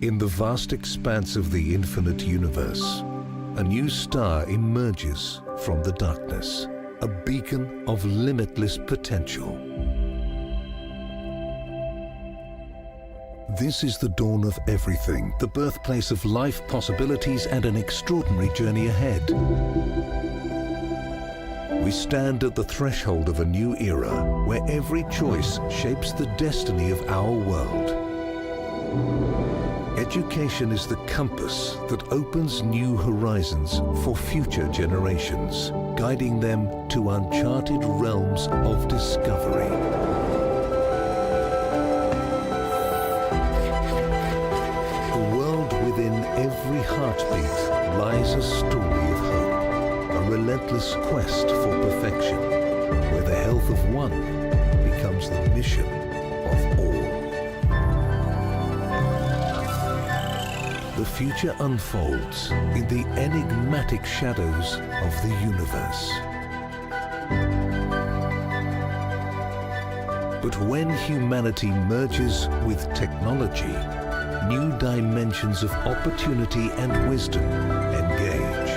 In the vast expanse of the infinite universe, a new star emerges from the darkness, a beacon of limitless potential. This is the dawn of everything, the birthplace of life possibilities and an extraordinary journey ahead. We stand at the threshold of a new era where every choice shapes the destiny of our world. Education is the compass that opens new horizons for future generations, guiding them to uncharted realms of discovery. The world within every heartbeat lies a story of hope, a relentless quest for perfection, where the health of one becomes the mission of all. The future unfolds in the enigmatic shadows of the universe. But when humanity merges with technology, new dimensions of opportunity and wisdom engage.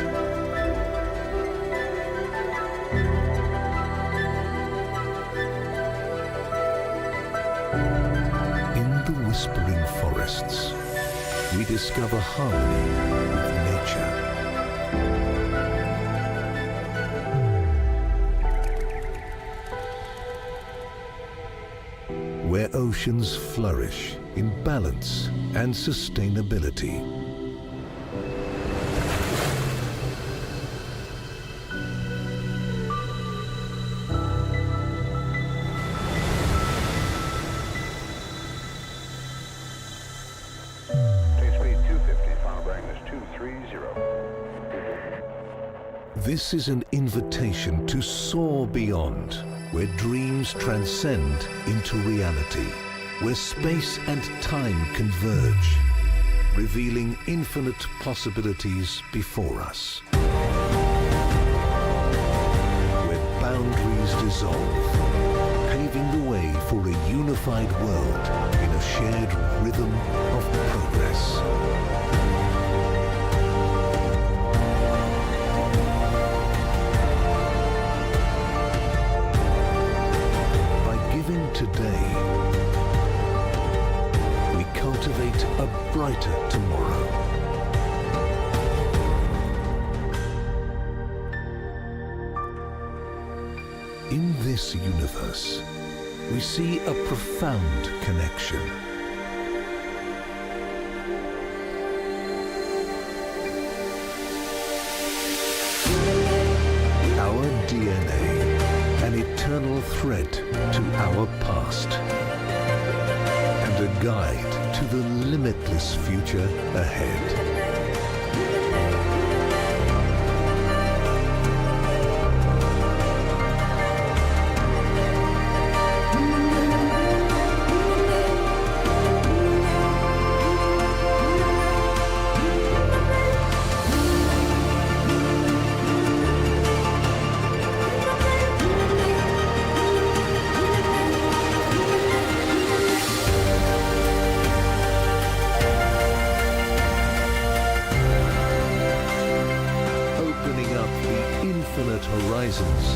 In the whispering forests, we discover harmony with nature. Where oceans flourish in balance and sustainability. This is an invitation to soar beyond, where dreams transcend into reality, where space and time converge, revealing infinite possibilities before us. Where boundaries dissolve, paving the way for a unified world in a shared rhythm of progress. Today, we cultivate a brighter tomorrow. In this universe, we see a profound connection. Our DNA, an eternal thread to our past, and a guide to the limitless future ahead. Horizons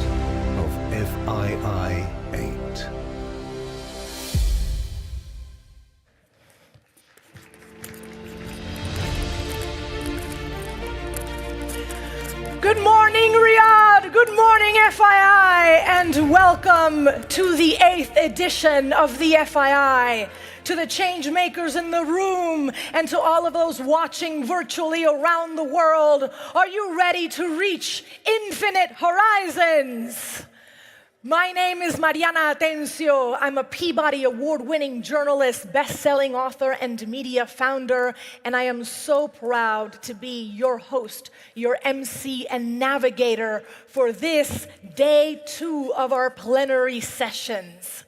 of FII8. Good morning, Riyadh. Good morning, FII, and welcome to the 8th edition of the FII. To the change makers in the room and to all of those watching virtually around the world, are you ready to reach infinite horizons? My name is Mariana Atencio. I'm a Peabody Award-winning journalist, best-selling author, and media founder, and I am so proud to be your host, your MC and navigator for this day 2 of our plenary sessions.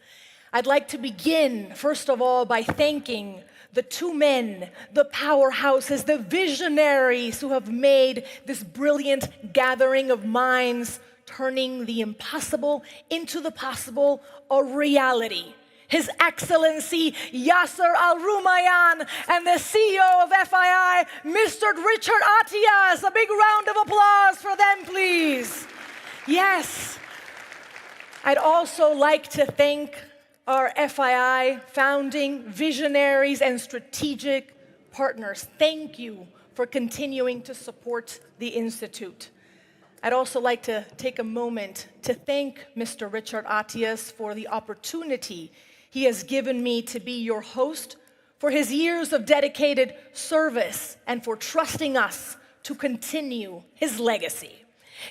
I'd like to begin, first of all, by thanking the two men, the powerhouses, the visionaries who have made this brilliant gathering of minds, turning the impossible into the possible, a reality. His Excellency Yasser Al-Rumayyan, and the CEO of FII, Mr. Richard Attias. A big round of applause for them, please. Yes. I'd also like to thank our FII founding visionaries and strategic partners. Thank you for continuing to support the Institute. I'd also like to take a moment to thank Mr. Richard Attias for the opportunity he has given me to be your host, for his years of dedicated service, and for trusting us to continue his legacy.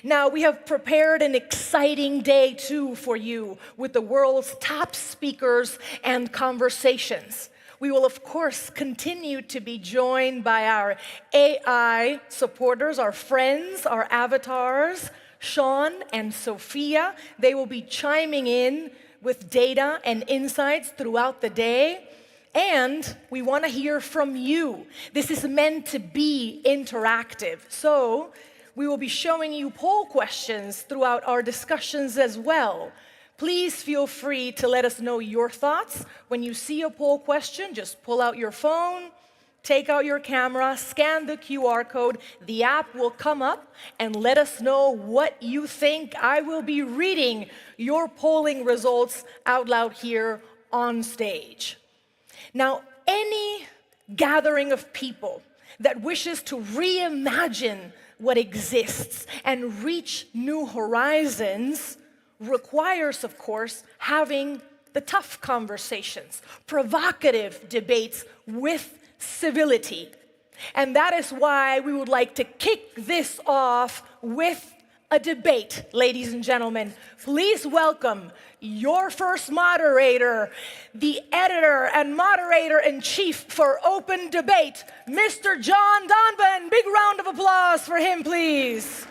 Now, we have prepared an exciting day 2 for you with the world's top speakers and conversations. We will, of course, continue to be joined by our AI supporters, our friends, our avatars, Sean and Sophia. They will be chiming in with data and insights throughout the day. And we want to hear from you. This is meant to be interactive. So we will be showing you poll questions throughout our discussions as well. Please feel free to let us know your thoughts. When you see a poll question, just pull out your phone, take out your camera, scan the QR code. The app will come up and let us know what you think. I will be reading your polling results out loud here on stage. Now, any gathering of people that wishes to reimagine what exists and reach new horizons requires, of course, having the tough conversations, provocative debates with civility. And that is why we would like to kick this off with a debate, ladies and gentlemen. Please welcome your first moderator, the editor and moderator-in-chief for Open Debate, Mr. John Donvan. Big round of applause for him, please.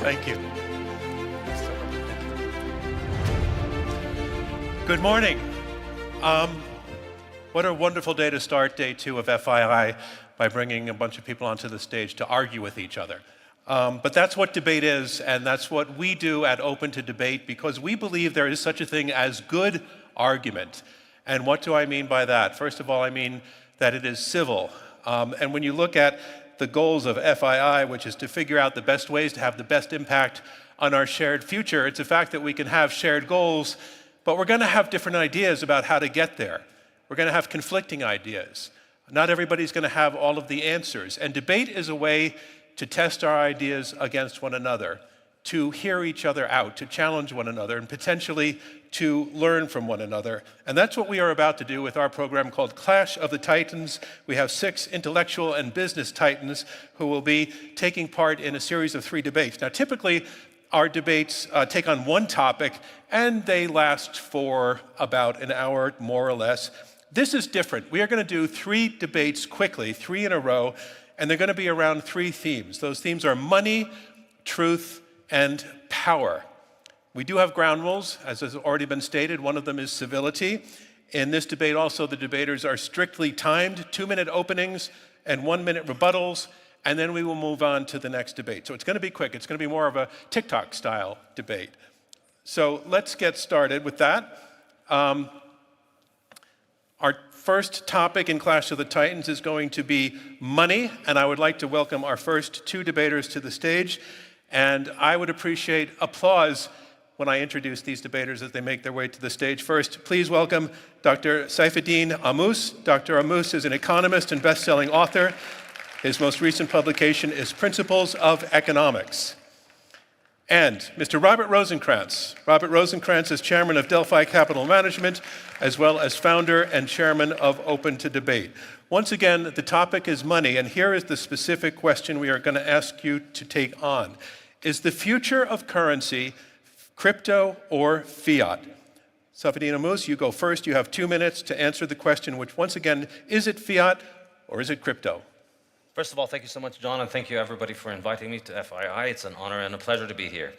Thank you. Good morning. What a wonderful day to start day 2 of FII by bringing a bunch of people onto the stage to argue with each other. But that's what debate is, and that's what we do at Open to Debate, because we believe there is such a thing as good argument. And what do I mean by that? First of all, I mean that it is civil. And when you look at the goals of FII, which is to figure out the best ways to have the best impact on our shared future, it's a fact that we can have shared goals, but we're going to have different ideas about how to get there. We're going to have conflicting ideas. Not everybody's going to have all of the answers. And debate is a way to test our ideas against one another, to hear each other out, to challenge one another, and potentially to learn from one another. And that's what we are about to do with our program called Clash of the Titans. We have 6 intellectual and business titans who will be taking part in a series of 3 debates. Now, typically, our debates take on one topic, and they last for about an hour, more or less. This is different. We are going to do 3 debates quickly, 3 in a row, and they're going to be around 3 themes. Those themes are money, truth, and power. We do have ground rules, as has already been stated. One of them is civility. In this debate also, the debaters are strictly timed, 2-minute openings and 1-minute rebuttals, and then we will move on to the next debate. So it's going to be quick. It's going to be more of a TikTok-style debate. So let's get started with that. Our first topic in Clash of the Titans is going to be money, and I would like to welcome our first 2 debaters to the stage. And I would appreciate applause when I introduce these debaters as they make their way to the stage. First, please welcome Dr. Saifuddin Ammous. Dr. Ammous is an economist and best-selling author. His most recent publication is Principles of Economics. And Mr. Robert Rosenkrantz. Robert Rosenkrantz is chairman of Delphi Capital Management, as well as founder and chairman of Open to Debate. Once again, the topic is money, and here is the specific question we are going to ask you to take on. Is the future of currency crypto or fiat? Saifuddin Ammous, you go first. You have 2 minutes to answer the question, which once again, is it fiat or is it crypto? First of all, thank you so much, John, and thank you everybody for inviting me to FII. It's an honor and a pleasure to be here.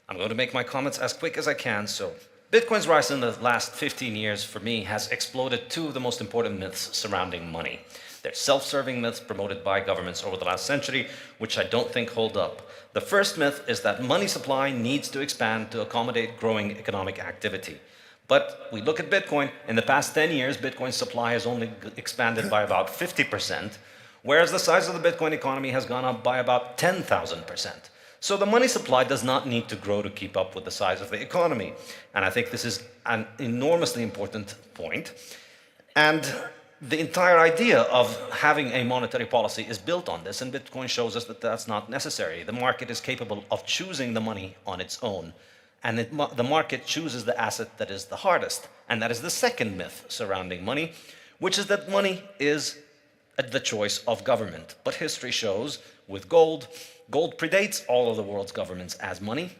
I'm going to make my comments as quick as I can. So, Bitcoin's rise in the last 15 years for me has exploded 2 of the most important myths surrounding money. They're self-serving myths promoted by governments over the last century, which I don't think hold up. The first myth is that money supply needs to expand to accommodate growing economic activity. But we look at Bitcoin, in the past 10 years, Bitcoin's supply has only expanded by about 50%, whereas the size of the Bitcoin economy has gone up by about 10,000%. So the money supply does not need to grow to keep up with the size of the economy. And I think this is an enormously important point. And the entire idea of having a monetary policy is built on this, and Bitcoin shows us that that's not necessary. The market is capable of choosing the money on its own, and the market chooses the asset that is the hardest. And that is the second myth surrounding money, which is that money is the choice of government. But history shows with gold predates all of the world's governments as money.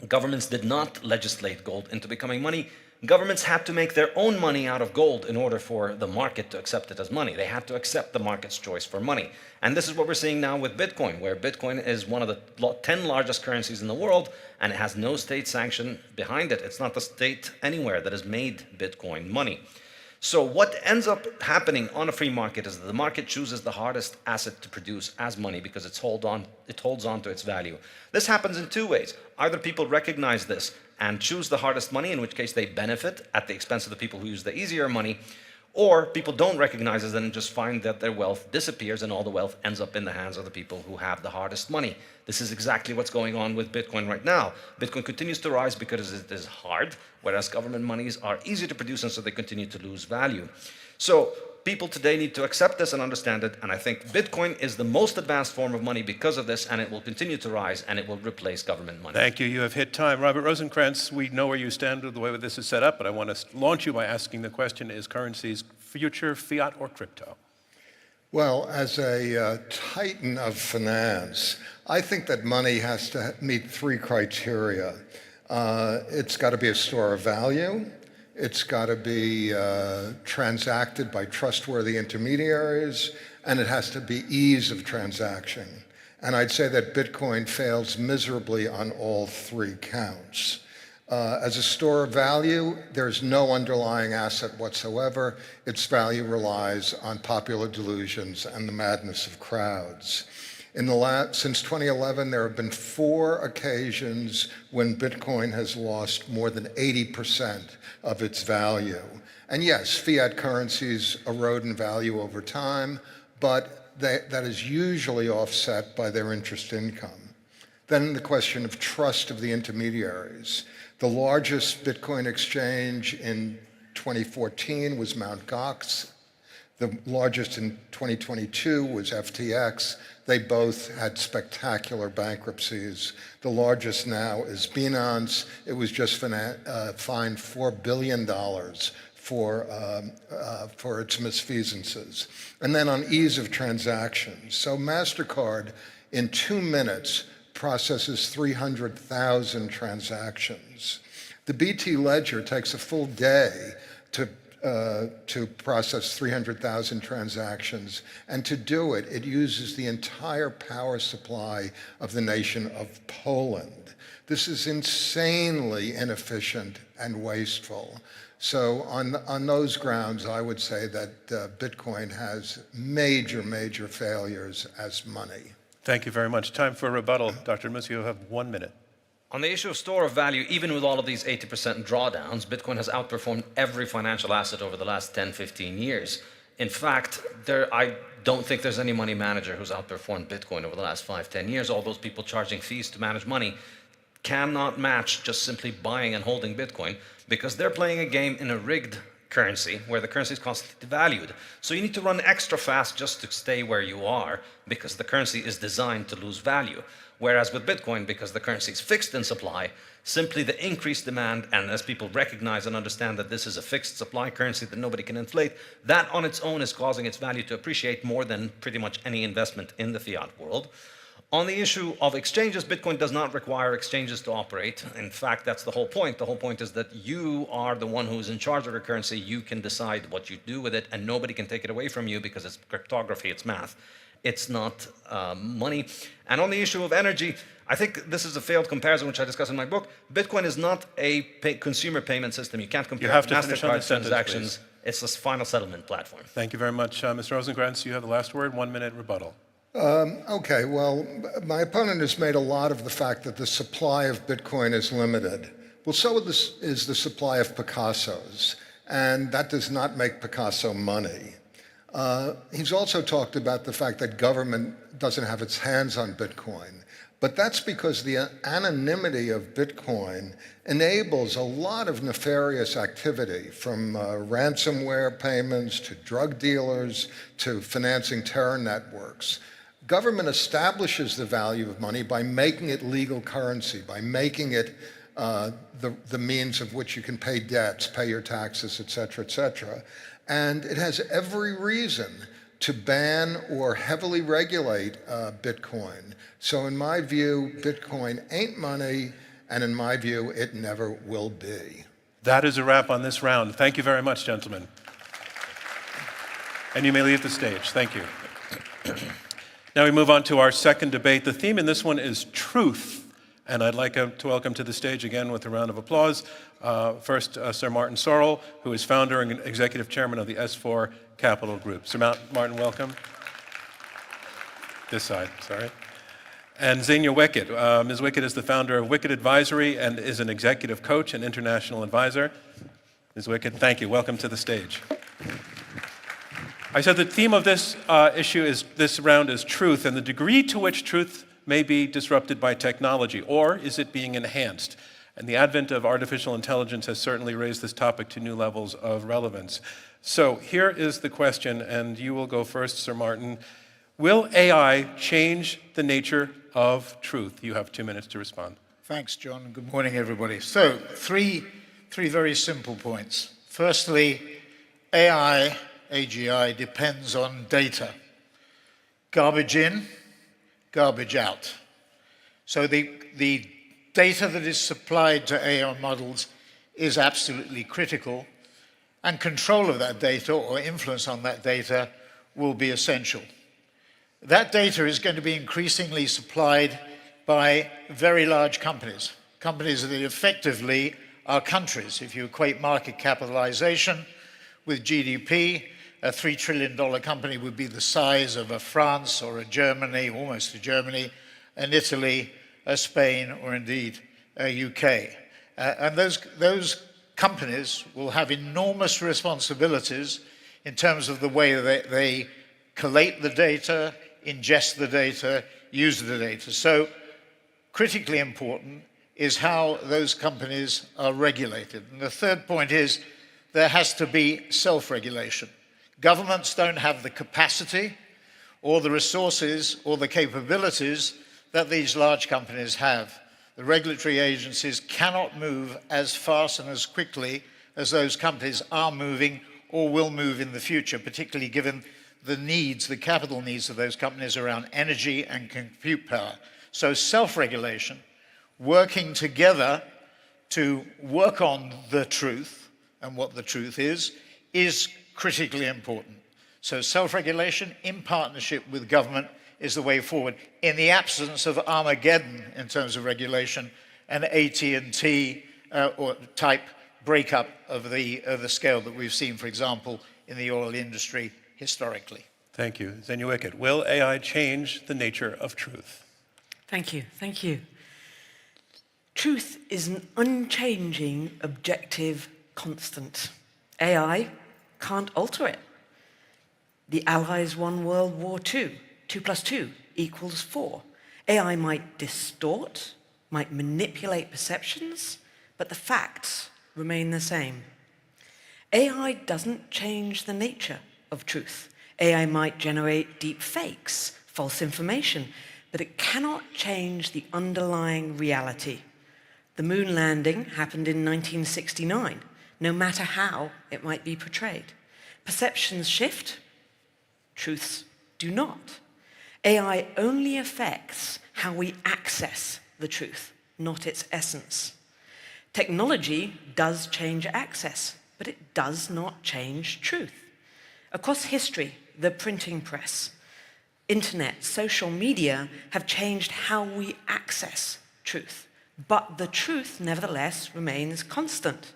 Governments did not legislate gold into becoming money. Governments had to make their own money out of gold in order for the market to accept it as money. They had to accept the market's choice for money. And this is what we're seeing now with Bitcoin, where Bitcoin is one of the 10 largest currencies in the world, and it has no state sanction behind it. It's not the state anywhere that has made Bitcoin money. So what ends up happening on a free market is that the market chooses the hardest asset to produce as money because it holds on to its value. This happens in two ways. Either people recognize this and choose the hardest money, in which case they benefit at the expense of the people who use the easier money, or people don't recognize it and just find that their wealth disappears and all the wealth ends up in the hands of the people who have the hardest money. This is exactly what's going on with Bitcoin right now. Bitcoin continues to rise because it is hard, whereas government monies are easy to produce and so they continue to lose value. So people today need to accept this and understand it, and I think Bitcoin is the most advanced form of money because of this, and it will continue to rise and it will replace government money. Thank you. You have hit time. Robert Rosenkranz, we know where you stand with the way this is set up, but I want to launch you by asking the question, is currency's future fiat or crypto? Well, as a titan of finance, I think that money has to meet three criteria. It's got to be a store of value. It's got to be transacted by trustworthy intermediaries, and it has to be ease of transaction. And I'd say that Bitcoin fails miserably on all three counts. As a store of value, there's no underlying asset whatsoever. Its value relies on popular delusions and the madness of crowds. Since 2011, there have been 4 occasions when Bitcoin has lost more than 80% of its value. And yes, fiat currencies erode in value over time, but that is usually offset by their interest income. Then the question of trust of the intermediaries. The largest Bitcoin exchange in 2014 was Mt. Gox. The largest in 2022 was FTX. They both had spectacular bankruptcies. The largest now is Binance. It was just fined $4 billion for its misfeasances. And then on ease of transactions. So MasterCard, in 2 minutes, processes 300,000 transactions. The BT Ledger takes a full day to process 300,000 transactions, and to do it, it uses the entire power supply of the nation of Poland. This is insanely inefficient and wasteful. So on those grounds, I would say that Bitcoin has major, major failures as money. Thank you very much. Time for a rebuttal. Dr. Musio, you have 1 minute. On the issue of store of value, even with all of these 80% drawdowns, Bitcoin has outperformed every financial asset over the last 10, 15 years. In fact, I don't think there's any money manager who's outperformed Bitcoin over the last 5, 10 years. All those people charging fees to manage money cannot match just simply buying and holding Bitcoin, because they're playing a game in a rigged currency where the currency is constantly devalued. So you need to run extra fast just to stay where you are, because the currency is designed to lose value. Whereas with Bitcoin, because the currency is fixed in supply, simply the increased demand, and as people recognize and understand that this is a fixed supply currency that nobody can inflate, that on its own is causing its value to appreciate more than pretty much any investment in the fiat world. On the issue of exchanges, Bitcoin does not require exchanges to operate. In fact, that's the whole point. The whole point is that you are the one who's in charge of your currency. You can decide what you do with it, and nobody can take it away from you because it's cryptography, it's math. It's not money. And on the issue of energy, I think this is a failed comparison, which I discuss in my book. Bitcoin is not a consumer payment system. You can't compare MasterCard transactions It's this final settlement platform. Thank you very much. Mr. Rosenkrantz, you have the last word. 1 minute rebuttal. Okay, well, my opponent has made a lot of the fact that the supply of Bitcoin is limited. Well, so is the supply of Picassos, and that does not make Picasso money. He's also talked about the fact that government doesn't have its hands on Bitcoin. But that's because the anonymity of Bitcoin enables a lot of nefarious activity, from ransomware payments to drug dealers to financing terror networks. Government establishes the value of money by making it legal currency, by making it the means of which you can pay debts, pay your taxes, et cetera, et cetera. And it has every reason to ban or heavily regulate Bitcoin. So in my view, Bitcoin ain't money, and in my view, it never will be. That is a wrap on this round. Thank you very much, gentlemen. And you may leave the stage. Thank you. Now we move on to our second debate. The theme in this one is truth. And I'd like to welcome to the stage again with a round of applause. First, Sir Martin Sorrell, who is founder and executive chairman of the S4 Capital Group. Sir Martin, welcome. This side, sorry. And Xenia Wickett. Ms. Wickett is the founder of Wickett Advisory and is an executive coach and international advisor. Ms. Wickett, thank you. Welcome to the stage. I said the theme of this this round is truth, and the degree to which truth may be disrupted by technology, or is it being enhanced? And the advent of artificial intelligence has certainly raised this topic to new levels of relevance. So here is the question, and you will go first, Sir Martin. Will AI change the nature of truth? You have 2 minutes to respond. Thanks, John. Good morning, everybody. So, three very simple points. Firstly, AI, AGI, depends on data. Garbage in, garbage out. So the data that is supplied to AI models is absolutely critical, and control of that data or influence on that data will be essential. That data is going to be increasingly supplied by very large companies, companies that effectively are countries. If you equate market capitalization with GDP, a $3 trillion company would be the size of a France or a Germany, almost a Germany, an Italy, a Spain, or indeed a UK. And those companies will have enormous responsibilities in terms of the way that they collate the data, ingest the data, use the data. So critically important is how those companies are regulated. And the third point is there has to be self-regulation. Governments don't have the capacity or the resources or the capabilities that these large companies have. The regulatory agencies cannot move as fast and as quickly as those companies are moving or will move in the future, particularly given the needs, the capital needs of those companies around energy and compute power. So self-regulation, working together to work on the truth and what the truth is critically important. So self-regulation in partnership with government is the way forward. In the absence of Armageddon in terms of regulation, an AT&T or type breakup of the scale that we've seen, for example, in the oil industry historically. Thank you. Xenia Wickett, will AI change the nature of truth? Thank you. Thank you. Truth is an unchanging, objective constant. AI can't alter it. The Allies won World War II. 2 + 2 = 4. AI might distort, might manipulate perceptions, but the facts remain the same. AI doesn't change the nature of truth. AI might generate deep fakes, false information, but it cannot change the underlying reality. The moon landing happened in 1969, no matter how it might be portrayed. Perceptions shift, truths do not. AI only affects how we access the truth, not its essence. Technology does change access, but it does not change truth. Across history, the printing press, internet, social media have changed how we access truth, but the truth nevertheless remains constant.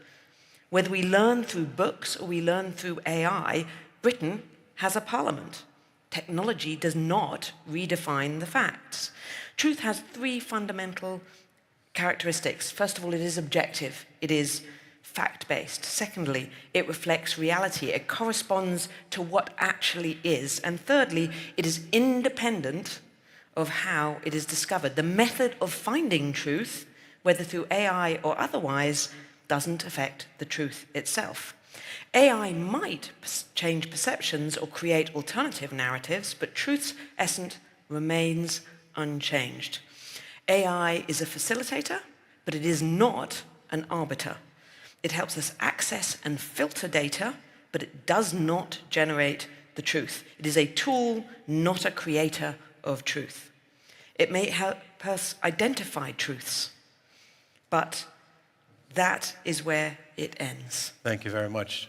Whether we learn through books or we learn through AI, Britain has a parliament. Technology does not redefine the facts. Truth has three fundamental characteristics. First of all, it is objective. It is fact-based. Secondly, it reflects reality. It corresponds to what actually is. And thirdly, it is independent of how it is discovered. The method of finding truth, whether through AI or otherwise, doesn't affect the truth itself. AI might change perceptions or create alternative narratives, but truth's essence remains unchanged. AI is a facilitator, but it is not an arbiter. It helps us access and filter data, but it does not generate the truth. It is a tool, not a creator of truth. It may help us identify truths, but that is where it ends. Thank you very much.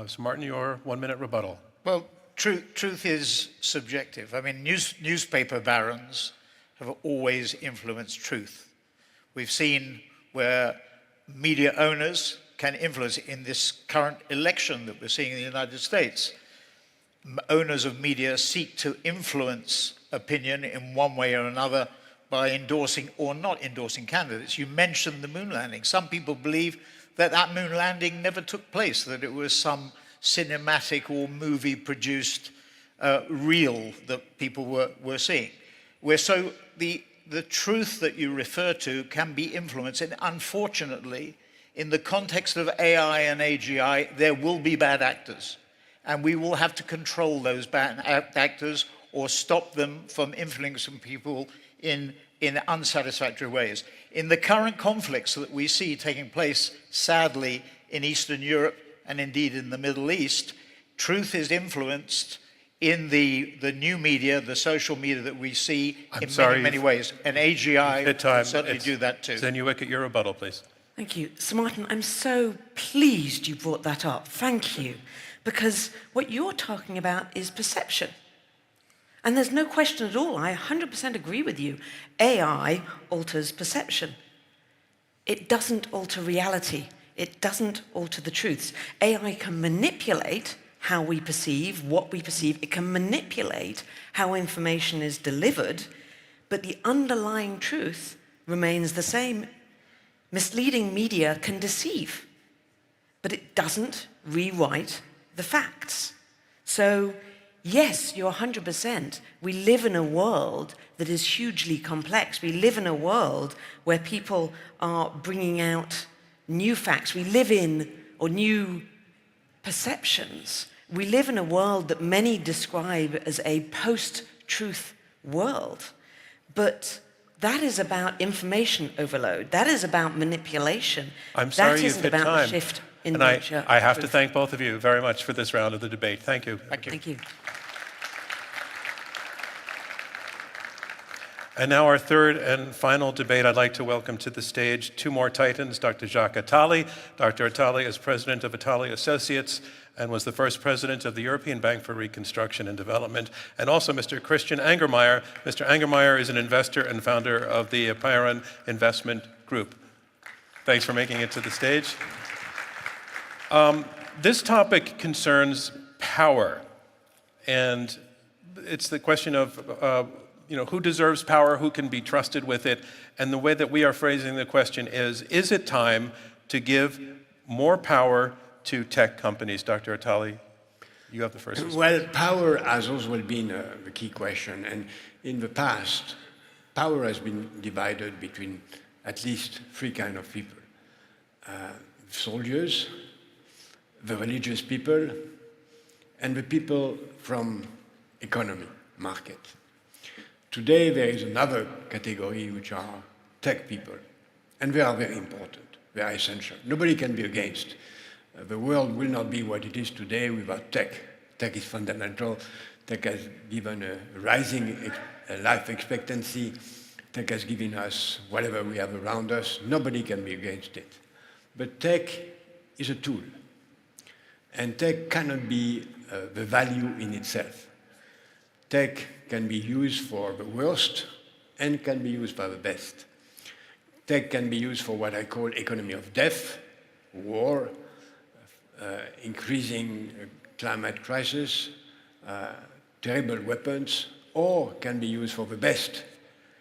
So Martin, your 1-minute rebuttal. Well, truth is subjective. I mean, newspaper barons have always influenced truth. We've seen where media owners can influence in this current election that we're seeing in the United States. Owners of media seek to influence opinion in one way or another by endorsing or not endorsing candidates. You mentioned the moon landing. Some people believe that that moon landing never took place, that it was some cinematic or movie-produced reel that people were seeing. So the truth that you refer to can be influenced, and unfortunately, in the context of AI and AGI, there will be bad actors, and we will have to control those bad actors or stop them from influencing people in unsatisfactory ways. In the current conflicts that we see taking place, sadly, in Eastern Europe and indeed in the Middle East, truth is influenced in the new media, the social media that we see in many ways. And AGI will certainly do that too. Zenuik, at your rebuttal, please. Thank you. So Martin, I'm so pleased you brought that up. Thank you. Because what you're talking about is perception. And there's no question at all, I 100% agree with you. AI alters perception. It doesn't alter reality. It doesn't alter the truths. AI can manipulate how we perceive, what we perceive. It can manipulate how information is delivered, but the underlying truth remains the same. Misleading media can deceive, but it doesn't rewrite the facts. So, yes, you're 100%. We live in a world that is hugely complex. We live in a world where people are bringing out new facts. We live in, or new perceptions. We live in a world that many describe as a post-truth world. But that is about information overload. That is about manipulation. I'm sorry you've hit That isn't about time. the shift in And nature. I have to thank both of you very much for this round of the debate. Thank you. Thank you. Thank you. And now our third and final debate, I'd like to welcome to the stage two more titans, Dr. Jacques Attali. Dr. Attali is president of Attali Associates and was the first president of the European Bank for Reconstruction and Development, and also Mr. Christian Angermayer. Mr. Angermayer is an investor and founder of the Plenary Investment Group. Thanks for making it to the stage. This topic concerns power, and it's the question of who deserves power, who can be trusted with it, and the way that we are phrasing the question is it time to give more power to tech companies? Dr. Attali, you have the first response. Well, power has always been a key question, and in the past, power has been divided between at least three kinds of people. Soldiers, the religious people, and the people from economy, market. Today, there is another category, which are tech people, and they are very important. They are essential. Nobody can be against. The world will not be what it is today without tech. Tech is fundamental. Tech has given a rising life expectancy. Tech has given us whatever we have around us. Nobody can be against it. But tech is a tool, and tech cannot be the value in itself. Tech can be used for the worst and can be used for the best. Tech can be used for what I call economy of death, war, increasing climate crisis, terrible weapons, or can be used for the best,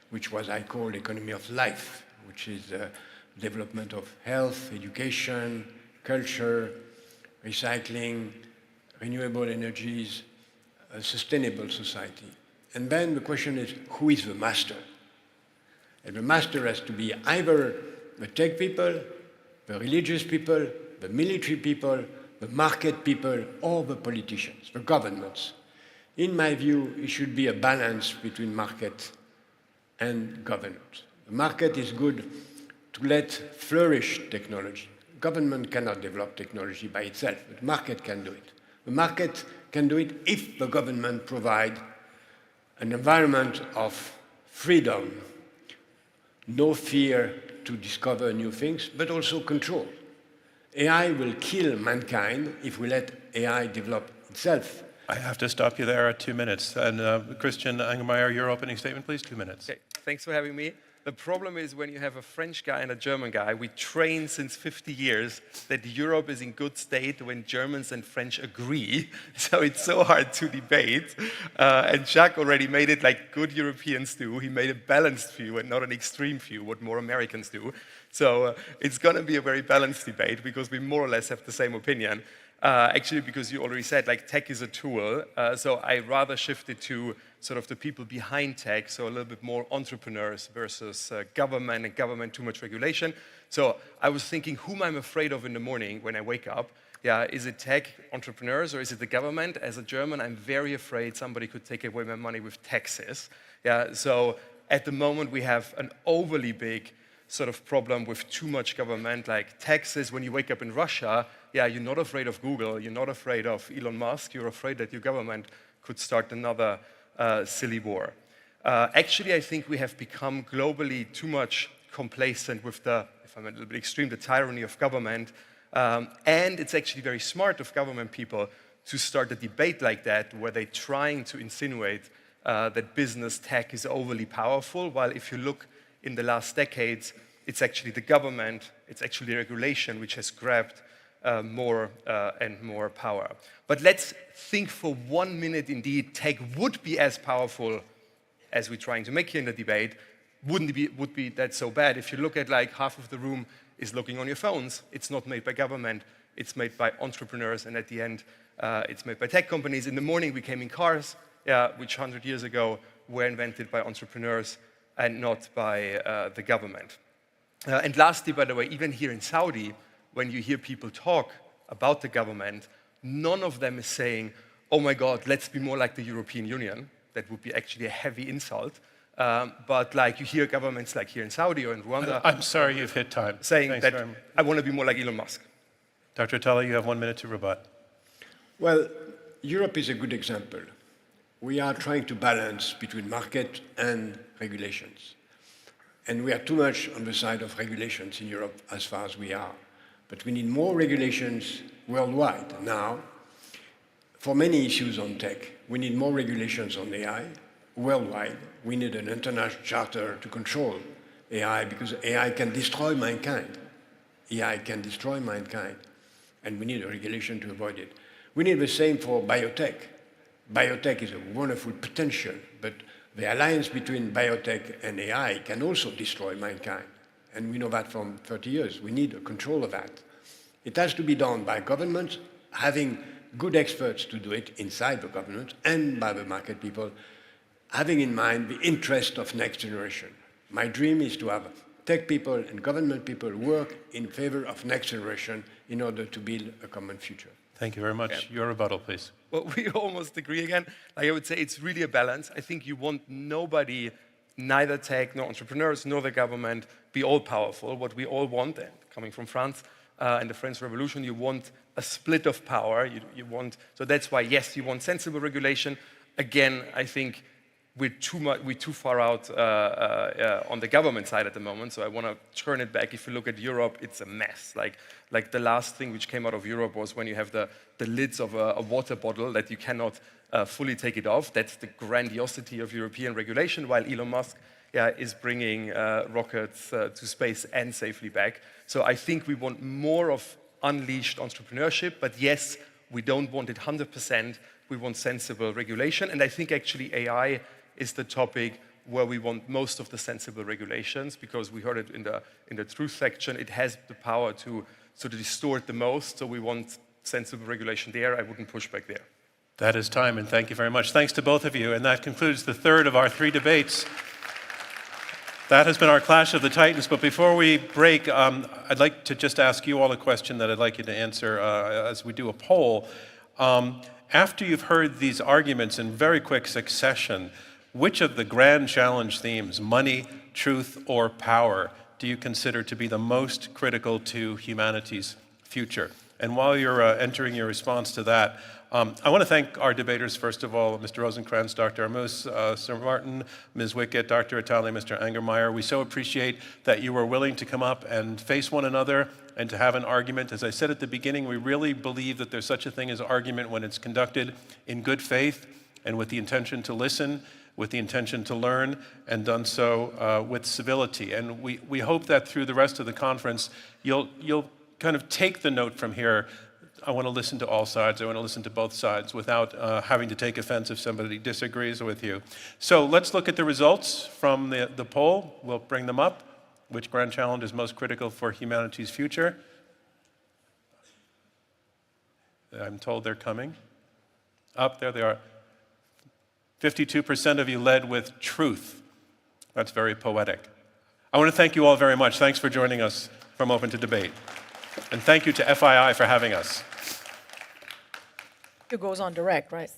which was I call economy of life, which is development of health, education, culture, recycling, renewable energies, a sustainable society. And then the question is, who is the master? And the master has to be either the tech people, the religious people, the military people, the market people, or the politicians, the governments. In my view, it should be a balance between market and governance. The market is good to let flourish technology. Government cannot develop technology by itself, but the market can do it. The market can do it if the government provide an environment of freedom, no fear to discover new things, but also control. AI will kill mankind if we let AI develop itself. I have to stop you there at 2 minutes. And Christian Angermeyer, your opening statement, please, 2 minutes. Okay, thanks for having me. The problem is when you have a French guy and a German guy, we train since 50 years that Europe is in good state when Germans and French agree. So it's so hard to debate. And Jacques already made it like good Europeans do. He made a balanced view and not an extreme view, what more Americans do. So it's going to be a very balanced debate because we more or less have the same opinion. Actually, because you already said, like, tech is a tool, so I rather shift it to sort of the people behind tech, so a little bit more entrepreneurs versus government, and government too much regulation. So I was thinking, whom I'm afraid of in the morning when I wake up. Yeah, is it tech entrepreneurs or is it the government? As a German, I'm very afraid somebody could take away my money with taxes. Yeah, so at the moment we have an overly big sort of problem with too much government, like taxes. When you wake up in Russia, yeah, you're not afraid of Google, you're not afraid of Elon Musk, you're afraid that your government could start another silly war. Actually, I think we have become globally too much complacent with the, if I'm a little bit extreme, the tyranny of government. And it's actually very smart of government people to start a debate like that, where they're trying to insinuate that business tech is overly powerful, while if you look in the last decades, it's actually the government, it's actually regulation which has grabbed more and more power. But let's think for 1 minute, indeed, tech would be as powerful as we're trying to make here in the debate. Would be that so bad? If you look at like half of the room is looking on your phones, it's not made by government, it's made by entrepreneurs, and at the end, it's made by tech companies. In the morning, we came in cars, which 100 years ago were invented by entrepreneurs and not by the government. And lastly, by the way, even here in Saudi, when you hear people talk about the government, none of them is saying, oh my God, let's be more like the European Union. That would be actually a heavy insult. But like you hear governments like here in Saudi or in Rwanda. I'm sorry, you've hit time. Saying Thanks that I want to be more like Elon Musk. Dr. Atala, you have 1 minute to rebut. Well, Europe is a good example. We are trying to balance between market and regulations. And we are too much on the side of regulations in Europe as far as we are. But we need more regulations worldwide. Now, for many issues on tech, we need more regulations on AI worldwide. We need an international charter to control AI because AI can destroy mankind. AI can destroy mankind. And we need a regulation to avoid it. We need the same for biotech. Biotech is a wonderful potential, but the alliance between biotech and AI can also destroy mankind. And we know that from 30 years. We need a control of that. It has to be done by governments, having good experts to do it inside the government and by the market people, having in mind the interest of next generation. My dream is to have tech people and government people work in favor of next generation in order to build a common future. Thank you very much. Yeah. Your rebuttal, please. Well, we almost agree again. Like I would say, it's really a balance. I think you want nobody, neither tech, nor entrepreneurs, nor the government, be all-powerful. What we all want, and coming from France and the French Revolution, you want a split of power. You want, so that's why, yes, you want sensible regulation. Again, I think we're too far out on the government side at the moment, so I want to turn it back. If you look at Europe, it's a mess. Like the last thing which came out of Europe was when you have the lids of a water bottle that you cannot fully take it off. That's the grandiosity of European regulation, while Elon Musk is bringing rockets to space and safely back. So I think we want more of unleashed entrepreneurship, but yes, we don't want it 100%, we want sensible regulation, and I think actually AI is the topic where we want most of the sensible regulations, because we heard it in the truth section, it has the power to sort of distort the most, so we want sensible regulation there. I wouldn't push back there. That is time, and thank you very much. Thanks to both of you, and that concludes the third of our 3 debates. That has been our Clash of the Titans, but before we break, I'd like to just ask you all a question that I'd like you to answer as we do a poll. After you've heard these arguments in very quick succession, which of the grand challenge themes, money, truth, or power, do you consider to be the most critical to humanity's future? And while you're entering your response to that, I want to thank our debaters, first of all, Mr. Rosenkranz, Dr. Armus, Sir Martin, Ms. Wickett, Dr. Attali, Mr. Angermeyer. We so appreciate that you were willing to come up and face one another and to have an argument. As I said at the beginning, we really believe that there's such a thing as argument when it's conducted in good faith and with the intention to listen, with the intention to learn, and done so with civility. And we hope that through the rest of the conference, you'll kind of take the note from here. I want to listen to all sides. I want to listen to both sides without having to take offense if somebody disagrees with you. So let's look at the results from the poll. We'll bring them up. Which grand challenge is most critical for humanity's future? I'm told they're coming. Up, there they are. 52% of you led with truth. That's very poetic. I want to thank you all very much. Thanks for joining us from Open to Debate. And thank you to FII for having us. It goes on direct, right?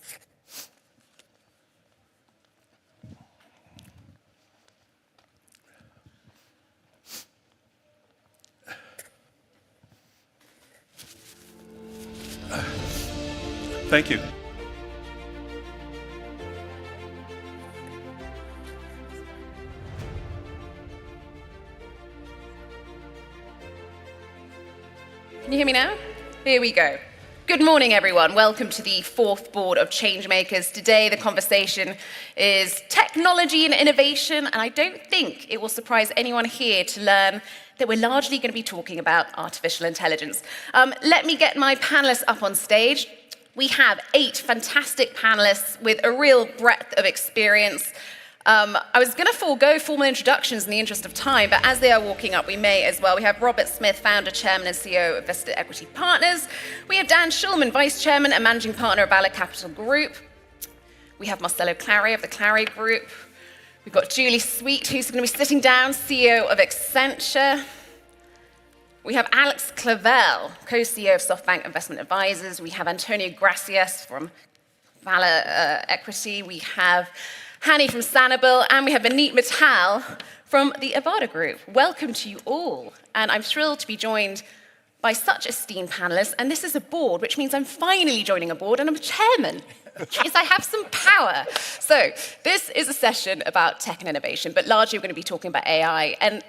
Thank you. Can you hear me now? Here we go. Good morning, everyone. Welcome to the 4th Board of Changemakers. Today, the conversation is technology and innovation, and I don't think it will surprise anyone here to learn that we're largely going to be talking about artificial intelligence. Let me get my panelists up on stage. We have 8 fantastic panelists with a real breadth of experience. I was going to forego formal introductions in the interest of time, but as they are walking up, we may as well. We have Robert Smith, founder, chairman, and CEO of Vista Equity Partners. We have Dan Schulman, vice chairman and managing partner of Bala Capital Group. We have Marcelo Clary of the Clary Group. We've got Julie Sweet, who's going to be sitting down, CEO of Accenture. We have Alex Clavel, co-CEO of SoftBank Investment Advisors. We have Antonio Gracias from Vala Equity. We have Hani from Sanibel, and we have Vineet Mittal from the Avada Group. Welcome to you all, and I'm thrilled to be joined by such esteemed panelists, and this is a board, which means I'm finally joining a board, and I'm a chairman, which means I have some power. So this is a session about tech and innovation, but largely we're going to be talking about AI, and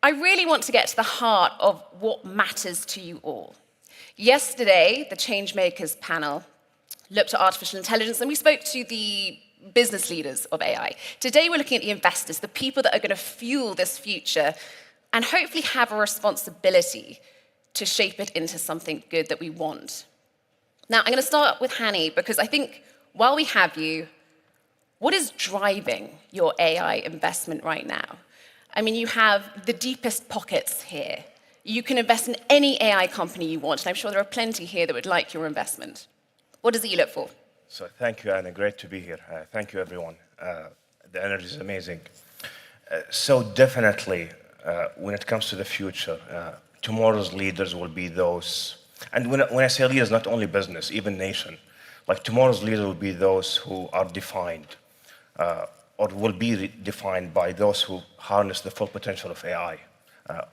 I really want to get to the heart of what matters to you all. Yesterday, the Changemakers panel looked at artificial intelligence, and we spoke to the business leaders of AI. Today, we're looking at the investors, the people that are going to fuel this future and hopefully have a responsibility to shape it into something good that we want. Now, I'm going to start with Hani, because I think while we have you, what is driving your AI investment right now? I mean, you have the deepest pockets here. You can invest in any AI company you want, and I'm sure there are plenty here that would like your investment. What is it you look for? So thank you, Anna. Great to be here. Thank you, everyone. The energy is amazing. So definitely, when it comes to the future, tomorrow's leaders will be those, and when I say leaders, not only business, even nation, like tomorrow's leaders will be those who are defined, or will be defined by those who harness the full potential of AI.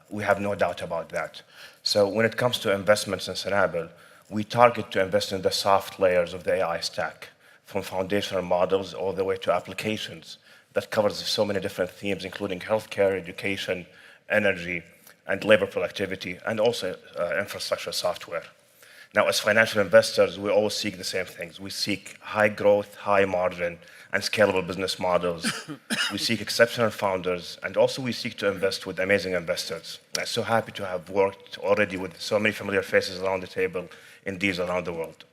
We have no doubt about that. So when it comes to investments in Sanibel, we target to invest in the soft layers of the AI stack, from foundational models all the way to applications that covers so many different themes, including healthcare, education, energy, and labor productivity, and also infrastructure software. Now, as financial investors, we always seek the same things. We seek high growth, high margin, and scalable business models. We seek exceptional founders, and also we seek to invest with amazing investors. I'm so happy to have worked already with so many familiar faces around the table in deals around the world.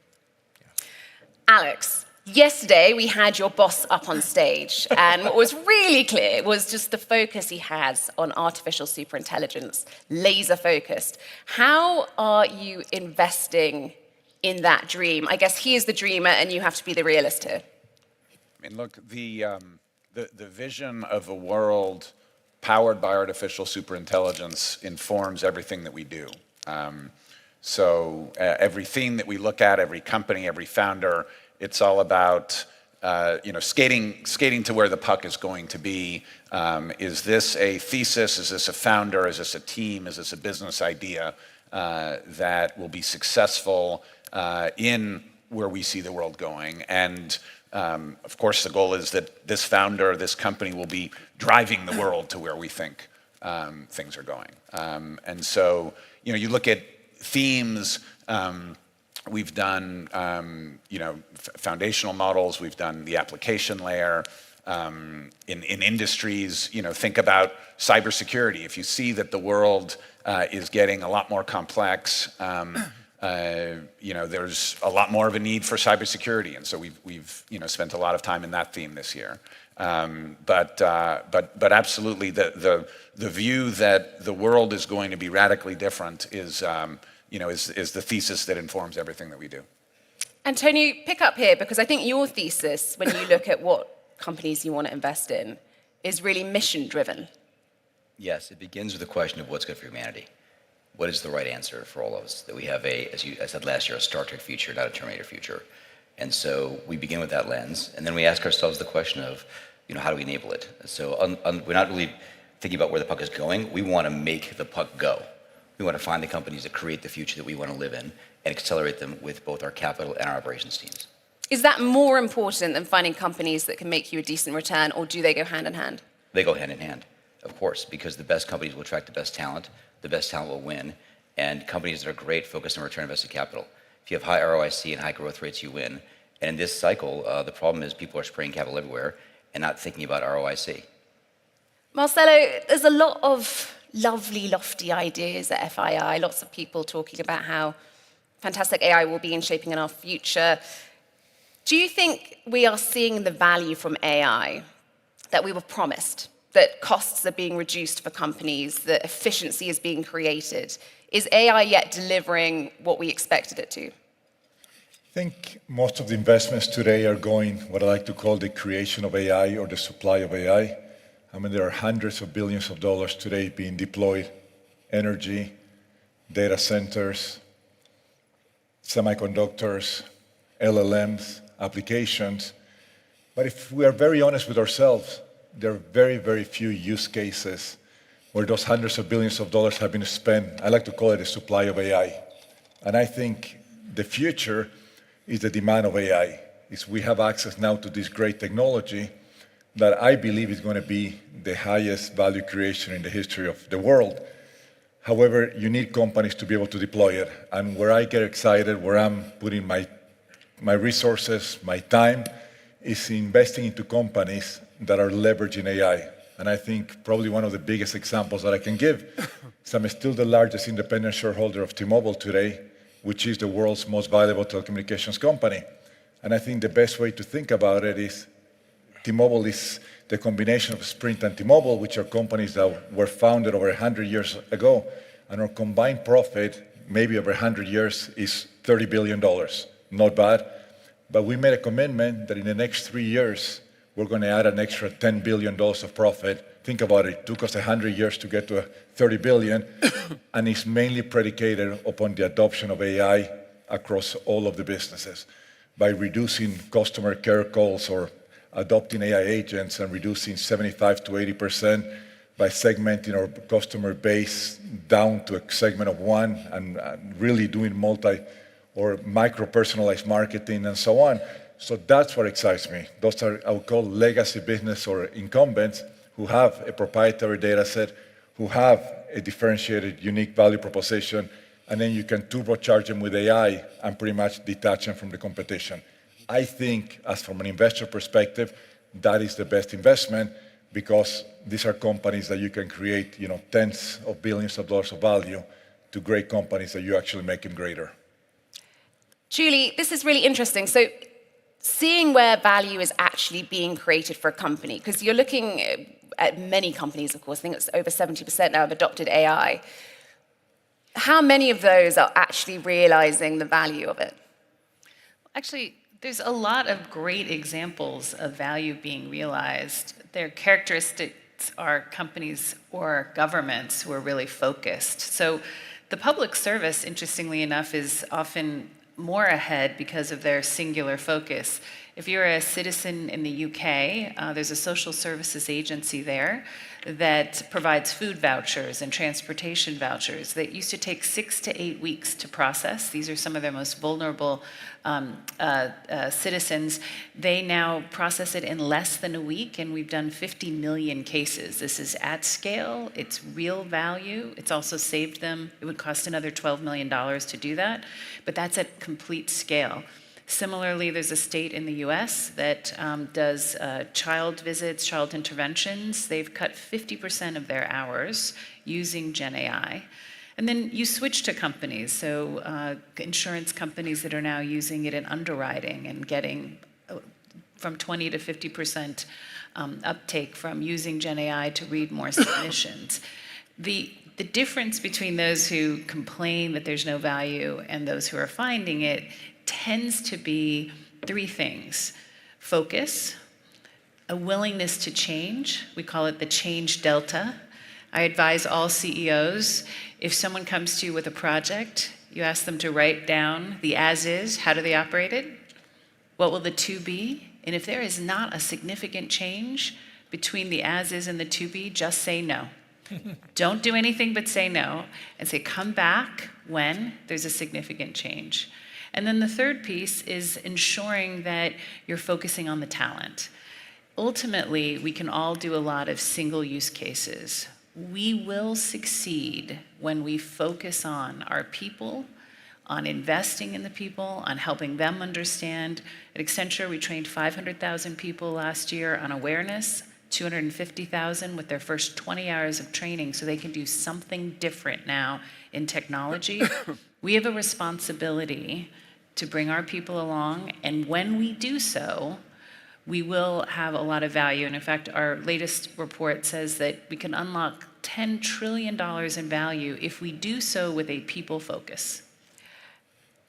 Alex, yesterday we had your boss up on stage, and what was really clear was just the focus he has on artificial superintelligence, laser focused. How are you investing in that dream? I guess he is the dreamer and you have to be the realist here. I mean, look, the vision of a world powered by artificial superintelligence informs everything that we do. So every theme that we look at, every company, every founder, it's all about skating to where the puck is going to be. Is this a thesis? Is this a founder? Is this a team? Is this a business idea that will be successful in where we see the world going? And of course, the goal is that this founder, this company will be driving the world to where we think things are going. And so, you look at themes. We've done, foundational models. We've done the application layer. In industries, think about cybersecurity. If you see that the world is getting a lot more complex, there's a lot more of a need for cybersecurity, and so we've spent a lot of time in that theme this year. But absolutely, the view that the world is going to be radically different is the thesis that informs everything that we do. Antonio, pick up here, because I think your thesis, when you look at what companies you want to invest in, is really mission-driven. Yes, it begins with the question of what's good for humanity. What is the right answer for all of us? That we have as I said last year, a Star Trek future, not a Terminator future. And so we begin with that lens, and then we ask ourselves the question of, how do we enable it? So we're not really thinking about where the puck is going. We want to make the puck go. We want to find the companies that create the future that we want to live in and accelerate them with both our capital and our operations teams. Is that more important than finding companies that can make you a decent return, or do they go hand in hand? They go hand in hand, of course, because the best companies will attract the best talent will win, and companies that are great focus on return on invested capital. If you have high ROIC and high growth rates, you win. And in this cycle, the problem is people are spraying capital everywhere and not thinking about ROIC. Marcelo, there's a lot of lovely, lofty ideas at FII, lots of people talking about how fantastic AI will be in shaping in our future. Do you think we are seeing the value from AI that we were promised? That costs are being reduced for companies, that efficiency is being created? Is AI yet delivering what we expected it to? I think most of the investments today are going what I like to call the creation of AI or the supply of AI. I mean, there are hundreds of billions of dollars today being deployed: energy, data centers, semiconductors, LLMs, applications. But if we are very honest with ourselves, there are very, very few use cases where those hundreds of billions of dollars have been spent. I like to call it a supply of AI. And I think the future is the demand of AI. Is we have access now to this great technology that I believe is going to be the highest value creation in the history of the world. However, you need companies to be able to deploy it. And where I get excited, where I'm putting my resources, my time, is investing into companies that are leveraging AI. And I think probably one of the biggest examples that I can give is I'm still the largest independent shareholder of T-Mobile today, which is the world's most valuable telecommunications company. And I think the best way to think about it is T-Mobile is the combination of Sprint and T-Mobile, which are companies that were founded over 100 years ago. And our combined profit, maybe over 100 years, is $30 billion. Not bad. But we made a commitment that in the next 3 years, we're going to add an extra $10 billion of profit. Think about it. It took us 100 years to get to $30 billion, and it's mainly predicated upon the adoption of AI across all of the businesses. By reducing customer care calls or adopting AI agents and reducing 75 to 80%, by segmenting our customer base down to a segment of one and really doing multi or micro-personalized marketing and so on. So that's what excites me. Those are, I would call, legacy business or incumbents who have a proprietary data set, who have a differentiated, unique value proposition, and then you can turbocharge them with AI and pretty much detach them from the competition. I think, as from an investor perspective, that is the best investment because these are companies that you can create, tens of billions of dollars of value to great companies that you actually make them greater. Julie, this is really interesting. So seeing where value is actually being created for a company, because you're looking at many companies, of course, I think it's over 70% now have adopted AI. How many of those are actually realizing the value of it? Actually, there's a lot of great examples of value being realized. Their characteristics are companies or governments who are really focused. So the public service, interestingly enough, is often more ahead because of their singular focus. If you're a citizen in the UK, there's a social services agency there that provides food vouchers and transportation vouchers that used to take 6 to 8 weeks to process. These are some of their most vulnerable citizens. They now process it in less than a week, and we've done 50 million cases. This is at scale, it's real value. It's also saved them. It would cost another $12 million to do that, but that's at complete scale. Similarly, there's a state in the US that does child visits, child interventions. They've cut 50% of their hours using Gen AI. And then you switch to companies, so insurance companies that are now using it in underwriting and getting from 20 to 50% uptake from using Gen AI to read more submissions. The difference between those who complain that there's no value and those who are finding it tends to be 3 things: focus, a willingness to change. We call it the change delta. I advise all CEOs, if someone comes to you with a project, you ask them to write down the as is, how do they operate it? What will the to be? And if there is not a significant change between the as is and the to be, just say no. Don't do anything but say no, and say come back when there's a significant change. And then the third piece is ensuring that you're focusing on the talent. Ultimately, we can all do a lot of single use cases. We will succeed when we focus on our people, on investing in the people, on helping them understand. At Accenture, we trained 500,000 people last year on awareness, 250,000 with their first 20 hours of training so they can do something different now in technology. We have a responsibility to bring our people along, and when we do so, we will have a lot of value. And in fact, our latest report says that we can unlock $10 trillion in value if we do so with a people focus.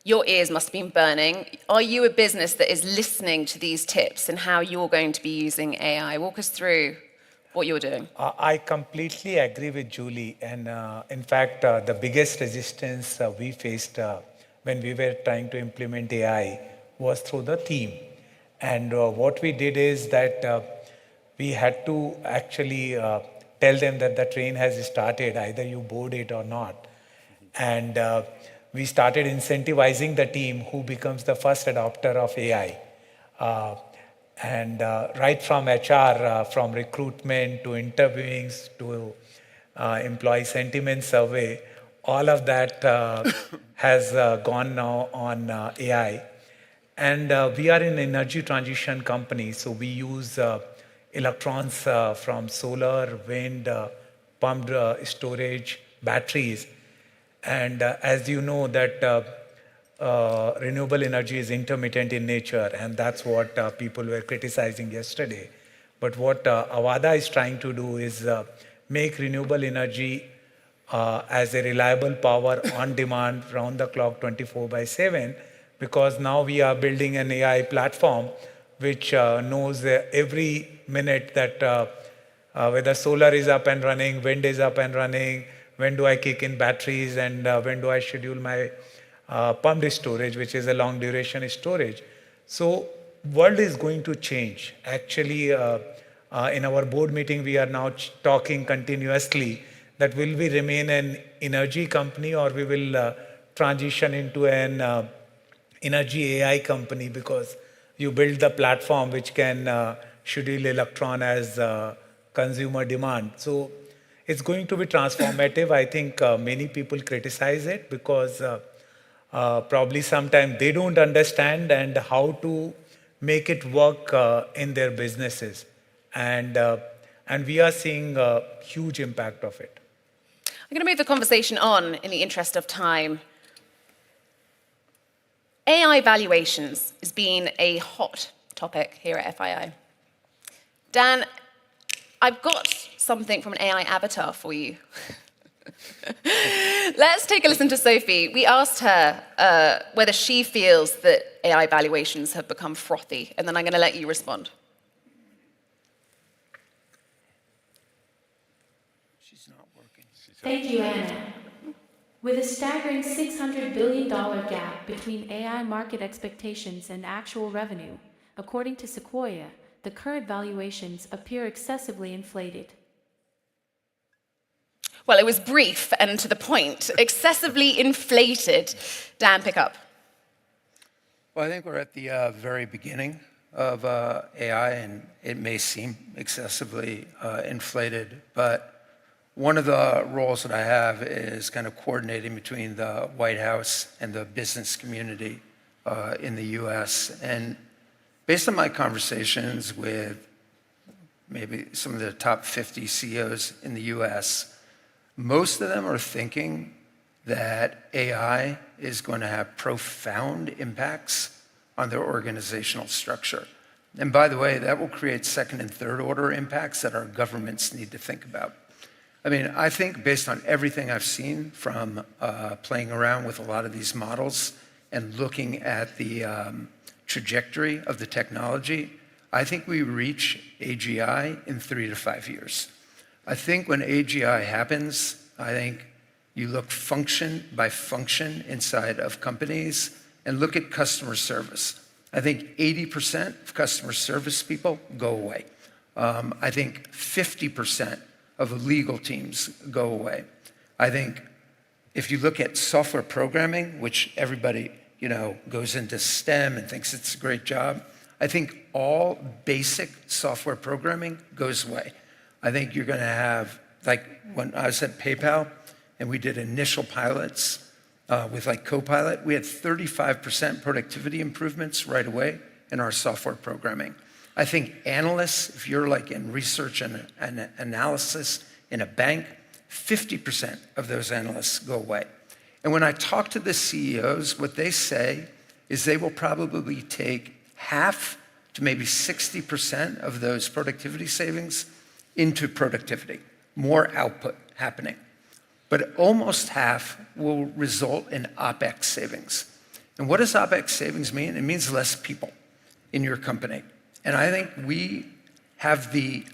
Your ears must have been burning. Are you a business that is listening to these tips and how you're going to be using AI? Walk us through what you're doing. I completely agree with Julie. And in fact, the biggest resistance we faced when we were trying to implement AI was through the team. And what we did is that we had to actually tell them that the train has started, either you board it or not. And we started incentivizing the team who becomes the first adopter of AI. And right from HR, from recruitment to interviewings to employee sentiment survey, all of that has gone now on AI. And we are an energy transition company, so we use electrons from solar, wind, pumped storage, batteries. And as you know that renewable energy is intermittent in nature, and that's what people were criticizing yesterday. But what Avada is trying to do is make renewable energy as a reliable power on demand, round the clock, 24/7, because now we are building an AI platform which knows every minute that whether solar is up and running, wind is up and running, when do I kick in batteries, and when do I schedule my pumped storage, which is a long duration storage. So world is going to change. Actually, in our board meeting, we are now talking continuously that will we remain an energy company or we will transition into an energy AI company, because you build the platform which can schedule electron as consumer demand. So it's going to be transformative. I think many people criticize it because probably sometimes they don't understand and how to make it work in their businesses. And we are seeing a huge impact of it. I'm going to move the conversation on in the interest of time. AI valuations has been a hot topic here at FII. Dan, I've got something from an AI avatar for you. Let's take a listen to Sophie. We asked her whether she feels that AI valuations have become frothy, and then I'm going to let you respond. She's not working. Thank you, Anna. With a staggering $600 billion gap between AI market expectations and actual revenue, according to Sequoia, the current valuations appear excessively inflated. Well, it was brief and to the point. Excessively inflated. Dan, pick up. Well, I think we're at the very beginning of AI, and it may seem excessively inflated, but one of the roles that I have is kind of coordinating between the White House and the business community in the US. And based on my conversations with maybe some of the top 50 CEOs in the US, most of them are thinking that AI is going to have profound impacts on their organizational structure. And by the way, that will create second and third order impacts that our governments need to think about. I mean, I think based on everything I've seen from playing around with a lot of these models and looking at the trajectory of the technology, I think we reach AGI in 3 to 5 years. I think when AGI happens, I think you look function by function inside of companies and look at customer service. I think 80% of customer service people go away. I think 50% of legal teams go away. I think if you look at software programming, which everybody goes into STEM and thinks it's a great job, I think all basic software programming goes away. I think you're going to have, like when I was at PayPal and we did initial pilots with like Copilot, we had 35% productivity improvements right away in our software programming. I think analysts, if you're like in research and analysis in a bank, 50% of those analysts go away. And when I talk to the CEOs, what they say is they will probably take half to maybe 60% of those productivity savings into productivity, more output happening. But almost half will result in OpEx savings. And what does OpEx savings mean? It means less people in your company. And I think we have the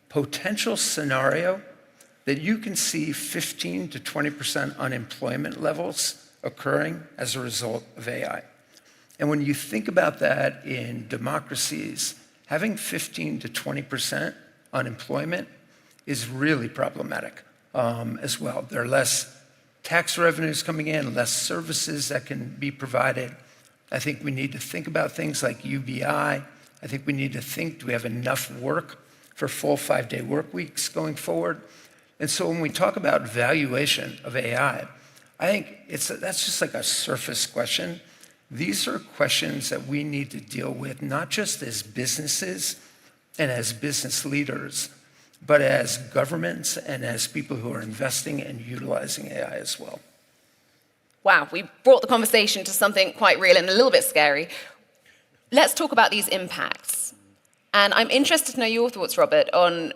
potential scenario that you can see 15 to 20% unemployment levels occurring as a result of AI. And when you think about that in democracies, having 15 to 20% unemployment is really problematic as well. There are less tax revenues coming in, less services that can be provided. I think we need to think about things like UBI. I think we need to think, do we have enough work for full 5-day work weeks going forward? And so when we talk about valuation of AI, I think that's just like a surface question. These are questions that we need to deal with, not just as businesses and as business leaders, but as governments and as people who are investing and utilizing AI as well. Wow, we brought the conversation to something quite real and a little bit scary. Let's talk about these impacts. And I'm interested to know your thoughts, Robert, on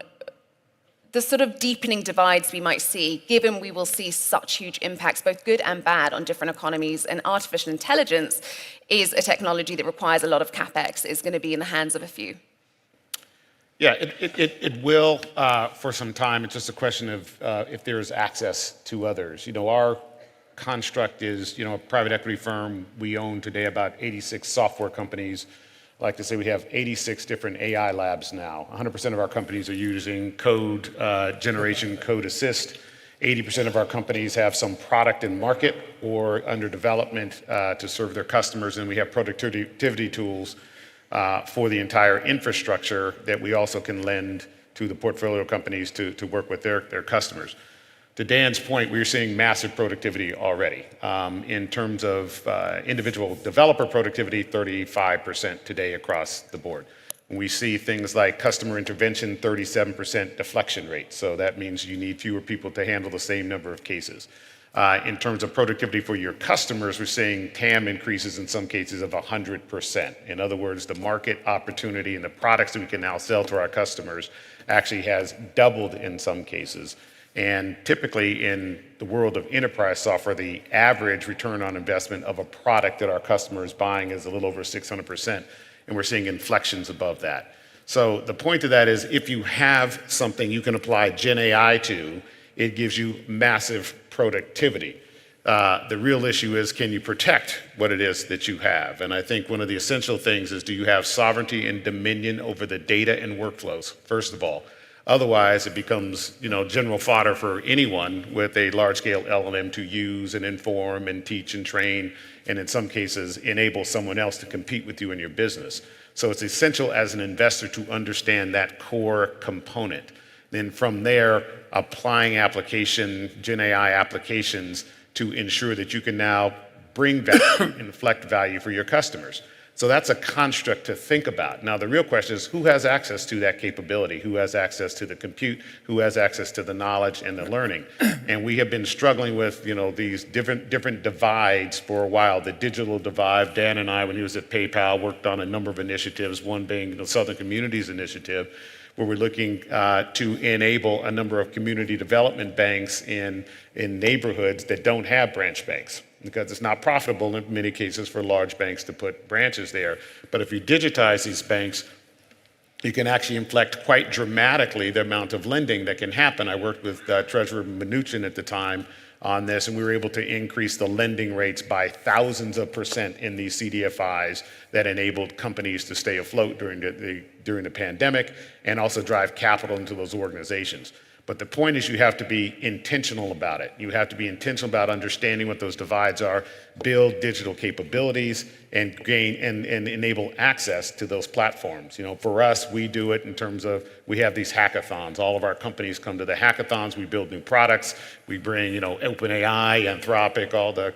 the sort of deepening divides we might see, given we will see such huge impacts, both good and bad, on different economies. And artificial intelligence is a technology that requires a lot of CapEx, is going to be in the hands of a few. Yeah, it will for some time. It's just a question of if there's access to others. Our construct is, a private equity firm. We own today about 86 software companies. I like to say we have 86 different AI labs now. 100% of our companies are using code generation, code assist. 80% of our companies have some product in market or under development to serve their customers, and we have productivity tools for the entire infrastructure that we also can lend to the portfolio companies to work with their customers. To Dan's point, we're seeing massive productivity already. In terms of individual developer productivity, 35% today across the board. We see things like customer intervention, 37% deflection rate. So that means you need fewer people to handle the same number of cases. In terms of productivity for your customers, we're seeing TAM increases in some cases of 100%. In other words, the market opportunity and the products that we can now sell to our customers actually has doubled in some cases. And typically in the world of enterprise software, the average return on investment of a product that our customer is buying is a little over 600%. And we're seeing inflections above that. So the point of that is if you have something you can apply Gen AI to, it gives you massive productivity. The real issue is, can you protect what it is that you have? And I think one of the essential things is, do you have sovereignty and dominion over the data and workflows, first of all? Otherwise, it becomes, general fodder for anyone with a large-scale LLM to use and inform and teach and train, and in some cases, enable someone else to compete with you in your business. So it's essential as an investor to understand that core component. Then from there, applying Gen AI applications to ensure that you can now bring value, inflect value for your customers. So that's a construct to think about. Now, the real question is, who has access to that capability? Who has access to the compute? Who has access to the knowledge and the learning? And we have been struggling with, these different divides for a while. The digital divide. Dan and I, when he was at PayPal, worked on a number of initiatives, one being the Southern Communities Initiative, where we're looking to enable a number of community development banks in neighborhoods that don't have branch banks, because it's not profitable in many cases for large banks to put branches there. But if you digitize these banks, you can actually inflect quite dramatically the amount of lending that can happen. I worked with Treasurer Mnuchin at the time on this, and we were able to increase the lending rates by thousands of % in these CDFIs that enabled companies to stay afloat during the pandemic and also drive capital into those organizations. But the point is, you have to be intentional about it. You have to be intentional about understanding what those divides are, build digital capabilities, and gain and enable access to those platforms. For us, we do it in terms of, we have these hackathons. All of our companies come to the hackathons. We build new products. We bring, OpenAI, Anthropic, all the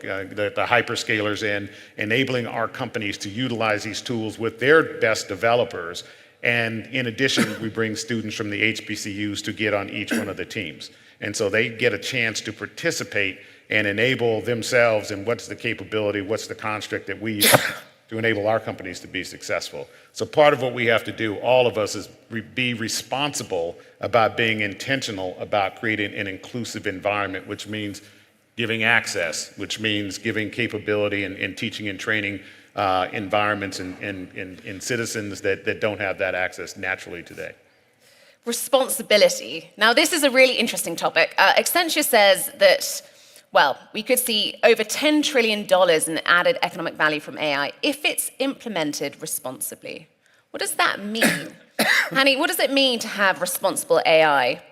hyperscalers in, enabling our companies to utilize these tools with their best developers. And in addition, we bring students from the HBCUs to get on each one of the teams. And so they get a chance to participate and enable themselves in what's the capability, what's the construct that we use to enable our companies to be successful. So part of what we have to do, all of us, is be responsible about being intentional about creating an inclusive environment, which means giving access, which means giving capability and teaching and training environments and citizens that don't have that access naturally today. Responsibility. Now, this is a really interesting topic. Accenture says that, we could see over $10 trillion in added economic value from AI if it's implemented responsibly. What does that mean? Hani, what does it mean to have responsible AI?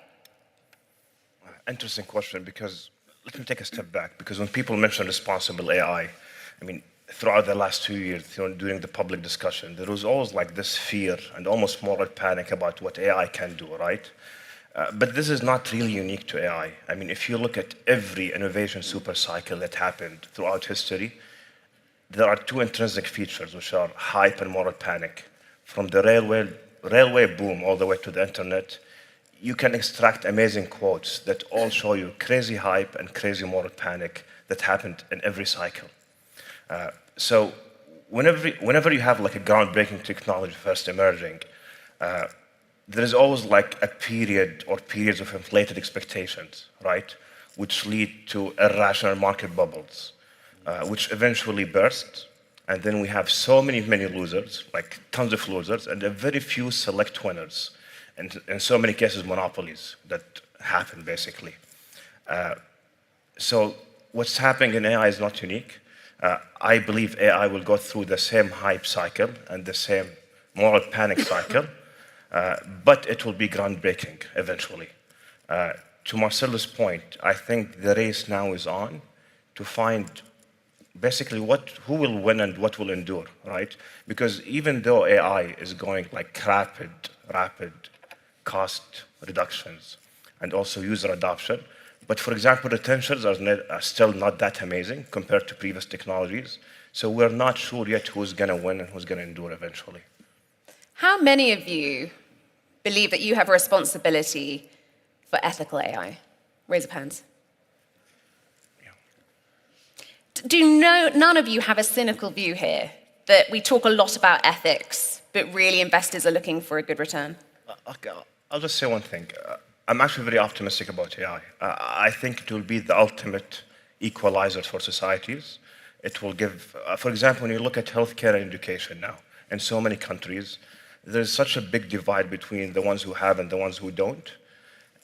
Interesting question, because let me take a step back, because when people mention responsible AI, throughout the last 2 years, during the public discussion, there was always like this fear and almost moral panic about what AI can do, right? But this is not really unique to AI. If you look at every innovation super cycle that happened throughout history, there are two intrinsic features, which are hype and moral panic. From the railway boom all the way to the internet, you can extract amazing quotes that all show you crazy hype and crazy moral panic that happened in every cycle. So whenever you have like a groundbreaking technology first emerging, there is always like a period or periods of inflated expectations, right? Which lead to irrational market bubbles, which eventually burst. And then we have so many losers, like tons of losers, and a very few select winners. And in so many cases, monopolies that happen, basically. So what's happening in AI is not unique. I believe AI will go through the same hype cycle and the same moral panic cycle, but it will be groundbreaking eventually. To Marcelo's point, I think the race now is on to find basically who will win and what will endure, right? Because even though AI is going like rapid cost reductions, and also user adoption. But for example, retentions are still not that amazing compared to previous technologies. So we're not sure yet who's going to win and who's going to endure eventually. How many of you believe that you have a responsibility for ethical AI? Raise of hands. None of you have a cynical view here that we talk a lot about ethics, but really investors are looking for a good return? Okay, I'll just say one thing. I'm actually very optimistic about AI. I think it will be the ultimate equalizer for societies. It will give, for example, when you look at healthcare and education now, in so many countries, there's such a big divide between the ones who have and the ones who don't.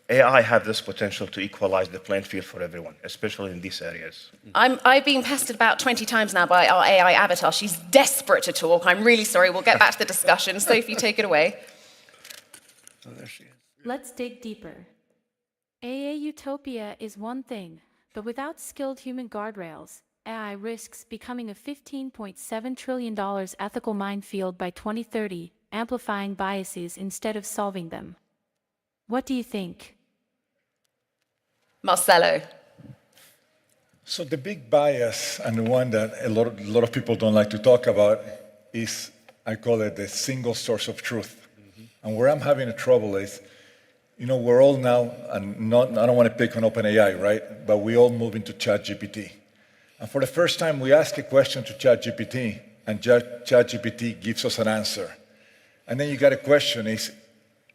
AI have this potential to equalize the playing field for everyone, especially in these areas. I've been pestered about 20 times now by our AI avatar. She's desperate to talk. I'm really sorry. We'll get back to the discussion. Sophie, take it away. Oh, there she is. Let's dig deeper. AI utopia is one thing, but without skilled human guardrails, AI risks becoming a $15.7 trillion ethical minefield by 2030, amplifying biases instead of solving them. What do you think? Marcelo. So the big bias, and the one that a lot of people don't like to talk about, is, I call it the single source of truth. And where I'm having a trouble is, we're all now, and I don't want to pick on OpenAI, right? But we all move into ChatGPT. And for the first time, we ask a question to ChatGPT, and ChatGPT gives us an answer. And then you got a question is,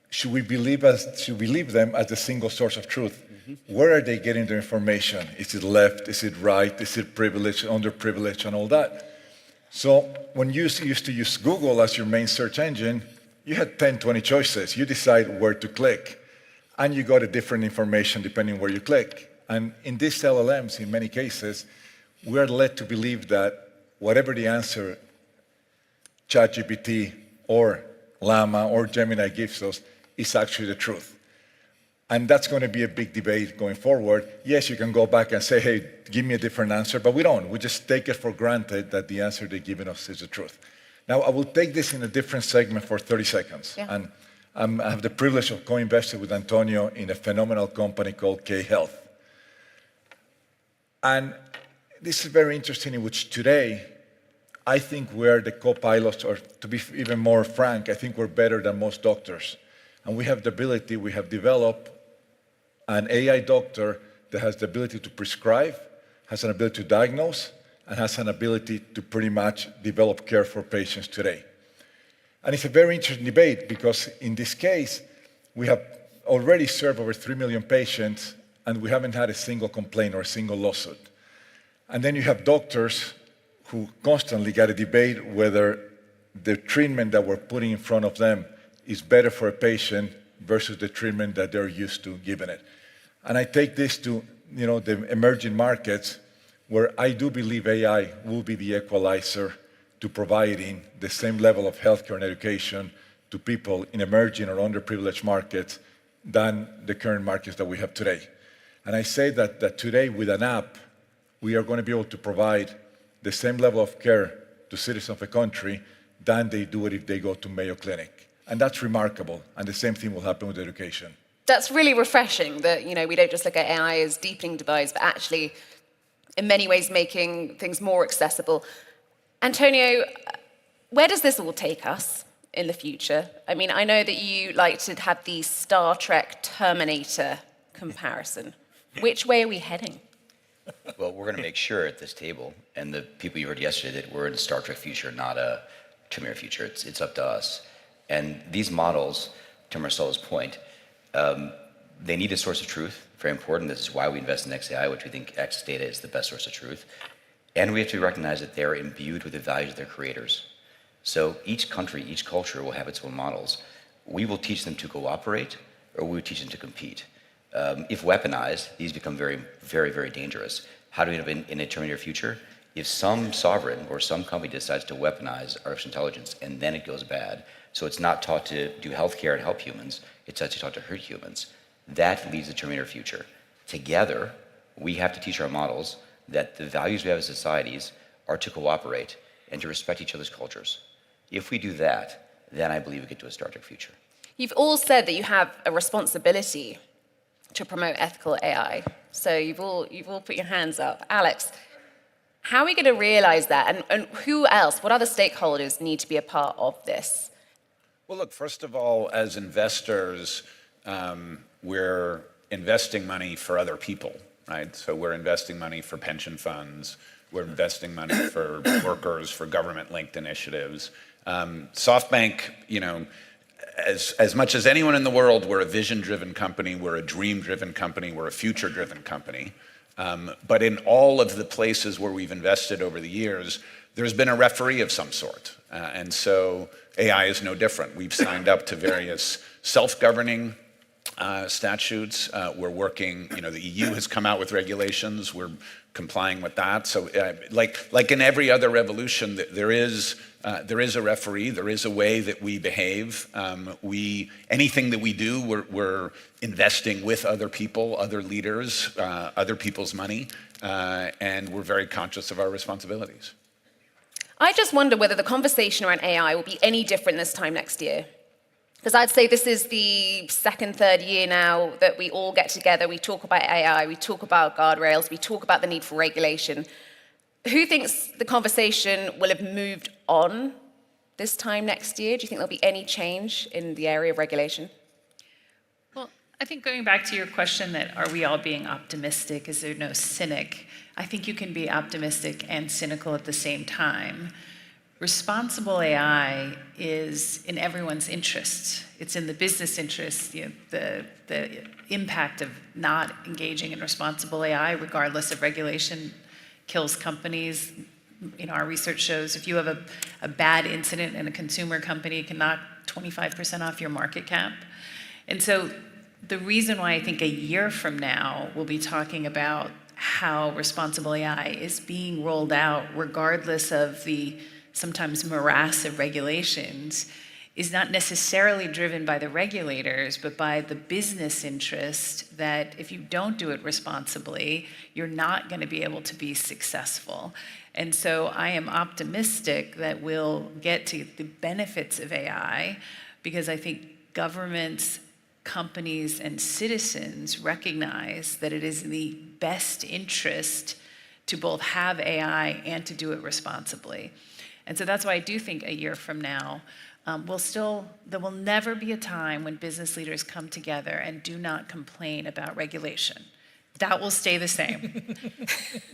should we believe them as the single source of truth? Where are they getting their information? Is it left? Is it right? Is it privileged, underprivileged, and all that? So when you used to use Google as your main search engine, you had 10, 20 choices. You decide where to click, and you got a different information depending where you click. And in these LLMs, in many cases, we are led to believe that whatever the answer ChatGPT or Llama or Gemini gives us is actually the truth. And that's going to be a big debate going forward. Yes, you can go back and say, hey, give me a different answer, but we don't. We just take it for granted that the answer they're giving us is the truth. Now, I will take this in a different segment for 30 seconds. Yeah. And I have the privilege of co-investing with Antonio in a phenomenal company called K-Health. And this is very interesting, in which today, I think we're the co-pilots, or to be even more frank, I think we're better than most doctors. And we have the ability, we have developed an AI doctor that has the ability to prescribe, has an ability to diagnose, and has an ability to pretty much develop care for patients today. And it's a very interesting debate because in this case, we have already served over 3 million patients, and we haven't had a single complaint or a single lawsuit. And then you have doctors who constantly got to debate whether the treatment that we're putting in front of them is better for a patient versus the treatment that they're used to giving it. And I take this to the emerging markets, where I do believe AI will be the equalizer to providing the same level of healthcare and education to people in emerging or underprivileged markets than the current markets that we have today. And I say that today, with an app, we are going to be able to provide the same level of care to citizens of a country than they do it if they go to Mayo Clinic. And that's remarkable. And the same thing will happen with education. That's really refreshing that, we don't just look at AI as deepening divides, but actually, in many ways, making things more accessible. Antonio, where does this all take us in the future? I mean, I know that you like to have the Star Trek Terminator comparison. Which way are we heading? Well, we're going to make sure at this table, and the people you heard yesterday, that we're in a Star Trek future, not a Terminator future. It's up to us. And these models, to Marcelo's point, they need a source of truth, very important. This is why we invest in XAI, which we think X data is the best source of truth. And we have to recognize that they're imbued with the values of their creators. So each country, each culture will have its own models. We will teach them to cooperate, or we will teach them to compete. If weaponized, these become very, very, very dangerous. How do we end up in a Terminator future? If some sovereign or some company decides to weaponize artificial intelligence and then it goes bad, so it's not taught to do healthcare and help humans, it's actually taught to hurt humans, that leads to Terminator future. Together, we have to teach our models that the values we have as societies are to cooperate and to respect each other's cultures. If we do that, then I believe we get to a Star Trek future. You've all said that you have a responsibility to promote ethical AI. So you've all put your hands up. Alex, how are we going to realize that? And who else, what other stakeholders need to be a part of this? Well, look, first of all, as investors, we're investing money for other people, right? So we're investing money for pension funds. We're investing money for workers, for government-linked initiatives. SoftBank, as much as anyone in the world, we're a vision-driven company, we're a dream-driven company, we're a future-driven company. But in all of the places where we've invested over the years, there's been a referee of some sort. And so AI is no different. We've signed up to various self-governing statutes. We're working, the EU has come out with regulations. We're complying with that. So like in every other revolution, there is a referee. There is a way that we behave. Anything that we do, we're investing with other people, other leaders, other people's money, and we're very conscious of our responsibilities. I just wonder whether the conversation around AI will be any different this time next year. Because I'd say this is the second, third year now that we all get together, we talk about AI, we talk about guardrails, we talk about the need for regulation. Who thinks the conversation will have moved on this time next year? Do you think there'll be any change in the area of regulation? Well, I think going back to your question that are we all being optimistic, is there no cynic? I think you can be optimistic and cynical at the same time. Responsible AI is in everyone's interests. It's in the business interests, the impact of not engaging in responsible AI, regardless of regulation, kills companies. Our research shows if you have a bad incident in a consumer company, it can knock 25% off your market cap. And so the reason why I think a year from now we'll be talking about how responsible AI is being rolled out, regardless of the sometimes morass of regulations, is not necessarily driven by the regulators, but by the business interest that if you don't do it responsibly, you're not going to be able to be successful. And so I am optimistic that we'll get to the benefits of AI, because I think governments, companies, and citizens recognize that it is in the best interest to both have AI and to do it responsibly. And so that's why I do think a year from now, there will never be a time when business leaders come together and do not complain about regulation. That will stay the same.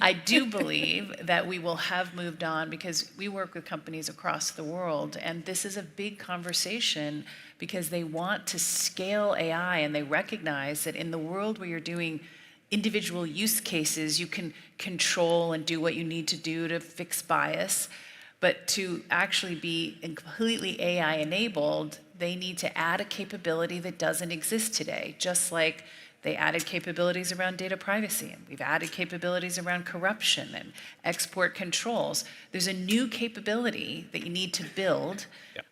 I do believe that we will have moved on, because we work with companies across the world, and this is a big conversation because they want to scale AI, and they recognize that in the world where you're doing individual use cases, you can control and do what you need to do to fix bias. But to actually be completely AI enabled, they need to add a capability that doesn't exist today, just like they added capabilities around data privacy, and we've added capabilities around corruption and export controls. There's a new capability that you need to build. Yep.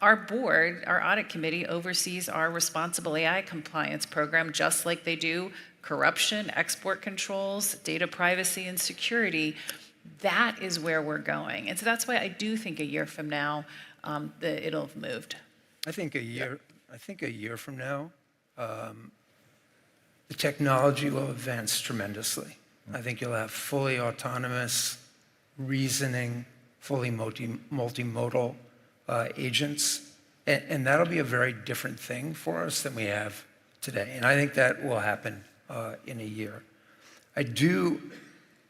Our board, our audit committee, oversees our responsible AI compliance program, just like they do corruption, export controls, data privacy, and security. That is where we're going. And so that's why I do think a year from now, it'll have moved. I think a year from now, the technology will advance tremendously. I think you'll have fully autonomous reasoning, fully multimodal agents, and that'll be a very different thing for us than we have today. And I think that will happen in a year. I do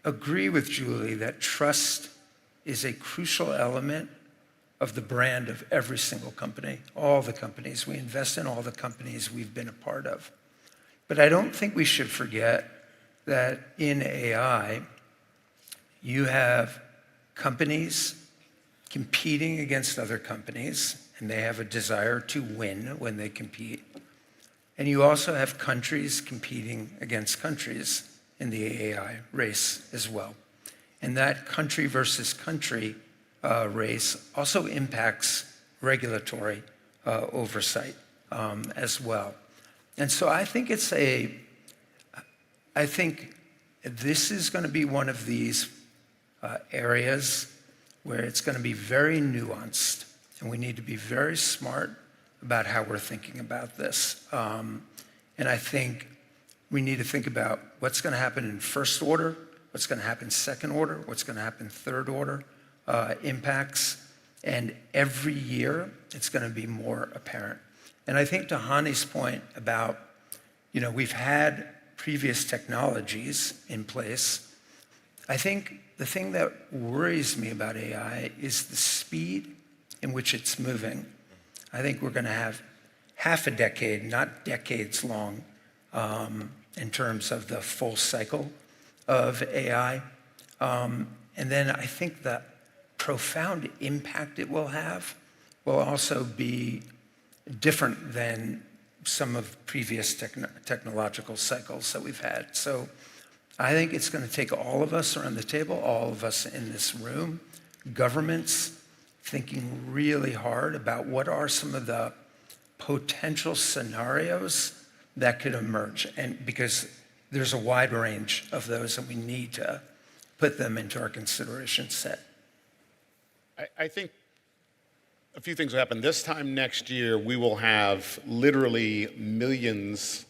agree with Julie that trust is a crucial element of the brand of every single company, all the companies. We invest in all the companies we've been a part of. But I don't think we should forget that in AI, you have companies competing against other companies, and they have a desire to win when they compete. And you also have countries competing against countries in the AI race as well. And that country versus country race also impacts regulatory oversight as well. And so I think this is going to be one of these areas where it's going to be very nuanced, and we need to be very smart about how we're thinking about this. And I think we need to think about what's going to happen in first order, what's going to happen second order, what's going to happen third order impacts. And every year, it's going to be more apparent. And I think to Hani's point about, we've had previous technologies in place. I think the thing that worries me about AI is the speed in which it's moving. I think we're going to have half a decade, not decades long, in terms of the full cycle of AI. And then I think the profound impact it will have will also be different than some of previous technological cycles that we've had. So I think it's going to take all of us around the table, all of us in this room, governments, thinking really hard about what are some of the potential scenarios that could emerge. And because there's a wide range of those, and we need to put them into our consideration set. I think a few things will happen. This time next year, we will have literally millions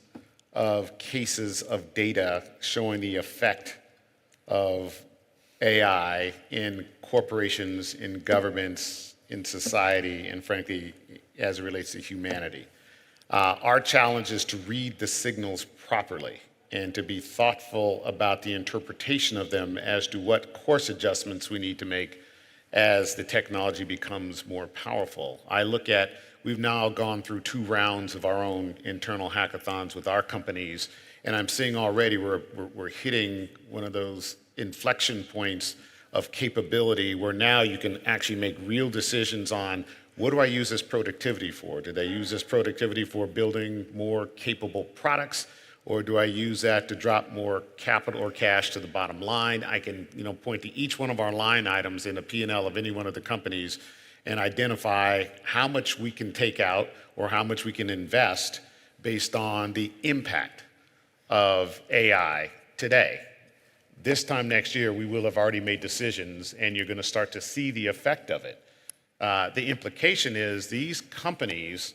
of cases of data showing the effect of AI in corporations, in governments, in society, and frankly, as it relates to humanity. Our challenge is to read the signals properly and to be thoughtful about the interpretation of them as to what course adjustments we need to make as the technology becomes more powerful. I look at, we've now gone through 2 rounds of our own internal hackathons with our companies, and I'm seeing already we're hitting one of those inflection points of capability where now you can actually make real decisions on, what do I use this productivity for? Do they use this productivity for building more capable products? Or do I use that to drop more capital or cash to the bottom line? I can point to each one of our line items in a P&L of any one of the companies and identify how much we can take out or how much we can invest based on the impact of AI today. This time next year, we will have already made decisions, and you're going to start to see the effect of it. The implication is these companies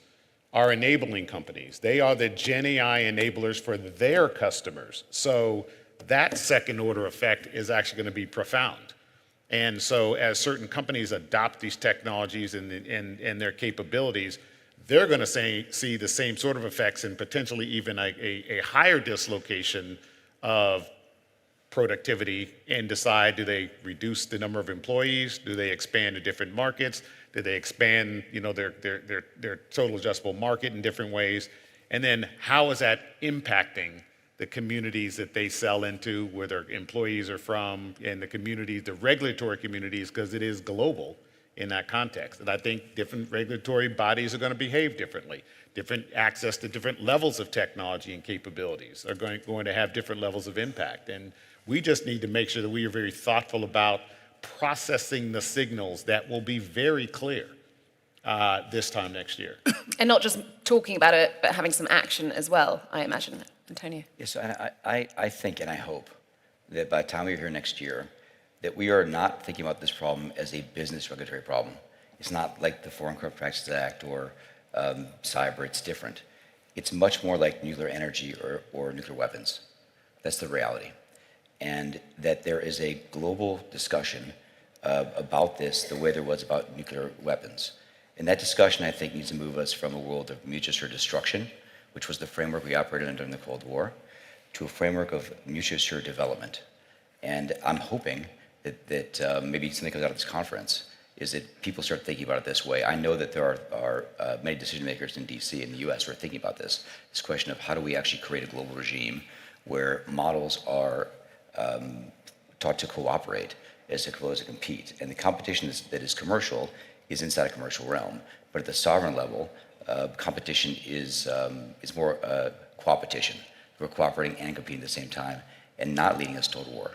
are enabling companies. They are the Gen AI enablers for their customers. So that second order effect is actually going to be profound. And so as certain companies adopt these technologies and their capabilities, they're going to see the same sort of effects and potentially even a higher dislocation of productivity and decide, do they reduce the number of employees? Do they expand to different markets? Do they expand their total addressable market in different ways? And then how is that impacting the communities that they sell into, where their employees are from, and the communities, the regulatory communities, because it is global in that context. And I think different regulatory bodies are going to behave differently. Different access to different levels of technology and capabilities are going to have different levels of impact. And we just need to make sure that we are very thoughtful about processing the signals that will be very clear this time next year. And not just talking about it, but having some action as well, I imagine. Antonio? Yes, and I think and I hope that by the time we're here next year, that we are not thinking about this problem as a business regulatory problem. It's not like the Foreign Corrupt Practices Act or cyber, it's different. It's much more like nuclear energy or nuclear weapons. That's the reality. And that there is a global discussion about this the way there was about nuclear weapons. And that discussion, I think, needs to move us from a world of mutually assured destruction, which was the framework we operated in during the Cold War, to a framework of mutually assured development. And I'm hoping that maybe something comes out of this conference is that people start thinking about it this way. I know that there are many decision makers in DC and the US who are thinking about this question of how do we actually create a global regime where models are taught to cooperate as opposed to compete. And the competition that is commercial is inside a commercial realm. But at the sovereign level, competition is more coopetition. We're cooperating and competing at the same time and not leading us toward war.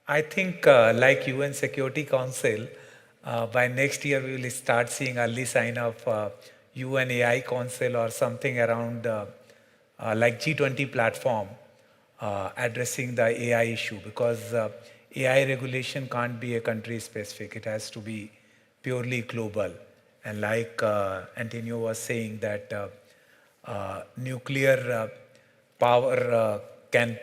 I think like UN Security Council, by next year we will start seeing early sign of UN AI Council or something around like G20 platform addressing the AI issue, because AI regulation can't be a country specific. It has to be purely global. And like Antonio was saying, that nuclear power can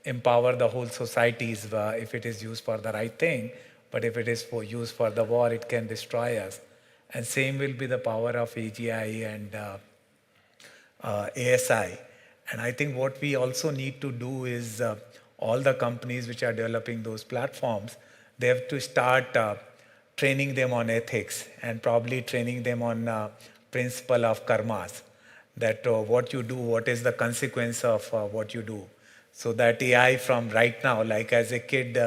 empower the whole societies if it is used for the right thing, but if it is used for the war, it can destroy us. And same will be the power of AGI and ASI. And I think what we also need to do is all the companies which are developing those platforms, they have to start training them on ethics and probably training them on principle of karmas, that what you do, what is the consequence of what you do. So that AI from right now, like as a kid,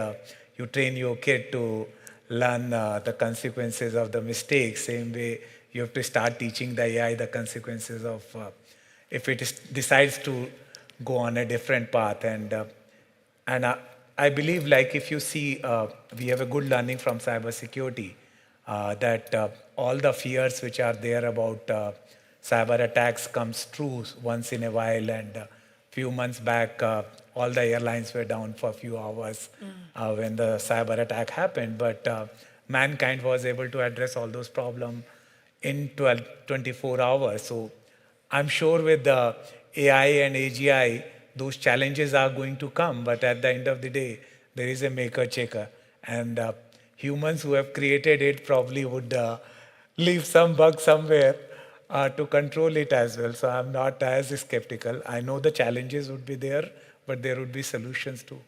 you train your kid to learn the consequences of the mistakes, same way you have to start teaching the AI the consequences of if it decides to go on a different path. And I believe, like if you see, we have a good learning from cybersecurity, that all the fears which are there about cyber attacks comes true once in a while. And a few months back, all the airlines were down for a few hours when the cyber attack happened. But mankind was able to address all those problems in 24 hours. So I'm sure with the AI and AGI, those challenges are going to come. But at the end of the day, there is a maker-checker. And humans who have created it probably would leave some bug somewhere to control it as well. So I'm not as skeptical. I know the challenges would be there, but there would be solutions too.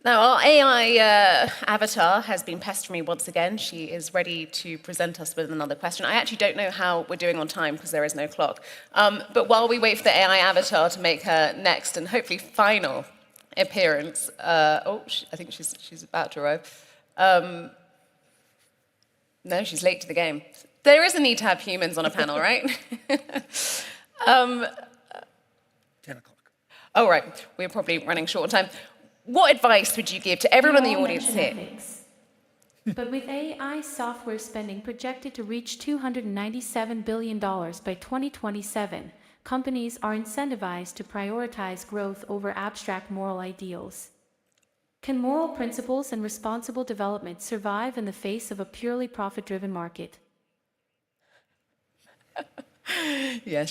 Now, our AI avatar has been pestering me once again. She is ready to present us with another question. I actually don't know how we're doing on time because there is no clock. But while we wait for the AI avatar to make her next and hopefully final appearance, I think she's about to arrive. No, she's late to the game. There is a need to have humans on a panel, right? 10 o'clock. Oh, right. We're probably running short on time. What advice would you give to everyone in the audience here? But with AI software spending projected to reach $297 billion by 2027, companies are incentivized to prioritize growth over abstract moral ideals. Can moral principles and responsible development survive in the face of a purely profit-driven market? Yeah, I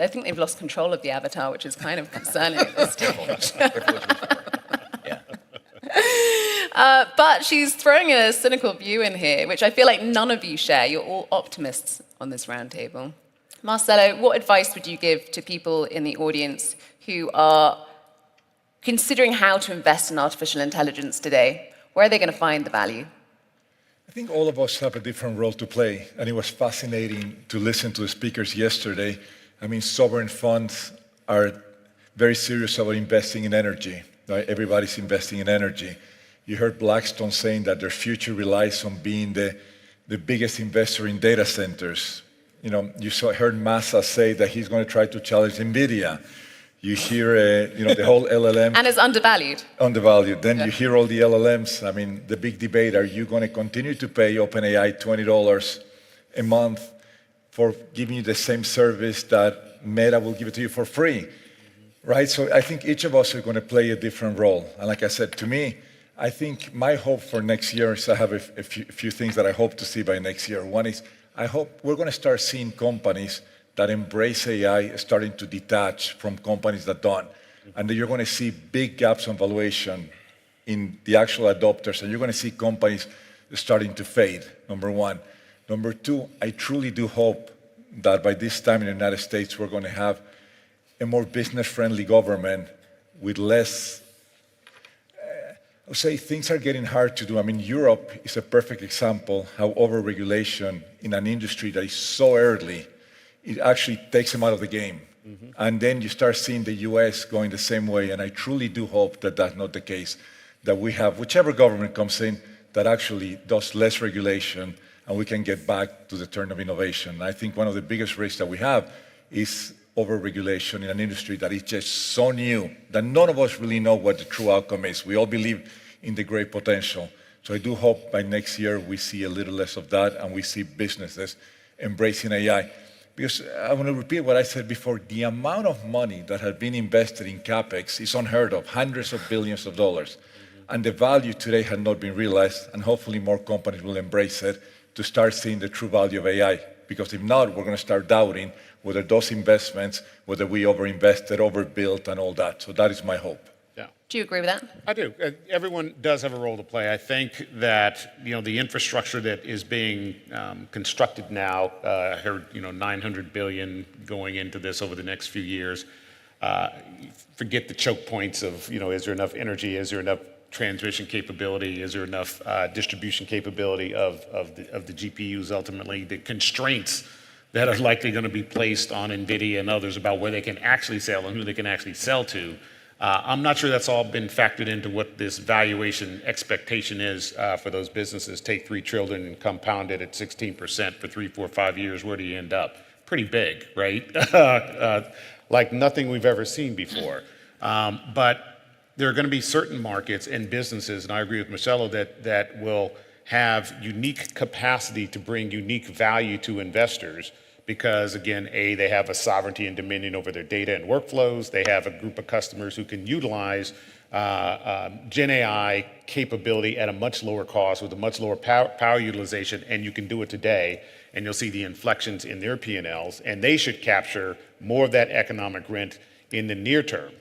think they've lost control of the avatar, which is kind of concerning at this stage. But she's throwing a cynical view in here, which I feel like none of you share. You're all optimists on this roundtable. Marcelo, what advice would you give to people in the audience who are considering how to invest in artificial intelligence today? Where are they going to find the value? I think all of us have a different role to play, and it was fascinating to listen to the speakers yesterday. I mean, sovereign funds are very serious about investing in energy, right? Everybody's investing in energy. You heard Blackstone saying that their future relies on being the biggest investor in data centers. You know, heard Massa say that he's going to try to challenge NVIDIA. You hear, the whole LLM. And it's undervalued. Undervalued. Then you hear all the LLMs. I mean, the big debate, are you going to continue to pay OpenAI $20 a month for giving you the same service that Meta will give it to you for free? Right? So I think each of us are going to play a different role. And like I said, to me, I think my hope for next year is I have a few things that I hope to see by next year. One is I hope we're going to start seeing companies that embrace AI starting to detach from companies that don't. And then you're going to see big gaps on valuation in the actual adopters, and you're going to see companies starting to fade, number one. Number two, I truly do hope that by this time in the United States, we're going to have a more business-friendly government with less, I would say things are getting hard to do. I mean, Europe is a perfect example how overregulation in an industry that is so early, it actually takes them out of the game. Mm-hmm. And then you start seeing the US going the same way. And I truly do hope that that's not the case, that we have, whichever government comes in, that actually does less regulation and we can get back to the turn of innovation. I think one of the biggest risks that we have is overregulation in an industry that is just so new that none of us really know what the true outcome is. We all believe in the great potential. So I do hope by next year we see a little less of that and we see businesses embracing AI. Because I want to repeat what I said before, the amount of money that has been invested in CapEx is unheard of, hundreds of billions of dollars. Mm-hmm. And the value today had not been realized, and hopefully more companies will embrace it to start seeing the true value of AI. because if not, we're going to start doubting whether those investments, whether we overinvested, overbuilt, and all that. So that is my hope. Do you agree with that? I do. Everyone does have a role to play. I think that the infrastructure that is being constructed now, I heard $900 billion going into this over the next few years. Forget the choke points of is there enough energy? Is there enough transmission capability? Is there enough distribution capability of the GPUs? Ultimately, the constraints that are likely going to be placed on NVIDIA and others about where they can actually sell and who they can actually sell to. I'm not sure that's all been factored into what this valuation expectation is for those businesses. Take $3 trillion and compound it at 16% for 3, 4, 5 years. Where do you end up? Pretty big, right? Like nothing we've ever seen before. But there are going to be certain markets and businesses, and I agree with Marcelo, that will have unique capacity to bring unique value to investors. Because again, they have a sovereignty and dominion over their data and workflows. They have a group of customers who can utilize Gen AI capability at a much lower cost with a much lower power utilization, and you can do it today. And you'll see the inflections in their P&Ls, and they should capture more of that economic rent in the near term.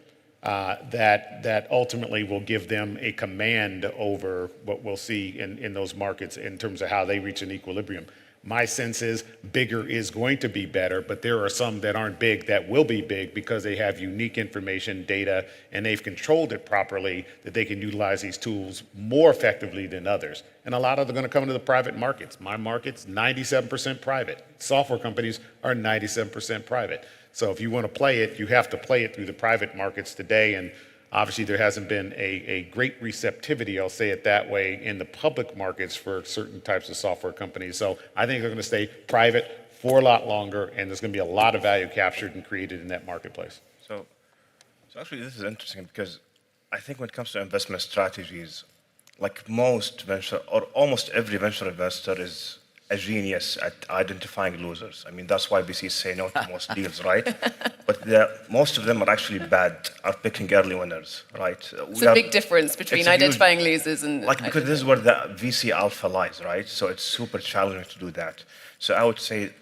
That ultimately will give them a command over what we'll see in those markets in terms of how they reach an equilibrium. My sense is bigger is going to be better, but there are some that aren't big that will be big because they have unique information, data, and they've controlled it properly that they can utilize these tools more effectively than others. And a lot of them are going to come into the private markets. My market's 97% private. Software companies are 97% private. So if you want to play it, you have to play it through the private markets today. And obviously, there hasn't been a great receptivity, I'll say it that way, in the public markets for certain types of software companies. So I think they're going to stay private for a lot longer, and there's going to be a lot of value captured and created in that marketplace. So actually, this is interesting because I think when it comes to investment strategies, like most venture, or almost every venture investor is a genius at identifying losers. I mean, that's why VCs say no to most deals, right? But most of them are actually bad at picking early winners, right? It's a big difference between identifying losers and... because this is where the VC alpha lies, right? So it's super challenging to do that. So I would say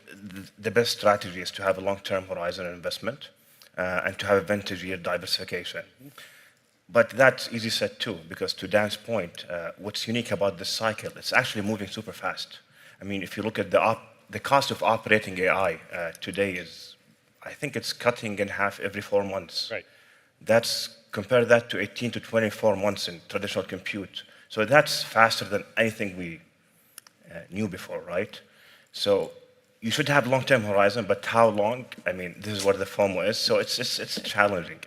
the best strategy is to have a long-term horizon investment and to have a vintage year diversification. But that's easy said too, because to Dan's point, what's unique about this cycle, it's actually moving super fast. I mean, if you look at the cost of operating AI today is, I think it's cutting in half every 4 months. Right. Compare that to 18 to 24 months in traditional compute. So that's faster than anything we knew before, right? So you should have long-term horizon, but how long? I mean, this is where the FOMO is. So it's challenging.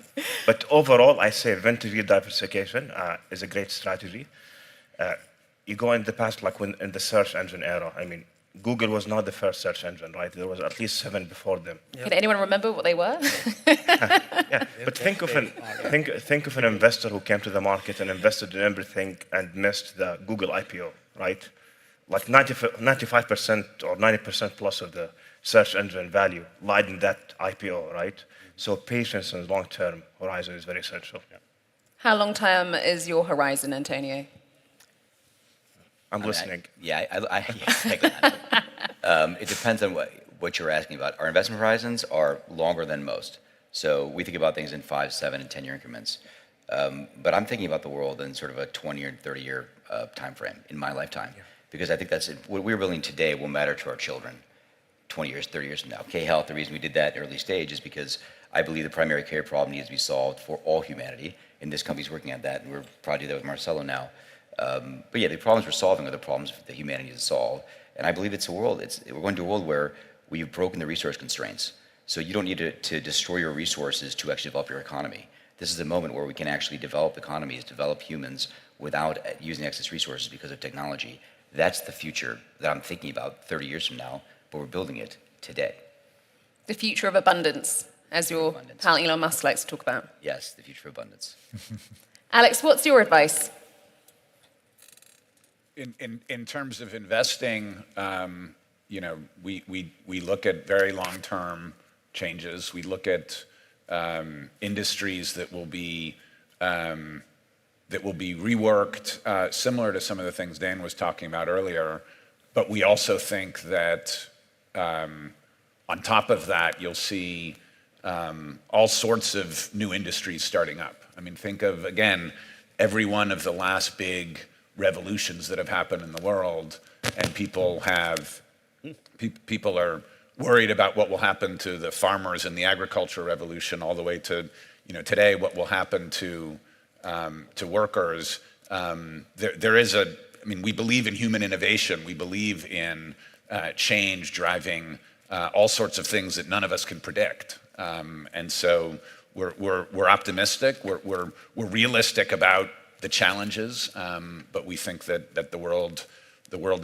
But overall, I say vintage year diversification is a great strategy. You go in the past, like when in the search engine era. I mean, Google was not the first search engine, right? There was at least 7 before them. Yep. Can anyone remember what they were? Yeah, but think of an investor who came to the market and invested in everything and missed the Google IPO, right? Like 95% or 90% plus of the search engine value lied in that IPO, right? So patience and long-term horizon is very essential. Yeah. How long-term is your horizon, Antonio? I'm listening. It depends on what you're asking about. Our investment horizons are longer than most. So we think about things in 5, 7, and 10-year increments. But I'm thinking about the world in sort of a 20 or 30-year time frame in my lifetime. Yeah. Because I think that's what we're building today will matter to our children 20 years, 30 years from now. K-Health, the reason we did that early stage is because I believe the primary care problem needs to be solved for all humanity. And this company's working on that, and we're proud to do that with Marcelo now. But yeah, the problems we're solving are the problems that humanity needs to solve. And I believe it's a world, we're going to a world where we've broken the resource constraints. So you don't need to destroy your resources to actually develop your economy. This is a moment where we can actually develop economies, develop humans without using excess resources because of technology. That's the future that I'm thinking about 30 years from now, but we're building it today. The future of abundance, as your pal Elon Musk likes to talk about. Yes, the future of abundance. Alex, what's your advice? In terms of investing, we look at very long-term changes. We look at industries that will be reworked, similar to some of the things Dan was talking about earlier. But we also think that On top of that, you'll see all sorts of new industries starting up. I mean, think of, again, every one of the last big revolutions that have happened in the world, and people are worried about what will happen to the farmers in the agricultural revolution, all the way to, today, what will happen to workers. We believe in human innovation. We believe in change driving all sorts of things that none of us can predict. And so we're optimistic. We're realistic about the challenges, but we think that the world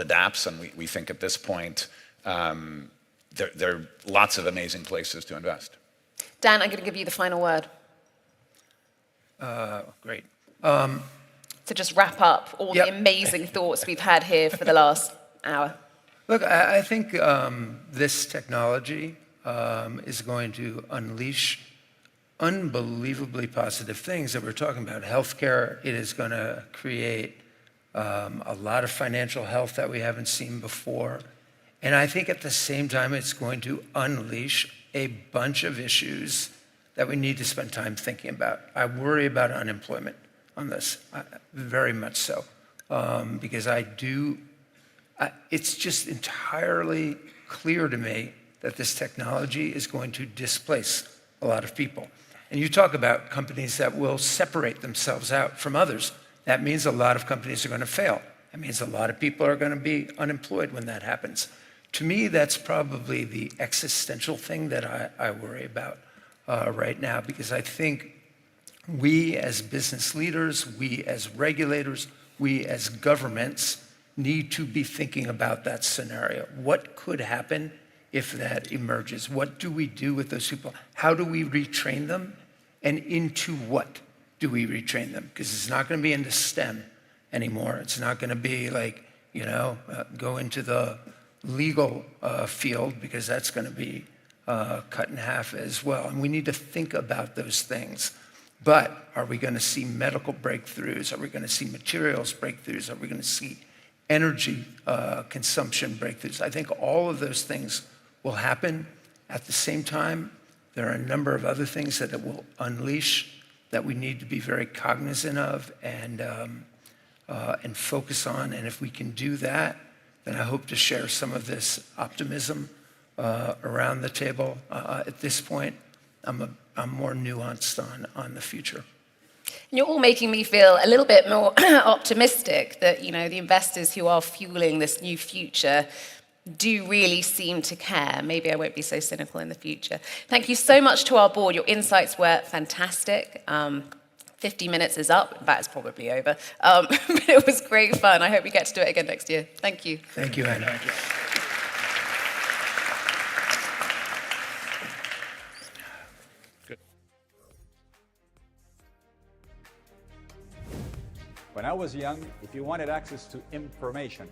adapts, and we think at this point there are lots of amazing places to invest. Dan, I'm going to give you the final word. Great. To just wrap up all the amazing thoughts we've had here for the last hour. Look, I think this technology is going to unleash unbelievably positive things that we're talking about. Healthcare, it is going to create a lot of financial health that we haven't seen before. And I think at the same time, it's going to unleash a bunch of issues that we need to spend time thinking about. I worry about unemployment on this, very much so, because it's just entirely clear to me that this technology is going to displace a lot of people. And you talk about companies that will separate themselves out from others. That means a lot of companies are going to fail. That means a lot of people are going to be unemployed when that happens. To me, that's probably the existential thing that I worry about right now, because I think we as business leaders, we as regulators, we as governments need to be thinking about that scenario. What could happen if that emerges? What do we do with those people? How do we retrain them? And into what do we retrain them? Because it's not going to be into STEM anymore. It's not going to be like, go into the legal field, because that's going to be cut in half as well. And we need to think about those things. But are we going to see medical breakthroughs? Are we going to see materials breakthroughs? Are we going to see energy consumption breakthroughs? I think all of those things will happen. At the same time, there are a number of other things that it will unleash that we need to be very cognizant of and focus on. And if we can do that, then I hope to share some of this optimism around the table. At this point, I'm more nuanced on the future. You're all making me feel a little bit more optimistic that, the investors who are fueling this new future do really seem to care. Maybe I won't be so cynical in the future. Thank you so much to our board. Your insights were fantastic. 50 minutes is up. In fact, it's probably over. But it was great fun. I hope we get to do it again next year. Thank you. Thank you, Anna. Thank you. When I was young, if you wanted access to information,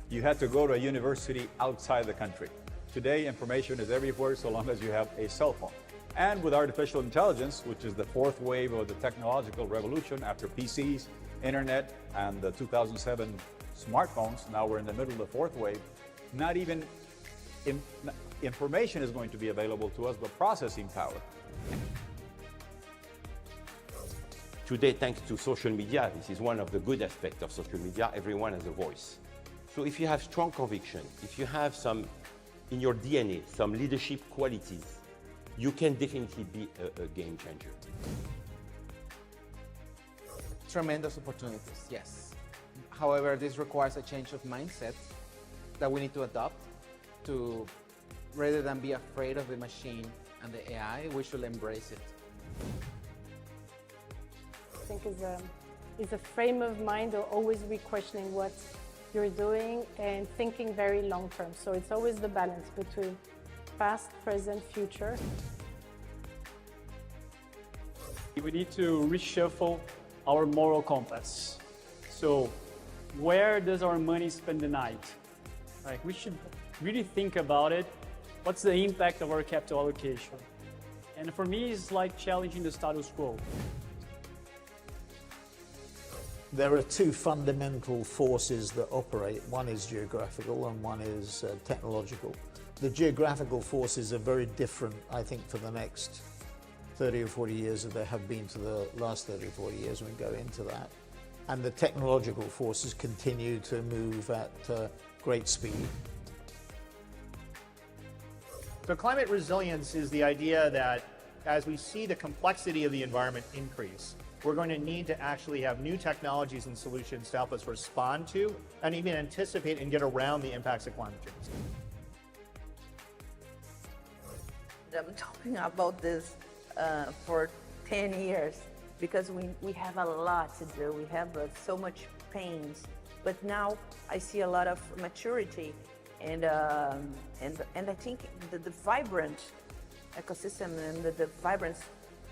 you had to go to a university outside the country. Today, information is everywhere so long as you have a cell phone. And with artificial intelligence, which is the fourth wave of the technological revolution after PCs, internet, and the 2007 smartphones, now we're in the middle of the fourth wave, not even information is going to be available to us, but processing power. Today, thanks to social media, this is one of the good aspects of social media, everyone has a voice. So if you have strong conviction, if you have in your DNA, some leadership qualities, you can definitely be a game changer. Tremendous opportunities, yes. However, this requires a change of mindset that we need to adopt to, rather than be afraid of the machine and the AI, we should embrace it. I think is a frame of mind of always be questioning what you're doing and thinking very long term. So it's always the balance between past, present, future. We need to reshuffle our moral compass. So where does our money spend the night? Like, we should really think about it. What's the impact of our capital allocation? And for me, it's like challenging the status quo. There are two fundamental forces that operate. One is geographical and one is technological. The geographical forces are very different, I think, for the next 30 or 40 years as they have been to the last 30 or 40 years. We can go into that. And the technological forces continue to move at great speed. So climate resilience is the idea that as we see the complexity of the environment increase, we're going to need to actually have new technologies and solutions to help us respond to and even anticipate and get around the impacts of climate change. I'm talking about this for 10 years because we have a lot to do. We have so much pains, but now I see a lot of maturity and I think the vibrant ecosystem and the vibrance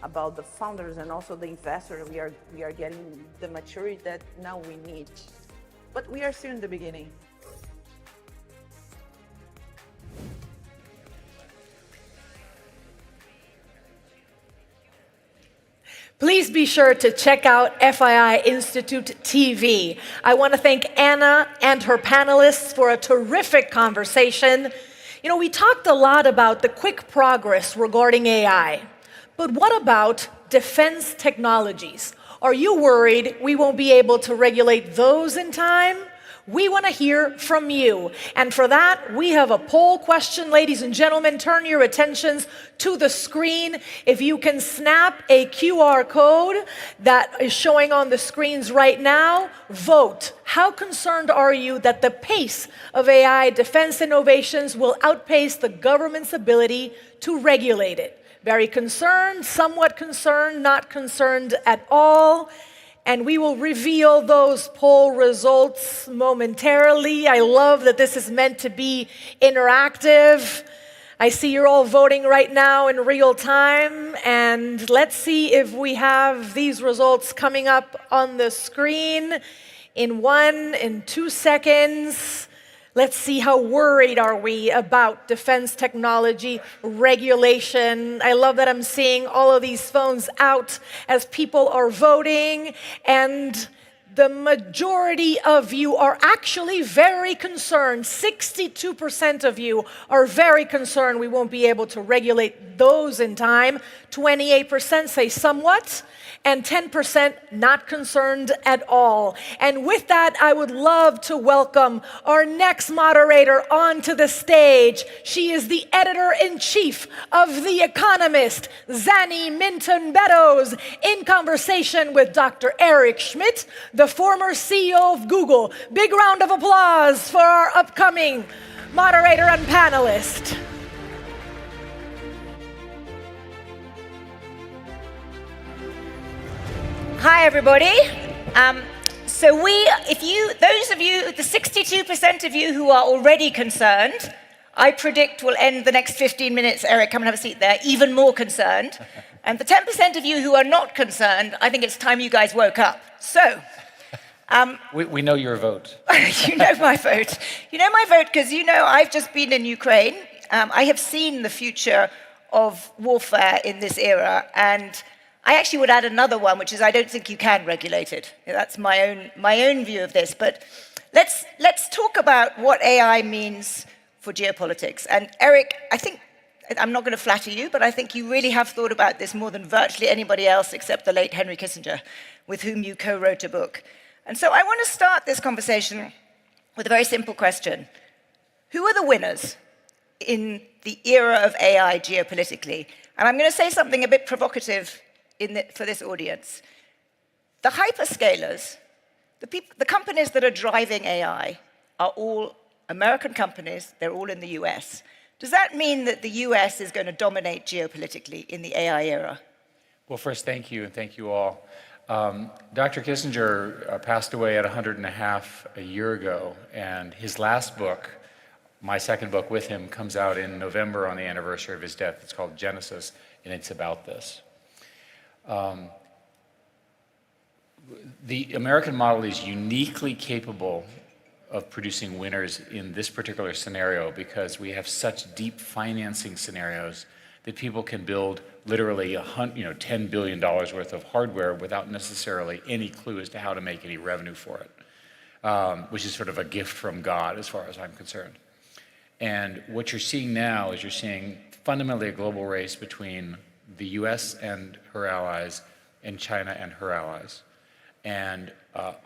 about the founders and also the investors, we are getting the maturity that now we need. But we are still in the beginning. Please be sure to check out FII Institute TV. I want to thank Anna and her panelists for a terrific conversation. You know, we talked a lot about the quick progress regarding AI, but what about defense technologies? Are you worried we won't be able to regulate those in time? We want to hear from you. And for that, we have a poll question. Ladies and gentlemen, turn your attentions to the screen. If you can snap a QR code that is showing on the screens right now, vote. How concerned are you that the pace of AI defense innovations will outpace the government's ability to regulate it? Very concerned, somewhat concerned, not concerned at all. And we will reveal those poll results momentarily. I love that this is meant to be interactive. I see you're all voting right now in real time. And let's see if we have these results coming up on the screen in 2 seconds. Let's see how worried are we about defense technology regulation. I love that I'm seeing all of these phones out as people are voting, and the majority of you are actually very concerned. 62% of you are very concerned we won't be able to regulate those in time. 28% say somewhat, and 10% not concerned at all. And with that, I would love to welcome our next moderator onto the stage. She is the editor-in-chief of The Economist, Zanny Minton-Beddoes, in conversation with Dr. Eric Schmidt, the former CEO of Google. Big round of applause for our upcoming moderator and panelist. Hi, everybody. Those of you, the 62% of you who are already concerned, I predict will end the next 15 minutes, Eric, come and have a seat there, even more concerned. And the 10% of you who are not concerned, I think it's time you guys woke up. So. We know your vote. You know my vote. You know my vote because I've just been in Ukraine. I have seen the future of warfare in this era, and I actually would add another one, which is I don't think you can regulate it. That's my own view of this. But let's talk about what AI means for geopolitics. And Eric, I think, I'm not going to flatter you, but I think you really have thought about this more than virtually anybody else except the late Henry Kissinger, with whom you co-wrote a book. And so I want to start this conversation with a very simple question. Who are the winners in the era of AI geopolitically? And I'm going to say something a bit provocative for this audience. The hyperscalers, the companies that are driving AI, are all American companies. They're all in the US. Does that mean that the US is going to dominate geopolitically in the AI era? Well, first, thank you, and thank you all. Dr. Kissinger passed away at 100.5 a year ago, and his last book, my second book with him, comes out in November on the anniversary of his death. It's called Genesis, and it's about this. The American model is uniquely capable of producing winners in this particular scenario because we have such deep financing scenarios that people can build literally $10 billion worth of hardware without necessarily any clue as to how to make any revenue for it, which is sort of a gift from God as far as I'm concerned. And what you're seeing now is you're seeing fundamentally a global race between the US and her allies and China and her allies. And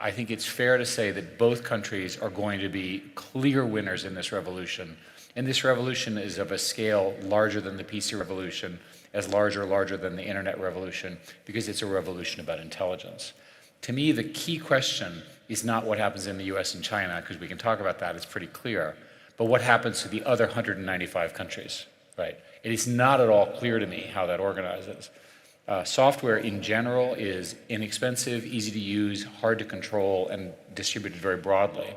I think it's fair to say that both countries are going to be clear winners in this revolution. And this revolution is of a scale larger than the PC revolution, as larger than the internet revolution, because it's a revolution about intelligence. To me, the key question is not what happens in the US and China, because we can talk about that, it's pretty clear, but what happens to the other 195 countries, right? It is not at all clear to me how that organizes. Software in general is inexpensive, easy to use, hard to control, and distributed very broadly.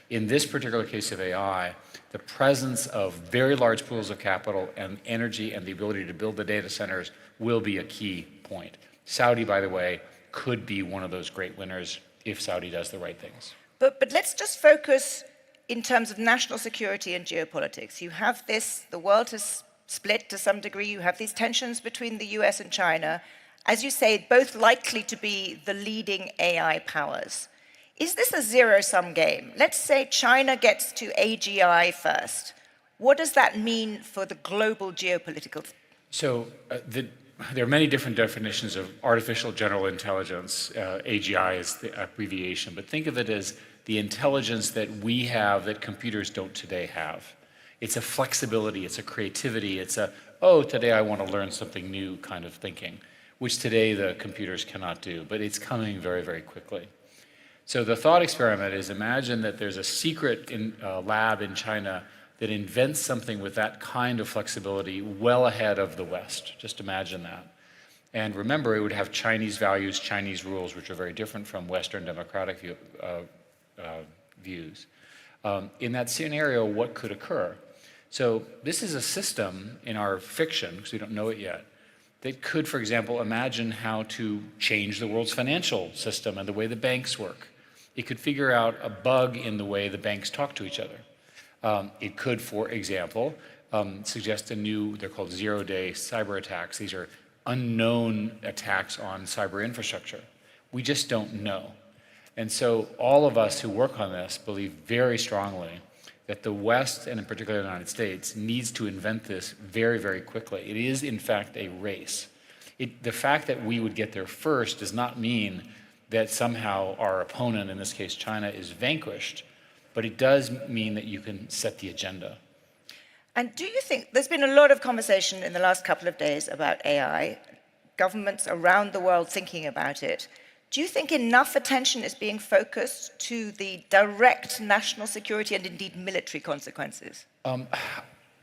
In this particular case of AI, the presence of very large pools of capital and energy and the ability to build the data centers will be a key point. Saudi, by the way, could be one of those great winners if Saudi does the right things. But let's just focus in terms of national security and geopolitics. You have this, the world has split to some degree. You have these tensions between the US and China. As you say, both likely to be the leading AI powers. Is this a zero-sum game? Let's say China gets to AGI first. What does that mean for the global geopolitical? So there are many different definitions of artificial general intelligence. AGI is the abbreviation, but think of it as the intelligence that we have that computers don't today have. It's a flexibility, it's a creativity, it's a, oh, today I want to learn something new kind of thinking, which today the computers cannot do, but it's coming very, very quickly. So the thought experiment is imagine that there's a secret lab in China that invents something with that kind of flexibility well ahead of the West. Just imagine that. And remember, it would have Chinese values, Chinese rules, which are very different from Western democratic views. In that scenario, what could occur? So this is a system in our fiction, because we don't know it yet, that could, for example, imagine how to change the world's financial system and the way the banks work. It could figure out a bug in the way the banks talk to each other. It could, for example, suggest a new, they're called zero-day cyber attacks. These are unknown attacks on cyber infrastructure. We just don't know. And so all of us who work on this believe very strongly that the West, and in particular the United States, needs to invent this very, very quickly. It is, in fact, a race. The fact that we would get there first does not mean that somehow our opponent, in this case China, is vanquished, but it does mean that you can set the agenda. And do you think, there's been a lot of conversation in the last couple of days about AI, governments around the world thinking about it. Do you think enough attention is being focused to the direct national security and indeed military consequences?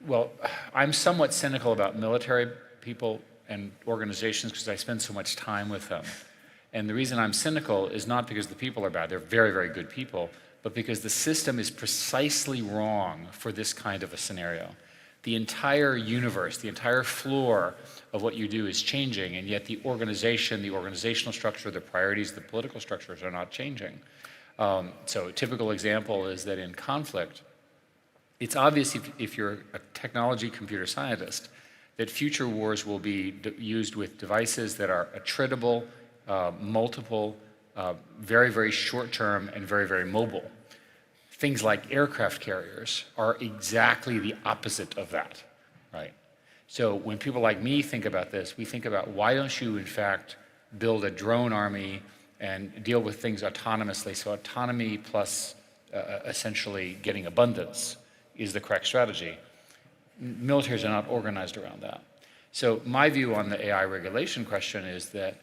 Well, I'm somewhat cynical about military people and organizations because I spend so much time with them. And the reason I'm cynical is not because the people are bad, they're very, very good people, but because the system is precisely wrong for this kind of a scenario. The entire universe, the entire floor of what you do is changing, and yet the organization, the organizational structure, the priorities, the political structures are not changing. So a typical example is that in conflict, it's obvious if you're a technology computer scientist that future wars will be used with devices that are attritable, multiple, very, very short-term, and very, very mobile. Things like aircraft carriers are exactly the opposite of that, right? So when people like me think about this, we think about why don't you, in fact, build a drone army and deal with things autonomously? So autonomy plus essentially getting abundance is the correct strategy. Militaries are not organized around that. So my view on the AI regulation question is that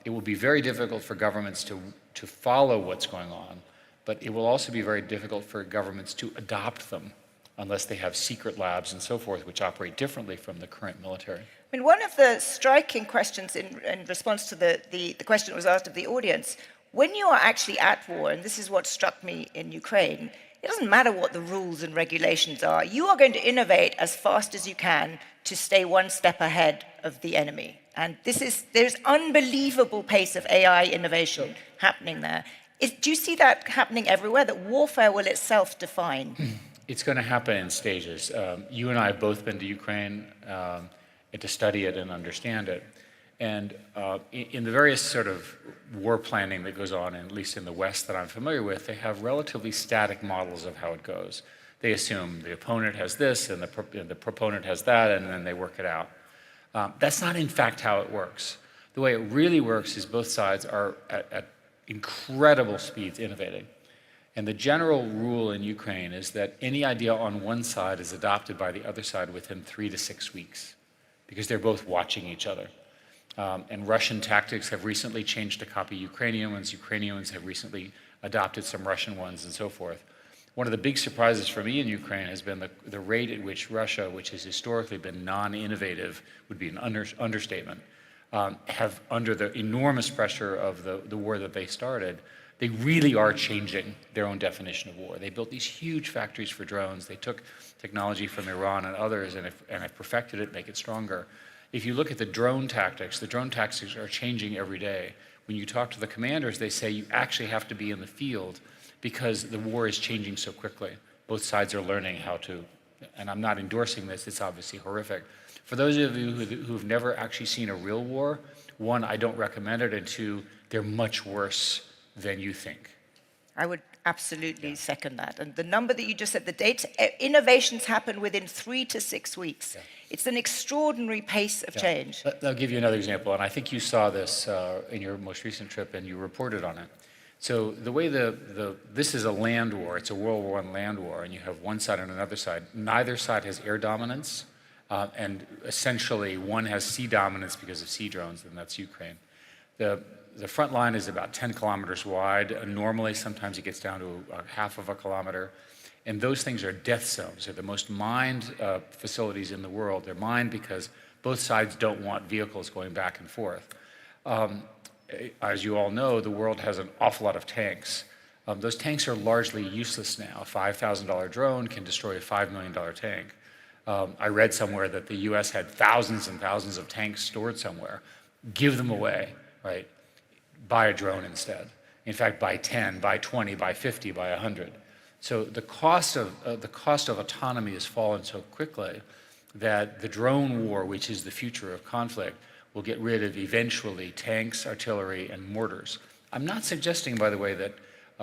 it will be very difficult for governments to follow what's going on, but it will also be very difficult for governments to adopt them unless they have secret labs and so forth, which operate differently from the current military. I mean, one of the striking questions in response to the question that was asked of the audience, when you are actually at war, and this is what struck me in Ukraine, it doesn't matter what the rules and regulations are. You are going to innovate as fast as you can to stay one step ahead of the enemy. And there's unbelievable pace of AI innovation happening there. Do you see that happening everywhere, that warfare will itself define? It's going to happen in stages. You and I have both been to Ukraine, and to study it and understand it. And in the various sort of war planning that goes on, at least in the West that I'm familiar with, they have relatively static models of how it goes. They assume the opponent has this and the proponent has that, and then they work it out. That's not in fact how it works. The way it really works is both sides are at incredible speeds innovating. And the general rule in Ukraine is that any idea on one side is adopted by the other side within 3 to 6 weeks, because they're both watching each other. And Russian tactics have recently changed to copy Ukrainian ones. Ukrainian ones have recently adopted some Russian ones and so forth. One of the big surprises for me in Ukraine has been the rate at which Russia, which has historically been non-innovative, would be an understatement, have, under the enormous pressure of the war that they started, they really are changing their own definition of war. They built these huge factories for drones. They took technology from Iran and others and have perfected it, make it stronger. If you look at the drone tactics are changing every day. When you talk to the commanders, they say you actually have to be in the field because the war is changing so quickly. Both sides are learning how to, and I'm not endorsing this, it's obviously horrific. For those of you who've never actually seen a real war, one, I don't recommend it, and two, they're much worse than you think. I would absolutely second that. And the number that you just said, the data, innovations happen within 3 to 6 weeks. Yeah. It's an extraordinary pace of change. I'll give you another example, and I think you saw this in your most recent trip and you reported on it. So the way this is a land war, it's a World War I land war, and you have one side and another side. Neither side has air dominance, and essentially one has sea dominance because of sea drones, and that's Ukraine. The front line is about 10 kilometers wide. Normally, sometimes it gets down to half of a kilometer. And those things are death zones. They're the most mined facilities in the world. They're mined because both sides don't want vehicles going back and forth. As you all know, the world has an awful lot of tanks. Those tanks are largely useless now. A $5,000 drone can destroy a $5 million tank. I read somewhere that the US had thousands and thousands of tanks stored somewhere. Give them away, right? Buy a drone instead. In fact, buy 10, buy 20, buy 50, buy 100. So the cost of autonomy has fallen so quickly that the drone war, which is the future of conflict, will get rid of eventually tanks, artillery, and mortars. I'm not suggesting, by the way, that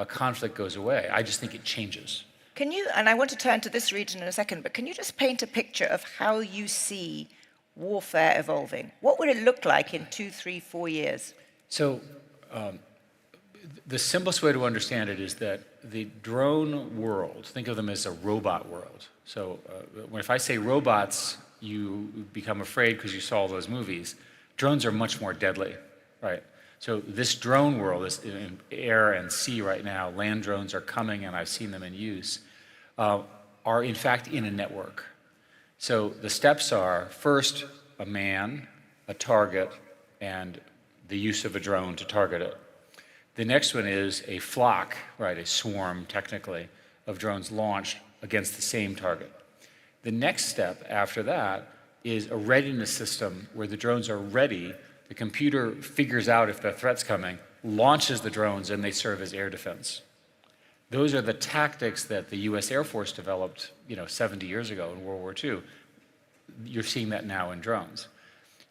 conflict goes away. I just think it changes. Can you, and I want to turn to this region in a second, but can you just paint a picture of how you see warfare evolving? What would it look like in 2, 3, 4 years? So the simplest way to understand it is that the drone world, think of them as a robot world. So if I say robots, you become afraid because you saw those movies. Drones are much more deadly, right? So this drone world is in air and sea right now. Land drones are coming, and I've seen them in use, are in fact in a network. So the steps are, first, a man, a target, and the use of a drone to target it. The next one is a flock, right, a swarm, technically, of drones launched against the same target. The next step after that is a readiness system where the drones are ready, the computer figures out if the threat's coming, launches the drones, and they serve as air defense. Those are the tactics that the US Air Force developed, 70 years ago in World War II. You're seeing that now in drones.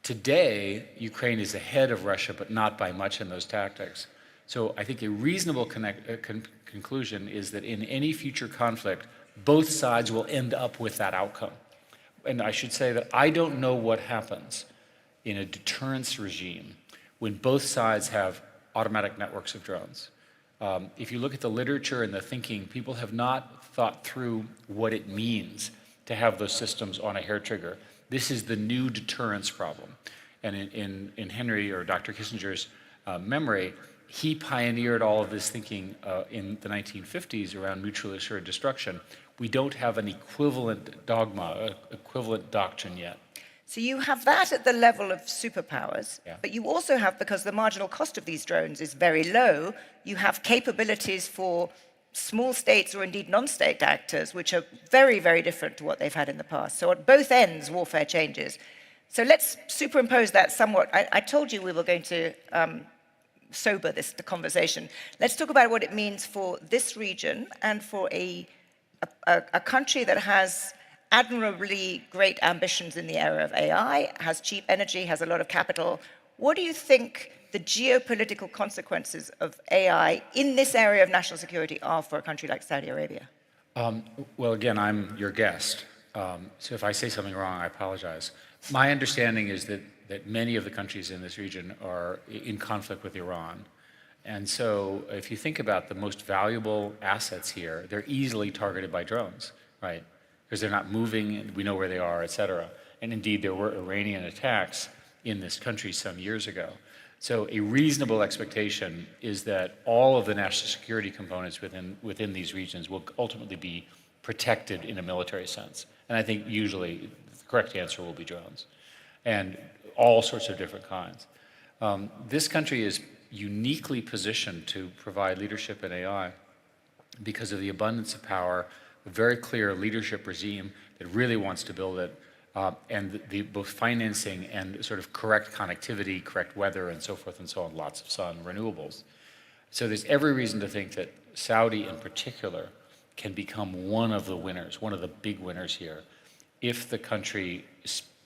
Today, Ukraine is ahead of Russia, but not by much in those tactics. So I think a reasonable conclusion is that in any future conflict, both sides will end up with that outcome. And I should say that I don't know what happens in a deterrence regime when both sides have automatic networks of drones. If you look at the literature and the thinking, people have not thought through what it means to have those systems on a hair trigger. This is the new deterrence problem. And in Henry or Dr. Kissinger's memory, he pioneered all of this thinking in the 1950s around mutually assured destruction. We don't have an equivalent dogma, equivalent doctrine yet. So you have that at the level of superpowers, but you also have, because the marginal cost of these drones is very low, you have capabilities for small states or indeed non-state actors, which are very, very different to what they've had in the past. So at both ends, warfare changes. So let's superimpose that somewhat. I told you we were going to sober the conversation. Let's talk about what it means for this region and for a country that has admirably great ambitions in the area of AI, has cheap energy, has a lot of capital. What do you think the geopolitical consequences of AI in this area of national security are for a country like Saudi Arabia? Well, again, I'm your guest, so if I say something wrong, I apologize. My understanding is that many of the countries in this region are in conflict with Iran. And so if you think about the most valuable assets here, they're easily targeted by drones, right? Because they're not moving, and we know where they are, et cetera. And indeed, there were Iranian attacks in this country some years ago. So a reasonable expectation is that all of the national security components within these regions will ultimately be protected in a military sense. And I think usually the correct answer will be drones, and all sorts of different kinds. This country is uniquely positioned to provide leadership in AI because of the abundance of power, a very clear leadership regime that really wants to build it, and both financing and sort of correct connectivity, correct weather, and so forth and so on, lots of sun, renewables. So there's every reason to think that Saudi in particular can become one of the winners, one of the big winners here, if the country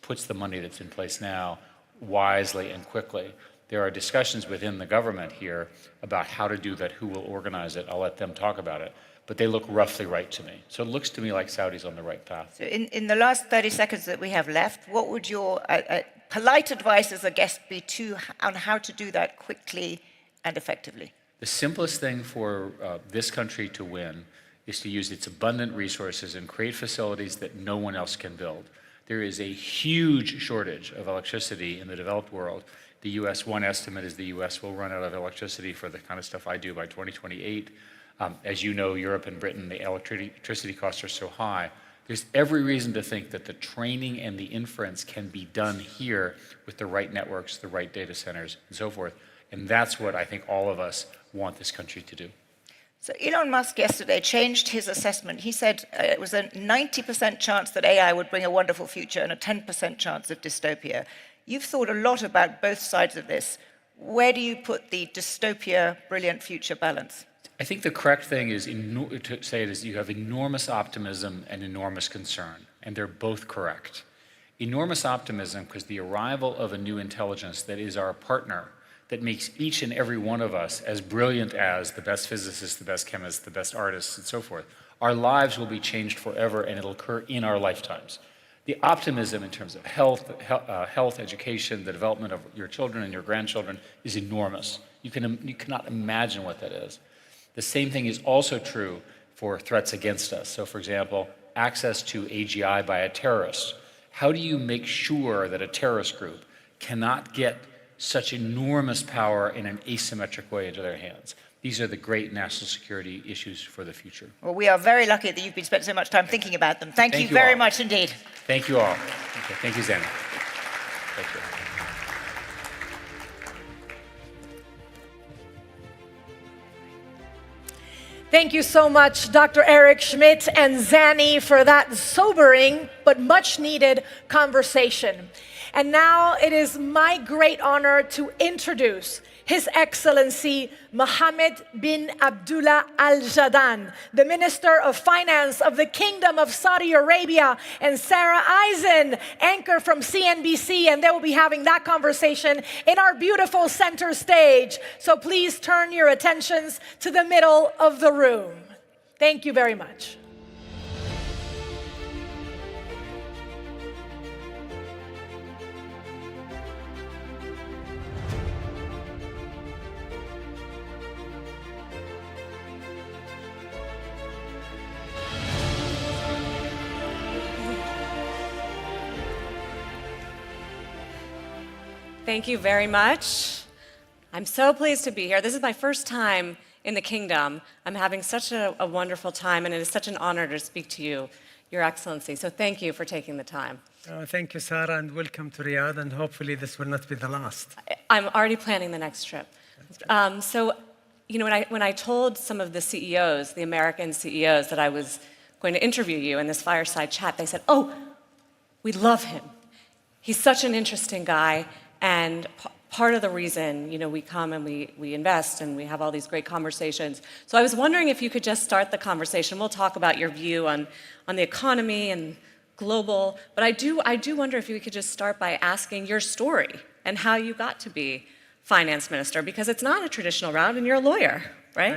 puts the money that's in place now wisely and quickly. There are discussions within the government here about how to do that, who will organize it. I'll let them talk about it. But they look roughly right to me. So it looks to me like Saudi's on the right path. So in the last 30 seconds that we have left, what would your polite advice as a guest be on how to do that quickly and effectively? The simplest thing for this country to win is to use its abundant resources and create facilities that no one else can build. There is a huge shortage of electricity in the developed world. The US, one estimate is the US will run out of electricity for the kind of stuff I do by 2028. As you know, Europe and Britain, the electricity costs are so high. There's every reason to think that the training and the inference can be done here with the right networks, the right data centers, and so forth. And that's what I think all of us want this country to do. So Elon Musk yesterday changed his assessment. He said it was a 90% chance that AI would bring a wonderful future and a 10% chance of dystopia. You've thought a lot about both sides of this. Where do you put the dystopia, brilliant future balance? I think the correct thing is to say it is you have enormous optimism and enormous concern, and they're both correct. Enormous optimism because the arrival of a new intelligence that is our partner, that makes each and every one of us as brilliant as the best physicists, the best chemists, the best artists, and so forth. Our lives will be changed forever, and it'll occur in our lifetimes. The optimism in terms of health, education, the development of your children and your grandchildren is enormous. You cannot imagine what that is. The same thing is also true for threats against us. So, for example, access to AGI by a terrorist. How do you make sure that a terrorist group cannot get such enormous power in an asymmetric way into their hands? These are the great national security issues for the future. Well, we are very lucky that you've been spending so much time thinking about them. Thank you very much indeed. Thank you all. Okay, thank you, Zanny. Thank you. Thank you so much, Dr. Eric Schmidt and Zanny, for that sobering but much needed conversation. And now it is my great honor to introduce His Excellency Mohammed bin Abdullah Al Jadaan, the Minister of Finance of the Kingdom of Saudi Arabia, and Sarah Eisen, anchor from CNBC, and they will be having that conversation in our beautiful center stage. So please turn your attentions to the middle of the room. Thank you very much. Thank you very much. I'm so pleased to be here. This is my first time in the kingdom. I'm having such a wonderful time, and it is such an honor to speak to you, Your Excellency. So thank you for taking the time. Thank you, Sarah, and welcome to Riyadh, and hopefully this will not be the last. I'm already planning the next trip. So, you know, when I told some of the CEOs, the American CEOs, that I was going to interview you in this fireside chat, they said, "Oh, we love him. He's such an interesting guy." And part of the reason, you know, we come and we invest and we have all these great conversations. So I was wondering if you could just start the conversation. We'll talk about your view on the economy and global, but I do wonder if you could just start by asking your story and how you got to be finance minister, because it's not a traditional route and you're a lawyer, right?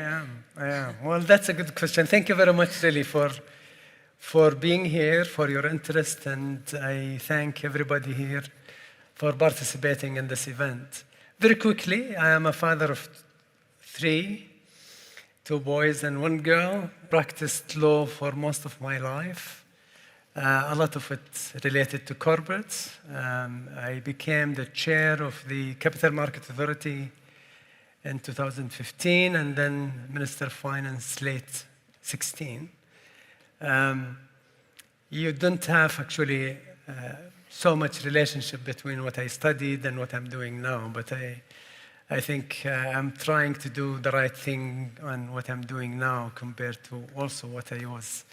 I am. Well, that's a good question. Thank you very much, really, for being here, for your interest, and I thank everybody here for participating in this event. Very quickly, I am a father of 3, 2 boys and 1 girl. Practiced law for most of my life. A lot of it related to corporates. I became the chair of the Capital Market Authority in 2015, and then Minister of Finance late 16. You don't have actually so much relationship between what I studied and what I'm doing now, but I think I'm trying to do the right thing on what I'm doing now compared to also what I was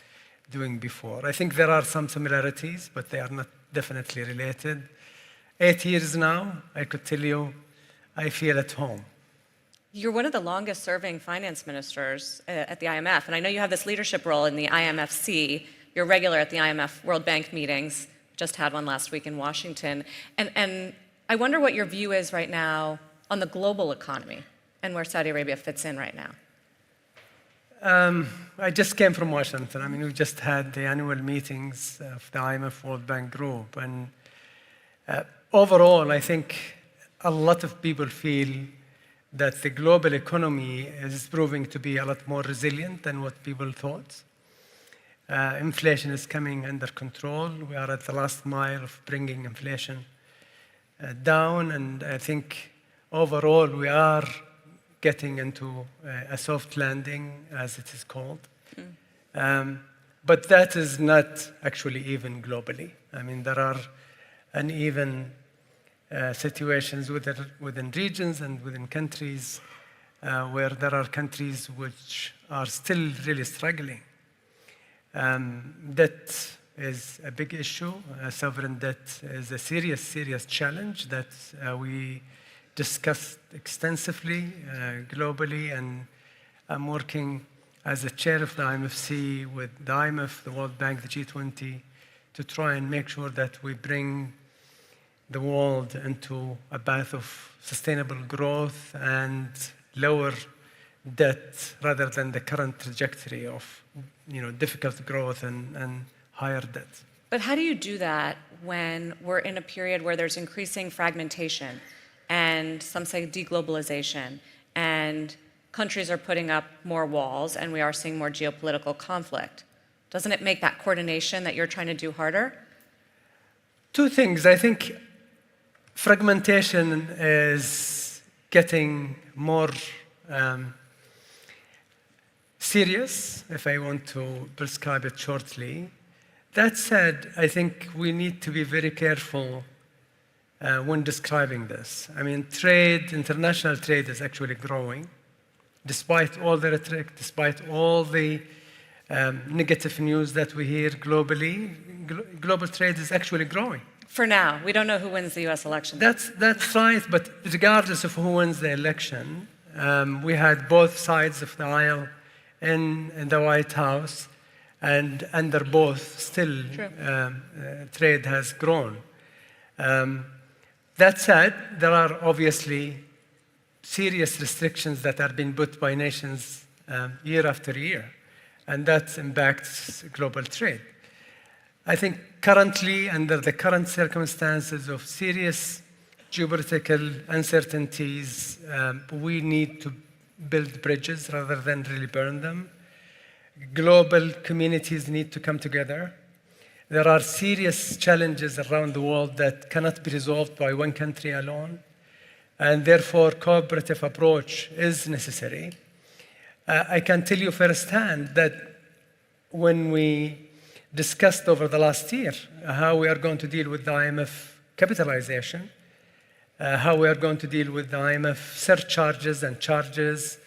doing before. I think there are some similarities, but they are not definitely related. 8 years now, I could tell you, I feel at home. You're one of the longest serving finance ministers at the IMF, and I know you have this leadership role in the IMFC. You're regular at the IMF World Bank meetings, just had one last week in Washington. And I wonder what your view is right now on the global economy and where Saudi Arabia fits in right now. I just came from Washington. I mean, we just had the annual meetings of the IMF World Bank Group. And overall, I think a lot of people feel that the global economy is proving to be a lot more resilient than what people thought. Inflation is coming under control. We are at the last mile of bringing inflation down. And I think overall, we are getting into a soft landing, as it is called. But that is not actually even globally. I mean, there are uneven situations within regions and within countries where there are countries which are still really struggling. Debt is a big issue. Sovereign debt is a serious, serious challenge that we discussed extensively globally, and I'm working as a chair of the IMFC with the IMF, the World Bank, the G20, to try and make sure that we bring the world into a path of sustainable growth and lower debt rather than the current trajectory of difficult growth and higher debt. But how do you do that when we're in a period where there's increasing fragmentation and some say deglobalization, and countries are putting up more walls and we are seeing more geopolitical conflict? Doesn't it make that coordination that you're trying to do harder? 2 things. I think fragmentation is getting more serious, if I want to prescribe it shortly. That said, I think we need to be very careful when describing this. I mean, international trade is actually growing. Despite all the rhetoric, despite all the negative news that we hear globally, global trade is actually growing. For now, we don't know who wins the US election. That's right, but regardless of who wins the election, we had both sides of the aisle in the White House, and under both, still trade has grown. That said, there are obviously serious restrictions that are being put by nations year after year, and that impacts global trade. I think currently, under the current circumstances of serious geopolitical uncertainties, we need to build bridges rather than really burn them. Global communities need to come together. There are serious challenges around the world that cannot be resolved by one country alone, and therefore cooperative approach is necessary. I can tell you firsthand that when we discussed over the last year how we are going to deal with the IMF capitalization, how we are going to deal with the IMF surcharges and charges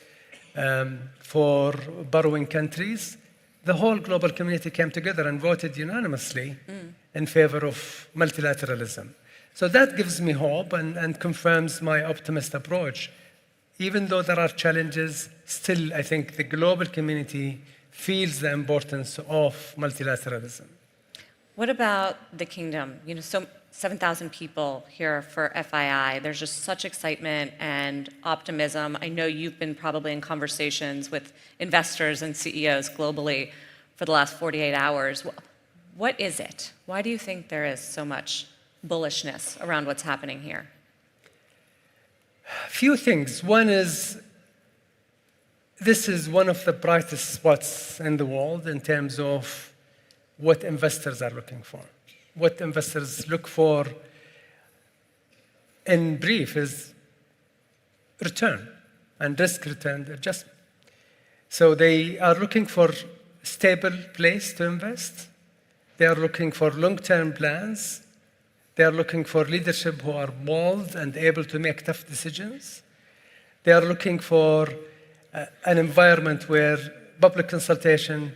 for borrowing countries, the whole global community came together and voted unanimously in favor of multilateralism. So that gives me hope and confirms my optimist approach. Even though there are challenges, still I think the global community feels the importance of multilateralism. What about the kingdom? You know, so 7,000 people here for FII. There's just such excitement and optimism. I know you've been probably in conversations with investors and CEOs globally for the last 48 hours. What is it? Why do you think there is so much bullishness around what's happening here? A few things. One is, this is one of the brightest spots in the world in terms of what investors are looking for. What investors look for, in brief, is return and risk-return adjustment. So they are looking for a stable place to invest. They are looking for long-term plans. They are looking for leadership who are bold and able to make tough decisions. They are looking for an environment where public consultation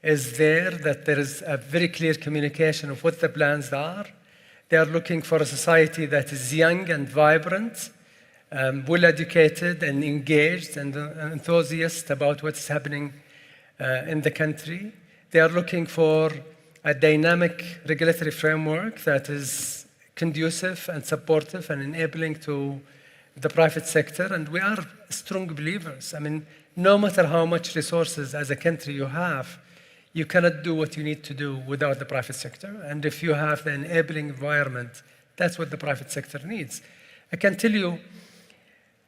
is there, that there is a very clear communication of what the plans are. They are looking for a society that is young and vibrant, well-educated and engaged and enthusiastic about what's happening in the country. They are looking for a dynamic regulatory framework that is conducive and supportive and enabling to the private sector. And we are strong believers. I mean, no matter how much resources as a country you have, you cannot do what you need to do without the private sector. And if you have the enabling environment, that's what the private sector needs. I can tell you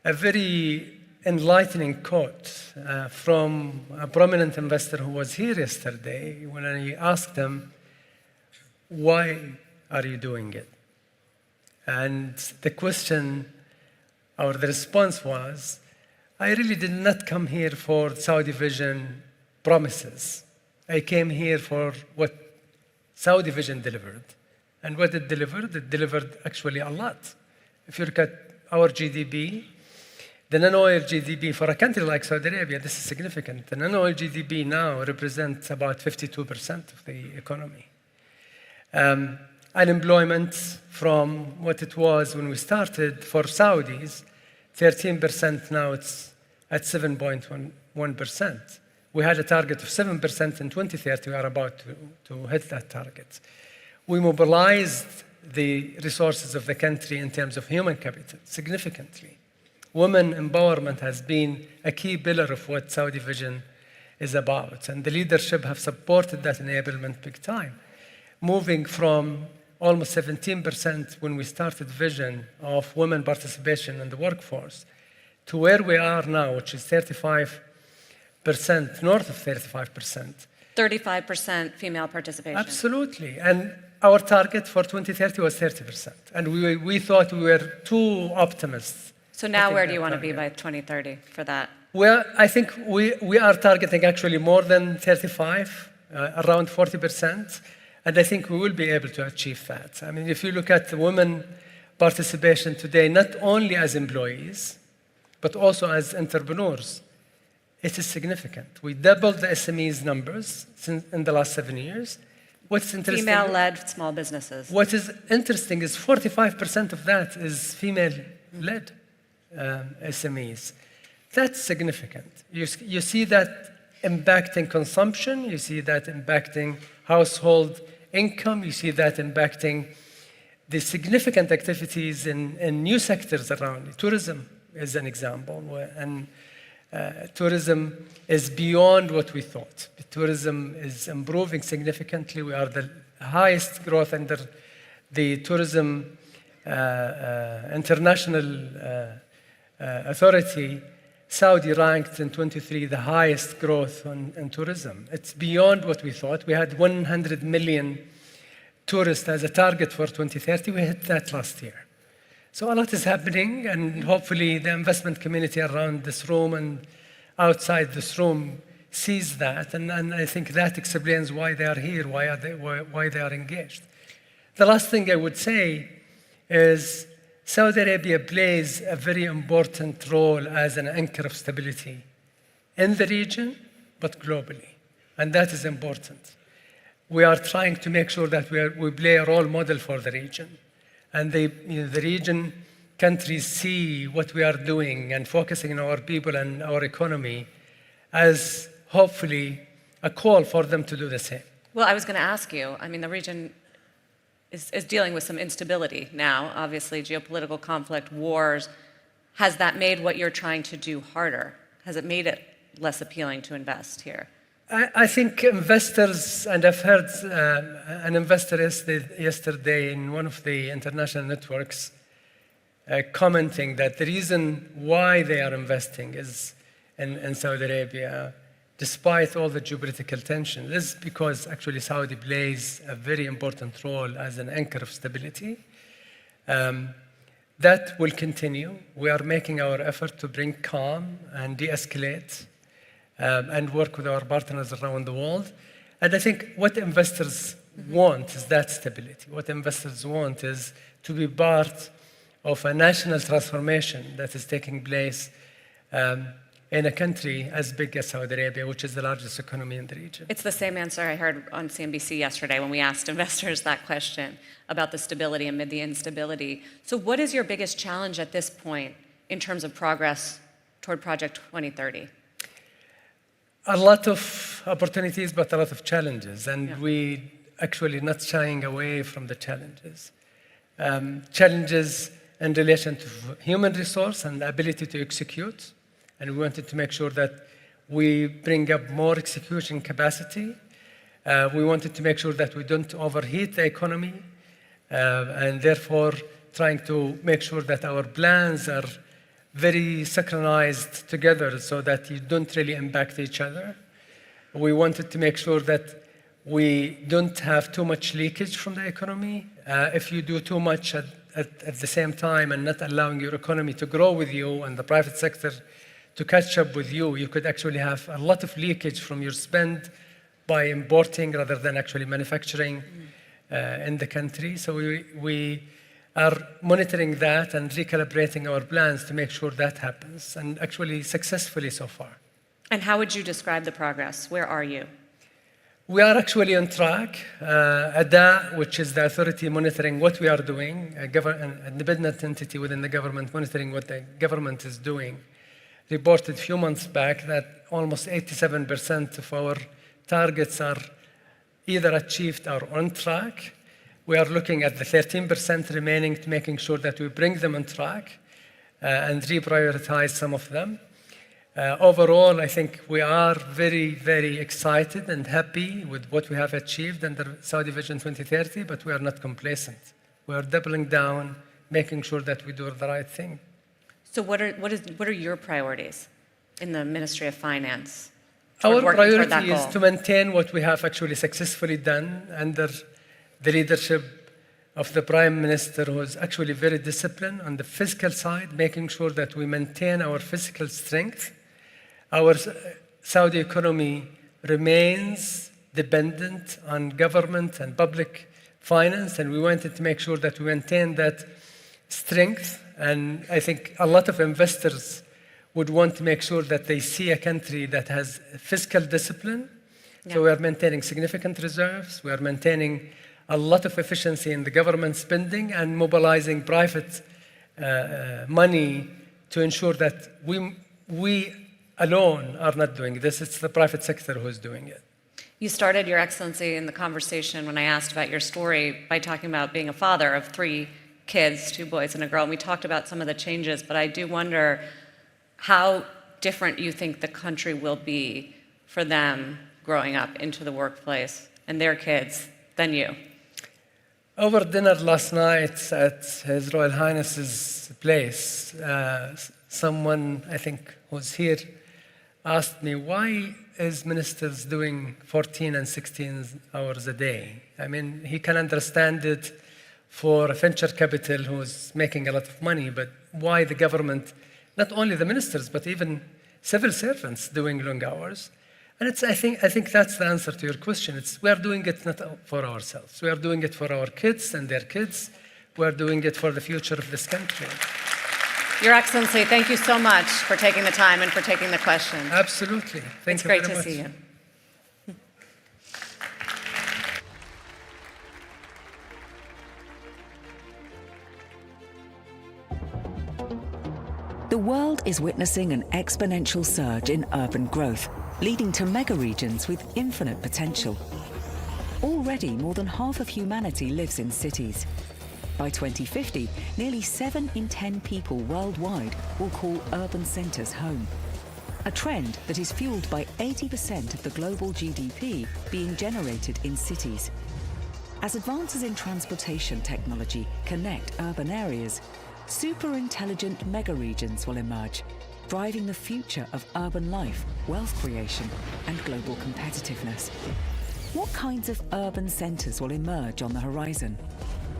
a very enlightening quote from a prominent investor who was here yesterday when I asked him, why are you doing it? And the question or the response was, I really did not come here for Saudi Vision promises. I came here for what Saudi Vision delivered. And what it delivered actually a lot. If you look at our GDP, the non-oil GDP for a country like Saudi Arabia, this is significant. The non-oil GDP now represents about 52% of the economy. Unemployment from what it was when we started for Saudis, 13%, now it's at 7.1%. We had a target of 7% in 2030. We are about to hit that target. We mobilized the resources of the country in terms of human capital significantly. Women empowerment has been a key pillar of what Saudi Vision is about, and the leadership have supported that enablement big time. Moving from almost 17% when we started Vision of women participation in the workforce to where we are now, which is 35%, north of 35%. 35% female participation. Absolutely. And our target for 2030 was 30%. And we thought we were too optimistic. So now where do you want to be by 2030 for that? Well, I think we are targeting actually more than 35, around 40%. And I think we will be able to achieve that. I mean, if you look at the women participation today, not only as employees, but also as entrepreneurs, it is significant. We doubled the SMEs numbers in the last 7 years. What's interesting? Female-led small businesses. What is interesting is 45% of that is female-led SMEs. That's significant. You see that impacting consumption. You see that impacting household income. You see that impacting the significant activities in new sectors around. Tourism is an example. And tourism is beyond what we thought. Tourism is improving significantly. We are the highest growth under the Tourism International Authority. Saudi ranked in 23 the highest growth in tourism. It's beyond what we thought. We had 100 million tourists as a target for 2030. We hit that last year. So a lot is happening, and hopefully the investment community around this room and outside this room sees that, and I think that explains why they are here, why they are engaged. The last thing I would say is Saudi Arabia plays a very important role as an anchor of stability in the region, but globally, and that is important. We are trying to make sure that we play a role model for the region. And the region countries see what we are doing and focusing on our people and our economy as hopefully a call for them to do the same. Well, I was going to ask you, I mean, the region is dealing with some instability now, obviously, geopolitical conflict, wars. Has that made what you're trying to do harder? Has it made it less appealing to invest here? I think investors, and I've heard an investor yesterday in one of the international networks commenting that the reason why they are investing is in Saudi Arabia, despite all the geopolitical tension, is because actually Saudi plays a very important role as an anchor of stability. That will continue. We are making our effort to bring calm and de-escalate and work with our partners around the world. And I think what investors want is that stability. What investors want is to be part of a national transformation that is taking place in a country as big as Saudi Arabia, which is the largest economy in the region. It's the same answer I heard on CNBC yesterday when we asked investors that question about the stability amid the instability. So what is your biggest challenge at this point in terms of progress toward Project 2030? A lot of opportunities, but a lot of challenges, and we actually not shying away from the challenges. Challenges in relation to human resource and the ability to execute, and we wanted to make sure that we bring up more execution capacity. We wanted to make sure that we don't overheat the economy, and therefore trying to make sure that our plans are very synchronized together so that you don't really impact each other. We wanted to make sure that we don't have too much leakage from the economy. If you do too much at the same time and not allowing your economy to grow with you and the private sector to catch up with you, you could actually have a lot of leakage from your spend by importing rather than actually manufacturing in the country. So we are monitoring that and recalibrating our plans to make sure that happens, and actually successfully so far. And how would you describe the progress? Where are you? We are actually on track. ADA, which is the authority monitoring what we are doing, an independent entity within the government monitoring what the government is doing, reported a few months back that almost 87% of our targets are either achieved or on track. We are looking at the 13% remaining to making sure that we bring them on track and reprioritize some of them. Overall, I think we are very, very excited and happy with what we have achieved under Saudi Vision 2030, but we are not complacent. We are doubling down, making sure that we do the right thing. So what are your priorities in the Ministry of Finance? Our priority is to maintain what we have actually successfully done under the leadership of the Prime Minister, who is actually very disciplined on the fiscal side, making sure that we maintain our fiscal strength. Our Saudi economy remains dependent on government and public finance, and we wanted to make sure that we maintain that strength. And I think a lot of investors would want to make sure that they see a country that has fiscal discipline. Yeah. So we are maintaining significant reserves. We are maintaining a lot of efficiency in the government spending and mobilizing private money to ensure that we alone are not doing this. It's the private sector who is doing it. You started, Your Excellency, in the conversation when I asked about your story by talking about being a father of 3 kids, 2 boys and a girl. And we talked about some of the changes, but I do wonder how different you think the country will be for them growing up into the workplace and their kids than you. Over dinner last night at His Royal Highness's place, someone, I think, who's here, asked me, why is ministers doing 14 and 16 hours a day? I mean, he can understand it for a venture capital who's making a lot of money, but why the government, not only the ministers, but even civil servants doing long hours? And I think that's the answer to your question. We are doing it not for ourselves. We are doing it for our kids and their kids. We are doing it for the future of this country. Your Excellency, thank you so much for taking the time and for taking the questions. Absolutely. Thank you very much. It's great to see you. The world is witnessing an exponential surge in urban growth, leading to mega regions with infinite potential. already more than half of humanity lives in cities. By 2050, nearly 7 in 10 people worldwide will call urban centres home. A trend that is fueled by 80% of the global GDP being generated in cities. As advances in transportation technology connect urban areas, super-intelligent mega-regions will emerge, driving the future of urban life, wealth creation, and global competitiveness. What kinds of urban centres will emerge on the horizon?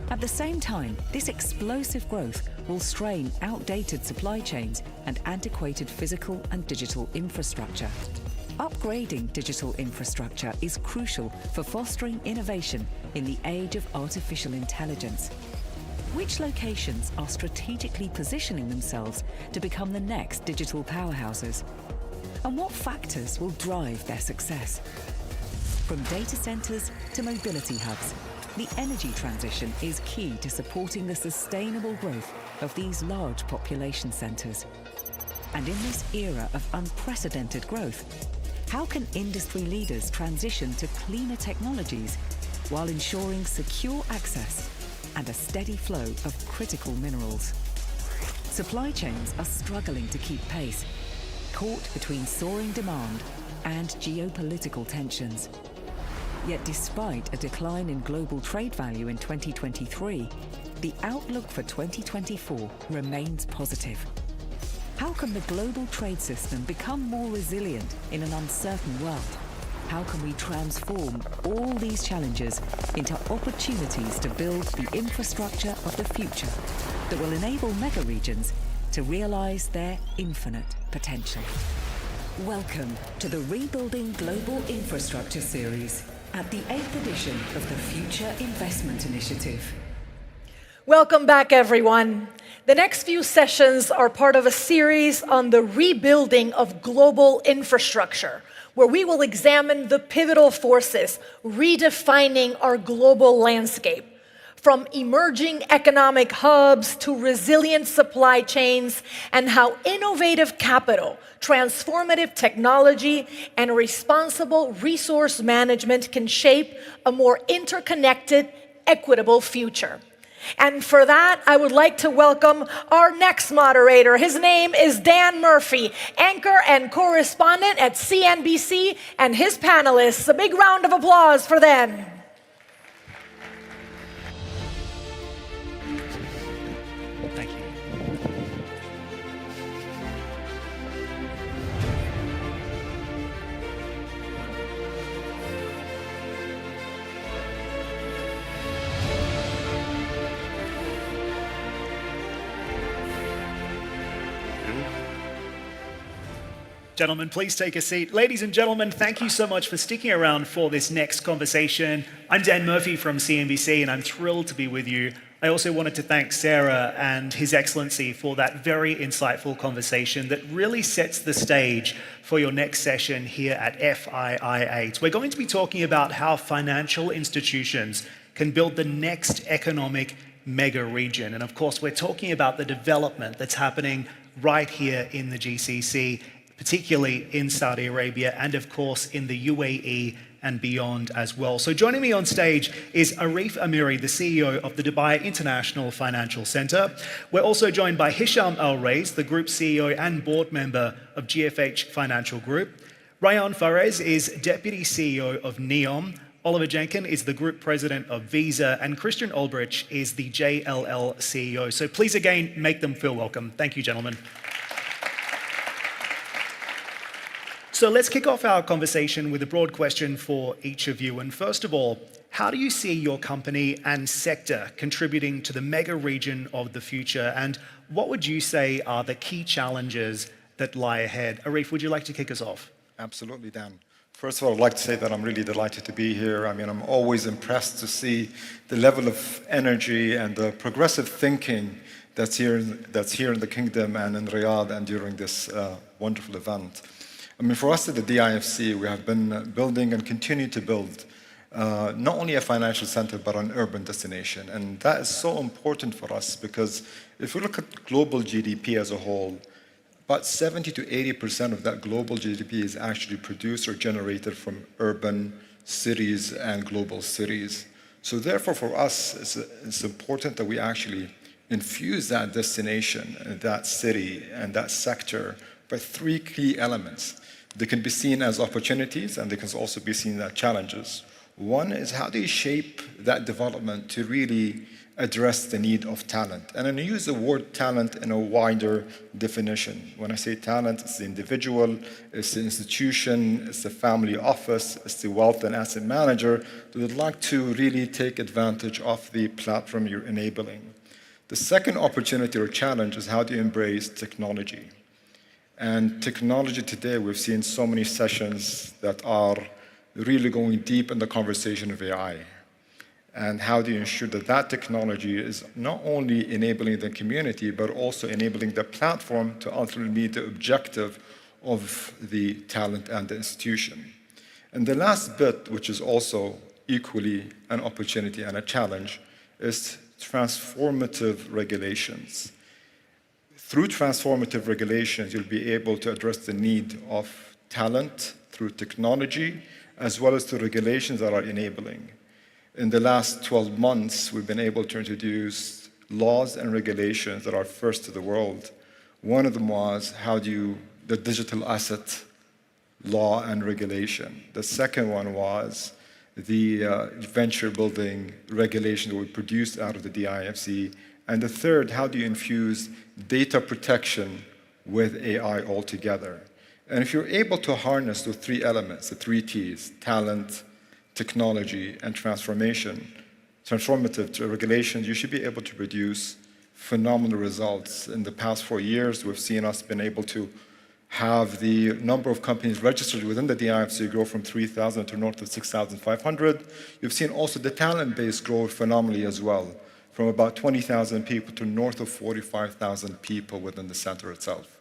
At the same time, this explosive growth will strain outdated supply chains and antiquated physical and digital infrastructure. Upgrading digital infrastructure is crucial for fostering innovation in the age of artificial intelligence. Which locations are strategically positioning themselves to become the next digital powerhouses? And what factors will drive their success? From data centers to mobility hubs, the energy transition is key to supporting the sustainable growth of these large population centers. And in this era of unprecedented growth, how can industry leaders transition to cleaner technologies while ensuring secure access and a steady flow of critical minerals? Supply chains are struggling to keep pace, caught between soaring demand and geopolitical tensions. Yet despite a decline in global trade value in 2023, the outlook for 2024 remains positive. How can the global trade system become more resilient in an uncertain world? How can we transform all these challenges into opportunities to build the infrastructure of the future that will enable mega-regions to realize their infinite potential? Welcome to the Rebuilding Global Infrastructure series at the 8th edition of the Future Investment Initiative. Welcome back, everyone. The next few sessions are part of a series on the rebuilding of global infrastructure, where we will examine the pivotal forces redefining our global landscape, from emerging economic hubs to resilient supply chains, and how innovative capital, transformative technology, and responsible resource management can shape a more interconnected, equitable future. And for that, I would like to welcome our next moderator. His name is Dan Murphy, anchor and correspondent at CNBC, and his panelists. A big round of applause for them. Thank you. Gentlemen, please take a seat. Ladies and gentlemen, thank you so much for sticking around for this next conversation. I'm Dan Murphy from CNBC, and I'm thrilled to be with you. I also wanted to thank Sarah and His Excellency for that very insightful conversation that really sets the stage for your next session here at FII8. We're going to be talking about how financial institutions can build the next economic mega region. And of course, we're talking about the development that's happening right here in the GCC, particularly in Saudi Arabia, and of course in the UAE and beyond as well. So joining me on stage is Arif Amiri, the CEO of the Dubai International Financial Centre. We're also joined by Hisham Al-Raiz, the Group CEO and board member of GFH Financial Group. Rayan Fares is Deputy CEO of NEOM. Oliver Jenkin is the Group President of Visa, and Christian Olbrich is the JLL CEO. So please again, make them feel welcome. Thank you, gentlemen. So let's kick off our conversation with a broad question for each of you. And first of all, how do you see your company and sector contributing to the mega region of the future? And what would you say are the key challenges that lie ahead? Arif, would you like to kick us off? Absolutely, Dan. First of all, I'd like to say that I'm really delighted to be here. I mean, I'm always impressed to see the level of energy and the progressive thinking that's here in the kingdom and in Riyadh and during this wonderful event. I mean, for us at the DIFC, we have been building and continue to build not only a financial center, but an urban destination. And that is so important for us because if we look at global GDP as a whole, about 70 to 80% of that global GDP is actually produced or generated from urban cities and global cities. So therefore, for us, it's important that we actually infuse that destination, that city, and that sector by three key elements. They can be seen as opportunities, and they can also be seen as challenges. One is, how do you shape that development to really address the need of talent? And I use the word talent in a wider definition. When I say talent, it's the individual, it's the institution, it's the family office, it's the wealth and asset manager that would like to really take advantage of the platform you're enabling. The second opportunity or challenge is, how do you embrace technology? And technology today, we've seen so many sessions that are really going deep in the conversation of AI. And how do you ensure that that technology is not only enabling the community, but also enabling the platform to ultimately meet the objective of the talent and the institution? And the last bit, which is also equally an opportunity and a challenge, is transformative regulations. Through transformative regulations, you'll be able to address the need of talent through technology, as well as through regulations that are enabling. In the last 12 months, we've been able to introduce laws and regulations that are first to the world. One of them was the digital asset law and regulation. The second one was the venture building regulation that we produced out of the DIFC. And the third, how do you infuse data protection with AI altogether? And if you're able to harness those three elements, the three T's, talent, technology, and transformative regulations, you should be able to produce phenomenal results. In the past 4 years, we've seen us been able to have the number of companies registered within the DIFC grow from 3,000 to north of 6,500. You've seen also the talent base grow phenomenally as well, from about 20,000 people to north of 45,000 people within the center itself.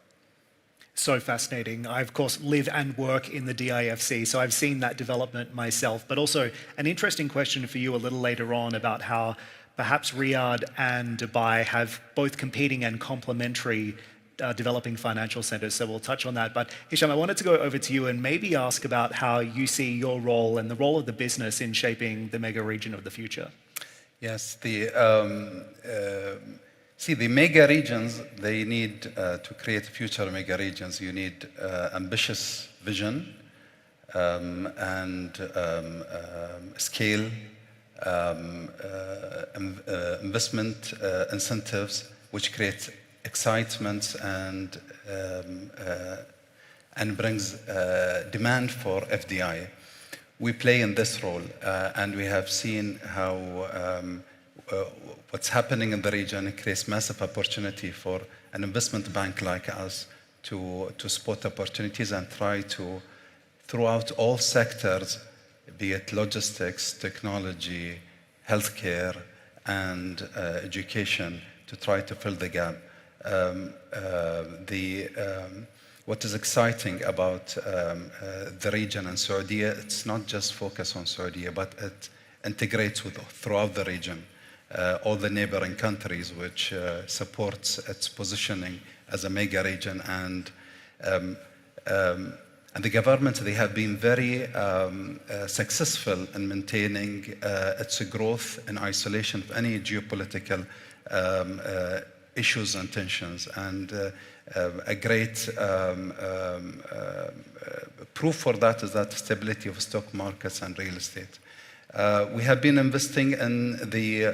So fascinating. I, of course, live and work in the DIFC, so I've seen that development myself. But also an interesting question for you a little later on about how perhaps Riyadh and Dubai have both competing and complementary developing financial centers, so we'll touch on that. But Hisham, I wanted to go over to you and maybe ask about how you see your role and the role of the business in shaping the mega region of the future. Yes, the mega regions, they need to create future mega regions. You need ambitious vision and scale, investment incentives, which create excitement and brings demand for FDI. We play in this role, and we have seen how what's happening in the region creates massive opportunity for an investment bank like us to spot opportunities and try to, throughout all sectors, be it logistics, technology, healthcare, and education, to try to fill the gap. What is exciting about the region and Saudi, it's not just focus on Saudi, but it integrates throughout the region, all the neighboring countries, which supports its positioning as a mega region. And the government, they have been very successful in maintaining its growth in isolation of any geopolitical issues and tensions. And a great proof for that is that stability of stock markets and real estate. We have been investing in the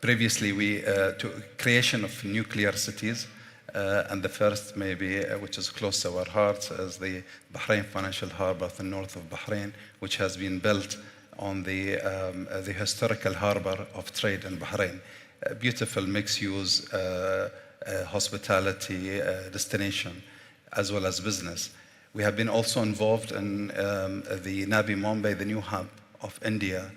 previously to creation of nuclear cities, and the first maybe which is close to our hearts is the Bahrain Financial Harbor at the north of Bahrain, which has been built on the historical harbor of trade in Bahrain. A beautiful mixed-use hospitality destination, as well as business. We have been also involved in the Navi Mumbai, the new hub of India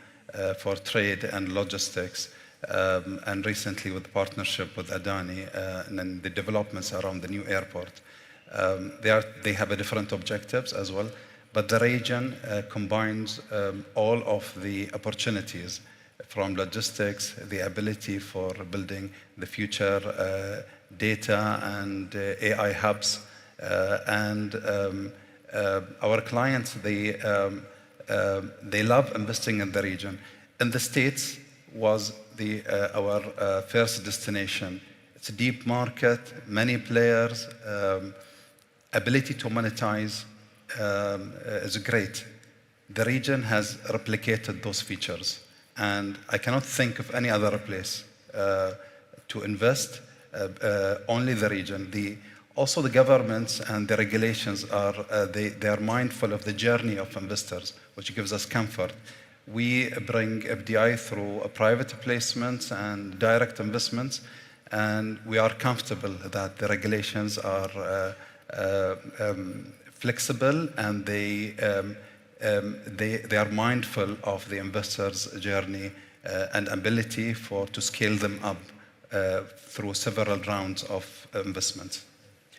for trade and logistics, and recently with partnership with Adani and the developments around the new airport. They have different objectives as well, but the region combines all of the opportunities from logistics, the ability for building the future data and AI hubs, and our clients, they love investing in the region. In the States was our first destination. It's a deep market, many players, ability to monetize is great. The region has replicated those features, and I cannot think of any other place to invest, only the region. Also the governments and the regulations they are mindful of the journey of investors, which gives us comfort. We bring FDI through private placements and direct investments, and we are comfortable that the regulations are flexible, and they are mindful of the investor's journey and ability to scale them up through several rounds of investments.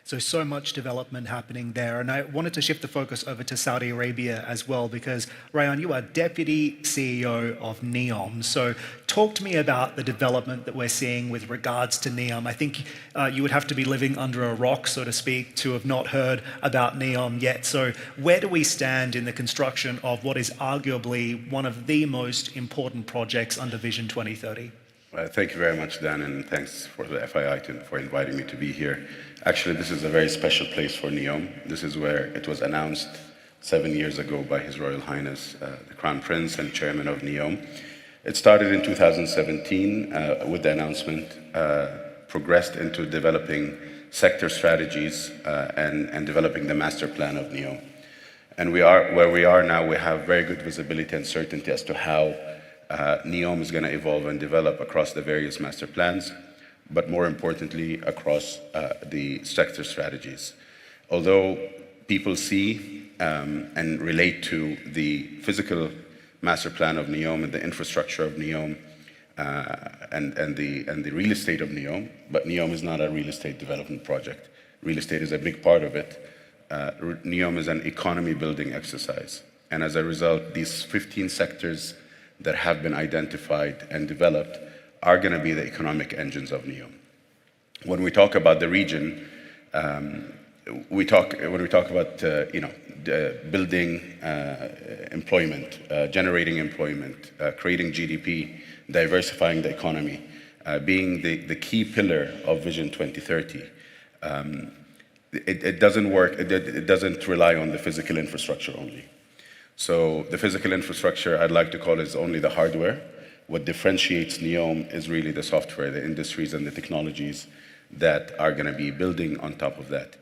So much development happening there. And I wanted to shift the focus over to Saudi Arabia as well, because Rayan, you are Deputy CEO of NEOM. So talk to me about the development that we're seeing with regards to NEOM. I think you would have to be living under a rock, so to speak, to have not heard about NEOM yet. So where do we stand in the construction of what is arguably one of the most important projects under Vision 2030? Thank you very much, Dan, and thanks for the FII8 for inviting me to be here. Actually, this is a very special place for NEOM. This is where it was announced 7 years ago by His Royal Highness, the Crown Prince and Chairman of NEOM. It started in 2017 with the announcement, progressed into developing sector strategies and developing the master plan of NEOM. And where we are now, we have very good visibility and certainty as to how NEOM is going to evolve and develop across the various master plans, but more importantly, across the sector strategies. Although people see and relate to the physical master plan of NEOM and the infrastructure of NEOM and the real estate of NEOM, but NEOM is not a real estate development project. Real estate is a big part of it. NEOM is an economy building exercise. And as a result, these 15 sectors that have been identified and developed are going to be the economic engines of NEOM. When we talk about the region, when we talk about building employment, generating employment, creating GDP, diversifying the economy, being the key pillar of Vision 2030, it doesn't work. It doesn't rely on the physical infrastructure only. So the physical infrastructure, I'd like to call it, is only the hardware. What differentiates NEOM is really the software, the industries and the technologies that are going to be building on top of that.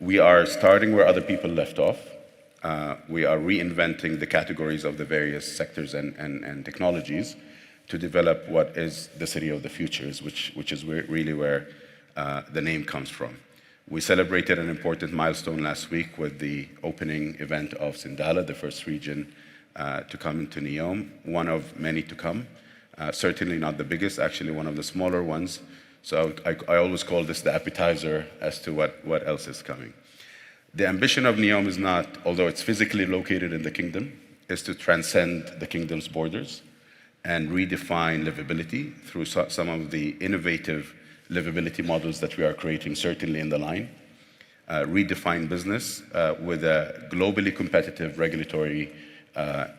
We are starting where other people left off. We are reinventing the categories of the various sectors and technologies to develop what is the city of the futures, which is really where the name comes from. We celebrated an important milestone last week with the opening event of Sindala, the first region to come into NEOM, one of many to come. Certainly not the biggest, actually one of the smaller ones. So I always call this the appetizer as to what else is coming. The ambition of NEOM is not, although it's physically located in the kingdom, is to transcend the kingdom's borders and redefine livability through some of the innovative livability models that we are creating, certainly in the line. Redefine business with a globally competitive regulatory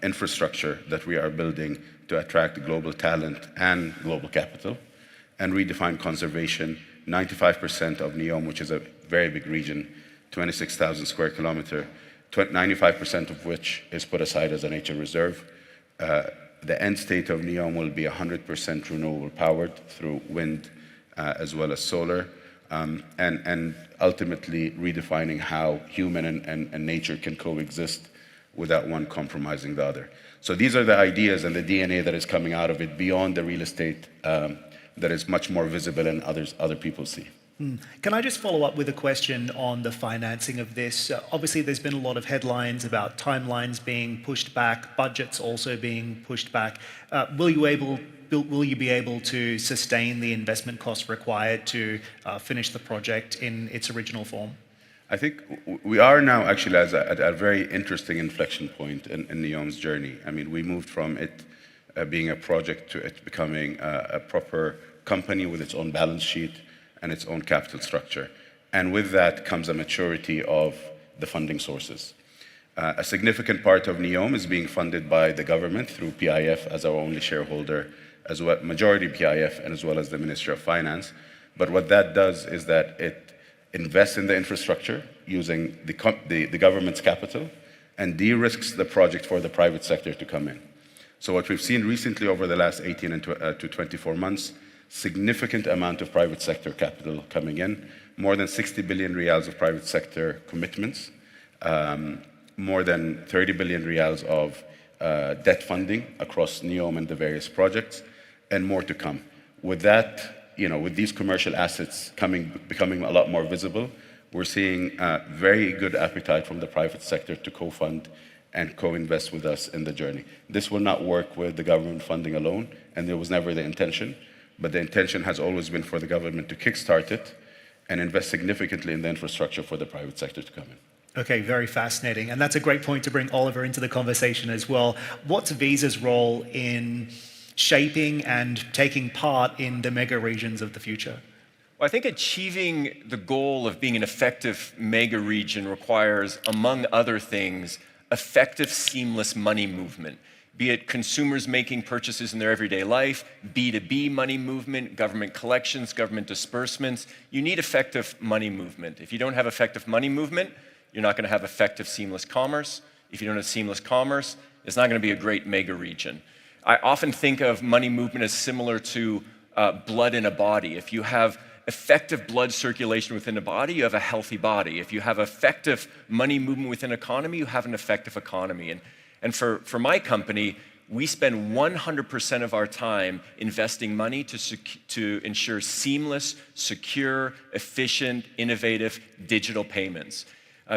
infrastructure that we are building to attract global talent and global capital. And redefine conservation. 95% of NEOM, which is a very big region, 26,000 square kilometers, 95% of which is put aside as a nature reserve. The end state of NEOM will be 100% renewable powered through wind as well as solar, and ultimately redefining how human and nature can coexist without one compromising the other. So these are the ideas and the DNA that is coming out of it beyond the real estate that is much more visible and other people see. Can I just follow up with a question on the financing of this? Obviously, there's been a lot of headlines about timelines being pushed back, budgets also being pushed back. Will you be able to sustain the investment costs required to finish the project in its original form? I think we are now actually at a very interesting inflection point in NEOM's journey. I mean, we moved from it being a project to it becoming a proper company with its own balance sheet and its own capital structure. And with that comes a maturity of the funding sources. A significant part of NEOM is being funded by the government through PIF as our only shareholder, as well majority PIF, and as well as the Ministry of Finance. But what that does is that it invests in the infrastructure using the government's capital and de-risks the project for the private sector to come in. So what we've seen recently over the last 18 to 24 months, significant amount of private sector capital coming in, more than 60 billion riyals of private sector commitments, more than 30 billion riyals of debt funding across NEOM and the various projects, and more to come. With that, with these commercial assets becoming a lot more visible, we're seeing very good appetite from the private sector to co-fund and co-invest with us in the journey. This will not work with the government funding alone, and there was never the intention, but the intention has always been for the government to kickstart it and invest significantly in the infrastructure for the private sector to come in. Okay, very fascinating. And that's a great point to bring Oliver into the conversation as well. What's Visa's role in shaping and taking part in the mega regions of the future? Well, I think achieving the goal of being an effective mega region requires, among other things, effective, seamless money movement, be it consumers making purchases in their everyday life, B2B money movement, government collections, government disbursements. You need effective money movement. If you don't have effective money movement, you're not going to have effective seamless commerce. If you don't have seamless commerce, it's not going to be a great mega region. I often think of money movement as similar to blood in a body. If you have effective blood circulation within a body, you have a healthy body. If you have effective money movement within an economy, you have an effective economy. And for my company, we spend 100% of our time investing money to ensure seamless, secure, efficient, innovative digital payments.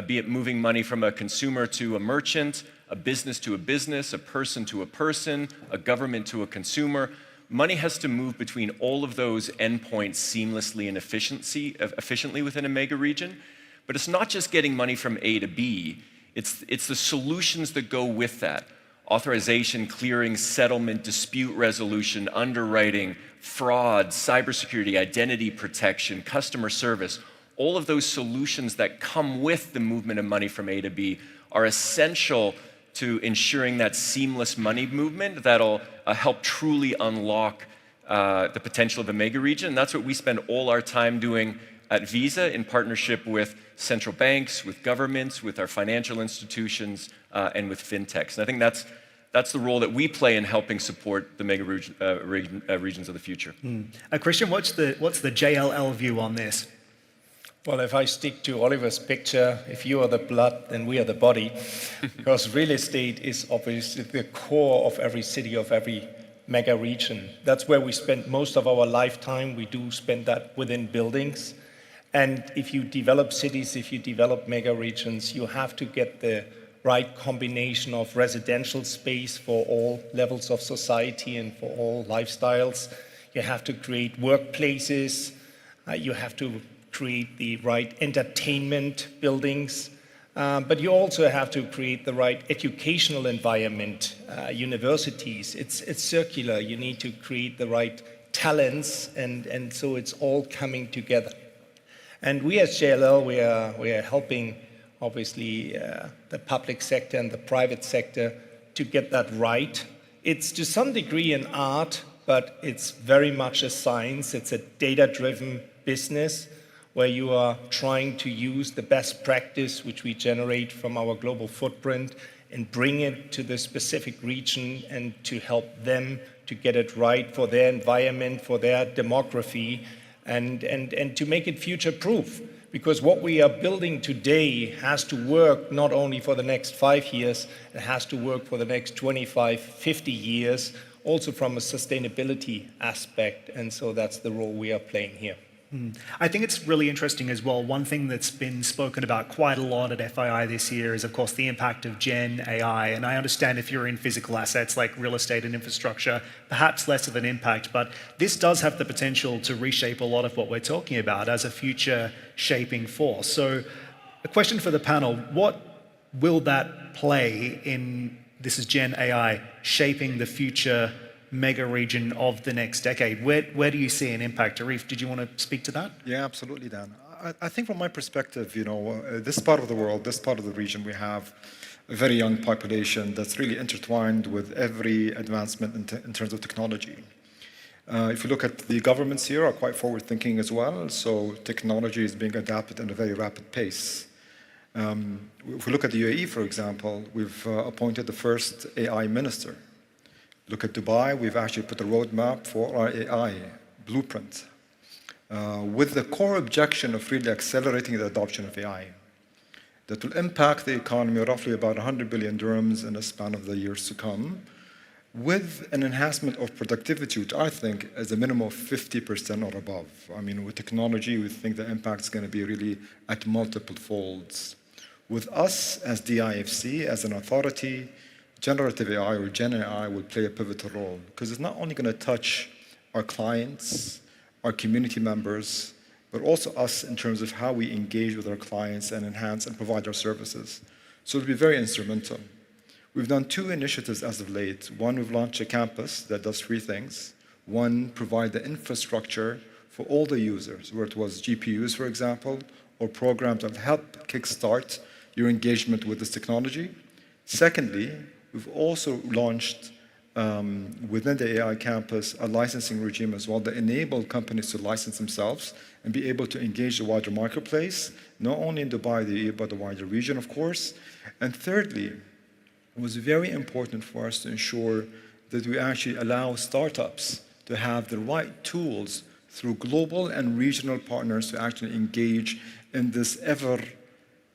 Be it moving money from a consumer to a merchant, a business to a business, a person to a person, a government to a consumer. Money has to move between all of those endpoints seamlessly and efficiently within a mega region. But it's not just getting money from A to B, it's the solutions that go with that. Authorization, clearing, settlement, dispute resolution, underwriting, fraud, cybersecurity, identity protection, customer service. All of those solutions that come with the movement of money from A to B are essential to ensuring that seamless money movement that'll help truly unlock the potential of a mega region. And that's what we spend all our time doing at Visa in partnership with central banks, with governments, with our financial institutions, and with fintechs. And I think that's the role that we play in helping support the mega regions of the future. Christian, what's the JLL view on this? Well, if I stick to Oliver's picture, if you are the blood, then we are the body, because real estate is obviously the core of every city, of every mega region. That's where we spend most of our lifetime. We do spend that within buildings. And if you develop cities, if you develop mega regions, you have to get the right combination of residential space for all levels of society and for all lifestyles. You have to create workplaces. You have to create the right entertainment buildings, but you also have to create the right educational environment, universities. It's circular. You need to create the right talents, and so it's all coming together. And we as JLL, we are helping, obviously, the public sector and the private sector to get that right. It's to some degree an art, but it's very much a science. It's a data-driven business, where you are trying to use the best practice which we generate from our global footprint and bring it to the specific region and to help them to get it right for their environment, for their demography, and to make it future-proof. Because what we are building today has to work not only for the next 5 years, it has to work for the next 25, 50 years, also from a sustainability aspect. And so that's the role we are playing here. I think it's really interesting as well. One thing that's been spoken about quite a lot at FII this year is, of course, the impact of Gen AI. And I understand if you're in physical assets like real estate and infrastructure, perhaps less of an impact. But this does have the potential to reshape a lot of what we're talking about as a future shaping force. So a question for the panel, what will that play in, this is Gen AI, shaping the future mega region of the next decade? Where do you see an impact? Arif, did you want to speak to that? Yeah, absolutely, Dan. I think from my perspective, this part of the world, this part of the region, we have a very young population that's really intertwined with every advancement in terms of technology. If you look at the governments here are quite forward-thinking as well, so technology is being adapted at a very rapid pace. If we look at the UAE, for example, we've appointed the first AI minister. Look at Dubai, we've actually put a roadmap for our AI blueprint with the core objection of really accelerating the adoption of AI. That will impact the economy roughly about 100 billion dirhams in a span of the years to come, with an enhancement of productivity, which I think is a minimum of 50% or above. I mean, with technology, we think the impact is going to be really at multiple folds. With us as DIFC, as an authority, generative AI or Gen AI will play a pivotal role, because it's not only going to touch our clients, our community members, but also us in terms of how we engage with our clients and enhance and provide our services. So it'll be very instrumental. We've done 2 initiatives as of late. One, we've launched a campus that does 3 things. One, provide the infrastructure for all the users, where it was GPUs, for example, or programs that help kickstart your engagement with this technology. Secondly, we've also launched within the AI campus a licensing regime as well that enable companies to license themselves and be able to engage the wider marketplace, not only in Dubai, but the wider region, of course. And thirdly, it was very important for us to ensure that we actually allow startups to have the right tools through global and regional partners to actually engage in this ever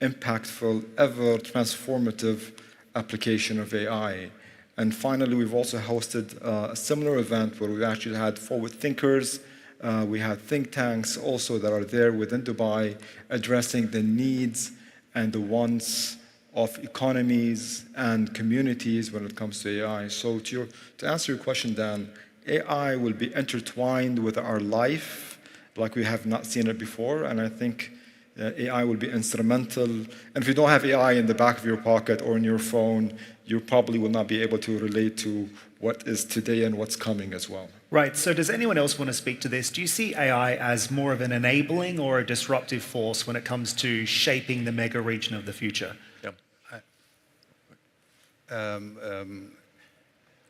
impactful, ever transformative application of AI. And finally, we've also hosted a similar event where we actually had forward thinkers. We had think tanks also that are there within Dubai addressing the needs and the wants of economies and communities when it comes to AI. So to answer your question, Dan, AI will be intertwined with our life like we have not seen it before. And I think AI will be instrumental. And if you don't have AI in the back of your pocket or in your phone, you probably will not be able to relate to what is today and what's coming as well. Right, so does anyone else want to speak to this? Do you see AI as more of an enabling or a disruptive force when it comes to shaping the mega region of the future?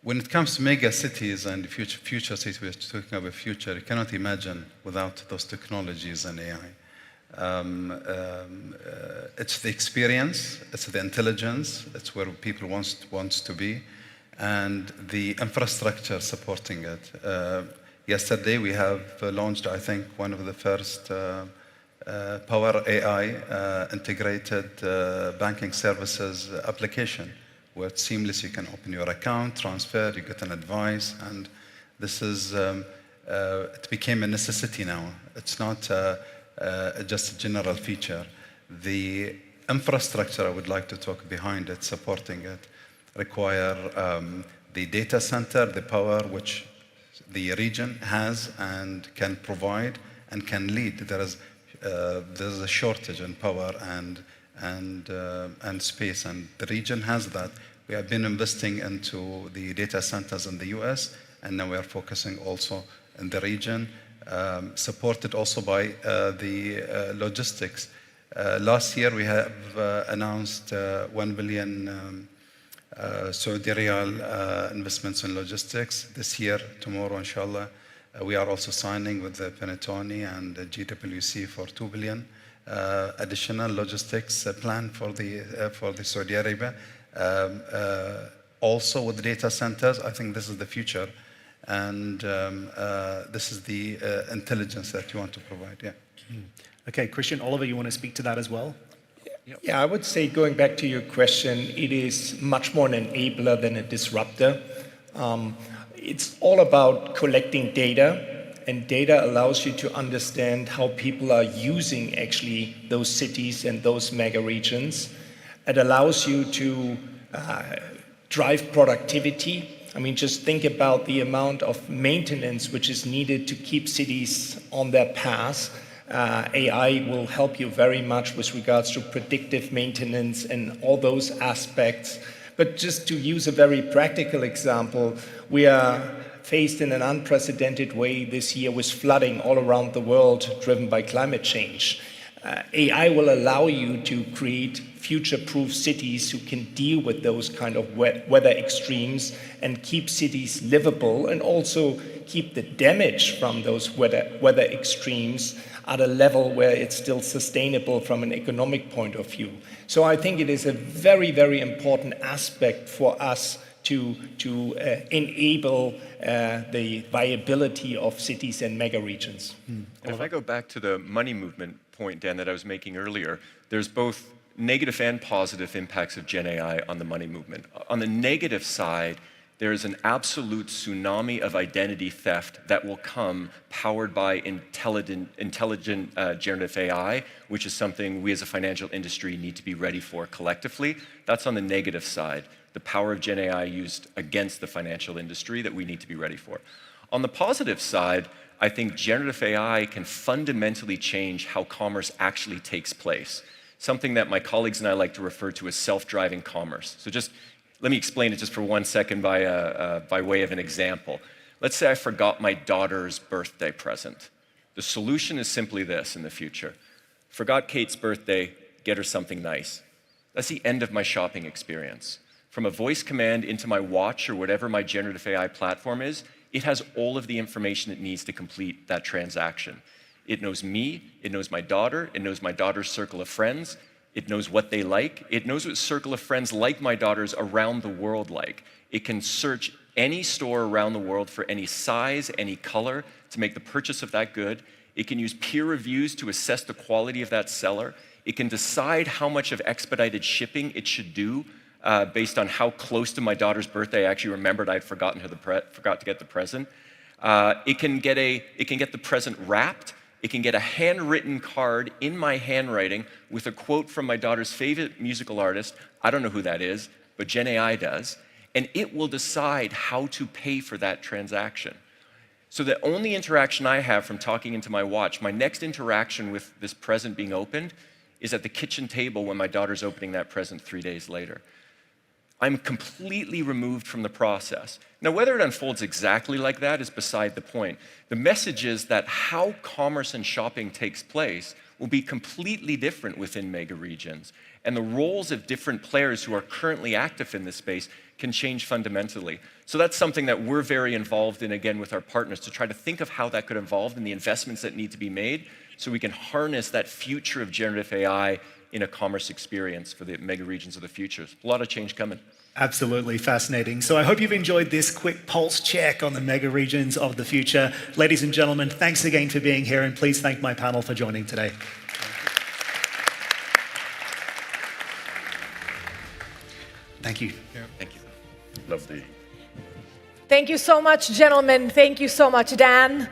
When it comes to mega cities and future cities, we're talking about future, you cannot imagine without those technologies and AI. It's the experience, it's the intelligence, it's where people wants to be, and the infrastructure supporting it. Yesterday we have launched, I think, one of the first Power AI integrated banking services application, where it's seamless. You can open your account, transfer, you get an advice, and this is it became a necessity now. It's not just a general feature. The infrastructure I would like to talk behind it, supporting it, require the data center, the power which the region has and can provide and can lead. There's a shortage in power and space, and the region has that. We have been investing into the data centers in the US, and now we are focusing also in the region, supported also by the logistics. Last year we have announced 1 billion Saudi Riyal investments in logistics. This year, tomorrow, inshallah, we are also signing with the Plenary and the GWC for 2 billion additional logistics plan for the Saudi Arabia. Also with data centers, I think this is the future, and this is the intelligence that you want to provide. Yeah. Okay, Christian, Oliver, you want to speak to that as well? Yeah, I would say, going back to your question, it is much more an enabler than a disruptor. It's all about collecting data, and data allows you to understand how people are using actually those cities and those mega regions. It allows you to drive productivity. I mean, just think about the amount of maintenance which is needed to keep cities on their path. AI will help you very much with regards to predictive maintenance and all those aspects. But just to use a very practical example, we are faced in an unprecedented way this year with flooding all around the world driven by climate change. AI will allow you to create future-proof cities who can deal with those kind of weather extremes and keep cities livable, and also keep the damage from those weather extremes at a level where it's still sustainable from an economic point of view. So I think it is a very, very important aspect for us to enable the viability of cities and mega regions. And if I go back to the money movement point, Dan, that I was making earlier, there's both negative and positive impacts of Gen AI on the money movement. On the negative side, there is an absolute tsunami of identity theft that will come powered by intelligent generative AI, which is something we as a financial industry need to be ready for collectively. That's on the negative side, the power of Gen AI used against the financial industry that we need to be ready for. On the positive side, I think generative AI can fundamentally change how commerce actually takes place, something that my colleagues and I like to refer to as self-driving commerce. So just let me explain it just for 1 second by way of an example. Let's say I forgot my daughter's birthday present. The solution is simply this in the future. Forgot Kate's birthday, get her something nice. That's the end of my shopping experience. From a voice command into my watch or whatever my generative AI platform is, it has all of the information it needs to complete that transaction. It knows me, it knows my daughter, it knows my daughter's circle of friends, it knows what they like, it knows what circle of friends like my daughter's around the world like. It can search any store around the world for any size, any color to make the purchase of that good. It can use peer reviews to assess the quality of that seller. It can decide how much of expedited shipping it should do based on how close to my daughter's birthday I actually remembered I'd forgot to get the present. It can get the present wrapped. It can get a handwritten card in my handwriting with a quote from my daughter's favorite musical artist. I don't know who that is, but Gen AI does. And it will decide how to pay for that transaction. So the only interaction I have from talking into my watch, my next interaction with this present being opened, is at the kitchen table when my daughter's opening that present 3 days later. I'm completely removed from the process. Now, whether it unfolds exactly like that is beside the point. The message is that how commerce and shopping takes place will be completely different within mega regions. And the roles of different players who are currently active in this space can change fundamentally. So that's something that we're very involved in, again, with our partners, to try to think of how that could evolve and the investments that need to be made so we can harness that future of generative AI in a commerce experience for the mega regions of the future. A lot of change coming. Absolutely fascinating. So I hope you've enjoyed this quick pulse check on the mega regions of the future. Ladies and gentlemen, thanks again for being here, and please thank my panel for joining today. Thank you. Yeah. Thank you. Lovely. Thank you so much, gentlemen. Thank you so much, Dan.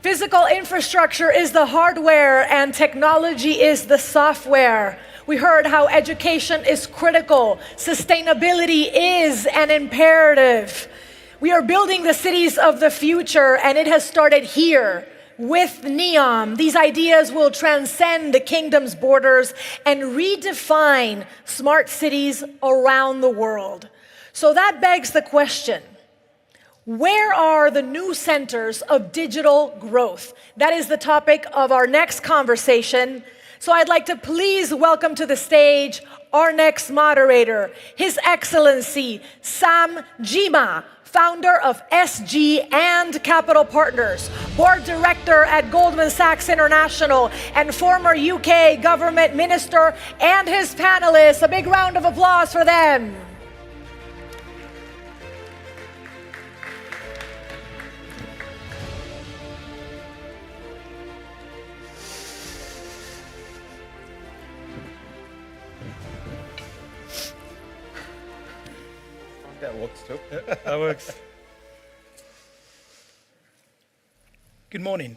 Physical infrastructure is the hardware and technology is the software. We heard how education is critical. Sustainability is an imperative. We are building the cities of the future, and it has started here with NEOM. These ideas will transcend the kingdom's borders and redefine smart cities around the world. So that begs the question, where are the new centers of digital growth? That is the topic of our next conversation. So I'd like to please welcome to the stage our next moderator, His Excellency Sam Jima, founder of SG and Capital Partners, board director at Goldman Sachs International, and former UK government minister, and his panelists. A big round of applause for them. That works too. That works. Good morning.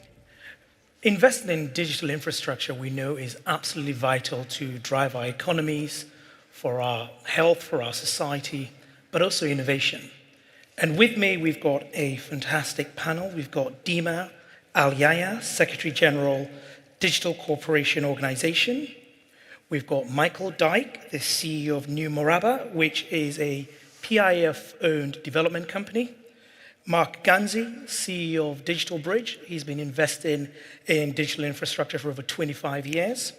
Investing in digital infrastructure, we know, is absolutely vital to drive our economies, for our health, for our society, but also innovation. And with me, we've got a fantastic panel. We've got Dima Al-Yaya, Secretary General, Digital Corporation Organization. We've got Michael Dyke, the CEO of New Moraba, which is a PIF-owned development company. Mark Ganzi, CEO of Digital Bridge. He's been investing in digital infrastructure for over 25 years.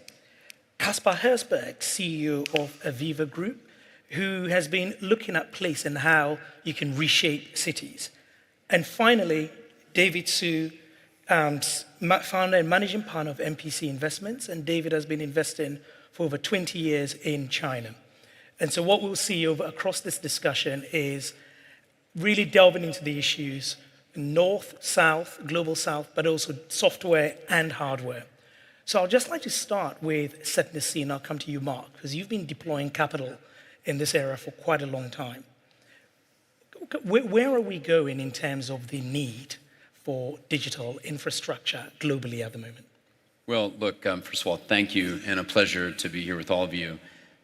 Kaspar Herzberg, CEO of Aviva Group, who has been looking at place and how you can reshape cities. And finally, David Su, founder and managing partner of MPC Investments, and David has been investing for over 20 years in China. And so what we'll see across this discussion is really delving into the issues north, south, global south, but also software and hardware. So I'd just like to start with setting the scene. I'll come to you, Mark, because you've been deploying capital in this area for quite a long time. Where are we going in terms of the need for digital infrastructure globally at the moment? Well, look, first of all, thank you, and a pleasure to be here with all of you.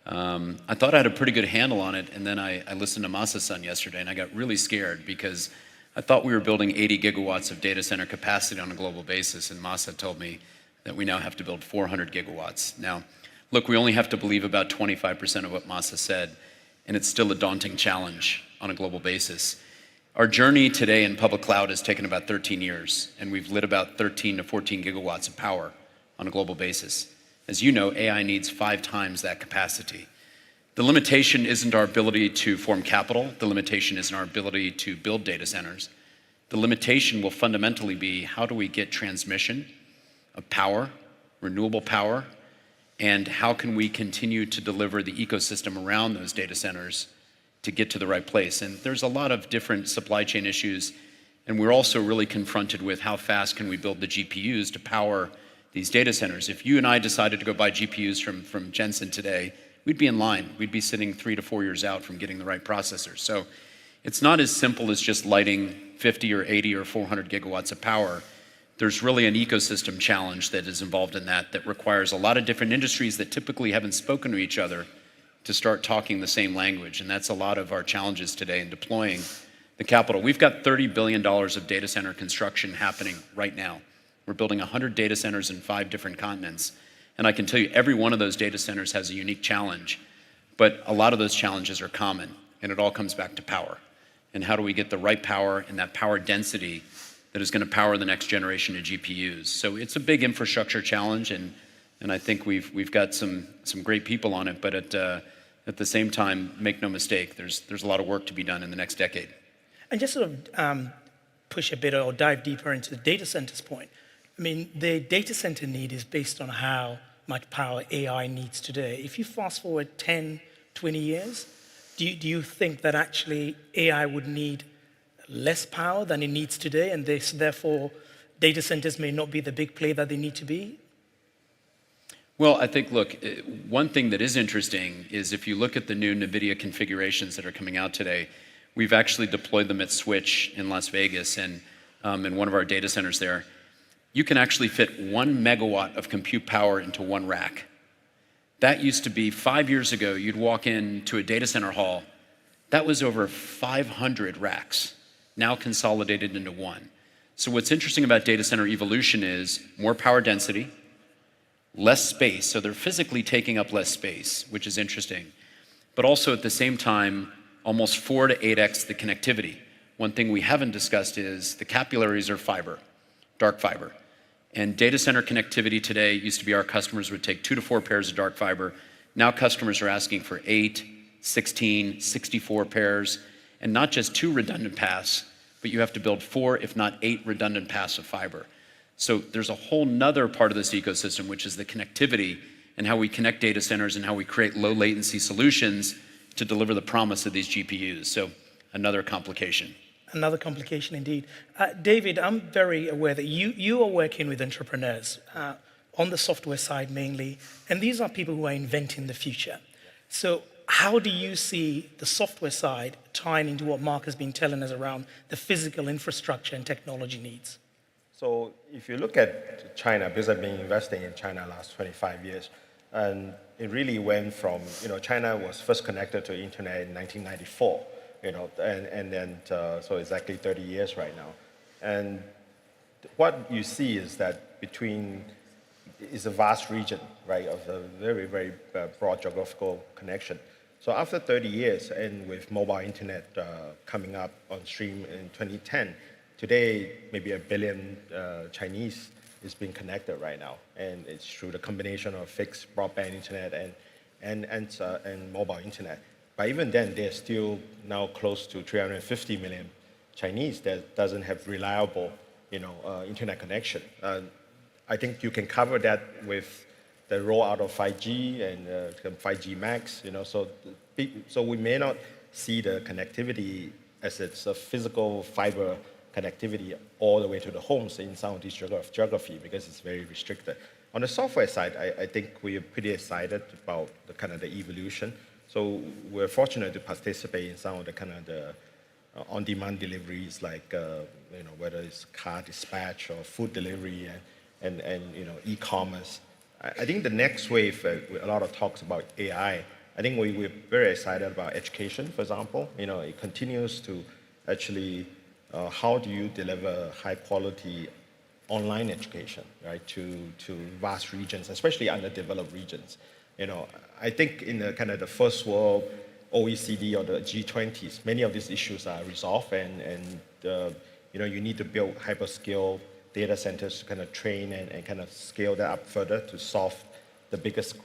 I thought I had a pretty good handle on it, and then I listened to Masa-san yesterday, and I got really scared because I thought we were building 80 gigawatts of data center capacity on a global basis, and Masa told me that we now have to build 400 gigawatts. Now, look, we only have to believe about 25% of what Masa said, and it's still a daunting challenge on a global basis. Our journey today in public cloud has taken about 13 years, and we've lit about 13 to 14 gigawatts of power on a global basis. As you know, AI needs 5 times that capacity. The limitation isn't our ability to form capital. The limitation isn't our ability to build data centers. The limitation will fundamentally be how do we get transmission of power, renewable power, and how can we continue to deliver the ecosystem around those data centers to get to the right place. And there's a lot of different supply chain issues, and we're also really confronted with how fast can we build the GPUs to power these data centers. If you and I decided to go buy GPUs from Jensen today, we'd be in line. We'd be sitting 3 to 4 years out from getting the right processors. So it's not as simple as just lighting 50 or 80 or 400 gigawatts of power. There's really an ecosystem challenge that is involved in that requires a lot of different industries that typically haven't spoken to each other to start talking the same language. And that's a lot of our challenges today in deploying the capital. We've got $30 billion of data center construction happening right now. We're building 100 data centers in 5 different continents. And I can tell you every one of those data centers has a unique challenge, but a lot of those challenges are common, and it all comes back to power. And how do we get the right power and that power density that is going to power the next generation of GPUs? So it's a big infrastructure challenge, and I think we've got some great people on it, but at the same time, make no mistake, there's a lot of work to be done in the next decade. And just sort of push a bit or dive deeper into the data centers point. I mean, the data center need is based on how much power AI needs today. If you fast forward 10, 20 years, do you think that actually AI would need less power than it needs today, and therefore data centers may not be the big play that they need to be? Well, I think, look, one thing that is interesting is if you look at the new NVIDIA configurations that are coming out today, we've actually deployed them at Switch in Las Vegas and in one of our data centers there. You can actually fit 1 megawatt of compute power into one rack. That used to be 5 years ago, you'd walk into a data center hall, that was over 500 racks, now consolidated into one. So what's interesting about data center evolution is more power density, less space, so they're physically taking up less space, which is interesting. But also at the same time, almost 4 to 8x the connectivity. One thing we haven't discussed is the capillaries are fiber, dark fiber. And data center connectivity today used to be our customers would take 2 to 4 pairs of dark fiber. Now customers are asking for 8, 16, 64 pairs, and not just 2 redundant paths, but you have to build 4, if not 8 redundant paths of fiber. So there's a whole nother part of this ecosystem, which is the connectivity and how we connect data centers and how we create low latency solutions to deliver the promise of these GPUs. So another complication. Another complication indeed. David, I'm very aware that you are working with entrepreneurs on the software side mainly, and these are people who are inventing the future. So how do you see the software side tying into what Mark has been telling us around the physical infrastructure and technology needs? So if you look at China, because I've been investing in China last 25 years, and it really went from, China was first connected to the internet in 1994. And then so exactly 30 years right now. And what you see is that is a vast region, right, of a very, very broad geographical connection. So after 30 years, and with mobile internet coming up on stream in 2010, today maybe 1 billion Chinese is being connected right now, and it's through the combination of fixed broadband internet and mobile internet. But even then, there's still now close to 350 million Chinese that doesn't have reliable, internet connection. I think you can cover that with the rollout of 5G and 5G Max. So we may not see the connectivity as it's a physical fiber connectivity all the way to the homes in some of these geography because it's very restricted. On the software side, I think we are pretty excited about the kind of the evolution. So we're fortunate to participate in some of the on-demand deliveries, like whether it's car dispatch or food delivery and e-commerce. I think the next wave, a lot of talks about AI. I think we're very excited about education, for example. It continues to actually, how do you deliver high quality online education, right, to vast regions, especially underdeveloped regions. I think in the kind of the first world, OECD or the G20s, many of these issues are resolved, and you need to build hyperscale data centers to kind of train and kind of scale that up further to solve the biggest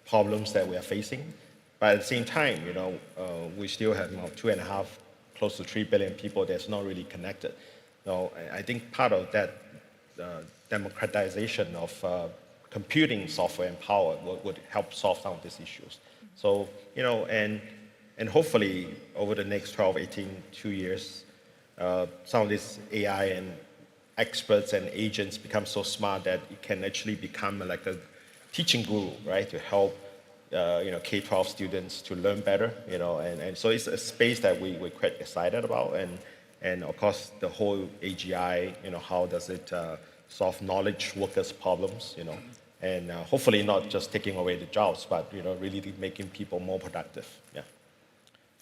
problems that we are facing. But at the same time, we still have 2.5, close to 3 billion people that's not really connected. So I think part of that democratization of computing software and power would help solve some of these issues. So, and hopefully over the next 12, 18, 2 years, some of these AI and experts and agents become so smart that it can actually become like a teaching guru, right, to help K-12 students to learn better, and so it's a space that we're quite excited about, and of course the whole AGI, how does it solve knowledge workers' problems, and hopefully not just taking away the jobs, but really making people more productive. Yeah.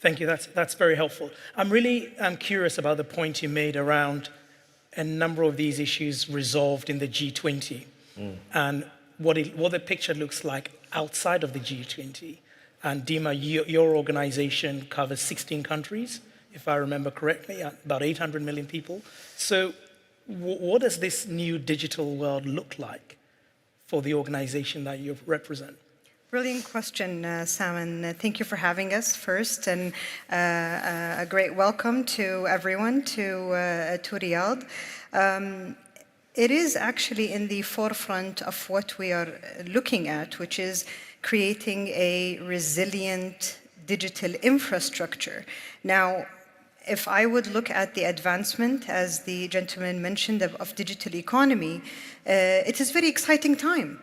Thank you. That's very helpful. I'm curious about the point you made around a number of these issues resolved in the G20 and what the picture looks like outside of the G20. And Dima, your organization covers 16 countries, if I remember correctly, about 800 million people. So what does this new digital world look like for the organization that you represent? Brilliant question, Sam, and thank you for having us first, and a great welcome to everyone to Riyadh. It is actually in the forefront of what we are looking at, which is creating a resilient digital infrastructure. Now, if I would look at the advancement, as the gentleman mentioned, of digital economy, it is a very exciting time.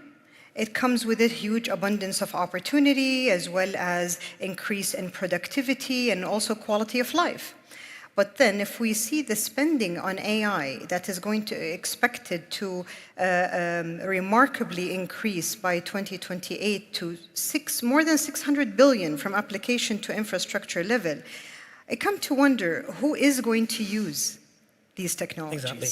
It comes with a huge abundance of opportunity, as well as increase in productivity and also quality of life. But then if we see the spending on AI that is going to expected to remarkably increase by 2028 to more than 600 billion from application to infrastructure level, I come to wonder who is going to use these technologies. Exactly.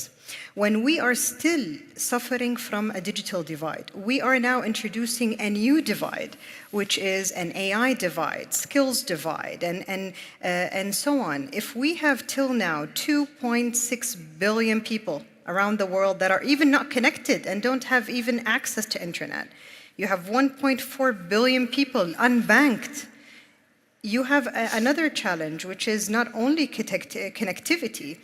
When we are still suffering from a digital divide, we are now introducing a new divide, which is an AI divide, skills divide, and so on. If we have till now 2.6 billion people around the world that are even not connected and don't have even access to internet, you have 1.4 billion people unbanked. You have another challenge, which is not only connectivity,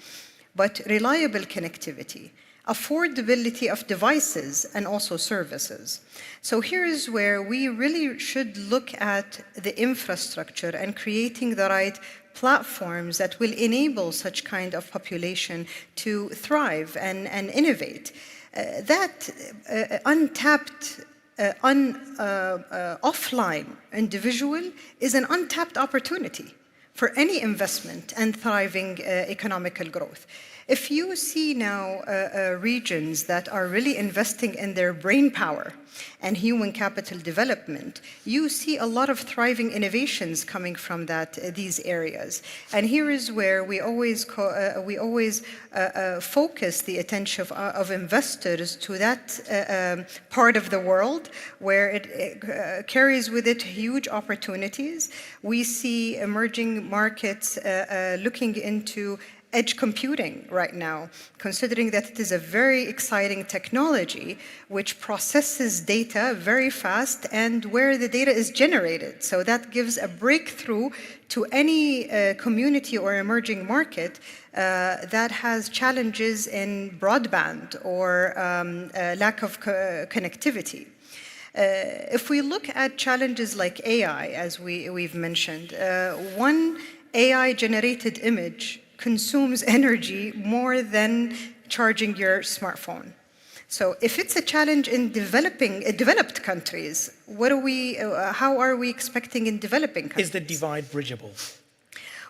but reliable connectivity, affordability of devices, and also services. So here is where we really should look at the infrastructure and creating the right platforms that will enable such kind of population to thrive and innovate. That untapped offline individual is an untapped opportunity for any investment and thriving economical growth. If you see now regions that are really investing in their brain power and human capital development, you see a lot of thriving innovations coming from these areas. And here is where we always focus the attention of investors to that part of the world where it carries with it huge opportunities. We see emerging markets looking into edge computing right now, considering that it is a very exciting technology which processes data very fast and where the data is generated. So that gives a breakthrough to any community or emerging market that has challenges in broadband or lack of connectivity. If we look at challenges like AI, as we've mentioned, one AI-generated image consumes energy more than charging your smartphone. So if it's a challenge in developed countries, how are we expecting in developing countries? Is the divide bridgeable?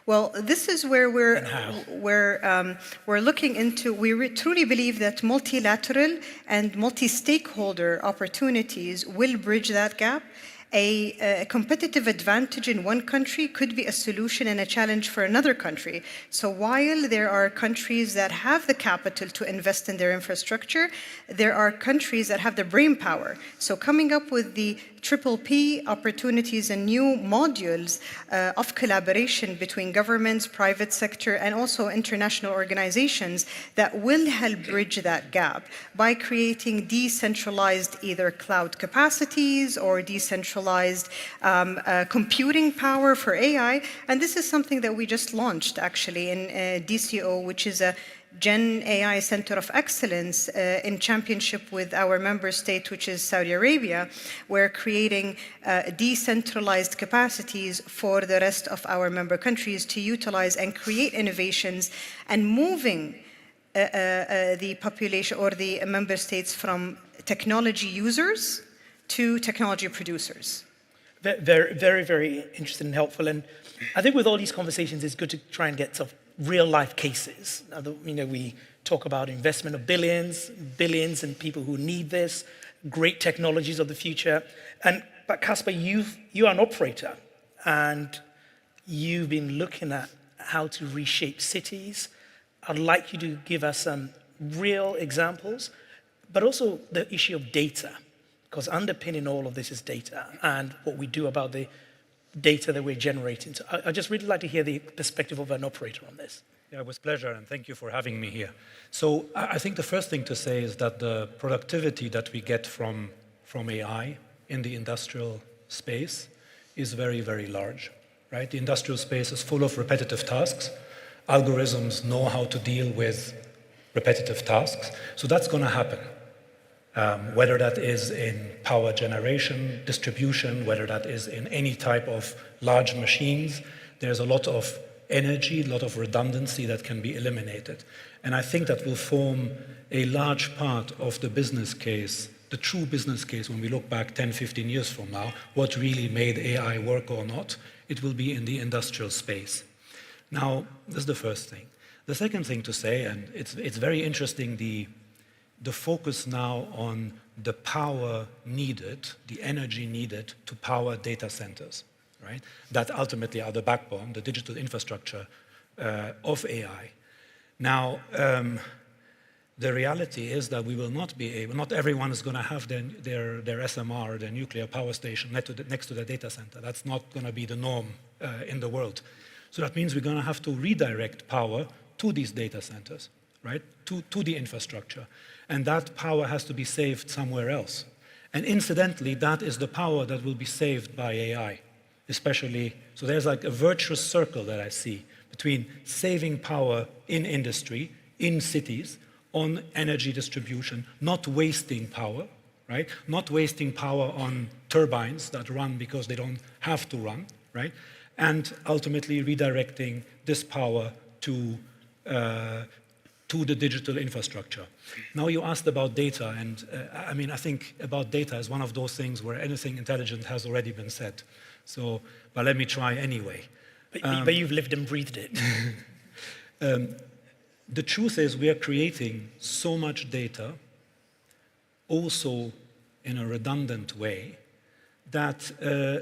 Well, this is where we're looking into. We truly believe that multilateral and multi-stakeholder opportunities will bridge that gap. A competitive advantage in one country could be a solution and a challenge for another country. So while there are countries that have the capital to invest in their infrastructure, there are countries that have the brain power. So coming up with the P opportunities and new modules of collaboration between governments, private sector, and also international organizations that will help bridge that gap by creating decentralized either cloud capacities or decentralized computing power for AI. And this is something that we just launched actually in DCO, which is a Gen AI Center of Excellence in championship with our member state, which is Saudi Arabia. We're creating decentralized capacities for the rest of our member countries to utilize and create innovations and moving the population or the member states from technology users to technology producers. Very, very, very interesting and helpful. And I think with all these conversations, it's good to try and get some real life cases. We talk about investment of billions and people who need this, great technologies of the future. But Caspar, you are an operator and you've been looking at how to reshape cities. I'd like you to give us some real examples, but also the issue of data, because underpinning all of this is data and what we do about the data that we're generating. So I'd just really like to hear the perspective of an operator on this. Yeah, it was a pleasure, and thank you for having me here. So I think the first thing to say is that the productivity that we get from AI in the industrial space is very, very large, right? The industrial space is full of repetitive tasks. Algorithms know how to deal with repetitive tasks, so that's going to happen. Whether that is in power generation, distribution, whether that is in any type of large machines, there's a lot of energy, a lot of redundancy that can be eliminated. And I think that will form a large part of the business case, the true business case when we look back 10, 15 years from now, what really made AI work or not, it will be in the industrial space. Now, this is the first thing. The second thing to say, and it's very interesting, the focus now on the power needed, the energy needed to power data centers, right? That ultimately are the backbone, the digital infrastructure of AI. Now, the reality is that we will not be able, not everyone is going to have their SMR, their nuclear power station next to their data center. That's not going to be the norm in the world. So that means we're going to have to redirect power to these data centers, right? To the infrastructure. And that power has to be saved somewhere else. And incidentally, that is the power that will be saved by AI, especially. So there's like a virtuous circle that I see between saving power in industry, in cities, on energy distribution, not wasting power, right? Not wasting power on turbines that run because they don't have to run, right? And ultimately redirecting this power to the digital infrastructure. Now you asked about data, and I think about data is one of those things where anything intelligent has already been said. So, but let me try anyway. But you've lived and breathed it. The truth is we are creating so much data, also in a redundant way, that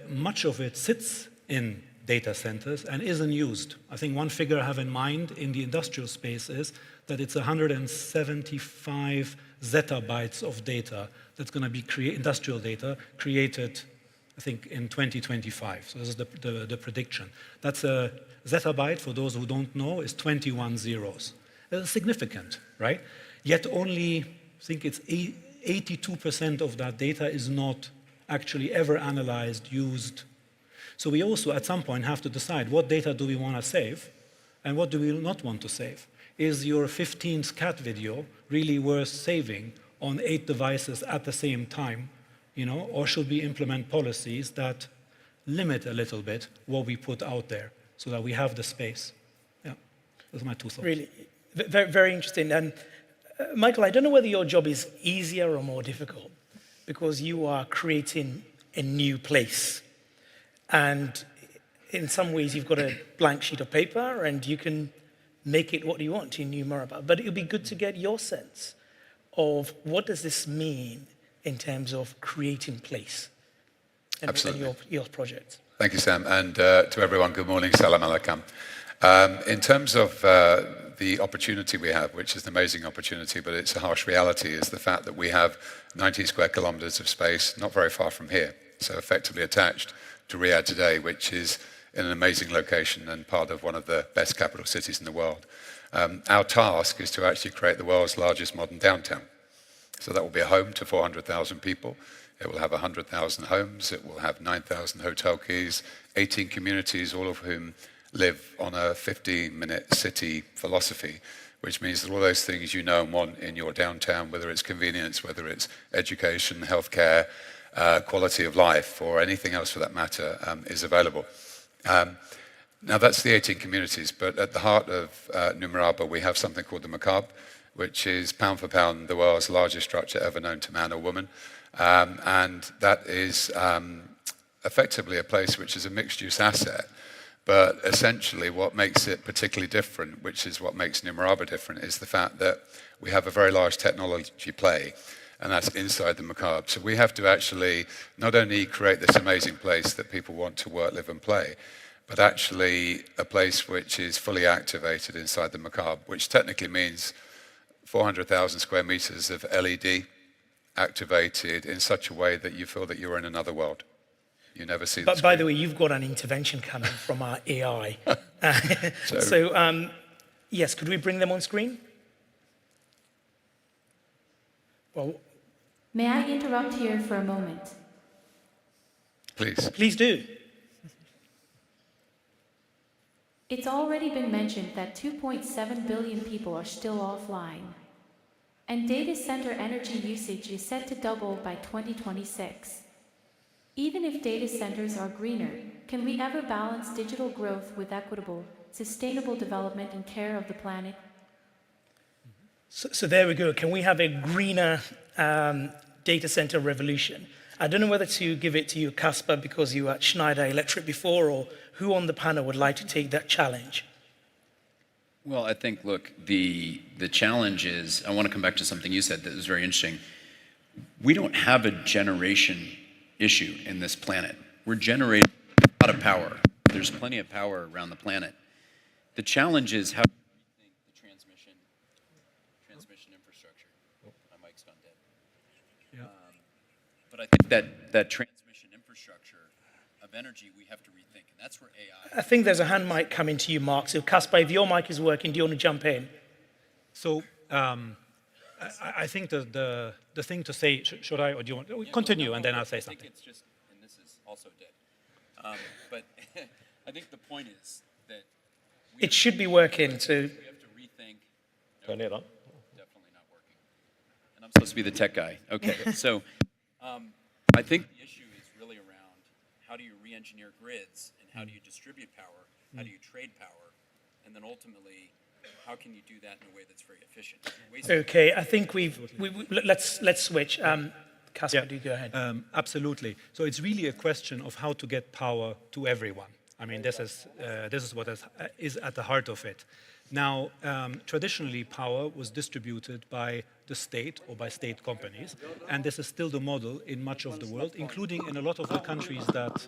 much of it sits in data centers and isn't used. I think one figure I have in mind in the industrial space is that it's 175 zettabytes of data that's going to be industrial data created I think, in 2025. So this is the prediction. That's a zettabyte, for those who don't know, is 21 zeros. That's significant, right? Yet only, I think it's 82% of that data is not actually ever analyzed, used. So we also, at some point, have to decide what data do we want to save and what do we not want to save. Is your 15th cat video really worth saving on 8 devices at the same time? Or should we implement policies that limit a little bit what we put out there so that we have the space? Yeah, those are my 2 thoughts. Really, very, very interesting. And Michael, I don't know whether your job is easier or more difficult because you are creating a new place. And in some ways, you've got a blank sheet of paper and you can make it what you want in Numeraba. But it would be good to get your sense of what does this mean in terms of creating place and your projects. Thank you, Sam. And to everyone, good morning. Salam alaikum. In terms of the opportunity we have, which is an amazing opportunity, but it's a harsh reality, is the fact that we have 19 square kilometers of space not very far from here, so effectively attached to Riyadh today, which is in an amazing location and part of one of the best capital cities in the world. Our task is to actually create the world's largest modern downtown. So that will be a home to 400,000 people. It will have 100,000 homes. It will have 9,000 hotel keys, 18 communities, all of whom live on a 15-minute city philosophy, which means that all those things you know and want in your downtown, whether it's convenience, whether it's education, healthcare, quality of life, or anything else for that matter, is available. Now that's the 18 communities, but at the heart of Numeraba, we have something called the Macabre, which is pound for pound the world's largest structure ever known to man or woman. And that is effectively a place which is a mixed-use asset. But essentially what makes it particularly different, which is what makes Numeraba different, is the fact that we have a very large technology play, and that's inside the Macabre. So we have to actually not only create this amazing place that people want to work, live and play, but actually a place which is fully activated inside the Macabre, which technically means 400,000 square meters of LED activated in such a way that you feel that you're in another world. You never see But by the way, you've got an intervention coming from our AI. Yes, could we bring them on screen? Well, may I interrupt here for a moment? Please. Please do. It's already been mentioned that 2.7 billion people are still offline. And data center energy usage is set to double by 2026. Even if data centers are greener, can we ever balance digital growth with equitable, sustainable development and care of the planet? So there we go. Can we have a greener data center revolution? I don't know whether to give it to you, Caspar, because you were at Schneider Electric before, or who on the panel would like to take that challenge? Well, I think, look, the challenge is, I want to come back to something you said that was very interesting. We don't have a generation issue in this planet. We're generating a lot of power. There's plenty of power around the planet. The challenge is how to rethink the transmission infrastructure. Oh, my mic's gone dead. Yeah. But I think that transmission infrastructure of energy we have to rethink, and that's where AI... I think there's a hand mic coming to you, Mark. So Caspar, if your mic is working, do you want to jump in? So I think the thing to say, should I, or do you want, continue and then I'll say something. I think it's just, and this is also dead. But I think the point is that it should be working, so... We have to rethink... Turn it on. Definitely not working. And I'm supposed to be the tech guy. Okay, so I think the issue is really around how do you re-engineer grids and how do you distribute power, how do you trade power, and then ultimately, how can you do that in a way that's very efficient? Okay, I think let's switch. Caspar, do go ahead. Absolutely. So it's really a question of how to get power to everyone. I mean, this is what is at the heart of it. Now, traditionally, power was distributed by the state or by state companies, and this is still the model in much of the world, including in a lot of the countries that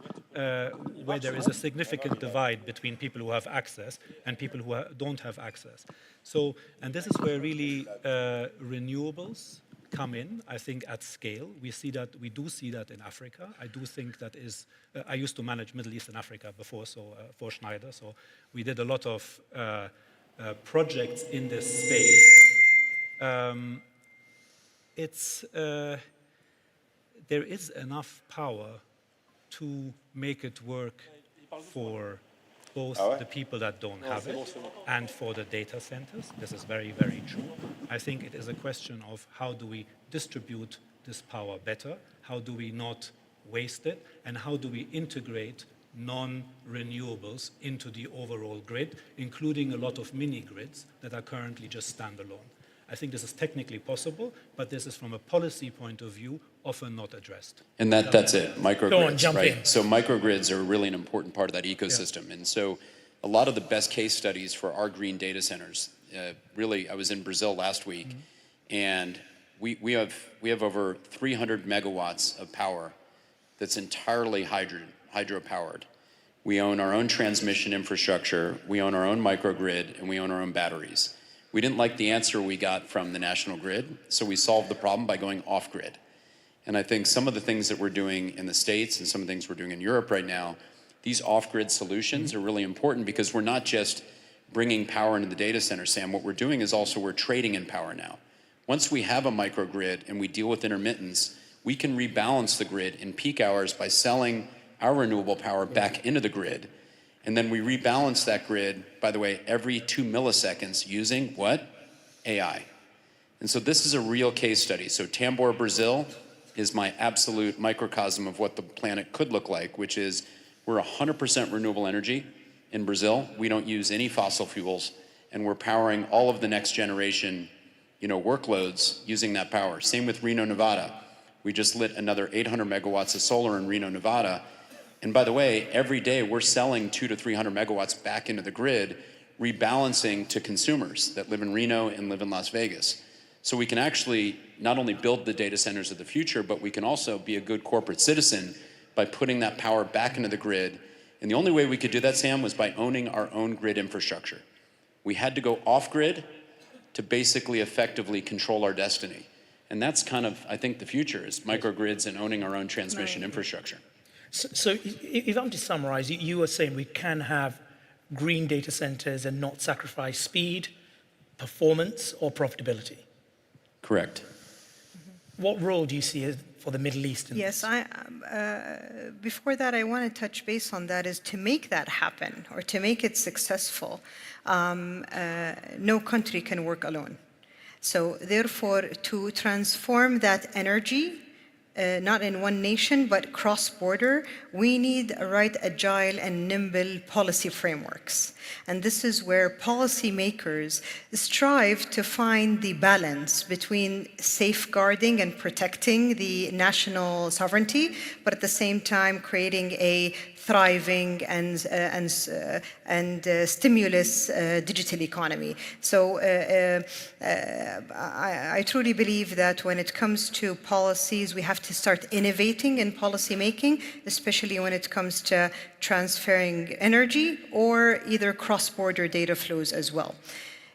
where there is a significant divide between people who have access and people who don't have access. So, and this is where really renewables come in, I think, at scale. We do see that in Africa. I do think that is, I used to manage Middle East and Africa before, for Schneider, so we did a lot of projects in this space. There is enough power to make it work for both the people that don't have it and for the data centers. This is very, very true. I think it is a question of how do we distribute this power better, how do we not waste it, and how do we integrate non-renewables into the overall grid, including a lot of mini-grids that are currently just standalone. I think this is technically possible, but this is from a policy point of view often not addressed. And that's it, microgrids, right? In. So microgrids are really an important part of that ecosystem. Yeah. And so a lot of the best case studies for our green data centers, really, I was in Brazil last week, and we have over 300 megawatts of power that's entirely hydro-powered. We own our own transmission infrastructure, we own our own microgrid, and we own our own batteries. We didn't like the answer we got from the national grid, so we solved the problem by going off-grid. And I think some of the things that we're doing in the States and some of the things we're doing in Europe right now, these off-grid solutions are really important because we're not just bringing power into the data center, Sam. What we're doing is also we're trading in power now. Once we have a microgrid and we deal with intermittence, we can rebalance the grid in peak hours by selling our renewable power back into the grid. And then we rebalance that grid, by the way, every 2 milliseconds using what? AI. And so this is a real case study. So Tambor, Brazil is my absolute microcosm of what the planet could look like, which is we're 100% renewable energy in Brazil. We don't use any fossil fuels, and we're powering all of the next generation, workloads using that power. Same with Reno, Nevada. We just lit another 800 megawatts of solar in Reno, Nevada. And by the way, every day we're selling 200 to 300 megawatts back into the grid, rebalancing to consumers that live in Reno and live in Las Vegas. So we can actually not only build the data centers of the future, but we can also be a good corporate citizen by putting that power back into the grid. And the only way we could do that, Sam, was by owning our own grid infrastructure. We had to go off-grid to basically effectively control our destiny. And that's kind of, I think, the future is microgrids and owning our own transmission infrastructure. So if I'm to summarize, you are saying we can have green data centers and not sacrifice speed, performance, or profitability? Correct. What role do you see for the Middle East? Yes, before that, I want to touch base on that is to make that happen or to make it successful, no country can work alone. So therefore, to transform that energy, not in one nation, but cross-border, we need right agile and nimble policy frameworks. And this is where policymakers strive to find the balance between safeguarding and protecting the national sovereignty, but at the same time creating a thriving and stimulus digital economy. So I truly believe that when it comes to policies, we have to start innovating in policy making, especially when it comes to transferring energy or either cross-border data flows as well.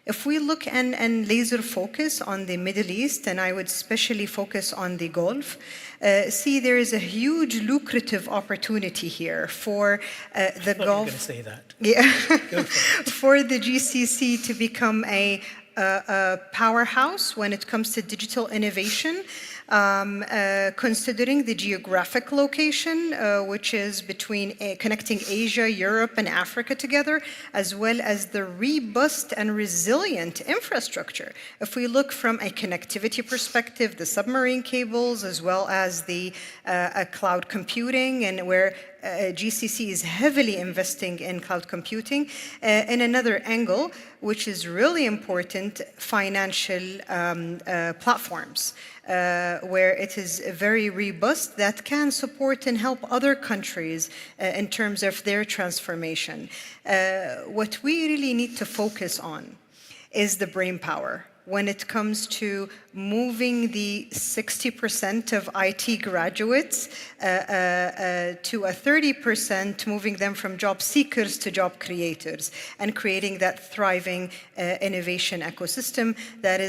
If we look and laser focus on the Middle East, and I would especially focus on the Gulf, see there is a huge lucrative opportunity here for the Gulf. You were going to say that. Yeah, for the GCC to become a powerhouse when it comes to digital innovation. Considering the geographic location, which is between connecting Asia, Europe, and Africa together, as well as the robust and resilient infrastructure. If we look from a connectivity perspective, the submarine cables, as well as the cloud computing, and where GCC is heavily investing in cloud computing. In another angle, which is really important, financial platforms, where it is very robust that can support and help other countries in terms of their transformation. What we really need to focus on is the brain power. when it comes to moving the 60% of IT graduates to a 30%, moving them from job seekers to job creators, and creating that thriving innovation ecosystem that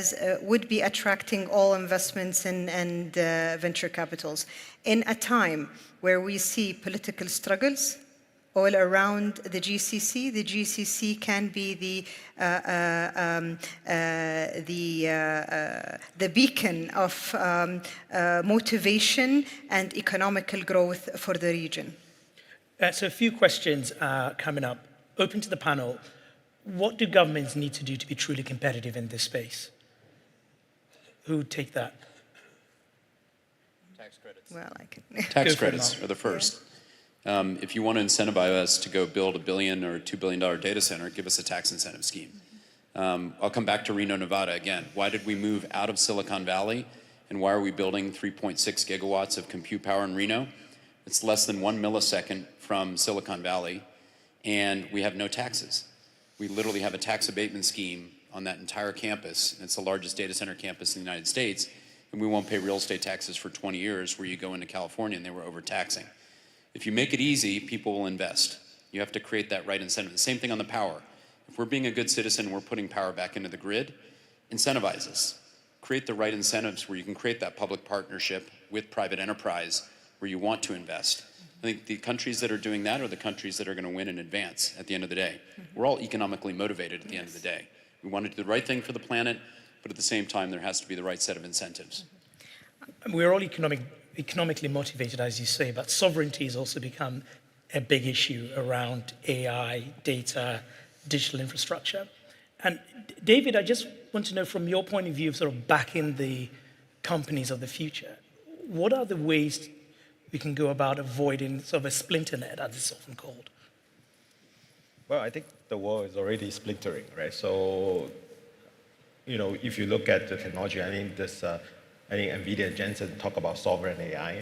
would be attracting all investments and venture capitals. In a time where we see political struggles all around the GCC can be the beacon of motivation and economical growth for the region. So a few questions coming up. Open to the panel. What do governments need to do to be truly competitive in this space? Who would take that? Tax credits. Well, I can. Tax credits are the first. If you want to incentivize us to go build $1 billion or $2 billion data center, give us a tax incentive scheme. I'll come back to Reno, Nevada again. Why did we move out of Silicon Valley, and why are we building 3.6 gigawatts of compute power in Reno? It's less than 1 millisecond from Silicon Valley, and we have no taxes. We literally have a tax abatement scheme on that entire campus. It's the largest data center campus in the United States, and we won't pay real estate taxes for 20 years, where you go into California and they were overtaxing. If you make it easy, people will invest. You have to create that right incentive. The same thing on the power. If we're being a good citizen and we're putting power back into the grid, incentivize us. Create the right incentives where you can create that public partnership with private enterprise where you want to invest. I think the countries that are doing that are the countries that are going to win and advance at the end of the day. We're all economically motivated at the end of the day. We want to do the right thing for the planet, but at the same time, there has to be the right set of incentives. We're all economically motivated, as you say, but sovereignty has also become a big issue around AI, data, digital infrastructure. And David, I just want to know from your point of view of sort of backing the companies of the future, what are the ways we can go about avoiding sort of a splinter net, as it's often called? Well, I think the world is already splintering, right? So, if you look at the technology, I think NVIDIA and Jensen talk about sovereign AI,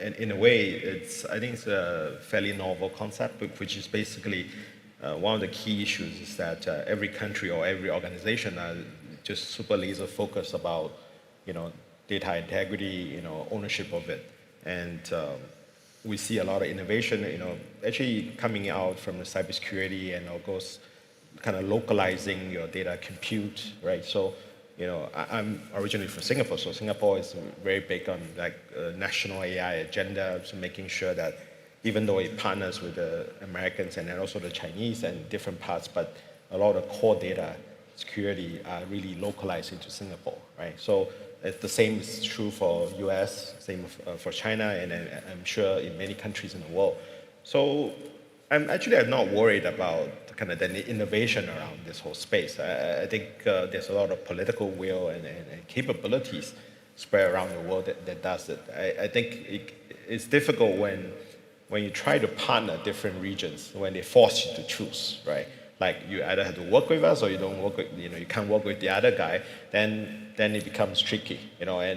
and in a way, I think it's a fairly novel concept, which is basically one of the key issues is that every country or every organization are just super laser focused about, data integrity, ownership of it. And we see a lot of innovation, actually coming out from the cybersecurity and of course, kind of localizing your data compute, right? So, I'm originally from Singapore, so Singapore is very big on national AI agenda, so making sure that even though it partners with the Americans and then also the Chinese and different parts, but a lot of core data security are really localized into Singapore, right? So the same is true for US, same for China, and I'm sure in many countries in the world. So I'm not worried about kind of the innovation around this whole space. I think there's a lot of political will and capabilities spread around the world that does it. I think it's difficult when you try to partner different regions, when they force you to choose, right? Like you either have to work with us or you don't work with, you can't work with the other guy, then it becomes tricky, and I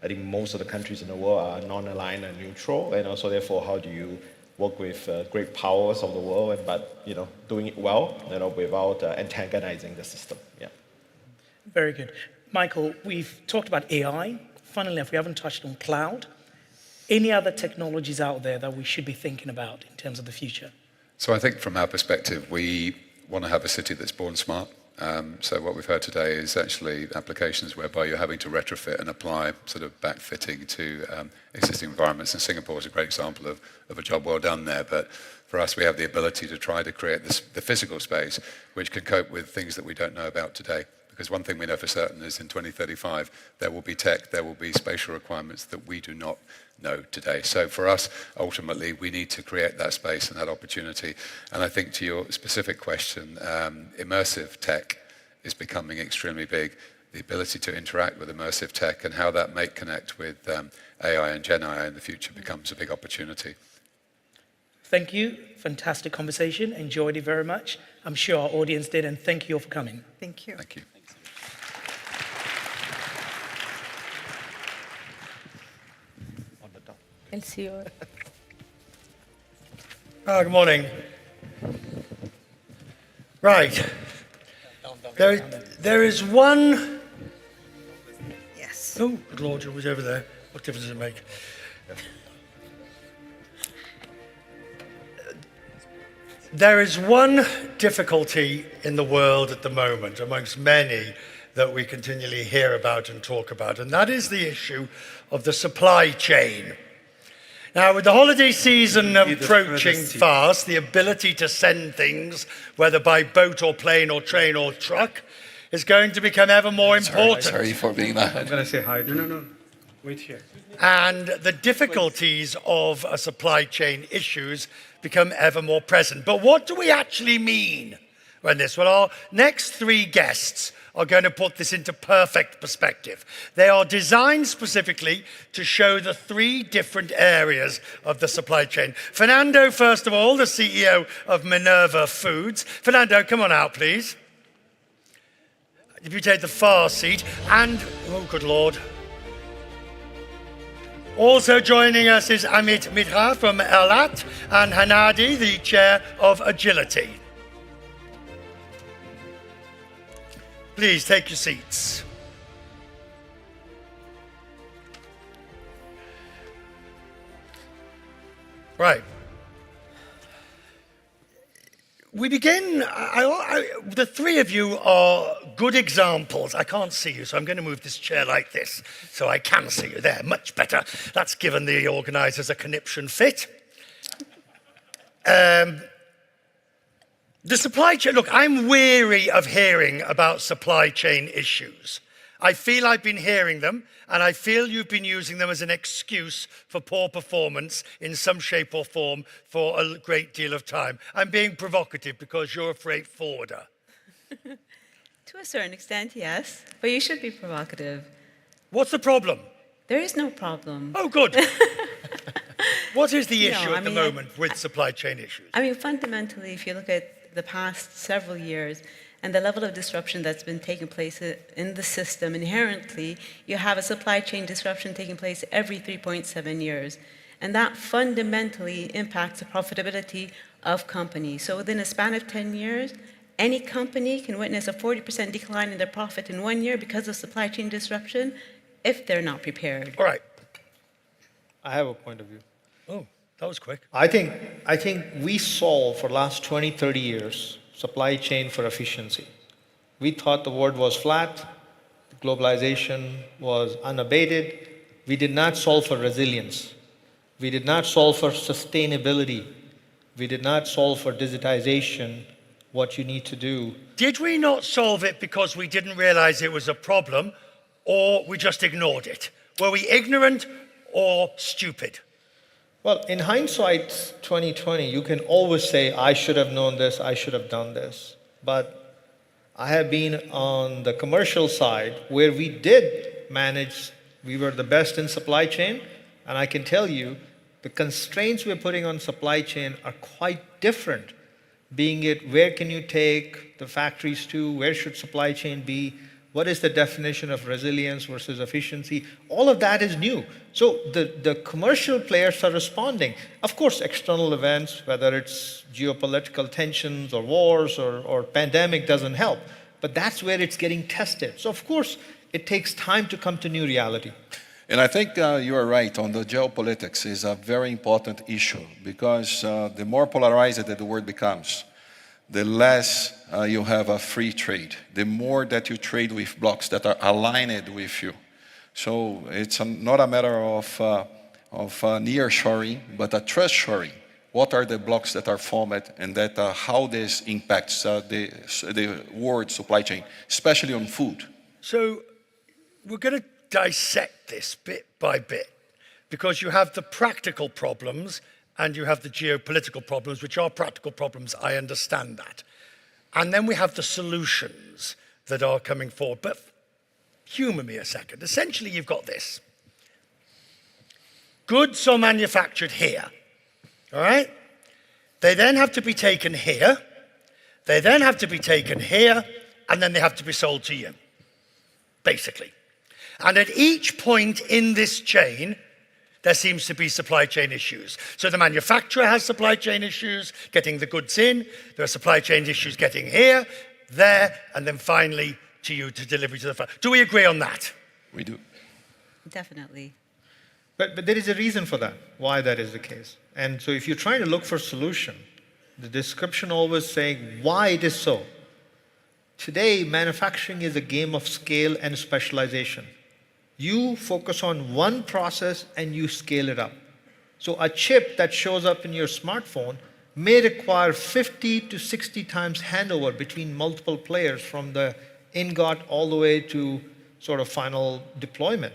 think most of the countries in the world are non-aligned and neutral, and also therefore how do you work with great powers of the world, but doing it well, without antagonizing the system. Yeah. Very good. Michael, we've talked about AI. Funnily enough, we haven't touched on cloud. Any other technologies out there that we should be thinking about in terms of the future? So I think from our perspective, we want to have a city that's born smart. So what we've heard today is actually applications whereby you're having to retrofit and apply sort of backfitting to existing environments. And Singapore is a great example of a job well done there. But for us, we have the ability to try to create the physical space which can cope with things that we don't know about today. Because one thing we know for certain is in 2035, there will be tech, there will be spatial requirements that we do not know today. So for us, ultimately, we need to create that space and that opportunity. And I think to your specific question, immersive tech is becoming extremely big. The ability to interact with immersive tech and how that may connect with AI and Gen AI in the future becomes a big opportunity. Thank you. Fantastic conversation. Enjoyed it very much. I'm sure our audience did, and thank you all for coming. Thank you. Thank you. I'll see you. Good morning. Right. There is one. Yes. Oh, good Lord, it was over there. What difference does it make? There is one difficulty in the world at the moment, amongst many that we continually hear about and talk about, and that is the issue of the supply chain. Now, with the holiday season approaching fast, the ability to send things, whether by boat or plane or train or truck, is going to become ever more important. Sorry for being that. I'm going to say hi. No. Wait here. And the difficulties of supply chain issues become ever more present. But what do we actually mean by this? Well, our next three guests are going to put this into perfect perspective. They are designed specifically to show the three different areas of the supply chain. Fernando, first of all, the CEO of Minerva Foods. Fernando, come on out, please. If you take the far seat, and, oh, good Lord. Also joining us is Amit Mitra from Elat and Hanadi, the chair of Agility. Please take your seats. Right. We begin, the three of you are good examples. I can't see you, so I'm going to move this chair like this so I can see you. There, much better. That's given the organisers a conniption fit. The supply chain, look, I'm weary of hearing about supply chain issues. I feel I've been hearing them, and I feel you've been using them as an excuse for poor performance in some shape or form for a great deal of time. I'm being provocative because you're a freight forwarder. To a certain extent, yes, but you should be provocative. What's the problem? There is no problem. Oh, good. What is the issue at the moment with supply chain issues? I mean, fundamentally, if you look at the past several years, and the level of disruption that's been taking place in the system, inherently, you have a supply chain disruption taking place every 3.7 years. And that fundamentally impacts the profitability of companies. So within a span of 10 years, any company can witness a 40% decline in their profit in 1 year because of supply chain disruption if they're not prepared. All right. I have a point of view. Oh, that was quick. I think we solved for the last 20, 30 years supply chain for efficiency. We thought the world was flat, globalization was unabated. We did not solve for resilience. We did not solve for sustainability. We did not solve for digitization, what you need to do. Did we not solve it because we didn't realize it was a problem, or we just ignored it? Were we ignorant or stupid? Well, in hindsight, 2020, you can always say, I should have known this, I should have done this. But I have been on the commercial side where we did manage, we were the best in supply chain, and I can tell you, the constraints we're putting on supply chain are quite different. Being it, where can you take the factories to, where should supply chain be, what is the definition of resilience versus efficiency? All of that is new. So the commercial players are responding. Of course, external events, whether it's geopolitical tensions or wars or pandemic doesn't help. But that's where it's getting tested. So of course, it takes time to come to new reality. And I think you are right on the geopolitics is a very important issue because the more polarized that the world becomes, the less you have a free trade, the more that you trade with blocks that are aligned with you. So it's not a matter of near-shoring, but a trust-shoring. What are the blocks that are formed and that how this impacts the world supply chain, especially on food? So we're going to dissect this bit by bit because you have the practical problems and you have the geopolitical problems, which are practical problems, I understand that. And then we have the solutions that are coming forward. But humor me a second. Essentially, you've got this. Goods are manufactured here, all right? They then have to be taken here. They then have to be taken here, and then they have to be sold to you, basically. And at each point in this chain, there seems to be supply chain issues. So the manufacturer has supply chain issues getting the goods in. There are supply chain issues getting here, there, and then finally to you to deliver to the farm. Do we agree on that? We do. Definitely. But there is a reason for that, why that is the case. And so if you're trying to look for a solution, the description always saying why it is so. Today, manufacturing is a game of scale and specialization. You focus on one process and you scale it up. So a chip that shows up in your smartphone may require 50 to 60 times handover between multiple players from the ingot all the way to sort of final deployment.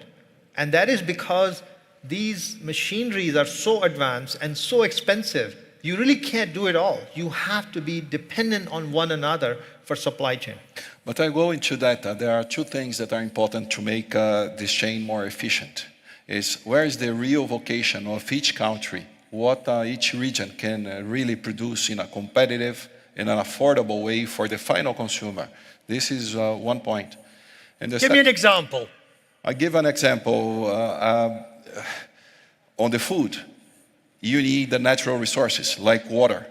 And that is because these machineries are so advanced and so expensive, you really can't do it all. You have to be dependent on one another for supply chain. But I go into that. There are two things that are important to make this chain more efficient. Is where is the real vocation of each country, what each region can really produce in a competitive and an affordable way for the final consumer. This is one point. And give me an example. I give an example. On the food, you need the natural resources like water.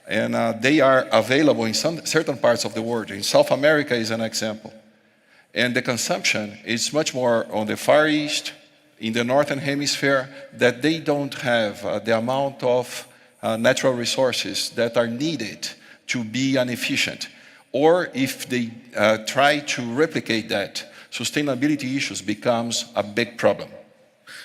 And they are available in certain parts of the world. In South America is an example. And the consumption is much more on the Far East, in the Northern Hemisphere, that they don't have the amount of natural resources that are needed to be efficient. Or if they try to replicate that, sustainability issues becomes a big problem.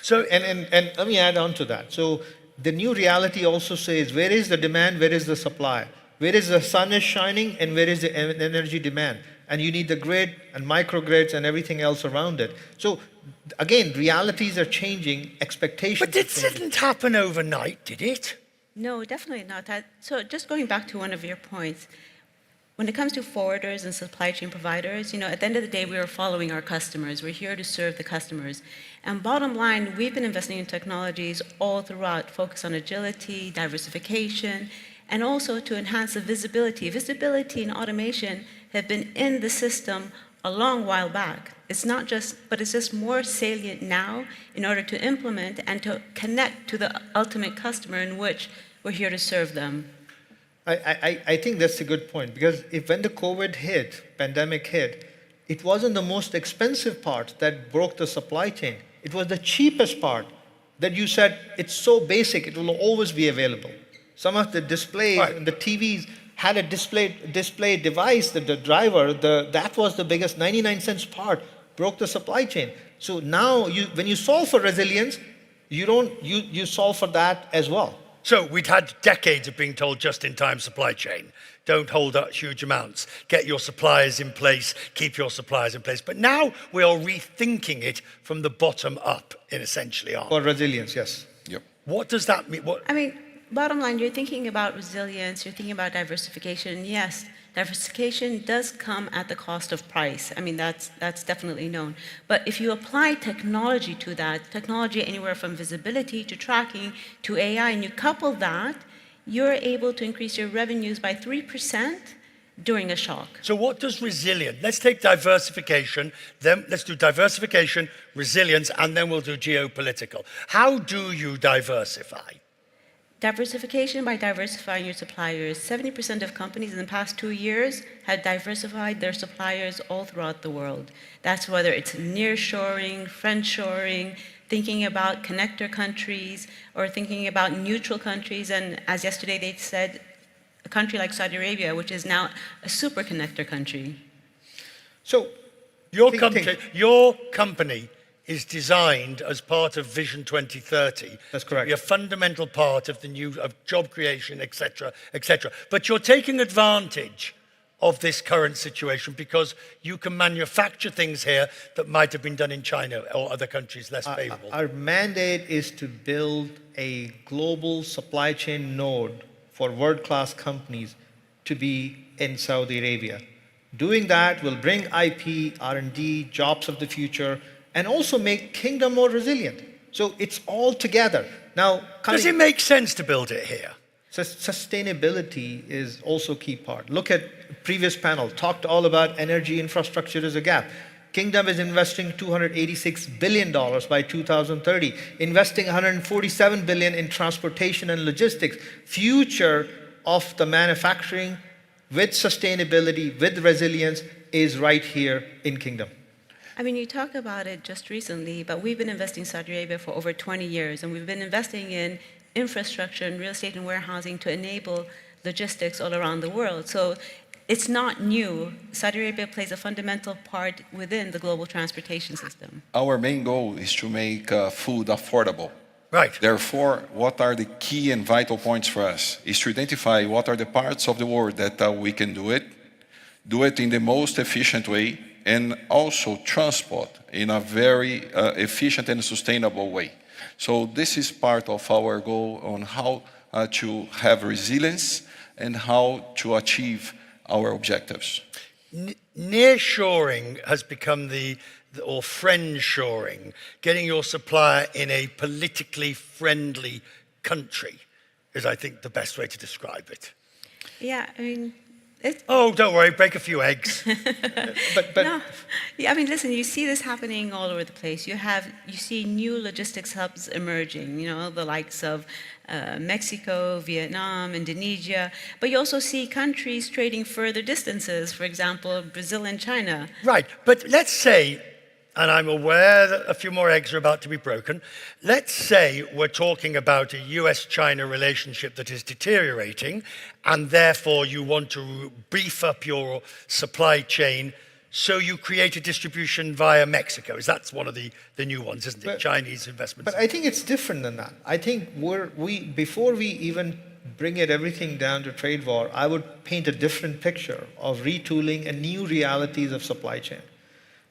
So, and let me add on to that. So the new reality also says, where is the demand, where is the supply? Where is the sun is shining and where is the energy demand? And you need the grid and microgrids and everything else around it. So again, realities are changing, expectations. But it didn't happen overnight, did it? No, definitely not. So just going back to one of your points, when it comes to forwarders and supply chain providers, at the end of the day, we are following our customers. We're here to serve the customers. And bottom line, we've been investing in technologies all throughout, focus on agility, diversification, and also to enhance the visibility. Visibility and automation have been in the system a long while back. It's not just, but it's just more salient now in order to implement and to connect to the ultimate customer in which we're here to serve them. I think that's a good point, because when the COVID hit, pandemic hit, it wasn't the most expensive part that broke the supply chain. It was the cheapest part that you said, it's so basic, it will always be available. Some of the displays and the TVs had a display device that the driver, that was the biggest 99 cents part, broke the supply chain. So now when you solve for resilience, you solve for that as well. So we'd had decades of being told just-in-time supply chain. Don't hold up huge amounts. Get your suppliers in place. Keep your suppliers in place. But now we are rethinking it from the bottom up, in essentially. For resilience, yes. Yep. What does that mean? Bottom line, you're thinking about resilience, you're thinking about diversification. Yes, diversification does come at the cost of price. That's definitely known. But if you apply technology to that, technology anywhere from visibility to tracking to AI, and you couple that, you're able to increase your revenues by 3% during a shock. So what does resilient? Let's take diversification, then let's do diversification, resilience, and then we'll do geopolitical. How do you diversify? Diversification by diversifying your suppliers. 70% of companies in the past 2 years have diversified their suppliers all throughout the world. That's whether it's nearshoring, friendshoring, thinking about connector countries, or thinking about neutral countries. And as yesterday they said, a country like Saudi Arabia, which is now a super connector country. So your company is designed as part of Vision 2030. That's correct. To be a fundamental part of of job creation, etc., etc. But you're taking advantage of this current situation because you can manufacture things here that might have been done in China or other countries less favorable. Our mandate is to build a global supply chain node for world-class companies to be in Saudi Arabia. Doing that will bring IP, R&D, jobs of the future, and also make Kingdom more resilient. So it's all together. Now, does it make sense to build it here? Sustainability is also a key part. Look at previous panel, talked all about energy infrastructure as a gap. Kingdom is investing $286 billion by 2030, investing $147 billion in transportation and logistics. Future of the manufacturing with sustainability, with resilience, is right here in Kingdom. I mean, you talk about it just recently, but we've been investing in Saudi Arabia for over 20 years, and we've been investing in infrastructure and real estate and warehousing to enable logistics all around the world. So it's not new. Saudi Arabia plays a fundamental part within the global transportation system. Our main goal is to make food affordable. Right. Therefore, what are the key and vital points for us is to identify what are the parts of the world that we can do it in the most efficient way, and also transport in a very efficient and sustainable way. So this is part of our goal on how to have resilience and how to achieve our objectives. Nearshoring has become or friendshoring, getting your supplier in a politically friendly country is, I think, the best way to describe it. Yeah, I mean, oh, don't worry, break a few eggs. No, yeah, I mean, listen, you see this happening all over the place. You see new logistics hubs emerging, the likes of Mexico, Vietnam, Indonesia, but you also see countries trading further distances, for example, Brazil and China. Right, but let's say, and I'm aware that a few more eggs are about to be broken, let's say we're talking about a US-China relationship that is deteriorating, and therefore you want to beef up your supply chain, so you create a distribution via Mexico. That's one of the new ones, isn't it? Chinese investments. But I think it's different than that. I think before we even bring everything down to trade war, I would paint a different picture of retooling and new realities of supply chain.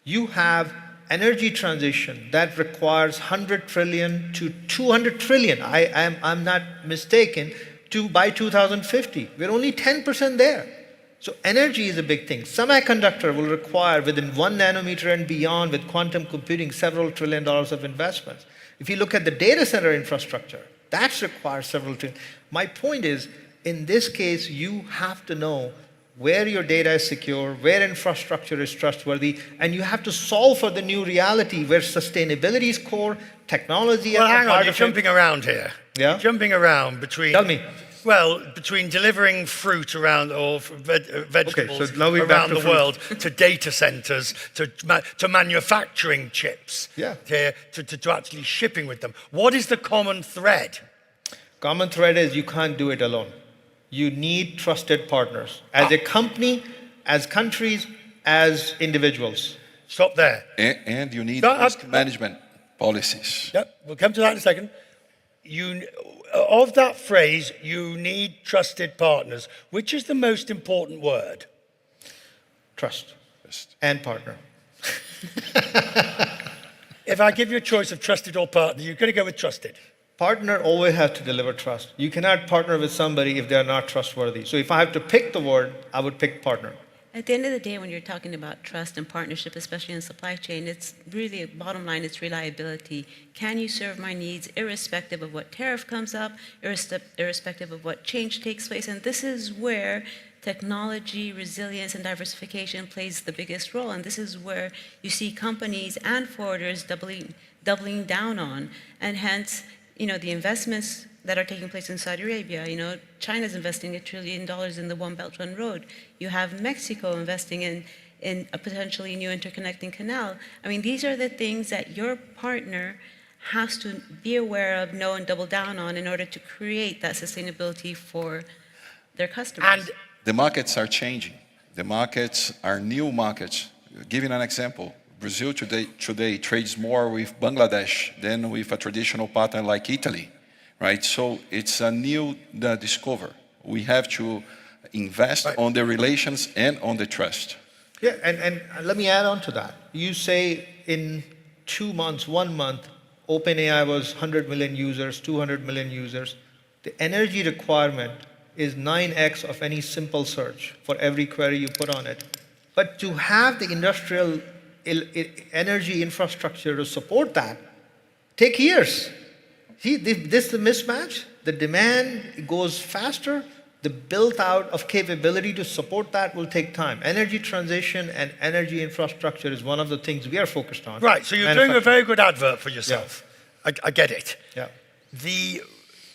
You have energy transition that requires 100 trillion to 200 trillion. I'm not mistaken, by 2050. We're only 10% there. So energy is a big thing. Semiconductor will require, within 1 nanometer and beyond, with quantum computing, several $1 trillion of investments. If you look at the data center infrastructure, that requires several trillion. My point is, in this case, you have to know where your data is secure, where infrastructure is trustworthy, and you have to solve for the new reality where sustainability is core, technology... Well, hang on, you're jumping around here. Yeah? Jumping around between... Tell me. Well, between delivering fruit around, or vegetables okay, so now we're around the fruit. world, to data centers, to manufacturing chips, to actually shipping with them. What is the common thread? Common thread is you can't do it alone. You need trusted partners. As a company, as countries, as individuals. Stop there. And you need risk management policies. Yep, we'll come to that in a second. Of that phrase, you need trusted partners. Which is the most important word? Trust. And partner. If I give you a choice of trusted or partner, you're going to go with trusted. Partner always has to deliver trust. You cannot partner with somebody if they're not trustworthy. So if I have to pick the word, I would pick partner. At the end of the day, when you're talking about trust and partnership, especially in supply chain, it's really, bottom line, it's reliability. Can you serve my needs irrespective of what tariff comes up, irrespective of what change takes place? And this is where technology, resilience, and diversification plays the biggest role. And this is where you see companies and forwarders doubling down on. And hence, the investments that are taking place in Saudi Arabia, China's investing $1 trillion in the One Belt One Road. You have Mexico investing in a potentially new interconnecting canal. I mean, these are the things that your partner has to be aware of, know, and double down on in order to create that sustainability for their customers. And the markets are changing. The markets are new markets. Giving an example, Brazil today trades more with Bangladesh than with a traditional partner like Italy. Right, so it's a new discover. We have to invest on the relations and on the trust. Yeah, and let me add on to that. You say in 2 months, 1 month, OpenAI was 100 million users, 200 million users. The energy requirement is 9x of any simple search for every query you put on it. But to have the industrial energy infrastructure to support that, take years. See, this is the mismatch. The demand goes faster. The build-out of capability to support that will take time. Energy transition and energy infrastructure is one of the things we are focused on. Right, so you're doing a very good advert for yourself. Yeah. I get it. Yeah.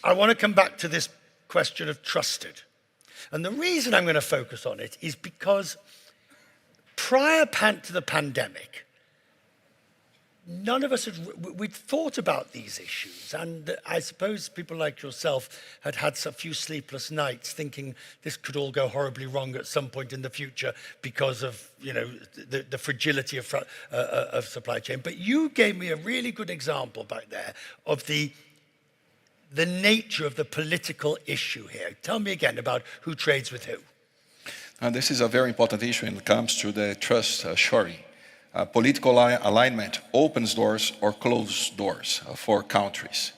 I want to come back to this question of trusted. And the reason I'm going to focus on it is because Prior to the pandemic, none of us we'd thought about these issues, and I suppose people like yourself had had a few sleepless nights thinking this could all go horribly wrong at some point in the future because of the fragility of supply chain. But you gave me a really good example back there of the nature of the political issue here. Tell me again about who trades with who. And this is a very important issue when it comes to the trust shoring. Political alignment opens doors or closes doors for countries.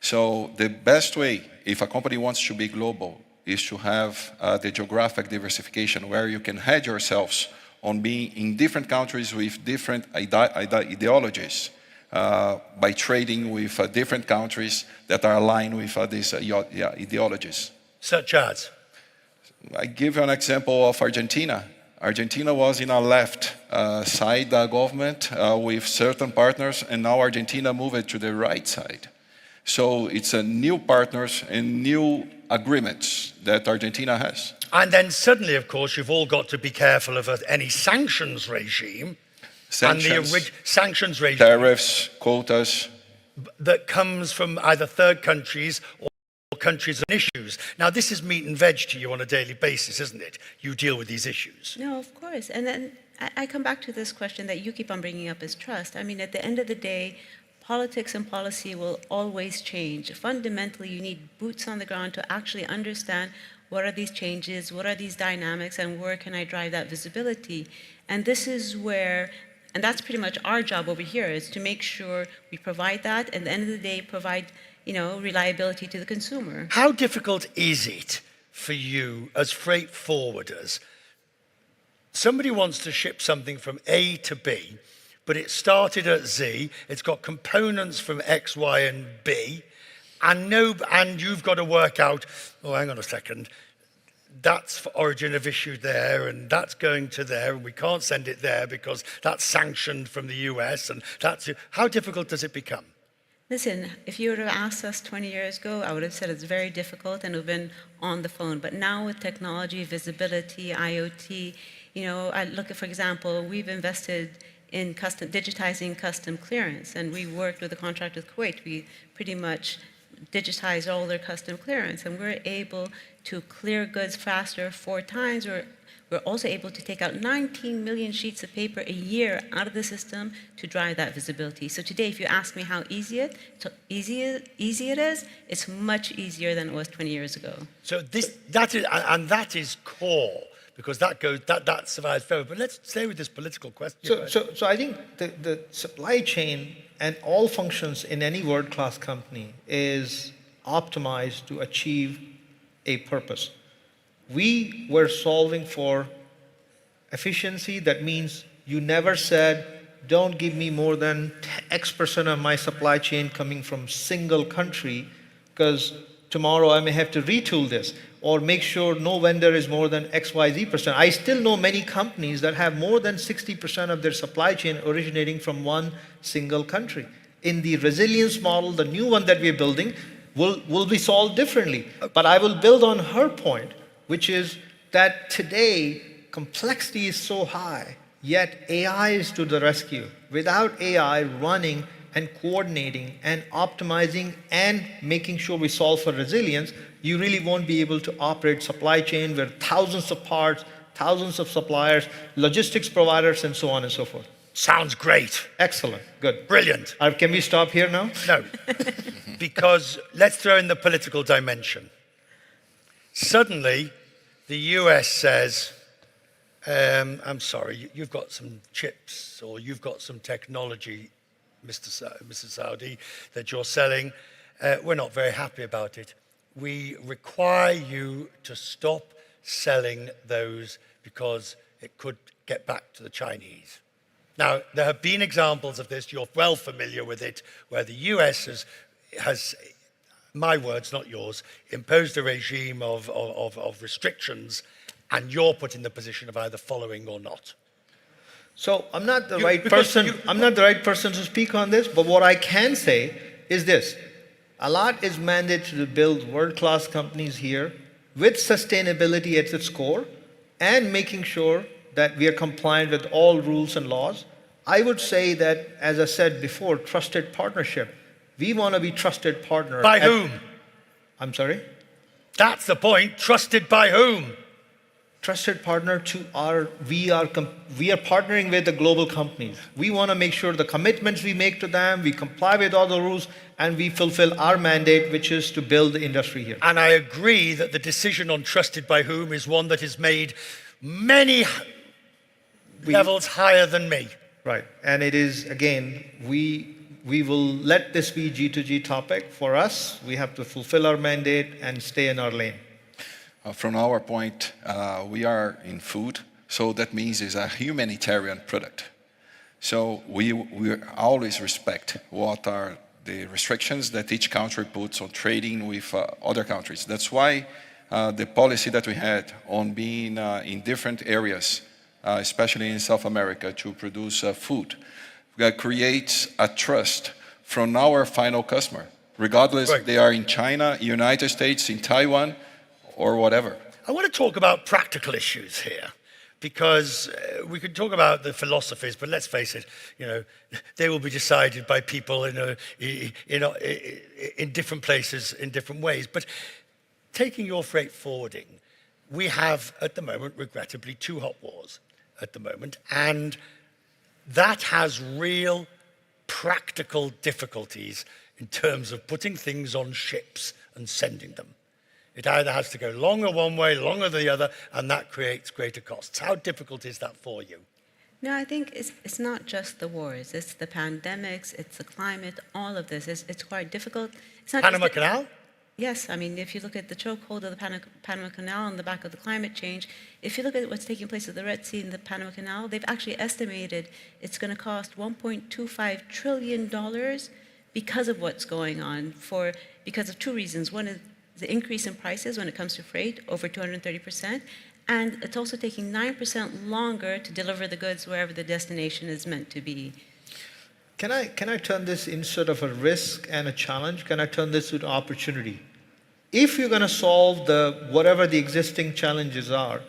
So the best way, if a company wants to be global, is to have the geographic diversification where you can hedge yourselves on being in different countries with different ideologies by trading with different countries that are aligned with these ideologies. Such as? I give you an example of Argentina. Argentina was in a left side government with certain partners, and now Argentina moved to the right side. So it's a new partners and new agreements that Argentina has. And then suddenly, of course, you've all got to be careful of any sanctions regime. Sanctions, and the sanctions regime. Tariffs, quotas. That comes from either third countries or countries and issues. Now, this is meat and veg to you on a daily basis, isn't it? You deal with these issues. No, of course. And then I come back to this question that you keep on bringing up is trust. I mean, at the end of the day, politics and policy will always change. Fundamentally, you need boots on the ground to actually understand what are these changes, what are these dynamics, and where can I drive that visibility? And this is where, and that's pretty much our job over here, is to make sure we provide that, and at the end of the day, provide reliability to the consumer. How difficult is it for you as freight forwarders? Somebody wants to ship something from A to B, but it started at Z, it's got components from X, Y, and B, and you've got to work out, oh, hang on a second, that's for origin of issue there, and that's going to there, and we can't send it there because that's sanctioned from the US, and how difficult does it become? Listen, if you would have asked us 20 years ago, I would have said it's very difficult and we've been on the phone. But now with technology, visibility, IoT, I look at, for example, we've invested in digitizing custom clearance, and we worked with a contract with Kuwait. We pretty much digitized all their custom clearance, and we're able to clear goods faster 4 times. We're also able to take out 19 million sheets of paper a year out of the system to drive that visibility. So today, if you ask me how easy it is, it's much easier than it was 20 years ago. So that is core, because that survives forever. But let's stay with this political question. So I think the supply chain and all functions in any world-class company is optimized to achieve a purpose. We were solving for efficiency. That means you never said, don't give me more than X% of my supply chain coming from single country, because tomorrow I may have to retool this, or make sure no vendor is more than XYZ%. I still know many companies that have more than 60% of their supply chain originating from one single country. In the resilience model, the new one that we're building will be solved differently. But I will build on her point, which is that today complexity is so high, yet AI is to the rescue. Without AI running and coordinating and optimizing and making sure we solve for resilience, you really won't be able to operate supply chain where thousands of parts, thousands of suppliers, logistics providers, and so on and so forth. Sounds great. Excellent. Good. Brilliant. Can we stop here now? No. Because let's throw in the political dimension. Suddenly, the US says, I'm sorry, you've got some chips or you've got some technology, Mr. Saudi, that you're selling. We're not very happy about it. We require you to stop selling those because it could get back to the Chinese. Now, there have been examples of this, you're well familiar with it, where the US has my words, not yours, imposed a regime of restrictions, and you're put in the position of either following or not. So I'm not the right person. I'm not the right person to speak on this, but what I can say is this. A lot is mandated to build world-class companies here with sustainability at its core and making sure that we are compliant with all rules and laws. I would say that, as I said before, trusted partnership. We want to be trusted partner. By whom? I'm sorry? That's the point. Trusted by whom? Trusted partner to we are partnering with the global companies. We want to make sure the commitments we make to them, we comply with all the rules, and we fulfill our mandate, which is to build the industry here. And I agree that the decision on trusted by whom is one that is made many levels higher than me. Right. And it is, again, we will let this be G2G topic. For us, we have to fulfill our mandate and stay in our lane. From our point, we are in food, so that means it's a humanitarian product. So we always respect what are the restrictions that each country puts on trading with other countries. That's why the policy that we had on being in different areas, especially in South America, to produce food, creates a trust from our final customer, regardless if they are in China, United States, in Taiwan, or whatever. I want to talk about practical issues here, because we could talk about the philosophies, but let's face it, they will be decided by people in different places, in different ways. But taking your freight forwarding, we have at the moment, regrettably, 2 hot wars at the moment, and that has real practical difficulties in terms of putting things on ships and sending them. It either has to go longer one way, longer the other, and that creates greater costs. How difficult is that for you? No, I think it's not just the wars. It's the pandemics, it's the climate, all of this. It's quite difficult. It's not Panama Canal? Yes, I mean, if you look at the chokehold of the Panama Canal on the back of the climate change, if you look at what's taking place at the Red Sea and the Panama Canal, they've actually estimated it's going to cost $1.25 trillion because of what's going on, because of 2 reasons. One is the increase in prices when it comes to freight, over 230%, and it's also taking 9% longer to deliver the goods wherever the destination is meant to be. Can I turn this instead of a risk and a challenge, can I turn this into opportunity? If you're going to solve whatever the existing challenges are,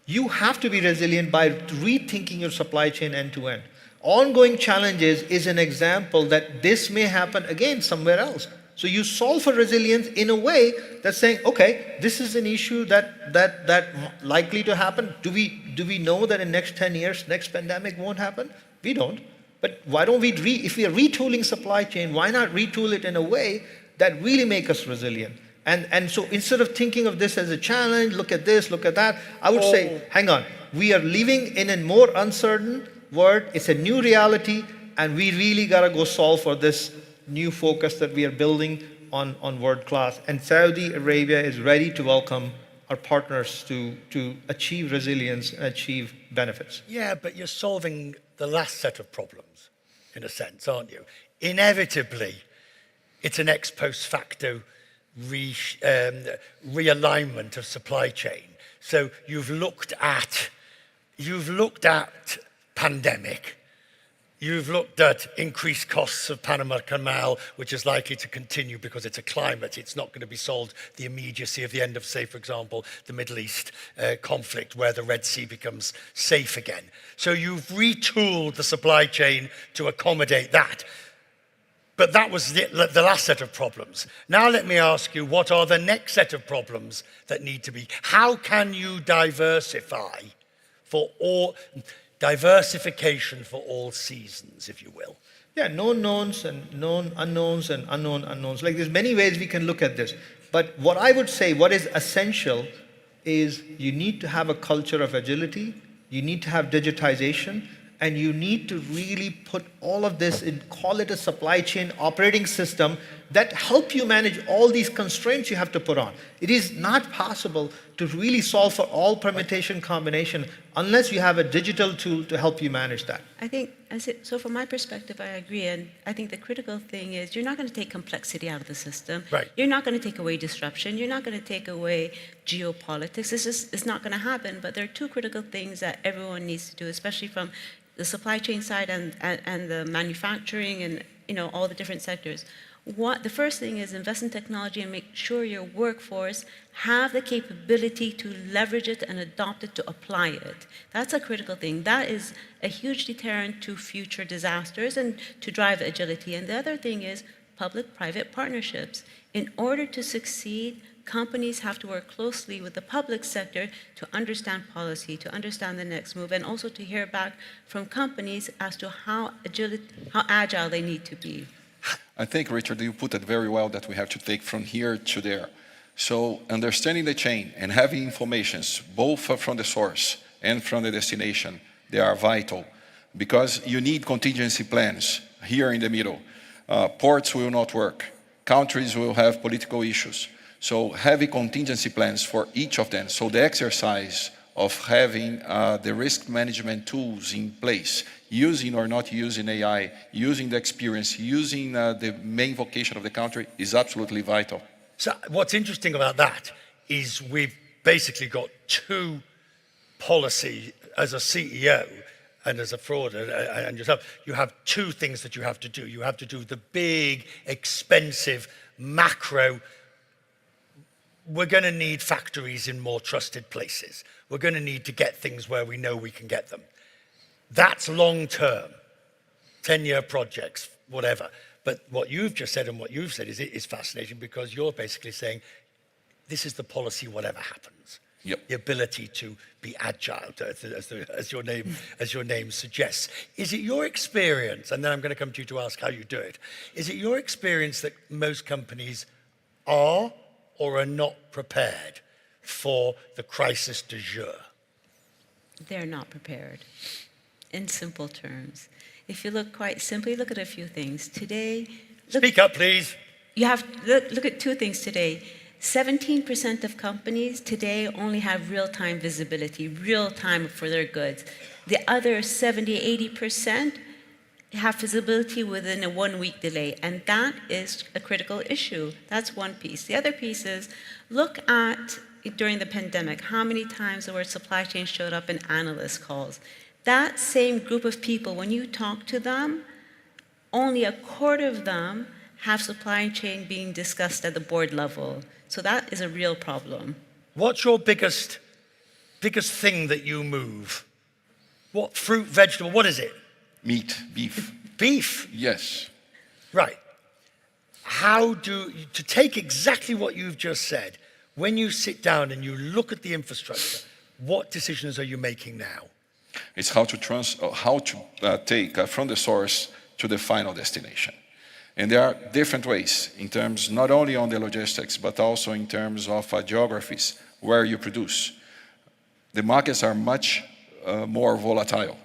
you have to be resilient by rethinking your supply chain end to end. Ongoing challenges is an example that this may happen again somewhere else. So you solve for resilience in a way that's saying, okay, this is an issue that likely to happen. Do we know that in next 10 years, next pandemic won't happen? We don't. But why don't we, if we are retooling supply chain, why not retool it in a way that really make us resilient? And so instead of thinking of this as a challenge, look at this, look at that, I would say, hang on, we are living in a more uncertain world. It's a new reality, and we really got to go solve for this new focus that we are building on world class. And Saudi Arabia is ready to welcome our partners to achieve resilience and achieve benefits. Yeah, but you're solving the last set of problems, in a sense, aren't you? Inevitably, it's an ex post facto realignment of supply chain. So you've looked at pandemic. You've looked at increased costs of Panama Canal, which is likely to continue because it's a climate. It's not going to be solved the immediacy of the end of, say, for example, the Middle East conflict, where the Red Sea becomes safe again. So you've retooled the supply chain to accommodate that. But that was the last set of problems. Now let me ask you, what are the next set of problems that need to be? How can you diversify for all... Diversification for all seasons, if you will. Yeah, known knowns and known unknowns and unknown unknowns. Like, there's many ways we can look at this. But what I would say, what is essential is you need to have a culture of agility, you need to have digitization, and you need to really put all of this in, call it a supply chain operating system that help you manage all these constraints you have to put on. It is not possible to really solve for all permutation combination unless you have a digital tool to help you manage that. I think, so from my perspective, I agree. And I think the critical thing is you're not going to take complexity out of the system. Right. You're not going to take away disruption. You're not going to take away geopolitics. It's not going to happen. But there are 2 critical things that everyone needs to do, especially from the supply chain side and the manufacturing and all the different sectors. The first thing is invest in technology and make sure your workforce have the capability to leverage it and adopt it to apply it. That's a critical thing. That is a huge deterrent to future disasters and to drive agility. And the other thing is public-private partnerships. In order to succeed, companies have to work closely with the public sector to understand policy, to understand the next move, and also to hear back from companies as to how agile they need to be. I think, Richard, you put it very well that we have to take from here to there. So understanding the chain and having informations, both from the source and from the destination, they are vital because you need contingency plans here in the middle. Ports will not work. Countries will have political issues. So having contingency plans for each of them. So the exercise of having the risk management tools in place, using or not using AI, using the experience, using the main vocation of the country is absolutely vital. So what's interesting about that is we've basically got two policy as a CEO and as a fraud and yourself, you have two things that you have to do. You have to do the big, expensive, macro. We're going to need factories in more trusted places. We're going to need to get things where we know we can get them. That's long-term, 10-year projects, whatever. But what you've just said and what you've said is fascinating because you're basically saying this is the policy whatever happens. Yep. The ability to be agile, as your name suggests. Is it your experience, and then I'm going to come to you to ask how you do it, is it your experience that most companies are or are not prepared for the crisis du jour? They're not prepared, in simple terms. If you look quite simply, look at a few things. Today... Speak up, please. You have to look at two things today. 17% of companies today only have real-time visibility, real-time for their goods. The other 70-80% have visibility within a 1-week delay, and that is a critical issue. That's one piece. The other piece is, look at, during the pandemic, how many times the word supply chain showed up in analyst calls. That same group of people, when you talk to them, only a quarter of them have supply chain being discussed at the board level. So that is a real problem. What's your biggest thing that you move? What fruit, vegetable, what is it? Meat, beef. Beef? Yes. Right. To take exactly what you've just said, when you sit down and you look at the infrastructure, what decisions are you making now? It's how to take from the source to the final destination. And there are different ways in terms not only on the logistics, but also in terms of geographies where you produce. The markets are much more volatile.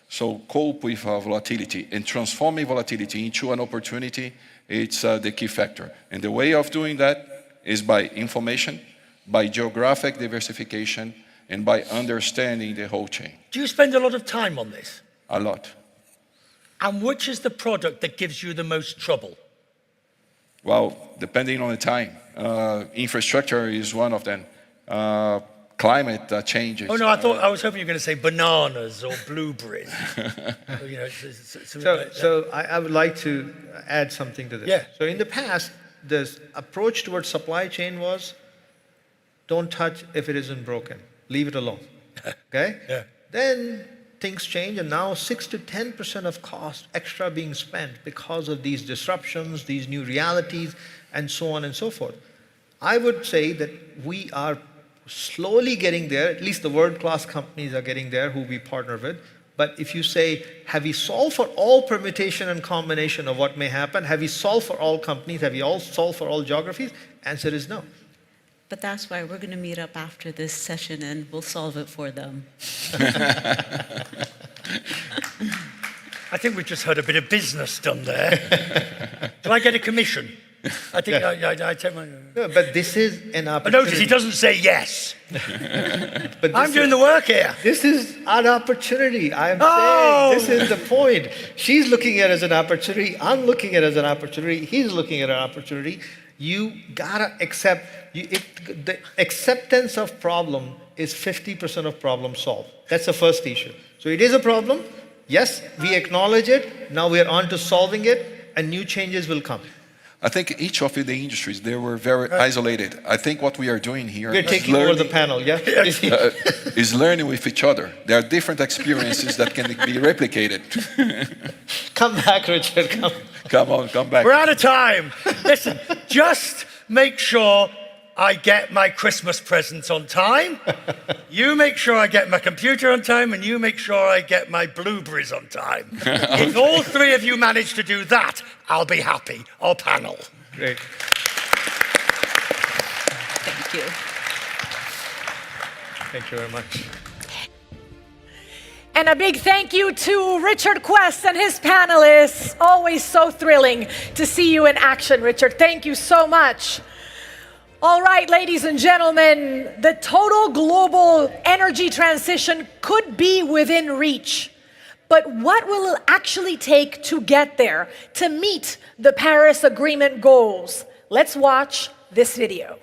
So cope with volatility and transforming volatility into an opportunity, it's the key factor. And the way of doing that is by information, by geographic diversification, and by understanding the whole chain. Do you spend a lot of time on this? A lot. And which is the product that gives you the most trouble? Well, depending on the time. Infrastructure is one of them. Climate changes. Oh no, I was hoping you were going to say bananas or blueberries. I would like to add something to this. Yeah. So in the past, the approach towards supply chain was, don't touch if it isn't broken. Leave it alone. Okay? Yeah. Then things change, and now 6 to 10% of cost extra being spent because of these disruptions, these new realities, and so on and so forth. I would say that we are slowly getting there. At least the world-class companies are getting there who we partner with. But if you say, have we solved for all permutation and combination of what may happen? Have we solved for all companies? Have we all solved for all geographies? Answer is no. But that's why we're going to meet up after this session and we'll solve it for them. I think we just heard a bit of business done there. Do I get a commission? I think I take my... No, but this is an opportunity. But notice he doesn't say yes. But I'm doing the work here. This is an opportunity. I'm saying this is the point. She's looking at it as an opportunity. I'm looking at it as an opportunity. He's looking at an opportunity. You gotta accept. The acceptance of problem is 50% of problem solved. That's the first issue. So it is a problem. Yes, we acknowledge it. Now we are on to solving it, and new changes will come. I think each of the industries, they were very isolated. I think what we are doing here We're taking over the panel, yeah? is learning with each other. There are different experiences that can be replicated. Come back, Richard. Come back. We're out of time. Listen, just make sure I get my Christmas presents on time. You make sure I get my computer on time, and you make sure I get my blueberries on time. If all three of you manage to do that, I'll be happy. Our panel. Great. Thank you. Thank you very much. And a big thank you to Richard Quest and his panelists. Always so thrilling to see you in action, Richard. Thank you so much. All right, ladies and gentlemen, the total global energy transition could be within reach. But what will it actually take to get there, to meet the Paris Agreement goals? Let's watch this video.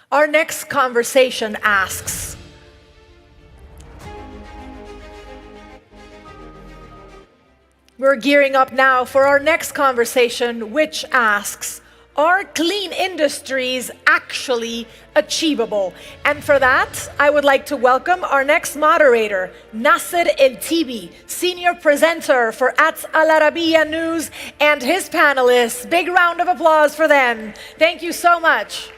Our next conversation asks, we're gearing up now for our next conversation, which asks, are clean industries actually achievable? And for that, I would like to welcome our next moderator, Nasser El-Tibi, senior presenter for At Al Arabiya News, and his panelists. Big round of applause for them. Thank you so much.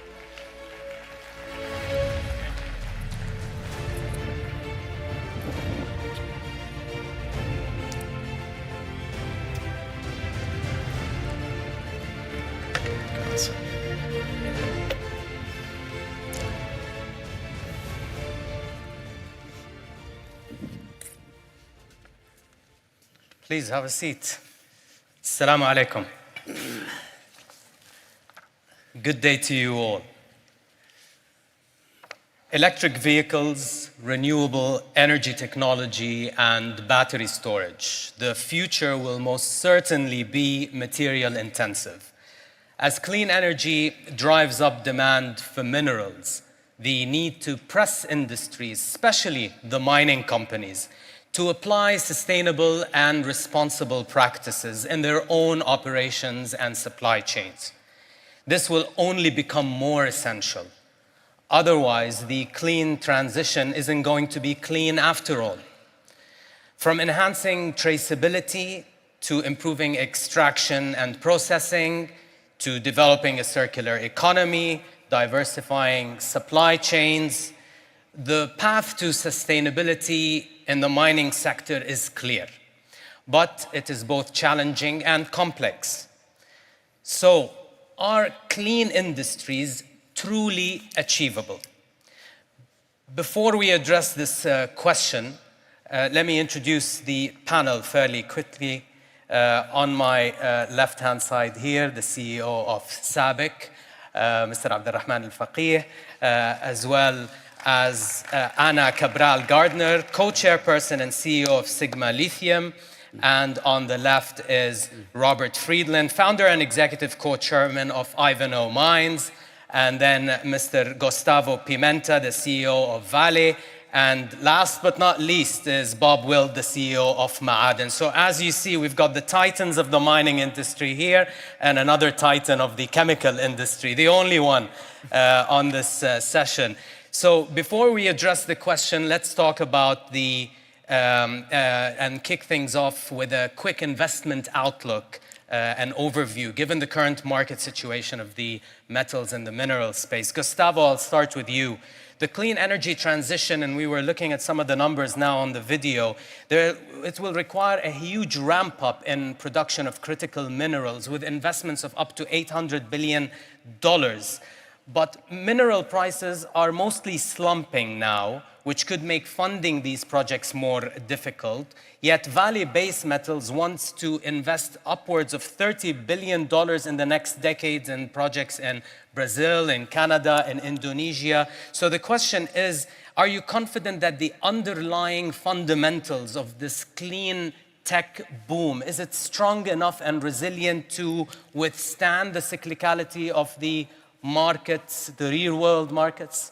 Please have a seat. Assalamu alaikum. Good day to you all. Electric vehicles, renewable energy technology, and battery storage. The future will most certainly be material intensive. As clean energy drives up demand for minerals, the need to press industries, especially the mining companies, to apply sustainable and responsible practices in their own operations and supply chains. This will only become more essential. Otherwise, the clean transition isn't going to be clean after all. From enhancing traceability to improving extraction and processing, to developing a circular economy, diversifying supply chains, the path to sustainability in the mining sector is clear, but it is both challenging and complex. So, are clean industries truly achievable? Before we address this question, let me introduce the panel fairly quickly. On my left-hand side here, the CEO of SABIC, Mr. Abdulrahman Al-Faqih, as well as Anna Cabral Gardner, co-chairperson and CEO of Sigma Lithium. And on the left is Robert Friedland, founder and executive co-chairman of Ivanhoe Mines, and then Mr. Gustavo Pimenta, the CEO of Vale, and last but not least is Bob Wild, the CEO of Ma'aden. So as you see, we've got the titans of the mining industry here and another titan of the chemical industry, the only one on this session. So before we address the question, let's talk about and kick things off with a quick investment outlook and overview, given the current market situation of the metals and the mineral space. Gustavo, I'll start with you. The clean energy transition, and we were looking at some of the numbers now on the video, it will require a huge ramp up in production of critical minerals with investments of up to $800 billion. But mineral prices are mostly slumping now, which could make funding these projects more difficult. Yet Vale Base Metals wants to invest upwards of $30 billion in the next decades in projects in Brazil, in Canada, in Indonesia. So the question is, are you confident that the underlying fundamentals of this clean tech boom, is it strong enough and resilient to withstand the cyclicality of the markets, the real world markets?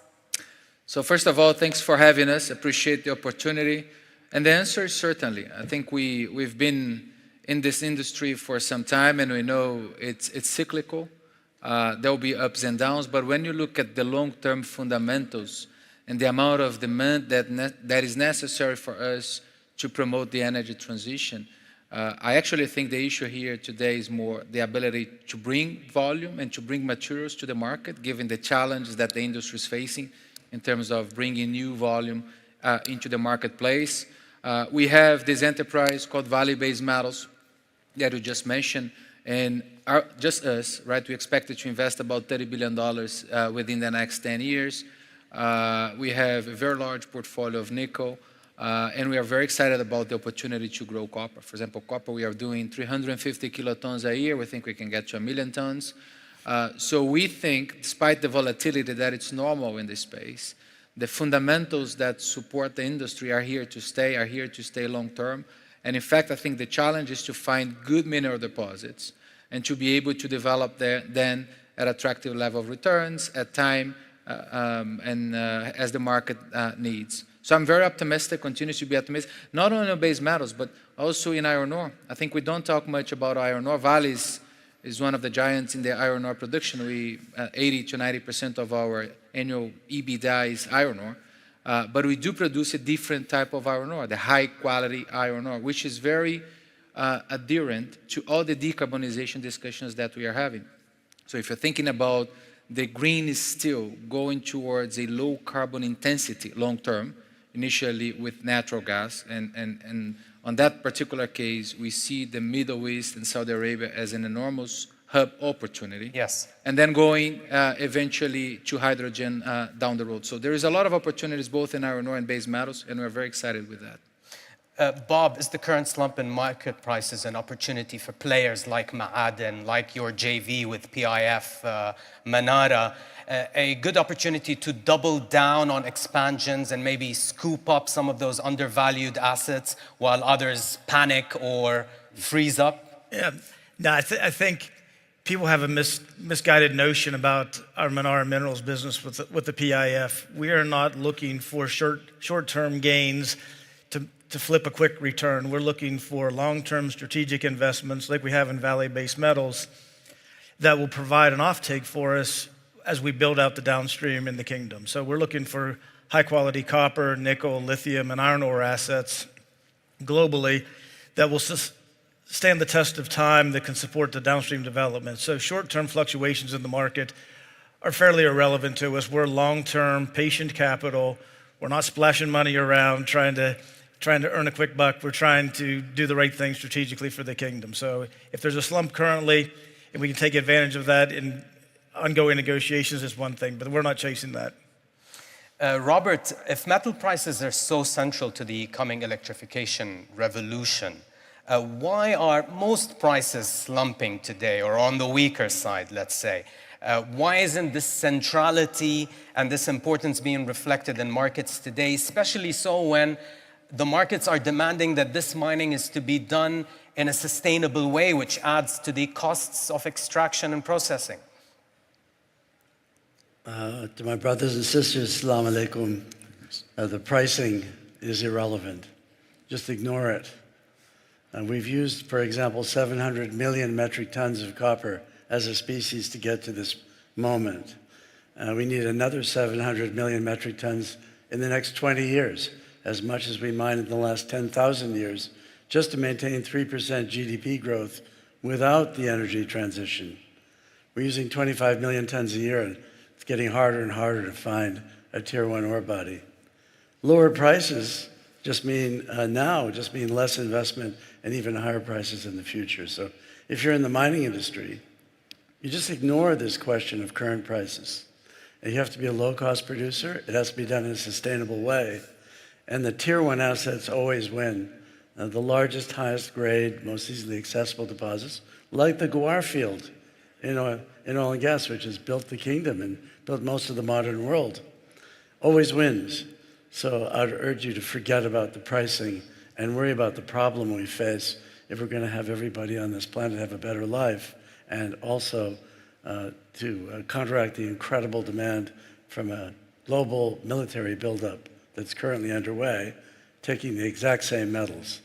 So first of all, thanks for having us. Appreciate the opportunity. And the answer is certainly. I think we've been in this industry for some time, and we know it's cyclical. There will be ups and downs, but when you look at the long-term fundamentals and the amount of demand that is necessary for us to promote the energy transition, I actually think the issue here today is more the ability to bring volume and to bring materials to the market, given the challenges that the industry is facing in terms of bringing new volume into the marketplace. We have this enterprise called Vale Base Metals that you just mentioned, and just us, right? We expected to invest about $30 billion within the next 10 years. We have a very large portfolio of nickel, and we are very excited about the opportunity to grow copper. For example, copper, we are doing 350 kilotons a year. We think we can get to 1 million tons. So we think, despite the volatility that it's normal in this space, the fundamentals that support the industry are here to stay long term. And in fact, I think the challenge is to find good mineral deposits and to be able to develop them at attractive level of returns at time and as the market needs. So I'm very optimistic, continues to be optimistic, not only on base metals, but also in iron ore. I think we don't talk much about iron ore. Vale is one of the giants in the iron ore production. 80 to 90% of our annual EBITDA is iron ore. But we do produce a different type of iron ore, the high quality iron ore, which is very adherent to all the decarbonization discussions that we are having. So if you're thinking about the green steel going towards a low carbon intensity long term, initially with natural gas, and on that particular case, we see the Middle East and Saudi Arabia as an enormous hub opportunity. Yes. And then going eventually to hydrogen down the road. So there is a lot of opportunities both in iron ore and base metals, and we're very excited with that. Bob, is the current slump in market prices an opportunity for players like Ma'aden, like your JV with PIF, Manara, a good opportunity to double down on expansions and maybe scoop up some of those undervalued assets while others panic or freeze up? Yeah, no, I think people have a misguided notion about our Manara Minerals business with the PIF. We are not looking for short-term gains to flip a quick return. We're looking for long-term strategic investments like we have in Vale Base Metals that will provide an offtake for us as we build out the downstream in the kingdom. So we're looking for high-quality copper, nickel, lithium, and iron ore assets globally that will stand the test of time, that can support the downstream development. So short-term fluctuations in the market are fairly irrelevant to us. We're long-term, patient capital. We're not splashing money around trying to earn a quick buck. We're trying to do the right thing strategically for the kingdom. So if there's a slump currently, and we can take advantage of that in ongoing negotiations, is one thing, but we're not chasing that. Robert, if metal prices are so central to the coming electrification revolution, why are most prices slumping today, or on the weaker side, let's say? Why isn't this centrality and this importance being reflected in markets today, especially so when the markets are demanding that this mining is to be done in a sustainable way, which adds to the costs of extraction and processing? To my brothers and sisters, Assalamu alaikum. The pricing is irrelevant. Just ignore it. We've used, for example, 700 million metric tons of copper as a species to get to this moment. We need another 700 million metric tons in the next 20 years, as much as we mined in the last 10,000 years, just to maintain 3% GDP growth without the energy transition. We're using 25 million tons a year, and it's getting harder and harder to find a tier 1 ore body. Lower prices just mean less investment and even higher prices in the future. So if you're in the mining industry, you just ignore this question of current prices. And you have to be a low-cost producer. It has to be done in a sustainable way. And the tier 1 assets always win. The largest, highest grade, most easily accessible deposits, like the Guar field in oil and gas, which has built the kingdom and built most of the modern world, always wins. So I'd urge you to forget about the pricing and worry about the problem we face if we're going to have everybody on this planet have a better life, and also to counteract the incredible demand from a global military buildup that's currently underway, taking the exact same metals.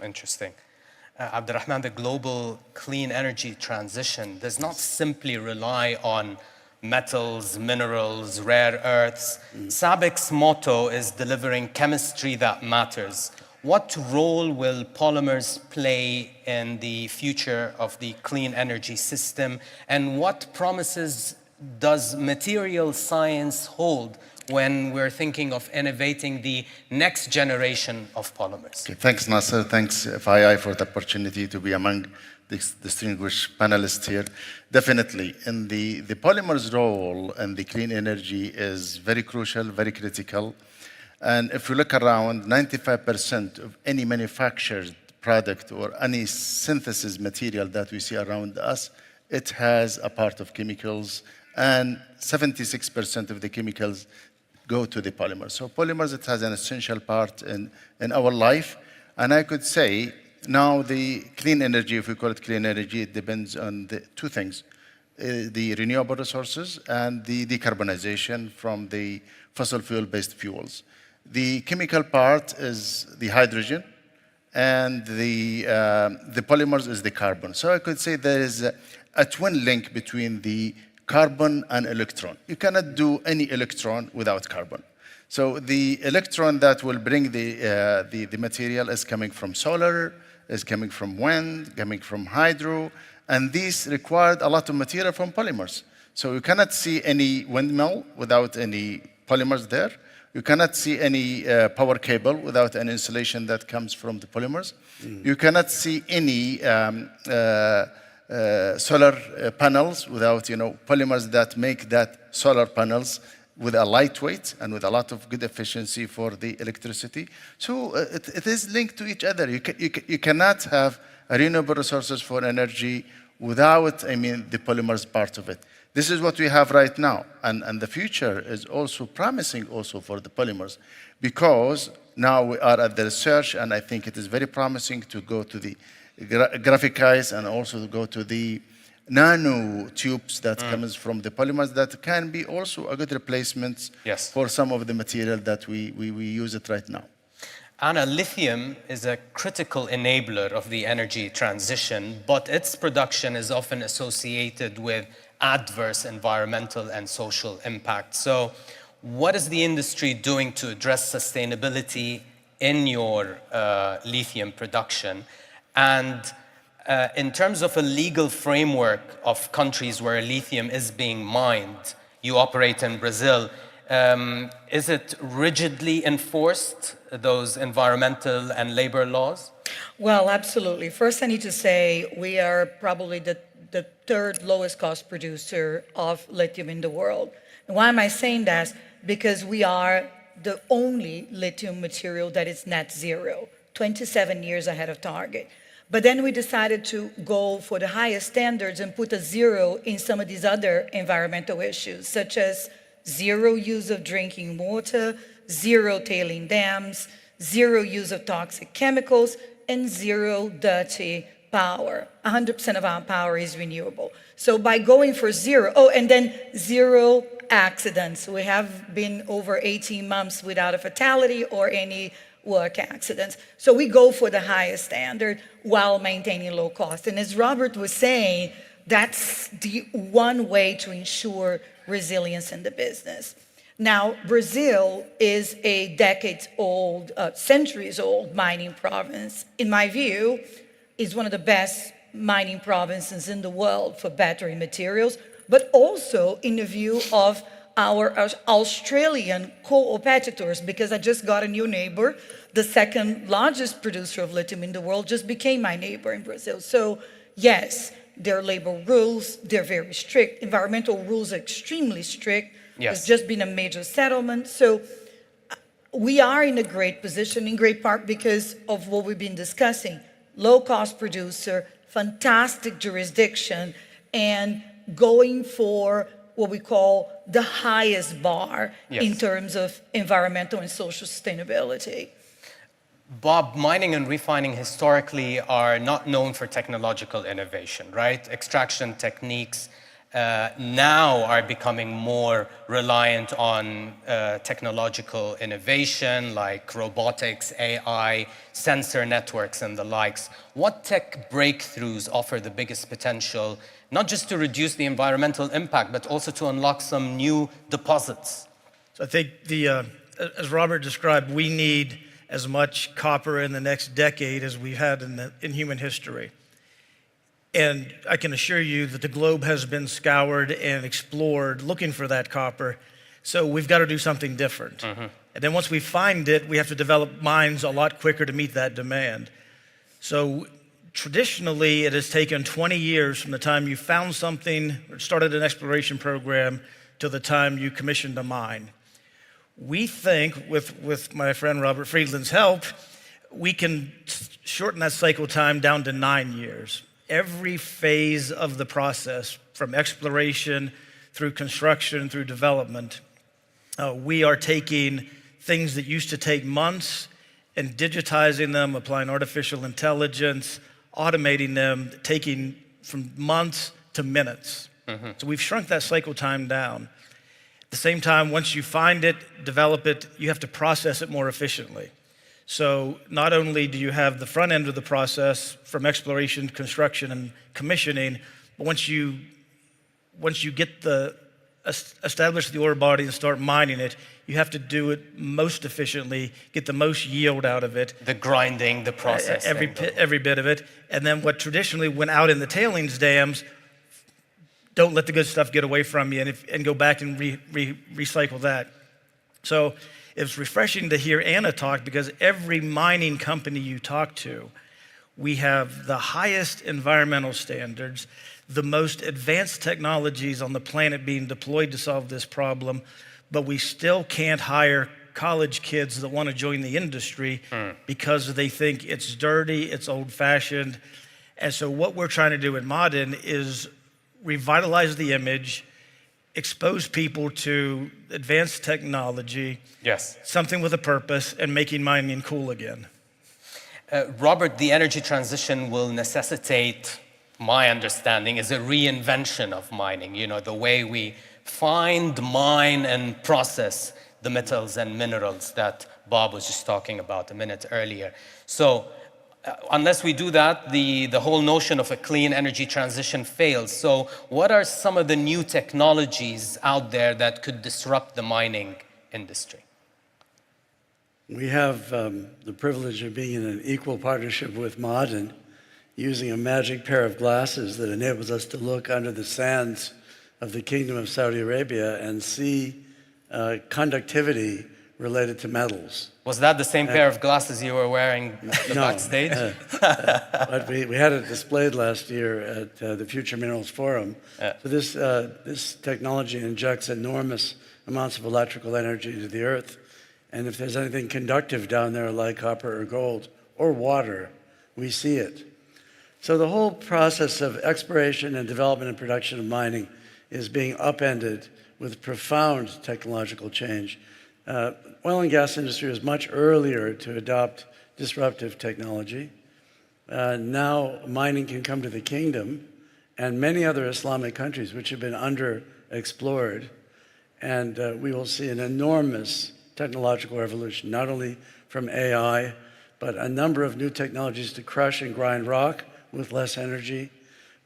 Interesting. Abdurrahman, the global clean energy transition does not simply rely on metals, minerals, rare earths. SABIC's motto is delivering chemistry that matters. What role will polymers play in the future of the clean energy system, and what promises does material science hold when we're thinking of innovating the next generation of polymers? Okay, thanks, Nasser. Thanks, FII, for the opportunity to be among the distinguished panelists here. Definitely, in the polymers role and the clean energy is very crucial, very critical. And if you look around, 95% of any manufactured product or any synthesis material that we see around us, it has a part of chemicals, and 76% of the chemicals go to the polymers. So polymers, it has an essential part in our life. And I could say now the clean energy, if we call it clean energy, it depends on the two things, the renewable resources and the decarbonization from the fossil fuel-based fuels. The chemical part is the hydrogen, and the polymers is the carbon. So I could say there is a twin link between the carbon and electron. You cannot do any electron without carbon. So the electron that will bring the material is coming from solar, is coming from wind, coming from hydro, and these required a lot of material from polymers. So you cannot see any windmill without any polymers there. You cannot see any power cable without an insulation that comes from the polymers. You cannot see any solar panels without polymers that make that solar panels with a lightweight and with a lot of good efficiency for the electricity. So it is linked to each other. You cannot have renewable resources for energy without, the polymers part of it. This is what we have right now. And the future is also promising also for the polymers, because now we are at the research, and I think it is very promising to go to the graphic eyes and also to go to the nano tubes that comes from the polymers that can be also a good replacement for some of the material that we use it right now. Anna, lithium is a critical enabler of the energy transition, but its production is often associated with adverse environmental and social impact. So what is the industry doing to address sustainability in your lithium production? And in terms of a legal framework of countries where lithium is being mined, you operate in Brazil, is it rigidly enforced, those environmental and labor laws? Well, absolutely. First, I need to say we are probably the third lowest cost producer of lithium in the world. And why am I saying that? Because we are the only lithium material that is net zero, 27 years ahead of target. But then we decided to go for the highest standards and put a zero in some of these other environmental issues, such as zero use of drinking water, zero tailing dams, zero use of toxic chemicals, and zero dirty power. 100% of our power is renewable. So by going for zero, and then zero accidents. We have been over 18 months without a fatality or any work accidents. So we go for the highest standard while maintaining low cost. And as Robert was saying, that's the one way to ensure resilience in the business. Now, Brazil is a decades-old, centuries-old mining province. In my view, is one of the best mining provinces in the world for battery materials, but also in the view of our Australian competitors, because I just got a new neighbor. The second largest producer of lithium in the world just became my neighbor in Brazil. So yes, their labor rules, they're very strict. Environmental rules are extremely strict. Yes. There's just been a major settlement. So we are in a great position, in great part because of what we've been discussing. Low-cost producer, fantastic jurisdiction, and going for what we call the highest bar in terms of environmental and social sustainability. Bob, mining and refining historically are not known for technological innovation, right? Extraction techniques now are becoming more reliant on technological innovation like robotics, AI, sensor networks, and the likes. What tech breakthroughs offer the biggest potential, not just to reduce the environmental impact, but also to unlock some new deposits? So I think as Robert described, we need as much copper in the next decade as we've had in human history. And I can assure you that the globe has been scoured and explored looking for that copper. So we've got to do something different. And then once we find it, we have to develop mines a lot quicker to meet that demand. So traditionally, it has taken 20 years from the time you found something or started an exploration program to the time you commissioned a mine. We think, with my friend Robert Friedland's help, we can shorten that cycle time down to 9 years. Every phase of the process, from exploration through construction, through development, we are taking things that used to take months and digitizing them, applying artificial intelligence, automating them, taking from months to minutes. So we've shrunk that cycle time down. At the same time, once you find it, develop it, you have to process it more efficiently. So not only do you have the front end of the process from exploration, construction, and commissioning, but once you establish the ore body and start mining it, you have to do it most efficiently, get the most yield out of it. The grinding, the processing. Every bit of it. And then what traditionally went out in the tailings dams, don't let the good stuff get away from you and go back and recycle that. So it's refreshing to hear Anna talk, because every mining company you talk to, we have the highest environmental standards, the most advanced technologies on the planet being deployed to solve this problem, but we still can't hire college kids that want to join the industry because they think it's dirty, it's old-fashioned. And so what we're trying to do at Modern is revitalize the image, expose people to advanced technology, something with a purpose, and making mining cool again. Robert, the energy transition will necessitate, my understanding, is a reinvention of mining. You know, the way we find, mine, and process the metals and minerals that Bob was just talking about a minute earlier. So unless we do that, the whole notion of a clean energy transition fails. So what are some of the new technologies out there that could disrupt the mining industry? We have the privilege of being in an equal partnership with Modern, using a magic pair of glasses that enables us to look under the sands of the Kingdom of Saudi Arabia and see conductivity related to metals. Was that the same pair of glasses you were wearing backstage? But we had it displayed last year at the Future Minerals Forum. So this technology injects enormous amounts of electrical energy to the earth. And if there's anything conductive down there like copper or gold or water, we see it. So the whole process of exploration and development and production of mining is being upended with profound technological change. Oil and gas industry was much earlier to adopt disruptive technology. Now mining can come to the kingdom and many other Islamic countries which have been underexplored. And we will see an enormous technological revolution, not only from AI, but a number of new technologies to crush and grind rock with less energy,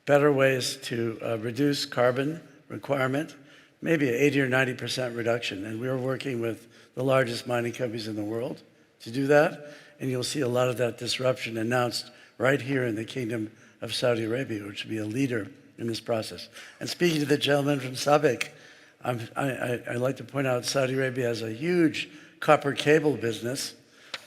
better ways to reduce carbon requirement, maybe an 80 or 90% reduction. And we are working with the largest mining companies in the world to do that. And you'll see a lot of that disruption announced right here in the Kingdom of Saudi Arabia, which will be a leader in this process. And speaking to the gentleman from SABIC, I'd like to point out Saudi Arabia has a huge copper cable business.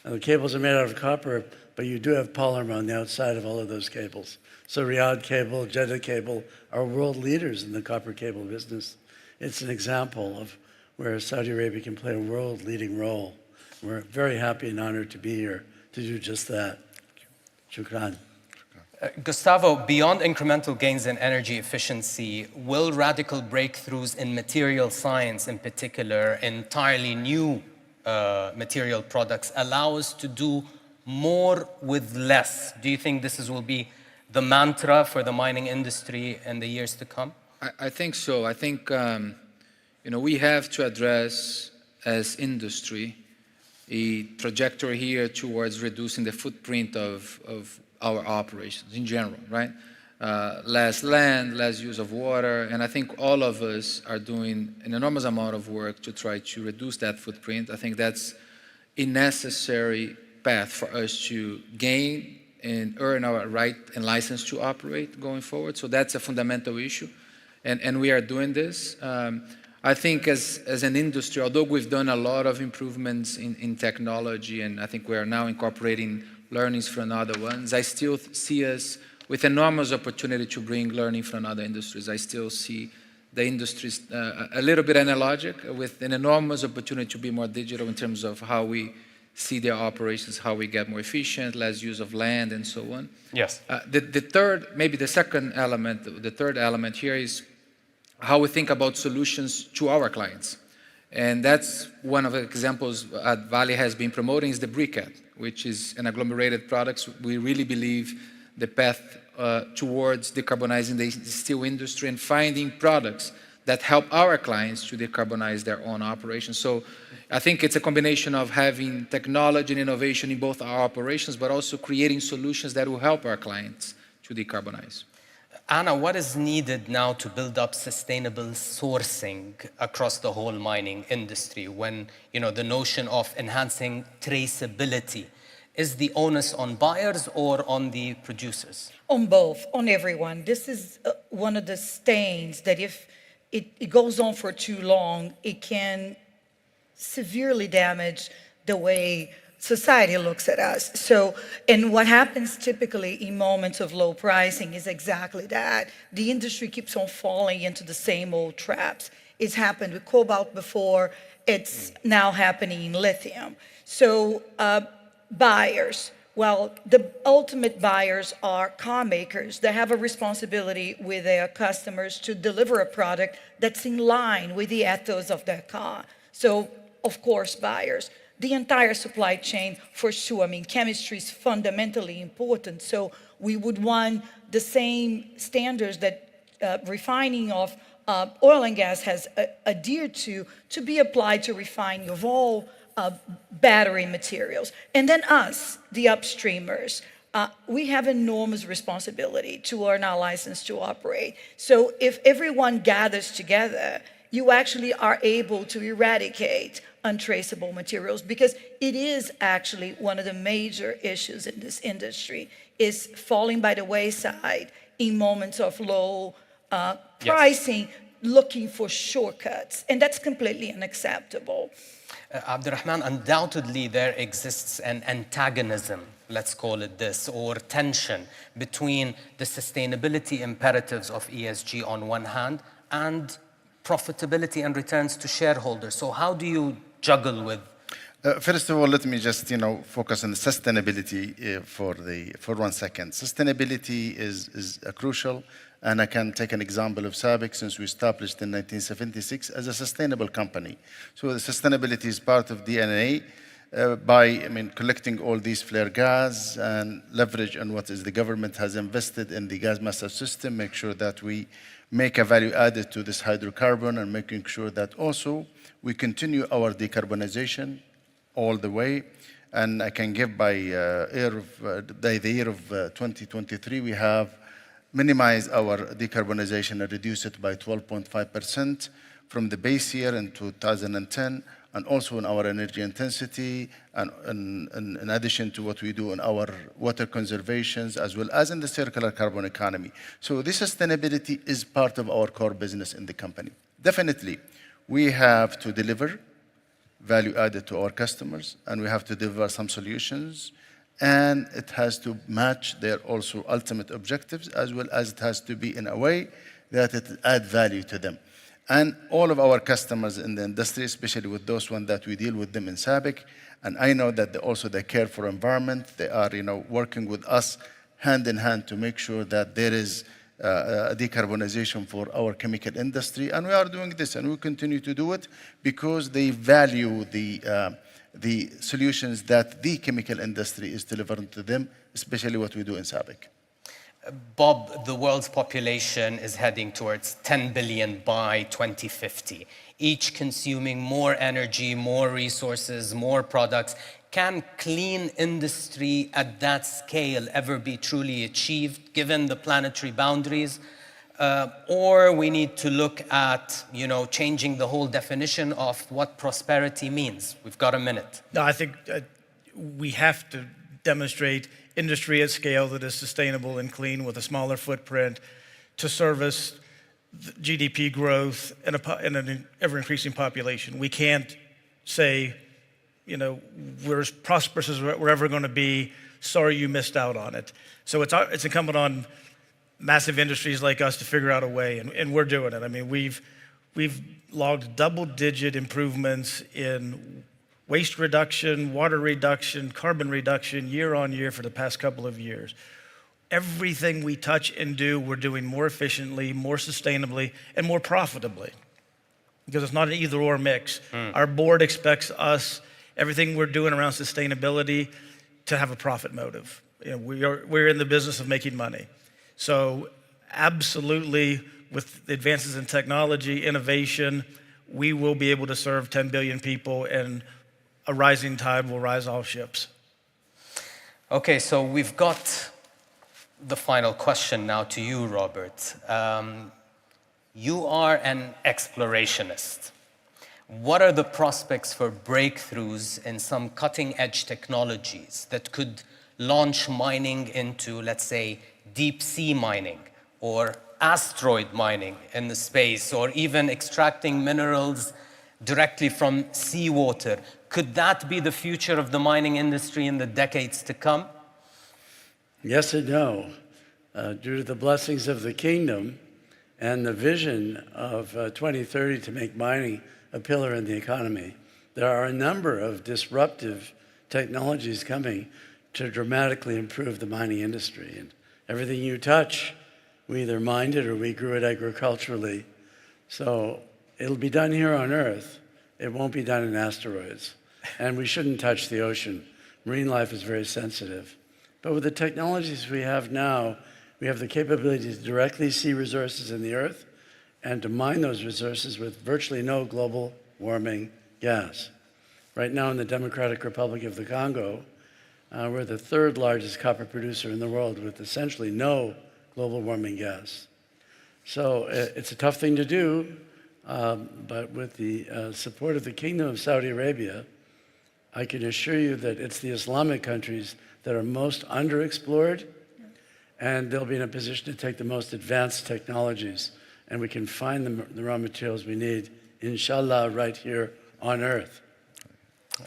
And the cables are made out of copper, but you do have polymer on the outside of all of those cables. So Riyadh Cable, Jeddah Cable are world leaders in the copper cable business. It's an example of where Saudi Arabia can play a world-leading role. We're very happy and honored to be here to do just that. Shukran. Gustavo, beyond incremental gains in energy efficiency, will radical breakthroughs in material science in particular, entirely new material products, allow us to do more with less? Do you think this will be the mantra for the mining industry in the years to come? I think so. I think we have to address, as industry, a trajectory here towards reducing the footprint of our operations in general, right? Less land, less use of water, and I think all of us are doing an enormous amount of work to try to reduce that footprint. I think that's a necessary path for us to gain and earn our right and license to operate going forward. So that's a fundamental issue, and we are doing this. I think as an industry, although we've done a lot of improvements in technology, and I think we are now incorporating learnings from other ones, I still see us with enormous opportunity to bring learning from other industries. I still see the industries a little bit analogic, with an enormous opportunity to be more digital in terms of how we see their operations, how we get more efficient, less use of land, and so on. Yes. The third, maybe the second element, the third element here is how we think about solutions to our clients. And that's one of the examples Vale has been promoting is the briquette, which is an agglomerated products. We really believe the path towards decarbonizing the steel industry and finding products that help our clients to decarbonize their own operations. So I think it's a combination of having technology and innovation in both our operations, but also creating solutions that will help our clients to decarbonize. Anna, what is needed now to build up sustainable sourcing across the whole mining industry when, the notion of enhancing traceability, is the onus on buyers or on the producers? On both, on everyone. This is one of the stains that if it goes on for too long, it can severely damage the way society looks at us. So, and what happens typically in moments of low pricing is exactly that. The industry keeps on falling into the same old traps. It's happened with cobalt before, it's now happening in lithium. So buyers, well, the ultimate buyers are car makers that have a responsibility with their customers to deliver a product that's in line with the ethos of their car. So, of course, buyers. The entire supply chain, for sure. I mean, chemistry is fundamentally important. So we would want the same standards that refining of oil and gas has adhered to be applied to refining of all battery materials. And then us, the upstreamers, we have enormous responsibility to earn our license to operate. So if everyone gathers together, you actually are able to eradicate untraceable materials, because it is actually one of the major issues in this industry, is falling by the wayside in moments of low pricing, looking for shortcuts. And that's completely unacceptable. Abdurrahman, undoubtedly there exists an antagonism, let's call it this, or tension between the sustainability imperatives of ESG on one hand and profitability and returns to shareholders. So how do you juggle with? First of all, let me just focus on the sustainability for 1 second. Sustainability is crucial, and I can take an example of SABIC, since we established in 1976 as a sustainable company. So the sustainability is part of DNA. by collecting all these flare gas and leverage on what is the government has invested in the gas master system, make sure that we make a value added to this hydrocarbon and making sure that also we continue our decarbonization all the way. And I can give by the year of 2023, we have minimized our decarbonization and reduced it by 12.5% from the base year in 2010, and also in our energy intensity, and in addition to what we do in our water conservations, as well as in the circular carbon economy. So this sustainability is part of our core business in the company. Definitely, we have to deliver value added to our customers, and we have to deliver some solutions, and it has to match their also ultimate objectives, as well as it has to be in a way that it adds value to them. And all of our customers in the industry, especially with those ones that we deal with them in SABIC, and I know that they care for environment. They are working with us hand in hand to make sure that there is a decarbonization for our chemical industry. And we are doing this, and we continue to do it because they value the solutions that the chemical industry is delivering to them, especially what we do in SABIC. Bob, the world's population is heading towards 10 billion by 2050, each consuming more energy, more resources, more products. Can clean industry at that scale ever be truly achieved, given the planetary boundaries? Or we need to look at, changing the whole definition of what prosperity means. We've got a minute. No, I think we have to demonstrate industry at scale that is sustainable and clean with a smaller footprint to service GDP growth in an ever-increasing population. We can't say, we're as prosperous as we're ever going to be. Sorry you missed out on it. So it's incumbent on massive industries like us to figure out a way, and we're doing it. I mean, we've logged double-digit improvements in waste reduction, water reduction, carbon reduction year on year for the past couple of years. Everything we touch and do, we're doing more efficiently, more sustainably, and more profitably. Because it's not an either-or mix. Our board expects us, everything we're doing around sustainability, to have a profit motive. We're in the business of making money. So absolutely, with the advances in technology, innovation, we will be able to serve 10 billion people, and a rising tide will rise all ships. Okay, so we've got the final question now to you, Robert. You are an explorationist. What are the prospects for breakthroughs in some cutting-edge technologies that could launch mining into, let's say, deep sea mining or asteroid mining in the space, or even extracting minerals directly from seawater? Could that be the future of the mining industry in the decades to come? Yes and no. Due to the blessings of the kingdom and the vision of 2030 to make mining a pillar in the economy, there are a number of disruptive technologies coming to dramatically improve the mining industry. And everything you touch, we either mined it or we grew it agriculturally. So it'll be done here on Earth. It won't be done in asteroids. And we shouldn't touch the ocean. Marine life is very sensitive. But with the technologies we have now, we have the capability to directly see resources in the Earth and to mine those resources with virtually no global warming gas. Right now in the Democratic Republic of the Congo, we're the third largest copper producer in the world with essentially no global warming gas. So it's a tough thing to do, but with the support of the Kingdom of Saudi Arabia, I can assure you that it's the Islamic countries that are most underexplored, and they'll be in a position to take the most advanced technologies, and we can find the raw materials we need, inshallah, right here on Earth.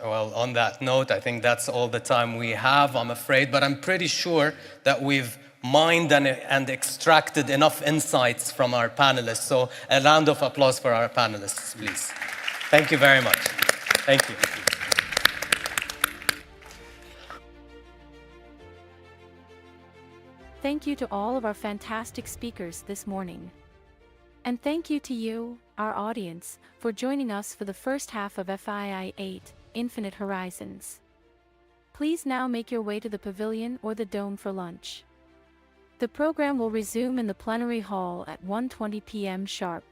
Well, on that note, I think that's all the time we have, I'm afraid, but I'm pretty sure that we've mined and extracted enough insights from our panelists. So a round of applause for our panelists, please. Thank you very much. Thank you. Thank you to all of our fantastic speakers this morning. And thank you to you, our audience, for joining us for the first half of FII8, infinite horizons. Please now make your way to the pavilion or the dome for lunch. The program will resume in the plenary hall at 1:20 p.m. sharp.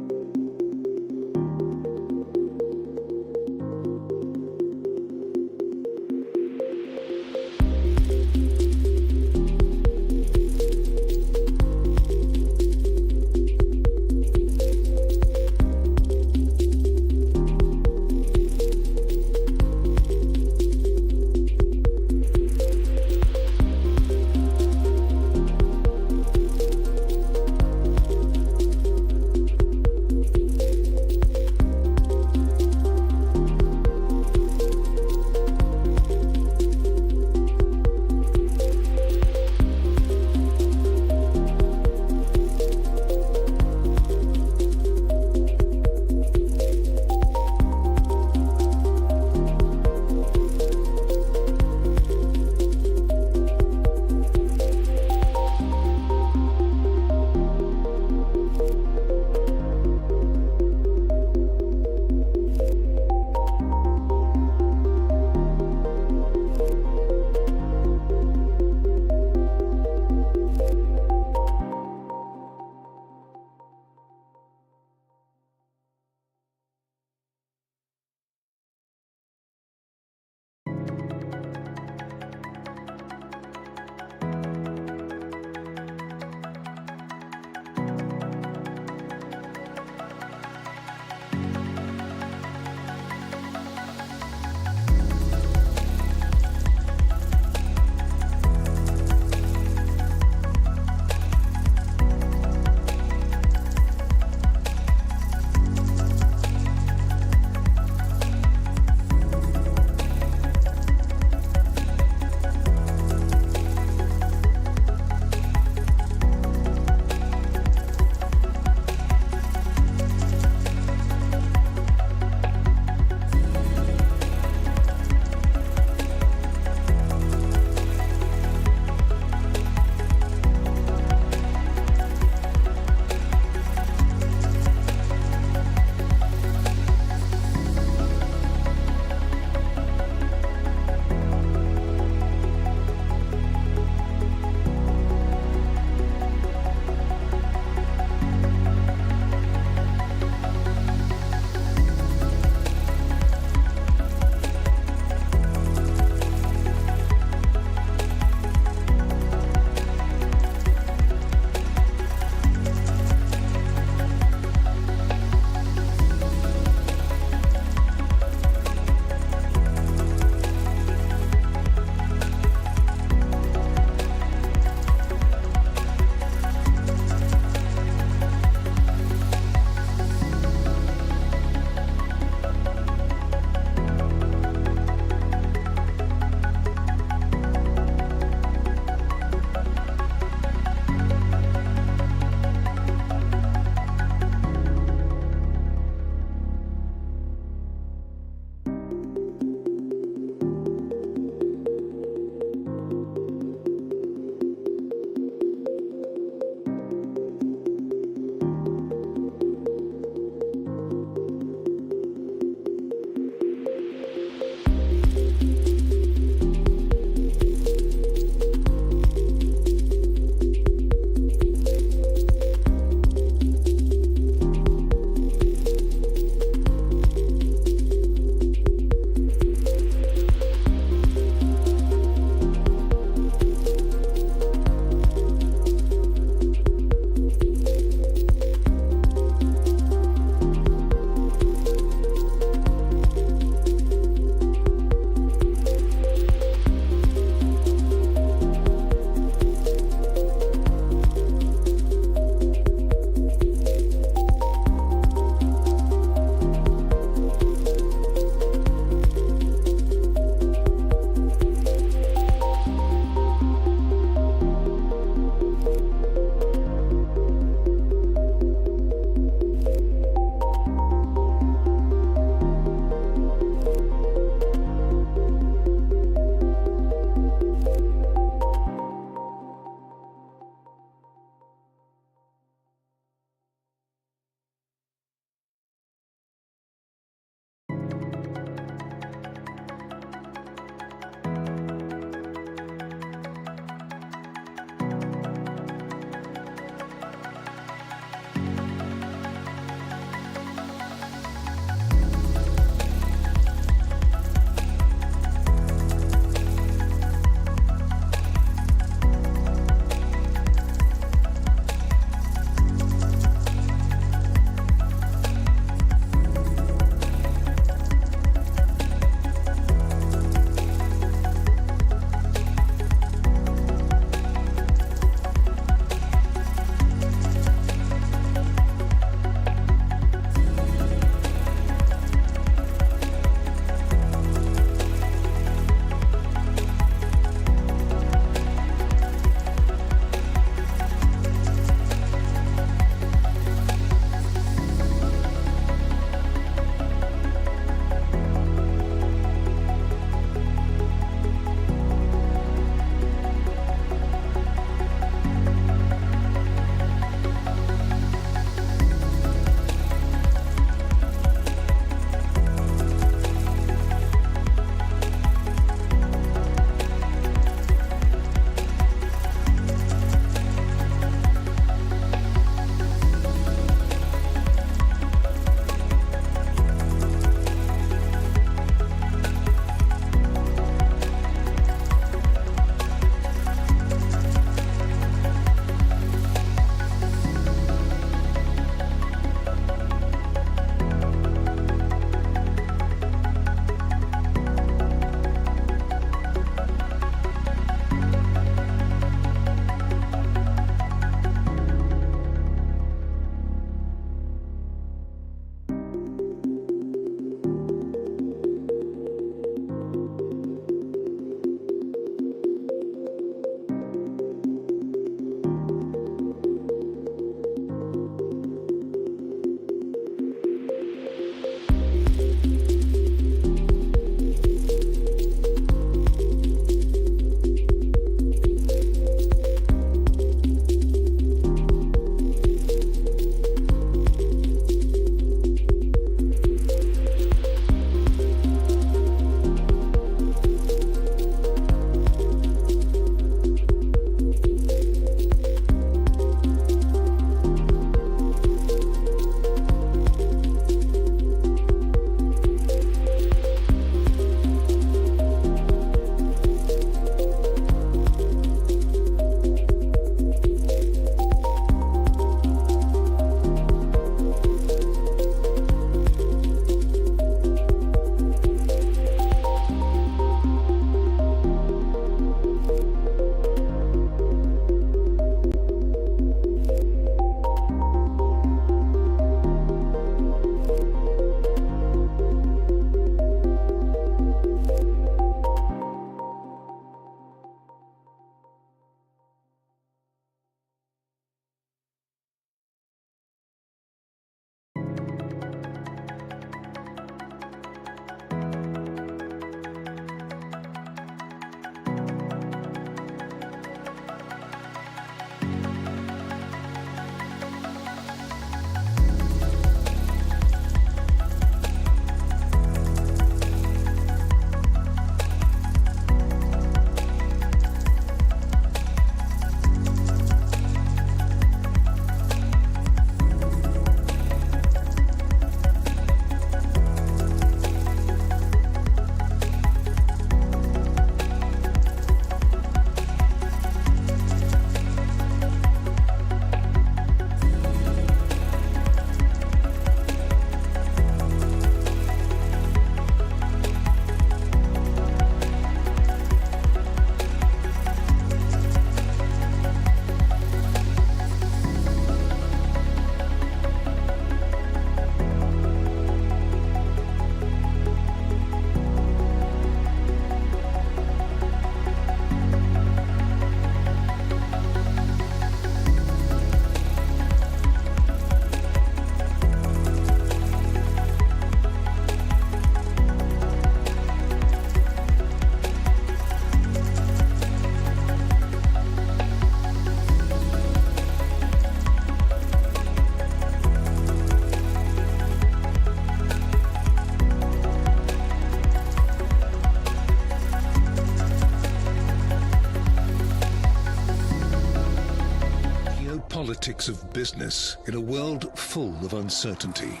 geopolitics of business in a world full of uncertainty?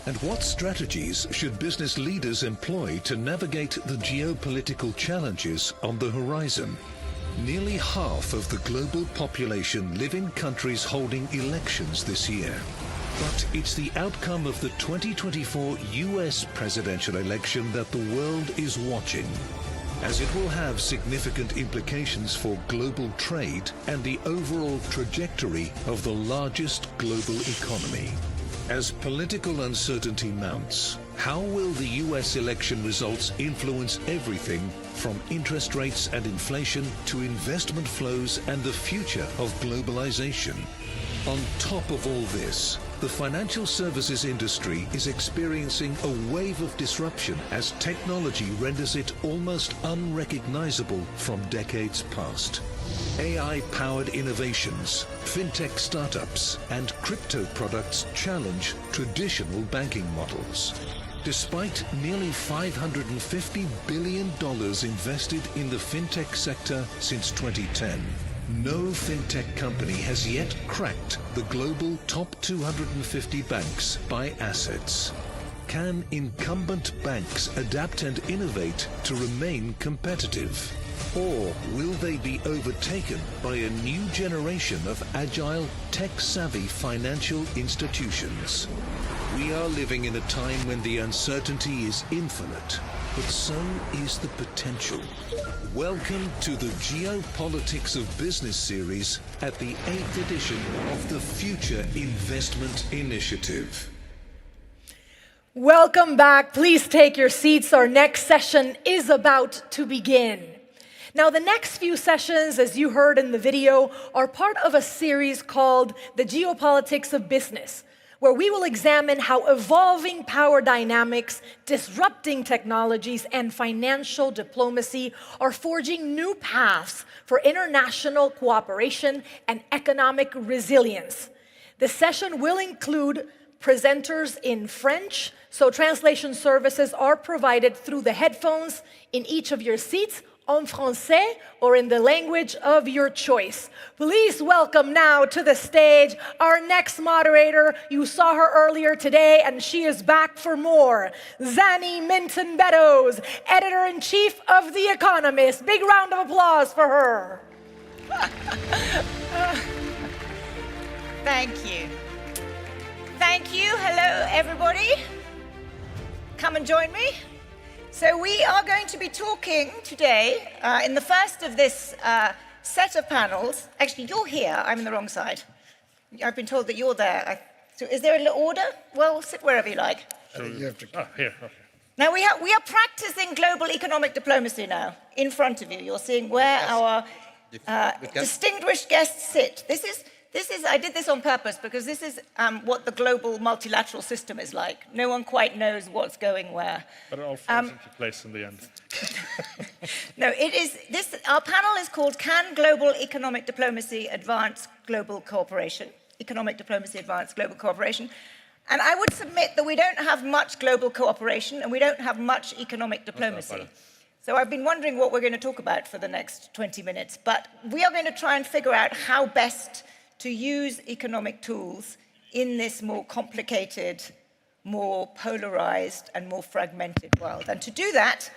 And what strategies should business leaders employ to navigate the geopolitical challenges on the horizon? Nearly half of the global population live in countries holding elections this year. But it's the outcome of the 2024 US presidential election that the world is watching, as it will have significant implications for global trade and the overall trajectory of the largest global economy. As political uncertainty mounts, how will the US election results influence everything from interest rates and inflation to investment flows and the future of globalization? On top of all this, the financial services industry is experiencing a wave of disruption as technology renders it almost unrecognizable from decades past. AI-powered innovations, fintech startups, and crypto products challenge traditional banking models. Despite nearly $550 billion invested in the fintech sector since 2010, no fintech company has yet cracked the global top 250 banks by assets. Can incumbent banks adapt and innovate to remain competitive? Or will they be overtaken by a new generation of agile, tech-savvy financial institutions? We are living in a time when the uncertainty is infinite, but so is the potential. Welcome to the Geopolitics of Business series at the 8th edition of the Future Investment Initiative. Welcome back. Please take your seats. Our next session is about to begin. Now, the next few sessions, as you heard in the video, are part of a series called The Geopolitics of Business, where we will examine how evolving power dynamics, disrupting technologies, and financial diplomacy are forging new paths for international cooperation and economic resilience. The session will include presenters in French, so translation services are provided through the headphones in each of your seats, en français, or in the language of your choice. Please welcome now to the stage our next moderator. You saw her earlier today, and she is back for more. Zanny Minton-Beddoes, Editor-in-Chief of The Economist. Big round of applause for her. Thank you. Thank you. Hello, everybody. Come and join me. So we are going to be talking today in the first of this set of panels. Actually, you're here. I'm on the wrong side. I've been told that you're there. So is there a little order? Well, sit wherever you like. You have to. Here. Okay. Now we are practicing global economic diplomacy now. In front of you, you're seeing where our distinguished guests sit. This is. I did this on purpose because this is what the global multilateral system is like. No one quite knows what's going where. But it all falls into place in the end. No, it is this. Our panel is called "Can Global Economic Diplomacy Advance Global Cooperation?" Economic Diplomacy Advance Global Cooperation. And I would submit that we don't have much global cooperation and we don't have much economic diplomacy. So I've been wondering what we're going to talk about for the next 20 minutes. But we are going to try and figure out how best to use economic tools in this more complicated, more polarized, and more fragmented world. And to do that,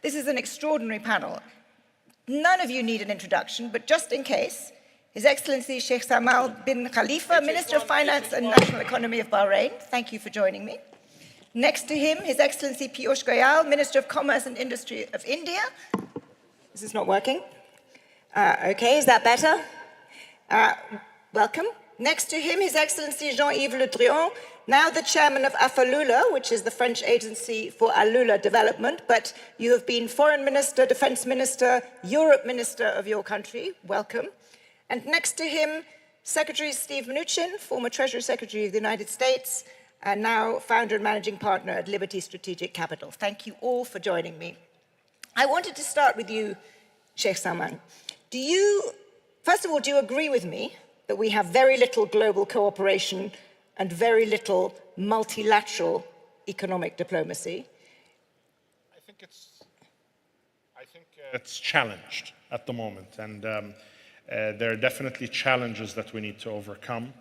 this is an extraordinary panel. None of you need an introduction, but just in case, His Excellency Sheikh Samal bin Khalifa, Minister of Finance and National Economy of Bahrain. Thank you for joining me. Next to him, His Excellency Piyush Goyal, Minister of Commerce and Industry of India. This is not working. Okay, is that better? Welcome. Next to him, His Excellency Jean-Yves Le Drian, now the chairman of AFALULA, which is the French agency for Alula development, but you have been foreign minister, defense minister, Europe minister of your country. Welcome. And next to him, Secretary Steve Mnuchin, former Treasury Secretary of the United States, and now founder and managing partner at Liberty Strategic Capital. Thank you all for joining me. I wanted to start with you, Sheikh Salman. First of all, do you agree with me that we have very little global cooperation and very little multilateral economic diplomacy? I think it's challenged at the moment, and there are definitely challenges that we need to overcome.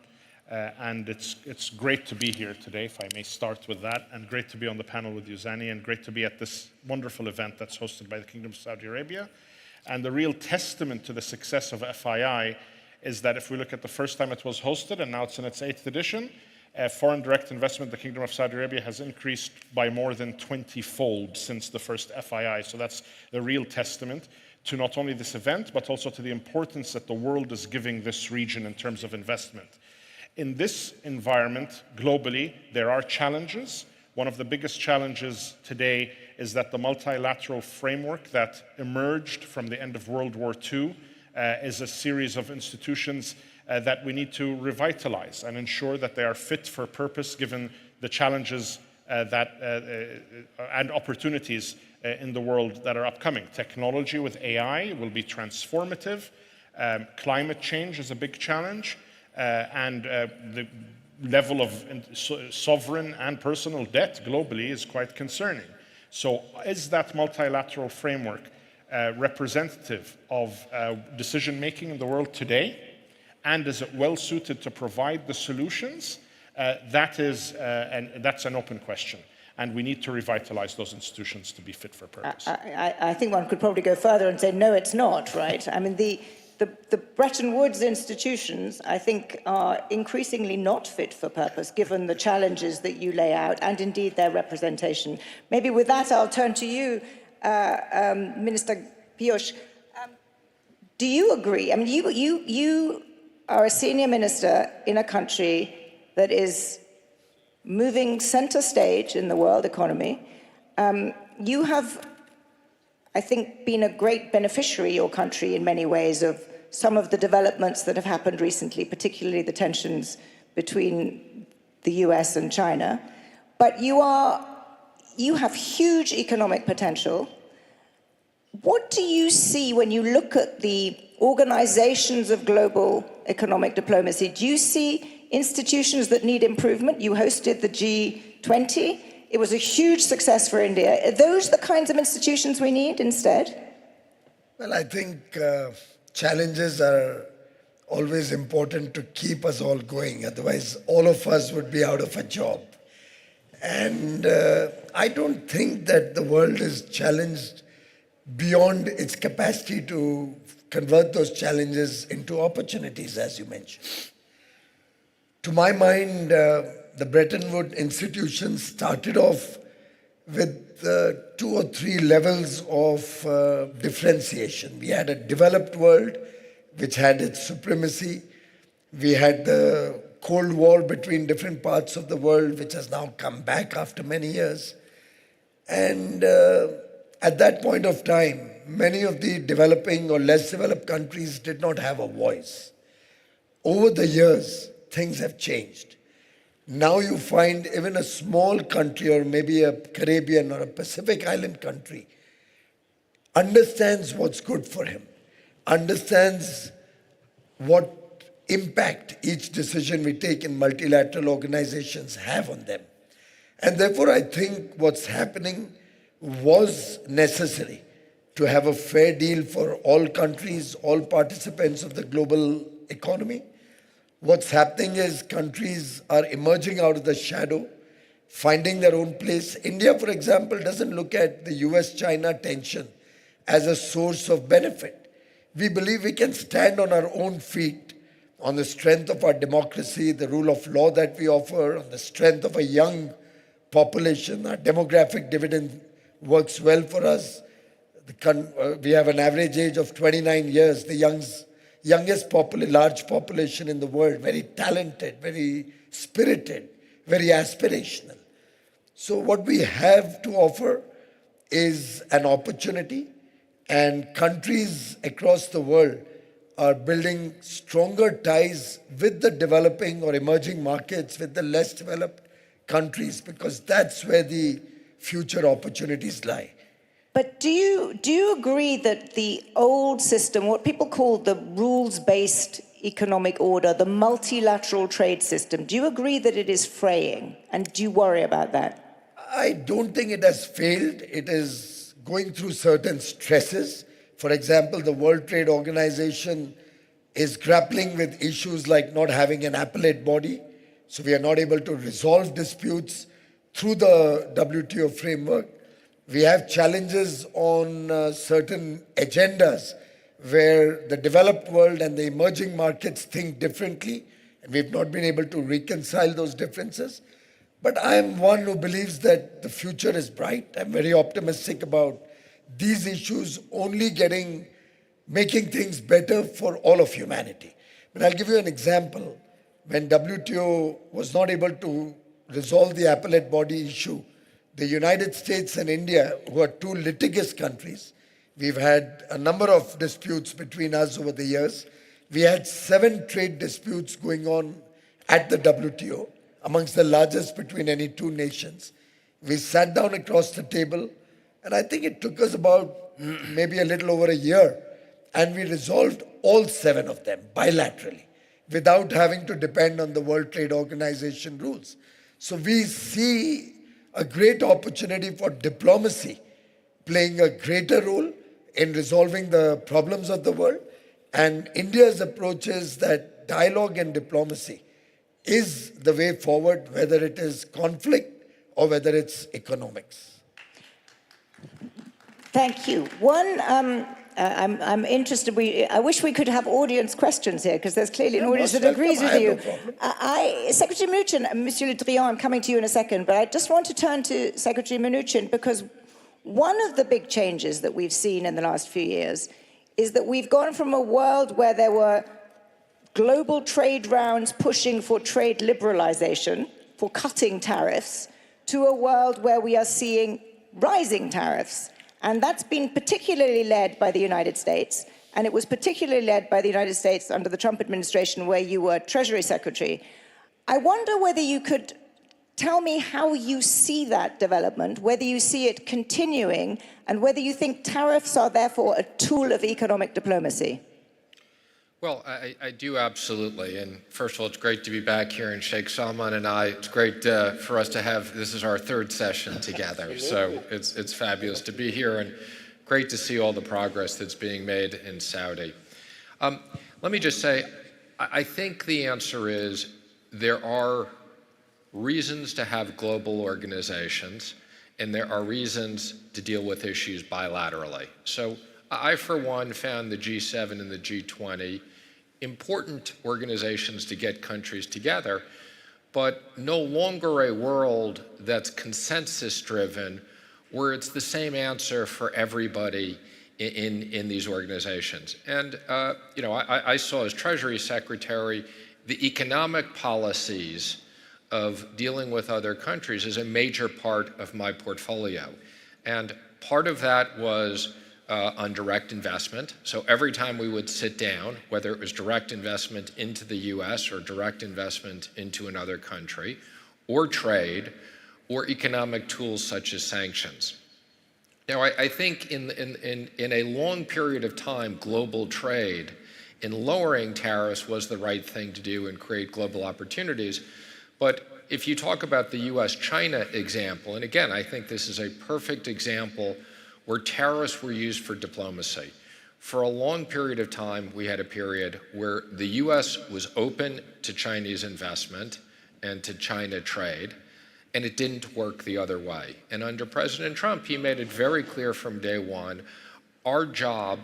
And it's great to be here today, if I may start with that, and great to be on the panel with you, Zani, and great to be at this wonderful event that's hosted by the Kingdom of Saudi Arabia. And the real testament to the success of FII is that if we look at the first time it was hosted, and now it's in its 8th edition, foreign direct investment in the Kingdom of Saudi Arabia has increased by more than 20-fold since the first FII. So that's the real testament to not only this event, but also to the importance that the world is giving this region in terms of investment. In this environment, globally, there are challenges. One of the biggest challenges today is that the multilateral framework that emerged from the end of World War II is a series of institutions that we need to revitalize and ensure that they are fit for purpose given the challenges and opportunities in the world that are upcoming. Technology with AI will be transformative. Climate change is a big challenge. And the level of sovereign and personal debt globally is quite concerning. So is that multilateral framework representative of decision-making in the world today? And is it well suited to provide the solutions? That's an open question. And we need to revitalize those institutions to be fit for purpose. I think one could probably go further and say, no, it's not, right? I mean, the Bretton Woods institutions, I think, are increasingly not fit for purpose, given the challenges that you lay out, and indeed their representation. Maybe with that, I'll turn to you, Minister Piyush. Do you agree? I mean, you are a senior minister in a country that is moving center stage in the world economy. You have, I think, been a great beneficiary, your country, in many ways, of some of the developments that have happened recently, particularly the tensions between the US and China. But you have huge economic potential. What do you see when you look at the organizations of global economic diplomacy? Do you see institutions that need improvement? You hosted the G20. It was a huge success for India. Are those the kinds of institutions we need instead? Well, I think challenges are always important to keep us all going. Otherwise, all of us would be out of a job. And I don't think that the world is challenged beyond its capacity to convert those challenges into opportunities, as you mentioned. To my mind, the Bretton Woods institutions started off with 2 or 3 levels of differentiation. We had a developed world, which had its supremacy. We had the Cold War between different parts of the world, which has now come back after many years. And at that point of time, many of the developing or less developed countries did not have a voice. Over the years, things have changed. Now you find even a small country, or maybe a Caribbean or a Pacific Island country, understands what's good for him, understands what impact each decision we take in multilateral organizations have on them. And therefore, I think what's happening was necessary to have a fair deal for all countries, all participants of the global economy. What's happening is countries are emerging out of the shadow, finding their own place. India, for example, doesn't look at the US-China tension as a source of benefit. We believe we can stand on our own feet on the strength of our democracy, the rule of law that we offer, on the strength of a young population. Our demographic dividend works well for us. We have an average age of 29 years, the youngest large population in the world, very talented, very spirited, very aspirational. So what we have to offer is an opportunity, and countries across the world are building stronger ties with the developing or emerging markets, with the less developed countries, because that's where the future opportunities lie. But do you agree that the old system, what people call the rules-based economic order, the multilateral trade system, do you agree that it is fraying? And do you worry about that? I don't think it has failed. It is going through certain stresses. For example, the World Trade Organization is grappling with issues like not having an appellate body. So we are not able to resolve disputes through the WTO framework. We have challenges on certain agendas where the developed world and the emerging markets think differently, and we've not been able to reconcile those differences. But I am one who believes that the future is bright. I'm very optimistic about these issues only making things better for all of humanity. But I'll give you an example. When WTO was not able to resolve the appellate body issue, the United States and India, who are two litigious countries, we've had a number of disputes between us over the years. We had 7 trade disputes going on at the WTO, amongst the largest between any two nations. We sat down across the table, and I think it took us about maybe a little over a year, and we resolved all 7 of them bilaterally, without having to depend on the World Trade Organization rules. So we see a great opportunity for diplomacy playing a greater role in resolving the problems of the world. And India's approach is that dialogue and diplomacy is the way forward, whether it is conflict or whether it's economics. Thank you. I'm interested. I wish we could have audience questions here, because there's clearly an audience that agrees with you. Secretary Mnuchin, Monsieur Le Drian, I'm coming to you in a second, but I just want to turn to Secretary Mnuchin, because one of the big changes that we've seen in the last few years is that we've gone from a world where there were global trade rounds pushing for trade liberalization, for cutting tariffs, to a world where we are seeing rising tariffs. And that's been particularly led by the United States. And it was particularly led by the United States under the Trump administration, where you were Treasury Secretary. I wonder whether you could tell me how you see that development, whether you see it continuing, and whether you think tariffs are therefore a tool of economic diplomacy. Well, I do absolutely. And first of all, it's great to be back here, and Sheikh Salman and I, it's great for us to have, this is our 3rd session together. So it's fabulous to be here, and great to see all the progress that's being made in Saudi. Let me just say, I think the answer is there are reasons to have global organizations, and there are reasons to deal with issues bilaterally. So I, for one, found the G7 and the G20 important organizations to get countries together, but no longer a world that's consensus-driven, where it's the same answer for everybody in these organizations. And I saw as Treasury Secretary the economic policies of dealing with other countries is a major part of my portfolio. And part of that was on direct investment. So every time we would sit down, whether it was direct investment into the US or direct investment into another country, or trade, or economic tools such as sanctions. Now, I think in a long period of time, global trade in lowering tariffs was the right thing to do and create global opportunities. But if you talk about the US-China example, and again, I think this is a perfect example where tariffs were used for diplomacy. For a long period of time, we had a period where the US was open to Chinese investment and to China trade, and it didn't work the other way. And under President Trump, he made it very clear from day one, our job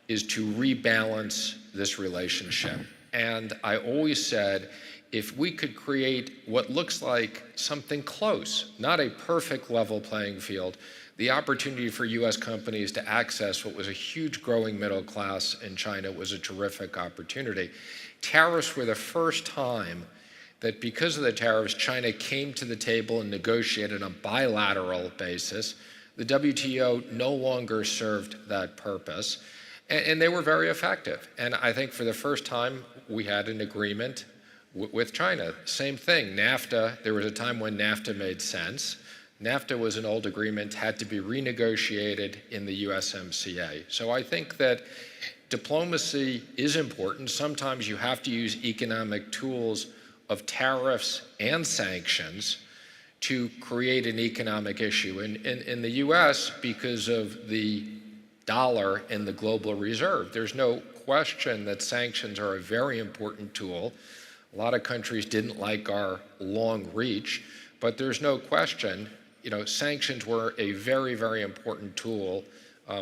is to rebalance this relationship. And I always said, if we could create what looks like something close, not a perfect level playing field, the opportunity for US companies to access what was a huge growing middle class in China was a terrific opportunity. Tariffs were the first time that because of the tariffs, China came to the table and negotiated on a bilateral basis. The WTO no longer served that purpose, and they were very effective. And I think for the first time, we had an agreement with China. Same thing, NAFTA, there was a time when NAFTA made sense. NAFTA was an old agreement, had to be renegotiated in the USMCA. So I think that diplomacy is important. Sometimes you have to use economic tools of tariffs and sanctions to create an economic issue. In the US, because of the dollar and the global reserve, there's no question that sanctions are a very important tool. A lot of countries didn't like our long reach, but there's no question, sanctions were a very, very important tool,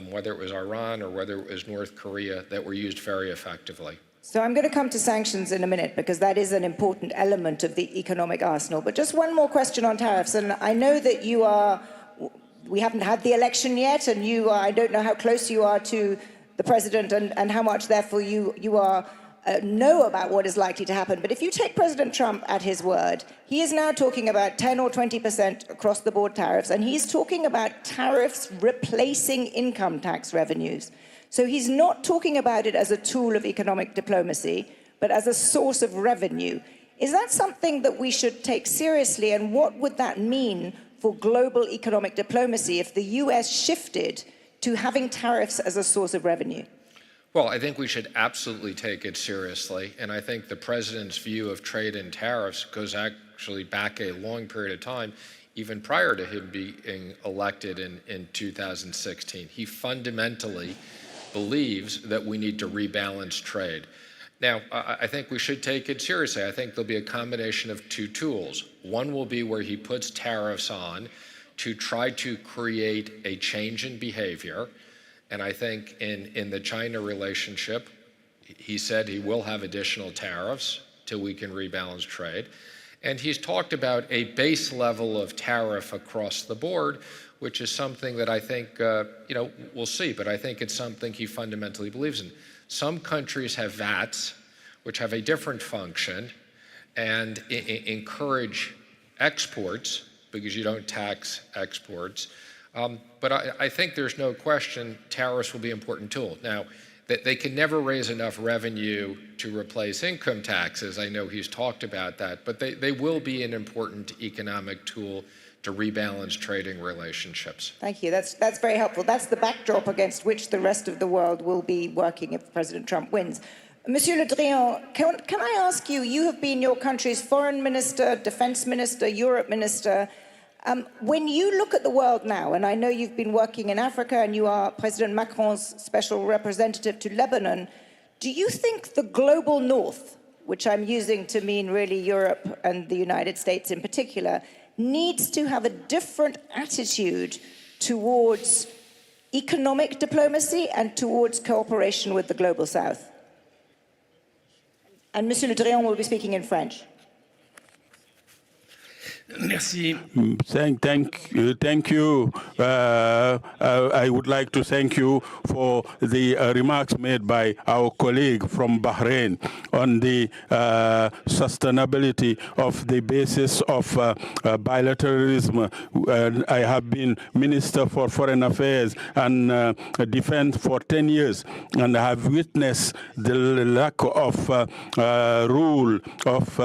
whether it was Iran or whether it was North Korea, that were used very effectively. So I'm going to come to sanctions in a minute because that is an important element of the economic arsenal. But just one more question on tariffs. And I know that we haven't had the election yet, and I don't know how close you are to the president and how much, therefore, you know about what is likely to happen. But if you take President Trump at his word, he is now talking about 10 or 20% across the board tariffs, and he's talking about tariffs replacing income tax revenues. So he's not talking about it as a tool of economic diplomacy, but as a source of revenue. Is that something that we should take seriously, and what would that mean for global economic diplomacy if the US shifted to having tariffs as a source of revenue? Well, I think we should absolutely take it seriously, and I think the president's view of trade and tariffs goes actually back a long period of time, even prior to him being elected in 2016. He fundamentally believes that we need to rebalance trade. Now, I think we should take it seriously. I think there'll be a combination of two tools. One will be where he puts tariffs on to try to create a change in behavior. And I think in the China relationship, he said he will have additional tariffs till we can rebalance trade. And he's talked about a base level of tariff across the board, which is something that I think, we'll see, but I think it's something he fundamentally believes in. Some countries have VATs, which have a different function, and encourage exports, because you don't tax exports. But I think there's no question tariffs will be an important tool. Now, they can never raise enough revenue to replace income taxes. I know he's talked about that, but they will be an important economic tool to rebalance trading relationships. Thank you. That's very helpful. That's the backdrop against which the rest of the world will be working if President Trump wins. Monsieur Le Drian, can I ask you, you have been your country's foreign minister, defense minister, Europe minister. When you look at the world now, and I know you've been working in Africa and you are President Macron's special representative to Lebanon, do you think the global north, which I'm using to mean really Europe and the United States in particular, needs to have a different attitude towards economic diplomacy and towards cooperation with the global south? And Monsieur Le Drian will be speaking in French. Merci. Thank you. I would like to thank you for the remarks made by our colleague from Bahrain on the sustainability of the basis of bilateralism. I have been Minister for Foreign Affairs and Defense for 10 years, and I have witnessed the lack of rule of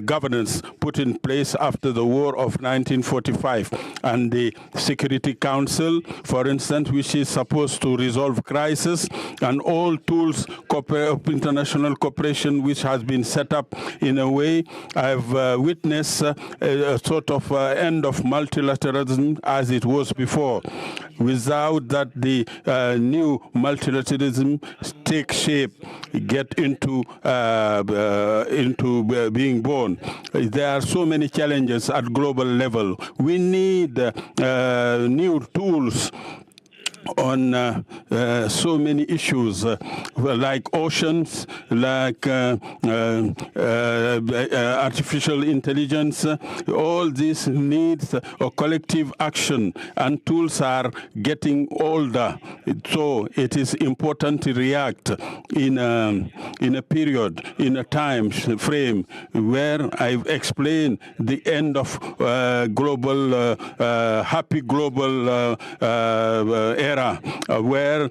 governance put in place after the war of 1945, and the Security Council, for instance, which is supposed to resolve crisis, and all tools of international cooperation which has been set up in a way. I've witnessed a sort of end of multilateralism as it was before. Without that, the new multilateralism take shape, get into being born. There are so many challenges at global level. We need new tools on so many issues like oceans, like artificial intelligence. All this needs a collective action, and tools are getting older. So it is important to react in a period, in a time frame where I've explained the end of global, happy global era, where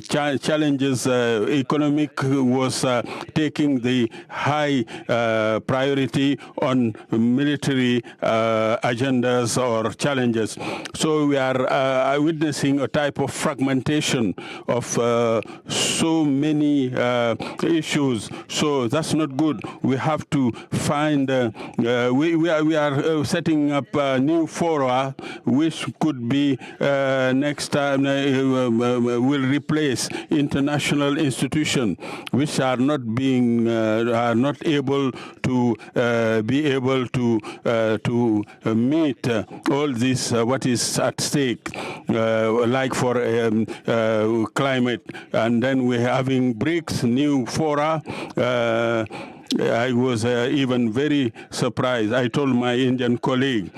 challenges economic was taking the high priority on military agendas or challenges. So we are witnessing a type of fragmentation of so many issues. So that's not good. We have to find, we are setting up new fora which could be next time will replace international institutions which are not able to meet all this what is at stake, like for climate, and then we're having BRICS, new fora. I was even very surprised. I told my Indian colleague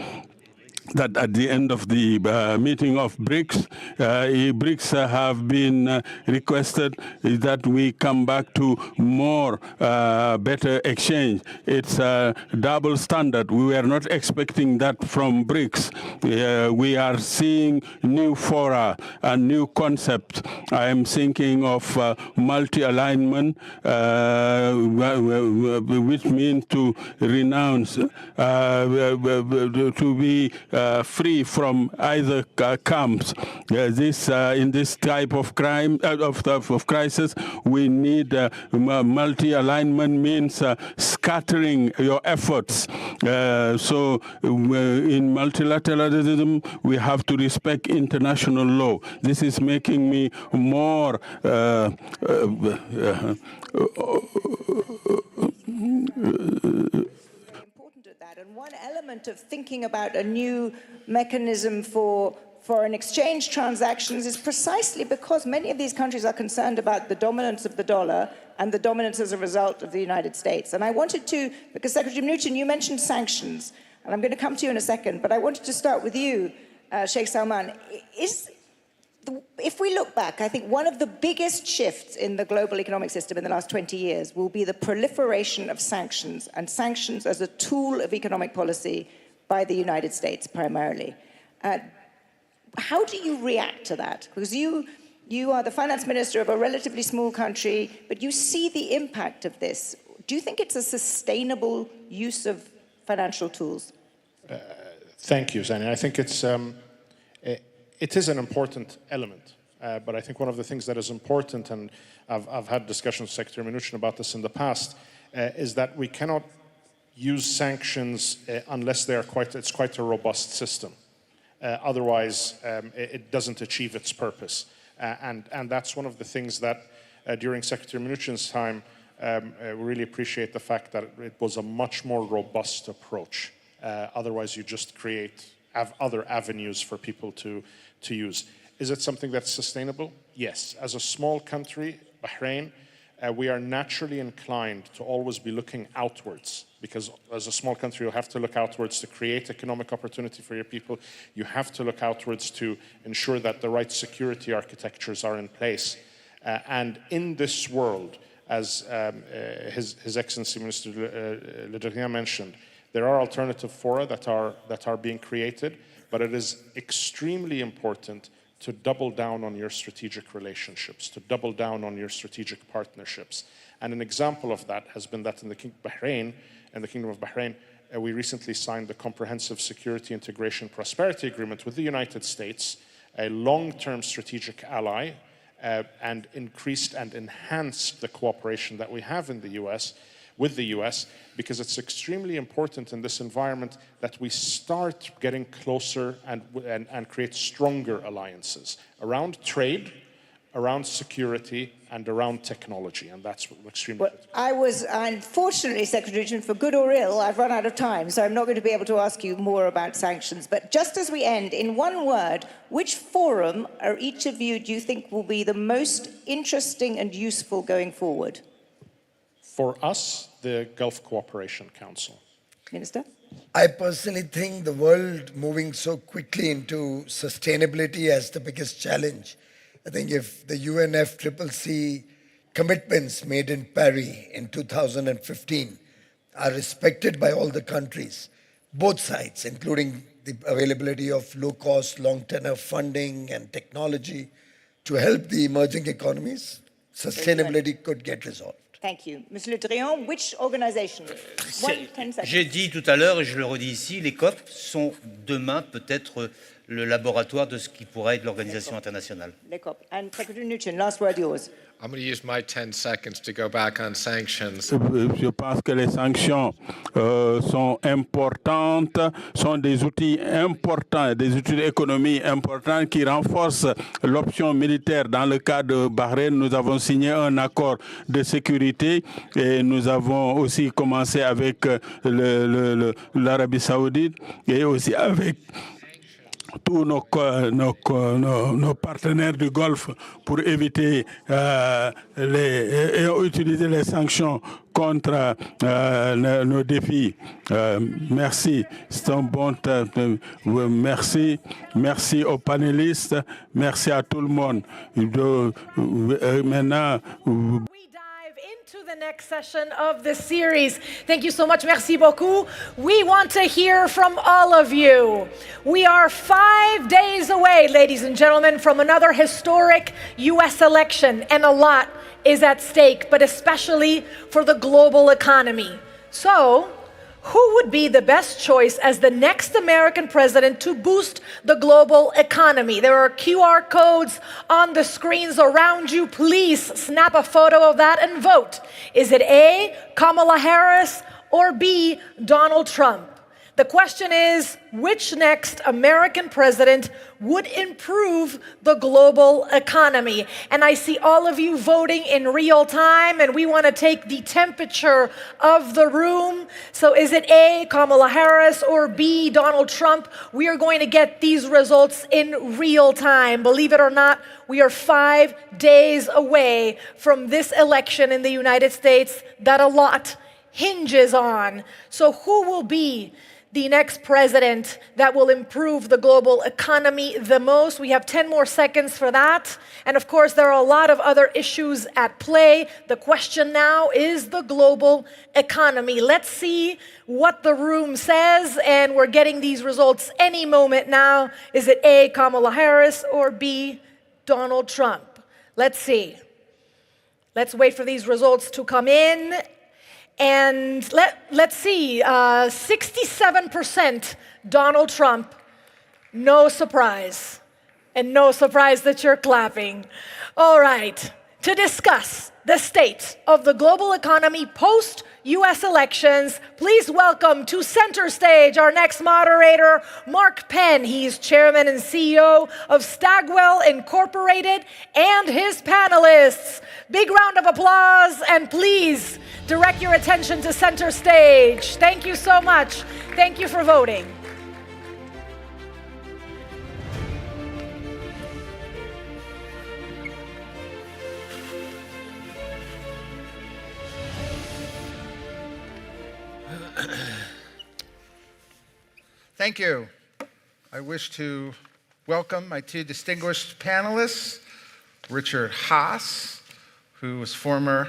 that at the end of the meeting of BRICS, BRICS have been requested that we come back to more better exchange. It's a double standard. We were not expecting that from BRICS. We are seeing new fora and new concepts. I am thinking of multi-alignment, which means to renounce, to be free from either camps. In this type of crime of crisis, we need multi-alignment means scattering your efforts. So in multilateralism, we have to respect international law. This is making me more And one element of thinking about a new mechanism for foreign exchange transactions is precisely because many of these countries are concerned about the dominance of the dollar and the dominance as a result of the United States. And I wanted to, because Secretary Mnuchin, you mentioned sanctions, and I'm going to come to you in a second, but I wanted to start with you, Sheikh Salman. If we look back, I think one of the biggest shifts in the global economic system in the last 20 years will be the proliferation of sanctions, and sanctions as a tool of economic policy by the United States primarily. How do you react to that? Because you are the finance minister of a relatively small country, but you see the impact of this. Do you think it's a sustainable use of financial tools? Thank you, Zani. I think it is an important element, but I think one of the things that is important, and I've had discussions with Secretary Mnuchin about this in the past, is that we cannot use sanctions unless it's quite a robust system. Otherwise, it doesn't achieve its purpose. And that's one of the things that during Secretary Mnuchin's time, we really appreciate the fact that it was a much more robust approach. Otherwise, you just have other avenues for people to use. Is it something that's sustainable? Yes. As a small country, Bahrain, we are naturally inclined to always be looking outwards, because as a small country, you have to look outwards to create economic opportunity for your people. You have to look outwards to ensure that the right security architectures are in place. And in this world, as His Excellency Minister Le Drian mentioned, there are alternative fora that are being created, but it is extremely important to double down on your strategic relationships, to double down on your strategic partnerships. And an example of that has been that in the Kingdom of Bahrain, we recently signed the Comprehensive Security Integration Prosperity Agreement with the United States, a long-term strategic ally, and increased and enhanced the cooperation that we have in the US with the US, because it's extremely important in this environment that we start getting closer and create stronger alliances around trade, around security, and around technology, and that's extremely important. Unfortunately, Secretary Mnuchin, for good or ill, I've run out of time, so I'm not going to be able to ask you more about sanctions. But just as we end, in one word, which forum are each of you, do you think, will be the most interesting and useful going forward? For us, the Gulf Cooperation Council. Minister? I personally think the world moving so quickly into sustainability as the biggest challenge. I think if the UNFCCC commitments made in Paris in 2015 are respected by all the countries, both sides, including the availability of low-cost, long-tenor funding and technology to help the emerging economies, sustainability could get resolved. Thank you. Monsieur Le Drian, which organization? 10 seconds. J'ai dit tout à l'heure, et je le redis ici, les COP sont demain peut-être le laboratoire de ce qui pourrait être l'organisation internationale. Les COP. And Secretary Mnuchin, last word yours. I'm going to use my 10 seconds to go back on sanctions. Je pense que les sanctions sont importantes, sont des outils importants, des outils d'économie importants qui renforcent l'option militaire. Dans le cas de Bahreïn, nous avons signé un accord de sécurité et nous avons aussi commencé avec l'Arabie Saoudite et aussi avec tous nos partenaires du Golfe pour éviter et utiliser les sanctions contre nos défis. Merci. C'est un bon temps. Merci. Merci aux panélistes. Merci à tout le monde. Maintenant, to the next session of this series. Thank you so much. Merci beaucoup. We want to hear from all of you. We are 5 days away, ladies and gentlemen, from another historic US election, and a lot is at stake, but especially for the global economy. So, who would be the best choice as the next American president to boost the global economy? There are QR codes on the screens around you. Please snap a photo of that and vote. Is it A, Kamala Harris, or B, Donald Trump? The question is, which next American president would improve the global economy? And I see all of you voting in real time, and we want to take the temperature of the room. So is it A, Kamala Harris, or B, Donald Trump? We are going to get these results in real time. Believe it or not, we are 5 days away from this election in the United States that a lot hinges on. So who will be the next president that will improve the global economy the most? We have 10 more seconds for that. And of course, there are a lot of other issues at play. The question now is the global economy. Let's see what the room says, and we're getting these results any moment now. Is it A, Kamala Harris, or B, Donald Trump? Let's see. Let's wait for these results to come in. And let's see, 67% Donald Trump. No surprise. And no surprise that you're clapping. All right, to discuss the state of the global economy post-US elections, please welcome to center stage our next moderator, Mark Penn. He's chairman and CEO of Stagwell Incorporated, and his panelists. Big round of applause, and please direct your attention to center stage. Thank you so much. Thank you for voting. Thank you. I wish to welcome my two distinguished panelists, Richard Haas, who was former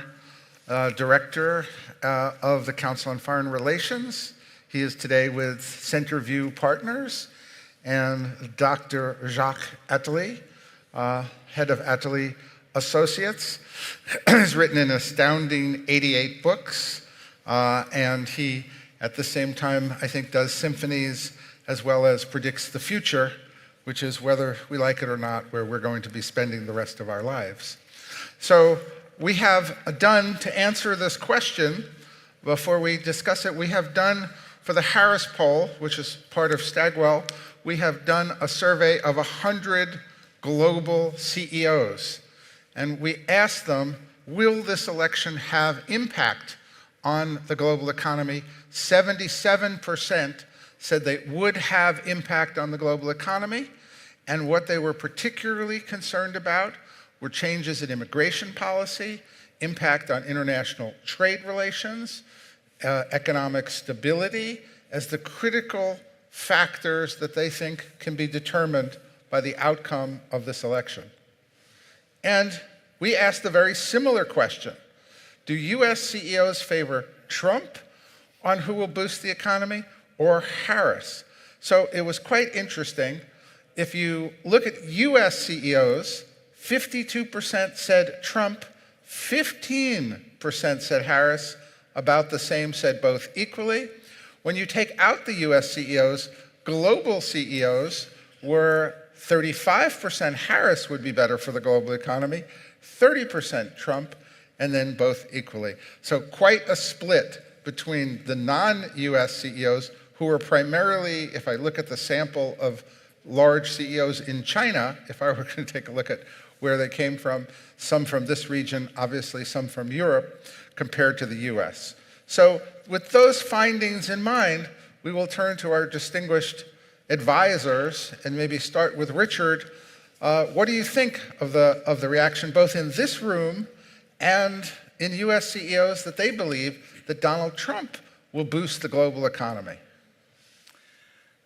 director of the Council on Foreign Relations. He is today with Centerview Partners, and Dr. Jacques Attali, head of Attali Associates. He's written an astounding 88 books, and he, at the same time, I think, does symphonies as well as predicts the future, which is, whether we like it or not, where we're going to be spending the rest of our lives. So we have done, to answer this question, before we discuss it, we have done, for the Harris poll, which is part of Stagwell, we have done a survey of 100 global CEOs. And we asked them, will this election have impact on the global economy? 77% said they would have impact on the global economy, and what they were particularly concerned about were changes in immigration policy, impact on international trade relations, economic stability, as the critical factors that they think can be determined by the outcome of this election. And we asked a very similar question. Do US CEOs favor Trump on who will boost the economy, or Harris? So it was quite interesting. If you look at US CEOs, 52% said Trump, 15% said Harris, about the same said both equally. When you take out the US CEOs, global CEOs, were 35% Harris would be better for the global economy, 30% Trump, and then both equally. So quite a split between the non-US CEOs who were primarily, if I look at the sample of large CEOs in China, if I were going to take a look at where they came from, some from this region, obviously some from Europe, compared to the US. So with those findings in mind, we will turn to our distinguished advisors and maybe start with Richard. What do you think of the reaction both in this room and in US CEOs that they believe that Donald Trump will boost the global economy?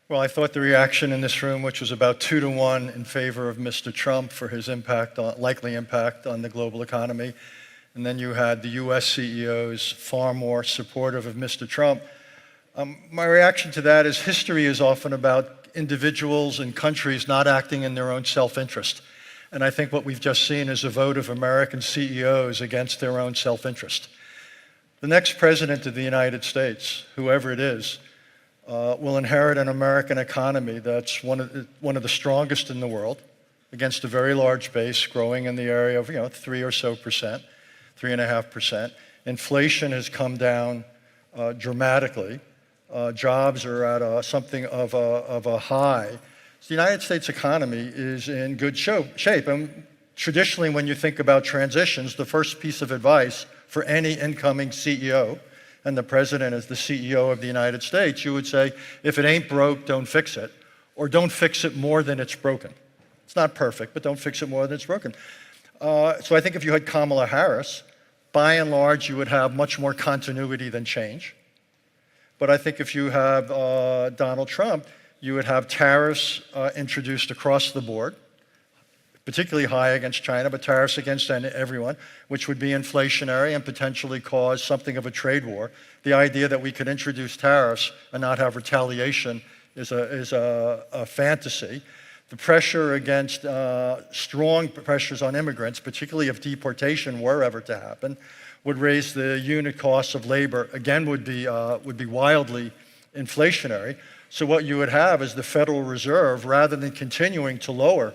Well, I thought the reaction in this room, which was about 2-to-1 in favor of Mr. Trump for his likely impact on the global economy, and then you had the US CEOs far more supportive of Mr. Trump. My reaction to that is history is often about individuals and countries not acting in their own self-interest. And I think what we've just seen is a vote of American CEOs against their own self-interest. The next president of the United States, whoever it is, will inherit an American economy that's one of the strongest in the world, against a very large base, growing in the area of 3% or so, 3.5%. Inflation has come down dramatically. Jobs are at something of a high. So the United States economy is in good shape. And traditionally, when you think about transitions, the first piece of advice for any incoming CEO, and the president is the CEO of the United States, you would say, if it ain't broke, don't fix it, or don't fix it more than it's broken. It's not perfect, but don't fix it more than it's broken. So I think if you had Kamala Harris, by and large, you would have much more continuity than change. But I think if you have Donald Trump, you would have tariffs introduced across the board, particularly high against China, but tariffs against everyone, which would be inflationary and potentially cause something of a trade war. The idea that we could introduce tariffs and not have retaliation is a fantasy. The pressure against, strong pressures on immigrants, particularly if deportation were ever to happen, would raise the unit costs of labor, again, would be wildly inflationary. So what you would have is the Federal Reserve, rather than continuing to lower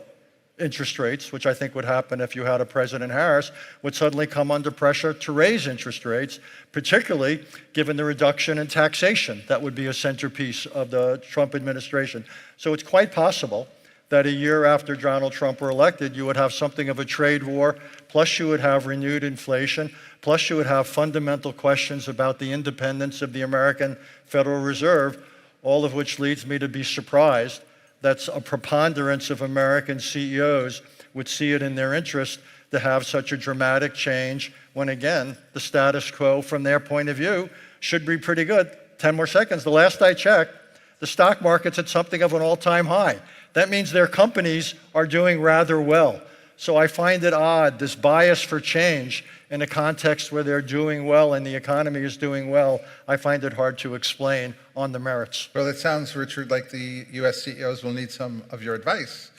interest rates, which I think would happen if you had a President Harris, would suddenly come under pressure to raise interest rates, particularly given the reduction in taxation. That would be a centerpiece of the Trump administration. So it's quite possible that a year after Donald Trump were elected, you would have something of a trade war, plus you would have renewed inflation, plus you would have fundamental questions about the independence of the American Federal Reserve, all of which leads me to be surprised that a preponderance of American CEOs would see it in their interest to have such a dramatic change when, again, the status quo from their point of view should be pretty good. 10 more seconds. The last I checked, the stock market's at something of an all-time high. That means their companies are doing rather well. So I find it odd, this bias for change in a context where they're doing well and the economy is doing well. I find it hard to explain on the merits. Well, it sounds, Richard, like the US CEOs will need some of your advice.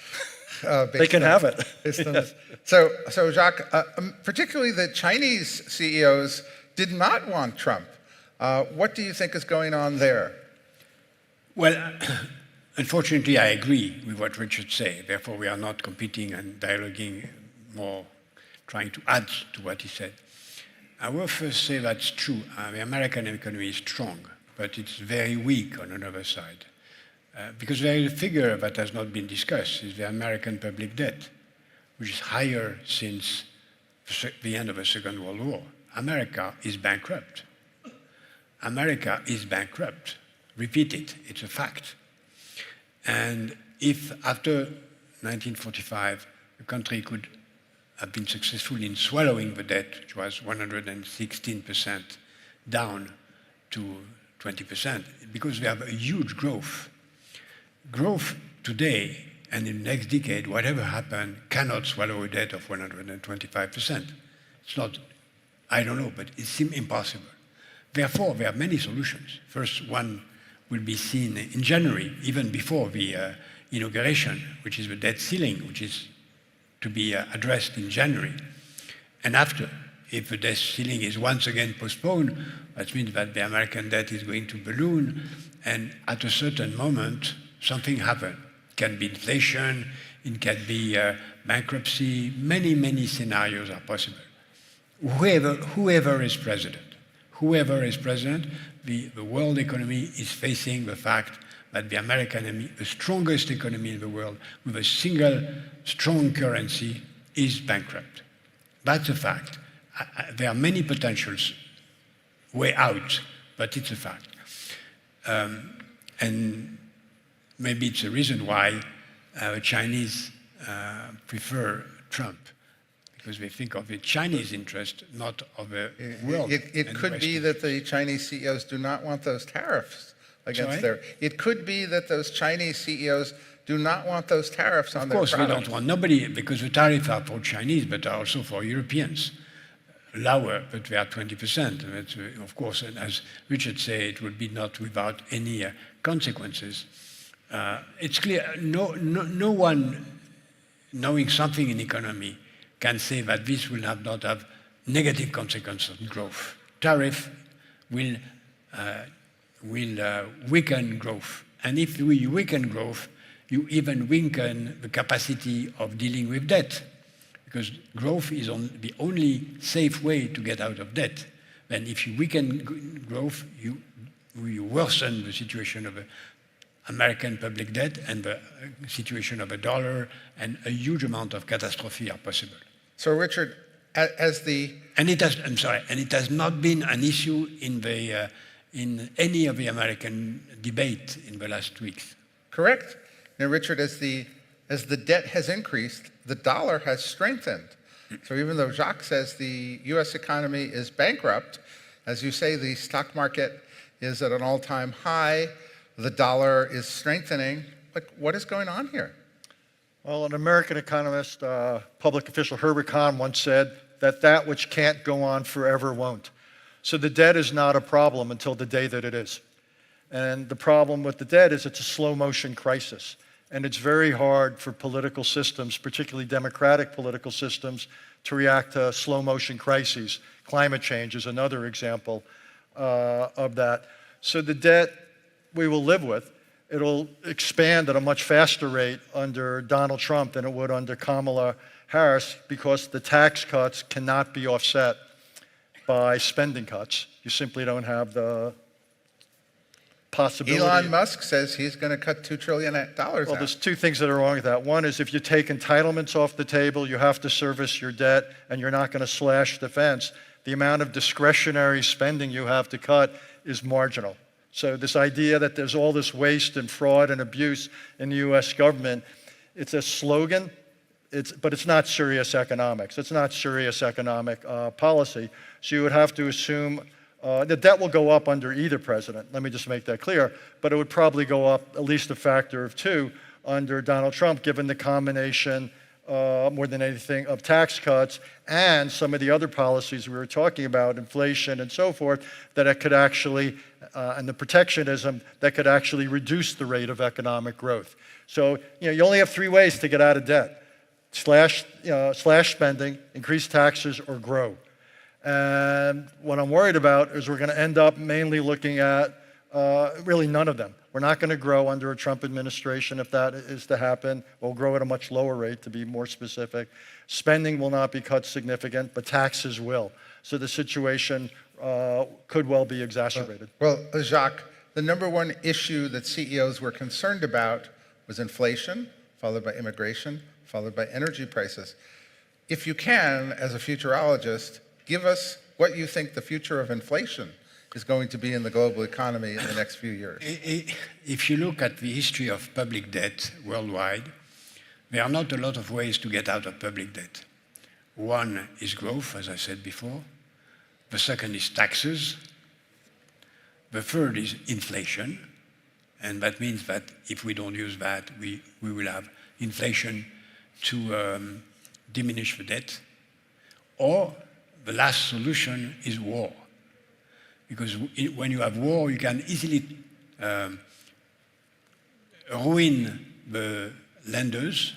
They can have it. Yes. So Jacques, particularly the Chinese CEOs did not want Trump. What do you think is going on there? Well, unfortunately, I agree with what Richard said. Therefore, we are not competing and dialoguing, more trying to add to what he said. I will first say that's true. The American economy is strong, but it's very weak on another side. Because there is a figure that has not been discussed, is the American public debt, which is higher since the end of the Second World War. America is bankrupt. America is bankrupt. Repeat it, it's a fact. And if after 1945, the country could have been successful in swallowing the debt, which was 116% down to 20%, because we have a huge growth. Growth today and in the next decade, whatever happened, cannot swallow a debt of 125%. It's not, I don't know, but it seems impossible. Therefore, there are many solutions. First, one will be seen in January, even before the inauguration, which is the debt ceiling, which is to be addressed in January. And after, if the debt ceiling is once again postponed, that means that the American debt is going to balloon, and at a certain moment, something happens. It can be inflation, it can be bankruptcy, many scenarios are possible. Whoever is president, the world economy is facing the fact that the American economy, the strongest economy in the world, with a single strong currency, is bankrupt. That's a fact. There are many potentials way out, but it's a fact. And maybe it's a reason why Chinese prefer Trump, because they think of the Chinese interest, not of the world. It could be that the Chinese CEOs do not want those tariffs against their. It could be that those Chinese CEOs do not want those tariffs on their products. Of course, we don't want nobody, because the tariffs are for Chinese, but are also for Europeans. Lower, but they are 20%. And it's, of course, and as Richard said, it would be not without any consequences. It's clear, no one knowing something in economy can say that this will not have negative consequences on growth. Tariff will weaken growth. And if we weaken growth, you even weaken the capacity of dealing with debt, because growth is the only safe way to get out of debt. Then if you weaken growth, you worsen the situation of American public debt and the situation of a dollar, and a huge amount of catastrophe are possible. So Richard, and it has not been an issue in any of the American debate in the last weeks. Correct. Now, Richard, as the debt has increased, the dollar has strengthened. So even though Jacques says the U.S. economy is bankrupt, as you say, the stock market is at an all-time high, the dollar is strengthening. Like, what is going on here? Well, an American economist, public official Herbert Kahn once said that which can't go on forever won't. So the debt is not a problem until the day that it is. And the problem with the debt is it's a slow motion crisis. And it's very hard for political systems, particularly democratic political systems, to react to slow motion crises. Climate change is another example of that. So the debt we will live with, it'll expand at a much faster rate under Donald Trump than it would under Kamala Harris, because the tax cuts cannot be offset by spending cuts. You simply don't have the possibility. Elon Musk says he's going to cut $2 trillion Well, there's two things that are wrong with that. One is if you take entitlements off the table, you have to service your debt, and you're not going to slash defense. The amount of discretionary spending you have to cut is marginal. So this idea that there's all this waste and fraud and abuse in the U.S. government, it's a slogan, but it's not serious economics. It's not serious economic policy. So you would have to assume the debt will go up under either president. Let me just make that clear. But it would probably go up at least a factor of 2 under Donald Trump, given the combination, more than anything, of tax cuts and some of the other policies we were talking about, inflation and so forth, that it could actually, and the protectionism, that could actually reduce the rate of economic growth. So you only have 3 ways to get out of debt: slash spending, increase taxes, or grow. And what I'm worried about is we're going to end up mainly looking at really none of them. We're not going to grow under a Trump administration if that is to happen. We'll grow at a much lower rate, to be more specific. Spending will not be cut significant, but taxes will. So the situation could well be exacerbated. Well, Jacques, the number one issue that CEOs were concerned about was inflation, followed by immigration, followed by energy prices. If you can, as a futurologist, give us what you think the future of inflation is going to be in the global economy in the next few years. If you look at the history of public debt worldwide, there are not a lot of ways to get out of public debt. One is growth, as I said before. The second is taxes. The third is inflation. And that means that if we don't use that, we will have inflation to diminish the debt. Or the last solution is war. Because when you have war, you can easily ruin the lenders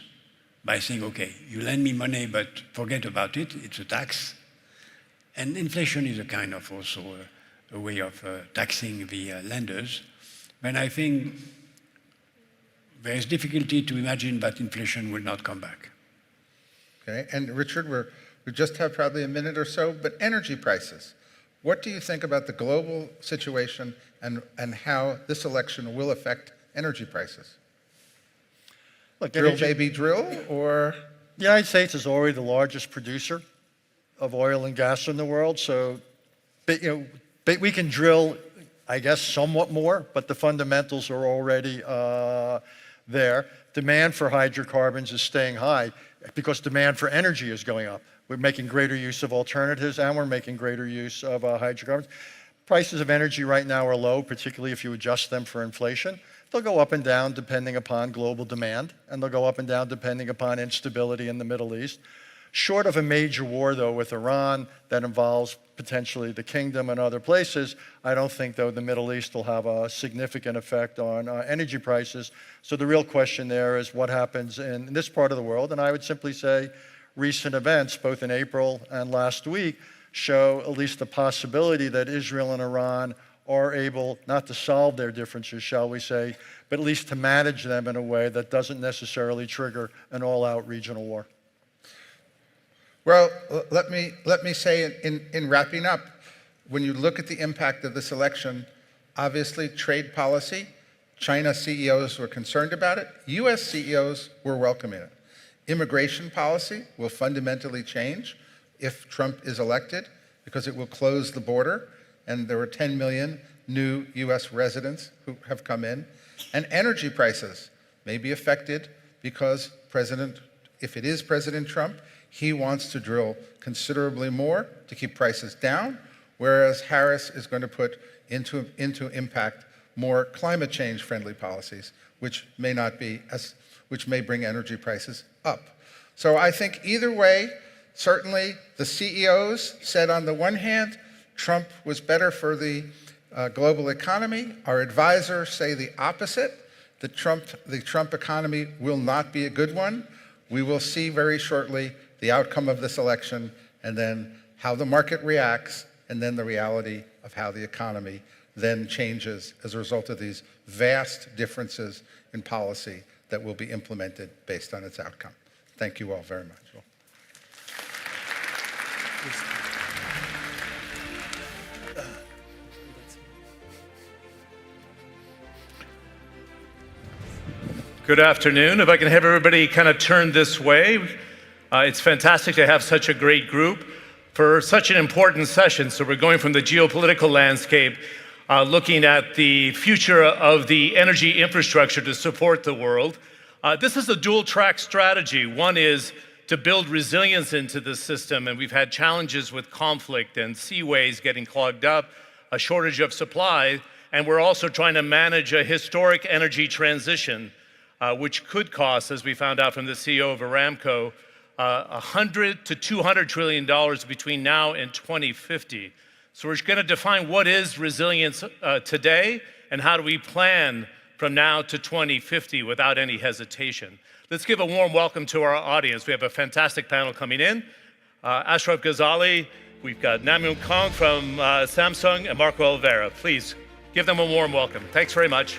by saying, okay, you lend me money, but forget about it, it's a tax. And inflation is a kind of also a way of taxing the lenders. And I think there is difficulty to imagine that inflation will not come back. Okay, and Richard, we just have probably a minute or so, but energy prices. What do you think about the global situation and how this election will affect energy prices? Look, Drill, energy, baby, drill, or? the United States is already the largest producer of oil and gas in the world, so we can drill, I guess, somewhat more, but the fundamentals are already there. Demand for hydrocarbons is staying high because demand for energy is going up. We're making greater use of alternatives, and we're making greater use of hydrocarbons. Prices of energy right now are low, particularly if you adjust them for inflation. They'll go up and down depending upon global demand, and they'll go up and down depending upon instability in the Middle East. Short of a major war, though, with Iran that involves potentially the kingdom and other places, I don't think, though, the Middle East will have a significant effect on energy prices. So the real question there is what happens in this part of the world, and I would simply say recent events, both in April and last week, show at least the possibility that Israel and Iran are able not to solve their differences, shall we say, but at least to manage them in a way that doesn't necessarily trigger an all-out regional war. Well, let me say in wrapping up, when you look at the impact of this election, obviously trade policy, China CEOs were concerned about it. US CEOs were welcoming it. Immigration policy will fundamentally change if Trump is elected because it will close the border, and there were 10 million new US residents who have come in. And energy prices may be affected because if it is President Trump, he wants to drill considerably more to keep prices down, whereas Harris is going to put into impact more climate change friendly policies, which may bring energy prices up. So I think either way, certainly the CEOs said on the one hand, Trump was better for the global economy. Our advisors say the opposite. The Trump economy will not be a good one. We will see very shortly the outcome of this election and then how the market reacts and then the reality of how the economy then changes as a result of these vast differences in policy that will be implemented based on its outcome. Thank you all very much. Good afternoon. If I can have everybody kind of turn this way. It's fantastic to have such a great group for such an important session. So we're going from the geopolitical landscape, looking at the future of the energy infrastructure to support the world. This is a dual track strategy. One is to build resilience into the system, and we've had challenges with conflict and seaways getting clogged up, a shortage of supply, and we're also trying to manage a historic energy transition, which could cost, as we found out from the CEO of Aramco, $100 to $200 trillion between now and 2050. So we're going to define what is resilience today and how do we plan from now to 2050 without any hesitation. Let's give a warm welcome to our audience. We have a fantastic panel coming in. Ashraf Ghazali, we've got Namyoon Kong from Samsung, and Marco Oliveira. Please give them a warm welcome. Thanks very much.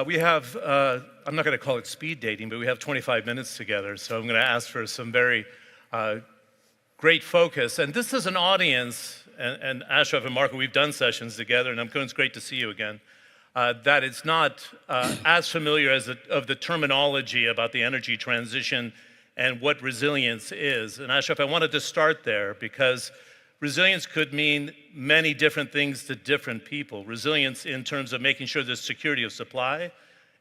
We have, I'm not going to call it speed dating, but we have 25 minutes together, so I'm going to ask for some very great focus. And this is an audience, and Ashraf and Marco, we've done sessions together, and it's great to see you again, that it's not as familiar of the terminology about the energy transition and what resilience is. And Ashraf, I wanted to start there because resilience could mean many different things to different people. Resilience in terms of making sure there's security of supply.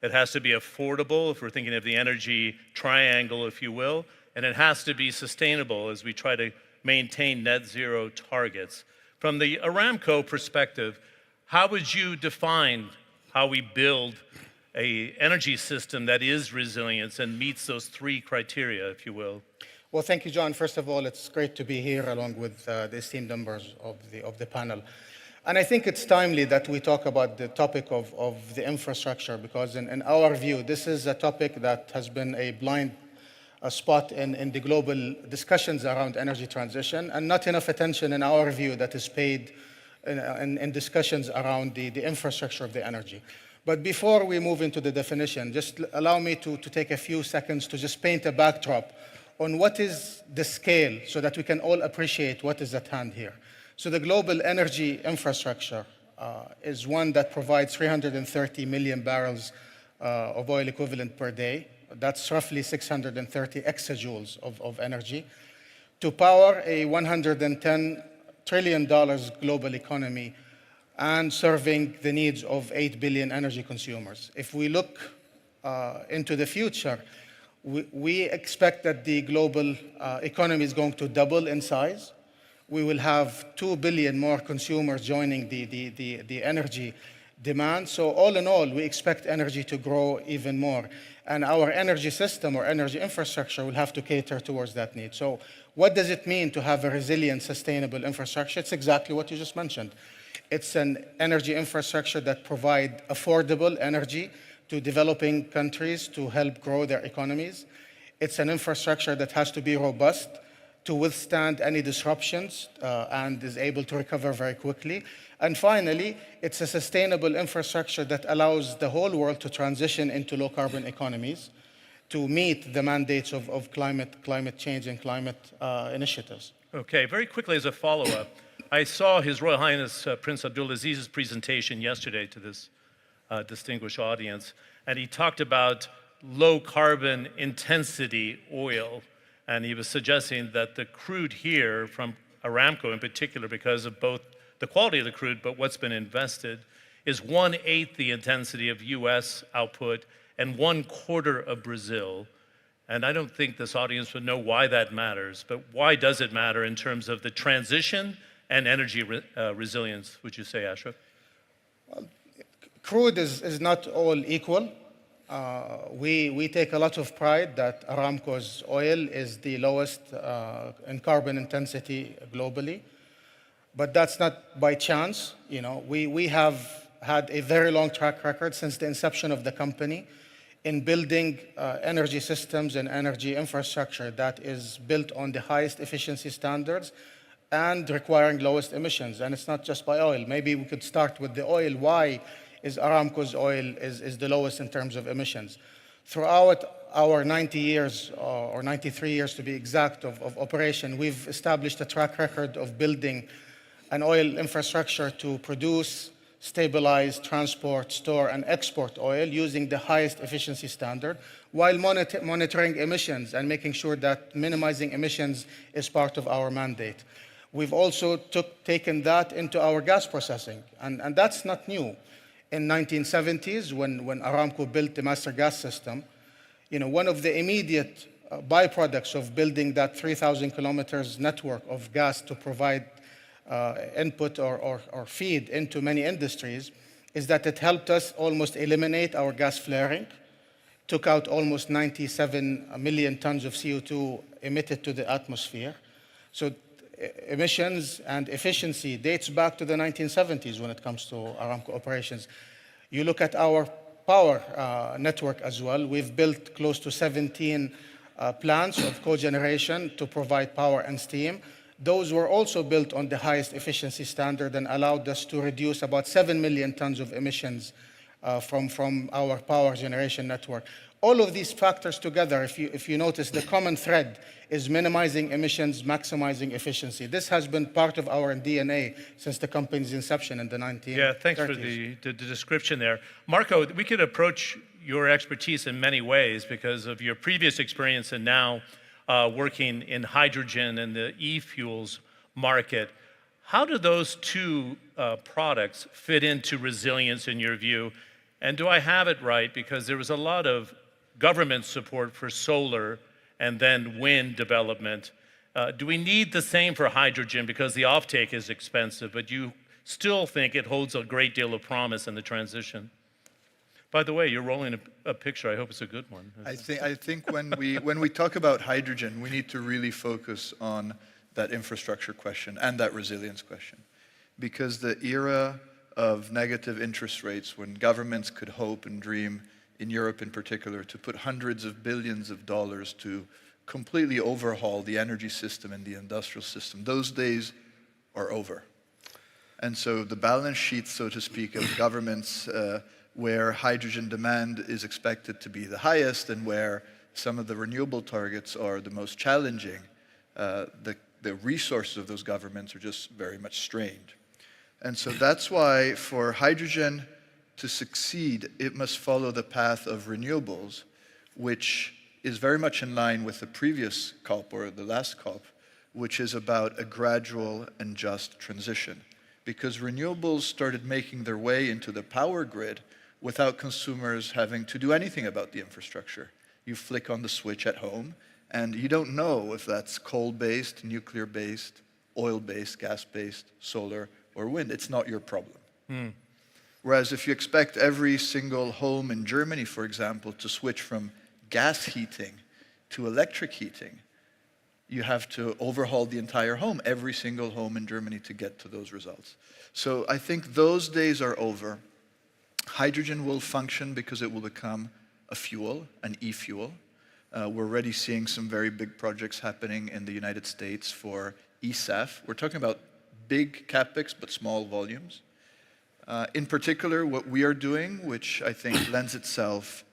It has to be affordable, if we're thinking of the energy triangle, if you will, and it has to be sustainable as we try to maintain net zero targets. From the Aramco perspective, how would you define how we build an energy system that is resilient and meets those three criteria, if you will? Well, thank you, John. First of all, it's great to be here along with the esteemed members of the panel. And I think it's timely that we talk about the topic of the infrastructure because in our view, this is a topic that has been a blind spot in the global discussions around energy transition, and not enough attention, in our view, that is paid in discussions around the infrastructure of the energy. But before we move into the definition, just allow me to take a few seconds to just paint a backdrop on what is the scale so that we can all appreciate what is at hand here. So the global energy infrastructure is one that provides 330 million barrels of oil equivalent per day. That's roughly 630 exajoules of energy to power a $110 trillion global economy and serving the needs of 8 billion energy consumers. If we look into the future, we expect that the global economy is going to double in size. We will have 2 billion more consumers joining the energy demand. So all in all, we expect energy to grow even more. And our energy system or energy infrastructure will have to cater towards that need. So what does it mean to have a resilient, sustainable infrastructure? It's exactly what you just mentioned. It's an energy infrastructure that provides affordable energy to developing countries to help grow their economies. It's an infrastructure that has to be robust to withstand any disruptions and is able to recover very quickly. And finally, it's a sustainable infrastructure that allows the whole world to transition into low-carbon economies to meet the mandates of climate change and climate initiatives. Okay, very quickly as a follow-up, I saw His Royal Highness Prince Abdulaziz's presentation yesterday to this distinguished audience, and he talked about low carbon intensity oil, and he was suggesting that the crude here from Aramco in particular, because of both the quality of the crude but what's been invested, is 1/8 the intensity of US output and 1/4 of Brazil. And I don't think this audience would know why that matters, but why does it matter in terms of the transition and energy resilience, would you say, Ashraf? Well, crude is not all equal. We take a lot of pride that Aramco's oil is the lowest in carbon intensity globally, but that's not by chance. You know, we have had a very long track record since the inception of the company in building energy systems and energy infrastructure that is built on the highest efficiency standards and requiring lowest emissions. And it's not just by oil. Maybe we could start with the oil. Why is Aramco's oil is the lowest in terms of emissions? Throughout our 90 years, or 93 years to be exact, of operation, we've established a track record of building an oil infrastructure to produce, stabilize, transport, store, and export oil using the highest efficiency standard while monitoring emissions and making sure that minimizing emissions is part of our mandate. We've also taken that into our gas processing, and that's not new. In 1970s, when Aramco built the master gas system, you know, one of the immediate byproducts of building that 3,000 kilometers network of gas to provide input or feed into many industries is that it helped us almost eliminate our gas flaring, took out almost 97 million tons of CO2 emitted to the atmosphere. So emissions and efficiency dates back to the 1970s when it comes to Aramco operations. You look at our power network as well. We've built close to 17 plants of cogeneration to provide power and steam. Those were also built on the highest efficiency standard and allowed us to reduce about 7 million tons of emissions from our power generation network. All of these factors together, if you notice, the common thread is minimizing emissions, maximizing efficiency. This has been part of our DNA since the company's inception in the 1930s. Yeah, thanks for the description there. Marco, we could approach your expertise in many ways because of your previous experience and now working in hydrogen and the e-fuels market. How do those two products fit into resilience in your view? And do I have it right? Because there was a lot of government support for solar and then wind development. Do we need the same for hydrogen because the offtake is expensive, but you still think it holds a great deal of promise in the transition? By the way, you're rolling a picture. I hope it's a good one. I think when we talk about hydrogen, we need to really focus on that infrastructure question and that resilience question. Because the era of negative interest rates, when governments could hope and dream, in Europe in particular, to put hundreds of billions of dollars to completely overhaul the energy system and the industrial system. Those days are over. And so the balance sheet, so to speak, of governments where hydrogen demand is expected to be the highest and where some of the renewable targets are the most challenging, the resources of those governments are just very much strained. And so that's why for hydrogen to succeed, it must follow the path of renewables, which is very much in line with the previous COP or the last COP, which is about a gradual and just transition. Because renewables started making their way into the power grid without consumers having to do anything about the infrastructure. You flick on the switch at home, and you don't know if that's coal-based, nuclear-based, oil-based, gas-based, solar, or wind. It's not your problem. Whereas if you expect every single home in Germany, for example, to switch from gas heating to electric heating, you have to overhaul the entire home, every single home in Germany, to get to those results. So I think those days are over. Hydrogen will function because it will become a fuel, an e-fuel. We're already seeing some very big projects happening in the United States for eSAF. We're talking about big capex, but small volumes. In particular, what we are doing, which I think lends itself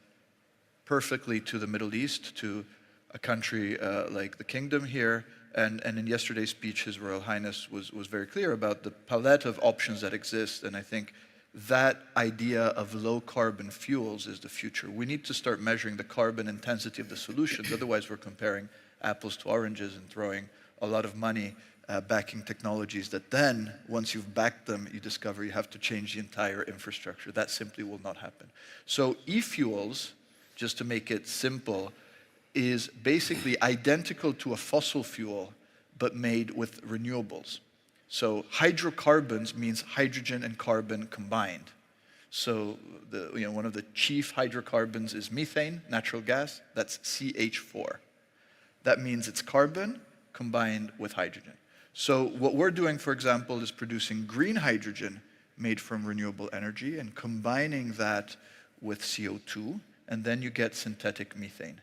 perfectly to the Middle East, to a country like the Kingdom here, and in yesterday's speech, His Royal Highness was very clear about the palette of options that exist, and I think that idea of low carbon fuels is the future. We need to start measuring the carbon intensity of the solutions, otherwise we're comparing apples to oranges and throwing a lot of money backing technologies that then, once you've backed them, you discover you have to change the entire infrastructure. That simply will not happen. So e-fuels, just to make it simple, is basically identical to a fossil fuel, but made with renewables. So hydrocarbons means hydrogen and carbon combined. So one of the chief hydrocarbons is methane, natural gas. That's CH4. That means it's carbon combined with hydrogen. So what we're doing, for example, is producing green hydrogen made from renewable energy and combining that with CO2, and then you get synthetic methane.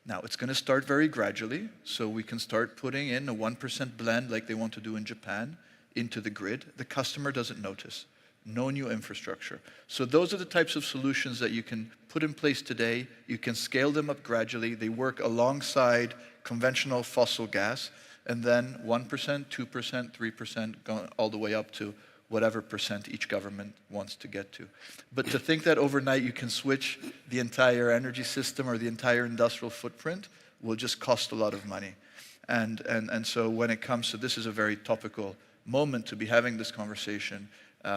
Now, it's going to start very gradually, so we can start putting in a 1% blend like they want to do in Japan into the grid. The customer doesn't notice. No new infrastructure. So those are the types of solutions that you can put in place today. You can scale them up gradually. They work alongside conventional fossil gas, and then 1%, 2%, 3%, going all the way up to whatever percent each government wants to get to. But to think that overnight you can switch the entire energy system or the entire industrial footprint will just cost a lot of money. And so when it comes to, this is a very topical moment to be having this conversation,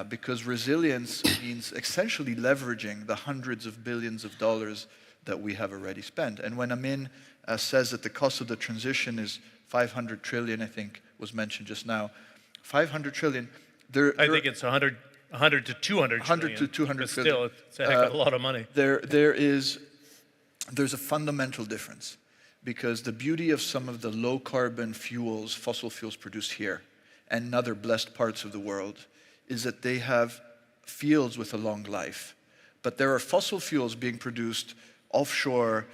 because resilience means essentially leveraging the hundreds of billions of dollars that we have already spent. And when Amin says that the cost of the transition is 500 trillion, I think was mentioned just now, 500 trillion, I think it's 100 to 200 100 to 200 but trillion. still, it's a heck of a lot of money. There's a fundamental difference, because the beauty of some of the low carbon fuels, fossil fuels produced here and in other blessed parts of the world, is that they have fields with a long life. But there are fossil fuels being produced offshore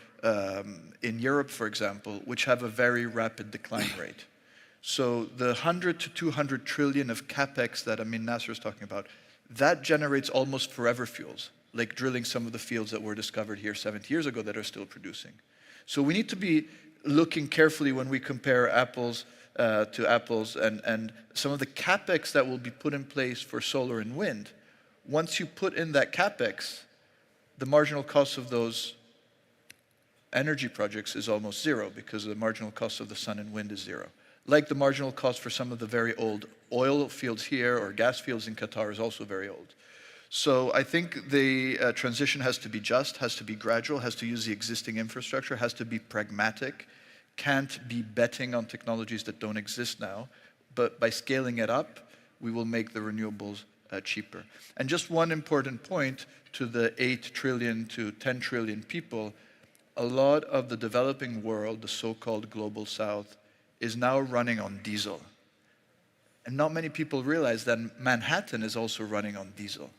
in Europe, for example, which have a very rapid decline rate. So the 100 to 200 trillion of capex that Amin Nasser is talking about, that generates almost forever fuels, like drilling some of the fields that were discovered here 70 years ago that are still producing. So we need to be looking carefully when we compare apples to apples, and some of the capex that will be put in place for solar and wind. Once you put in that capex, the marginal cost of those energy projects is almost zero, because the marginal cost of the sun and wind is zero. Like the marginal cost for some of the very old oil fields here or gas fields in Qatar is also very old. So I think the transition has to be just, has to be gradual, has to use the existing infrastructure, has to be pragmatic, can't be betting on technologies that don't exist now. But by scaling it up, we will make the renewables cheaper. And just one important point to the 8 trillion to 10 trillion people, a lot of the developing world, the so-called global south, is now running on diesel. And not many people realize that Manhattan is also running on diesel.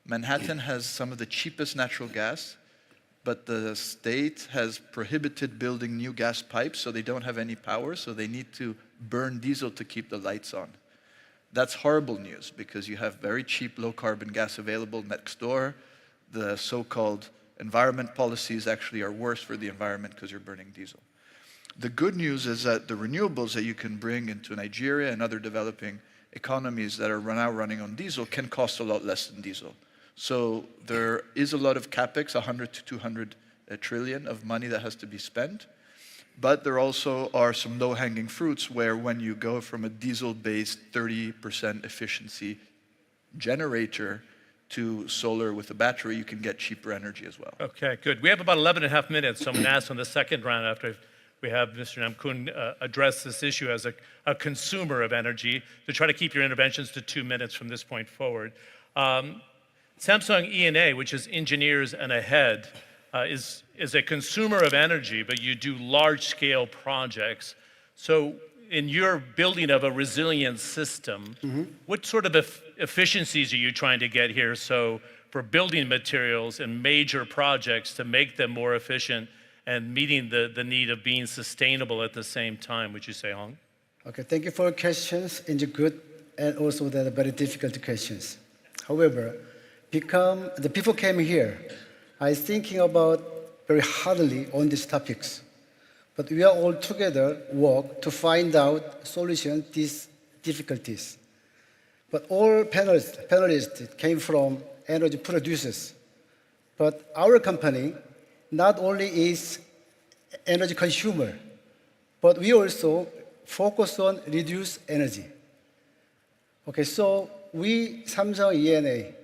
Manhattan has some of the cheapest natural gas, but the state has prohibited building new gas pipes, so they don't have any power, so they need to burn diesel to keep the lights on. That's horrible news, because you have very cheap, low-carbon gas available next door. The so-called environment policies actually are worse for the environment because you're burning diesel. The good news is that the renewables that you can bring into Nigeria and other developing economies that are now running on diesel can cost a lot less than diesel. So there is a lot of capex, 100 to 200 trillion of money that has to be spent. But there also are some low-hanging fruits where when you go from a diesel-based 30% efficiency generator to solar with a battery, you can get cheaper energy as well. Okay, good. We have about 11 and a half minutes, so I'm going to ask on the second round after we have Mr. Namkun address this issue as a consumer of energy to try to keep your interventions to 2 minutes from this point forward. Samsung E&A, which is engineers and ahead, is a consumer of energy, but you do large-scale projects. So in your building of a resilient system, what sort of efficiencies are you trying to get here? So for building materials and major projects to make them more efficient and meeting the need of being sustainable at the same time, would you say, Hong? Okay, thank you for your questions, and the good and also the very difficult questions. However, the people came here, I was thinking about very hardly on these topics, but we are all together work to find out solutions to these difficulties. But all panelists came from energy producers, but our company not only is energy consumer, but we also focus on reduce energy. Okay, so we, Samsung E&A,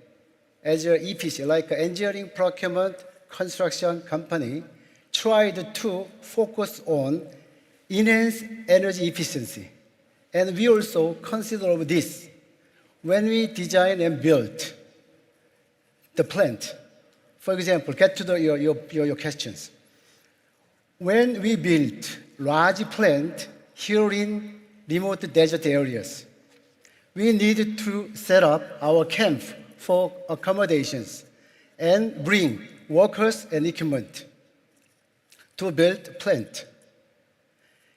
as an EPC, like an engineering, procurement, construction company, tried to focus on enhance energy efficiency. And we also consider this when we design and build the plant. For example, get to your questions. When we built large plant here in remote desert areas, we needed to set up our camp for accommodations and bring workers and equipment to build plant.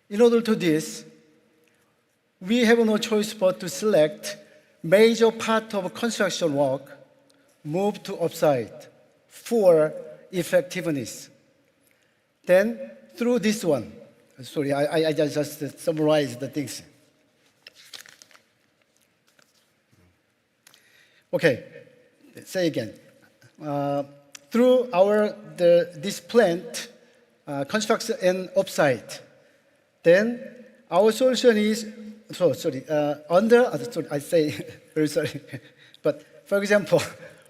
In order to this, we have no choice but to select major part of construction work, move to offsite for effectiveness. Then through this one, sorry, I just summarized the things. Okay, say again. Through this plant construction and offsite, then our solution is I say very sorry, but for example,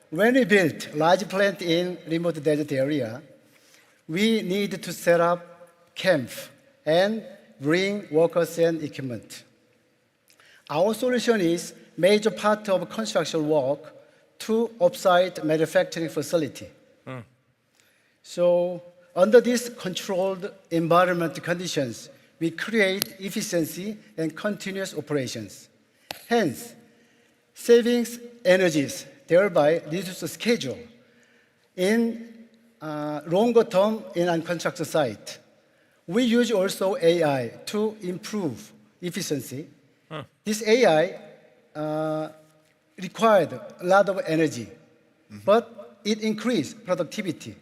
when we built large plant in remote desert area, we need to set up camp and bring workers and equipment. Our solution is major part of construction work to offsite manufacturing facility. So under these controlled environment conditions, we create efficiency and continuous operations. Hence, savings energies, thereby reduce the schedule. In longer term in a construction site, we use also AI to improve efficiency. This AI required a lot of energy, but it increased productivity.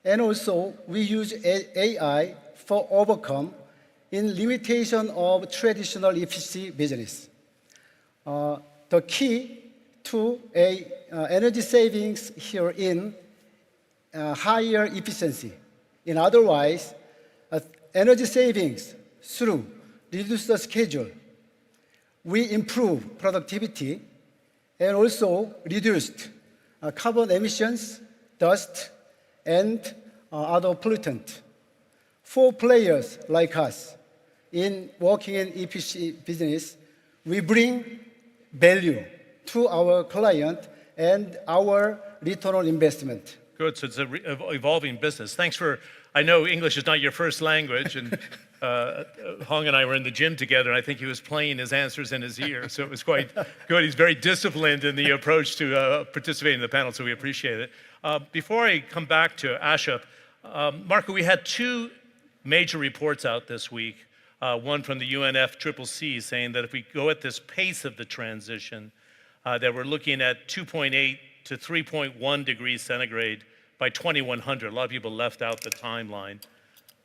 And also, we use AI for overcome in limitation of traditional efficiency business. The key to energy savings here in higher efficiency. In other words, energy savings through reduce the schedule. We improve productivity and also reduced carbon emissions, dust, and other pollutants. For players like us in working in EPC business, we bring value to our client and our return on investment. Good, so it's an evolving business. Thanks for, I know English is not your first language, and Hong and I were in the gym together, and I think he was playing his answers in his ear, so it was quite good. He's very disciplined in the approach to participating in the panel, so we appreciate it. Before I come back to Ashok, Marco, we had two major reports out this week. One from the UNFCCC saying that if we go at this pace of the transition, that we're looking at 2.8 to 3.1 degrees centigrade by 2100. A lot of people left out the timeline.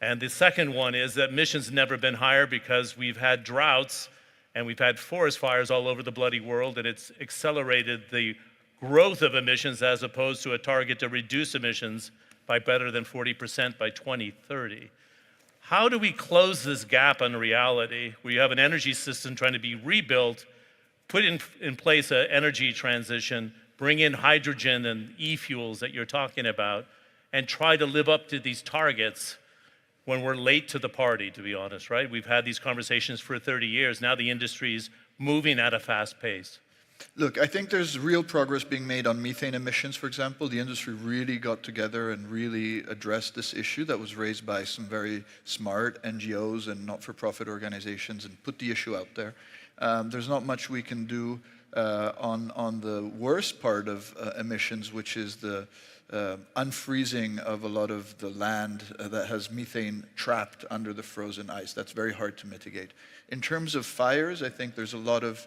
And the second one is that emissions never been higher because we've had droughts and we've had forest fires all over the bloody world, and it's accelerated the growth of emissions as opposed to a target to reduce emissions by better than 40% by 2030. How do we close this gap on reality? We have an energy system trying to be rebuilt, put in place an energy transition, bring in hydrogen and e-fuels that you're talking about, and try to live up to these targets when we're late to the party, to be honest, right? We've had these conversations for 30 years. Now the industry's moving at a fast pace. Look, I think there's real progress being made on methane emissions, for example. The industry really got together and really addressed this issue that was raised by some very smart NGOs and not-for-profit organizations and put the issue out there. There's not much we can do on the worst part of emissions, which is the unfreezing of a lot of the land that has methane trapped under the frozen ice. That's very hard to mitigate. In terms of fires, I think there's a lot of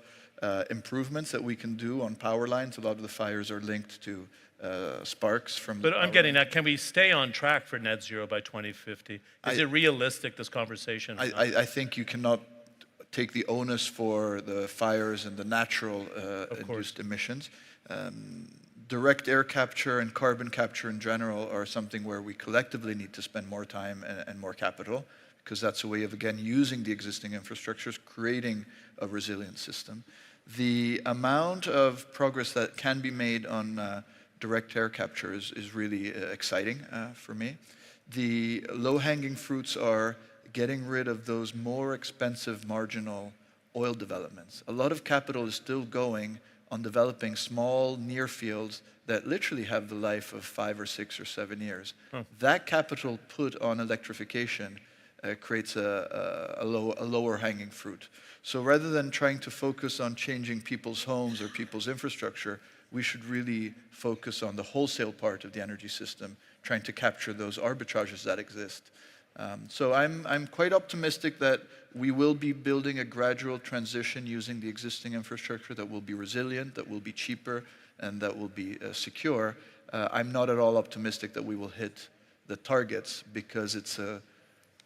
improvements that we can do on power lines. A lot of the fires are linked to sparks from... But I'm getting at, can we stay on track for net zero by 2050? Is it realistic, this conversation? I think you cannot take the onus for the fires and the natural induced emissions. Direct air capture and carbon capture in general are something where we collectively need to spend more time and more capital, because that's a way of, again, using the existing infrastructures, creating a resilient system. The amount of progress that can be made on direct air capture is really exciting for me. The low-hanging fruits are getting rid of those more expensive marginal oil developments. A lot of capital is still going on developing small near fields that literally have the life of 5 or 6 or 7 years. That capital put on electrification creates a lower hanging fruit. So rather than trying to focus on changing people's homes or people's infrastructure, we should really focus on the wholesale part of the energy system, trying to capture those arbitrages that exist. So I'm quite optimistic that we will be building a gradual transition using the existing infrastructure that will be resilient, that will be cheaper, and that will be secure. I'm not at all optimistic that we will hit the targets, because it's a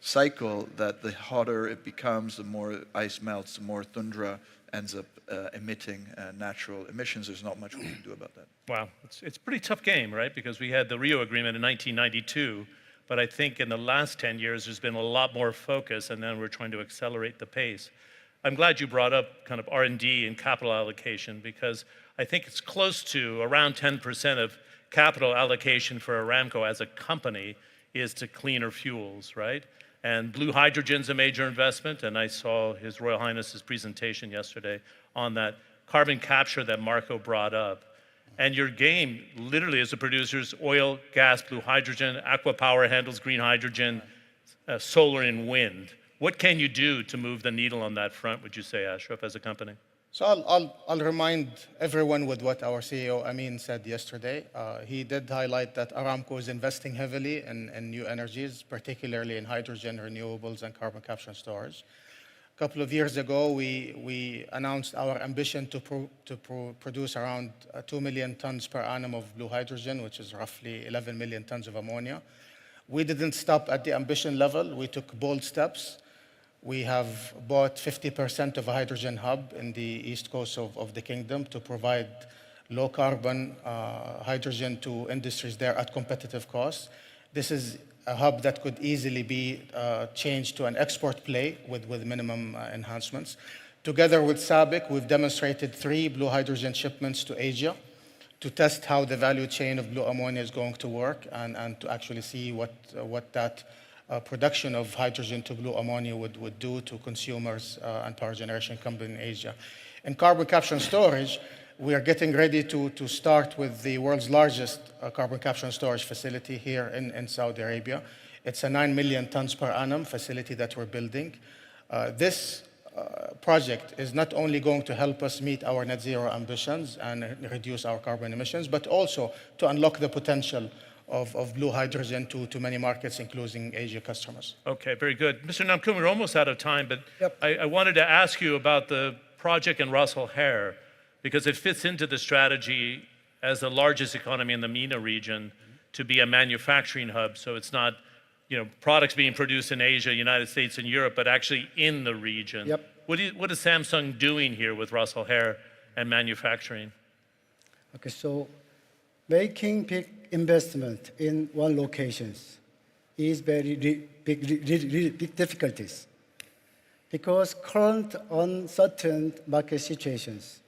cycle that the hotter it becomes, the more ice melts, the more tundra ends up emitting natural emissions. There's not much we can do about that. Wow, it's a pretty tough game, right? Because we had the Rio Agreement in 1992, but I think in the last 10 years there's been a lot more focus, and then we're trying to accelerate the pace. I'm glad you brought up kind of R&D and capital allocation, because I think it's close to around 10% of capital allocation for Aramco as a company is to cleaner fuels, right? And blue hydrogen's a major investment, and I saw His Royal Highness's presentation yesterday on that carbon capture that Marco brought up. And your game, literally, as a producer, is oil, gas, blue hydrogen, aqua power handles green hydrogen, solar and wind. What can you do to move the needle on that front, would you say, Ashraf, as a company? So I'll remind everyone with what our CEO Amin said yesterday. He did highlight that Aramco is investing heavily in new energies, particularly in hydrogen, renewables, and carbon capture and storage. A couple of years ago, we announced our ambition to produce around 2 million tons per annum of blue hydrogen, which is roughly 11 million tons of ammonia. We didn't stop at the ambition level. We took bold steps. We have bought 50% of a hydrogen hub in the east coast of the kingdom to provide low-carbon hydrogen to industries there at competitive costs. This is a hub that could easily be changed to an export play with minimum enhancements. Together with SABIC, we've demonstrated 3 blue hydrogen shipments to Asia to test how the value chain of blue ammonia is going to work, and to actually see what that production of hydrogen to blue ammonia would do to consumers and power generation companies in Asia. In carbon capture and storage, we are getting ready to start with the world's largest carbon capture and storage facility here in Saudi Arabia. It's a 9 million tons per annum facility that we're building. This project is not only going to help us meet our net zero ambitions and reduce our carbon emissions, but also to unlock the potential of blue hydrogen to many markets, including Asia customers. Okay, very good. Mr. Namkoon, we're almost out of time, but I wanted to ask you about the project in Ras Al Khair, because it fits into the strategy as the largest economy in the MENA region to be a manufacturing hub. So it's not, products being produced in Asia, United States, and Europe, but actually in the region. Yep. What is Samsung doing here with Ras Al Khair and manufacturing? Okay, so making big investment in one location is very big difficulties because current uncertain market situations.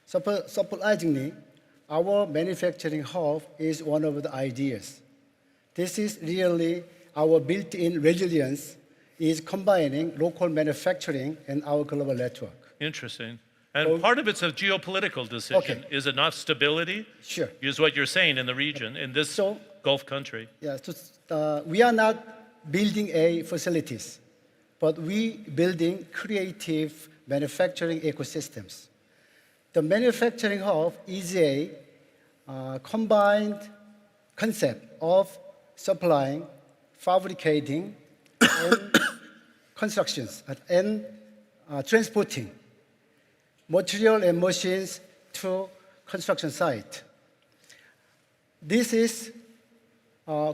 Surprisingly, our manufacturing hub is one of the ideas. This is really our built-in resilience is combining local manufacturing and our global network. Interesting. And part of it's a geopolitical decision. Okay. Is it not stability? Sure. Is what you're saying in the region, in this Gulf country? Yeah, so, we are not building facilities, but we building creative manufacturing ecosystems. The manufacturing hub is a combined concept of supplying, fabricating, and constructions, and transporting material and machines to construction site. This is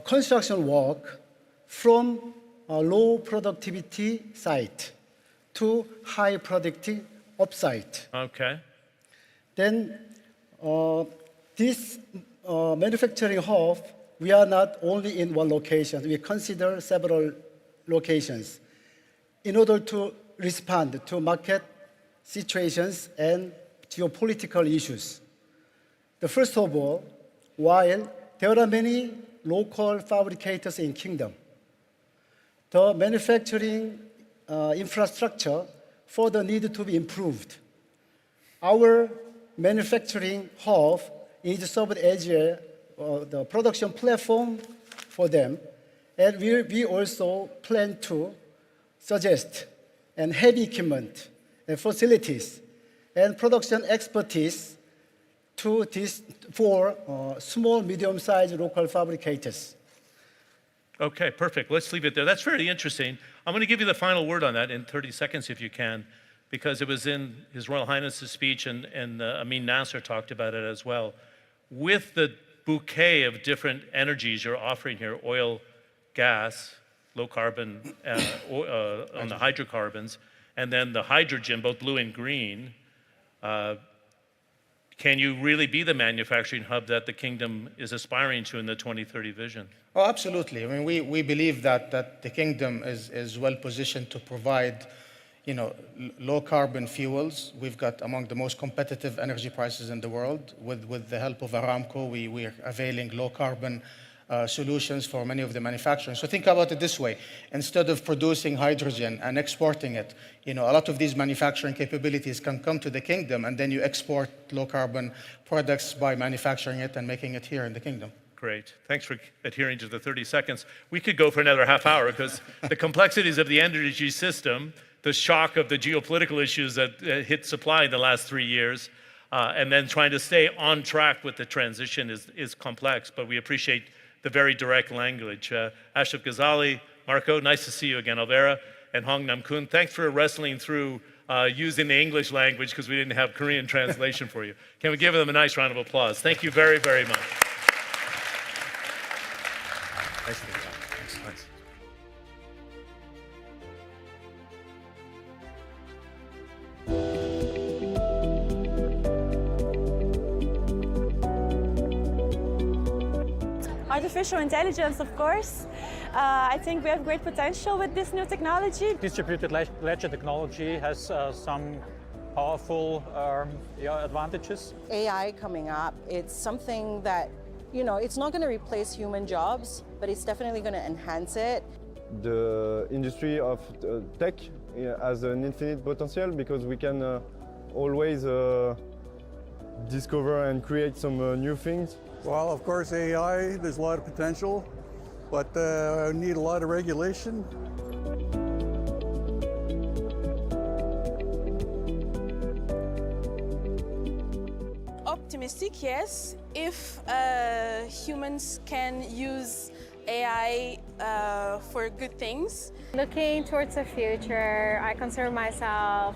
construction work from a low productivity site to high productivity offsite. Okay. Then this manufacturing hub, we are not only in one location, we consider several locations in order to respond to market situations and geopolitical issues. The first of all, while there are many local fabricators in Kingdom, the manufacturing infrastructure further needed to be improved. Our manufacturing hub is served as the production platform for them, and we also plan to suggest and heavy equipment and facilities and production expertise for small, medium-sized local fabricators. Okay, perfect. Let's leave it there. That's very interesting. I'm going to give you the final word on that in 30 seconds if you can, because it was in His Royal Highness's speech, and Amin Nasser talked about it as well. With the bouquet of different energies you're offering here, oil, gas, low carbon, on the hydrocarbons, and then the hydrogen, both blue and green, can you really be the manufacturing hub that the kingdom is aspiring to in the 2030 vision? Oh, absolutely. I mean, we believe that the kingdom is well positioned to provide, low carbon fuels. We've got among the most competitive energy prices in the world. With the help of Aramco, we are availing low carbon solutions for many of the manufacturing. So think about it this way. Instead of producing hydrogen and exporting it, a lot of these manufacturing capabilities can come to the kingdom, and then you export low carbon products by manufacturing it and making it here in the kingdom. Great. Thanks for adhering to the 30 seconds. We could go for another half hour because the complexities of the energy system, the shock of the geopolitical issues that hit supply in the last 3 years, and then trying to stay on track with the transition is complex, but we appreciate the very direct language. Ashraf Ghazali, Marco, nice to see you again. Alvera and Hong Namkoon, thanks for wrestling through using the English language because we didn't have Korean translation for you. Can we give them a nice round of applause? Thank you very, very much. Thanks. Artificial intelligence, of course. I think we have great potential with this new technology. Distributed ledger technology has some powerful advantages. AI coming up, it's something that, it's not going to replace human jobs, but it's definitely going to enhance it. The industry of tech has an infinite potential because we can always discover and create some new things. Well, of course, AI, there's a lot of potential, but need a lot of regulation. Optimistic, yes. if humans can use AI for good things. Looking towards the future, I consider myself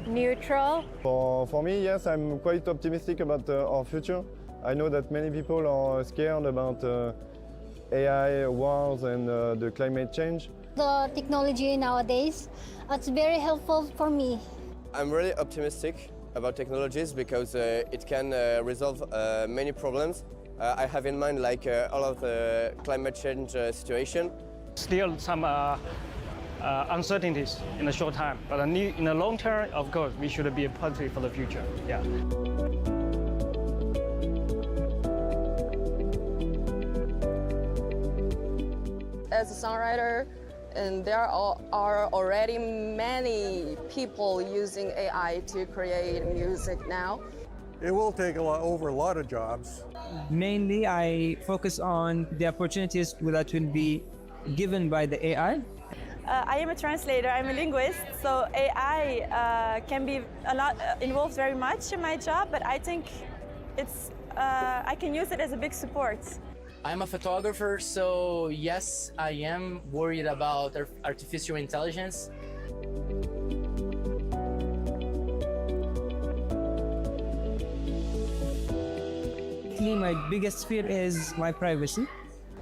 neutral. For me, yes, I'm quite optimistic about our future. I know that many people are scared about AI wars and the climate change. The technology nowadays, it's very helpful for me. I'm really optimistic about technologies because it can resolve many problems. I have in mind like all of the climate change situation. Still some uncertainties in the short time, but in the long term, of course, we should be positive for the future. Yeah. As a songwriter, and there are already many people using AI to create music now. It will take over a lot of jobs. Mainly, I focus on the opportunities that will be given by the AI. I am a translator, I'm a linguist, so AI can be involved very much in my job, but I think I can use it as a big support. I'm a photographer, so yes, I am worried about artificial intelligence. My biggest fear is my privacy.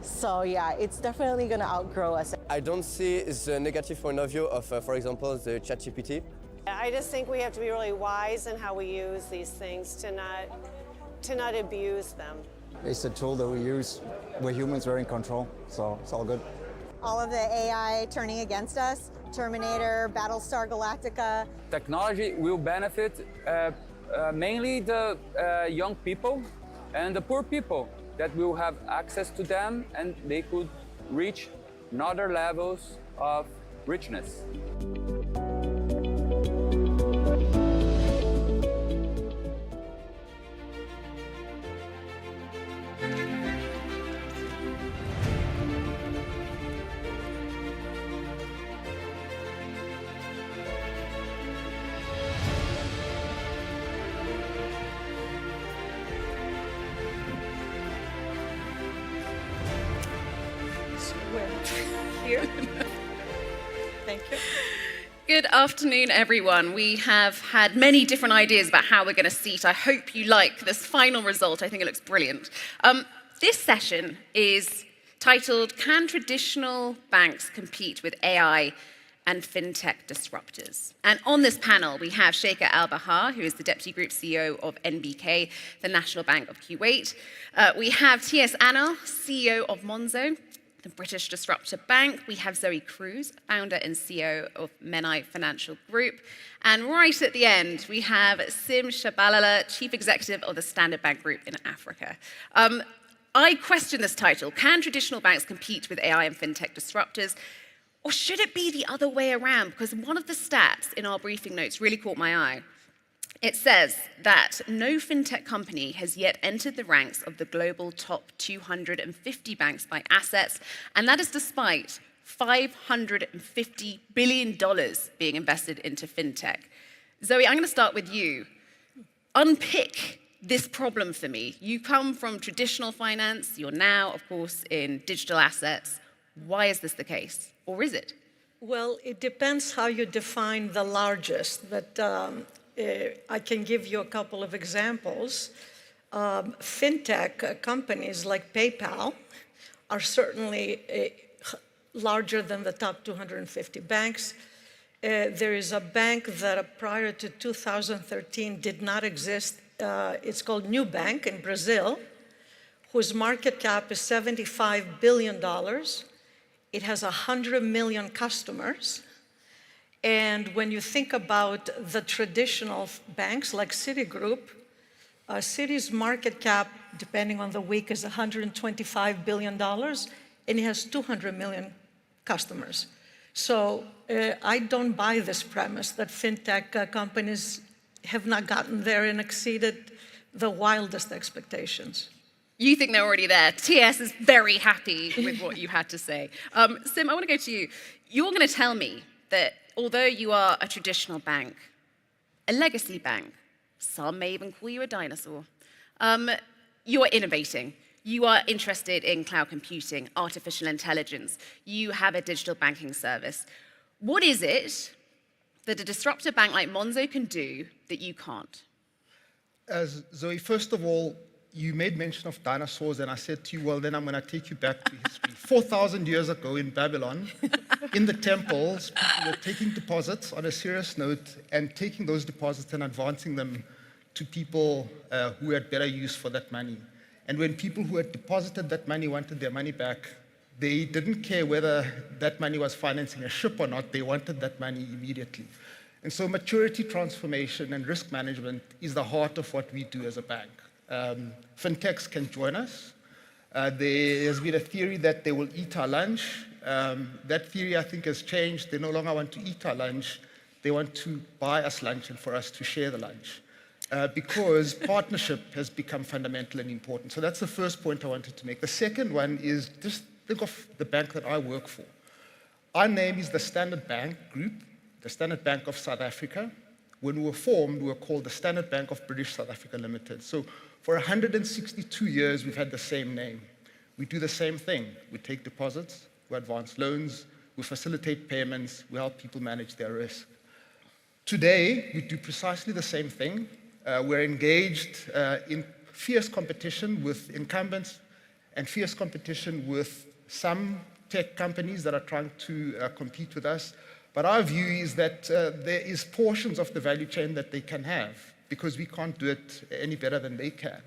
So yeah, it's definitely going to outgrow us. I don't see the negative point of view of, for example, the ChatGPT. I just think we have to be really wise in how we use these things to not abuse them. It's a tool that we use. We're humans, we're in control, so it's all good. All of the AI turning against us, Terminator, Battlestar Galactica. Technology will benefit mainly the young people and the poor people that will have access to them and they could reach another levels of richness. Here. Thank you. Good afternoon, everyone. We have had many different ideas about how we're going to seat. I hope you like this final result. I think it looks brilliant. This session is titled, Can Traditional Banks Compete with AI and Fintech Disruptors? And on this panel, we have Sheikha Al-Bahar, who is the Deputy Group CEO of NBK, the National Bank of Kuwait. We have T.S. Anil, CEO of Monzo, the British Disruptor Bank. We have Zoe Cruz, founder and CEO of Menai Financial Group. And right at the end, we have Sim Shabalala, Chief Executive of the Standard Bank Group in Africa. I question this title, Can Traditional Banks Compete with AI and Fintech Disruptors? Or should it be the other way around? Because one of the stats in our briefing notes really caught my eye. It says that no fintech company has yet entered the ranks of the global top 250 banks by assets, and that is despite $550 billion being invested into fintech. Zoe, I'm going to start with you. Unpick this problem for me. You come from traditional finance. You're now, of course, in digital assets. Why is this the case? Or is it? Well, it depends how you define the largest, but I can give you a couple of examples. Fintech companies like PayPal are certainly larger than the top 250 banks. There is a bank that prior to 2013 did not exist. It's called Nubank in Brazil, whose market cap is $75 billion. It has 100 million customers. And when you think about the traditional banks like Citigroup, Citi's market cap, depending on the week, is $125 billion, and it has 200 million customers. So I don't buy this premise that fintech companies have not gotten there and exceeded the wildest expectations. You think they're already there. TS is very happy with what you had to say. Sim, I want to go to you. You're going to tell me that although you are a traditional bank, a legacy bank, some may even call you a dinosaur, You are innovating. You are interested in cloud computing, artificial intelligence. You have a digital banking service. What is it that a disruptor bank like Monzo can do that you can't? Zoe, first of all, you made mention of dinosaurs, and I said to you, well, then I'm going to take you back to history. 4,000 years ago in Babylon, in the temples, people were taking deposits on a serious note and taking those deposits and advancing them to people who had better use for that money. And when people who had deposited that money wanted their money back, they didn't care whether that money was financing a ship or not. They wanted that money immediately. And so maturity transformation and risk management is the heart of what we do as a bank. Fintechs can join us. There has been a theory that they will eat our lunch. That theory, I think, has changed. They no longer want to eat our lunch. They want to buy us lunch and for us to share the lunch. Because partnership has become fundamental and important. So that's the first point I wanted to make. The second one is just think of the bank that I work for. Our name is the Standard Bank Group, the Standard Bank of South Africa. When we were formed, we were called the Standard Bank of British South Africa Limited. So for 162 years, we've had the same name. We do the same thing. We take deposits, we advance loans, we facilitate payments, we help people manage their risk. Today, we do precisely the same thing. We're engaged in fierce competition with incumbents and fierce competition with some tech companies that are trying to compete with us. But our view is that there is portions of the value chain that they can have because we can't do it any better than they can.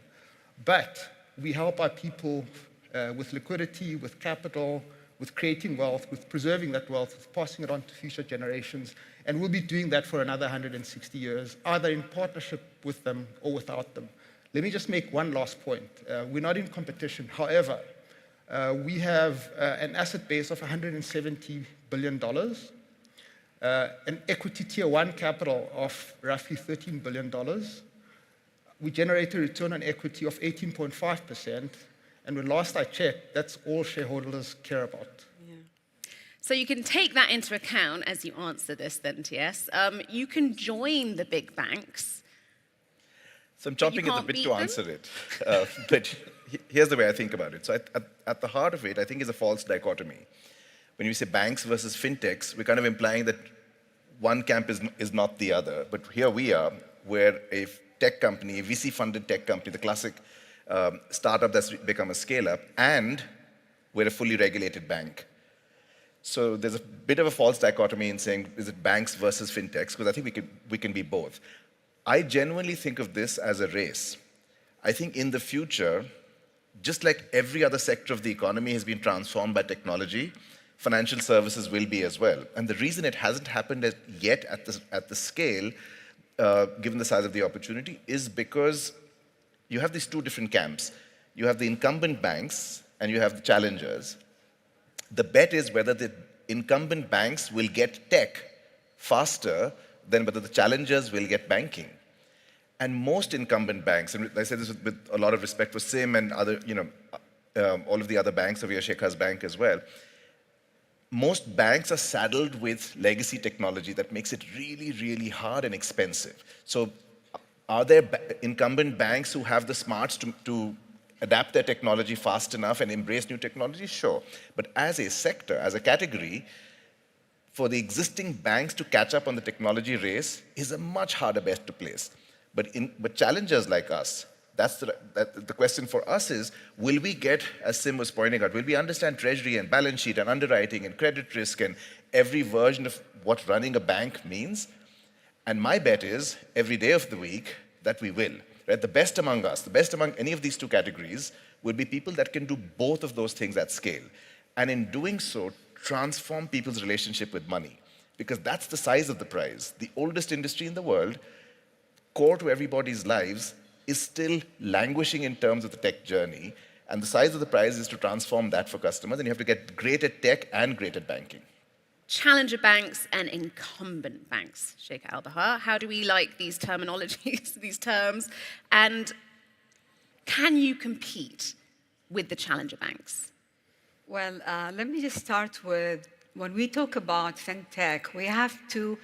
But we help our people with liquidity, with capital, with creating wealth, with preserving that wealth, with passing it on to future generations. And we'll be doing that for another 160 years, either in partnership with them or without them. Let me just make one last point. We're not in competition. However, we have an asset base of $170 billion, an equity tier one capital of roughly $13 billion. We generate a return on equity of 18.5%, and when last I checked, that's all shareholders care about. Yeah. So you can take that into account as you answer this then, TS. You can join the big banks. So I'm chomping at the bit to answer it. But here's the way I think about it. So at the heart of it, I think is a false dichotomy. When you say banks versus fintechs, we're kind of implying that one camp is not the other. But here we are, where a tech company, a VC-funded tech company, the classic startup that's become a scale-up, and we're a fully regulated bank. So there's a bit of a false dichotomy in saying, is it banks versus fintechs? Because I think we can be both. I genuinely think of this as a race. I think in the future, just like every other sector of the economy has been transformed by technology, financial services will be as well. And the reason it hasn't happened yet at the scale, given the size of the opportunity, is because you have these two different camps. You have the incumbent banks and you have the challengers. The bet is whether the incumbent banks will get tech faster than whether the challengers will get banking. And most incumbent banks, and I say this with a lot of respect for Sim and other, all of the other banks, Avia Shekhar's bank as well, most banks are saddled with legacy technology that makes it really, really hard and expensive. So are there incumbent banks who have the smarts to adapt their technology fast enough and embrace new technology? Sure. But as a sector, as a category, for the existing banks to catch up on the technology race is a much harder bet to place. But challengers like us, the question for us is, will we get, as Sim was pointing out, will we understand treasury and balance sheet and underwriting and credit risk and every version of what running a bank means? And my bet is, every day of the week, that we will. Right? The best among us, the best among any of these two categories, will be people that can do both of those things at scale. And in doing so, transform people's relationship with money. Because that's the size of the prize. The oldest industry in the world, core to everybody's lives, is still languishing in terms of the tech journey. And the size of the prize is to transform that for customers. And you have to get great at tech and great at banking. Challenger banks and incumbent banks, Sheikh Al-Bahar. How do we like these terminologies, these terms? And can you compete with the challenger banks? Well, let me just start with, when we talk about fintech, we have to,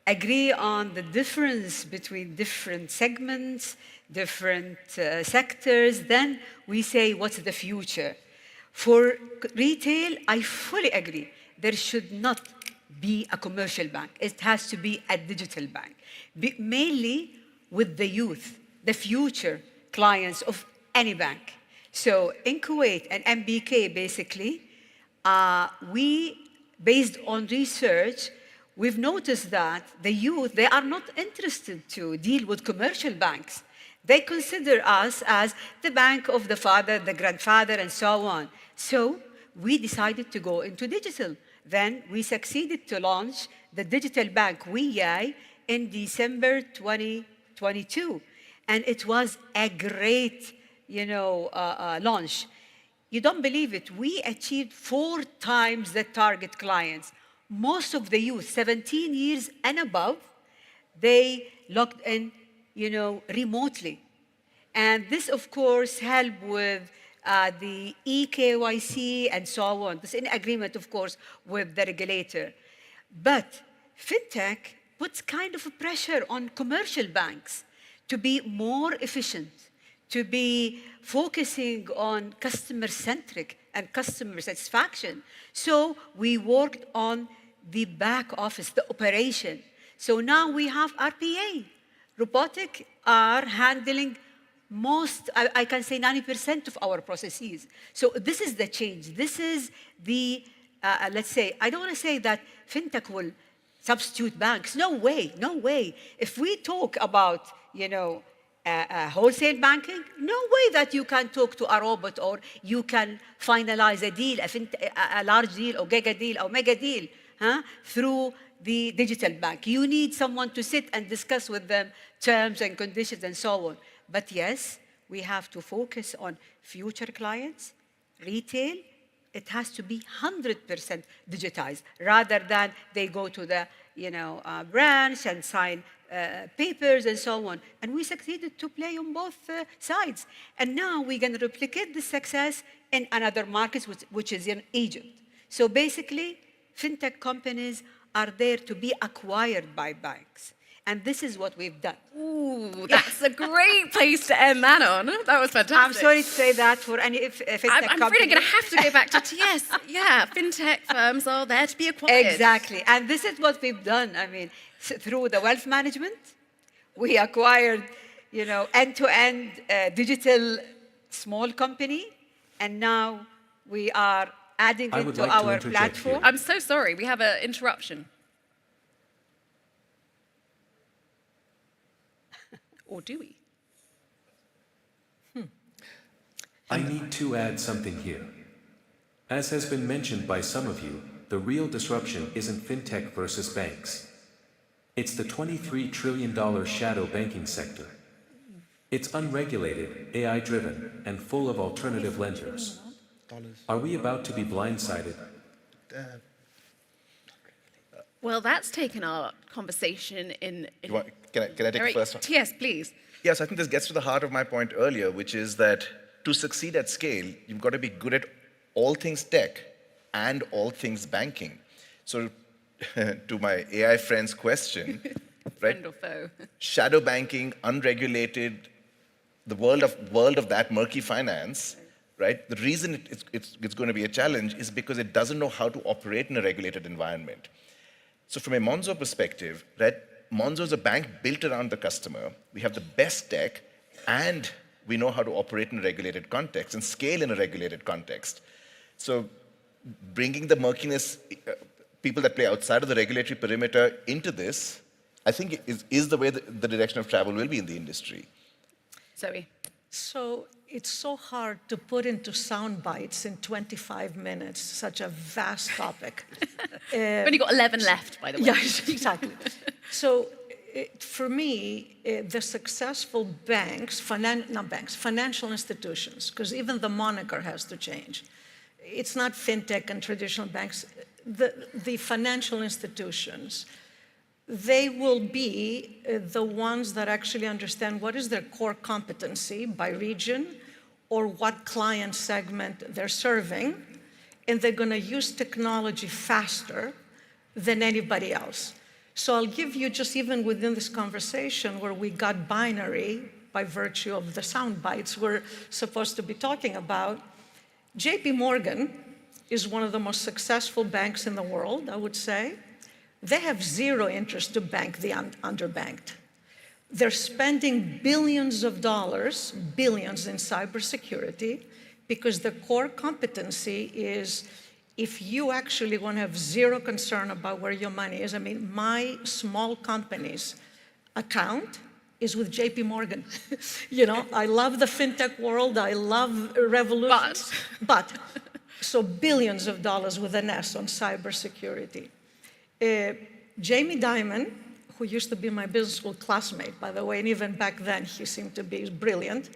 agree on the difference between different segments, different sectors, then we say, what's the future? For retail, I fully agree. There should not be a commercial bank. It has to be a digital bank, mainly with the youth, the future clients of any bank. So in Kuwait and MBK, basically, based on research, we've noticed that the youth, they are not interested to deal with commercial banks. They consider us as the bank of the father, the grandfather, and so on. So we decided to go into digital. Then we succeeded to launch the digital bank, FII8, in December 2022. And it was a great, launch. You don't believe it. We achieved 4 times the target clients. Most of the youth, 17 years and above, they logged in, remotely. And this, of course, helped with the eKYC and so on. This in agreement, of course, with the regulator. But Fintech puts kind of a pressure on commercial banks to be more efficient, to be focusing on customer-centric and customer satisfaction. So we worked on the back office, the operation. So now we have RPA. Robotic are handling most, I can say 90% of our processes. So this is the change. This is the, let's say, I don't want to say that Fintech will substitute banks. No way, no way. If we talk about, wholesale banking, no way that you can talk to a robot or you can finalize a deal, a large deal or giga deal or mega deal through the digital bank. You need someone to sit and discuss with them terms and conditions and so on. But yes, we have to focus on future clients, retail. It has to be 100% digitized rather than they go to the branch and sign papers and so on. And we succeeded to play on both sides. And now we're going to replicate the success in another market, which is in Egypt. So basically, Fintech companies are there to be acquired by banks. And this is what we've done. Ooh, that's a great place to end that on. That was fantastic. I'm sorry to say that for any Fintech company. I'm really going to have to go back to TS. Yeah, Fintech firms are there to be acquired. Exactly. And this is what we've done. I mean, through the wealth management, we acquired, end-to-end digital small company. And now we are adding it to our platform. I'm so sorry. We have an interruption. Or do we? I need to add something here. As has been mentioned by some of you, the real disruption isn't fintech versus banks. It's the $23 trillion shadow banking sector. It's unregulated, AI-driven, and full of alternative lenders. Are we about to be blindsided? Well, that's taken our conversation in... Can I take the first one? Yes, please. Yes, I think this gets to the heart of my point earlier, which is that to succeed at scale, you've got to be good at all things tech and all things banking. So to my AI friend's question, right? Friend or foe. Shadow banking, unregulated, the world of that murky finance, right? The reason it's going to be a challenge is because it doesn't know how to operate in a regulated environment. So from a Monzo perspective, right? Monzo is a bank built around the customer. We have the best tech, and we know how to operate in a regulated context and scale in a regulated context. So bringing the murkiness, people that play outside of the regulatory perimeter into this, I think is the way the direction of travel will be in the industry. Zoe. So it's so hard to put into sound bites in 25 minutes, such a vast topic. We've only got 11 left, by the way. Yeah, exactly. So for me, the successful banks, financial institutions, because even the moniker has to change. It's not fintech and traditional banks. The financial institutions, they will be the ones that actually understand what is their core competency by region or what client segment they're serving, and they're going to use technology faster than anybody else. So I'll give you just even within this conversation where we got binary by virtue of the sound bites we're supposed to be talking about. JP Morgan is one of the most successful banks in the world, I would say. They have zero interest to bank the underbanked. They're spending billions of dollars, billions in cybersecurity, because the core competency is if you actually want to have zero concern about where your money is. I mean, my small company's account is with JP Morgan. You know, I love the fintech world, I love Revolutions, but so billions of dollars with an S on cybersecurity. Jamie Dimon, who used to be my business school classmate, by the way, and even back then he seemed to be brilliant,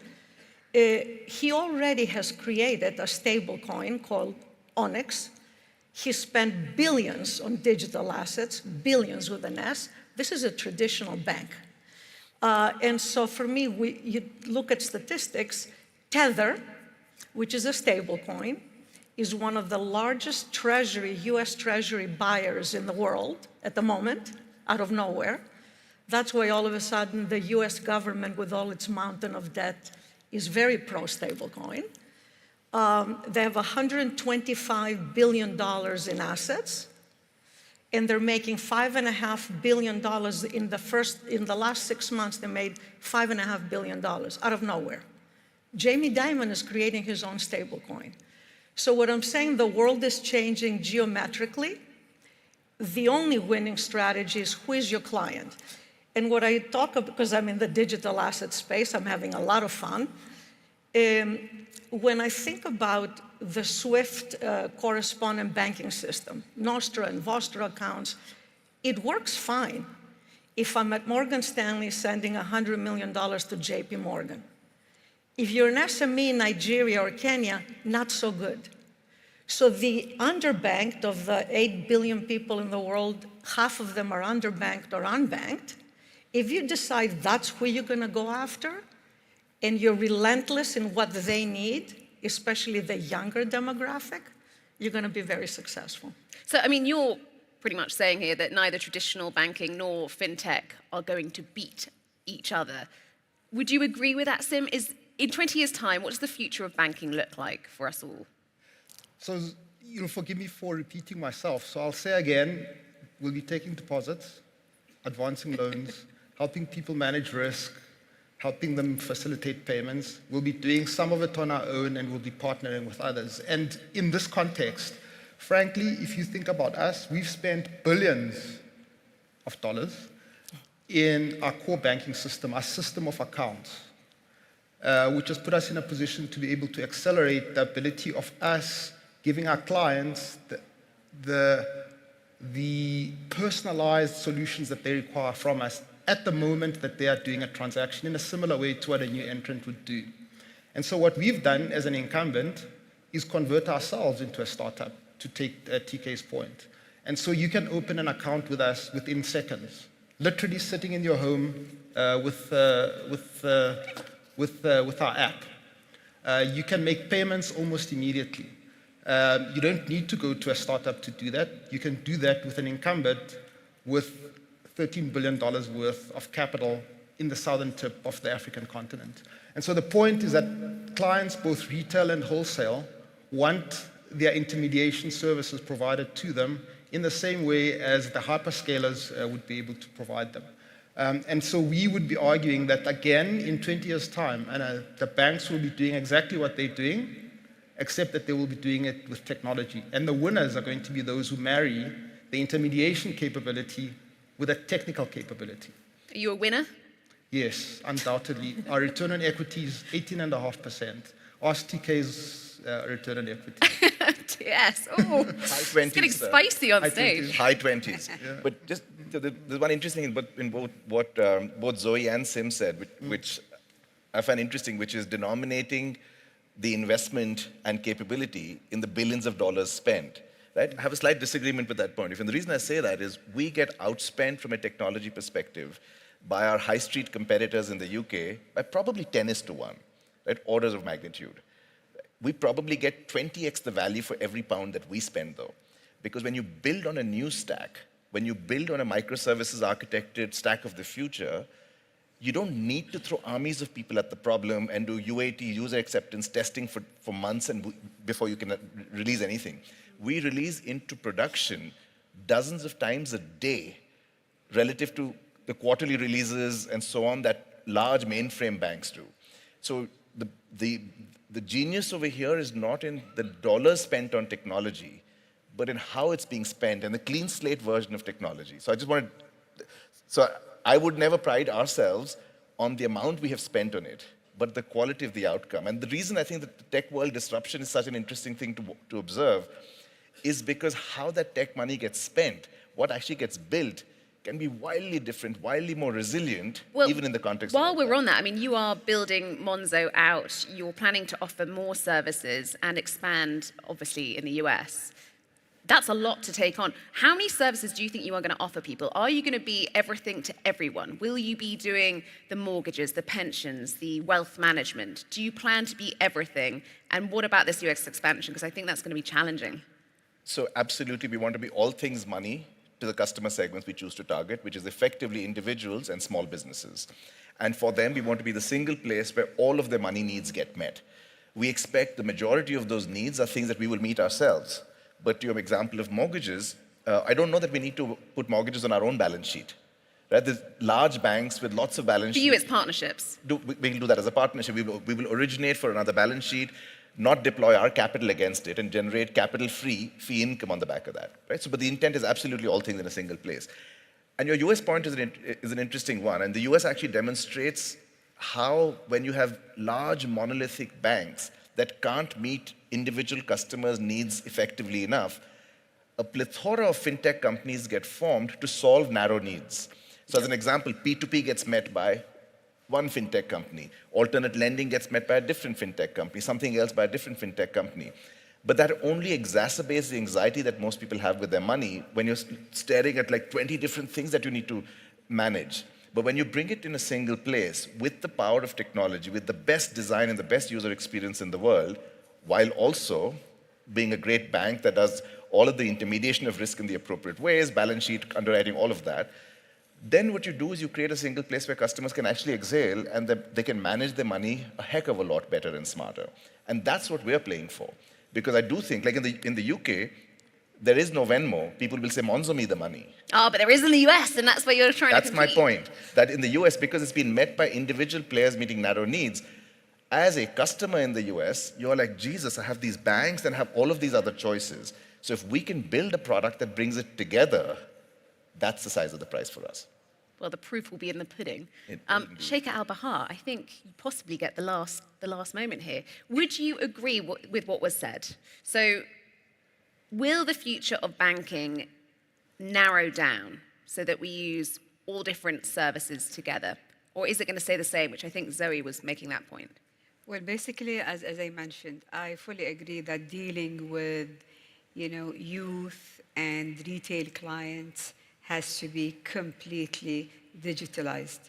he already has created a stable coin called Onyx. He spent billions on digital assets, billions with an S. This is a traditional bank. And so for me, you look at statistics, Tether, which is a stable coin, is one of the largest US Treasury buyers in the world at the moment, out of nowhere. That's why all of a sudden the US government, with all its mountain of debt, is very pro-stablecoin. They have $125 billion in assets, and they're making $5.5 billion in the last 6 months. They made $5.5 billion out of nowhere. Jamie Dimon is creating his own stablecoin. So what I'm saying, the world is changing geometrically. The only winning strategy is who is your client. And what I talk about, because I'm in the digital asset space, I'm having a lot of fun. When I think about the SWIFT correspondent banking system, Nostra and Vostra accounts, it works fine if I'm at Morgan Stanley sending $100 million to JP Morgan. If you're an SME in Nigeria or Kenya, not so good. So the underbanked, of the 8 billion people in the world, half of them are underbanked or unbanked. If you decide that's who you're going to go after, and you're relentless in what they need, especially the younger demographic, you're going to be very successful. So, I mean, you're pretty much saying here that neither traditional banking nor fintech are going to beat each other. Would you agree with that, Sim? In 20 years' time, what does the future of banking look like for us all? So, you'll forgive me for repeating myself. So I'll say again, we'll be taking deposits, advancing loans, helping people manage risk, helping them facilitate payments. We'll be doing some of it on our own, and we'll be partnering with others. And in this context, frankly, if you think about us, we've spent billions of dollars in our core banking system, our system of accounts, which has put us in a position to be able to accelerate the ability of us giving our clients the personalized solutions that they require from us at the moment that they are doing a transaction, in a similar way to what a new entrant would do. And so what we've done as an incumbent is convert ourselves into a startup, to take TK's point. And so you can open an account with us within seconds, literally sitting in your home with our app. You can make payments almost immediately. You don't need to go to a startup to do that. You can do that with an incumbent with $13 billion worth of capital in the southern tip of the African continent. And so the point is that clients, both retail and wholesale, want their intermediation services provided to them in the same way as the hyperscalers would be able to provide them. And so we would be arguing that, again, in 20 years' time, and the banks will be doing exactly what they're doing, except that they will be doing it with technology. And the winners are going to be those who marry the intermediation capability with a technical capability. Are you a winner? Yes, undoubtedly. Our return on equity is 18.5%. Ask TK's return on equity. Yes. Oh, it's getting spicy on stage. High 20s. Yeah. But just there's one interesting thing in what both Zoe and Sim said, which I find interesting, which is denominating the investment and capability in the billions of dollars spent. Right? I have a slight disagreement with that point. And the reason I say that is we get outspent from a technology perspective by our high street competitors in the UK by probably 10:1, right? Orders of magnitude. We probably get 20x the value for every pound that we spend, though. Because when you build on a new stack, when you build on a microservices architected stack of the future, you don't need to throw armies of people at the problem and do UAT, user acceptance testing for months and before you can release anything. We release into production dozens of times a day relative to the quarterly releases and so on that large mainframe banks do. So the genius over here is not in the dollars spent on technology, but in how it's being spent and the clean slate version of technology. So I would never pride ourselves on the amount we have spent on it, but the quality of the outcome. And the reason I think that the tech world disruption is such an interesting thing to observe is because how that tech money gets spent, what actually gets built, can be wildly different, wildly more resilient, even in the context of While we're on that, I mean, you are building Monzo out. You're planning to offer more services and expand, obviously, in the US. That's a lot to take on. How many services do you think you are going to offer people? Are you going to be everything to everyone? Will you be doing the mortgages, the pensions, the wealth management? Do you plan to be everything? And what about this US expansion? Because I think that's going to be challenging. So absolutely, we want to be all things money to the customer segments we choose to target, which is effectively individuals and small businesses. And for them, we want to be the single place where all of their money needs get met. We expect the majority of those needs are things that we will meet ourselves. But to your example of mortgages, I don't know that we need to put mortgages on our own balance sheet. Right? There's large banks with lots of balance sheets. For you, it's partnerships. We can do that as a partnership. We will originate for another balance sheet, not deploy our capital against it, and generate capital-free fee income on the back of that. Right? So, but the intent is absolutely all things in a single place. And your US point is an interesting one. And the US actually demonstrates how, when you have large monolithic banks that can't meet individual customers' needs effectively enough, a plethora of fintech companies get formed to solve narrow needs. So as an example, P2P gets met by one fintech company. Alternate lending gets met by a different fintech company, something else by a different fintech company. But that only exacerbates the anxiety that most people have with their money when you're staring at like 20 different things that you need to manage. But when you bring it in a single place with the power of technology, with the best design and the best user experience in the world, while also being a great bank that does all of the intermediation of risk in the appropriate ways, balance sheet, underwriting, all of that, then what you do is you create a single place where customers can actually exhale and they can manage their money a heck of a lot better and smarter. And that's what we're playing for. Because I do think, like in the UK, there is no Venmo. People will say, Monzo me the money. Oh, but there is in the US, and that's where you're trying to compete. That's my point. That in the US, because it's been met by individual players meeting narrow needs, as a customer in the US, you're like, Jesus, I have these banks and have all of these other choices. So if we can build a product that brings it together, that's the size of the prize for us. Well, the proof will be in the pudding. Sheikha Al-Bahar, I think you possibly get the last moment here. Would you agree with what was said? So, will the future of banking narrow down so that we use all different services together? Or is it going to stay the same, which I think Zoe was making that point? Well, basically, as I mentioned, I fully agree that dealing with, youth and retail clients has to be completely digitalized.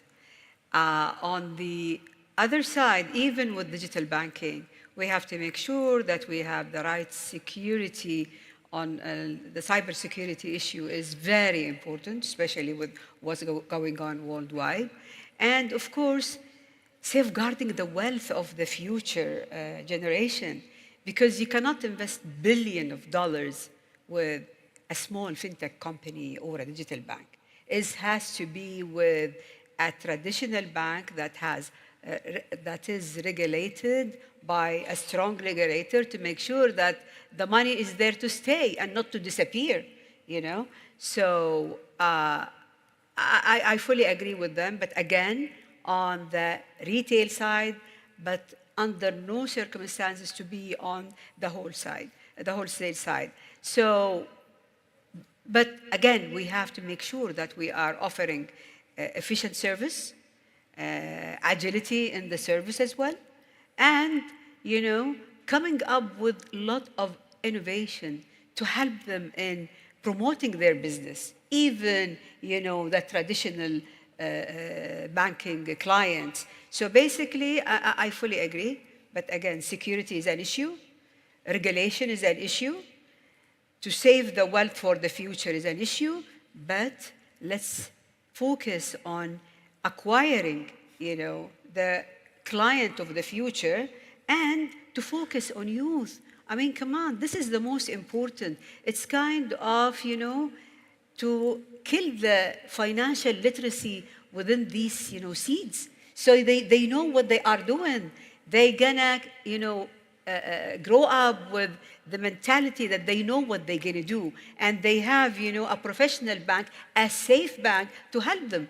On the other side, even with digital banking, we have to make sure that we have the right security on the cybersecurity issue is very important, especially with what's going on worldwide. And of course, safeguarding the wealth of the future generation, because you cannot invest billions of dollars with a small fintech company or a digital bank. It has to be with a traditional bank that is regulated by a strong regulator to make sure that the money is there to stay and not to disappear, So I fully agree with them, but again, on the retail side, but under no circumstances to be on the wholesale side. So, but again, we have to make sure that we are offering efficient service, agility in the service as well, and, coming up with a lot of innovation to help them in promoting their business, even, the traditional banking clients. So basically, I fully agree, but again, security is an issue, regulation is an issue, to save the wealth for the future is an issue, but let's focus on acquiring, the client of the future, and to focus on youth. I mean, come on, this is the most important. It's kind of, to kill the financial literacy within these, seeds. So they know what they are doing. They're gonna, grow up with the mentality that they know what they're gonna do. And they have, a professional bank, a safe bank to help them.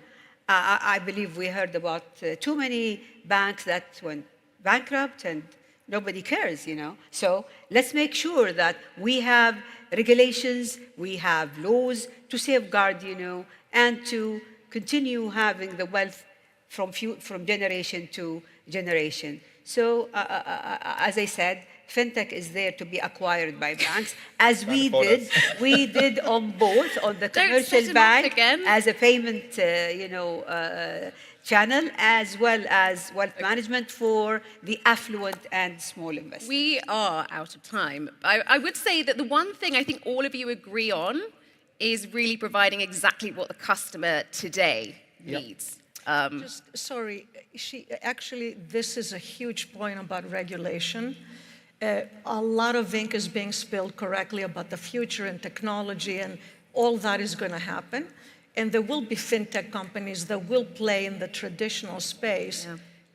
I believe we heard about too many banks that went bankrupt and nobody cares, So let's make sure that we have regulations, we have laws to safeguard, and to continue having the wealth from generation to generation. So, as I said, Fintech is there to be acquired by banks, as we did on both, on the commercial bank as a payment, channel, as well as wealth management for the affluent and small investors. We are out of time. I would say that the one thing I think all of you agree on is really providing exactly what the customer today needs. Sorry, actually, this is a huge point about regulation. A lot of ink is being spilled correctly about the future and technology, and all that is going to happen. And there will be fintech companies that will play in the traditional space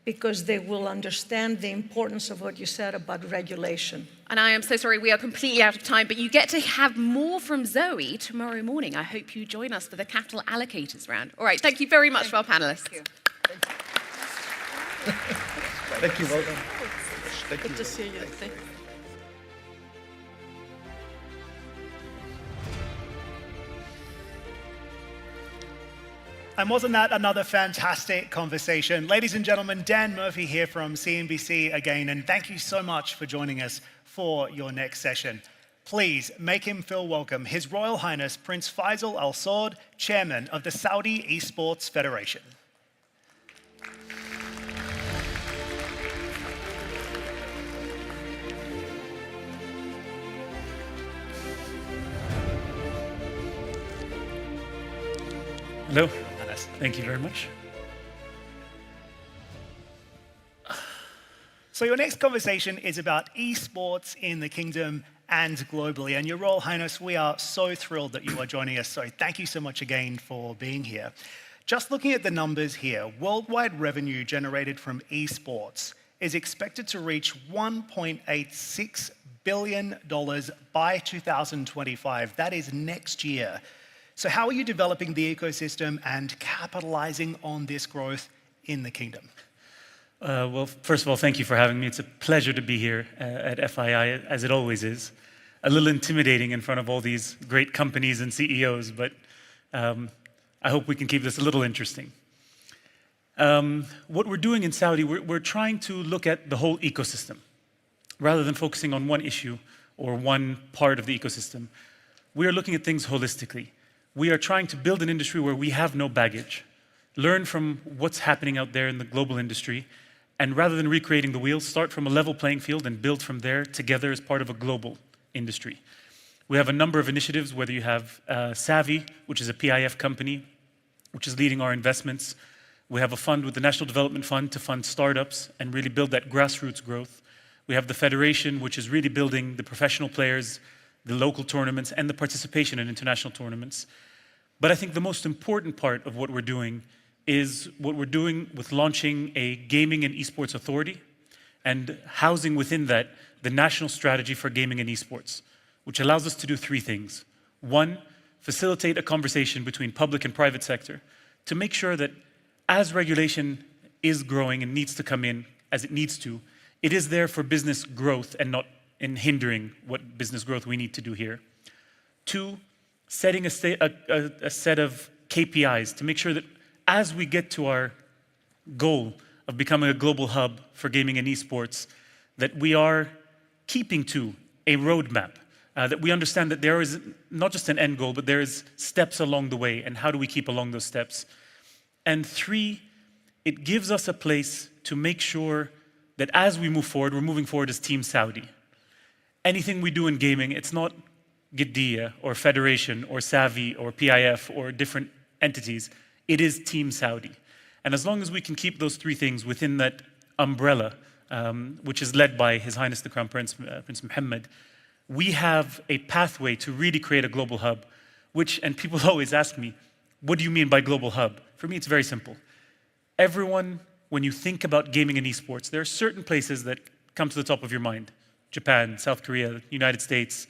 because they will understand the importance of what you said about regulation. And I am so sorry, we are completely out of time, but you get to have more from Zoe tomorrow morning. I hope you join us for the capital allocators round. All right, thank you very much for our panelists. Thank you. Thank you, well done. Good to see you. Thank you. And wasn't that another fantastic conversation? Ladies and gentlemen, Dan Murphy here from CNBC again, and thank you so much for joining us for your next session. Please make him feel welcome, His Royal Highness Prince Faisal Al Saud, Chairman of the Saudi Esports Federation. Hello. Thank you very much. So your next conversation is about esports in the kingdom and globally. And Your Royal Highness, we are so thrilled that you are joining us. So thank you so much again for being here. Just looking at the numbers here, worldwide revenue generated from esports is expected to reach $1.86 billion by 2025. That is next year. So how are you developing the ecosystem and capitalizing on this growth in the kingdom? Well, first of all, thank you for having me. It's a pleasure to be here at FII, as it always is. A little intimidating in front of all these great companies and CEOs, but I hope we can keep this a little interesting. What we're doing in Saudi, we're trying to look at the whole ecosystem. Rather than focusing on one issue or one part of the ecosystem, we are looking at things holistically. We are trying to build an industry where we have no baggage, learn from what's happening out there in the global industry, and rather than recreating the wheel, start from a level playing field and build from there together as part of a global industry. We have a number of initiatives, whether you have Savvy, which is a PIF company, which is leading our investments. We have a fund with the National Development Fund to fund startups and really build that grassroots growth. We have the Federation, which is really building the professional players, the local tournaments, and the participation in international tournaments. But I think the most important part of what we're doing is what we're doing with launching a gaming and esports authority and housing within that the national strategy for gaming and esports, which allows us to do three things. One, facilitate a conversation between public and private sector to make sure that as regulation is growing and needs to come in as it needs to, it is there for business growth and not in hindering what business growth we need to do here. Two, setting a set of KPIs to make sure that as we get to our goal of becoming a global hub for gaming and esports, that we are keeping to a roadmap, that we understand that there is not just an end goal, but there is steps along the way, and how do we keep along those steps? And three, it gives us a place to make sure that as we move forward, we're moving forward as Team Saudi. Anything we do in gaming, it's not Getty or Federation or Savvy or PIF or different entities, it is Team Saudi. And as long as we can keep those three things within that umbrella, which is led by His Highness the Crown Prince, Prince Mohammed, we have a pathway to really create a global hub, and people always ask me, what do you mean by global hub? For me, it's very simple. Everyone, when you think about gaming and esports, there are certain places that come to the top of your mind. Japan, South Korea, United States,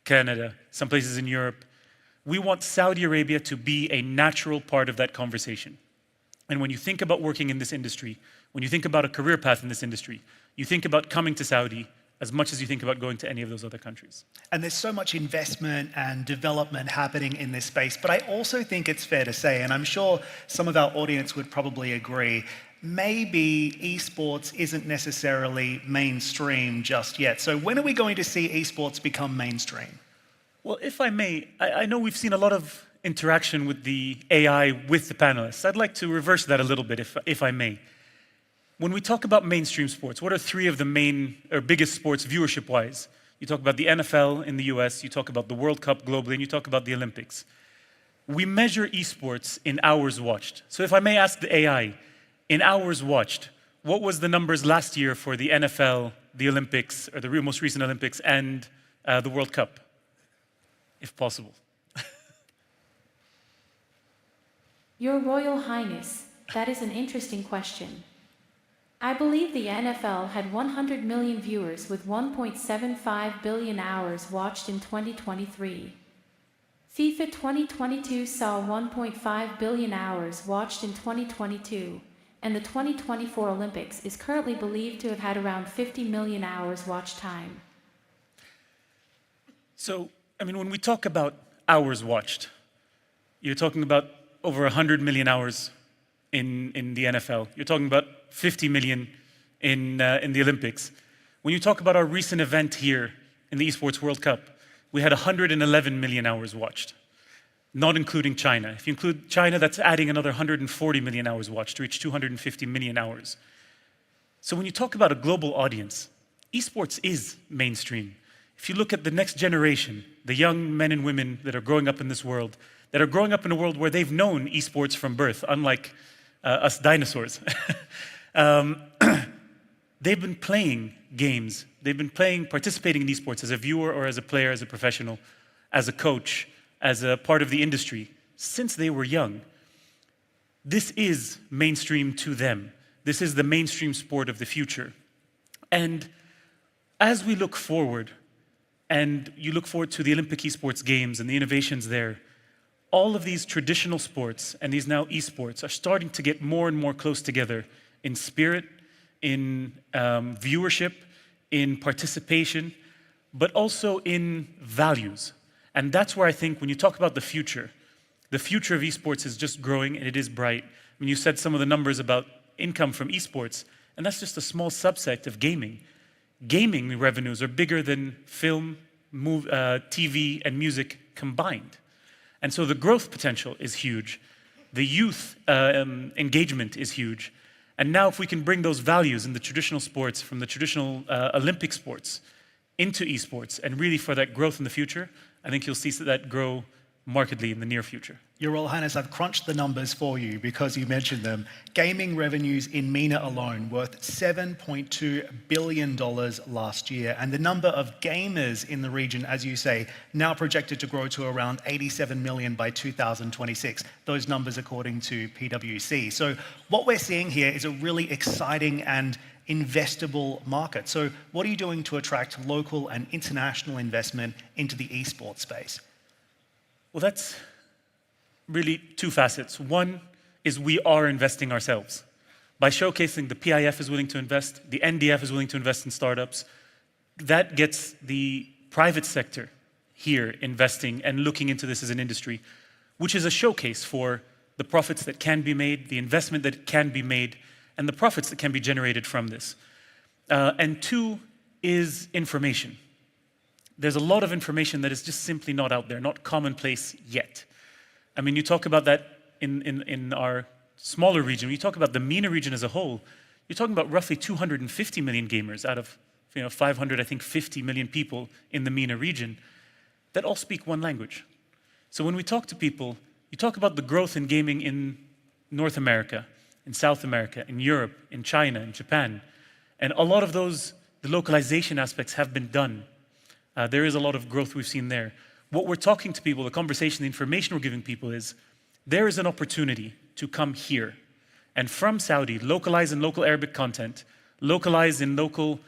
Canada, some places in Europe. We want Saudi Arabia to be a natural part of that conversation. And when you think about working in this industry, when you think about a career path in this industry, you think about coming to Saudi as much as you think about going to any of those other countries. And there's so much investment and development happening in this space, but I also think it's fair to say, and I'm sure some of our audience would probably agree, maybe esports isn't necessarily mainstream just yet. So when are we going to see esports become mainstream? Well, if I may, I know we've seen a lot of interaction with the AI with the panelists. I'd like to reverse that a little bit, if I may. When we talk about mainstream sports, what are three of the main or biggest sports viewership-wise? You talk about the NFL in the US, you talk about the World Cup globally, and you talk about the Olympics. We measure esports in hours watched. So if I may ask the AI, in hours watched, what was the numbers last year for the NFL, the Olympics, or the most recent Olympics, and the World Cup, if possible? Your Royal Highness, that is an interesting question. I believe the NFL had 100 million viewers with 1.75 billion hours watched in 2023. FIFA 2022 saw 1.5 billion hours watched in 2022, and the 2024 Olympics is currently believed to have had around 50 million hours watch time. So, I mean, when we talk about hours watched, you're talking about over 100 million hours in the NFL. You're talking about 50 million in the Olympics. When you talk about our recent event here in the Esports World Cup, we had 111 million hours watched, not including China. If you include China, that's adding another 140 million hours watched to reach 250 million hours. So when you talk about a global audience, esports is mainstream. If you look at the next generation, the young men and women that are growing up in this world, that are growing up in a world where they've known esports from birth, unlike us dinosaurs. They've been playing games. They've been participating in esports as a viewer or as a player, as a professional, as a coach, as a part of the industry since they were young. This is mainstream to them. This is the mainstream sport of the future. And as we look forward, and you look forward to the Olympic esports games and the innovations there, all of these traditional sports and these now esports are starting to get more and more close together in spirit, in viewership, in participation, but also in values. And that's where I think when you talk about the future of esports is just growing and it is bright. I mean, you said some of the numbers about income from esports, and that's just a small subset of gaming. Gaming revenues are bigger than film, TV, and music combined. And so the growth potential is huge. The youth engagement is huge. And now if we can bring those values in the traditional sports, from the traditional Olympic sports into esports, and really for that growth in the future, I think you'll see that grow markedly in the near future. Your Royal Highness, I've crunched the numbers for you because you mentioned them. Gaming revenues in MENA alone worth $7.2 billion last year. And the number of gamers in the region, as you say, now projected to grow to around 87 million by 2026. Those numbers according to PwC. So what we're seeing here is a really exciting and investable market. So what are you doing to attract local and international investment into the esports space? Well, that's really two facets. One is we are investing ourselves. By showcasing the PIF is willing to invest, the NDF is willing to invest in startups, that gets the private sector here investing and looking into this as an industry, which is a showcase for the profits that can be made, the investment that can be made, and the profits that can be generated from this. And two is information. There's a lot of information that is just simply not out there, not commonplace yet. I mean, you talk about that in our smaller region. When you talk about the MENA region as a whole, you're talking about roughly 250 million gamers out of 500, I think, 50 million people in the MENA region. that all speak one language. So when we talk to people, you talk about the growth in gaming in North America, in South America, in Europe, in China, in Japan. And a lot of those, the localization aspects have been done. There is a lot of growth we've seen there. What we're talking to people, the conversation, the information we're giving people is, there is an opportunity to come here. And from Saudi, localize in local Arabic content, localize in local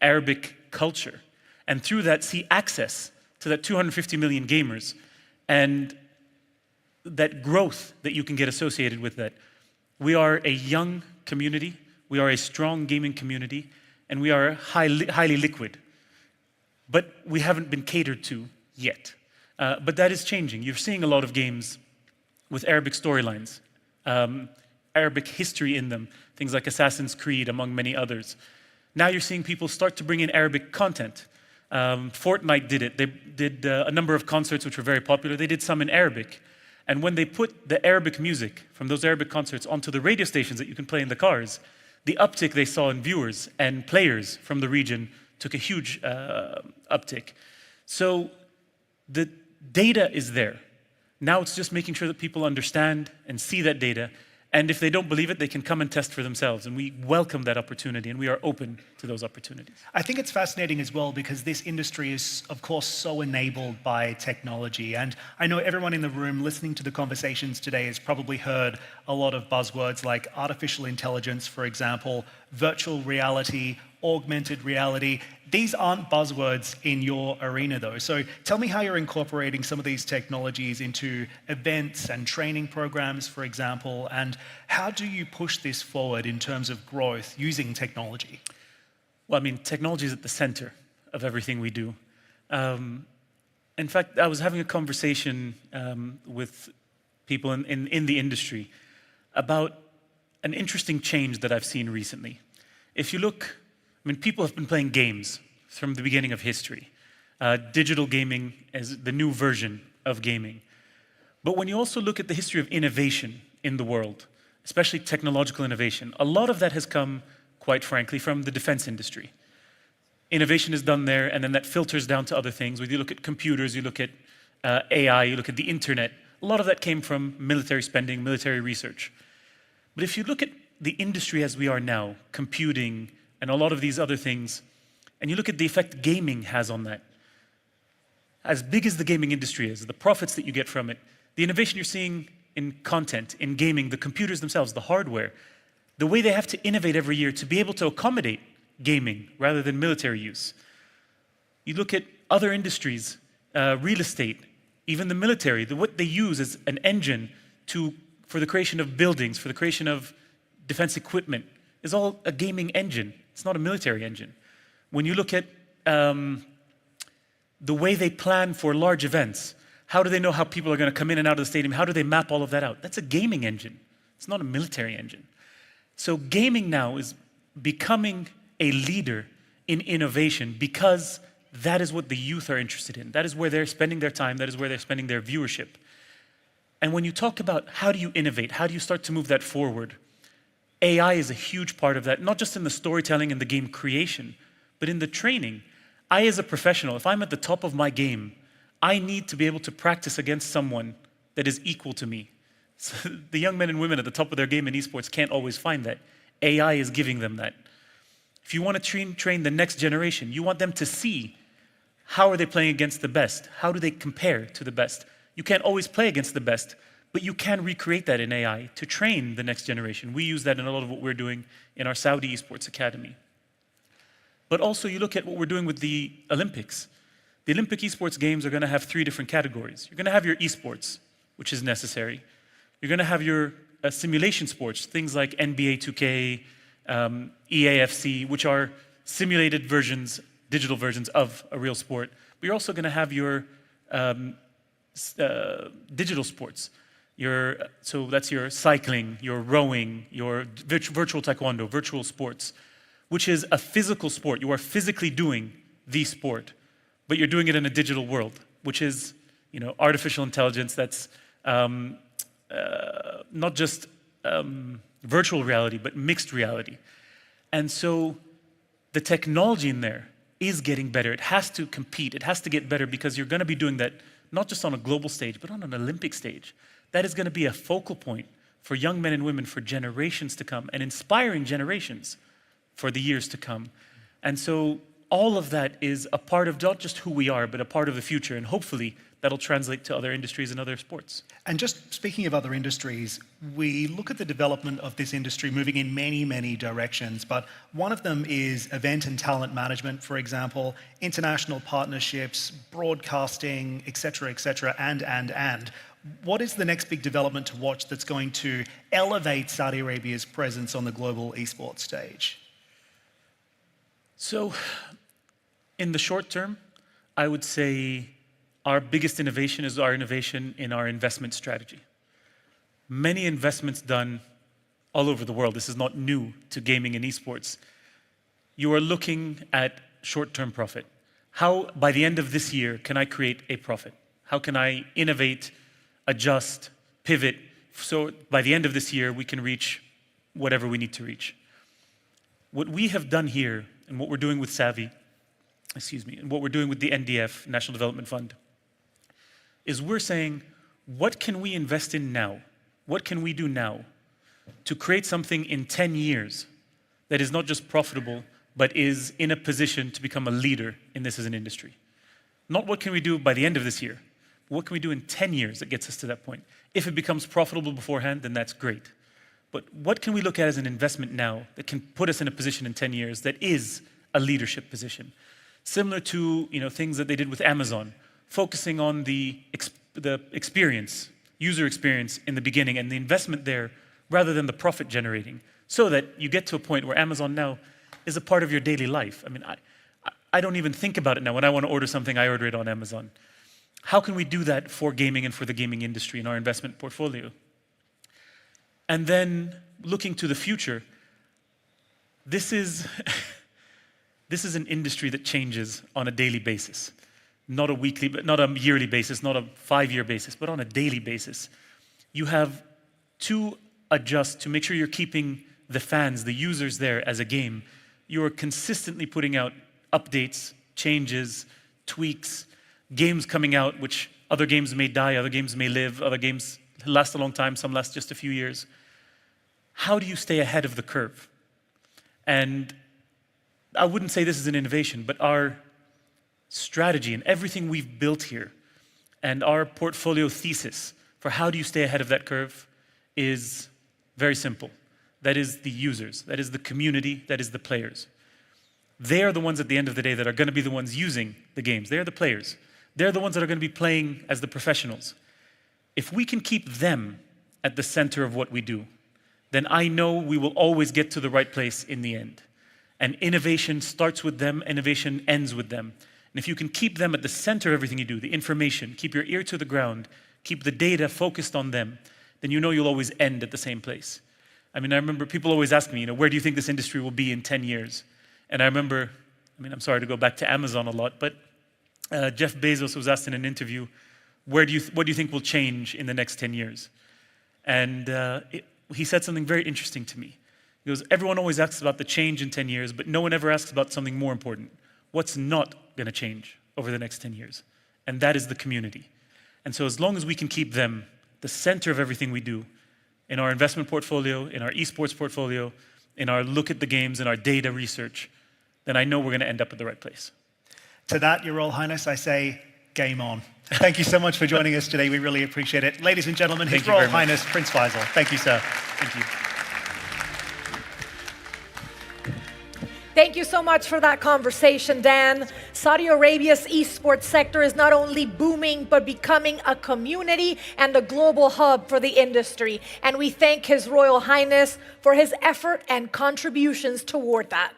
Arabic culture. And through that, see access to that 250 million gamers. And that growth that you can get associated with that. We are a young community, we are a strong gaming community, and we are highly liquid. But we haven't been catered to yet. But that is changing. You're seeing a lot of games with Arabic storylines, Arabic history in them, things like Assassin's Creed, among many others. Now you're seeing people start to bring in Arabic content. Fortnite did it. They did a number of concerts which were very popular. They did some in Arabic. And when they put the Arabic music from those Arabic concerts onto the radio stations that you can play in the cars, the uptick they saw in viewers and players from the region took a huge uptick. So the data is there. Now it's just making sure that people understand and see that data. And if they don't believe it, they can come and test for themselves. And we welcome that opportunity, and we are open to those opportunities. I think it's fascinating as well because this industry is, of course, so enabled by technology. And I know everyone in the room listening to the conversations today has probably heard a lot of buzzwords like artificial intelligence, for example, virtual reality, augmented reality. These aren't buzzwords in your arena, though. So tell me how you're incorporating some of these technologies into events and training programs, for example, and how do you push this forward in terms of growth using technology? Well, I mean, technology is at the center of everything we do. In fact, I was having a conversation with people in the industry about an interesting change that I've seen recently. If you look, I mean, people have been playing games from the beginning of history. Digital gaming is the new version of gaming. But when you also look at the history of innovation in the world, especially technological innovation, a lot of that has come, quite frankly, from the defense industry. Innovation is done there, and then that filters down to other things. When you look at computers, you look at AI, you look at the internet, a lot of that came from military spending, military research. But if you look at the industry as we are now, computing, and a lot of these other things, and you look at the effect gaming has on that, as big as the gaming industry is, the profits that you get from it, the innovation you're seeing in content, in gaming, the computers themselves, the hardware, the way they have to innovate every year to be able to accommodate gaming rather than military use. You look at other industries, real estate, even the military, what they use as an engine for the creation of buildings, for the creation of defense equipment, is all a gaming engine. It's not a military engine. When you look at the way they plan for large events, how do they know how people are going to come in and out of the stadium? How do they map all of that out? That's a gaming engine. It's not a military engine. So gaming now is becoming a leader in innovation because that is what the youth are interested in. That is where they're spending their time. That is where they're spending their viewership. And when you talk about how do you innovate, how do you start to move that forward, AI is a huge part of that, not just in the storytelling and the game creation, but in the training. I, as a professional, if I'm at the top of my game, I need to be able to practice against someone that is equal to me. So the young men and women at the top of their game in esports can't always find that. AI is giving them that. If you want to train the next generation, you want them to see how are they playing against the best? How do they compare to the best? You can't always play against the best, but you can recreate that in AI to train the next generation. We use that in a lot of what we're doing in our Saudi Esports Academy. But also you look at what we're doing with the Olympics. The Olympic esports games are going to have 3 different categories. You're going to have your esports, which is necessary. You're going to have your simulation sports, things like NBA 2K, EAFC, which are simulated versions, digital versions of a real sport. But you're also going to have your digital sports. So that's your cycling, your rowing, your virtual taekwondo, virtual sports, which is a physical sport. You are physically doing the sport, but you're doing it in a digital world, which is, artificial intelligence that's not just virtual reality, but mixed reality. And so the technology in there is getting better. It has to compete. It has to get better because you're going to be doing that not just on a global stage, but on an Olympic stage. That is going to be a focal point for young men and women for generations to come and inspiring generations for the years to come. And so all of that is a part of not just who we are, but a part of the future. And hopefully that'll translate to other industries and other sports. And just speaking of other industries, we look at the development of this industry moving in many, many directions, but one of them is event and talent management, for example, international partnerships, broadcasting, et cetera, and. What is the next big development to watch that's going to elevate Saudi Arabia's presence on the global esports stage? So, in the short term, I would say our biggest innovation is our innovation in our investment strategy. Many investments done all over the world. This is not new to gaming and esports. You are looking at short-term profit. How, by the end of this year, can I create a profit? How can I innovate, adjust, pivot, so by the end of this year, we can reach whatever we need to reach? What we have done here, and what we're doing with Savvy, and what we're doing with the NDF, National Development Fund, is we're saying, what can we invest in now? What can we do now to create something in 10 years that is not just profitable, but is in a position to become a leader in this as an industry? Not what can we do by the end of this year, but what can we do in 10 years that gets us to that point? If it becomes profitable beforehand, then that's great. But what can we look at as an investment now that can put us in a position in 10 years that is a leadership position? Similar to things that they did with Amazon, focusing on the experience, user experience in the beginning and the investment there rather than the profit generating, so that you get to a point where Amazon now is a part of your daily life. I mean, I don't even think about it now. When I want to order something, I order it on Amazon. How can we do that for gaming and for the gaming industry in our investment portfolio? And then looking to the future, this is an industry that changes on a daily basis. Not a weekly, not a yearly basis, not a 5-year basis, but on a daily basis. You have to adjust to make sure you're keeping the fans, the users there as a game. You're consistently putting out updates, changes, tweaks, games coming out, which other games may die, other games may live, other games last a long time, some last just a few years. How do you stay ahead of the curve? And I wouldn't say this is an innovation, but our strategy and everything we've built here and our portfolio thesis for how do you stay ahead of that curve is very simple. That is the users, that is the community, that is the players. They are the ones at the end of the day that are going to be the ones using the games. They're the players. They're the ones that are going to be playing as the professionals. If we can keep them at the center of what we do, then I know we will always get to the right place in the end. And innovation starts with them, innovation ends with them. And if you can keep them at the center of everything you do, the information, keep your ear to the ground, keep the data focused on them, then you know you'll always end at the same place. I mean, I remember people always ask me, where do you think this industry will be in 10 years? And I remember, I'm sorry to go back to Amazon a lot, but Jeff Bezos was asked in an interview, what do you think will change in the next 10 years? And he said something very interesting to me. He goes, everyone always asks about the change in 10 years, but no one ever asks about something more important. What's not going to change over the next 10 years? And that is the community. And so as long as we can keep them the center of everything we do, in our investment portfolio, in our esports portfolio, in our look at the games, in our data research, then I know we're going to end up at the right place. To that, Your Royal Highness, I say, game on. Thank you so much for joining us today. We really appreciate it. Ladies and gentlemen, His Royal Highness Prince Faisal. Thank you, sir. Thank you. Thank you so much for that conversation, Dan. Saudi Arabia's esports sector is not only booming, but becoming a community and a global hub for the industry. And we thank His Royal Highness for his effort and contributions toward that.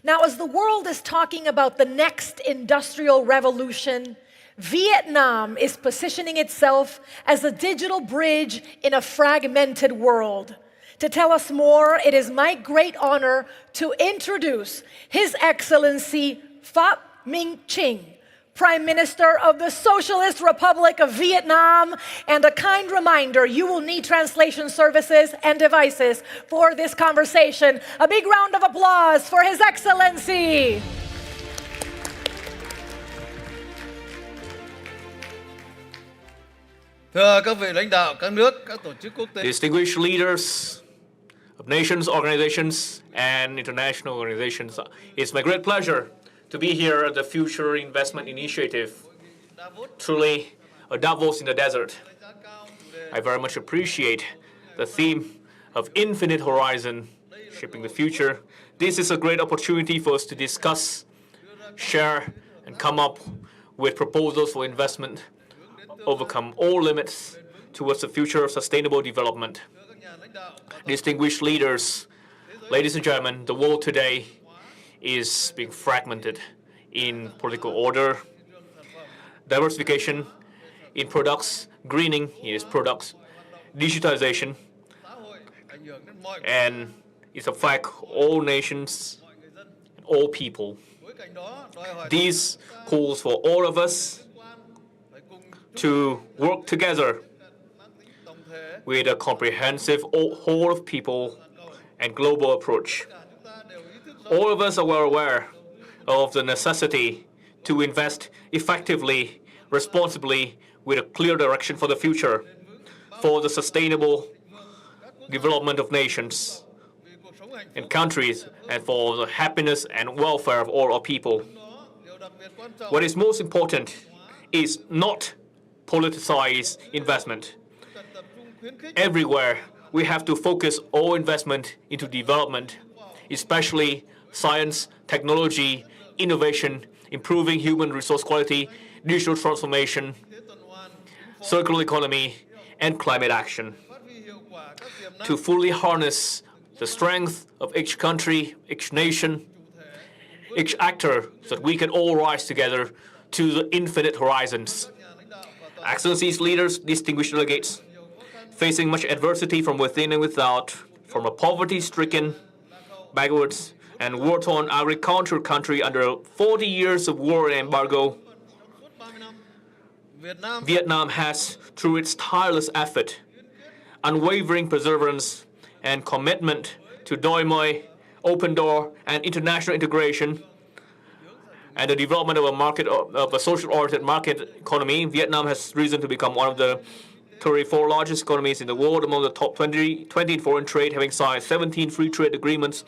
Now, as the world is talking about the next industrial revolution, Vietnam is positioning itself as a digital bridge in a fragmented world. To tell us more, it is my great honor to introduce His Excellency Pham Minh Chinh, Prime Minister of the Socialist Republic of Vietnam, and a kind reminder, you will need translation services and devices for this conversation. A big round of applause for His Excellency. Thưa các vị lãnh đạo các nước, các tổ chức quốc tế. Distinguished leaders of nations, organizations, and international organizations, it's my great pleasure to be here at the Future Investment Initiative, truly a Davos in the desert. I very much appreciate the theme of infinite horizon, shaping the future. This is a great opportunity for us to discuss, share, and come up with proposals for investment, overcome all limits towards the future of sustainable development. Distinguished leaders, ladies and gentlemen, the world today is being fragmented in political order, diversification in products, greening in its products, digitization, and it affects all nations, all people. These calls for all of us to work together with a comprehensive whole of people and global approach. All of us are well aware of the necessity to invest effectively, responsibly, with a clear direction for the future, for the sustainable development of nations and countries, and for the happiness and welfare of all our people. What is most important is not politicize investment. Everywhere, we have to focus all investment into development, especially science, technology, innovation, improving human resource quality, digital transformation, circular economy, and climate action. To fully harness the strength of each country, each nation, each actor, so that we can all rise together to the infinite horizons. Excellencies, leaders, distinguished delegates, facing much adversity from within and without, from a poverty-stricken, backwards, and war-torn agricultural country under 40 years of war and embargo, Vietnam has, through its tireless effort, unwavering perseverance, and commitment to Doi Moi, open door, and international integration, and the development of a social-oriented market economy, Vietnam has risen to become one of the 34 largest economies in the world, among the top 20 in foreign trade, having signed 17 free trade agreements,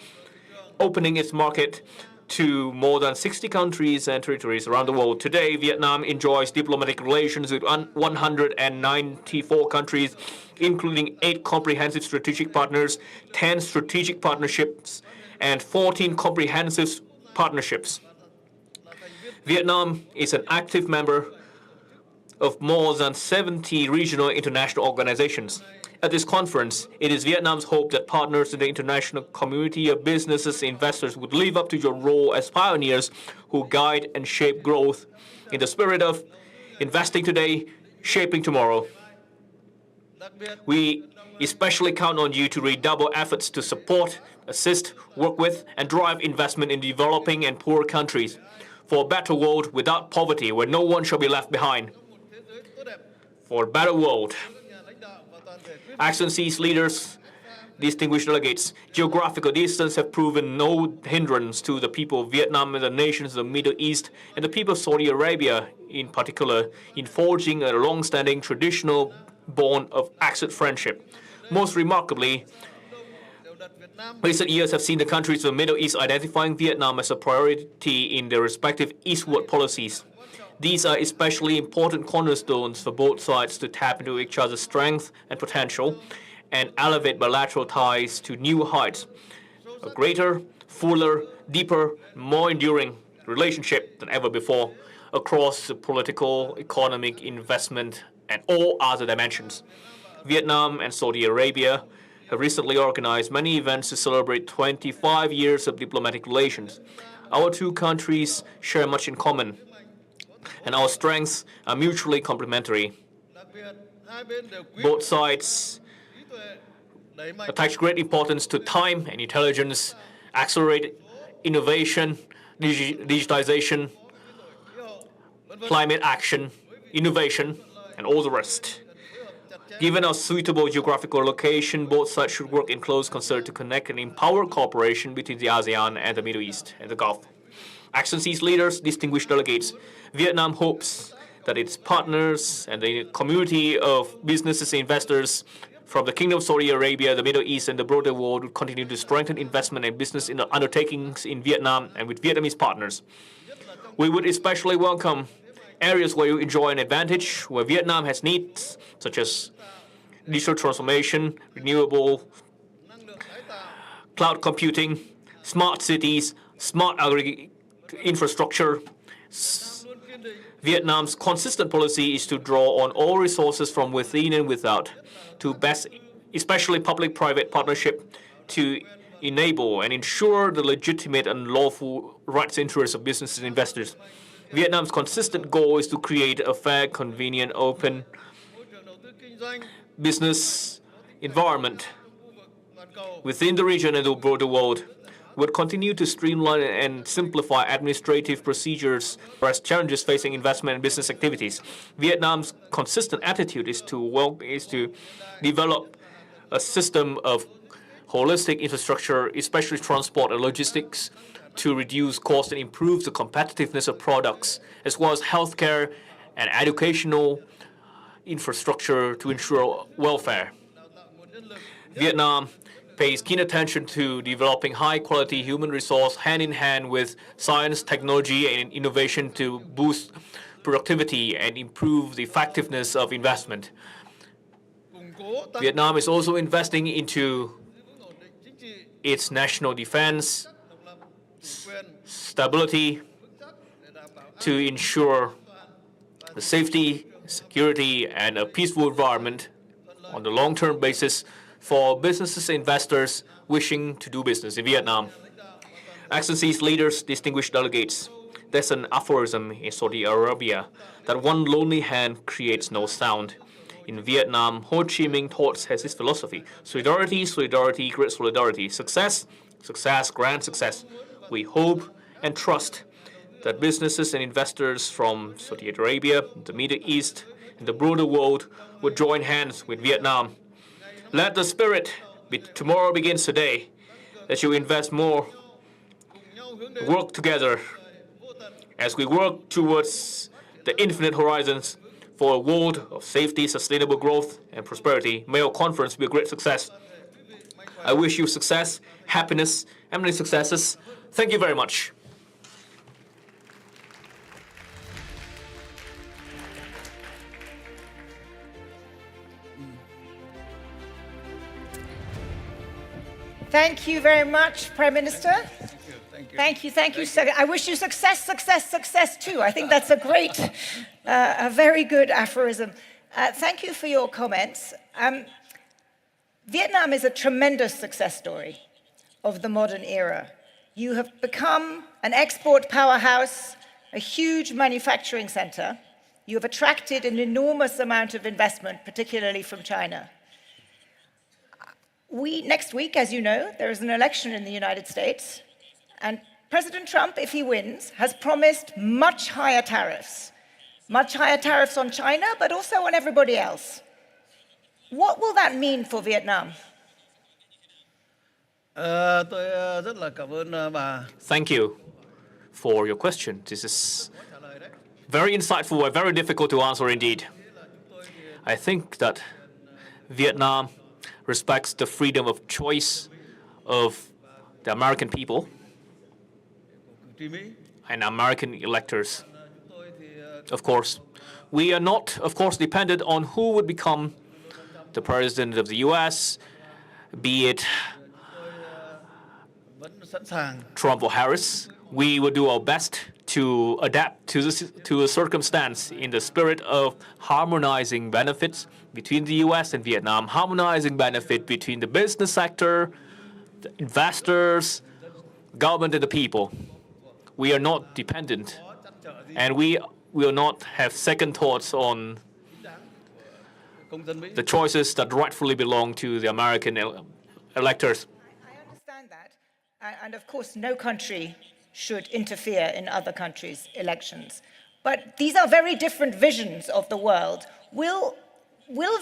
opening its market to more than 60 countries and territories around the world. Today, Vietnam enjoys diplomatic relations with 194 countries, including 8 comprehensive strategic partners, 10 strategic partnerships, and 14 comprehensive partnerships. Vietnam is an active member of more than 70 regional international organizations. At this conference, it is Vietnam's hope that partners in the international community of businesses and investors would live up to your role as pioneers who guide and shape growth in the spirit of investing today, shaping tomorrow. We especially count on you to redouble efforts to support, assist, work with, and drive investment in developing and poor countries for a better world without poverty, where no one shall be left behind. For a better world. Excellencies, leaders, distinguished delegates, geographical distance have proven no hindrance to the people of Vietnam and the nations of the Middle East, and the people of Saudi Arabia in particular, in forging a long-standing traditional bond of excellent friendship. Most remarkably, recent years have seen the countries of the Middle East identifying Vietnam as a priority in their respective eastward policies. These are especially important cornerstones for both sides to tap into each other's strength and potential and elevate bilateral ties to new heights. A greater, fuller, deeper, more enduring relationship than ever before across the political, economic, investment, and all other dimensions. Vietnam and Saudi Arabia have recently organized many events to celebrate 25 years of diplomatic relations. Our two countries share much in common, and our strengths are mutually complementary. Both sides attach great importance to time and intelligence, accelerate innovation, digitization, climate action, innovation, and all the rest. Given our suitable geographical location, both sides should work in close concert to connect and empower cooperation between the ASEAN and the Middle East and the Gulf. Excellencies, leaders, distinguished delegates, Vietnam hopes that its partners and the community of businesses and investors from the Kingdom of Saudi Arabia, the Middle East, and the broader world will continue to strengthen investment and business undertakings in Vietnam and with Vietnamese partners. We would especially welcome areas where you enjoy an advantage, where Vietnam has needs, such as digital transformation, renewable, cloud computing, smart cities, smart infrastructure. Vietnam's consistent policy is to draw on all resources from within and without to best, especially public-private partnership, to enable and ensure the legitimate and lawful rights and interests of businesses and investors. Vietnam's consistent goal is to create a fair, convenient, open business environment within the region and the broader world. Would continue to streamline and simplify administrative procedures as challenges facing investment and business activities. Vietnam's consistent attitude is to develop a system of holistic infrastructure, especially transport and logistics, to reduce costs and improve the competitiveness of products, as well as healthcare and educational infrastructure to ensure welfare. Vietnam pays keen attention to developing high-quality human resource hand-in-hand with science, technology, and innovation to boost productivity and improve the effectiveness of investment. Vietnam is also investing into its national defense, stability, to ensure the safety, security, and a peaceful environment on the long-term basis for businesses and investors wishing to do business in Vietnam. Excellencies, leaders, distinguished delegates, there's an aphorism in Saudi Arabia that one lonely hand creates no sound. In Vietnam, Ho Chi Minh taught has his philosophy: solidarity, solidarity, great solidarity. Success, success, grand success. We hope and trust that businesses and investors from Saudi Arabia, the Middle East, and the broader world would join hands with Vietnam. Let the spirit tomorrow begins today, that you invest more, work together as we work towards the infinite horizons for a world of safety, sustainable growth, and prosperity. May our conference be a great success. I wish you success, happiness, and many successes. Thank you very much. Thank you very much, Prime Minister. Thank you. I wish you success, success, success too. I think that's a great, a very good aphorism. Thank you for your comments. Vietnam is a tremendous success story of the modern era. You have become an export powerhouse, a huge manufacturing center. You have attracted an enormous amount of investment, particularly from China. Next week, as you know, there is an election in the United States, and President Trump, if he wins, has promised much higher tariffs on China, but also on everybody else. What will that mean for Vietnam? Thank you for your question. This is very insightful and very difficult to answer indeed. I think that Vietnam respects the freedom of choice of the American people and American electors. Of course, we are not, dependent on who would become the president of the U.S., be it Trump or Harris. We will do our best to adapt to the circumstance in the spirit of harmonizing benefits between the U.S. and Vietnam, harmonizing benefit between the business sector, the investors, government, and the people. We are not dependent, and we will not have second thoughts on the choices that rightfully belong to the American electors. I understand that, and of course, no country should interfere in other countries' elections. But these are very different visions of the world. Will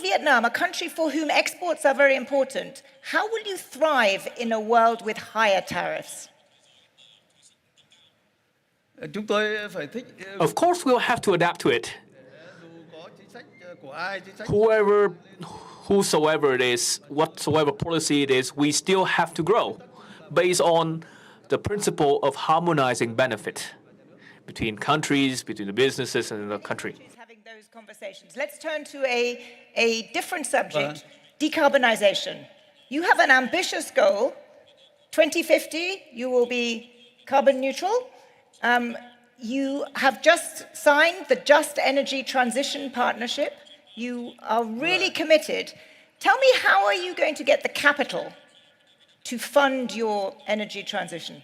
Vietnam, a country for whom exports are very important, how will you thrive in a world with higher tariffs? Of course, we'll have to adapt to it. whosoever it is, whatsoever policy it is, we still have to grow based on the principle of harmonizing benefit between countries, between the businesses and the country. Having those conversations. Let's turn to a different subject, decarbonization. You have an ambitious goal. 2050, you will be carbon neutral. You have just signed the Just Energy Transition Partnership. You are really committed. Tell me, how are you going to get the capital to fund your energy transition?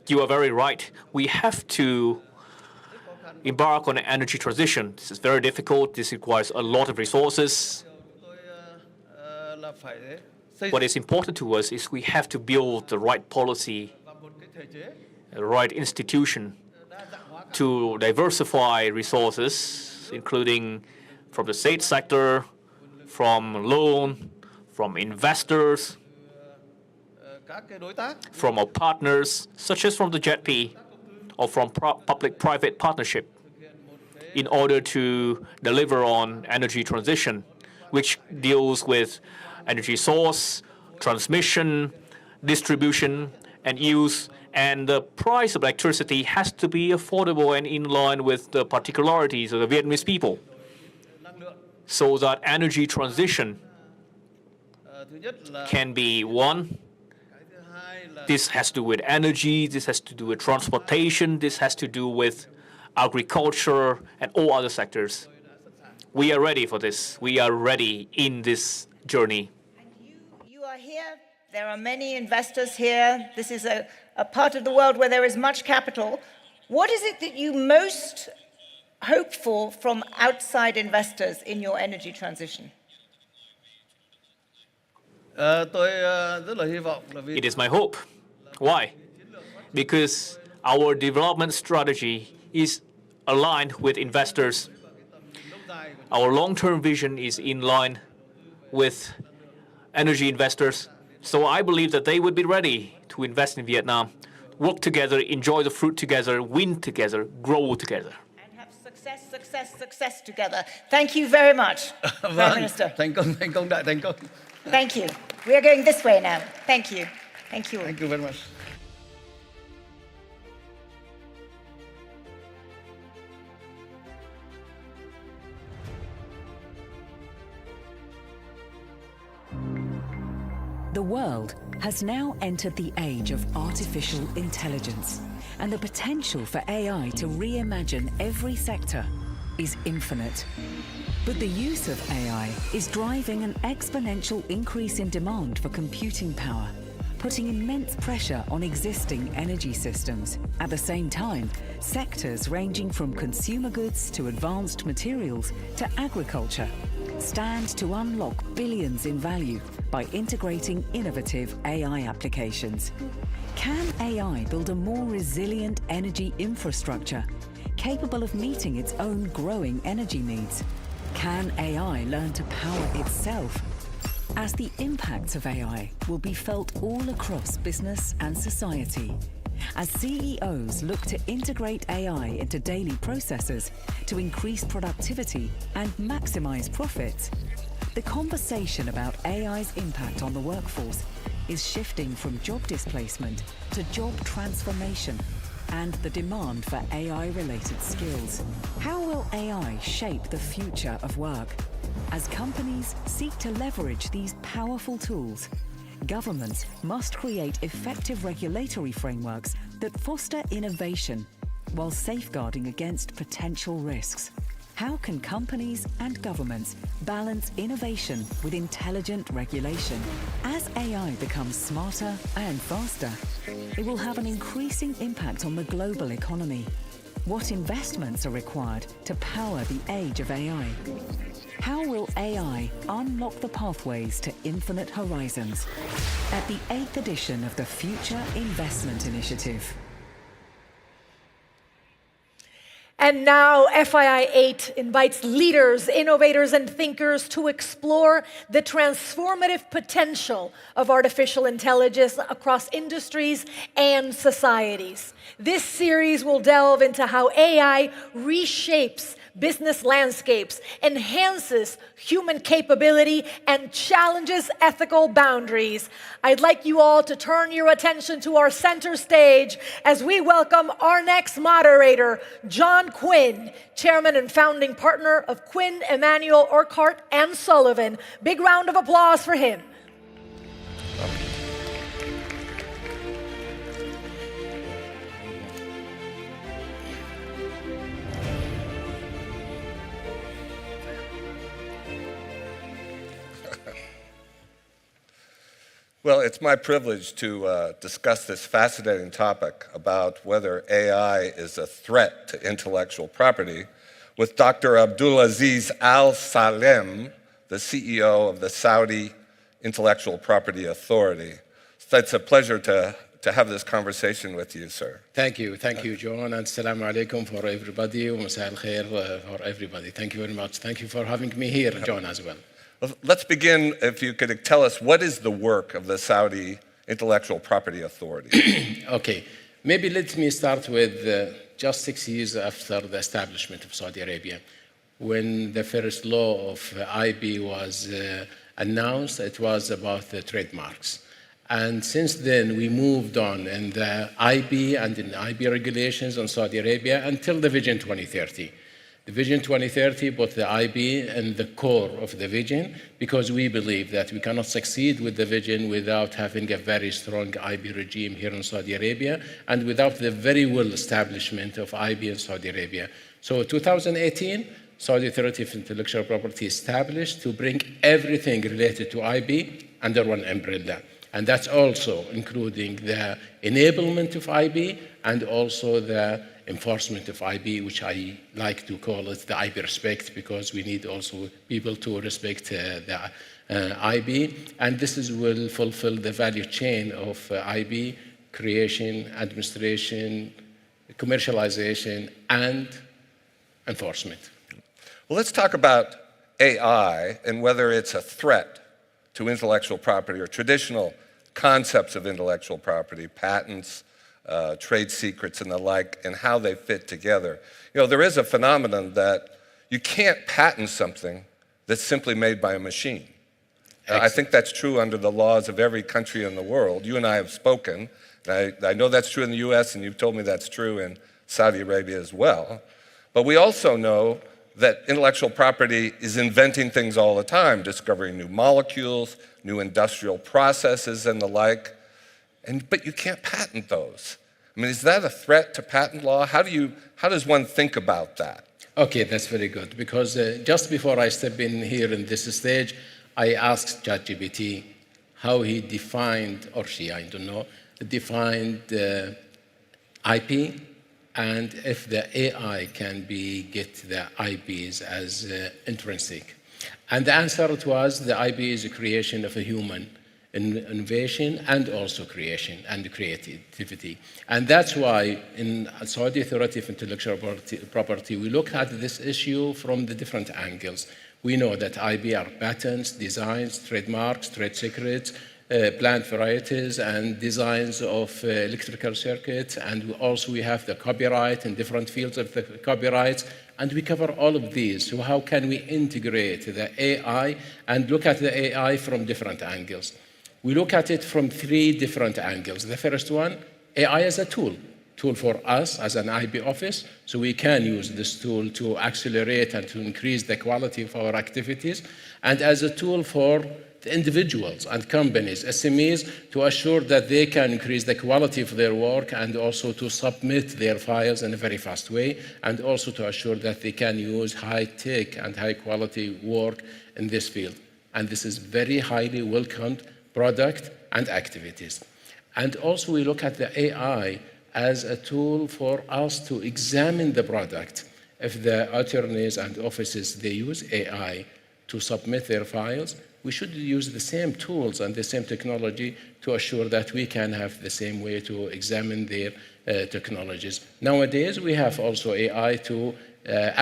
You are very right. We have to embark on an energy transition. This is very difficult. This requires a lot of resources. What is important to us is we have to build the right policy, the right institution to diversify resources, including from the state sector, from loan, from investors, from our partners, such as from the Getty, or from public-private partnership, in order to deliver on energy transition, which deals with energy source, transmission, distribution, and use, and the price of electricity has to be affordable and in line with the particularities of the Vietnamese people, so that energy transition can be one. This has to do with energy, this has to do with transportation, this has to do with agriculture and all other sectors. We are ready for this. We are ready in this journey. You are here. There are many investors here. This is a part of the world where there is much capital. What is it that you most hope for from outside investors in your energy transition? It is my hope. Why? Because our development strategy is aligned with investors. Our long-term vision is in line with energy investors. So I believe that they would be ready to invest in Vietnam, work together, enjoy the fruit together, win together, grow together. And have success together. Thank you very much, Prime Minister. Thành công đại thành công. Thank you. We are going this way now. Thank you. Thank you. Thank you very much. The world has now entered the age of artificial intelligence, and the potential for AI to reimagine every sector is infinite. But the use of AI is driving an exponential increase in demand for computing power, putting immense pressure on existing energy systems. At the same time, sectors ranging from consumer goods to advanced materials to agriculture stand to unlock billions in value by integrating innovative AI applications. Can AI build a more resilient energy infrastructure capable of meeting its own growing energy needs? Can AI learn to power itself? As the impacts of AI will be felt all across business and society, as CEOs look to integrate AI into daily processes to increase productivity and maximize profits, the conversation about AI's impact on the workforce is shifting from job displacement to job transformation and the demand for AI-related skills. How will AI shape the future of work? As companies seek to leverage these powerful tools, governments must create effective regulatory frameworks that foster innovation while safeguarding against potential risks. How can companies and governments balance innovation with intelligent regulation? As AI becomes smarter and faster, it will have an increasing impact on the global economy. What investments are required to power the age of AI? How will AI unlock the pathways to infinite horizons? At the 8th edition of the Future Investment Initiative. And now FII8 invites leaders, innovators, and thinkers to explore the transformative potential of artificial intelligence across industries and societies. This series will delve into how AI reshapes business landscapes, enhances human capability, and challenges ethical boundaries. I'd like you all to turn your attention to our center stage as we welcome our next moderator, John Quinn, chairman and founding partner of Quinn, Emanuel, Urquhart, and Sullivan. Big round of applause for him. Well, it's my privilege to discuss this fascinating topic about whether AI is a threat to intellectual property with Dr. Abdulaziz Al Salem, the CEO of the Saudi Intellectual Property Authority. So it's a pleasure to have this conversation with you, sir. Thank you, John, and Assalamu alaikum for everybody, wa masā al-khair for everybody. Thank you very much. Thank you for having me here, John, as well. Let's begin, if you could tell us, what is the work of the Saudi Intellectual Property Authority? Okay, maybe let me start with just 6 years after the establishment of Saudi Arabia. When the first law of IB was announced, it was about the trademarks. And since then, we moved on in the IB and in IB regulations in Saudi Arabia until the Vision 2030. The Vision 2030 put the IB in the core of the vision because we believe that we cannot succeed with the vision without having a very strong IB regime here in Saudi Arabia and without the very well establishment of IB in Saudi Arabia. So 2018, Saudi Authority of Intellectual Property established to bring everything related to IB under one umbrella. And that's also including the enablement of IB and also the enforcement of IB, which I like to call it the IB respect, because we need also people to respect the IB. And this will fulfill the value chain of IB: creation, administration, commercialization, and enforcement. Well, let's talk about AI and whether it's a threat to intellectual property or traditional concepts of intellectual property, patents, trade secrets and the like, and how they fit together. You know, there is a phenomenon that you can't patent something that's simply made by a machine. I think that's true under the laws of every country in the world. You and I have spoken. I know that's true in the US, and you've told me that's true in Saudi Arabia as well. But we also know that intellectual property is inventing things all the time, discovering new molecules, new industrial processes and the like. But you can't patent those. I mean, is that a threat to patent law? How does one think about that? Okay, that's very good, because just before I step in here in this stage, I asked ChatGPT how he defined, or she, I don't know, defined IP, and if the AI can get the IPs as intrinsic. And the answer was the IP is a creation of a human, innovation and also creation and creativity. And that's why in Saudi Authority of Intellectual Property, we look at this issue from the different angles. We know that IP are patents, designs, trademarks, trade secrets, plant varieties, and designs of electrical circuits. And also we have the copyright in different fields of the copyrights. And we cover all of these. So how can we integrate the AI and look at the AI from different angles? We look at it from 3 different angles. The first one, AI as a tool for us as an IB office, so we can use this tool to accelerate and to increase the quality of our activities, and as a tool for the individuals and companies, SMEs, to assure that they can increase the quality of their work and also to submit their files in a very fast way, and also to assure that they can use high-tech and high-quality work in this field. And this is very highly welcomed product and activities. And also we look at the AI as a tool for us to examine the product. If the attorneys and offices, they use AI to submit their files, we should use the same tools and the same technology to assure that we can have the same way to examine their technologies. Nowadays, we have also AI to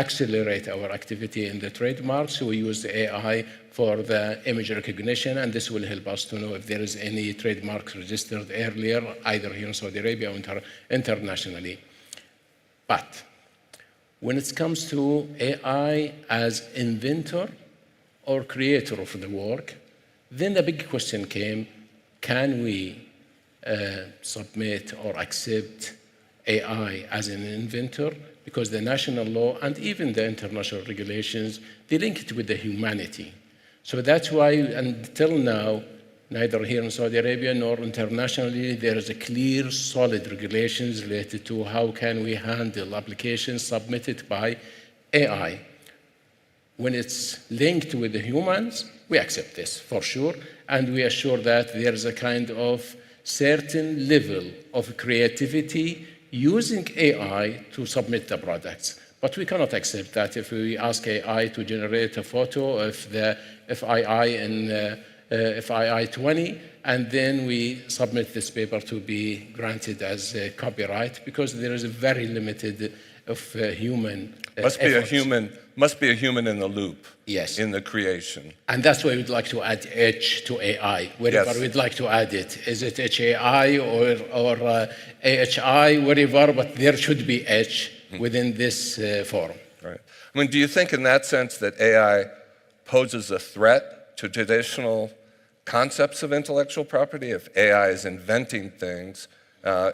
accelerate our activity in the trademarks. So we use the AI for the image recognition, and this will help us to know if there is any trademarks registered earlier, either here in Saudi Arabia or internationally. But when it comes to AI as inventor or creator of the work, then the big question came, can we submit or accept AI as an inventor? Because the national law and even the international regulations, they link it with the humanity. So that's why until now, neither here in Saudi Arabia nor internationally, there is a clear, solid regulations related to how can we handle applications submitted by AI. When it's linked with the humans, we accept this for sure, and we assure that there is a kind of certain level of creativity using AI to submit the products. But we cannot accept that if we ask AI to generate a photo of the FII in FII8, and then we submit this paper to be granted as a copyright, because there is a very limited of human must be a human in the loop. Yes. In the creation. And that's why we'd like to add H to AI, wherever Yes. we'd like to add it. Is it HAI or AHI, whatever, but there should be H within this forum. Right. I mean, do you think in that sense that AI poses a threat to traditional concepts of intellectual property? If AI is inventing things,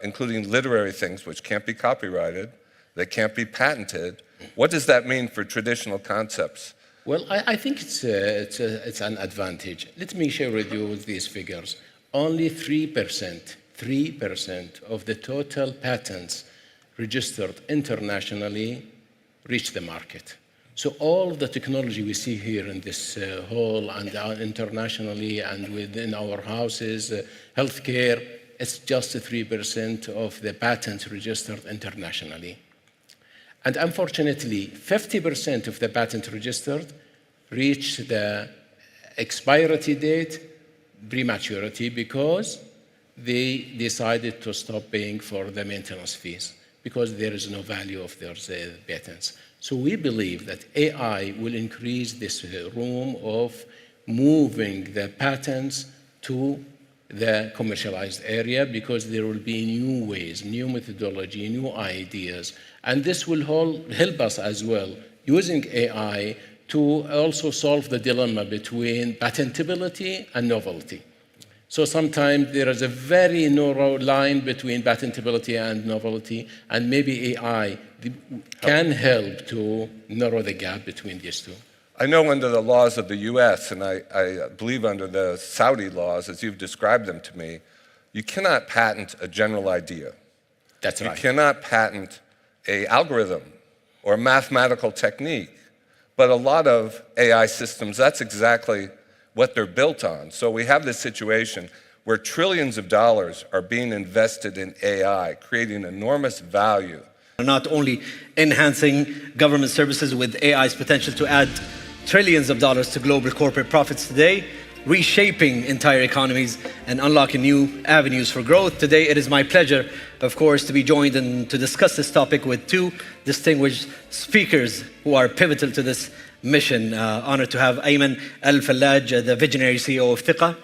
including literary things which can't be copyrighted, they can't be patented, what does that mean for traditional concepts? Well, I think it's an advantage. Let me share with you these figures. Only 3% of the total patents registered internationally reach the market. So all the technology we see here in this hall and internationally and within our houses, healthcare, it's just 3% of the patents registered internationally. And unfortunately, 50% of the patents registered reach the expiry date prematurity because they decided to stop paying for the maintenance fees because there is no value of their patents. So we believe that AI will increase this room of moving the patents to the commercialized area because there will be new ways, new methodology, new ideas. And this will help us as well, using AI to also solve the dilemma between patentability and novelty. So sometimes there is a very narrow line between patentability and novelty, and maybe AI can help to narrow the gap between these two. I know under the laws of the US, and I believe under the Saudi laws, as you've described them to me, you cannot patent a general idea. That's right. You cannot patent an algorithm or a mathematical technique. But a lot of AI systems, that's exactly what they're built on. So we have this situation where trillions of dollars are being invested in AI, creating enormous value. Not only enhancing government services with AI's potential to add trillions of dollars to global corporate profits today, reshaping entire economies and unlocking new avenues for growth. Today, it is my pleasure, of course, to be joined and to discuss this topic with two distinguished speakers who are pivotal to this mission. Honored to have Ayman Al-Fallaj, the visionary CEO of Thiqa,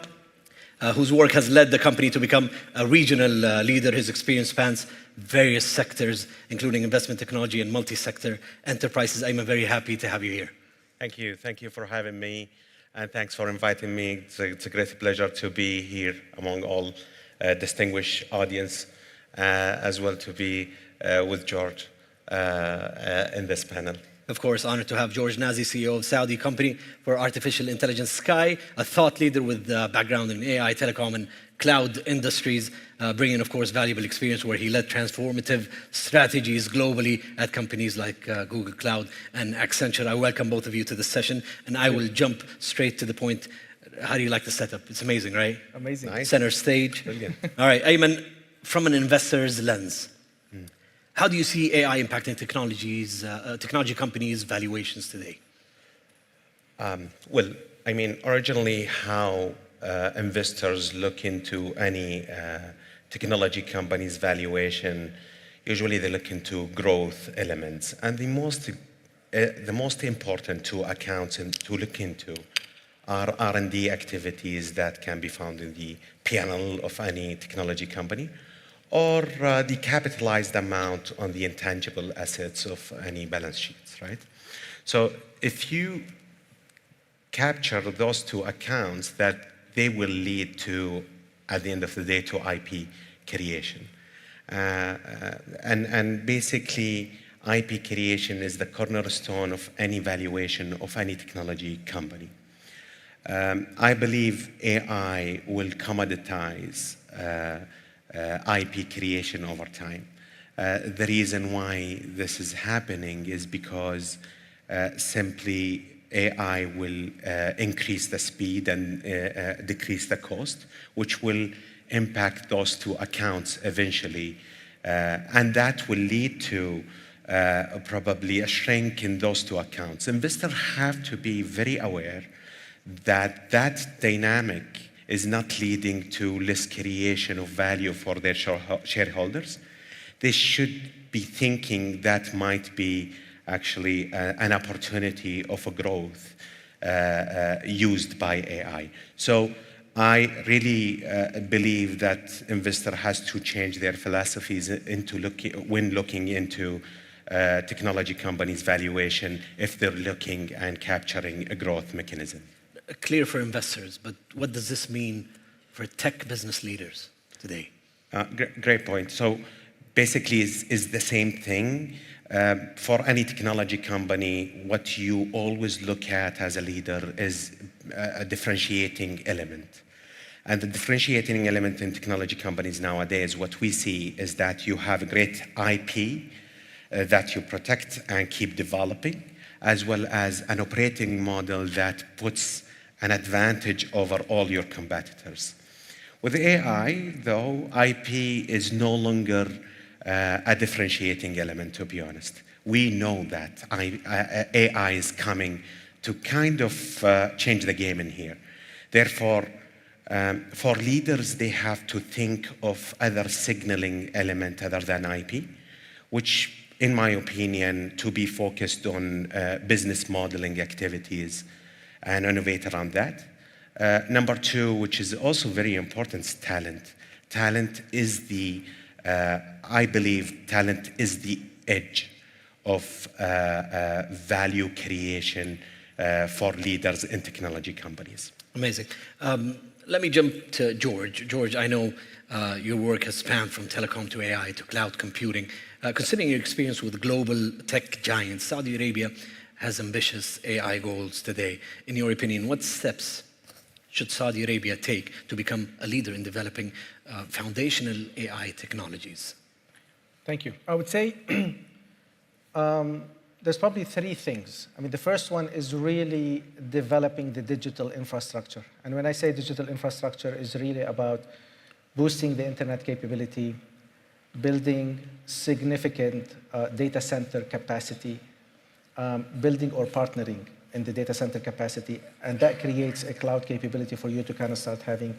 whose work has led the company to become a regional leader. His experience spans various sectors, including investment technology and multi-sector enterprises. Ayman, very happy to have you here. Thank you. Thank you for having me. And thanks for inviting me. It's a great pleasure to be here among all distinguished audience, as well to be with George in this panel. Of course, honored to have George Nazi, CEO of Saudi company for artificial intelligence Sky, a thought leader with a background in AI, telecom, and cloud industries, bringing, of course, valuable experience where he led transformative strategies globally at companies like Google Cloud and Accenture. I welcome both of you to this session, and I will jump straight to the point. How do you like the setup? It's amazing, right? Amazing. Nice. Center stage. Brilliant. All right, Ayman, from an investor's lens, how do you see AI impacting technology companies' valuations today? Well, I mean, originally how investors look into any technology company's valuation, usually they look into growth elements. And the most important two accounts to look into are R&D activities that can be found in the P&L of any technology company, or the capitalized amount on the intangible assets of any balance sheets, right? So if you capture those two accounts, that they will lead to, at the end of the day, to IP creation. And basically, IP creation is the cornerstone of any valuation of any technology company. I believe AI will commoditize IP creation over time. The reason why this is happening is because simply AI will increase the speed and decrease the cost, which will impact those two accounts eventually. And that will lead to probably a shrink in those two accounts. Investors have to be very aware that that dynamic is not leading to less creation of value for their shareholders. They should be thinking that might be actually an opportunity of a growth used by AI. So I really believe that investor has to change their philosophies when looking into technology companies' valuation if they're looking and capturing a growth mechanism. Clear for investors, but what does this mean for tech business leaders today? Great point. So basically is the same thing. For any technology company, what you always look at as a leader is a differentiating element. And the differentiating element in technology companies nowadays, what we see is that you have a great IP that you protect and keep developing, as well as an operating model that puts an advantage over all your competitors. With AI, though, IP is no longer a differentiating element, to be honest. We know that AI is coming to kind of change the game in here. Therefore, for leaders, they have to think of other signaling element other than IP, which, in my opinion, to be focused on business modeling activities and innovate around that. Number two, which is also very important, is talent. Talent is the, I believe, talent is the edge of value creation for leaders in technology companies. Amazing. Let me jump to George. George, I know your work has spanned from telecom to AI to cloud computing. Considering your experience with global tech giants, Saudi Arabia has ambitious AI goals today. In your opinion, what steps should Saudi Arabia take to become a leader in developing foundational AI technologies? Thank you. I would say there's probably three things. I mean, the first one is really developing the digital infrastructure. And when I say digital infrastructure, it's really about boosting the internet capability, building significant data center capacity, building or partnering in the data center capacity, and that creates a cloud capability for you to kind of start having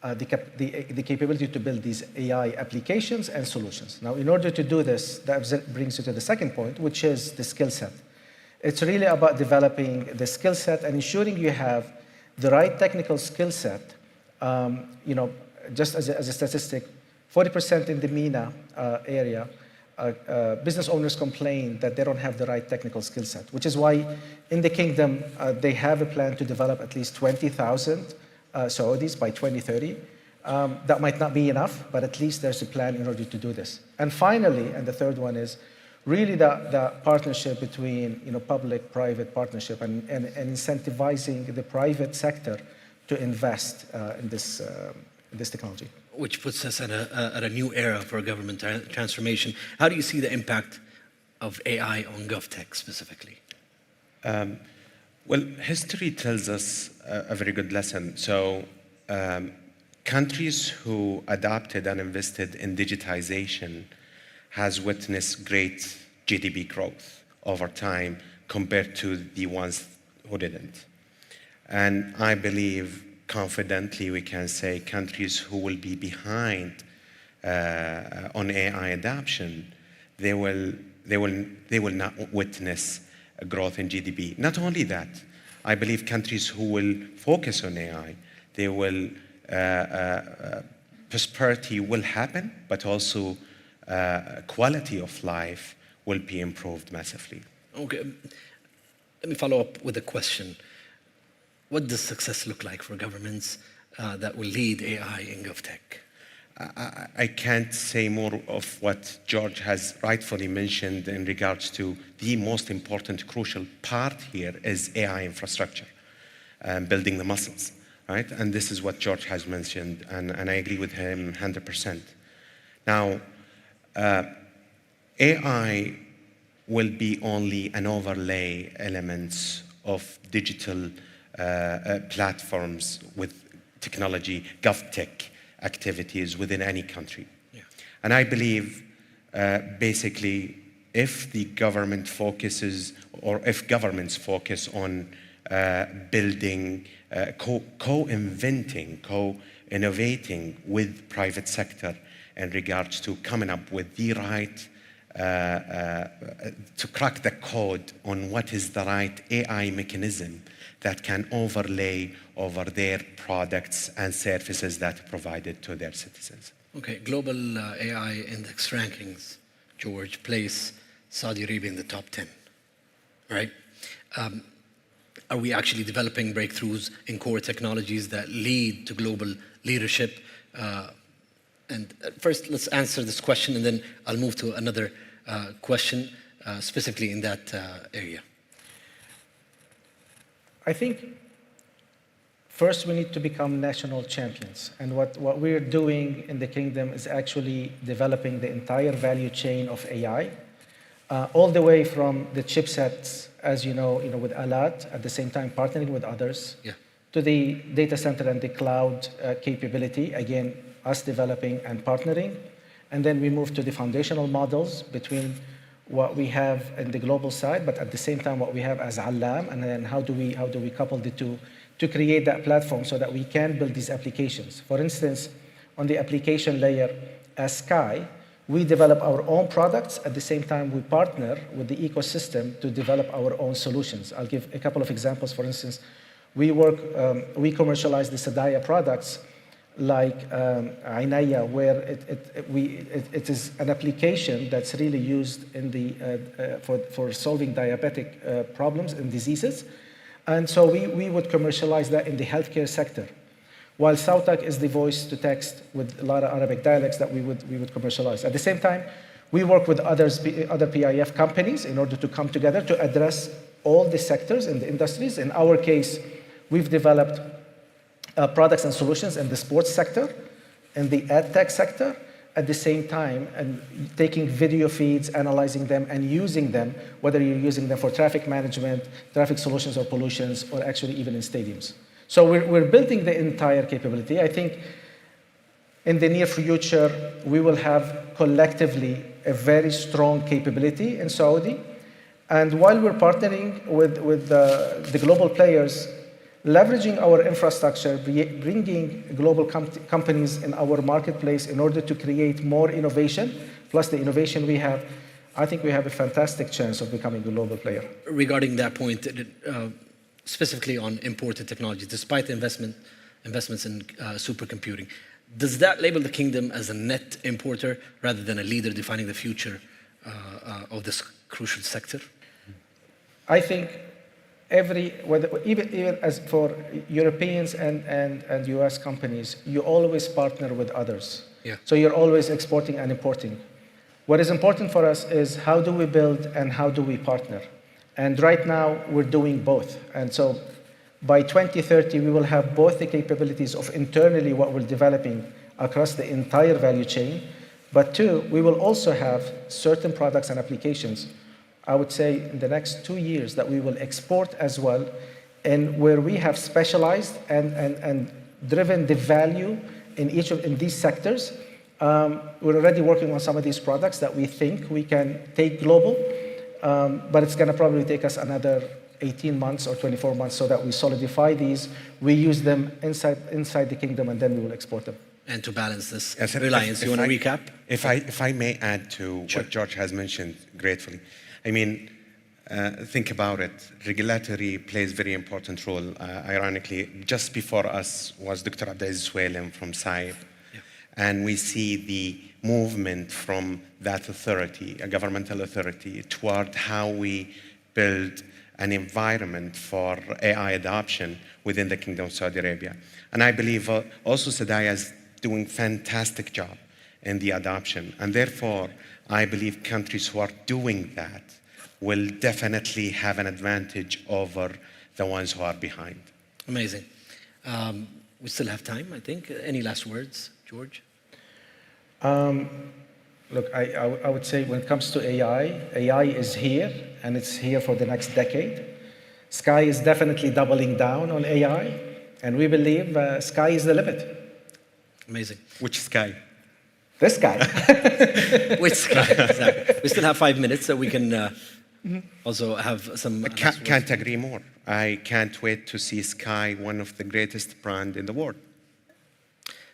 the capability to build these AI applications and solutions. Now, in order to do this, that brings you to the second point, which is the skill set. It's really about developing the skill set and ensuring you have the right technical skill set. Just as a statistic, 40% in the MENA area, business owners complain that they don't have the right technical skill set, which is why in the kingdom, they have a plan to develop at least 20,000 Saudis by 2030. That might not be enough, but at least there's a plan in order to do this. And finally, and the third one is really the partnership between public-private partnership and incentivizing the private sector to invest in this technology. Which puts us at a new era for government transformation. How do you see the impact of AI on GovTech specifically? Well, history tells us a very good lesson. So countries who adopted and invested in digitization has witnessed great GDP growth over time compared to the ones who didn't. And I believe confidently we can say countries who will be behind on AI adoption, they will not witness a growth in GDP. Not only that, I believe countries who will focus on AI, they will prosperity will happen, but also quality of life will be improved massively. Okay, let me follow up with a question. What does success look like for governments that will lead AI in GovTech? I can't say more of what George has rightfully mentioned in regards to the most important crucial part here is AI infrastructure, building the muscles, right? And this is what George has mentioned, and I agree with him 100%. Now, AI will be only an overlay elements of digital platforms with technology, GovTech activities within any country. Yeah. And I believe basically if the government focuses or if governments focus on building, co-inventing, co-innovating with private sector in regards to coming up with the right, to crack the code on what is the right AI mechanism that can overlay over their products and services that are provided to their citizens. Okay, global AI index rankings, George, place Saudi Arabia in the top 10, right? Are we actually developing breakthroughs in core technologies that lead to global leadership? And first, let's answer this question, and then I'll move to another question specifically in that area. I think first we need to become national champions. And what we're doing in the kingdom is actually developing the entire value chain of AI, all the way from the chipsets, as you know, with Alat, at the same time partnering with others, to the data center and the cloud capability, again, us developing and partnering. And then we move to the foundational models between what we have in the global side, but at the same time what we have as Alam, and then how do we couple the two to create that platform so that we can build these applications. For instance, on the application layer as Sky, we develop our own products. At the same time, we partner with the ecosystem to develop our own solutions. I'll give a couple of examples. For instance, we commercialize the Sadaya products like Ainaya, where it is an application that's really used in for solving diabetic problems and diseases. And so we would commercialize that in the healthcare sector. While Sautak is the voice to text with a lot of Arabic dialects that we would commercialize. At the same time, we work with other PIF companies in order to come together to address all the sectors and the industries. In our case, we've developed products and solutions in the sports sector, in the ad tech sector, at the same time, and taking video feeds, analyzing them, and using them, whether you're using them for traffic management, traffic solutions or pollutions, or actually even in stadiums. So we're building the entire capability. I think in the near future, we will have collectively a very strong capability in Saudi. And while we're partnering with the global players, leveraging our infrastructure, bringing global companies in our marketplace in order to create more innovation, plus the innovation we have, I think we have a fantastic chance of becoming a global player. Regarding that point, specifically on imported technology, despite investments in supercomputing, does that label the kingdom as a net importer rather than a leader defining the future of this crucial sector? I think even as for Europeans and US companies, you always partner with others. Yeah. So you're always exporting and importing. What is important for us is how do we build and how do we partner? And right now, we're doing both. And so by 2030, we will have both the capabilities of internally what we're developing across the entire value chain, but two, we will also have certain products and applications, I would say in the next 2 years, that we will export as well, and where we have specialized and driven the value in each of these sectors. We're already working on some of these products that we think we can take global. But it's going to probably take us another 18 months or 24 months so that we solidify these. We use them inside the kingdom, and then we will export them. And to balance this reliance, you want to recap? If I may add to what George has mentioned gratefully. I mean, think about it. Regulatory plays a very important role. Ironically, just before us was Dr. Abdelaziz Swalem from SAIB. And we see the movement from that authority, a governmental authority, toward how we build an environment for AI adoption within the Kingdom of Saudi Arabia. And I believe also Sadaya is doing a fantastic job in the adoption. And therefore, I believe countries who are doing that will definitely have an advantage over the ones who are behind. Amazing. We still have time, I think. Any last words, George? Look, I would say when it comes to AI is here, and it's here for the next decade. Sky is definitely doubling down on AI, and we believe sky is the limit. Amazing. Which sky? This guy. Which sky? Exactly. We still have 5 minutes, so we can also have some. Can't agree more. I can't wait to see Sky, one of the greatest brands in the world.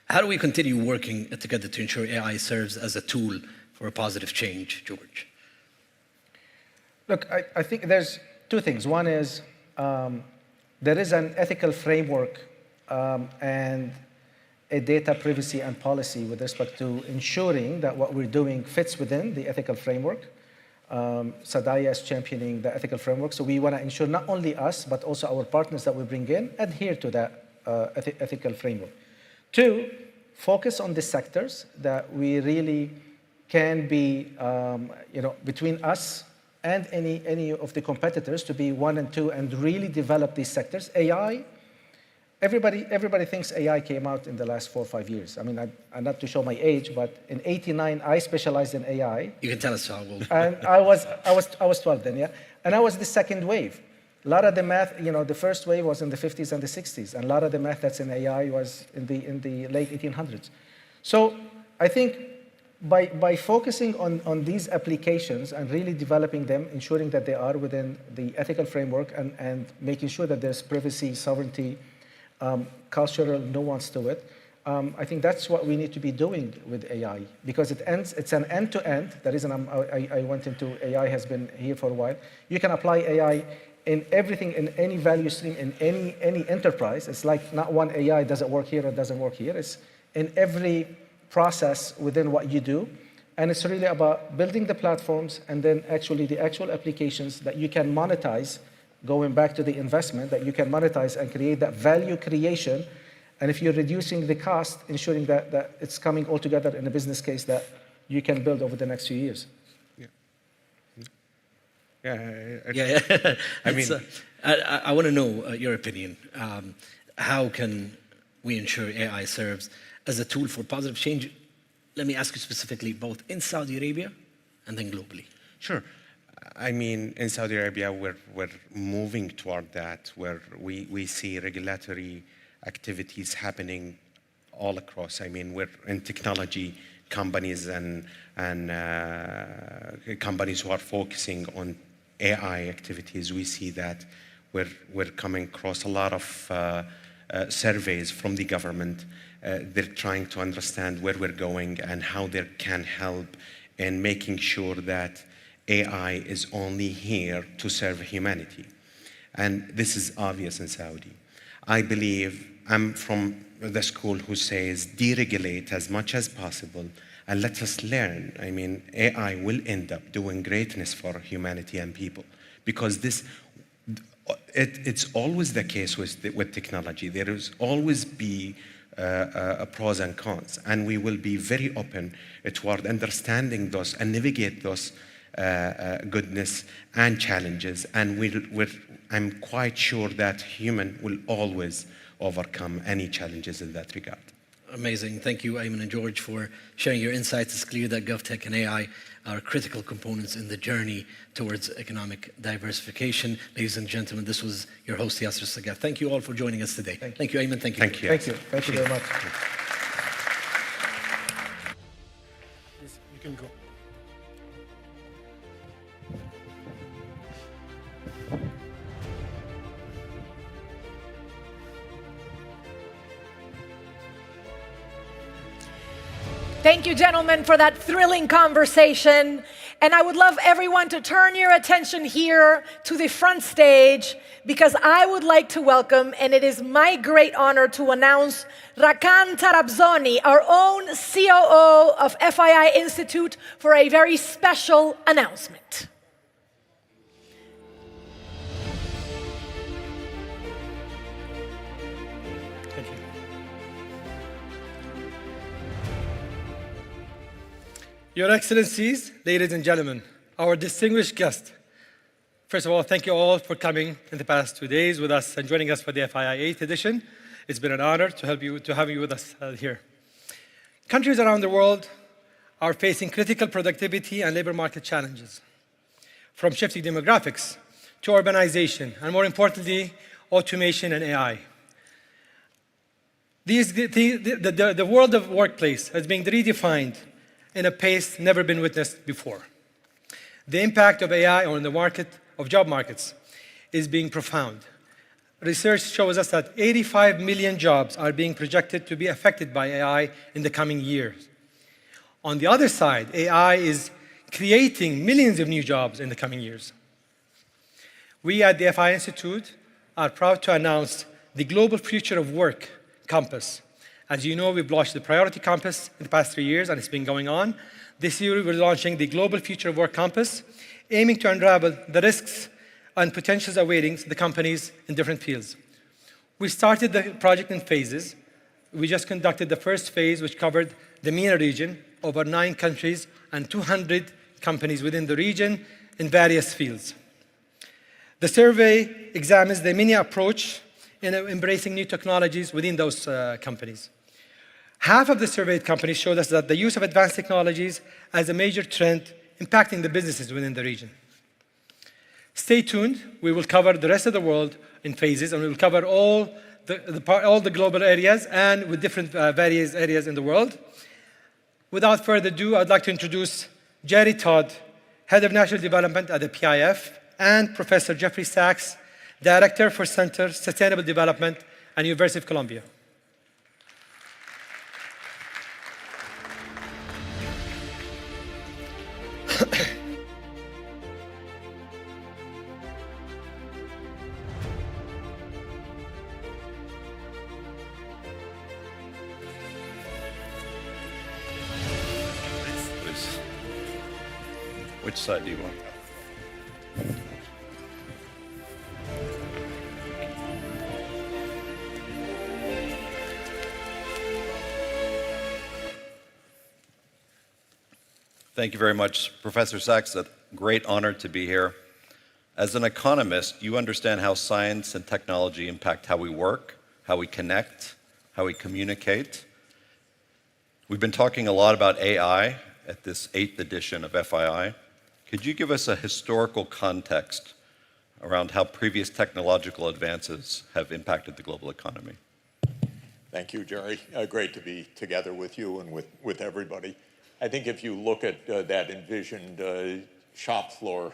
How do we continue working together to ensure AI serves as a tool for a positive change, George? Look, I think there's two things. One is there is an ethical framework and a data privacy and policy with respect to ensuring that what we're doing fits within the ethical framework. Sadaya is championing the ethical framework, so we want to ensure not only us, but also our partners that we bring in adhere to that ethical framework. Two, focus on the sectors that we really can be, between us and any of the competitors to be 1 and 2 and really develop these sectors. AI, everybody thinks AI came out in the last 4 or 5 years. I mean, I'm not to show my age, but in '89 I specialized in AI. You can tell us how old. And I was 12 then, yeah. And I was the second wave. A lot of the math, the first wave was in the 50s and the 60s, and a lot of the math that's in AI was in the late 1800s. So I think by focusing on these applications and really developing them, ensuring that they are within the ethical framework and making sure that there's privacy, sovereignty, cultural nuance to it, I think that's what we need to be doing with AI, because it's an end-to-end. The reason I went into AI has been here for a while. You can apply AI in everything, in any value stream, in any enterprise. It's like not one AI doesn't work here or doesn't work here. It's in every process within what you do. And it's really about building the platforms and then actually the actual applications that you can monetize, going back to the investment, that you can monetize and create that value creation. And if you're reducing the cost, ensuring that it's coming all together in a business case that you can build over the next few years. Yeah. I want to know your opinion. How can we ensure AI serves as a tool for positive change? Let me ask you specifically, both in Saudi Arabia and then globally. Sure. I mean, in Saudi Arabia, we're moving toward that, where we see regulatory activities happening all across. I mean, we're in technology companies and companies who are focusing on AI activities. We see that we're coming across a lot of surveys from the government. They're trying to understand where we're going and how they can help in making sure that AI is only here to serve humanity. And this is obvious in Saudi. I believe I'm from the school who says deregulate as much as possible and let us learn. I mean, AI will end up doing greatness for humanity and people, because it's always the case with technology. There is always be pros and cons, and we will be very open toward understanding those and navigate those goodness and challenges. And I'm quite sure that human will always overcome any challenges in that regard. Amazing. Thank you, Ayman and George, for sharing your insights. It's clear that GovTech and AI are critical components in the journey towards economic diversification. Ladies and gentlemen, this was your host, Yasser Sagaf. Thank you all for joining us today. Thank you, Ayman. Thank you. Thank you. Thank you. Thank you very much. You can go. Thank you, gentlemen, for that thrilling conversation. And I would love everyone to turn your attention here to the front stage because I would like to welcome, and it is my great honor to announce Rakan Tarabzoni, our own COO of FII Institute, for a very special announcement. Your Excellencies, ladies and gentlemen, our distinguished guests, first of all, thank you all for coming in the past 2 days with us and joining us for the FII8 edition. It's been an honor to have you with us here. Countries around the world are facing critical productivity and labor market challenges, from shifting demographics to urbanization, and more importantly, automation and AI. The world of workplace has been redefined in a pace never been witnessed before. The impact of AI on the market of job markets is being profound. Research shows us that 85 million jobs are being projected to be affected by AI in the coming years. On the other side, AI is creating millions of new jobs in the coming years. We at the FI Institute are proud to announce the Global Future of Work Compass. As you know, we've launched the Priority Compass in the past 3 years, and it's been going on. This year, we're launching the Global Future of Work Compass, aiming to unravel the risks and potentials awaiting the companies in different fields. We started the project in phases. We just conducted the first phase, which covered the MENA region, over 9 countries and 200 companies within the region in various fields. The survey examines the MENA approach in embracing new technologies within those companies. Half of the surveyed companies showed us that the use of advanced technologies as a major trend impacting the businesses within the region. Stay tuned. We will cover the rest of the world in phases, and we will cover all the global areas and with different various areas in the world. Without further ado, I'd like to introduce Jerry Todd, Head of National Development at the PIF, and Professor Jeffrey Sachs, Director for Center Sustainable Development at University of Columbia. Which side do you want? Thank you very much, Professor Sachs. A great honor to be here. As an economist, you understand how science and technology impact how we work, how we connect, how we communicate. We've been talking a lot about AI at this 8th edition of FII. Could you give us a historical context around how previous technological advances have impacted the global economy? Thank you, Jerry. Great to be together with you and with everybody. I think if you look at that envisioned shop floor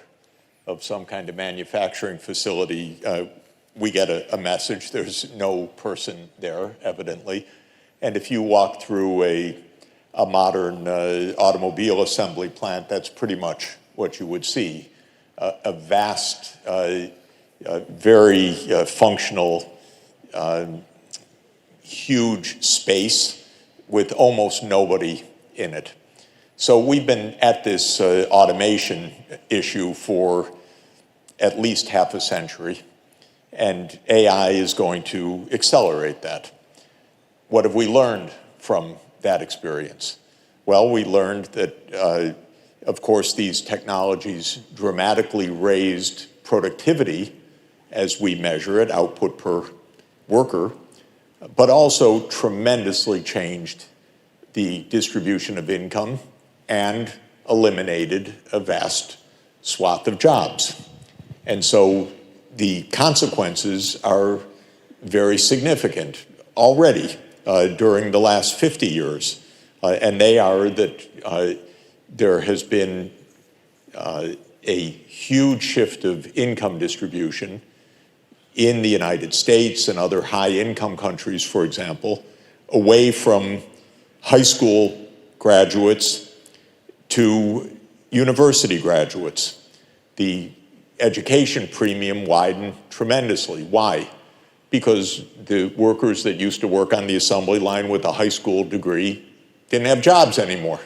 of some kind of manufacturing facility, we get a message. There's no person there, evidently. And if you walk through a modern automobile assembly plant, that's pretty much what you would see. A vast, very functional, huge space with almost nobody in it. So we've been at this automation issue for at least half a century, and AI is going to accelerate that. What have we learned from that experience? Well, we learned that, of course, these technologies dramatically raised productivity as we measure it, output per worker, but also tremendously changed the distribution of income and eliminated a vast swath of jobs. And so the consequences are very significant already during the last 50 years. And they are that there has been a huge shift of income distribution in the United States and other high-income countries, for example, away from high school graduates to university graduates. The education premium widened tremendously. Why? Because the workers that used to work on the assembly line with a high school degree didn't have jobs anymore.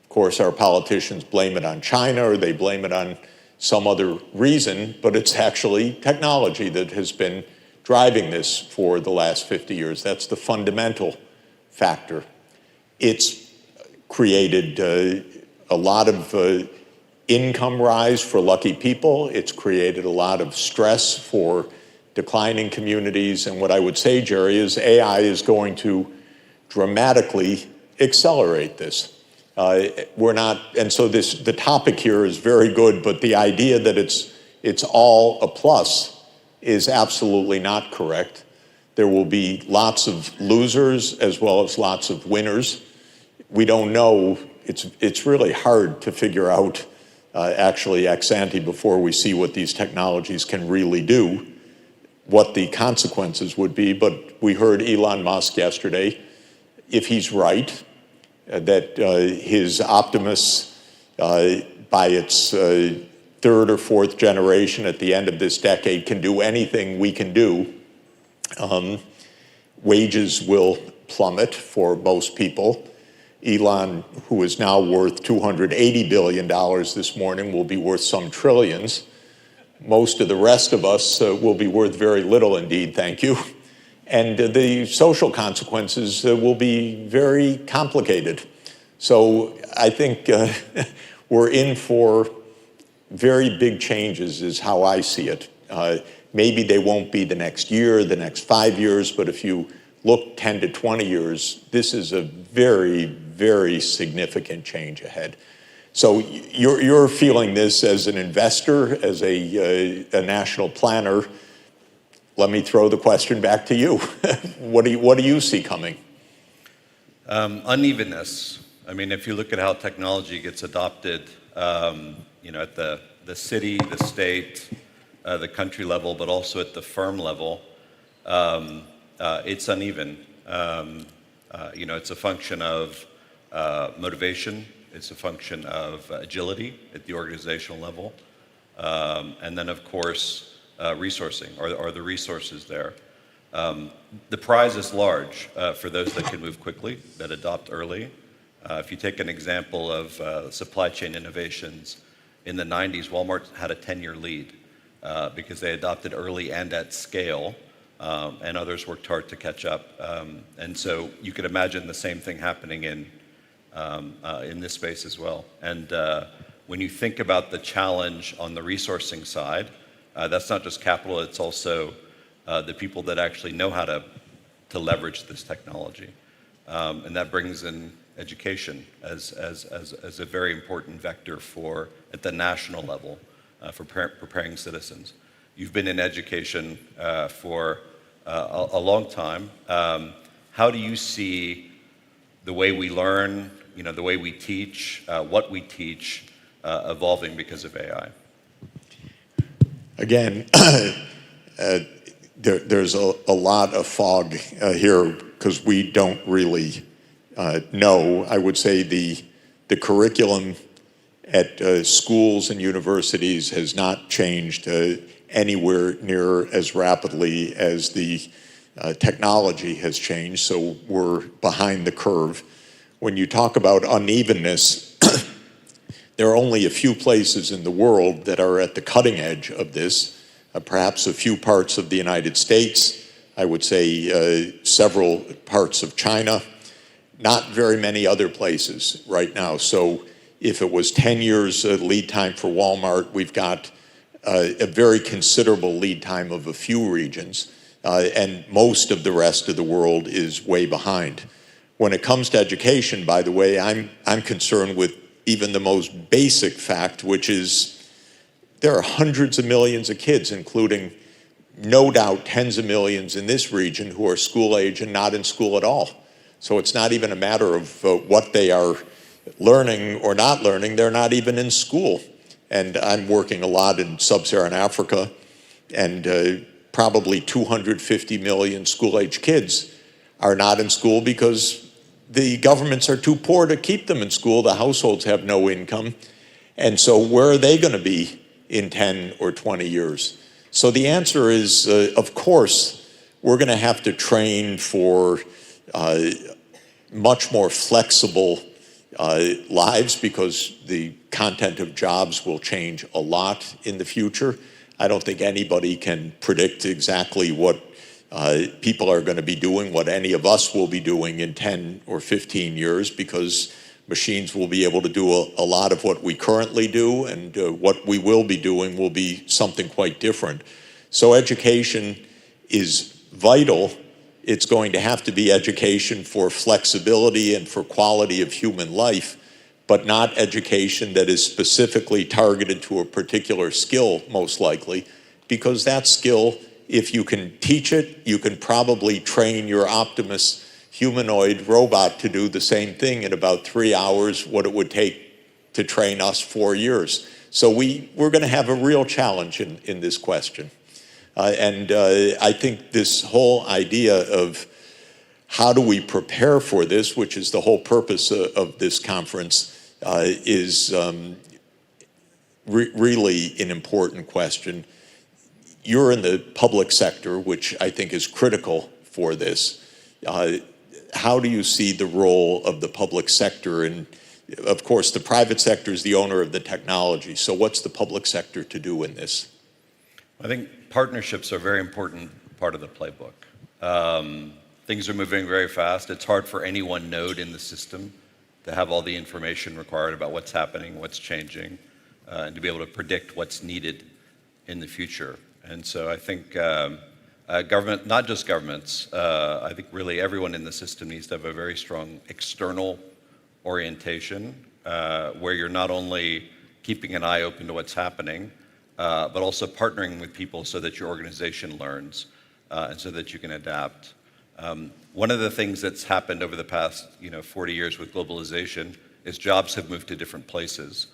Of course, our politicians blame it on China or they blame it on some other reason, but it's actually technology that has been driving this for the last 50 years. That's the fundamental factor. It's created a lot of income rise for lucky people. It's created a lot of stress for declining communities. And what I would say, Jerry, is AI is going to dramatically accelerate this. And so the topic here is very good, but the idea that it's all a plus is absolutely not correct. There will be lots of losers as well as lots of winners. We don't know. It's really hard to figure out actually ex ante before we see what these technologies can really do, what the consequences would be. But we heard Elon Musk yesterday, if he's right, that his Optimus, by its third or fourth generation at the end of this decade, can do anything we can do. Wages will plummet for most people. Elon, who is now worth $280 billion this morning, will be worth some trillions. Most of the rest of us will be worth very little indeed, thank you. And the social consequences will be very complicated. So I think we're in for very big changes is how I see it. Maybe they won't be the next year, the next 5 years, but if you look 10 to 20 years, this is a very, very significant change ahead. So you're feeling this as an investor, as a national planner. Let me throw the question back to you. What do you see coming? Unevenness. I mean, if you look at how technology gets adopted, at the city, the state, the country level, but also at the firm level, it's uneven. It's a function of motivation. It's a function of agility at the organizational level. And then, of course, resourcing. Are the resources there? The prize is large for those that can move quickly, that adopt early. If you take an example of supply chain innovations, in the 90s, Walmart had a 10-year lead because they adopted early and at scale, and others worked hard to catch up. And so you could imagine the same thing happening in this space as well. And when you think about the challenge on the resourcing side, that's not just capital, it's also the people that actually know how to leverage this technology. And that brings in education as a very important vector for, at the national level, for preparing citizens. You've been in education for a long time. How do you see the way we learn, the way we teach, what we teach, evolving because of AI? Again, there's a lot of fog here because we don't really know. I would say the curriculum at schools and universities has not changed anywhere near as rapidly as the technology has changed, so we're behind the curve. When you talk about unevenness, there are only a few places in the world that are at the cutting edge of this, perhaps a few parts of the United States, I would say several parts of China, not very many other places right now. So if it was 10 years lead time for Walmart, we've got a very considerable lead time of a few regions, and most of the rest of the world is way behind. When it comes to education, by the way, I'm concerned with even the most basic fact, which is there are hundreds of millions of kids, including no doubt tens of millions in this region, who are school age and not in school at all. So it's not even a matter of what they are learning or not learning. They're not even in school. And I'm working a lot in sub-Saharan Africa, and probably 250 million school-age kids are not in school because the governments are too poor to keep them in school. The households have no income. And so where are they going to be in 10 or 20 years? So the answer is, of course, we're going to have to train for much more flexible lives because the content of jobs will change a lot in the future. I don't think anybody can predict exactly what people are going to be doing, what any of us will be doing in 10 or 15 years, because machines will be able to do a lot of what we currently do, and what we will be doing will be something quite different. So education is vital. It's going to have to be education for flexibility and for quality of human life, but not education that is specifically targeted to a particular skill, most likely, because that skill, if you can teach it, you can probably train your Optimus humanoid robot to do the same thing in about 3 hours, what it would take to train us 4 years. So we're going to have a real challenge in this question. And I think this whole idea of how do we prepare for this, which is the whole purpose of this conference, is really an important question. You're in the public sector, which I think is critical for this. How do you see the role of the public sector? And of course, the private sector is the owner of the technology. So what's the public sector to do in this? I think partnerships are a very important part of the playbook. Things are moving very fast. It's hard for any one node in the system to have all the information required about what's happening, what's changing, and to be able to predict what's needed in the future. And so I think government, not just governments, I think really everyone in the system needs to have a very strong external orientation where you're not only keeping an eye open to what's happening, but also partnering with people so that your organization learns and so that you can adapt. One of the things that's happened over the past 40 years with globalization is jobs have moved to different places.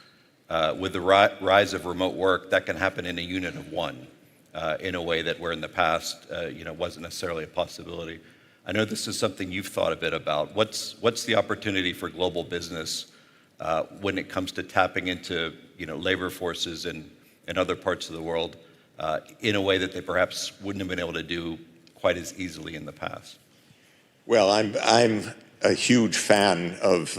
With the rise of remote work, that can happen in a unit of one in a way that where in the past wasn't necessarily a possibility. I know this is something you've thought a bit about. What's the opportunity for global business when it comes to tapping into labor forces in other parts of the world in a way that they perhaps wouldn't have been able to do quite as easily in the past? Well, I'm a huge fan of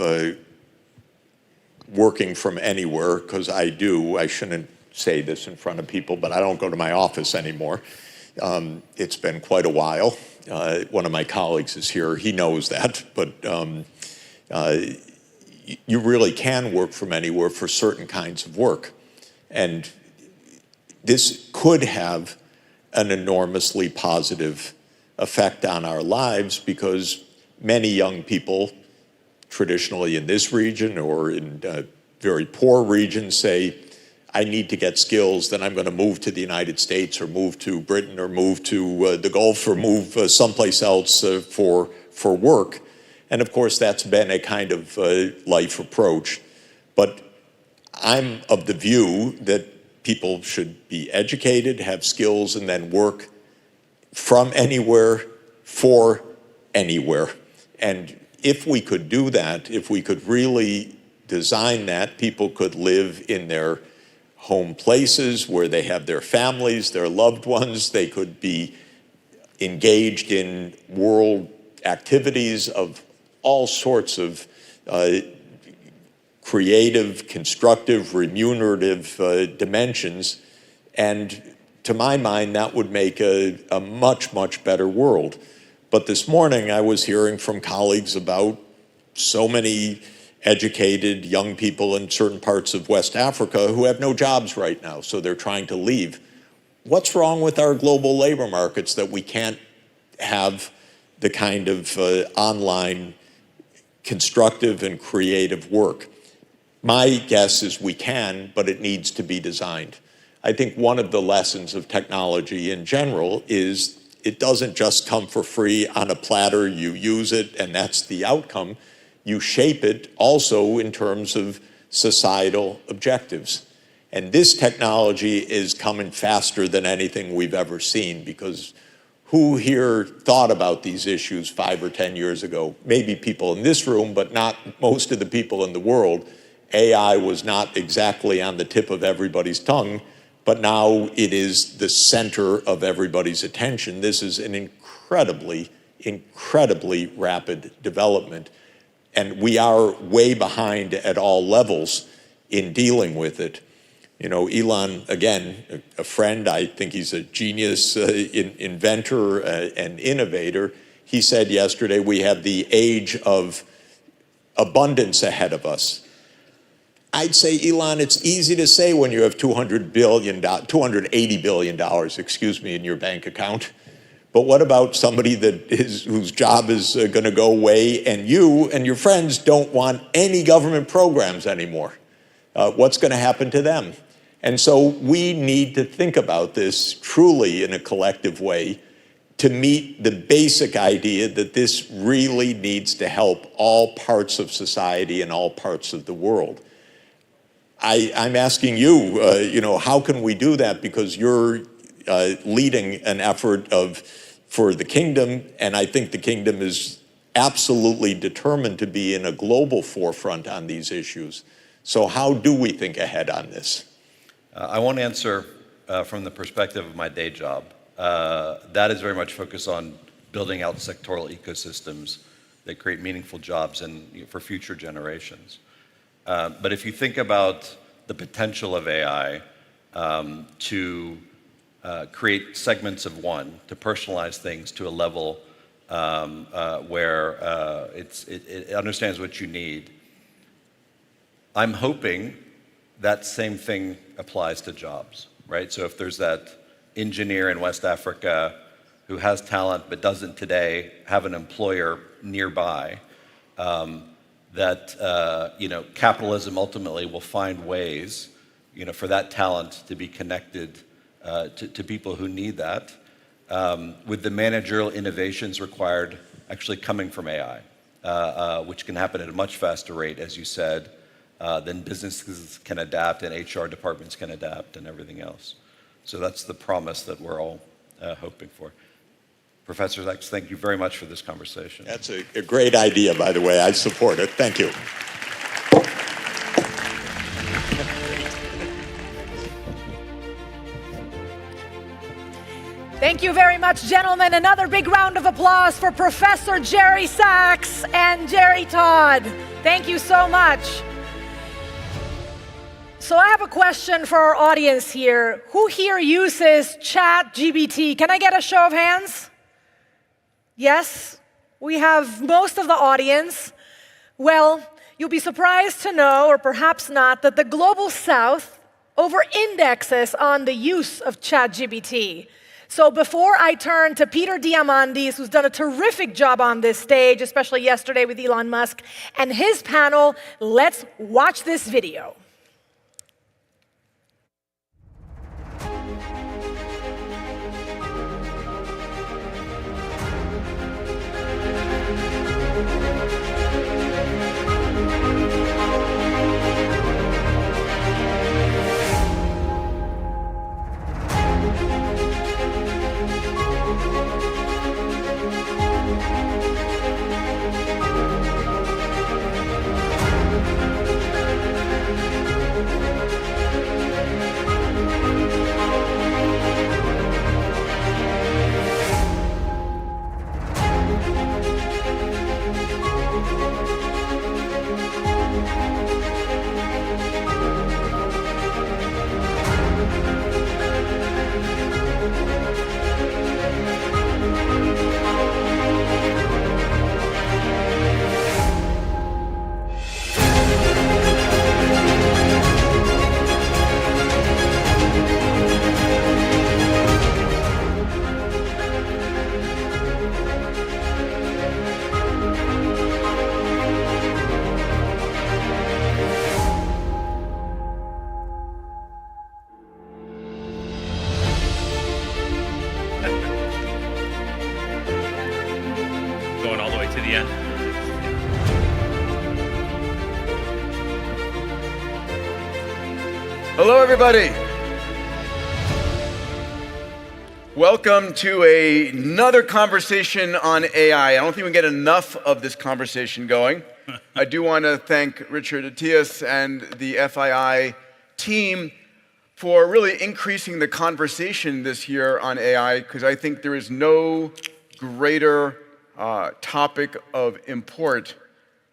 working from anywhere, because I shouldn't say this in front of people, but I don't go to my office anymore. It's been quite a while. One of my colleagues is here. He knows that, but you really can work from anywhere for certain kinds of work. And this could have an enormously positive effect on our lives, because many young people, traditionally in this region or in very poor regions, say, I need to get skills, then I'm going to move to the United States or move to Britain or move to the Gulf or move someplace else for work. And of course, that's been a kind of life approach. But I'm of the view that people should be educated, have skills, and then work from anywhere for anywhere. And if we could do that, if we could really design that, people could live in their home places where they have their families, their loved ones. They could be engaged in world activities of all sorts of creative, constructive, remunerative dimensions. And to my mind, that would make a much, much better world. But this morning, I was hearing from colleagues about so many educated young people in certain parts of West Africa who have no jobs right now, so they're trying to leave. What's wrong with our global labor markets that we can't have the kind of online constructive and creative work? My guess is we can, but it needs to be designed. I think one of the lessons of technology in general is it doesn't just come for free on a platter. You use it, and that's the outcome. You shape it also in terms of societal objectives. And this technology is coming faster than anything we've ever seen, because who here thought about these issues 5 or 10 years ago? Maybe people in this room, but not most of the people in the world. AI was not exactly on the tip of everybody's tongue, but now it is the center of everybody's attention. This is an incredibly rapid development. And we are way behind at all levels in dealing with it. You know, Elon, again, a friend, I think he's a genius inventor and innovator. He said yesterday, we have the age of abundance ahead of us. I'd say, Elon, it's easy to say when you have $280 billion, in your bank account. But what about somebody whose job is going to go away, and you and your friends don't want any government programs anymore? What's going to happen to them? And so we need to think about this truly in a collective way to meet the basic idea that this really needs to help all parts of society and all parts of the world. I'm asking you, how can we do that? Because you're leading an effort for the kingdom, and I think the kingdom is absolutely determined to be in a global forefront on these issues. So how do we think ahead on this? I won't answer from the perspective of my day job. That is very much focused on building out sectoral ecosystems that create meaningful jobs and for future generations. But if you think about the potential of AI to create segments of one, to personalize things to a level where it understands what you need, I'm hoping that same thing applies to jobs, right? So if there's that engineer in West Africa who has talent but doesn't today have an employer nearby, capitalism ultimately will find ways, for that talent to be connected to people who need that, with the managerial innovations required actually coming from AI, which can happen at a much faster rate, as you said, than businesses can adapt and HR departments can adapt and everything else. So that's the promise that we're all hoping for. Professor Sachs, thank you very much for this conversation. That's a great idea, by the way. I support it. Thank you. Thank you very much, gentlemen. Another big round of applause for Professor Jerry Sachs and Jerry Todd. Thank you so much. So I have a question for our audience here. Who here uses ChatGPT? Can I get a show of hands? Yes, we have most of the audience. Well, you'll be surprised to know, or perhaps not, that the Global South over-indexes on the use of ChatGPT. So before I turn to Peter Diamandis, who's done a terrific job on this stage, especially yesterday with Elon Musk, and his panel, let's watch this video. Going all the way to the end. Hello, everybody. Welcome to another conversation on AI. I don't think we can get enough of this conversation going. I do want to thank Richard Atias and the FII team for really increasing the conversation this year on AI, because I think there is no greater topic of import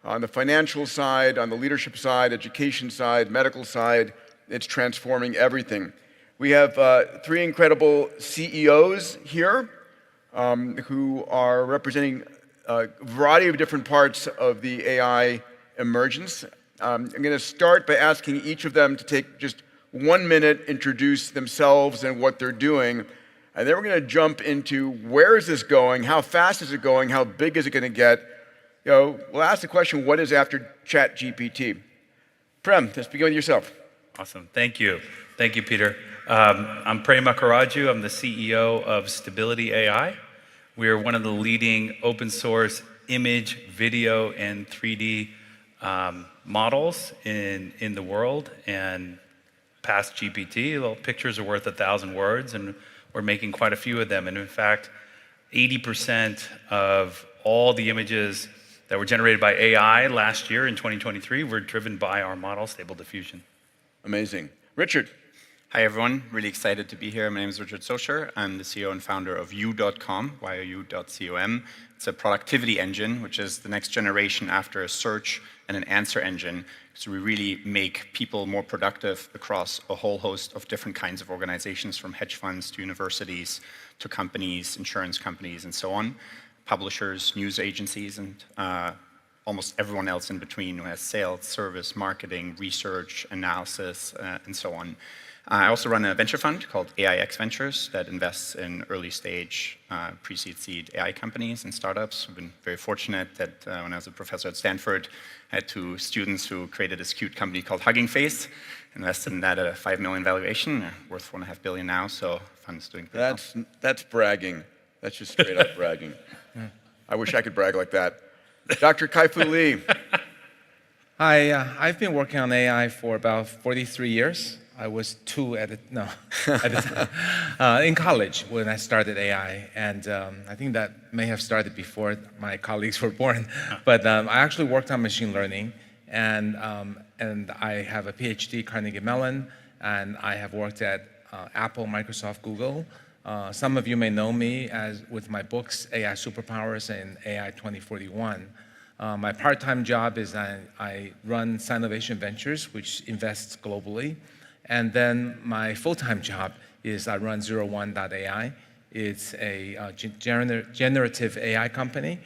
on the financial side, on the leadership side, education side, medical side. It's transforming everything. We have three incredible CEOs here who are representing a variety of different parts of the AI emergence. I'm going to start by asking each of them to take just 1 minute, introduce themselves and what they're doing, and then we're going to jump into where is this going, how fast is it going, how big is it going to get. We'll ask the question, what is after ChatGPT? Prem, let's begin with yourself. Awesome. Thank you. Thank you, Peter. I'm Prem Makaraju. I'm the CEO of Stability AI. We are one of the leading open source image, video, and 3D models in the world. And past GPT, well, pictures are worth 1,000 words, and we're making quite a few of them. And in fact, 80% of all the images that were generated by AI last year in 2023 were driven by our model, Stable Diffusion. Amazing. Richard. Hi, everyone. Really excited to be here. My name is Richard Socher. I'm the CEO and founder of you.com, you.com. It's a productivity engine, which is the next generation after a search and an answer engine. So we really make people more productive across a whole host of different kinds of organizations, from hedge funds to universities to companies, insurance companies, and so on, publishers, news agencies, and almost everyone else in between who has sales, service, marketing, research, analysis, and so on. I also run a venture fund called AIX Ventures that invests in early stage pre-seed seed AI companies and startups. I've been very fortunate that when I was a professor at Stanford, I had two students who created this cute company called Hugging Face, invested in that at a 5 million valuation, worth $4.5 billion now, so fund's doing pretty well. That's bragging. That's just straight up bragging. I wish I could brag like that. Dr. Kai-Fu Lee. Hi, I've been working on AI for about 43 years. I was in college when I started AI, and I think that may have started before my colleagues were born. But I actually worked on machine learning, and I have a PhD at Carnegie Mellon, and I have worked at Apple, Microsoft, Google. Some of you may know me with my books, AI Superpowers and AI 2041. My part-time job is I run Sinovation Ventures, which invests globally. And then my full-time job is I run 01.ai. It's a generative AI company.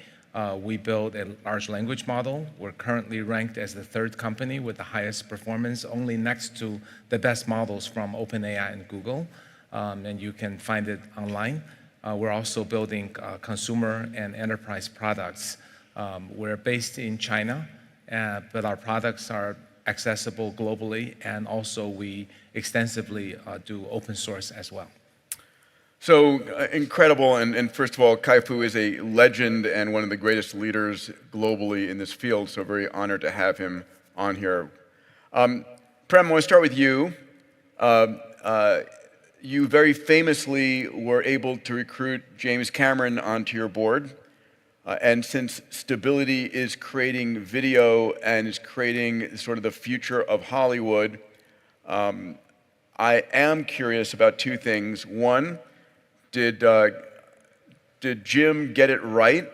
We build a large language model. We're currently ranked as the 3rd company with the highest performance, only next to the best models from OpenAI and Google. And you can find it online. We're also building consumer and enterprise products. We're based in China, but our products are accessible globally, and also we extensively do open source as well. So incredible, and first of all, Kai-Fu is a legend and one of the greatest leaders globally in this field, so very honored to have him on here. Prem, I want to start with you. You very famously were able to recruit James Cameron onto your board. And since Stability is creating video and is creating sort of the future of Hollywood, I am curious about two things. One, did Jim get it right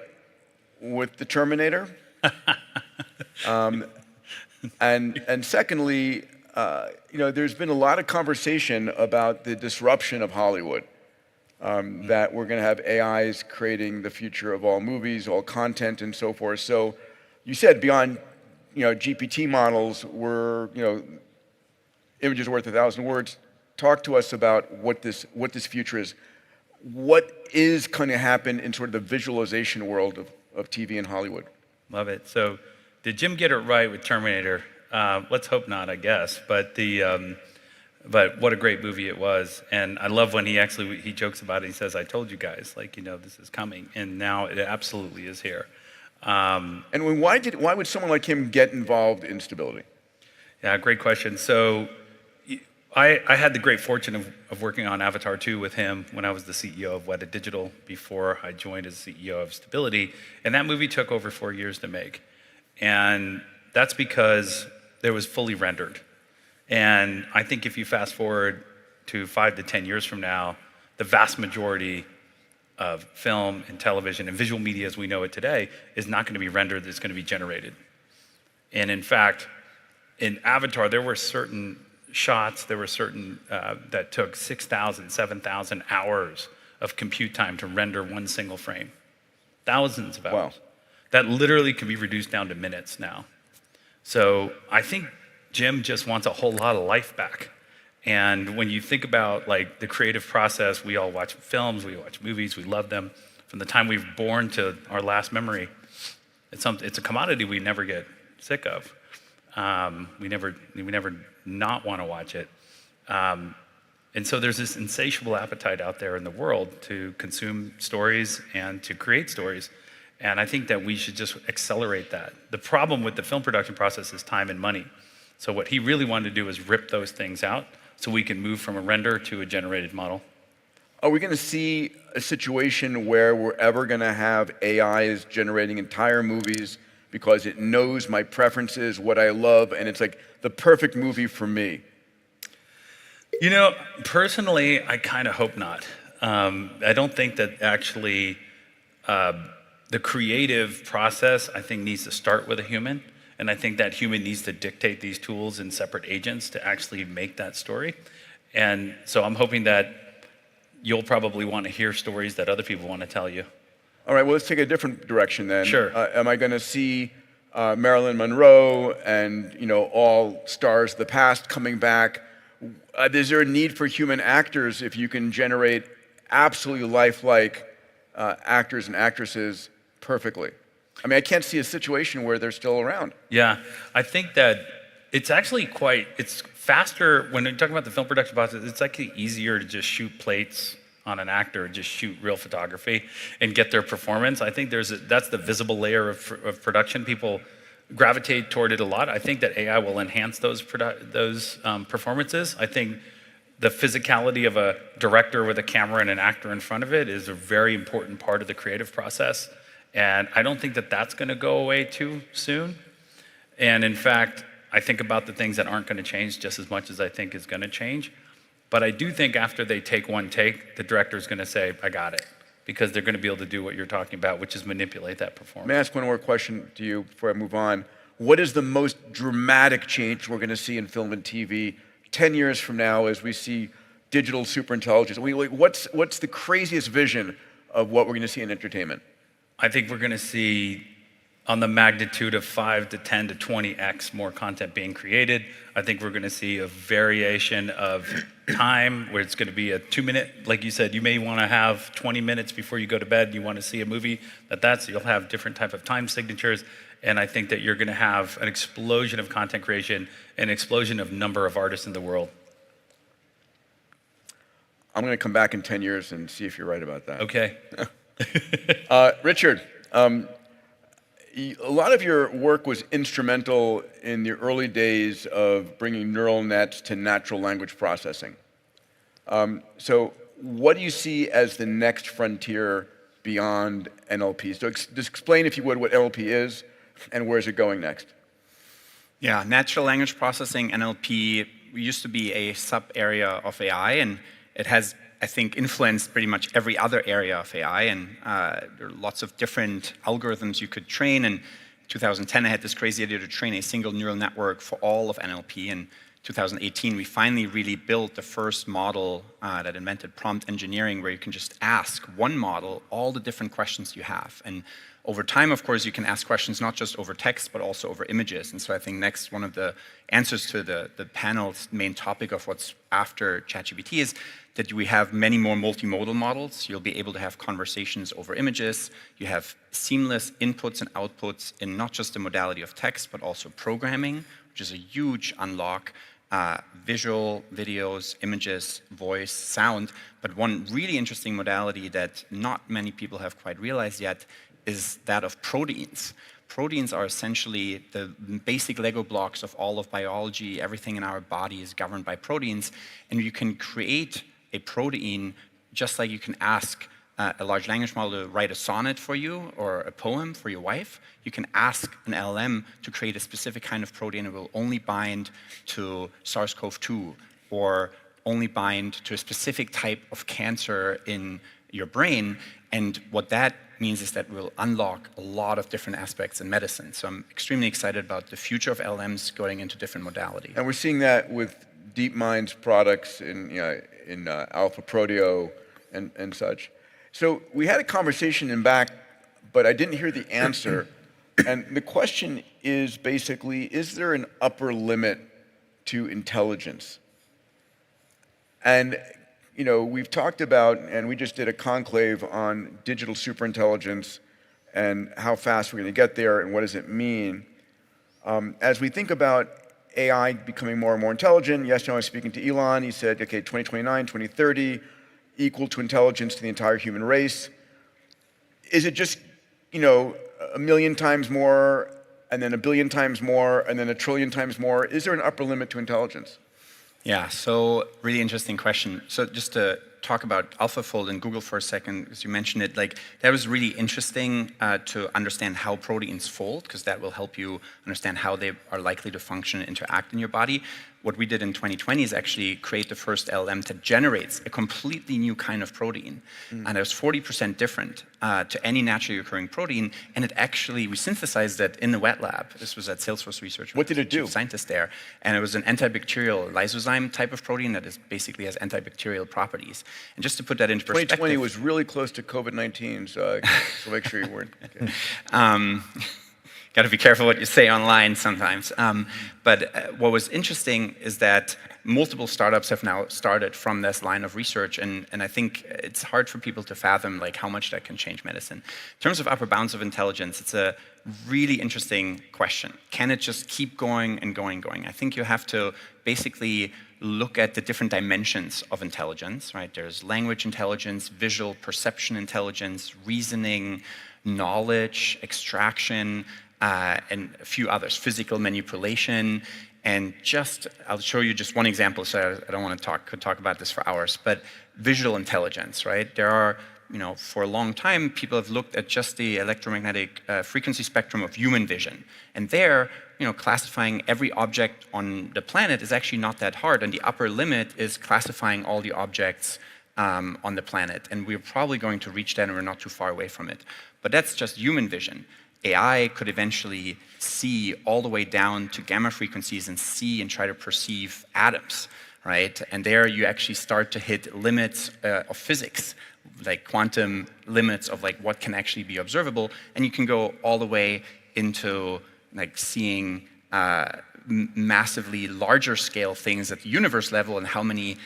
with the Terminator? And secondly, there's been a lot of conversation about the disruption of Hollywood. That we're going to have AIs creating the future of all movies, all content, and so forth. So you said beyond, GPT models were, images worth 1,000 words. Talk to us about what this future is. What is going to happen in sort of the visualization world of TV in Hollywood? Love it. So did Jim get it right with Terminator? Let's hope not, I guess. But what a great movie it was. And I love when he jokes about it. He says, I told you guys, this is coming. And now it absolutely is here. And why would someone like him get involved in Stability? Yeah, great question. So I had the great fortune of working on Avatar 2 with him when I was the CEO of Weta Digital before I joined as CEO of Stability. And that movie took over 4 years to make. And that's because it was fully rendered. And I think if you fast forward to 5 to 10 years from now, the vast majority of film and television and visual media as we know it today is not going to be rendered, it's going to be generated. And in fact, in Avatar, there were certain shots, there were certain that took 6,000, 7,000 hours of compute time to render one single frame. Thousands of hours. Wow. That literally can be reduced down to minutes now. So I think Jim just wants a whole lot of life back. And when you think about like the creative process, we all watch films, we watch movies, we love them. From the time we were born to our last memory, it's a commodity we never get sick of. We never not want to watch it. And so there's this insatiable appetite out there in the world to consume stories and to create stories. And I think that we should just accelerate that. The problem with the film production process is time and money. So what he really wanted to do is rip those things out so we can move from a render to a generated model. Are we going to see a situation where we're ever going to have AIs generating entire movies because it knows my preferences, what I love, and it's like the perfect movie for me? You know, personally, I kind of hope not. I don't think that actually the creative process, I think, needs to start with a human. And I think that human needs to dictate these tools and separate agents to actually make that story. And so I'm hoping that you'll probably want to hear stories that other people want to tell you. All right, well, let's take a different direction then. Sure. Am I going to see Marilyn Monroe and all stars of the past coming back? Is there a need for human actors if you can generate absolutely lifelike actors and actresses perfectly? I mean, I can't see a situation where they're still around. Yeah, I think that it's actually it's faster when you're talking about the film production process. It's actually easier to just shoot plates on an actor, just shoot real photography and get their performance. I think that's the visible layer of production. People gravitate toward it a lot. I think that AI will enhance those performances. I think the physicality of a director with a camera and an actor in front of it is a very important part of the creative process. And I don't think that that's going to go away too soon. And in fact, I think about the things that aren't going to change just as much as I think is going to change. But I do think after they take one take, the director is going to say, I got it. Because they're going to be able to do what you're talking about, which is manipulate that performance. May I ask one more question to you before I move on? What is the most dramatic change we're going to see in film and TV 10 years from now as we see digital superintelligence? What's the craziest vision of what we're going to see in entertainment? I think we're going to see on the magnitude of 5 to 10 to 20x more content being created. I think we're going to see a variation of time where it's going to be a 2-minute, like you said, you may want to have 20 minutes before you go to bed, you want to see a movie, you'll have different type of time signatures. And I think that you're going to have an explosion of content creation, an explosion of number of artists in the world. I'm going to come back in 10 years and see if you're right about that. Okay. Richard, a lot of your work was instrumental in the early days of bringing neural nets to natural language processing. So what do you see as the next frontier beyond NLP? So just explain, if you would, what NLP is and where is it going next? Yeah, natural language processing, NLP, used to be a sub-area of AI, and it has, I think, influenced pretty much every other area of AI, and there are lots of different algorithms you could train. In 2010, I had this crazy idea to train a single neural network for all of NLP. In 2018, we finally really built the first model that invented prompt engineering, where you can just ask one model all the different questions you have. And over time, of course, you can ask questions not just over text, but also over images. And so I think next, one of the answers to the panel's main topic of what's after ChatGPT is that we have many more multimodal models. You'll be able to have conversations over images. You have seamless inputs and outputs in not just the modality of text, but also programming, which is a huge unlock. Visual, videos, images, voice, sound. But one really interesting modality that not many people have quite realized yet is that of proteins. proteins are essentially the basic Lego blocks of all of biology. Everything in our body is governed by proteins. And you can create a protein just like you can ask a large language model to write a sonnet for you or a poem for your wife. You can ask an LLM to create a specific kind of protein that will only bind to SARS-CoV-2 or only bind to a specific type of cancer in your brain. And what that means is that we'll unlock a lot of different aspects in medicine. So I'm extremely excited about the future of LLMs going into different modalities. And we're seeing that with DeepMind's products in Alpha Proteo and such. So we had a conversation in back, but I didn't hear the answer. And the question is basically, is there an upper limit to intelligence? And we've talked about, and we just did a conclave on digital superintelligence and how fast we're going to get there and what does it mean. As we think about AI becoming more and more intelligent, yesterday I was speaking to Elon, he said, okay, 2029, 2030, equal to intelligence to the entire human race. Is it just, a million times more, and then a billion times more, and then a trillion times more? Is there an upper limit to intelligence? Yeah, so really interesting question. So just to talk about AlphaFold and Google for a second, because you mentioned it, that was really interesting to understand how proteins fold, because that will help you understand how they are likely to function and interact in your body. What we did in 2020 is actually create the first LLM that generates a completely new kind of protein. And it was 40% different to any naturally occurring protein. And we synthesized it in the wet lab. This was at Salesforce Research. What did it do? Scientist there. And it was an antibacterial lysozyme type of protein that basically has antibacterial properties. And just to put that into perspective. 2020 was really close to COVID-19, so make sure you weren't. Okay. Got to be careful what you say online sometimes. But what was interesting is that multiple startups have now started from this line of research, and I think it's hard for people to fathom how much that can change medicine. In terms of upper bounds of intelligence, it's a really interesting question. Can it just keep going and going and going? I think you have to basically look at the different dimensions of intelligence, right? There's language intelligence, visual perception intelligence, reasoning, knowledge, extraction, and a few others, physical manipulation, and I'll show you just one example, so I don't want to could talk about this for hours, but visual intelligence, right? There are, for a long time, people have looked at just the electromagnetic frequency spectrum of human vision, and there, classifying every object on the planet is actually not that hard, and the upper limit is classifying all the objects on the planet, and we're probably going to reach that, and we're not too far away from it. But that's just human vision. AI could eventually see all the way down to gamma frequencies and see and try to perceive atoms, right? And there you actually start to hit limits of physics, like quantum limits of what can actually be observable. And you can go all the way into seeing massively larger scale things at the universe level, and how many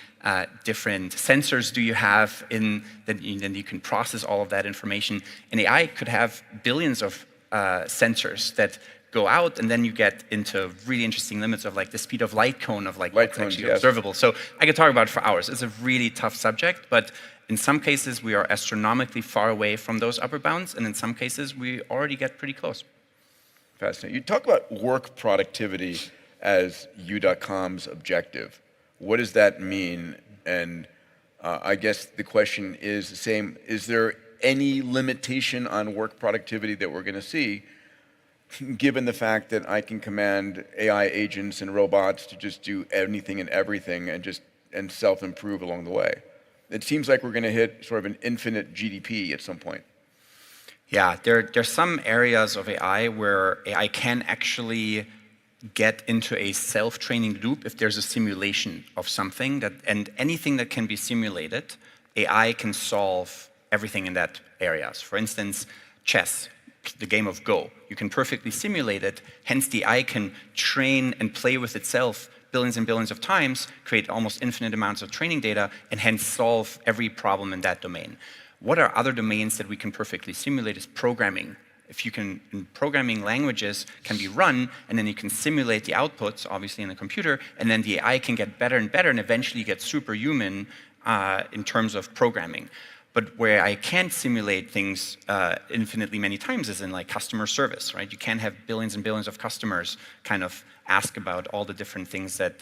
different sensors do you have then you can process all of that information. And AI could have billions of sensors that go out, and then you get into really interesting limits of the speed of light cone of what's actually observable. So I could talk about it for hours. It's a really tough subject, but in some cases we are astronomically far away from those upper bounds, and in some cases we already get pretty close. Fascinating. You talk about work productivity as U.com's objective. What does that mean? And I guess the question is the same. Is there any limitation on work productivity that we're going to see, given the fact that I can command AI agents and robots to just do anything and everything and self-improve along the way? It seems like we're going to hit sort of an infinite GDP at some point. Yeah, there's some areas of AI where AI can actually get into a self-training loop if there's a simulation of something, and anything that can be simulated, AI can solve everything in that areas. For instance, chess, the game of Go. You can perfectly simulate it, hence the AI can train and play with itself billions and billions of times, create almost infinite amounts of training data, and hence solve every problem in that domain. What are other domains that we can perfectly simulate is programming. Programming languages can be run, and then you can simulate the outputs, obviously in the computer, and then the AI can get better and better, and eventually get superhuman in terms of programming. But where I can't simulate things infinitely many times is in like customer service, right? You can't have billions and billions of customers kind of ask about all the different things that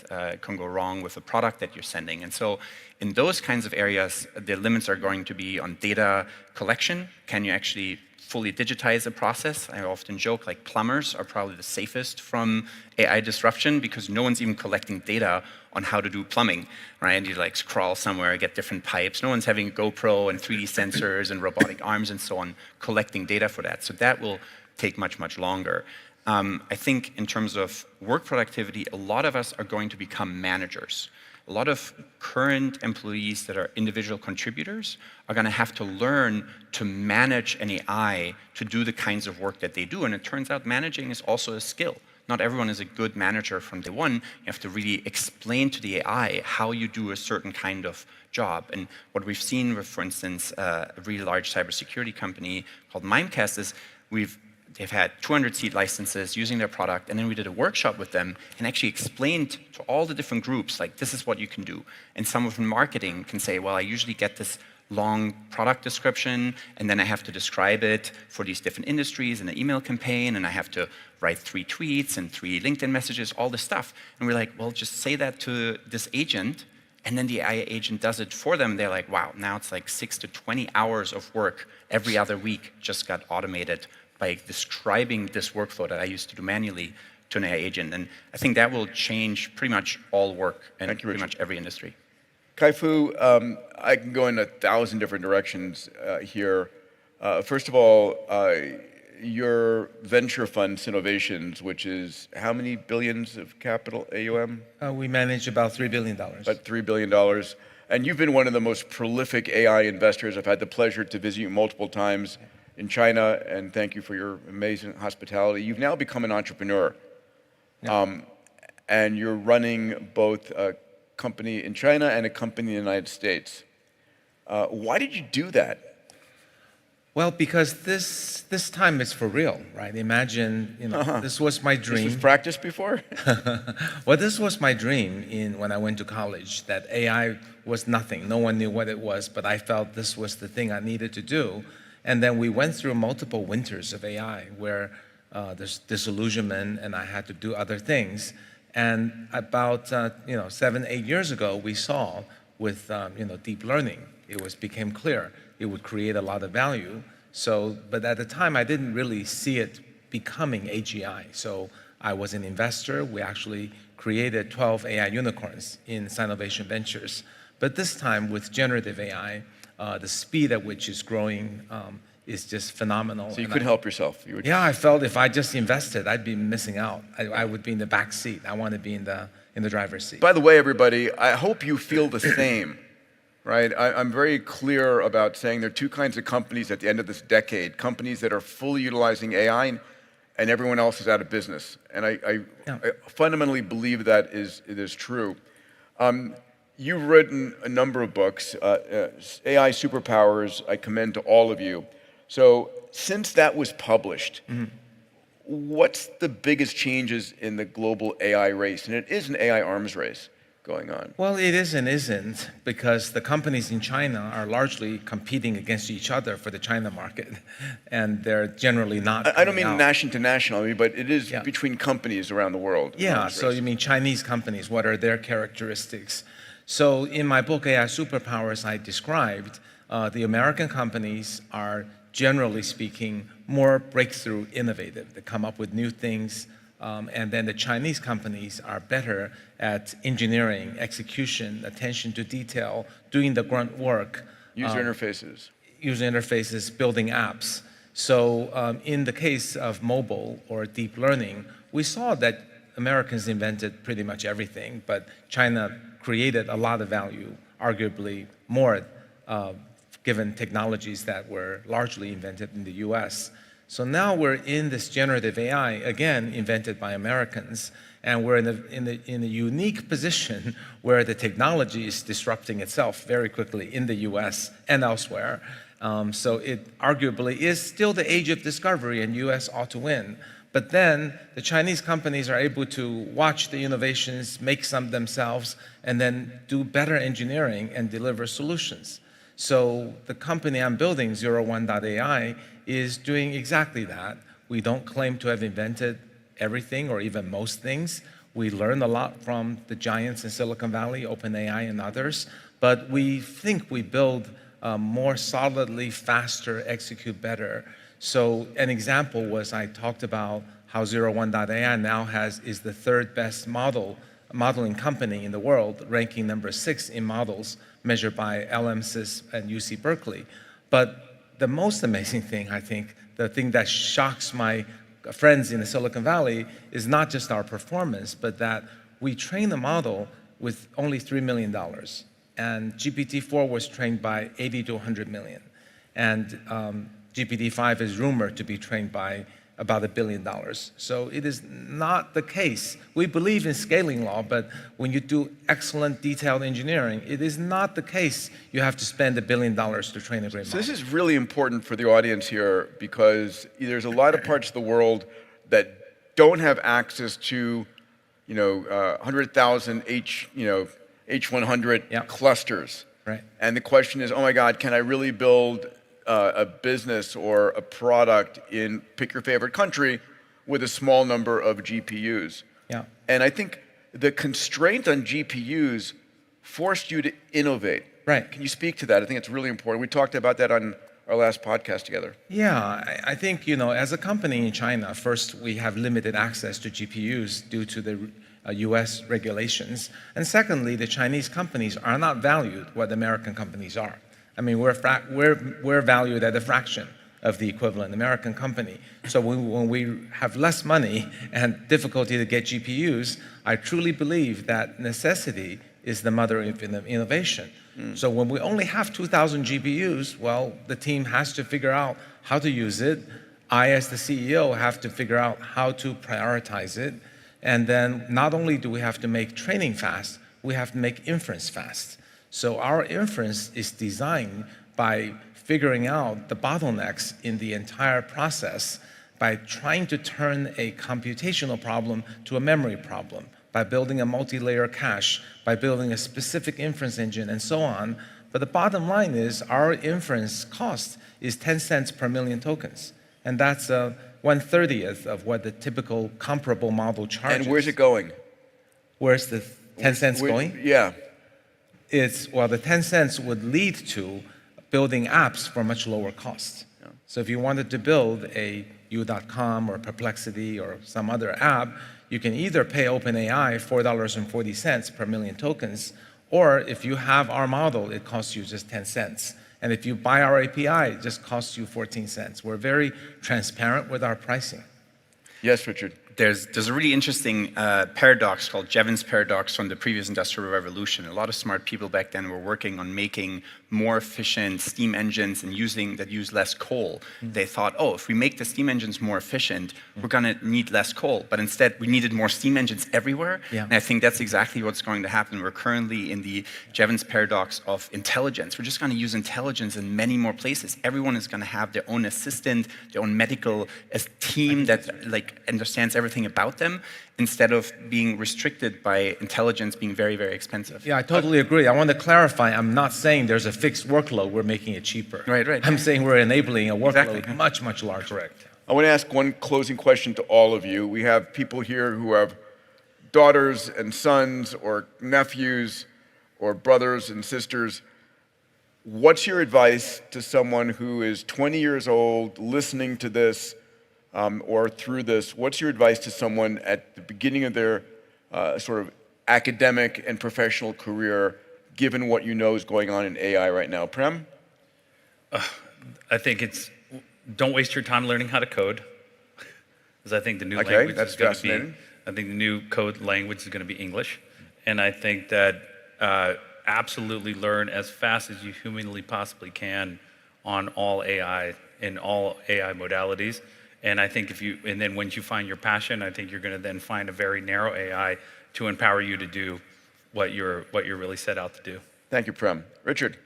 can go wrong with a product that you're sending. And so in those kinds of areas, the limits are going to be on data collection. Can you actually fully digitize a process? I often joke like plumbers are probably the safest from AI disruption because no one's even collecting data on how to do plumbing, right? And you like crawl somewhere, get different pipes. No one's having GoPro and 3D sensors and robotic arms and so on collecting data for that. So that will take much, much longer. I think in terms of work productivity, a lot of us are going to become managers. A lot of current employees that are individual contributors are going to have to learn to manage an AI to do the kinds of work that they do. And it turns out managing is also a skill. Not everyone is a good manager from day one. You have to really explain to the AI how you do a certain kind of job. And what we've seen with, for instance, a really large cybersecurity company called Mimecast is they've had 200-seat licenses using their product, and then we did a workshop with them and actually explained to all the different groups, like, this is what you can do. And someone from marketing can say, well, I usually get this long product description, and then I have to describe it for these different industries in an email campaign, and I have to write 3 tweets and 3 LinkedIn messages, all this stuff. And we're like, well, just say that to this agent, and then the AI agent does it for them. They're like, wow, now it's like 6 to 20 hours of work every other week just got automated by describing this workflow that I used to do manually to an AI agent. And I think that will change pretty much all work in pretty much every industry. Kai-Fu, I can go in 1,000 different directions here. First of all, your venture fund, Innovations, which is how many billions of capital, AUM? We manage about $3 billion. About $3 billion. And you've been one of the most prolific AI investors. I've had the pleasure to visit you multiple times in China, and thank you for your amazing hospitality. You've now become an entrepreneur. Yeah. And you're running both a company in China and a company in the United States. Why did you do that? Well, because this time is for real, right? Imagine, this was my dream. This was practiced before? Well, this was my dream when I went to college, that AI was nothing. No one knew what it was, but I felt this was the thing I needed to do. And then we went through multiple winters of AI where there's disillusionment and I had to do other things. And about 7, 8 years ago, we saw with deep learning, it became clear it would create a lot of value. So, but at the time, I didn't really see it becoming AGI. So I was an investor. We actually created 12 AI unicorns in Sinovation Ventures. But this time with generative AI, the speed at which it's growing is just phenomenal. So you couldn't help yourself. Yeah, I felt if I just invested, I'd be missing out. I would be in the back seat. I want to be in the driver's seat. By the way, everybody, I hope you feel the same, right? I'm very clear about saying there are 2 kinds of companies at the end of this decade: companies that are fully utilizing AI, and everyone else is out of business. And I fundamentally believe that it is true. You've written a number of books, AI Superpowers. I commend to all of you. So since that was published, what's the biggest changes in the global AI race? And it is an AI arms race going on. Well, it is and isn't, because the companies in China are largely competing against each other for the China market, and they're generally not. I don't mean national to national, but it is between companies around the world. Yeah, so you mean Chinese companies, what are their characteristics? So in my book, AI Superpowers, I described the American companies are, generally speaking, more breakthrough innovative. They come up with new things. And then the Chinese companies are better at engineering, execution, attention to detail, doing the grunt work. User interfaces. User interfaces, building apps. So in the case of mobile or deep learning, we saw that Americans invented pretty much everything, but China created a lot of value, arguably more, given technologies that were largely invented in the US. So now we're in this generative AI, again, invented by Americans, and we're in a unique position where the technology is disrupting itself very quickly in the US and elsewhere. So it arguably is still the age of discovery, and US ought to win. But then the Chinese companies are able to watch the innovations, make some themselves, and then do better engineering and deliver solutions. So the company I'm building, 01.ai, is doing exactly that. We don't claim to have invented everything or even most things. We learned a lot from the giants in Silicon Valley, OpenAI and others, but we think we build more solidly, faster, execute better. So an example was I talked about how 01.ai now is the third best modeling company in the world, ranking number 6 in models measured by LMSys and UC Berkeley. But the most amazing thing, I think, the thing that shocks my friends in the Silicon Valley is not just our performance, but that we trained the model with only $3 million. And GPT-4 was trained by 80 to 100 million. And GPT-5 is rumored to be trained by about $1 billion. So it is not the case. We believe in scaling law, but when you do excellent detailed engineering, it is not the case you have to spend $1 billion to train a great model. So this is really important for the audience here because there's a lot of parts of the world that don't have access to, 100,000 H100 clusters. Right. And the question is, oh my God, can I really build a business or a product in pick your favorite country with a small number of GPUs? Yeah. And I think the constraint on GPUs forced you to innovate. Right. Can you speak to that? I think it's really important. We talked about that on our last podcast together. Yeah, I think, as a company in China, first, we have limited access to GPUs due to the US regulations. And secondly, the Chinese companies are not valued what American companies are. I mean, we're valued at a fraction of the equivalent American company. So when we have less money and difficulty to get GPUs, I truly believe that necessity is the mother of innovation. So when we only have 2,000 GPUs, well, the team has to figure out how to use it. I, as the CEO, have to figure out how to prioritize it. And then not only do we have to make training fast, we have to make inference fast. So our inference is designed by figuring out the bottlenecks in the entire process by trying to turn a computational problem to a memory problem, by building a multi-layer cache, by building a specific inference engine, and so on. But the bottom line is our inference cost is 10 cents per million tokens. And that's 1/30th of what the typical comparable model charges. And where's it going? Where's the 10 cents going? Yeah. The 10 cents would lead to building apps for much lower cost. Yeah. So if you wanted to build a U.com or Perplexity or some other app, you can either pay OpenAI $4.40 per million tokens, or if you have our model, it costs you just 10 cents. And if you buy our API, it just costs you 14 cents. We're very transparent with our pricing. Yes, Richard. There's a really interesting paradox called Jevons paradox from the previous Industrial Revolution. A lot of smart people back then were working on making more efficient steam engines and that use less coal. They thought, if we make the steam engines more efficient, we're going to need less coal. But instead, we needed more steam engines everywhere. Yeah. And I think that's exactly what's going to happen. We're currently in the Jevons paradox of intelligence. We're just going to use intelligence in many more places. Everyone is going to have their own assistant, their own medical team that understands everything about them, instead of being restricted by intelligence being very, very expensive. Yeah, I totally agree. I want to clarify, I'm not saying there's a fixed workload, we're making it cheaper. Right. I'm saying we're enabling a workload Exactly. much, much larger. Correct. I want to ask one closing question to all of you. We have people here who have daughters and sons or nephews or brothers and sisters. What's your advice to someone who is 20 years old, listening to this, or through this? What's your advice to someone at the beginning of their sort of academic and professional career, given what you know is going on in AI right now? Prem? I think don't waste your time learning how to code, because I think the new language that's is going to fascinating. be, I think the new code language is going to be English. And I think that absolutely learn as fast as you humanly possibly can on all AI, in all AI modalities. And I think and then once you find your passion, I think you're going to then find a very narrow AI to empower you to do what you're really set out to do. Thank you, Prem. Richard?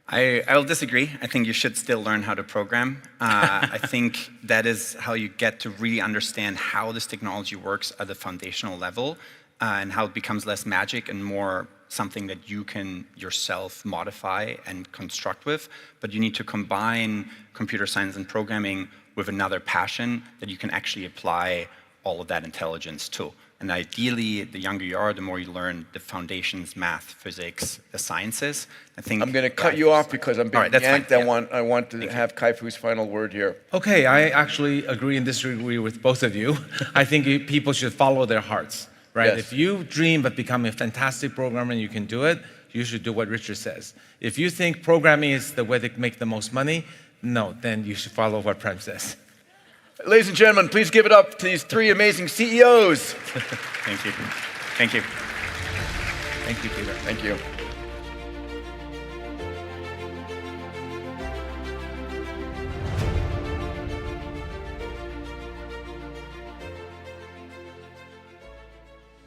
I'll disagree. I think you should still learn how to program. I think that is how you get to really understand how this technology works at the foundational level, and how it becomes less magic and more something that you can yourself modify and construct with, but you need to combine computer science and programming with another passion that you can actually apply all of that intelligence to. And ideally, the younger you are, the more you learn the foundations, math, physics, the sciences. I think I'm going to cut you off because I'm being yanked. Fine, I want to have Kai-Fu's final word here. Okay, I actually agree and disagree with both of you. I think people should follow their hearts, right? Yes. If you dream of becoming a fantastic programmer and you can do it, you should do what Richard says. If you think programming is the way to make the most money, no, then you should follow what Prem says. Ladies and gentlemen, please give it up to these three amazing CEOs. Thank you. Thank you. Thank you, Peter. Thank you.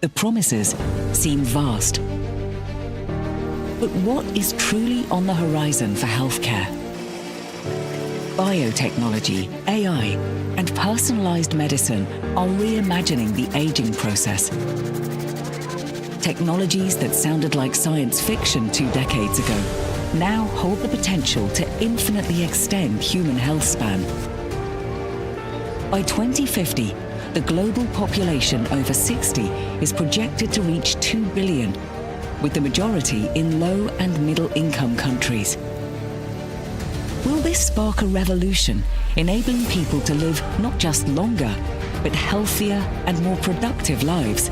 The promises seem vast. But what is truly on the horizon for healthcare? Biotechnology, AI, and personalized medicine are reimagining the aging process. Technologies that sounded like science fiction 2 decades ago now hold the potential to infinitely extend human health span. By 2050, the global population over 60 is projected to reach 2 billion, with the majority in low and middle income countries. Will this spark a revolution, enabling people to live not just longer, but healthier and more productive lives?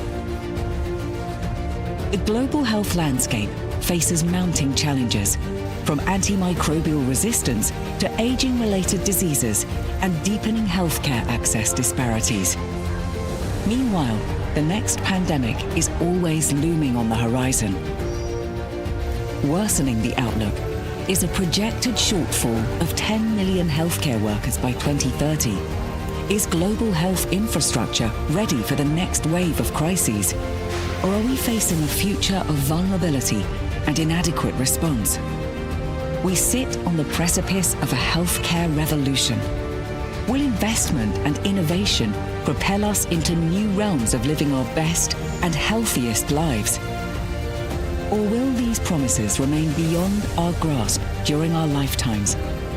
The global health landscape faces mounting challenges, from antimicrobial resistance to aging-related diseases and deepening healthcare access disparities. Meanwhile, the next pandemic is always looming on the horizon. Worsening the outlook is a projected shortfall of 10 million healthcare workers by 2030. Is global health infrastructure ready for the next wave of crises? Or are we facing a future of vulnerability and inadequate response? We sit on the precipice of a healthcare revolution. Will investment and innovation propel us into new realms of living our best and healthiest lives? Or will these promises remain beyond our grasp during our lifetimes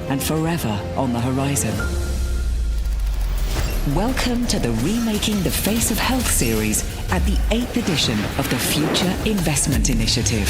and forever on the horizon? Welcome to the Remaking the Face of Health series at the 8th edition of the Future Investment Initiative.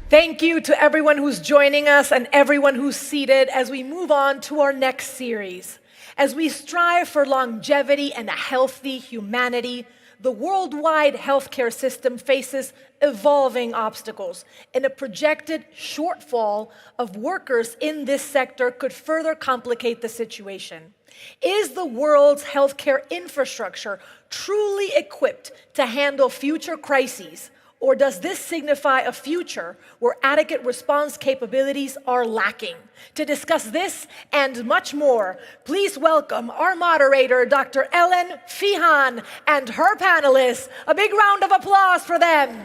Thank you to everyone who's joining us and everyone who's seated as we move on to our next series. As we strive for longevity and a healthy humanity, the worldwide healthcare system faces evolving obstacles, and a projected shortfall of workers in this sector could further complicate the situation. Is the world's healthcare infrastructure truly equipped to handle future crises? Or does this signify a future where adequate response capabilities are lacking? To discuss this and much more, please welcome our moderator, Dr. Ellen Feehan, and her panelists. A big round of applause for them.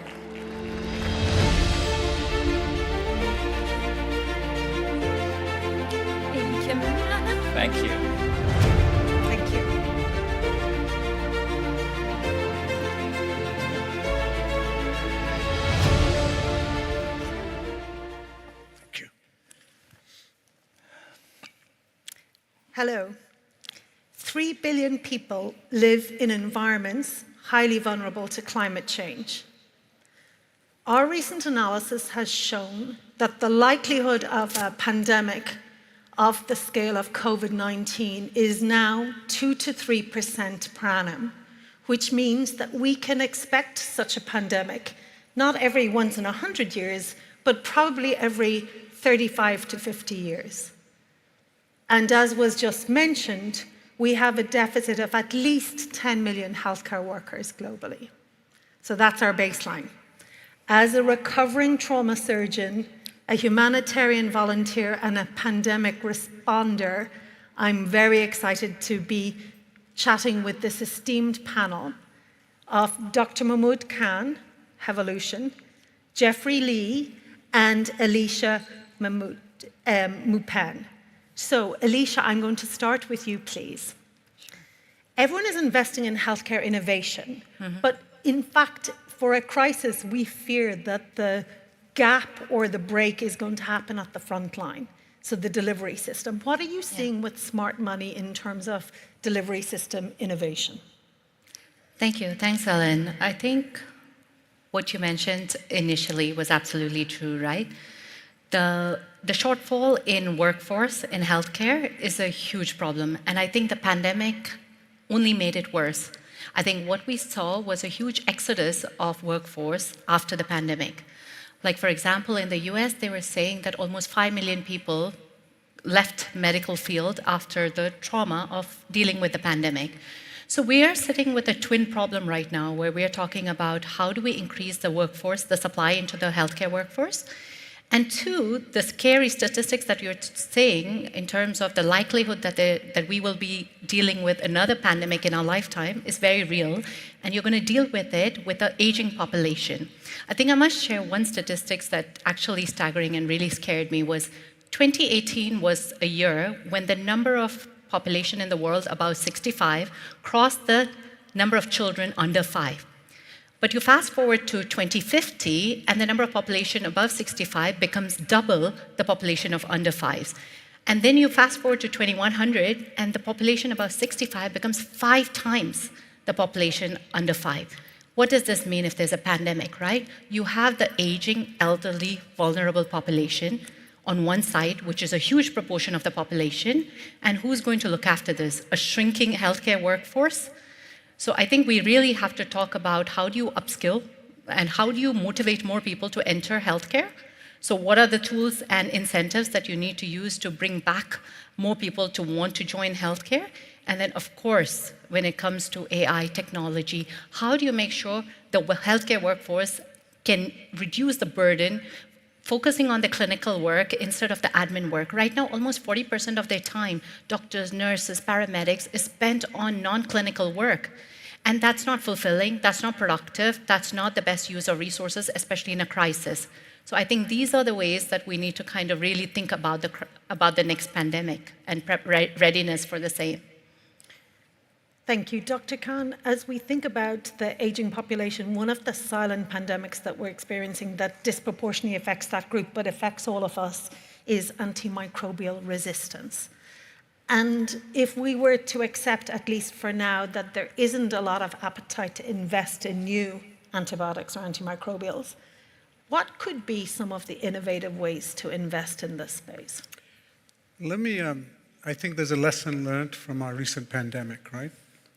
Thank you. Thank you. Hello. 3 billion people live in environments highly vulnerable to climate change. Our recent analysis has shown that the likelihood of a pandemic of the scale of COVID-19 is now 2 to 3% per annum, which means that we can expect such a pandemic not every once in 100 years, but probably every 35 to 50 years. And as was just mentioned, we have a deficit of at least 10 million healthcare workers globally. So that's our baseline. As a recovering trauma surgeon, a humanitarian volunteer, and a pandemic responder, I'm very excited to be chatting with this esteemed panel of Dr. Mahmoud Khan, Evolution, Jeffrey Lee, and Alicia Mupan. So, Alicia, I'm going to start with you, please. Everyone is investing in healthcare innovation, but in fact, for a crisis, we fear that the gap or the break is going to happen at the front line, so the delivery system. What are you seeing with smart money in terms of delivery system innovation? Thank you. Thanks, Ellen. I think what you mentioned initially was absolutely true, right? The shortfall in workforce in healthcare is a huge problem, and I think the pandemic only made it worse. I think what we saw was a huge exodus of workforce after the pandemic. Like, for example, in the US, they were saying that almost 5 million people left medical field after the trauma of dealing with the pandemic. So we are sitting with a twin problem right now where we are talking about how do we increase the workforce, the supply into the healthcare workforce, and two, the scary statistics that you're saying in terms of the likelihood that we will be dealing with another pandemic in our lifetime is very real, and you're going to deal with it with an aging population. I think I must share one statistics that actually staggering and really scared me was 2018 was a year when the number of population in the world above 65 crossed the number of children under 5. But you fast forward to 2050, and the number of population above 65 becomes double the population of under 5s. And then you fast forward to 2100, and the population above 65 becomes 5 times the population under 5. What does this mean if there's a pandemic, right? You have the aging, elderly, vulnerable population on one side, which is a huge proportion of the population, and who's going to look after this? A shrinking healthcare workforce? So I think we really have to talk about how do you upskill and how do you motivate more people to enter healthcare? So what are the tools and incentives that you need to use to bring back more people to want to join healthcare? And then, of course, when it comes to AI technology, how do you make sure the healthcare workforce can reduce the burden, focusing on the clinical work instead of the admin work? Right now, almost 40% of their time, doctors, nurses, paramedics, is spent on non-clinical work. And that's not fulfilling, that's not productive, that's not the best use of resources, especially in a crisis. So I think these are the ways that we need to kind of really think about the next pandemic and readiness for the same. Thank you. Dr. Khan, as we think about the aging population, one of the silent pandemics that we're experiencing that disproportionately affects that group but affects all of us is antimicrobial resistance. And if we were to accept, at least for now, that there isn't a lot of appetite to invest in new antibiotics or antimicrobials, what could be some of the innovative ways to invest in this space? I think there's a lesson learned from our recent pandemic, right?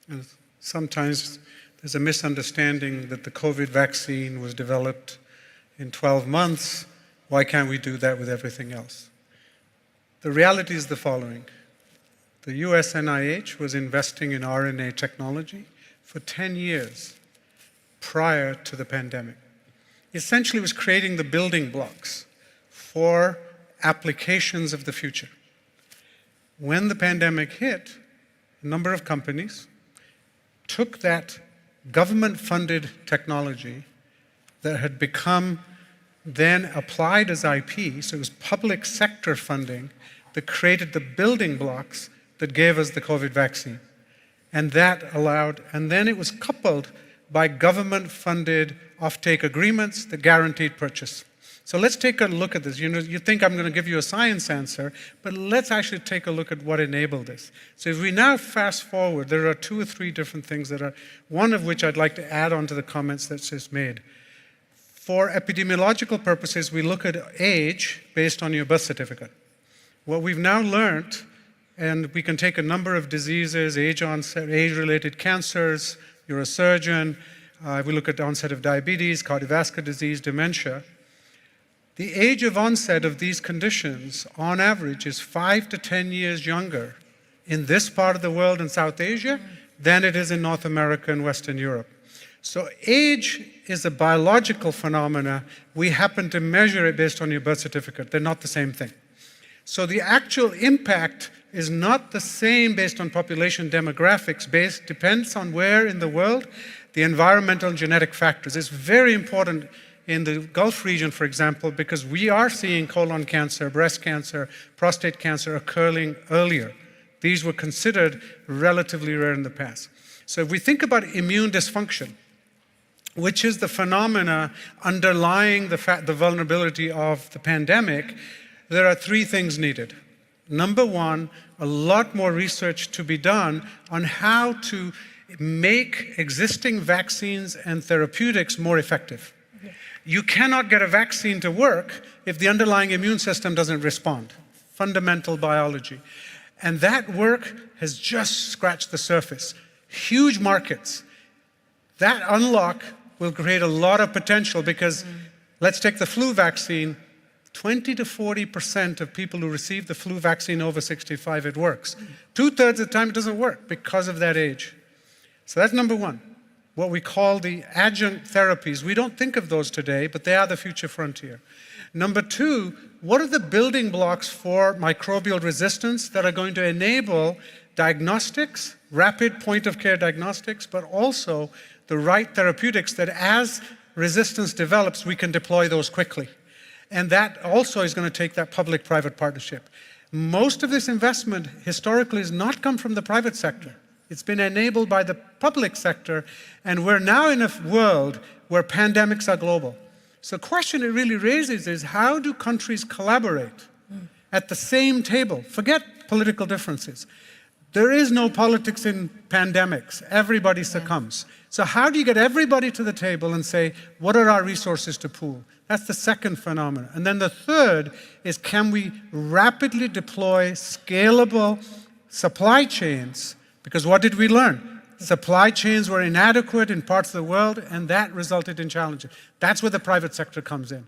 And sometimes there's a misunderstanding that the COVID vaccine was developed in 12 months. Why can't we do that with everything else? The reality is the following. The US NIH was investing in RNA technology for 10 years prior to the pandemic. Essentially, it was creating the building blocks for applications of the future. When the pandemic hit, a number of companies took that government-funded technology that had become then applied as IP, so it was public sector funding that created the building blocks that gave us the COVID vaccine. And that allowed, and then it was coupled by government-funded offtake agreements that guaranteed purchase. So let's take a look at this. You think I'm going to give you a science answer, but let's actually take a look at what enabled this. So if we now fast forward, there are 2 or 3 different things that are, one of which I'd like to add on to the comments that's just made. For epidemiological purposes, we look at age based on your birth certificate. What we've now learned, and we can take a number of diseases, age-related cancers, you're a surgeon, we look at the onset of diabetes, cardiovascular disease, dementia. The age of onset of these conditions, on average, is 5 to 10 years younger in this part of the world in South Asia than it is in North America and Western Europe. So age is a biological phenomena. We happen to measure it based on your birth certificate. They're not the same thing. So the actual impact is not the same based on population demographics, depends on where in the world, the environmental and genetic factors. It's very important in the Gulf region, for example, because we are seeing colon cancer, breast cancer, prostate cancer occurring earlier. These were considered relatively rare in the past. So if we think about immune dysfunction, which is the phenomena underlying the vulnerability of the pandemic, there are three things needed. Number one, a lot more research to be done on how to make existing vaccines and therapeutics more effective. You cannot get a vaccine to work if the underlying immune system doesn't respond. Fundamental biology. And that work has just scratched the surface. Huge markets. That unlock will create a lot of potential because let's take the flu vaccine. 20 to 40% of people who receive the flu vaccine over 65, it works. 2/3 of the time it doesn't work because of that age. So that's number one. What we call the adjunct therapies. We don't think of those today, but they are the future frontier. Number two, what are the building blocks for microbial resistance that are going to enable diagnostics, rapid point-of-care diagnostics, but also the right therapeutics that as resistance develops, we can deploy those quickly. And that also is going to take that public-private partnership. Most of this investment historically has not come from the private sector. It's been enabled by the public sector, and we're now in a world where pandemics are global. So the question it really raises is how do countries collaborate at the same table? Forget political differences. There is no politics in pandemics. Everybody succumbs. So how do you get everybody to the table and say, what are our resources to pool? That's the second phenomenon. And then the third is, can we rapidly deploy scalable supply chains? Because what did we learn? Supply chains were inadequate in parts of the world, and that resulted in challenges. That's where the private sector comes in.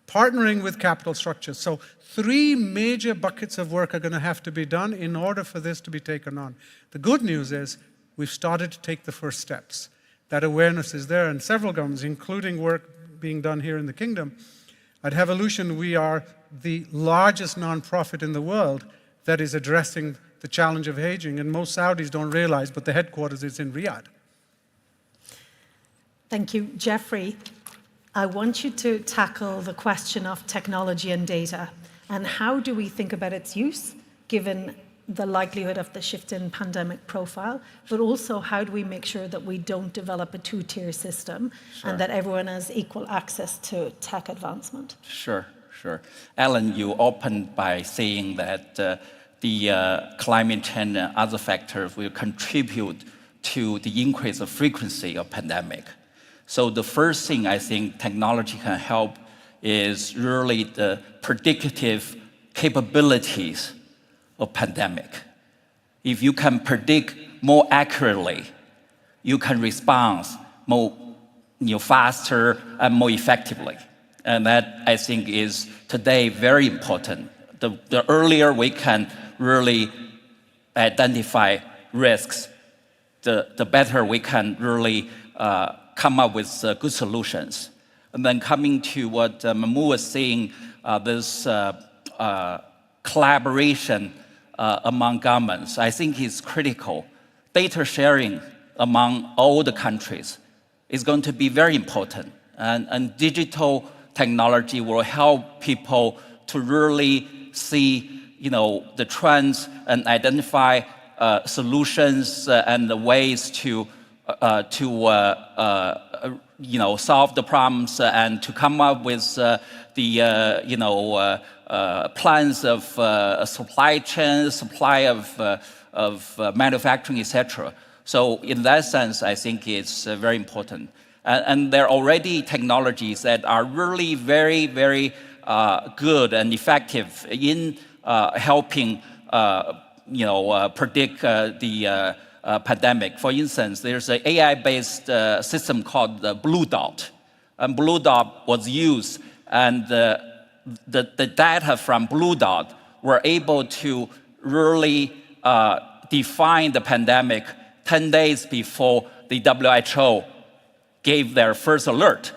Partnering with capital structures. So three major buckets of work are going to have to be done in order for this to be taken on. The good news is we've started to take the first steps. That awareness is there, and several governments, including work being done here in the kingdom. At Revolution, we are the largest nonprofit in the world that is addressing the challenge of aging, and most Saudis don't realize, but the headquarters is in Riyadh. Thank you. Jeffrey, I want you to tackle the question of technology and data, and how do we think about its use, given the likelihood of the shift in pandemic profile, but also how do we make sure that we don't develop a two-tier system and that everyone has equal access to tech advancement? Sure. Alan, you opened by saying that the climate change and other factors will contribute to the increase of frequency of pandemic. So the first thing I think technology can help is really the predictive capabilities of pandemic. If you can predict more accurately, you can respond more faster and more effectively. And that, I think, is today very important. The earlier we can really identify risks, the better we can really come up with good solutions. And then coming to what Mahmoud was saying, this collaboration among governments, I think is critical. Data sharing among all the countries is going to be very important. And digital technology will help people to really see the trends and identify solutions and the ways to solve the problems and to come up with the plans of supply chain, supply of manufacturing, etc. So in that sense, I think it's very important. And there are already technologies that are really very, very good and effective in helping predict the pandemic. For instance, there's an AI-based system called the Blue Dot. And Blue Dot was used, and the data from Blue Dot were able to really define the pandemic 10 days before the WHO gave their first alert.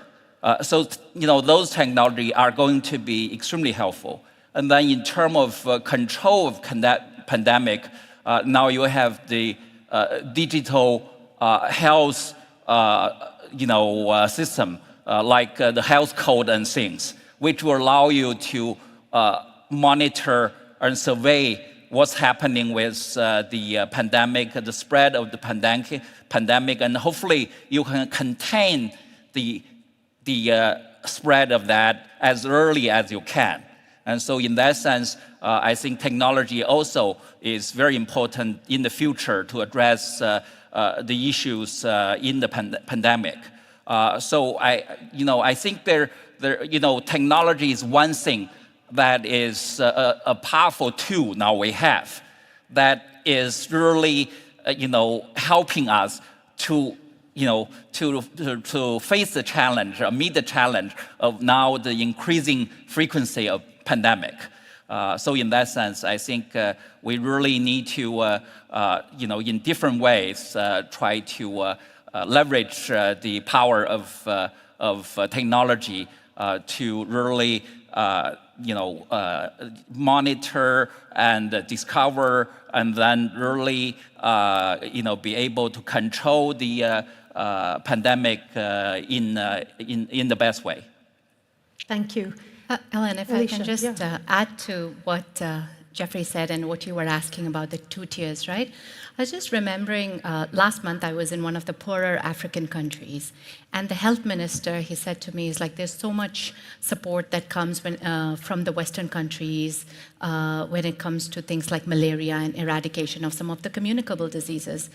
So those technology are going to be extremely helpful. And then in terms of control of pandemic, now you have the digital health system, like the health code and things, which will allow you to monitor and survey what's happening with the pandemic, the spread of the pandemic, and hopefully you can contain the spread of that as early as you can. And so in that sense, I think technology also is very important in the future to address the issues in the pandemic. So I think technology is one thing that is a powerful tool now we have that is really helping us to face the challenge, or meet the challenge of now the increasing frequency of pandemic. So in that sense, I think we really need to, in different ways, try to leverage the power of technology to really, monitor and discover, and then really, be able to control the pandemic in the best way. Thank you. Ellen, if Alicia, I can just yeah. add to what Jeffrey said and what you were asking about the 2 tiers, right? I was just remembering last month I was in one of the poorer African countries, and the health minister, he said to me, there's so much support that comes from the Western countries when it comes to things like malaria and eradication of some of the communicable diseases.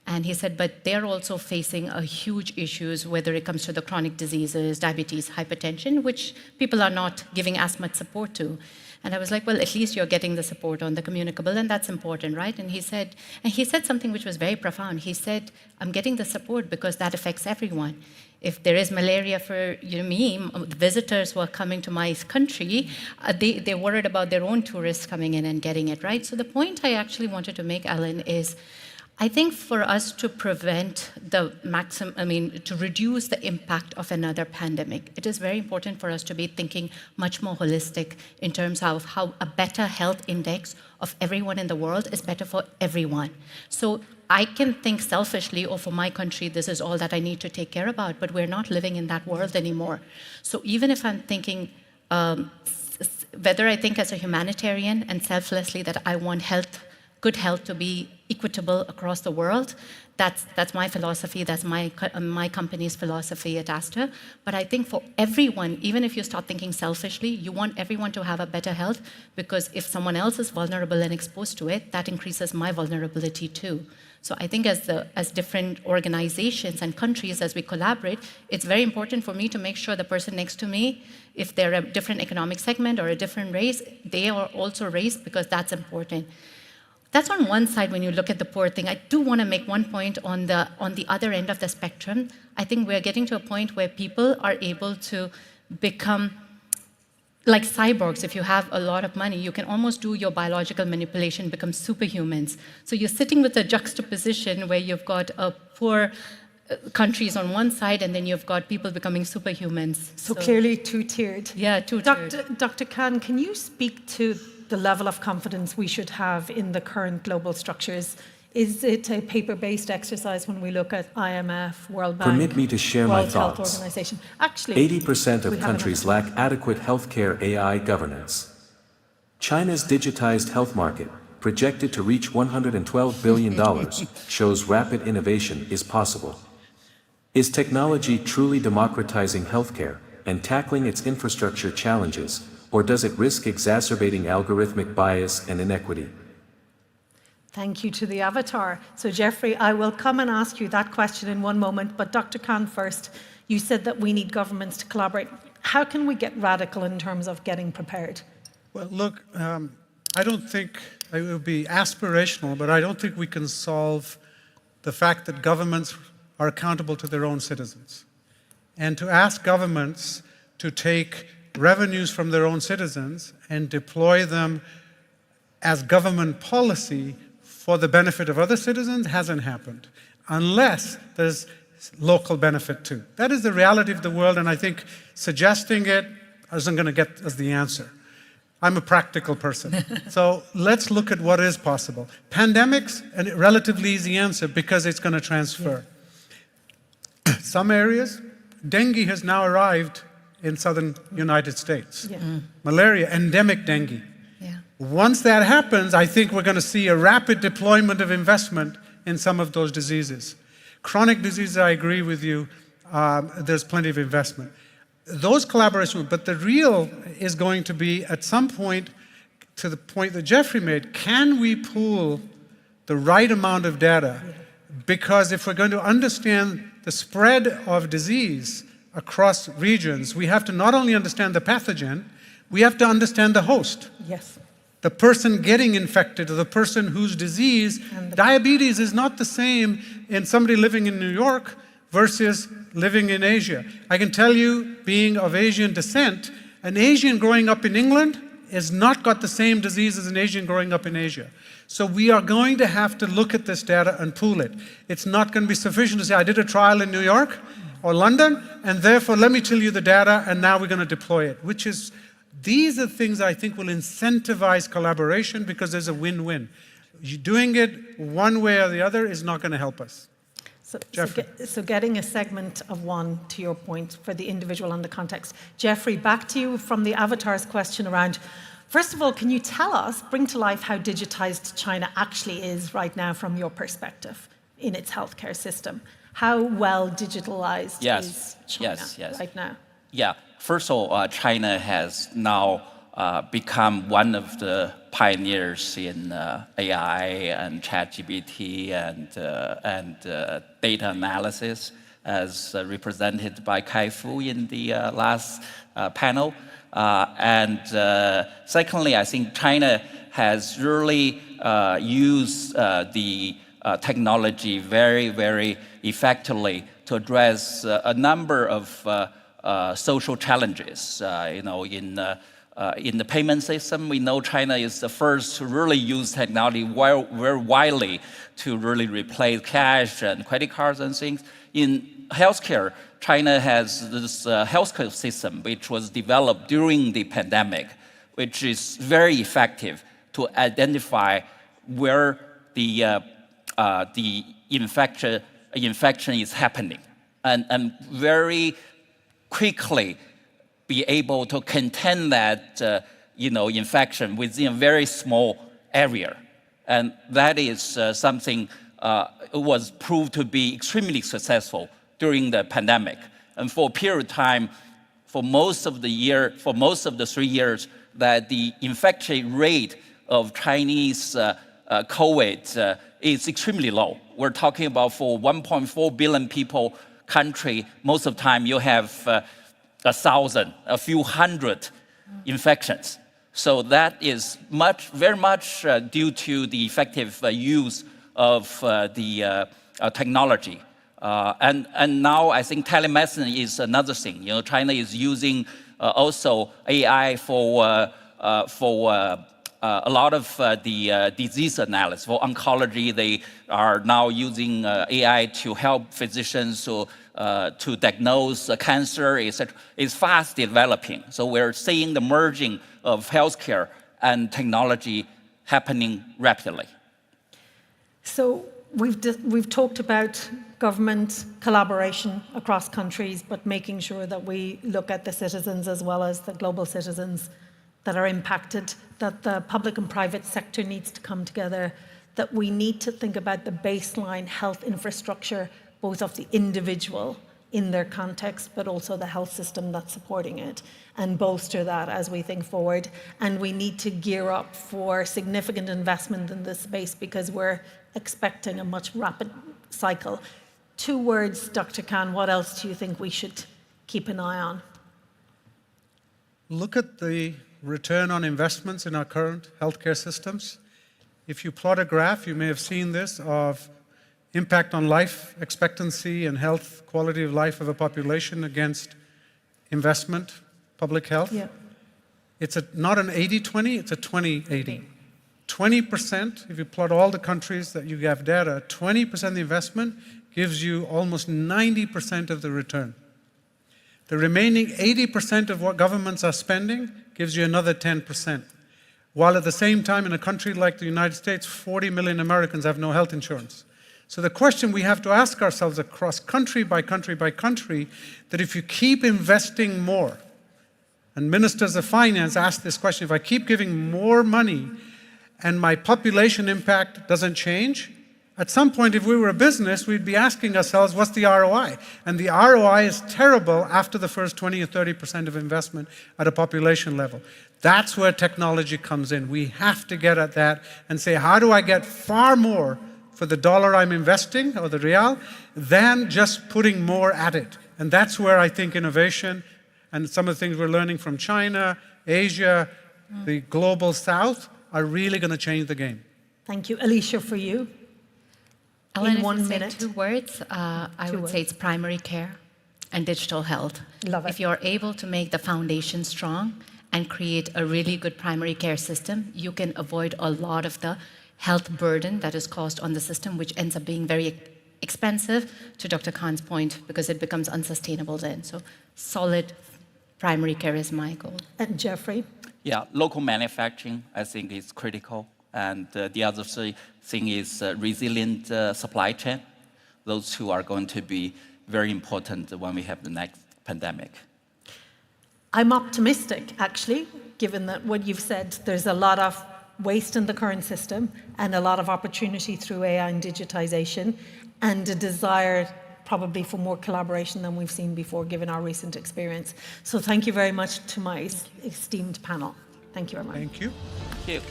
And he said, but they're also facing a huge issues, whether it comes to the chronic diseases, diabetes, hypertension, which people are not giving as much support to. And I was like, well, at least you're getting the support on the communicable, and that's important, right? And he said something which was very profound. He said, I'm getting the support because that affects everyone. If there is malaria for me, the visitors who are coming to my country, they're worried about their own tourists coming in and getting it, right? So the point I actually wanted to make, Alan, is I think for us to prevent to reduce the impact of another pandemic, it is very important for us to be thinking much more holistic in terms of how a better health index of everyone in the world is better for everyone. So I can think selfishly, for my country, this is all that I need to take care about, but we're not living in that world anymore. So even if I'm thinking, whether I think as a humanitarian and selflessly that I want good health to be equitable across the world, that's my philosophy, that's my company's philosophy at Astor. But I think for everyone, even if you start thinking selfishly, you want everyone to have a better health, because if someone else is vulnerable and exposed to it, that increases my vulnerability too. So I think as different organizations and countries, as we collaborate, it's very important for me to make sure the person next to me, if they're a different economic segment or a different race, they are also raised, because that's important. That's on one side when you look at the poor thing. I do want to make one point on the other end of the spectrum. I think we're getting to a point where people are able to become like cyborgs. If you have a lot of money, you can almost do your biological manipulation, become superhumans. So you're sitting with a juxtaposition where you've got poor countries on one side, and then you've got people becoming superhumans. So clearly two-tiered. Yeah, two-tiered. Dr. Khan, can you speak to the level of confidence we should have in the current global structures? Is it a paper-based exercise when we look at IMF, World Bank, Permit me to share my World Health thoughts. Organization? Actually, 80% of countries lack adequate healthcare AI governance. China's digitized health market, projected to reach $112 billion, shows rapid innovation is possible. Is technology truly democratizing healthcare and tackling its infrastructure challenges, or does it risk exacerbating algorithmic bias and inequity? thank you to the avatar. So Jeffrey, I will come and ask you that question in one moment, but Dr. Khan first, you said that we need governments to collaborate. How can we get radical in terms of getting prepared? Well, look, I don't think it would be aspirational, but I don't think we can solve the fact that governments are accountable to their own citizens. And to ask governments to take revenues from their own citizens and deploy them as government policy for the benefit of other citizens hasn't happened, unless there's local benefit too. That is the reality of the world, and I think suggesting it isn't going to get us the answer. I'm a practical person. So let's look at what is possible. Pandemics, a relatively easy answer because it's going to transfer. Yeah. Some areas, dengue has now arrived in southern United States. Yeah. Malaria, endemic dengue. Yeah. Once that happens, I think we're going to see a rapid deployment of investment in some of those diseases. Chronic diseases, I agree with you. there's plenty of investment. Those collaborations, but the real is going to be at some point, to the point that Jeffrey made, can we pool the right amount of data? Because if we're going to understand the spread of disease across regions, we have to not only understand the pathogen, we have to understand the host. Yes. The person getting infected, or the person whose disease, diabetes is not the same in somebody living in New York versus living in Asia. I can tell you, being of Asian descent, an Asian growing up in England has not got the same disease as an Asian growing up in Asia. So we are going to have to look at this data and pool it. It's not going to be sufficient to say, I did a trial in New York or London, and therefore let me tell you the data, and now we're going to deploy it, which is, these are things I think will incentivize collaboration because there's a win-win. Doing it one way or the other is not going to help us. So getting a segment of one, to your point, for the individual and the context. Jeffrey, back to you from the avatars question around, first of all, can you tell us, bring to life how digitized China actually is right now from your perspective in its healthcare system? How well digitalized is China right now? Yeah, first of all, China has now become one of the pioneers in AI and ChatGPT and data analysis, as represented by Kai-Fu in the last panel. And secondly, I think China has really used the technology very, very effectively to address a number of social challenges. In the payment system, we know China is the first to really use technology very widely to really replace cash and credit cards and things. In healthcare, China has this healthcare system which was developed during the pandemic, which is very effective to identify where the infection is happening, and very quickly be able to contain that infection within a very small area. And that is something was proved to be extremely successful during the pandemic. And for a period of time, for most of the 3 years, that the infection rate of Chinese COVID is extremely low. We're talking about for 1.4 billion people country, most of the time you have 1,000, a few hundred infections. So that is very much due to the effective use of the technology. And now I think telemedicine is another thing. China is using also AI for a lot of the disease analysis. For oncology, they are now using AI to help physicians to diagnose cancer, etc. It's fast developing. So we're seeing the merging of healthcare and technology happening rapidly. So we've talked about government collaboration across countries, but making sure that we look at the citizens as well as the global citizens that are impacted, that the public and private sector needs to come together, that we need to think about the baseline health infrastructure, both of the individual in their context, but also the health system that's supporting it, and bolster that as we think forward. And we need to gear up for significant investment in this space because we're expecting a much rapid cycle. 2 words, Dr. Khan, what else do you think we should keep an eye on? Look at the return on investments in our current healthcare systems. If you plot a graph, you may have seen this, of impact on life expectancy and health, quality of life of a population against investment, public health. Yeah. It's not an 80-20, it's a 20-80. 20%, if you plot all the countries that you have data, 20% of the investment gives you almost 90% of the return. The remaining 80% of what governments are spending gives you another 10%. While at the same time, in a country like the United States, 40 million Americans have no health insurance. So the question we have to ask ourselves across country by country by country, that if you keep investing more, and ministers of finance ask this question, if I keep giving more money and my population impact doesn't change, At some point, if we were a business, we'd be asking ourselves, what's the ROI? And the ROI is terrible after the first 20 or 30% of investment at a population level. That's where technology comes in. We have to get at that and say, how do I get far more for the dollar I'm investing, or the real, than just putting more at it? And that's where I think innovation and some of the things we're learning from China, Asia, the global south, are really going to change the game. Thank you. Alicia, for you? Ellen, In 1 if I say minute. 2 words, I would say it's primary care and digital health. Love it. If you're able to make the foundation strong and create a really good primary care system, you can avoid a lot of the health burden that is caused on the system, which ends up being very expensive, to Dr. Khan's point, because it becomes unsustainable then. So solid primary care is my goal. And Jeffrey? Yeah, local manufacturing, I think, is critical. And the other thing is resilient supply chain. Those two are going to be very important when we have the next pandemic. I'm optimistic, actually, given that what you've said, there's a lot of waste in the current system and a lot of opportunity through AI and digitization, and a desire probably for more collaboration than we've seen before, given our recent experience. So thank you very much to my esteemed panel. Thank you very much. Thank you. Thank you.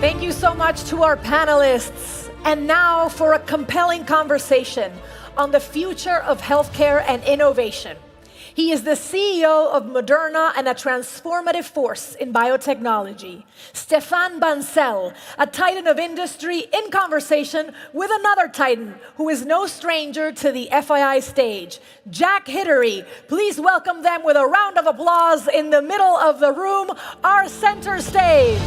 Thank you so much to our panelists. And now for a compelling conversation on the future of healthcare and innovation. He is the CEO of Moderna and a transformative force in biotechnology. Stéphane Bancel, a titan of industry, in conversation with another titan who is no stranger to the FII stage, Jack Hittery. Please welcome them with a round of applause in the middle of the room, our center stage.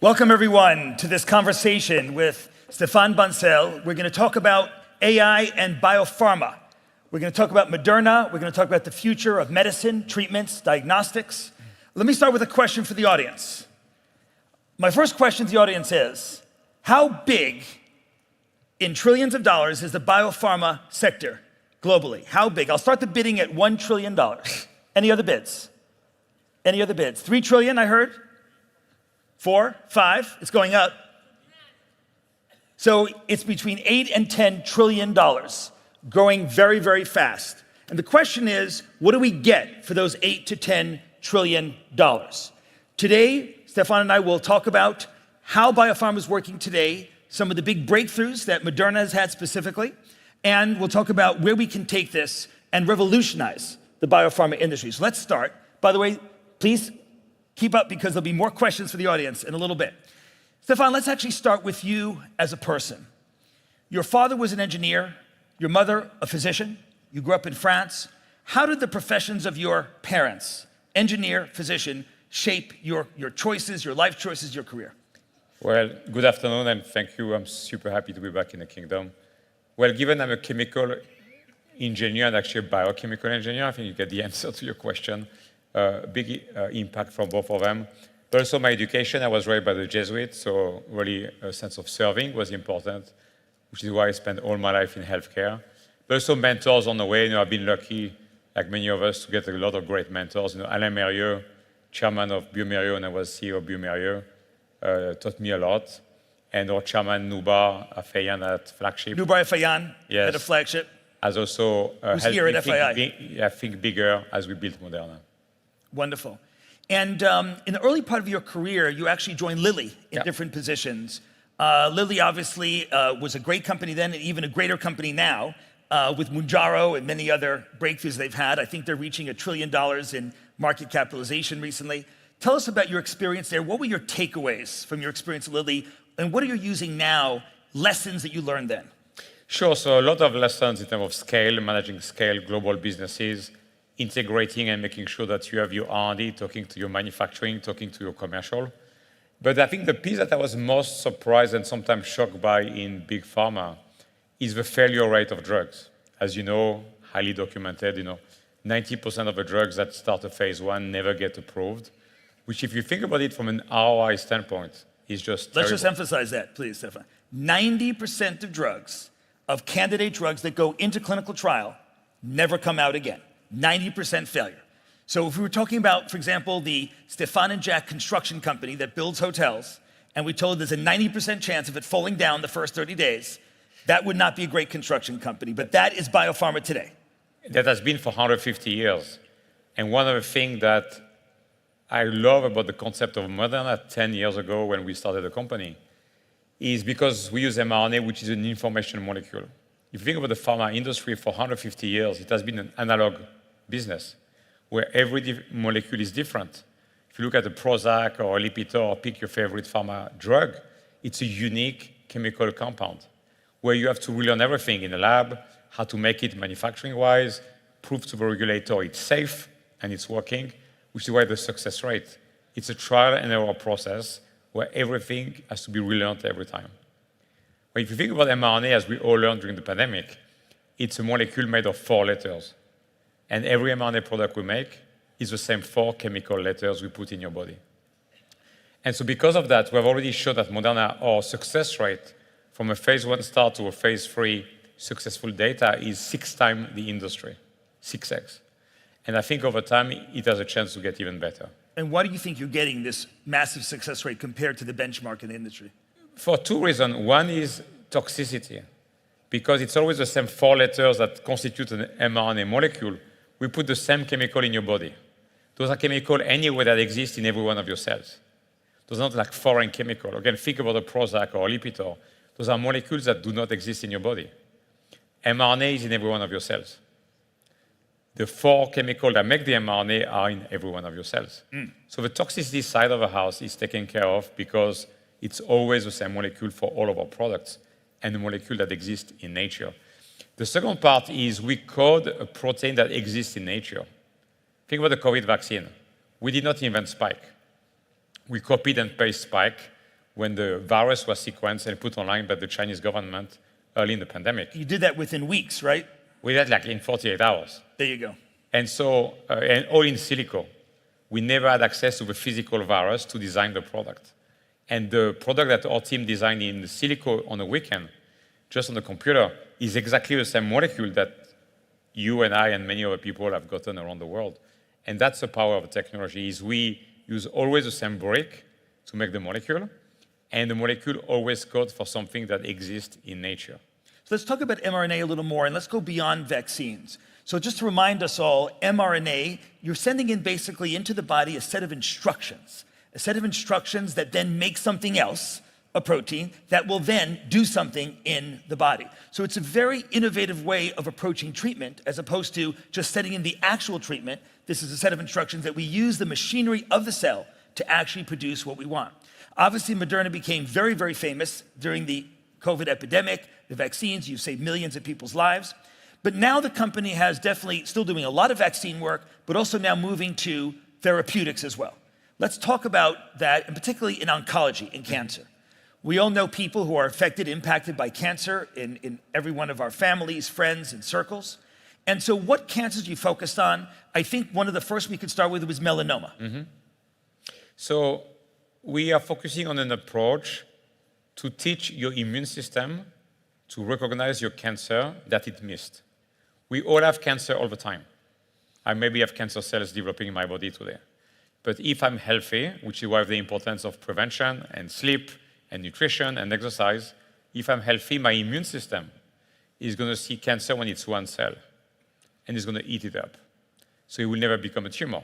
Welcome, everyone, to this conversation with Stéphane Bancel. We're going to talk about AI and biopharma. We're going to talk about Moderna. We're going to talk about the future of medicine, treatments, diagnostics. Let me start with a question for the audience. My first question to the audience is, how big in trillions of dollars is the biopharma sector globally? How big? I'll start the bidding at $1 trillion. Any other bids? Any other bids? 3 trillion, I heard? 4, 5, it's going up. So it's between 8 and 10 trillion dollars, growing very, very fast. And the question is, what do we get for those 8 to 10 trillion dollars? Today, Stéphane and I will talk about how biopharma is working today, some of the big breakthroughs that Moderna has had specifically, and we'll talk about where we can take this and revolutionize the biopharma industry. So let's start. By the way, please keep up, because there'll be more questions for the audience in a little bit. Stéphane, let's actually start with you as a person. Your father was an engineer, your mother a physician, you grew up in France. How did the professions of your parents, engineer, physician, shape your choices, your life choices, your career? Well, good afternoon and thank you. I'm super happy to be back in the kingdom. Well, given I'm a chemical engineer and actually a biochemical engineer, I think you get the answer to your question. Big impact from both of them. But also my education, I was raised by the Jesuits, so really a sense of serving was important, which is why I spent all my life in healthcare. But also mentors on the way. I've been lucky, like many of us, to get a lot of great mentors. Alain Mérieux, chairman of bioMérieux, and I was CEO of bioMérieux, taught me a lot. And our chairman, Noubar Afeyan at Flagship. Noubar Afeyan, yes, at a Flagship. Has also Who's here at FII. think bigger as we built Moderna. Wonderful. And in the early part of your career, you actually joined Lilly in different positions. Lilly obviously was a great company then, and even a greater company now, with Mounjaro and many other breakthroughs they've had. I think they're reaching $1 trillion in market capitalization recently. Tell us about your experience there. What were your takeaways from your experience at Lilly, and what are you using now, lessons that you learned then? Sure, so a lot of lessons in terms of scale, managing scale, global businesses, integrating and making sure that you have your R&D, talking to your manufacturing, talking to your commercial. But I think the piece that I was most surprised and sometimes shocked by in big pharma is the failure rate of drugs. As you know, highly documented, 90% of the drugs that start a phase 1 never get approved. which if you think about it from an ROI standpoint, is just terrible. Let's just emphasize that, please, Stefan. 90% of drugs, of candidate drugs that go into clinical trial, never come out again. 90% failure. So if we were talking about, for example, the Stefan and Jack construction company that builds hotels, and we told there's a 90% chance of it falling down the first 30 days, that would not be a great construction company. But that is biopharma today. That has been for 150 years. And one of the things that I love about the concept of Moderna 10 years ago when we started the company is because we use mRNA, which is an information molecule. If you think about the pharma industry for 150 years, it has been an analog business where every molecule is different. If you look at a Prozac or a Lipitor or pick your favorite pharma drug, it's a unique chemical compound where you have to relearn everything in the lab, how to make it manufacturing-wise, prove to the regulator it's safe and it's working, which is why the success rate. It's a trial and error process where everything has to be relearned every time. But if you think about mRNA, as we all learned during the pandemic, it's a molecule made of 4 letters. And every mRNA product we make is the same 4 chemical letters we put in your body. And so because of that, we have already shown that Moderna, our success rate from a phase 1 start to a phase 3 successful data is 6 times the industry, 6x. And I think over time, it has a chance to get even better. And why do you think you're getting this massive success rate compared to the benchmark in the industry? For 2 reasons. One is toxicity, because it's always the same 4 letters that constitute an mRNA molecule. We put the same chemical in your body. Those are chemicals anywhere that exist in every one of your cells. Those are not like foreign chemicals. Again, think about a Prozac or a Lipitor. Those are molecules that do not exist in your body. mRNA is in every one of your cells. The 4 chemicals that make the mRNA are in every one of your cells. So the toxicity side of the house is taken care of because it's always the same molecule for all of our products and the molecule that exists in nature. The second part is we code a protein that exists in nature. Think about the COVID vaccine. We did not invent spike. We copied and pasted spike when the virus was sequenced and put online by the Chinese government early in the pandemic. You did that within weeks, right? We did that like in 48 hours. There you go. And so, and all in silico. We never had access to the physical virus to design the product. And the product that our team designed in the silico on a weekend, just on the computer, is exactly the same molecule that you and I and many other people have gotten around the world. And that's the power of the technology, is we use always the same brick to make the molecule, and the molecule always codes for something that exists in nature. So let's talk about mRNA a little more, and let's go beyond vaccines. So just to remind us all, mRNA, you're sending in basically into the body a set of instructions that then make something else, a protein, that will then do something in the body. So it's a very innovative way of approaching treatment as opposed to just setting in the actual treatment. This is a set of instructions that we use the machinery of the cell to actually produce what we want. Obviously, Moderna became very, very famous during the COVID epidemic, the vaccines. You've saved millions of people's lives. But now the company has definitely still doing a lot of vaccine work, but also now moving to therapeutics as well. Let's talk about that, and particularly in oncology, in cancer. We all know people who are affected, impacted by cancer in every one of our families, friends, and circles. And so what cancers you focused on? I think one of the first we could start with was melanoma. So we are focusing on an approach to teach your immune system to recognize your cancer that it missed. We all have cancer all the time. I maybe have cancer cells developing in my body today. But if I'm healthy, which is why the importance of prevention and sleep and nutrition and exercise, if I'm healthy, my immune system is going to see cancer when it's one cell, and it's going to eat it up. So it will never become a tumor.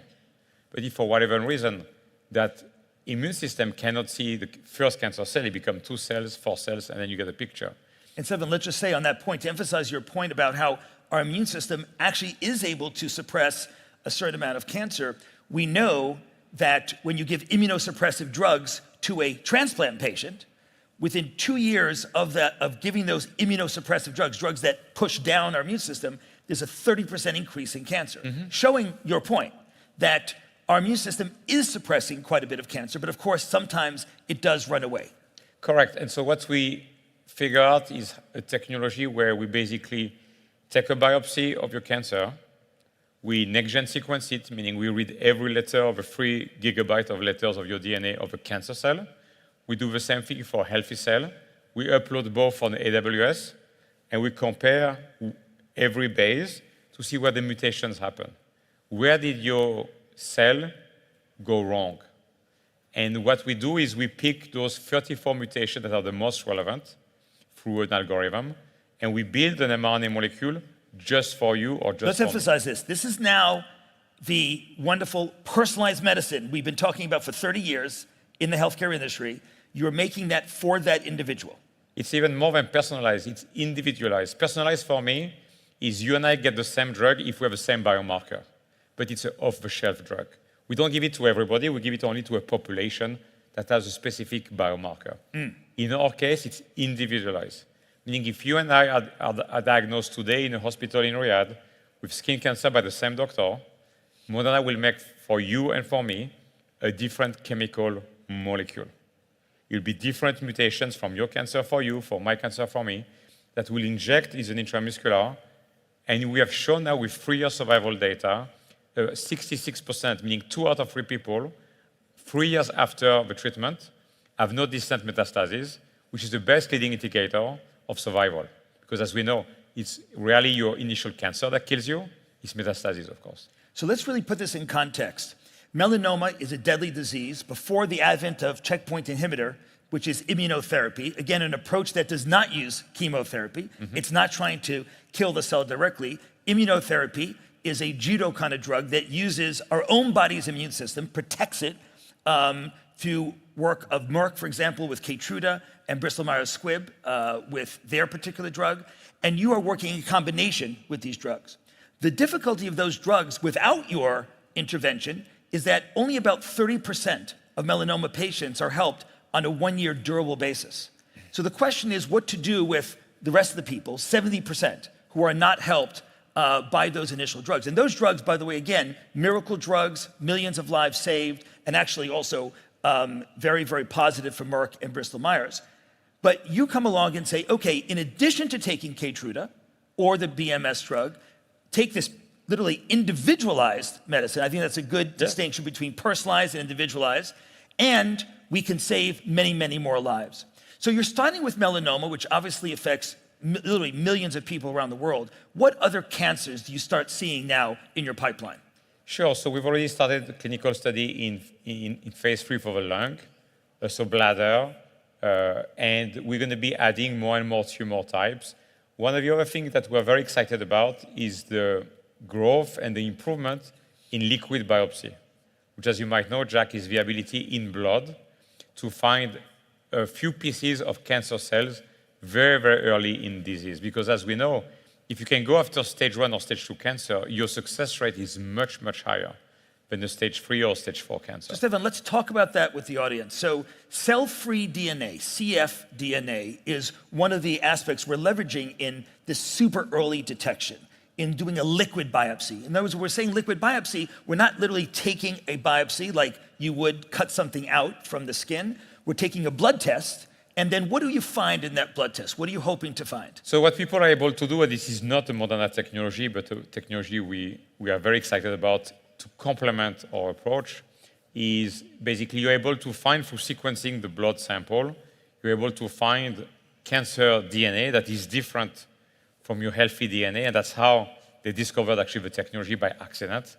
But if for whatever reason that immune system cannot see the first cancer cell, it becomes 2 cells, 4 cells, and then you get a picture. And Stefan, let's just say on that point, to emphasize your point about how our immune system actually is able to suppress a certain amount of cancer, we know that when you give immunosuppressive drugs to a transplant patient, within 2 years of giving those immunosuppressive drugs that push down our immune system, there's a 30% increase in cancer, showing your point that our immune system is suppressing quite a bit of cancer, but of course, sometimes it does run away. Correct. And so what we figure out is a technology where we basically take a biopsy of your cancer, We next-gen sequence it, meaning we read every letter of a 3 gigabyte of letters of your DNA of a cancer cell. We do the same thing for a healthy cell. We upload both on AWS, and we compare every base to see where the mutations happen. Where did your cell go wrong? And what we do is we pick those 34 mutations that are the most relevant through an algorithm, and we build an mRNA molecule just for you or just Let's for emphasize this. This is now the wonderful personalized medicine we've been talking about for 30 years in the healthcare industry. You're making that for that individual. It's even more than personalized, it's individualized. Personalized for me is you and I get the same drug if we have the same biomarker, but it's an off-the-shelf drug. We don't give it to everybody, we give it only to a population that has a specific biomarker. In our case, it's individualized. Meaning if you and I are diagnosed today in a hospital in Riyadh with skin cancer by the same doctor, Moderna will make for you and for me a different chemical molecule. It will be different mutations from your cancer for you, for my cancer for me, that will inject as an intramuscular. And we have shown now with 3 years survival data, 66%, meaning 2 out of 3 people, 3 years after the treatment, have no distant metastases, which is the best leading indicator of survival. Because as we know, it's rarely your initial cancer that kills you, it's metastases, of course. So let's really put this in context. Melanoma is a deadly disease before the advent of checkpoint inhibitor, which is immunotherapy. Again, an approach that does not use chemotherapy. It's not trying to kill the cell directly. Immunotherapy is a judo kind of drug that uses our own body's immune system, protects it, through work of Merck, for example, with Keytruda, and Bristol Myers Squibb with their particular drug. And you are working in combination with these drugs. The difficulty of those drugs without your intervention is that only about 30% of melanoma patients are helped on a 1-year durable basis. So the question is what to do with the rest of the people, 70%, who are not helped by those initial drugs. And those drugs, by the way, again, miracle drugs, millions of lives saved, and actually also very, very positive for Merck and Bristol Myers. But you come along and say, okay, in addition to taking Keytruda or the BMS drug, take this literally individualized medicine. I think that's a good distinction between personalized and individualized. And we can save many, many more lives. So you're starting with melanoma, which obviously affects literally millions of people around the world. What other cancers do you start seeing now in your pipeline? Sure, so we've already started the clinical study in phase 3 for the lung, so bladder, and we're going to be adding more and more tumor types. One of the other things that we're very excited about is the growth and the improvement in liquid biopsy, which, as you might know, Jack, is the ability in blood to find a few pieces of cancer cells very, very early in disease. Because as we know, if you can go after stage 1 or stage 2 cancer, your success rate is much, much higher than the stage 3 or stage 4 cancer. So Stefan, let's talk about that with the audience. So cell-free DNA, cfDNA, is one of the aspects we're leveraging in this super early detection, in doing a liquid biopsy. In other words, when we're saying liquid biopsy, we're not literally taking a biopsy like you would cut something out from the skin. We're taking a blood test, and then what do you find in that blood test? What are you hoping to find? So what people are able to do, and this is not a Moderna technology, but a technology we are very excited about to complement our approach, is basically you're able to find through sequencing the blood sample, you're able to find cancer DNA that is different from your healthy DNA, and that's how they discovered actually the technology by accident.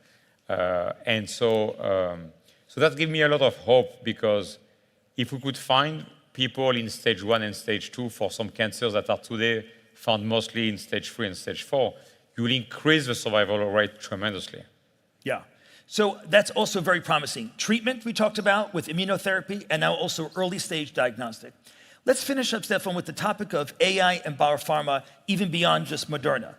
So that gives me a lot of hope, because if we could find people in stage 1 and stage 2 for some cancers that are today found mostly in stage 3 and stage 4, you will increase the survival rate tremendously. Yeah. So that's also very promising. Treatment we talked about with immunotherapy, and now also early stage diagnostic. Let's finish up, Stefan, with the topic of AI and biopharma, even beyond just Moderna.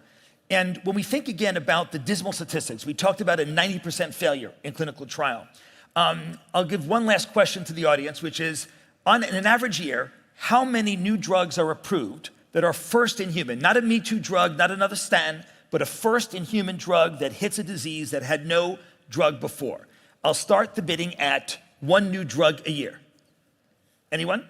And when we think again about the dismal statistics, we talked about a 90% failure in clinical trial. I'll give one last question to the audience, which is, in an average year, how many new drugs are approved that are first in human? Not a Me Too drug, not another statin, but a first in human drug that hits a disease that had no drug before. I'll start the bidding at 1 new drug a year. Anyone?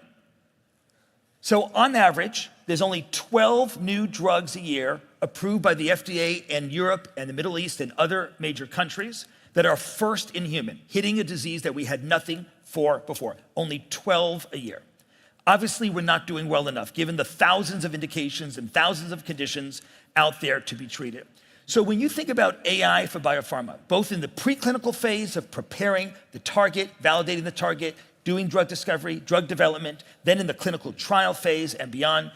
So on average, there's only 12 new drugs a year approved by the FDA in Europe and the Middle East and other major countries that are first in human, hitting a disease that we had nothing for before. Only 12 a year. Obviously, we're not doing well enough, given the thousands of indications and thousands of conditions out there to be treated. So when you think about AI for biopharma, both in the preclinical phase of preparing the target, validating the target, doing drug discovery, drug development, then in the clinical trial phase and beyond,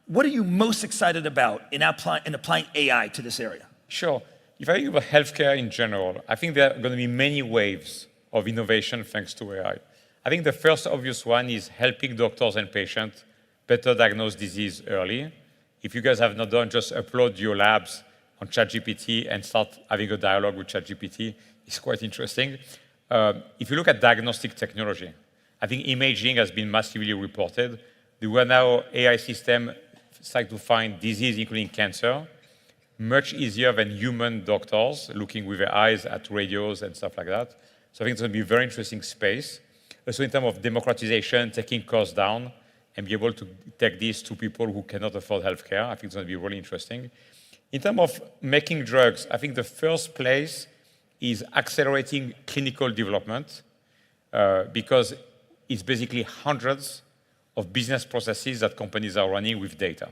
what are you most excited about in applying AI to this area? Sure. If I think about healthcare in general, I think there are going to be many waves of innovation thanks to AI. I think the first obvious one is helping doctors and patients better diagnose disease early. If you guys have not done, just upload your labs on ChatGPT and start having a dialogue with ChatGPT. It's quite interesting. If you look at diagnostic technology, I think imaging has been massively reported. There were now AI systems start to find disease, including cancer, much easier than human doctors looking with their eyes at radios and stuff like that. So I think it's going to be a very interesting space. Also in terms of democratization, taking costs down, and be able to take this to people who cannot afford healthcare. I think it's going to be really interesting. In terms of making drugs, I think the first place is accelerating clinical development because it's basically hundreds of business processes that companies are running with data.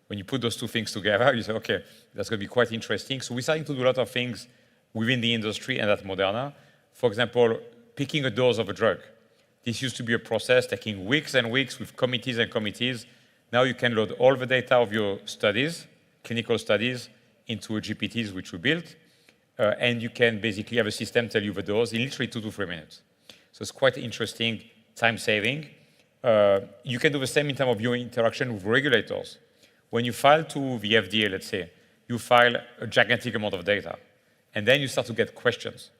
When you put those two things together, you say, okay, that's going to be quite interesting. So we're starting to do a lot of things within the industry and at Moderna. For example, picking a dose of a drug. This used to be a process taking weeks and weeks with committees and committees. Now you can load all the data of your studies, clinical studies, into a GPTs which we built. And you can basically have a system tell you the dose in literally 2 to 3 minutes. So it's quite interesting, time saving. You can do the same in terms of your interaction with regulators. When you file to the FDA, let's say, you file a gigantic amount of data. And then you start to get questions.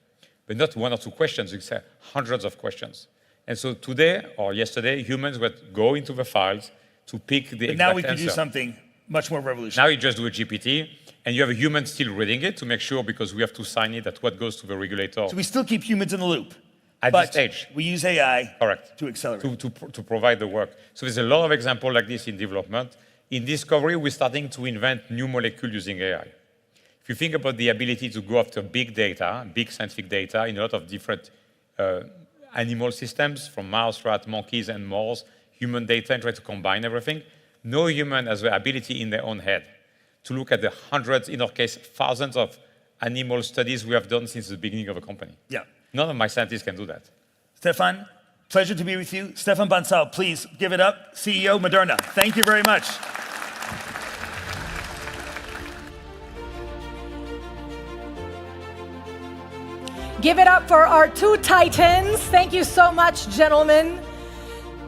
But not 1 or 2 questions, you say hundreds of questions. And so today or yesterday, humans would go into the files to pick the exact now we can answer. do something much more revolutionary. Now you just do a GPT, and you have a human still reading it to make sure, because we have to sign it, that what goes to the regulator. So we still keep humans in the loop. At this stage. We use AI Correct. to accelerate. To provide the work. So there's a lot of examples like this in development. In discovery, we're starting to invent new molecules using AI. If you think about the ability to go after big data, big scientific data in a lot of different animal systems, from mouse, rat, monkeys, and moles, human data, and try to combine everything, no human has the ability in their own head to look at the hundreds, in our case, thousands of animal studies we have done since the beginning of a company. Yeah. None of my scientists can do that. Stefan, pleasure to be with you. Stefan Bansal, please give it up. CEO Moderna. Thank you very much. Give it up for our 2 titans. Thank you so much, gentlemen.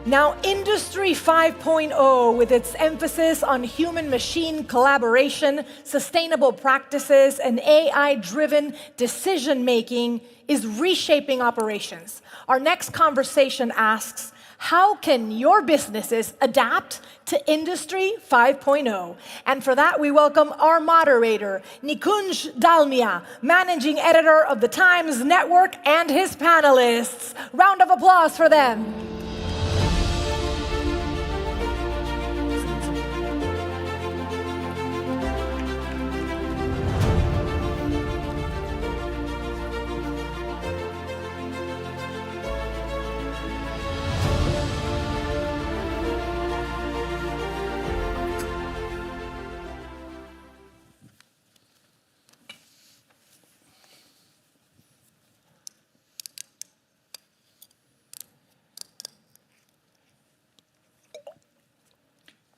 Now, Industry 5.0, with its emphasis on human-machine collaboration, sustainable practices, and AI-driven decision-making, is reshaping operations. Our next conversation asks, how can your businesses adapt to Industry 5.0? And for that, we welcome our moderator, Nikunj Dalmia, Managing Editor of the Times Network, and his panelists. Round of applause for them.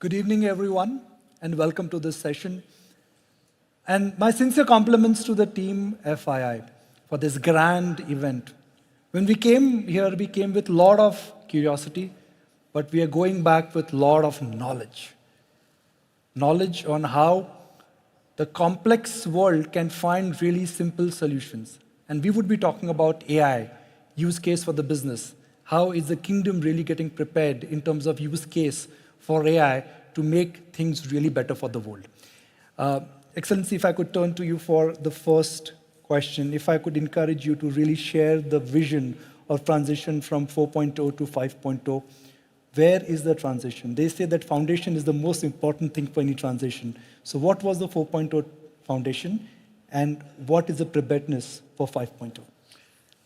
Good evening, everyone, and welcome to this session. And my sincere compliments to the team FII for this grand event. When we came here, we came with a lot of curiosity, but we are going back with a lot of knowledge. Knowledge on how the complex world can find really simple solutions. And we would be talking about AI, use case for the business. How is the kingdom really getting prepared in terms of use case for AI to make things really better for the world? Excellency, if I could turn to you for the first question, if I could encourage you to really share the vision of transition from 4.0 to 5.0. Where is the transition? They say that foundation is the most important thing for any transition. So what was the 4.0 foundation, and what is the preparedness for 5.0?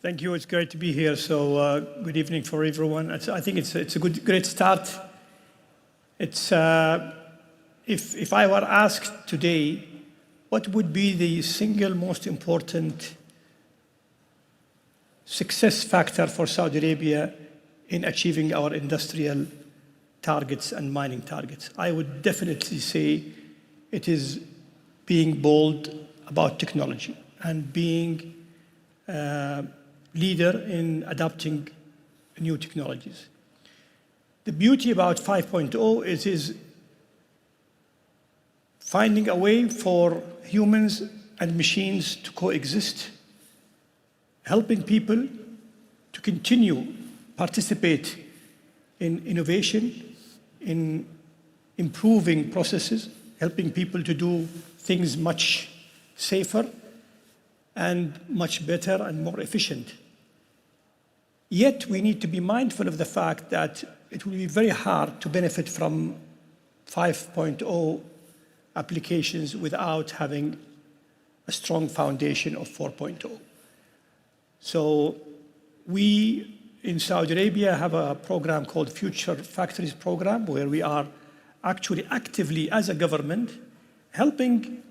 Thank you. It's great to be here. So good evening for everyone. I think it's a great start. It's if I were asked today, what would be the single most important success factor for Saudi Arabia in achieving our industrial targets and mining targets, I would definitely say it is being bold about technology and being leader in adopting new technologies. The beauty about 5.0 is finding a way for humans and machines to coexist, helping people to continue participate in innovation, in improving processes, helping people to do things much safer and much better and more efficient. Yet we need to be mindful of the fact that it will be very hard to benefit from 5.0 applications without having a strong foundation of 4.0. So we in Saudi Arabia have a program called Future Factories Program, where we are actually actively, as a government, helping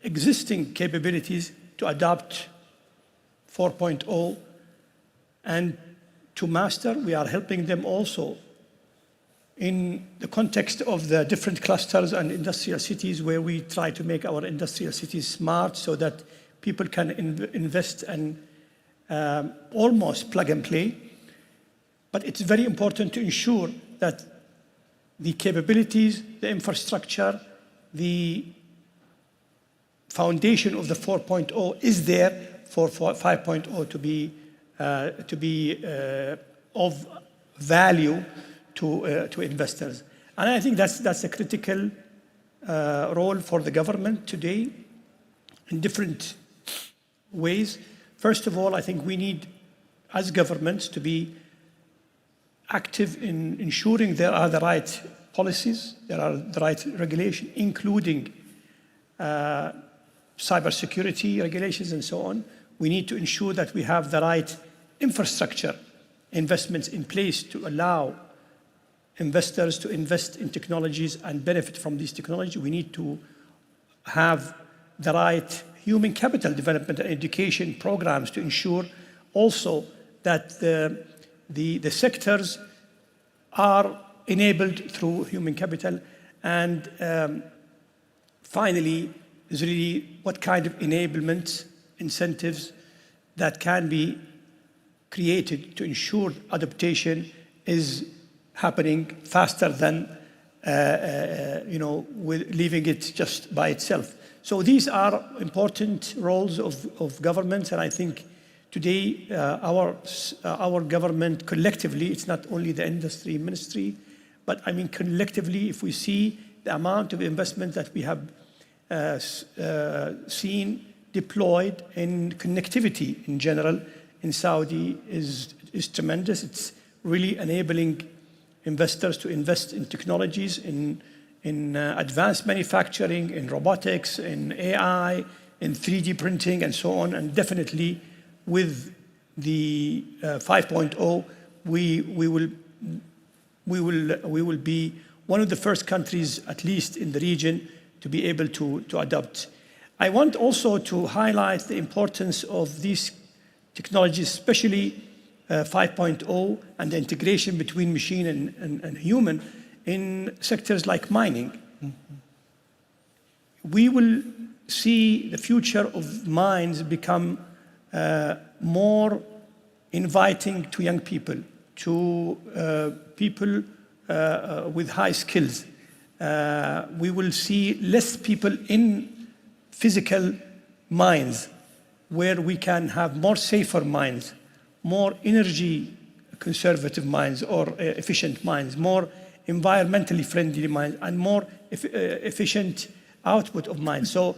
existing capabilities to adopt 4.0 and to master. We are helping them also in the context of the different clusters and industrial cities, where we try to make our industrial cities smart so that people can invest and almost plug and play. But it's very important to ensure that the capabilities, the infrastructure, the foundation of the 4.0 is there for 5.0 to be of value to investors. And I think that's a critical role for the government today in different ways. First of all, I think we need, as governments, to be active in ensuring there are the right policies, there are the right regulation, including cybersecurity regulations and so on. We need to ensure that we have the right infrastructure investments in place to allow investors to invest in technologies and benefit from these technologies. We need to have the right human capital development and education programs to ensure also that the sectors are enabled through human capital. And finally, is really what kind of enablement incentives that can be created to ensure adaptation is happening faster than with leaving it just by itself. So these are important roles of governments, and I think today our government collectively, it's not only the industry ministry, but I mean collectively, if we see the amount of investment that we have seen deployed in connectivity in general in Saudi is tremendous. It's really enabling investors to invest in technologies, in advanced manufacturing, in robotics, in AI, in 3D printing, and so on. And definitely with the 5.0, we will be one of the first countries, at least in the region, to be able to adopt. I want also to highlight the importance of these technologies, especially 5.0 and the integration between machine and human in sectors like mining. Mm-hmm. We will see the future of mines become more inviting to young people, to people with high skills. We will see less people in physical mines, where we can have more safer mines, more energy conservative mines or efficient mines, more environmentally friendly mines, and more efficient output of mines. So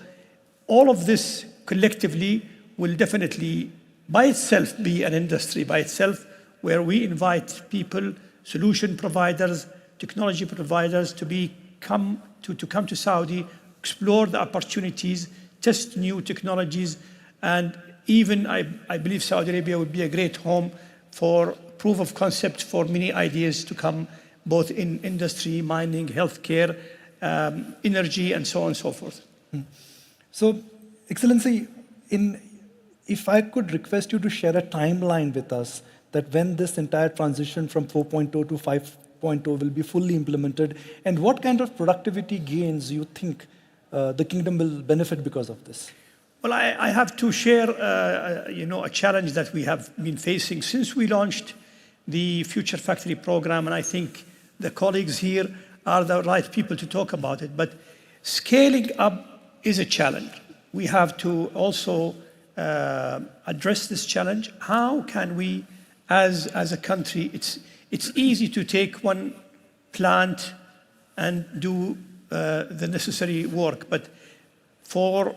all of this collectively will definitely by itself be an industry by itself, where we invite people solution providers, technology providers to come to Saudi, explore the opportunities, test new technologies, and even I believe Saudi Arabia would be a great home for proof of concept for many ideas to come, both in industry, mining, healthcare, energy, and so on and so forth. So, Excellency, if I could request you to share a timeline with us that when this entire transition from 4.0 to 5.0 will be fully implemented, and what kind of productivity gains you think the kingdom will benefit because of this? Well, I have to share, a challenge that we have been facing since we launched the Future Factory program, and I think the colleagues here are the right people to talk about it. But scaling up is a challenge. We have to also address this challenge. How can we, as a country, it's easy to take one plant and do the necessary work, but for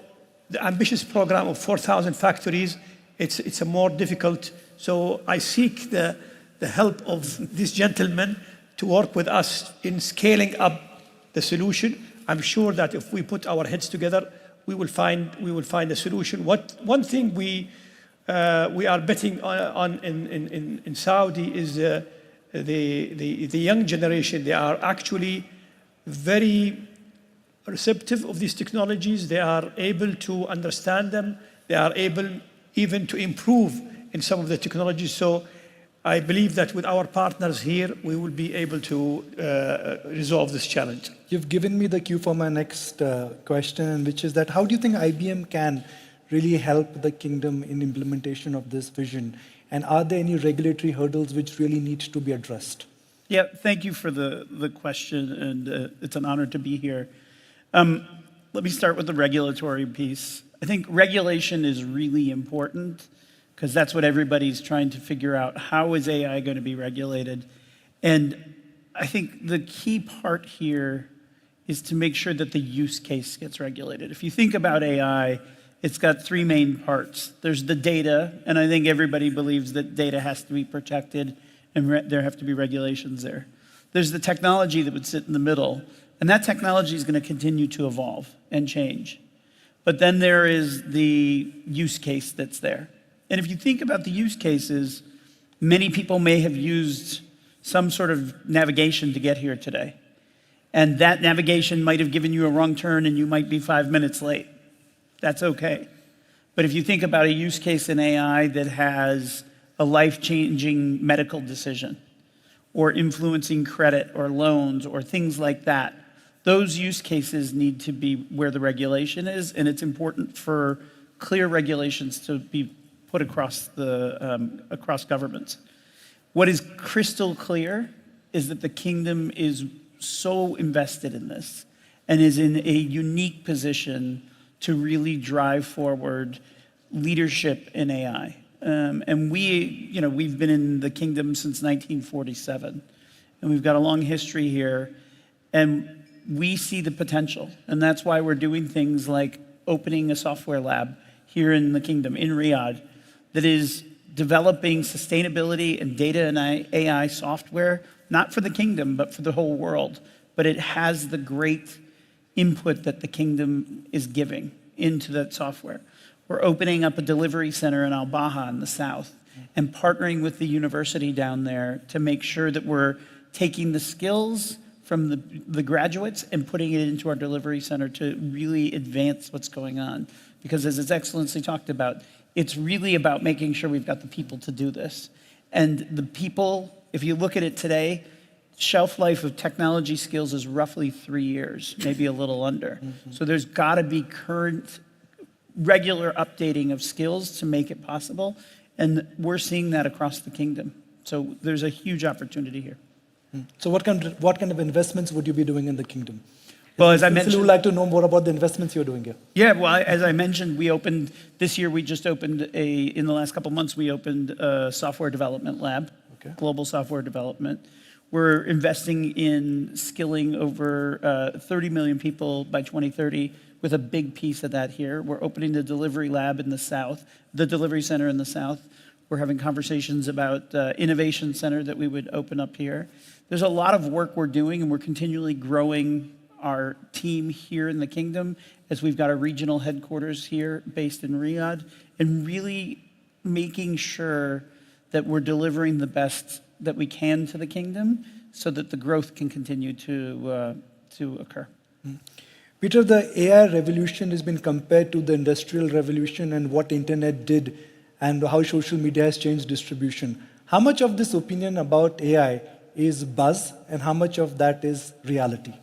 the ambitious program of 4,000 factories, it's a more difficult. So I seek the help of this gentleman to work with us in scaling up the solution. I'm sure that if we put our heads together, we will find a solution. One thing we are betting on in Saudi is the young generation. They are actually very receptive of these technologies. They are able to understand them. They are able even to improve in some of the technologies. So I believe that with our partners here, we will be able to resolve this challenge. You've given me the cue for my next question, which is that how do you think IBM can really help the kingdom in implementation of this vision? And are there any regulatory hurdles which really need to be addressed? Yeah, thank you for the question, and it's an honor to be here. Let me start with the regulatory piece. I think regulation is really important because that's what everybody's trying to figure out. How is AI going to be regulated? And I think the key part here is to make sure that the use case gets regulated. If you think about AI, it's got three main parts. There's the data, and I think everybody believes that data has to be protected and there have to be regulations there. There's the technology that would sit in the middle, and that technology is going to continue to evolve and change. But then there is the use case that's there. And if you think about the use cases, many people may have used some sort of navigation to get here today. And that navigation might have given you a wrong turn and you might be 5 minutes late. That's okay. But if you think about a use case in AI that has a life-changing medical decision or influencing credit or loans or things like that, those use cases need to be where the regulation is, and it's important for clear regulations to be put across governments. What is crystal clear is that the kingdom is so invested in this and is in a unique position to really drive forward leadership in AI. And we've been in the kingdom since 1947, and we've got a long history here, and we see the potential. And that's why we're doing things like opening a software lab here in the kingdom, in Riyadh, that is developing sustainability and data and AI software, not for the kingdom, but for the whole world. But it has the great input that the kingdom is giving into that software. We're opening up a delivery center in Al-Baha in the south and partnering with the university down there to make sure that we're taking the skills from the graduates and putting it into our delivery center to really advance what's going on. Because as His Excellency talked about, it's really about making sure we've got the people to do this. And the people, if you look at it today, shelf life of technology skills is roughly 3 years, maybe a little under. So there's got to be current, regular updating of skills to make it possible. And we're seeing that across the kingdom. So there's a huge opportunity here. So what kind of investments would you be doing in the kingdom? Well, as I mentioned, we would like to know more about the investments you're doing here. Yeah, well, as I mentioned, this year we just opened in the last couple of months, we opened a software development lab, global software development. We're investing in skilling over 30 million people by 2030 with a big piece of that here. We're opening the delivery lab in the south, the delivery center in the south. We're having conversations about innovation center that we would open up here. There's a lot of work we're doing, and we're continually growing our team here in the kingdom as we've got a regional headquarters here based in Riyadh, and really making sure that we're delivering the best that we can to the kingdom so that the growth can continue to occur. Peter, the AI revolution has been compared to the industrial revolution and what internet did and how social media has changed distribution. How much of this opinion about AI is buzz and how much of that is reality?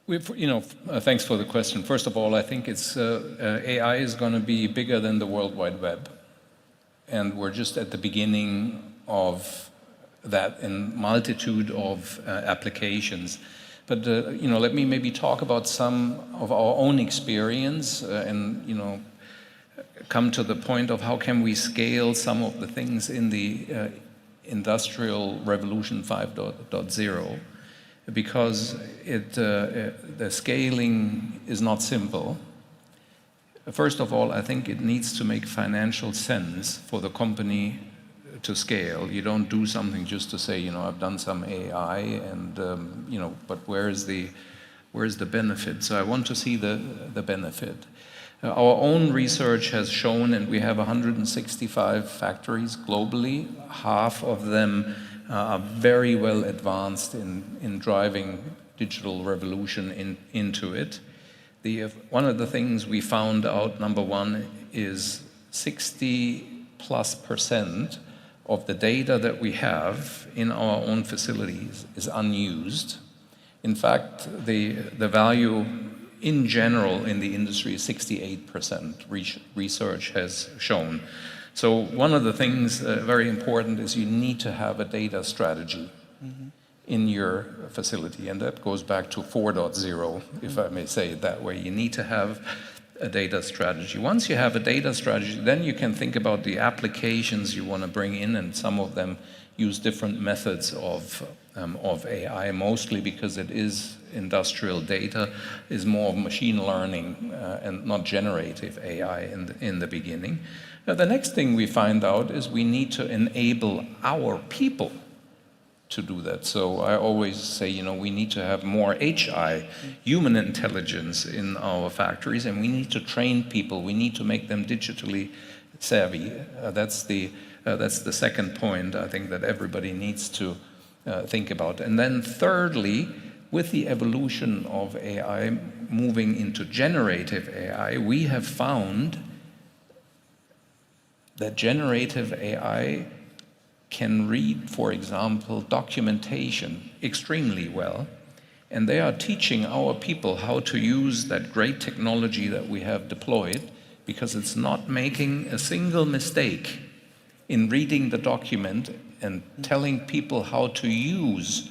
Thanks for the question. First of all, I think AI is going to be bigger than the World Wide Web. And we're just at the beginning of that in multitude of applications. But let me maybe talk about some of our own experience and come to the point of how can we scale some of the things in the Industrial Revolution 5.0, because the scaling is not simple. First of all, I think it needs to make financial sense for the company to scale. You don't do something just to say, I've done some AI, and but where's the benefit? So I want to see the benefit. Our own research has shown, and we have 165 factories globally. Half of them are very well advanced in driving digital revolution into it. One of the things we found out, number one, is 60+% of the data that we have in our own facilities is unused. In fact, the value in general in the industry is 68%, research has shown. So one of the things very important is you need to have a data strategy in your facility, and that goes back to 4.0, if I may say it that way. You need to have a data strategy. Once you have a data strategy, then you can think about the applications you want to bring in, and some of them use different methods of AI, mostly because it is industrial data, is more of machine learning and not generative AI in the beginning. Now, the next thing we find out is we need to enable our people to do that. So I always say, we need to have more HI, human intelligence, in our factories, and we need to train people. We need to make them digitally savvy. That's the second point, I think, that everybody needs to think about. And then thirdly, with the evolution of AI moving into generative AI, we have found that generative AI can read, for example, documentation extremely well, and they are teaching our people how to use that great technology that we have deployed, because it's not making a single mistake in reading the document and telling people how to use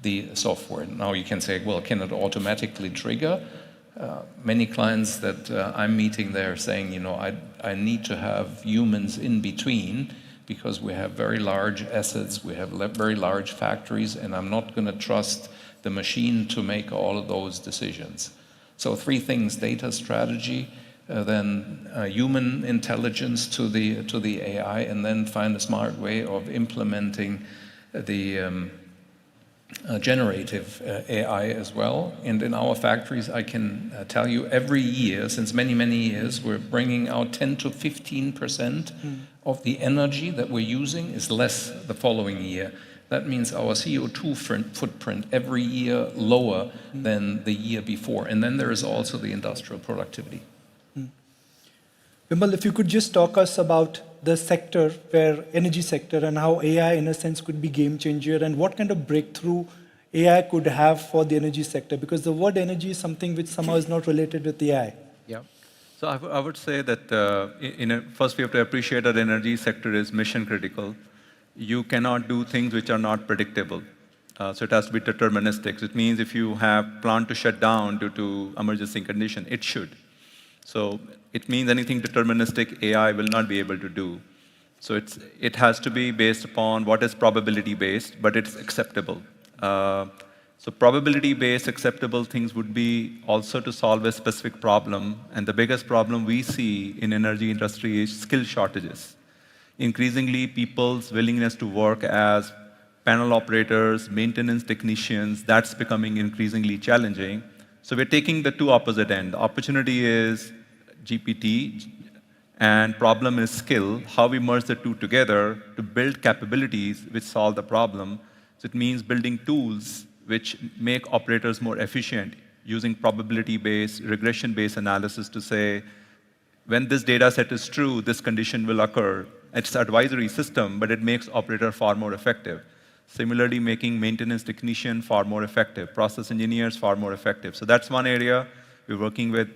the software. Now you can say, well, can it automatically trigger? Many clients that I'm meeting, they're saying, I need to have humans in between, because we have very large assets, we have very large factories, and I'm not going to trust the machine to make all of those decisions. So three things: data strategy, then human intelligence to the AI, and then find a smart way of implementing the generative AI as well. And in our factories, I can tell you, every year, since many, many years, we're bringing out 10 to 15% of the energy that we're using is less the following year. That means our CO2 footprint every year lower than the year before. And then there is also the industrial productivity. Vimal, if you could just talk us about the sector, energy sector, and how AI, in a sense, could be game changer, and what kind of breakthrough AI could have for the energy sector, because the word energy is something which somehow is not related with AI. Yeah. So I would say that first we have to appreciate that energy sector is mission critical. You cannot do things which are not predictable. So it has to be deterministic. It means if you have plant to shut down due to emergency condition, it should. So it means anything deterministic AI will not be able to do. So it has to be based upon what is probability based, but it's acceptable. So probability-based acceptable things would be also to solve a specific problem. And the biggest problem we see in energy industry is skill shortages. increasingly people's willingness to work as panel operators, maintenance technicians, that's becoming increasingly challenging. So we're taking the two opposite end. Opportunity is GPT, and problem is skill, how we merge the two together to build capabilities which solve the problem. So it means building tools which make operators more efficient, using probability-based, regression-based analysis to say, when this data set is true, this condition will occur. It's an advisory system, but it makes operator far more effective. Similarly, making maintenance technician far more effective, process engineers far more effective. So that's one area. We're working with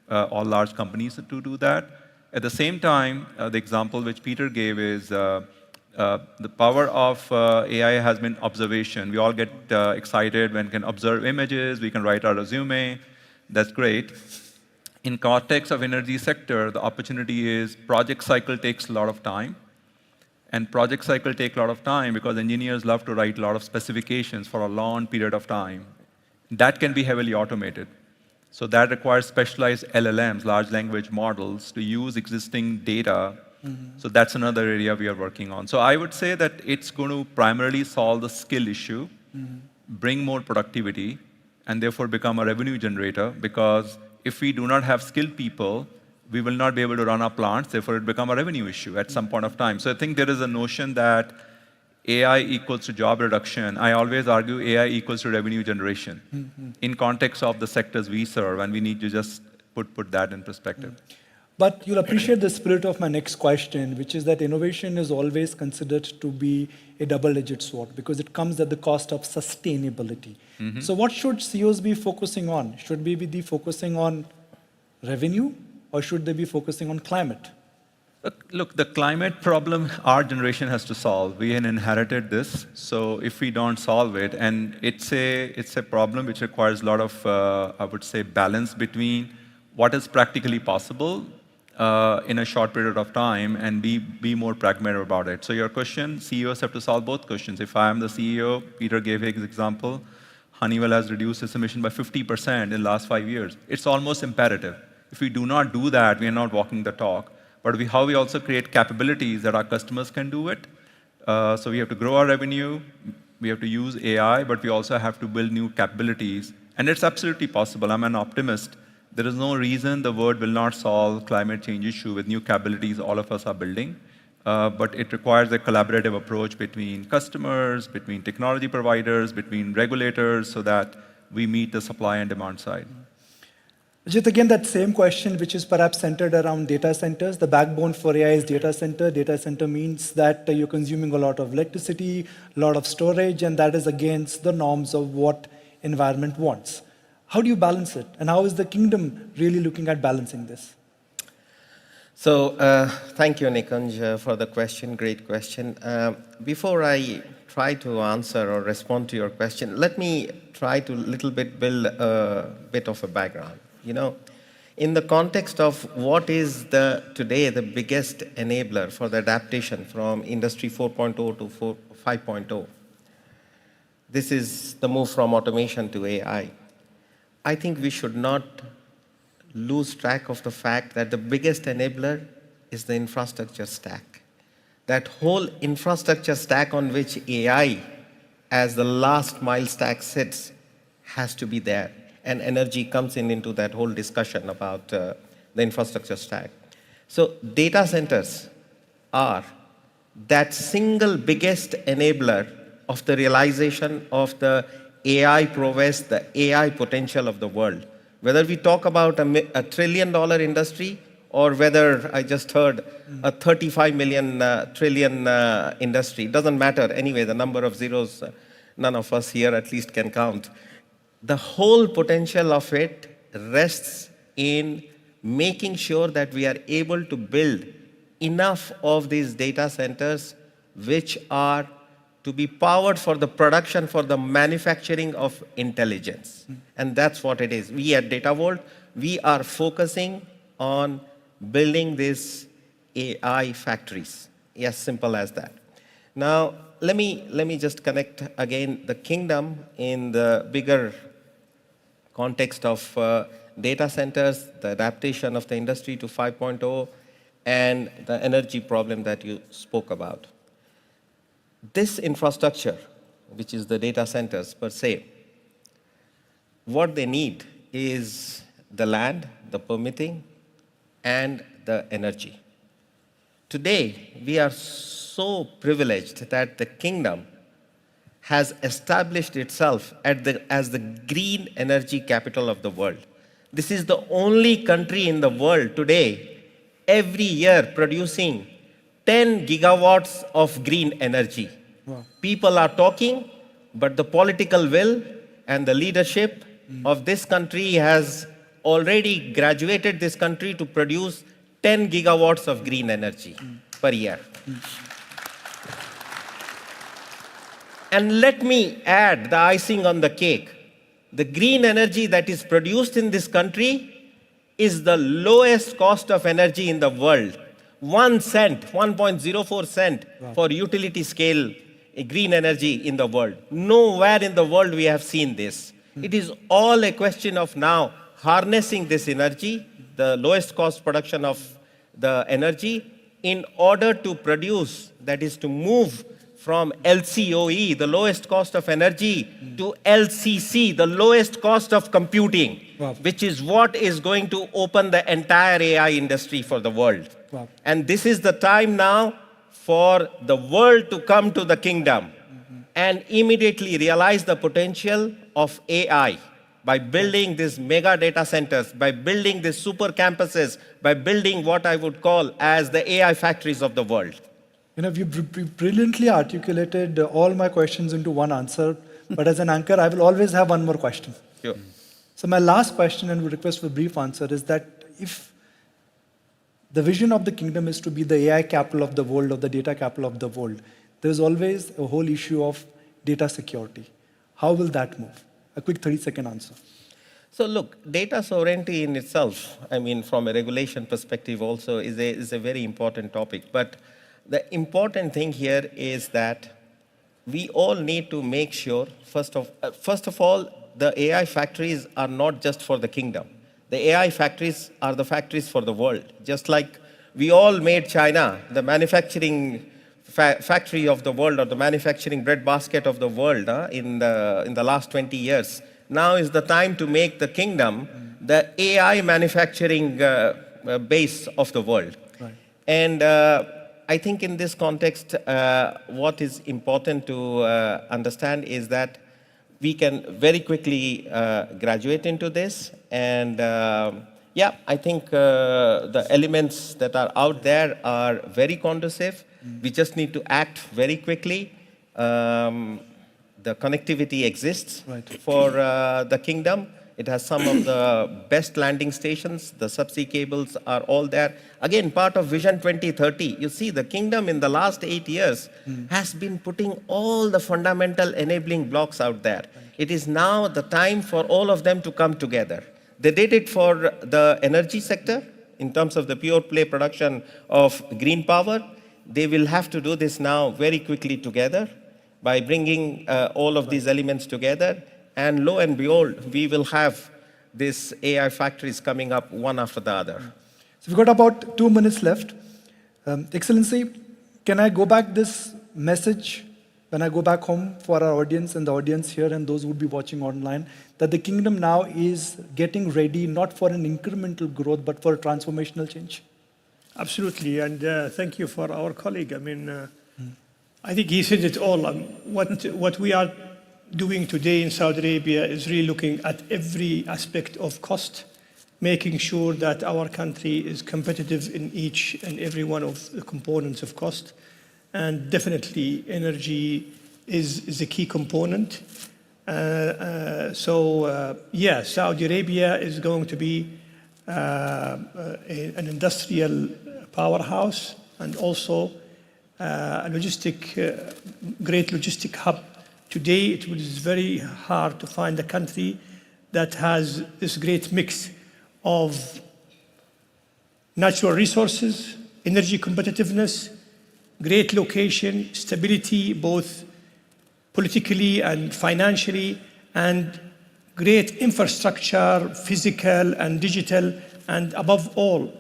all large companies to do that. At the same time, the example which Peter gave is the power of AI has been observation. We all get excited when we can observe images, we can write our resume. That's great. In context of energy sector, the opportunity is project cycle takes a lot of time. And project cycle take a lot of time because engineers love to write a lot of specifications for a long period of time. That can be heavily automated. So that requires specialized LLMs, large language models, to use existing data. So that's another area we are working on. So I would say that it's going to primarily solve the skill issue, bring more productivity, and therefore become a revenue generator, because if we do not have skilled people, we will not be able to run our plants, therefore it become a revenue issue at some point of time. So I think there is a notion that AI equals to job reduction. I always argue AI equals to revenue generation in context of the sectors we serve, and we need to just put that in perspective. But you'll appreciate the spirit of my next question, which is that innovation is always considered to be a double-edged sword because it comes at the cost of sustainability. So what should CEOs be focusing on? Should we be focusing on revenue, or should they be focusing on climate? Look, the climate problem our generation has to solve. We inherited this, so if we don't solve it, and it's a problem which requires a lot of, I would say, balance between what is practically possible in a short period of time and be more pragmatic about it. So your question, CEOs have to solve both questions. If I am the CEO, Peter gave his example, Honeywell has reduced its emission by 50% in the last 5 years. It's almost imperative. If we do not do that, we are not walking the talk. But how we also create capabilities that our customers can do it. So we have to grow our revenue, we have to use AI, but we also have to build new capabilities. And it's absolutely possible. I'm an optimist. There is no reason the world will not solve climate change issue with new capabilities all of us are building. But it requires a collaborative approach between customers, between technology providers, between regulators, so that we meet the supply and demand side. Ajit, again, that same question, which is perhaps centered around data centers. The backbone for AI is data center. Data center means that you're consuming a lot of electricity, a lot of storage, and that is against the norms of what environment wants. How do you balance it? And how is the kingdom really looking at balancing this? So thank you, Nikunj, for the question. Great question. Before I try to answer or respond to your question, let me try to little bit build a bit of a background. You know, in the context of what is today the biggest enabler for the adaptation from Industry 4.0 to 5.0, this is the move from automation to AI. I think we should not lose track of the fact that the biggest enabler is the infrastructure stack. That whole infrastructure stack on which AI as the last mile stack sits has to be there. And energy comes into that whole discussion about the infrastructure stack. So data centers are that single biggest enabler of the realization of the AI prowess, the AI potential of the world. Whether we talk about a $1 trillion industry or whether I just heard a 35 million trillion industry, it doesn't matter. Anyway, the number of zeros, none of us here at least can count. The whole potential of it rests in making sure that we are able to build enough of these data centers which are to be powered for the production, for the manufacturing of intelligence. And that's what it is. We at Data Vault, we are focusing on building these AI factories. As simple as that. Now, let me just connect again the kingdom in the bigger context of data centers, the adaptation of the industry to 5.0, and the energy problem that you spoke about. This infrastructure, which is the data centers per se, what they need is the land, the permitting, and the energy. Today, we are so privileged that the kingdom has established itself as the green energy capital of the world. This is the only country in the world today, every year producing 10 gigawatts of green energy. Wow. People are talking, but the political will and the leadership of this country has already graduated this country to produce 10 gigawatts of green energy per year. And let me add the icing on the cake. The green energy that is produced in this country is the lowest cost of energy in the world. 1 cent, 1.04 cent for utility scale green energy in the world. Nowhere in the world we have seen this. It is all a question of now harnessing this energy, the lowest cost production of the energy, in order to produce, that is to move from LCOE, the lowest cost of energy, to LCC, the lowest cost of computing, which is what is going to open the entire AI industry for the world. Wow. And this is the time now for the world to come to the kingdom and immediately realize the potential of AI by building these mega data centers, by building these super campuses, by building what I would call as the AI factories of the world. You know, you brilliantly articulated all my questions into one answer, but as an anchor, I will always have one more question. Sure. So my last question, and would request for a brief answer, is that if the vision of the kingdom is to be the AI capital of the world or the data capital of the world, there's always a whole issue of data security. How will that move? A quick 30-second answer. So look, data sovereignty in itself, I mean, from a regulation perspective also is a very important topic. But the important thing here is that we all need to make sure, first of all, the AI factories are not just for the kingdom. The AI factories are the factories for the world. Just like we all made China the manufacturing factory of the world, or the manufacturing breadbasket of the world in the last 20 years. Now is the time to make the kingdom the AI manufacturing base of the world. Right. And I think in this context, what is important to understand is that we can very quickly graduate into this. And yeah, I think the elements that are out there are very conducive. We just need to act very quickly. The connectivity exists for the kingdom. It has some of the best landing stations. The subsea cables are all there. Again, part of Vision 2030. You see, the kingdom in the last 8 years has been putting all the fundamental enabling blocks out there. It is now the time for all of them to come together. They did it for the energy sector in terms of the pure play production of green power. They will have to do this now very quickly together by bringing all of these elements together. And lo and behold, we will have these AI factories coming up one after the other. So we've got about 2 minutes left. Excellency, can I go back this message when I go back home for our audience and the audience here and those who would be watching online, that the kingdom now is getting ready not for an incremental growth, but for a transformational change? Absolutely, and thank you for our colleague. I mean, I think he said it all. What we are doing today in Saudi Arabia is really looking at every aspect of cost, making sure that our country is competitive in each and every one of the components of cost. And definitely energy is a key component. Yeah, Saudi Arabia is going to be an industrial powerhouse and also a great logistic hub. Today, it is very hard to find a country that has this great mix of natural resources, energy competitiveness, great location, stability, both politically and financially, and great infrastructure, physical and digital, and above all,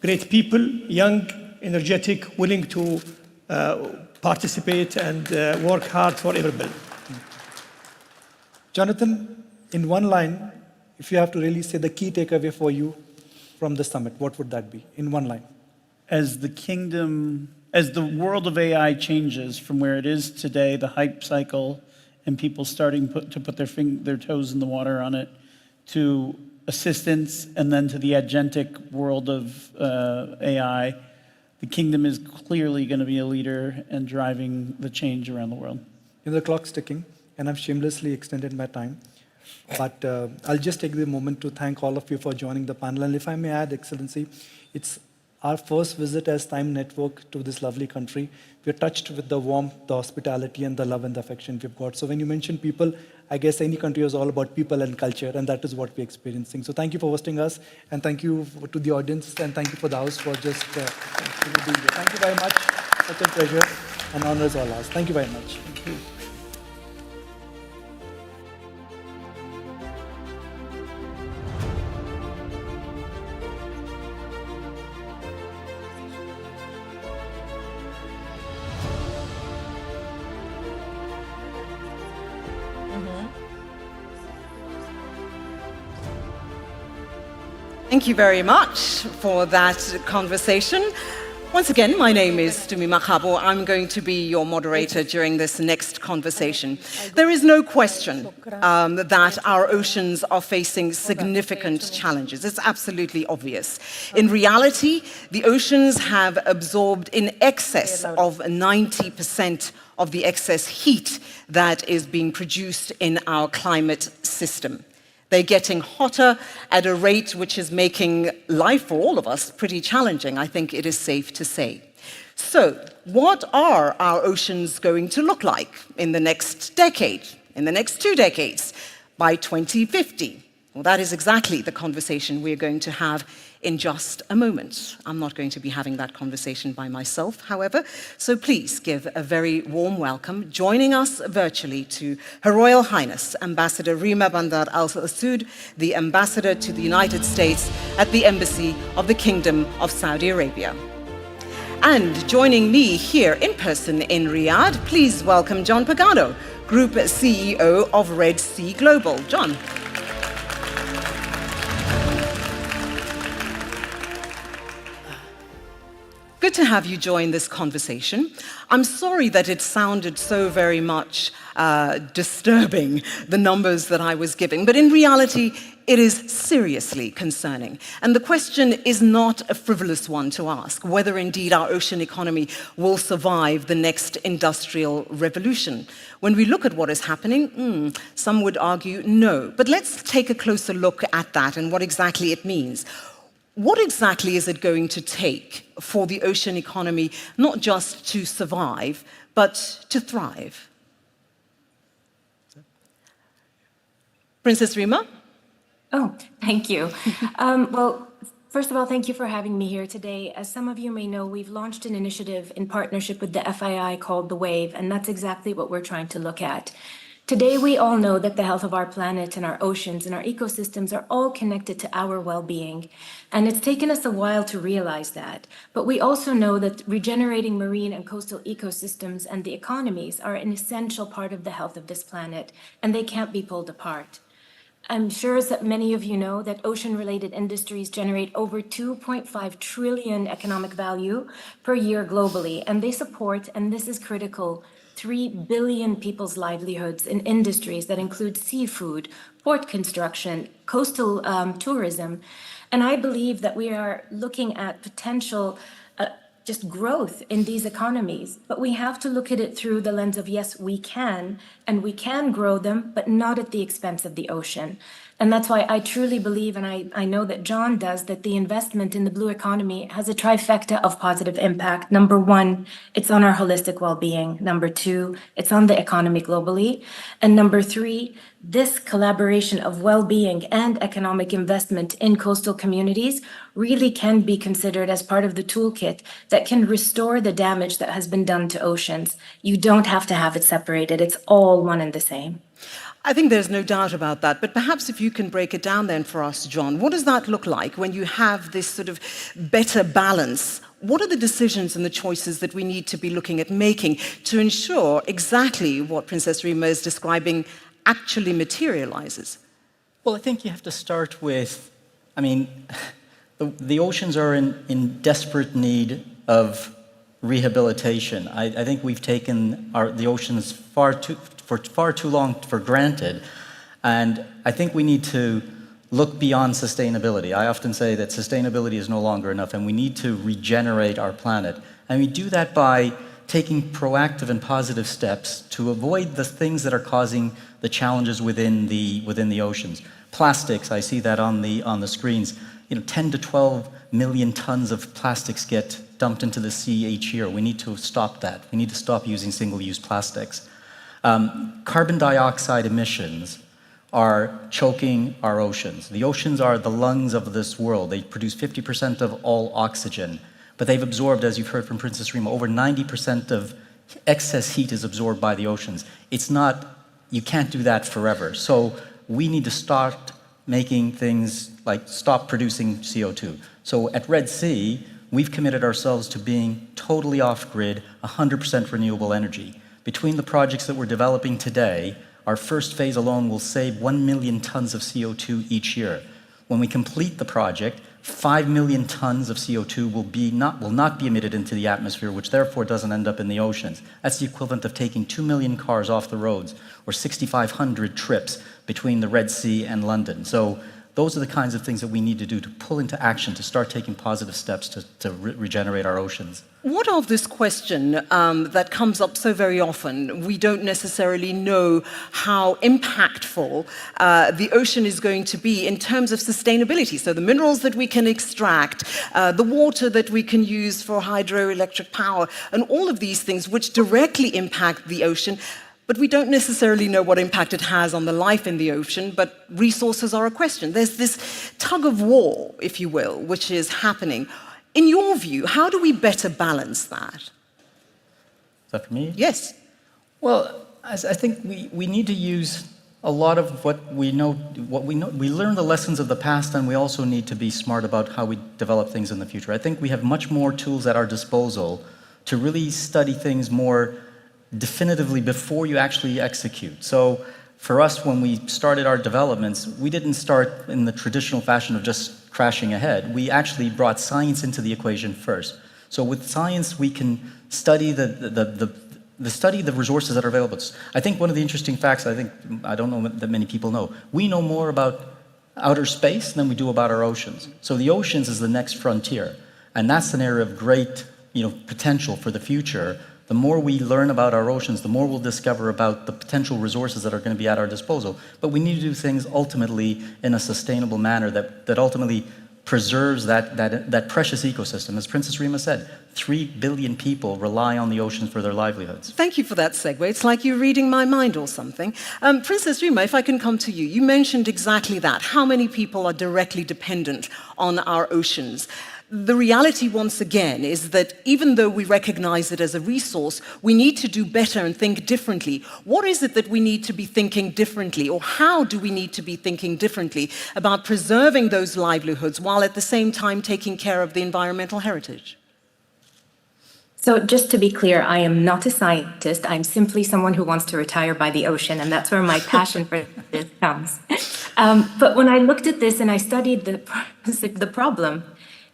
great people, young, energetic, willing to participate and work hard for everybody. Jonathan, in one line, if you have to really say the key takeaway for you from the summit, what would that be in one line? As the world of AI changes from where it is today, the hype cycle and people starting to put their toes in the water on it, to assistance, and then to the agentic world of AI, the kingdom is clearly going to be a leader and driving the change around the world. The clock's ticking, and I've shamelessly extended my time. But I'll just take the moment to thank all of you for joining the panel. And if I may add, Excellency, it's our first visit as Time Network to this lovely country. We're touched with the warmth, the hospitality, and the love and the affection we've got. So when you mention people, I guess any country is all about people and culture, and that is what we're experiencing. So thank you for hosting us, and thank you to the audience, and thank you for the house for just being here. Thank you very much. Such a pleasure, and honor is all ours. Thank you very much. Thank you. Thank you very much for that conversation. Once again, my name is Tumi Makabo. I'm going to be your moderator during this next conversation. There is no question that our oceans are facing significant challenges. It's absolutely obvious. In reality, the oceans have absorbed in excess of 90% of the excess heat that is being produced in our climate system. They're getting hotter at a rate which is making life for all of us pretty challenging, I think it is safe to say. So, what are our oceans going to look like in the next decade, in the next 2 decades, by 2050? Well, that is exactly the conversation we're going to have in just a moment. I'm not going to be having that conversation by myself, however, so please give a very warm welcome, joining us virtually, to Her Royal Highness Ambassador Rima Bandar Al Saud, the Ambassador to the United States at the Embassy of the Kingdom of Saudi Arabia. And joining me here in person in Riyadh, please welcome John Pagano, Group CEO of Red Sea Global. John. Good to have you join this conversation. I'm sorry that it sounded so very much disturbing, the numbers that I was giving, but in reality, it is seriously concerning. And the question is not a frivolous one to ask, whether indeed our ocean economy will survive the next industrial revolution. When we look at what is happening, some would argue no. But let's take a closer look at that and what exactly it means. What exactly is it going to take for the ocean economy not just to survive, but to thrive? Princess Rima? Oh, thank you. Well, first of all, thank you for having me here today. As some of you may know, we've launched an initiative in partnership with the FII called The Wave, and that's exactly what we're trying to look at. Today, we all know that the health of our planet and our oceans and our ecosystems are all connected to our well-being. And it's taken us a while to realize that. But we also know that regenerating marine and coastal ecosystems and the economies are an essential part of the health of this planet, and they can't be pulled apart. I'm sure that many of you know that ocean-related industries generate over 2.5 trillion economic value per year globally, and they support, and this is critical, 3 billion people's livelihoods in industries that include seafood, port construction, coastal tourism. And I believe that we are looking at potential just growth in these economies, but we have to look at it through the lens of, yes, we can, and we can grow them, but not at the expense of the ocean. And that's why I truly believe, and I know that John does, that the investment in the blue economy has a trifecta of positive impact. Number one, it's on our holistic well-being. Number two, it's on the economy globally. And number three, this collaboration of well-being and economic investment in coastal communities really can be considered as part of the toolkit that can restore the damage that has been done to oceans. You don't have to have it separated. It's all one and the same. I think there's no doubt about that, but perhaps if you can break it down then for us, John, what does that look like when you have this sort of better balance? What are the decisions and the choices that we need to be looking at making to ensure exactly what Princess Rima is describing actually materializes? Well, I think you have to start with, I mean, the oceans are in desperate need of rehabilitation. I think we've taken the oceans for far too long for granted, and I think we need to look beyond sustainability. I often say that sustainability is no longer enough, and we need to regenerate our planet. And we do that by taking proactive and positive steps to avoid the things that are causing the challenges within the oceans. Plastics, I see that on the screens. 10 to 12 million tons of plastics get dumped into the sea each year. We need to stop that. We need to stop using single-use plastics. Carbon dioxide emissions are choking our oceans. The oceans are the lungs of this world. They produce 50% of all oxygen, but they've absorbed, as you've heard from Princess Rima, over 90% of excess heat is absorbed by the oceans. It's not, you can't do that forever. So we need to start making things like stop producing CO2. So at Red Sea, we've committed ourselves to being totally off-grid, 100% renewable energy. Between the projects that we're developing today, our first phase alone will save 1 million tons of CO2 each year. When we complete the project, 5 million tons of CO2 will not be emitted into the atmosphere, which therefore doesn't end up in the oceans. That's the equivalent of taking 2 million cars off the roads, or 6,500 trips between the Red Sea and London. So those are the kinds of things that we need to do to pull into action, to start taking positive steps to regenerate our oceans. What of this question that comes up so very often? We don't necessarily know how impactful the ocean is going to be in terms of sustainability. So the minerals that we can extract, the water that we can use for hydroelectric power, and all of these things which directly impact the ocean. But we don't necessarily know what impact it has on the life in the ocean, but resources are a question. There's this tug of war, if you will, which is happening. In your view, how do we better balance that? Is that for me? Yes. Well, I think we need to use a lot of what we know. We learn the lessons of the past, and we also need to be smart about how we develop things in the future. I think we have much more tools at our disposal to really study things more definitively before you actually execute. So for us, when we started our developments, we didn't start in the traditional fashion of just crashing ahead. We actually brought science into the equation first. So with science, we can study the resources that are available. I think one of the interesting facts, I don't know that many people know, we know more about outer space than we do about our oceans. So the oceans is the next frontier, and that's an area of great potential for the future. The more we learn about our oceans, the more we'll discover about the potential resources that are going to be at our disposal. But we need to do things ultimately in a sustainable manner that ultimately preserves that precious ecosystem. As Princess Rima said, 3 billion people rely on the oceans for their livelihoods. Thank you for that segue. It's like you're reading my mind or something. Princess Rima, if I can come to you, you mentioned exactly that. How many people are directly dependent on our oceans? The reality, once again, is that even though we recognize it as a resource, we need to do better and think differently. What is it that we need to be thinking differently, or how do we need to be thinking differently about preserving those livelihoods while at the same time taking care of the environmental heritage? So just to be clear, I am not a scientist. I'm simply someone who wants to retire by the ocean, and that's where my passion for this comes. But when I looked at this and I studied the problem,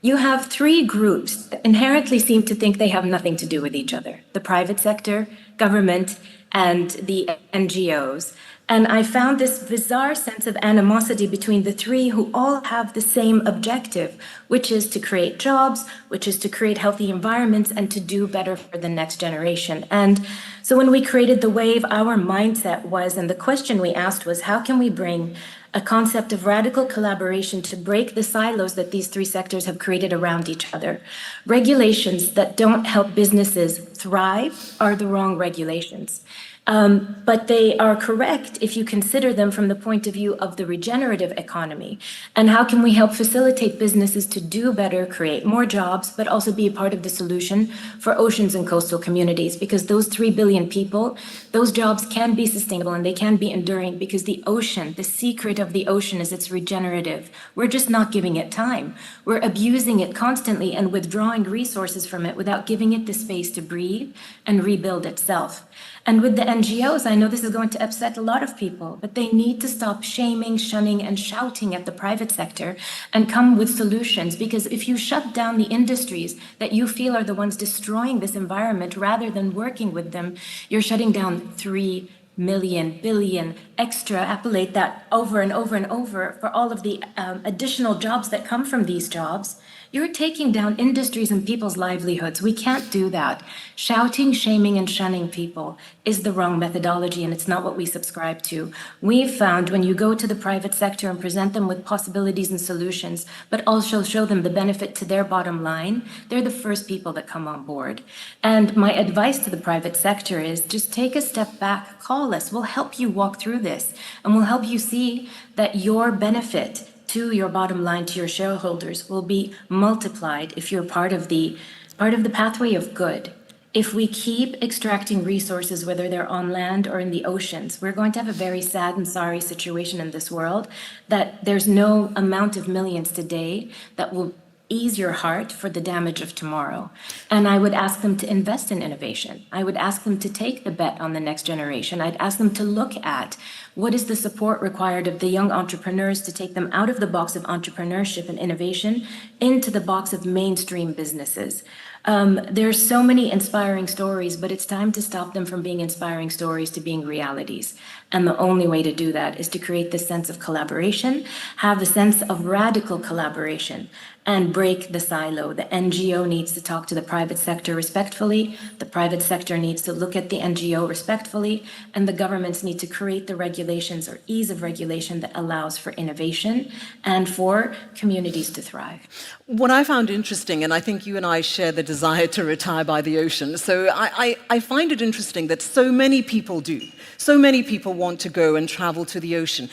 you have 3 groups that inherently seem to think they have nothing to do with each other: the private sector, government, and the NGOs. And I found this bizarre sense of animosity between the 3 who all have the same objective, which is to create jobs, which is to create healthy environments, and to do better for the next generation. And so when we created the Wave, our mindset was, and the question we asked was, how can we bring a concept of radical collaboration to break the silos that these 3 sectors have created around each other? Regulations that don't help businesses thrive are the wrong regulations. But they are correct if you consider them from the point of view of the regenerative economy. And how can we help facilitate businesses to do better, create more jobs, but also be a part of the solution for oceans and coastal communities? Because those 3 billion people, those jobs can be sustainable and they can be enduring because the ocean, the secret of the ocean is it's regenerative. We're just not giving it time. We're abusing it constantly and withdrawing resources from it without giving it the space to breathe and rebuild itself. And with the NGOs, I know this is going to upset a lot of people, but they need to stop shaming, shunning, and shouting at the private sector and come with solutions. Because if you shut down the industries that you feel are the ones destroying this environment rather than working with them, you're shutting down 3 million, billion, extrapolate that over and over and over for all of the additional jobs that come from these jobs. You're taking down industries and people's livelihoods. We can't do that. Shouting, shaming, and shunning people is the wrong methodology, and it's not what we subscribe to. We've found when you go to the private sector and present them with possibilities and solutions, but also show them the benefit to their bottom line, they're the first people that come on board. And my advice to the private sector is just take a step back, call us. We'll help you walk through this, and we'll help you see that your benefit to your bottom line, to your shareholders, will be multiplied if you're part of the pathway of good. If we keep extracting resources, whether they're on land or in the oceans, we're going to have a very sad and sorry situation in this world that there's no amount of millions today that will ease your heart for the damage of tomorrow. And I would ask them to invest in innovation. I would ask them to take the bet on the next generation. I'd ask them to look at what is the support required of the young entrepreneurs to take them out of the box of entrepreneurship and innovation into the box of mainstream businesses. There's so many inspiring stories, but it's time to stop them from being inspiring stories to being realities. And the only way to do that is to create this sense of collaboration, have a sense of radical collaboration, and break the silo. The NGO needs to talk to the private sector respectfully, the private sector needs to look at the NGO respectfully, and the governments need to create the regulations or ease of regulation that allows for innovation and for communities to thrive. What I found interesting, and I think you and I share the desire to retire by the ocean, so I find it interesting that so many people do. So many people want to go and travel to the ocean.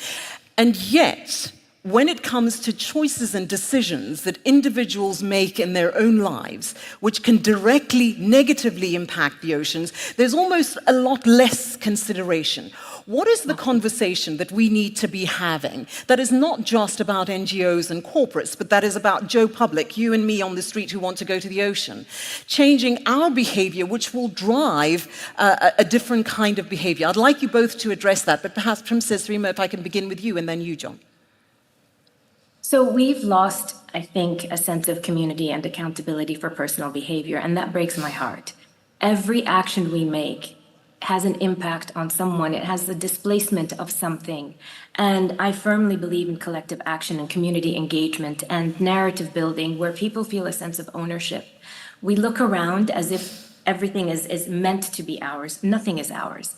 And yet, when it comes to choices and decisions that individuals make in their own lives, which can directly negatively impact the oceans, there's almost a lot less consideration. What is the conversation that we need to be having that is not just about NGOs and corporates, but that is about Joe Public, you and me on the street who want to go to the ocean, changing our behavior, which will drive a different kind of behavior? I'd like you both to address that, but perhaps Princess Rima, if I can begin with you, and then you, John. So we've lost, I think, a sense of community and accountability for personal behavior, and that breaks my heart. Every action we make has an impact on someone. It has the displacement of something. And I firmly believe in collective action and community engagement and narrative building where people feel a sense of ownership. We look around as if everything is meant to be ours. Nothing is ours.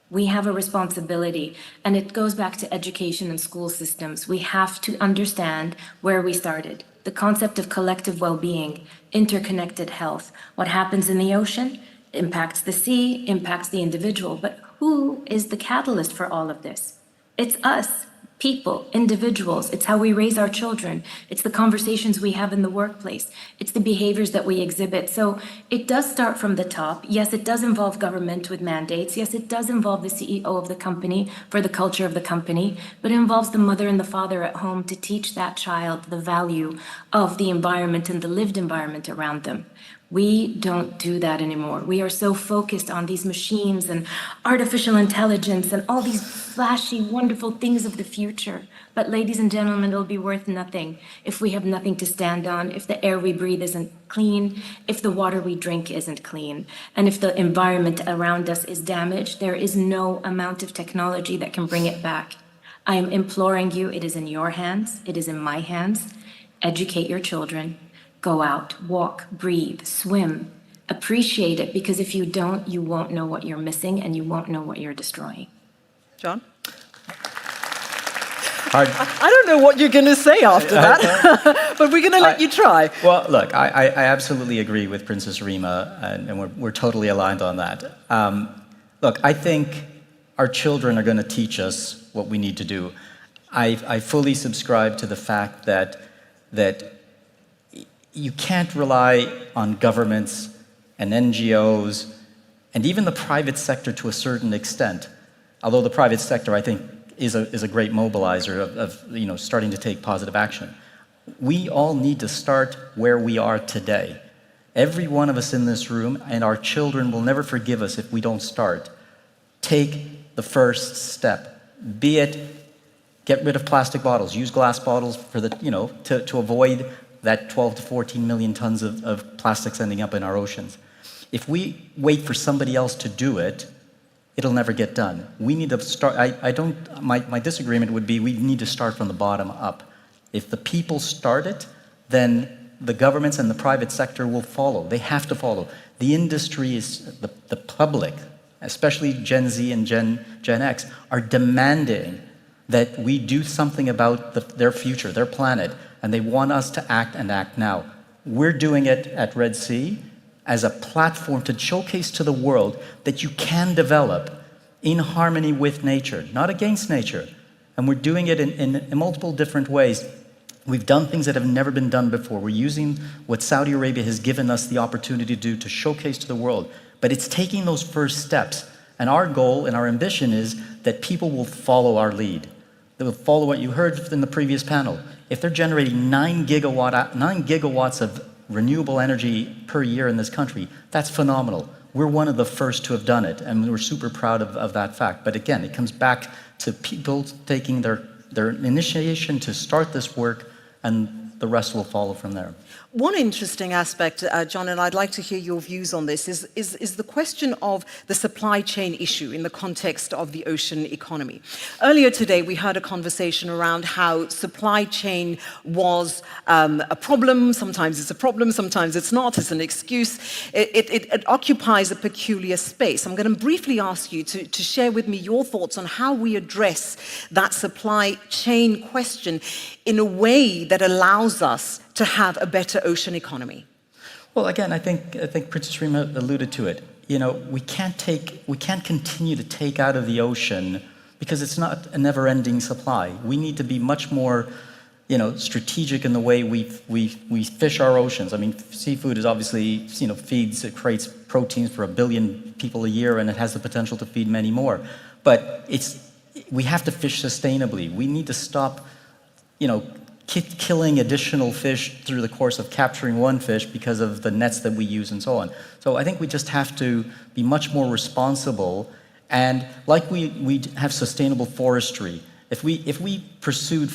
We have a responsibility, and it goes back to education and school systems. We have to understand where we started. The concept of collective well-being, interconnected health. What happens in the ocean impacts the sea, impacts the individual. But who is the catalyst for all of this? It's us. People, individuals. It's how we raise our children. It's the conversations we have in the workplace. It's the behaviors that we exhibit. So it does start from the top. Yes, it does involve government with mandates. Yes, it does involve the CEO of the company for the culture of the company, but it involves the mother and the father at home to teach that child the value of the environment and the lived environment around them. We don't do that anymore. We are so focused on these machines and artificial intelligence and all these flashy, wonderful things of the future. But ladies and gentlemen, it'll be worth nothing if we have nothing to stand on, if the air we breathe isn't clean, if the water we drink isn't clean, and if the environment around us is damaged. There is no amount of technology that can bring it back. I am imploring you, it is in your hands, it is in my hands. Educate your children. Go out, walk, breathe, swim, appreciate it, because if you don't, you won't know what you're missing and you won't know what you're destroying. John? I don't know what you're going to say after that, but we're going to let you try. Well, look, I absolutely agree with Princess Rima, and we're totally aligned on that. Look, I think our children are going to teach us what we need to do. I fully subscribe to the fact that you can't rely on governments and NGOs and even the private sector to a certain extent. Although the private sector, I think, is a great mobilizer of starting to take positive action. We all need to start where we are today. Every one of us in this room, and our children will never forgive us if we don't start. Take the first step. Be it get rid of plastic bottles, use glass bottles for the, to avoid that 12 to 14 million tons of plastics ending up in our oceans. If we wait for somebody else to do it, it'll never get done. We need to start. My disagreement would be we need to start from the bottom up. If the people start it, then the governments and the private sector will follow. They have to follow. The industry is, the public, especially Gen Z and Gen X, are demanding that we do something about their future, their planet, and they want us to act and act now. We're doing it at Red Sea as a platform to showcase to the world that you can develop in harmony with nature, not against nature. And we're doing it in multiple different ways. We've done things that have never been done before. We're using what Saudi Arabia has given us the opportunity to do to showcase to the world. But it's taking those first steps. And our goal and our ambition is that people will follow our lead. They will follow what you heard in the previous panel. If they're generating 9 gigawatts of renewable energy per year in this country, that's phenomenal. We're one of the first to have done it, and we're super proud of that fact. But again, it comes back to people taking their initiation to start this work, and the rest will follow from there. One interesting aspect, John, and I'd like to hear your views on this, is the question of the supply chain issue in the context of the ocean economy. Earlier today, we heard a conversation around how supply chain was a problem. Sometimes it's a problem, sometimes it's not. It's an excuse. It occupies a peculiar space. I'm going to briefly ask you to share with me your thoughts on how we address that supply chain question in a way that allows us to have a better ocean economy. Well, again, I think Princess Rima alluded to it. We can't continue to take out of the ocean because it's not a never-ending supply. We need to be much more, strategic in the way we fish our oceans. I mean, seafood is obviously, it creates proteins for 1 billion people a year, and it has the potential to feed many more. But we have to fish sustainably. We need to stop, killing additional fish through the course of capturing one fish because of the nets that we use and so on. So I think we just have to be much more responsible, and like we have sustainable forestry. If we pursued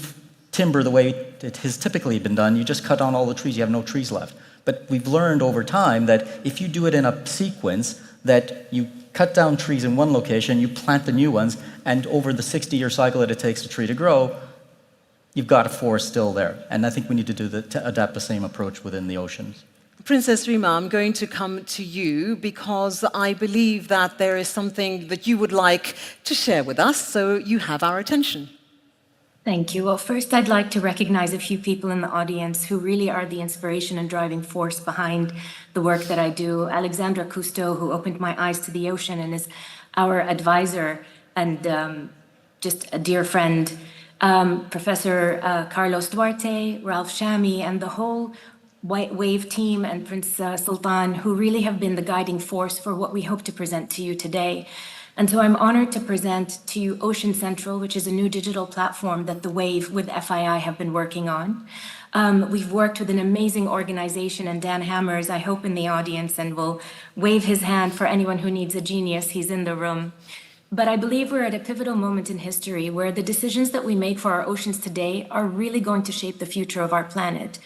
timber the way it has typically been done, you just cut down all the trees, you have no trees left. But we've learned over time that if you do it in a sequence, that you cut down trees in one location, you plant the new ones, and over the 60-year cycle that it takes a tree to grow, you've got a forest still there. And I think we need to adapt the same approach within the oceans. Princess Rima, I'm going to come to you because I believe that there is something that you would like to share with us, so you have our attention. Thank you. Well, first, I'd like to recognize a few people in the audience who really are the inspiration and driving force behind the work that I do. Alexandra Cousteau, who opened my eyes to the ocean and is our advisor and just a dear friend. Professor Carlos Duarte, Ralph Shami, and the whole Wave team, and Prince Sultan, who really have been the guiding force for what we hope to present to you today. And so I'm honored to present to you Ocean Central, which is a new digital platform that the Wave with FII have been working on. We've worked with an amazing organization, and Dan Hammers, I hope, in the audience, and will wave his hand for anyone who needs a genius. He's in the room. But I believe we're at a pivotal moment in history where the decisions that we make for our oceans today are really going to shape the future of our planet.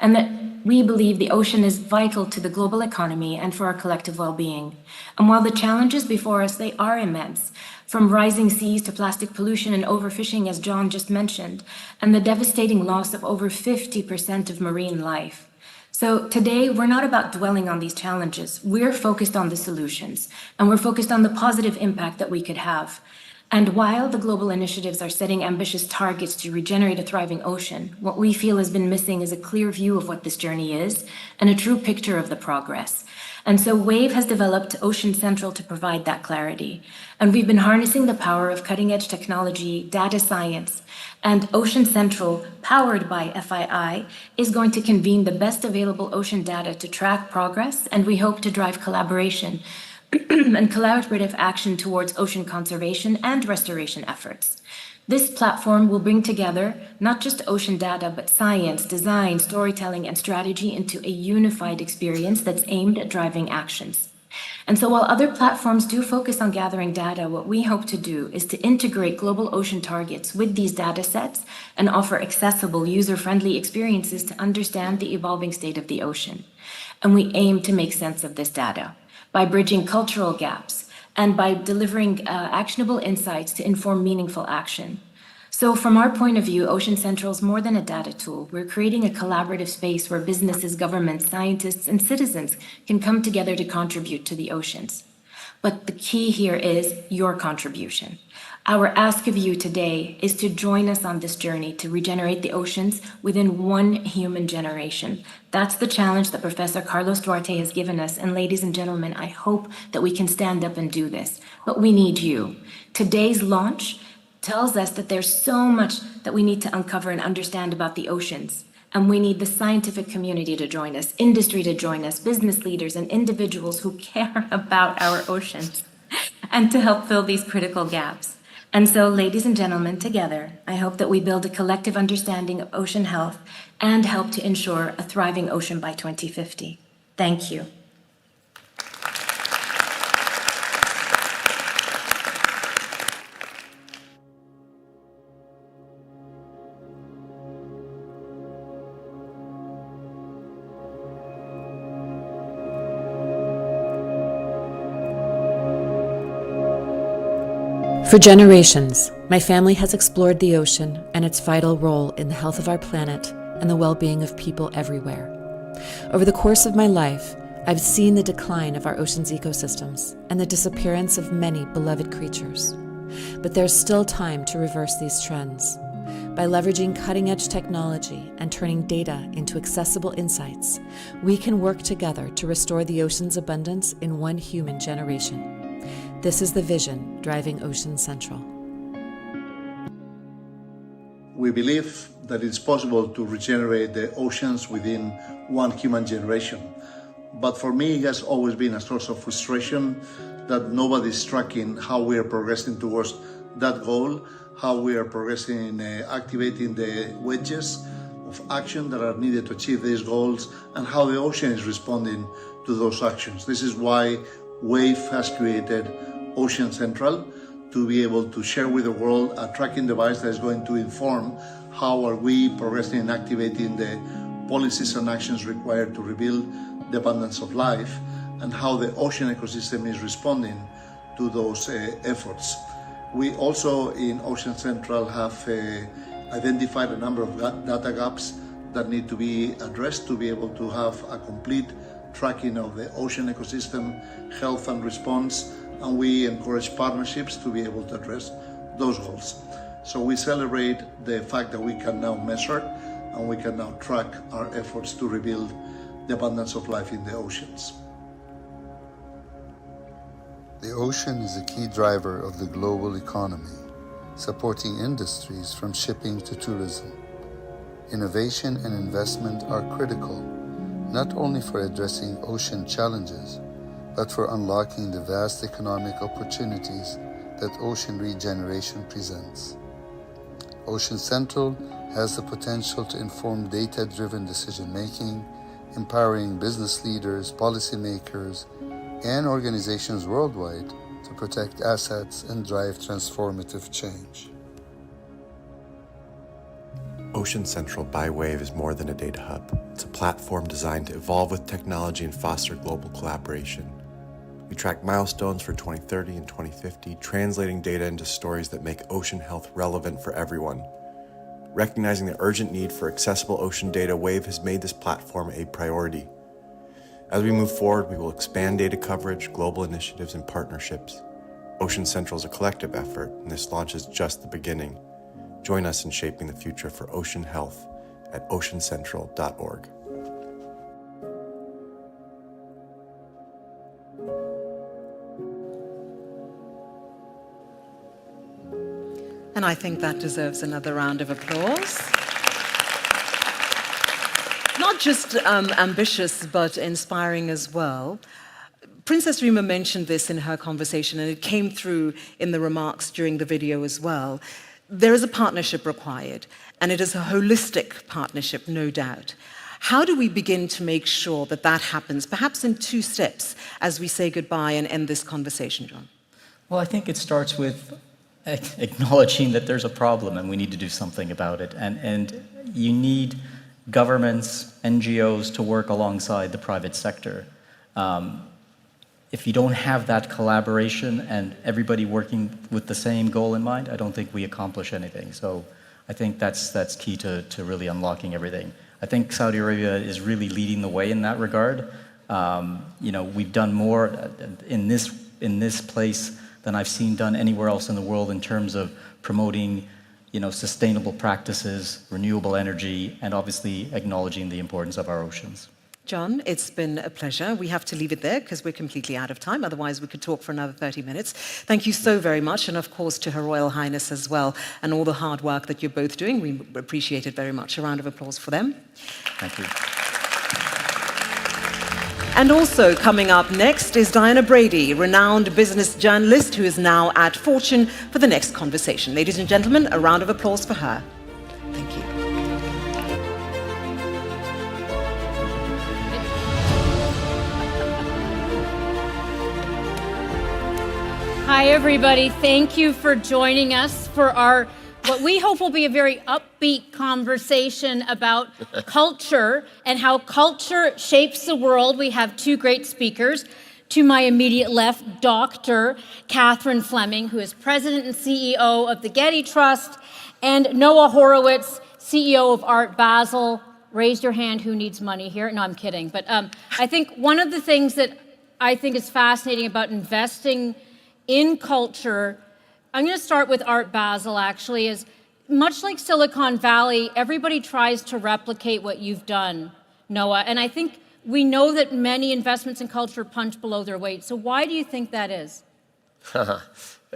And that we believe the ocean is vital to the global economy and for our collective well-being. And while the challenges before us, they are immense, from rising seas to plastic pollution and overfishing, as John just mentioned, and the devastating loss of over 50% of marine life. So today, we're not about dwelling on these challenges. We're focused on the solutions, and we're focused on the positive impact that we could have. And while the global initiatives are setting ambitious targets to regenerate a thriving ocean, what we feel has been missing is a clear view of what this journey is and a true picture of the progress. And so WAVE has developed Ocean Central to provide that clarity. And we've been harnessing the power of cutting-edge technology, data science, and Ocean Central, powered by FII, is going to convene the best available ocean data to track progress, and we hope to drive collaboration and collaborative action towards ocean conservation and restoration efforts. This platform will bring together not just ocean data, but science, design, storytelling, and strategy into a unified experience that's aimed at driving actions. And so while other platforms do focus on gathering data, what we hope to do is to integrate global ocean targets with these data sets and offer accessible, user-friendly experiences to understand the evolving state of the ocean. And we aim to make sense of this data by bridging cultural gaps and by delivering actionable insights to inform meaningful action. So from our point of view, Ocean Central is more than a data tool. We're creating a collaborative space where businesses, governments, scientists, and citizens can come together to contribute to the oceans. But the key here is your contribution. Our ask of you today is to join us on this journey to regenerate the oceans within one human generation. That's the challenge that Professor Carlos Duarte has given us. And ladies and gentlemen, I hope that we can stand up and do this. But we need you. Today's launch tells us that there's so much that we need to uncover and understand about the oceans. And we need the scientific community to join us, industry to join us, business leaders and individuals who care about our oceans, and to help fill these critical gaps. And so, ladies and gentlemen, together, I hope that we build a collective understanding of ocean health and help to ensure a thriving ocean by 2050. Thank you. For generations, my family has explored the ocean and its vital role in the health of our planet and the well-being of people everywhere. Over the course of my life, I've seen the decline of our ocean's ecosystems and the disappearance of many beloved creatures. But there's still time to reverse these trends. By leveraging cutting-edge technology and turning data into accessible insights, we can work together to restore the ocean's abundance in one human generation. This is the vision driving Ocean Central. We believe that it's possible to regenerate the oceans within one human generation. But for me, it has always been a source of frustration that nobody's tracking how we are progressing towards that goal, how we are progressing in activating the wedges of action that are needed to achieve these goals, and how the ocean is responding to those actions. This is why WAVE has created Ocean Central, to be able to share with the world a tracking device that is going to inform how are we progressing and activating the policies and actions required to rebuild the abundance of life, and how the ocean ecosystem is responding to those efforts. We also in Ocean Central have identified a number of data gaps that need to be addressed to be able to have a complete tracking of the ocean ecosystem health and response, and we encourage partnerships to be able to address those goals. So we celebrate the fact that we can now measure and we can now track our efforts to rebuild the abundance of life in the oceans. The ocean is a key driver of the global economy, supporting industries from shipping to tourism. Innovation and investment are critical, not only for addressing ocean challenges, but for unlocking the vast economic opportunities that ocean regeneration presents. Ocean Central has the potential to inform data-driven decision-making, empowering business leaders, policymakers, and organizations worldwide to protect assets and drive transformative change. Ocean Central by WAVE is more than a data hub. It's a platform designed to evolve with technology and foster global collaboration. We track milestones for 2030 and 2050, translating data into stories that make ocean health relevant for everyone. Recognizing the urgent need for accessible ocean data, WAVE has made this platform a priority. As we move forward, we will expand data coverage, global initiatives, and partnerships. Ocean Central is a collective effort, and this launch is just the beginning. Join us in shaping the future for ocean health at oceancentral.org. And I think that deserves another round of applause. Not just ambitious, but inspiring as well. Princess Rima mentioned this in her conversation, and it came through in the remarks during the video as well. There is a partnership required, and it is a holistic partnership, no doubt. How do we begin to make sure that that happens, perhaps in 2 steps, as we say goodbye and end this conversation, John? Well, I think it starts with acknowledging that there's a problem and we need to do something about it. And you need governments, NGOs to work alongside the private sector. If you don't have that collaboration and everybody working with the same goal in mind, I don't think we accomplish anything. So I think that's key to really unlocking everything. I think Saudi Arabia is really leading the way in that regard. We've done more in this place than I've seen done anywhere else in the world in terms of promoting, sustainable practices, renewable energy, and obviously acknowledging the importance of our oceans. John, it's been a pleasure. We have to leave it there because we're completely out of time. Otherwise, we could talk for another 30 minutes. Thank you so very much. And of course, to Her Royal Highness as well, and all the hard work that you're both doing. We appreciate it very much. A round of applause for them. Thank you. And also coming up next is Diana Brady, renowned business journalist who is now at Fortune, for the next conversation. Ladies and gentlemen, a round of applause for her. Thank you. Hi, everybody. Thank you for joining us for our, what we hope will be a very upbeat conversation about culture and how culture shapes the world. We have 2 great speakers. To my immediate left, Dr. Catherine Fleming, who is President and CEO of the Getty Trust, and Noah Horowitz, CEO of Art Basel. Raise your hand who needs money here. No, I'm kidding. But I think one of the things that I think is fascinating about investing in culture, I'm going to start with Art Basel, actually, is much like Silicon Valley, everybody tries to replicate what you've done, Noah. And I think we know that many investments in culture punch below their weight. So why do you think that is? Well,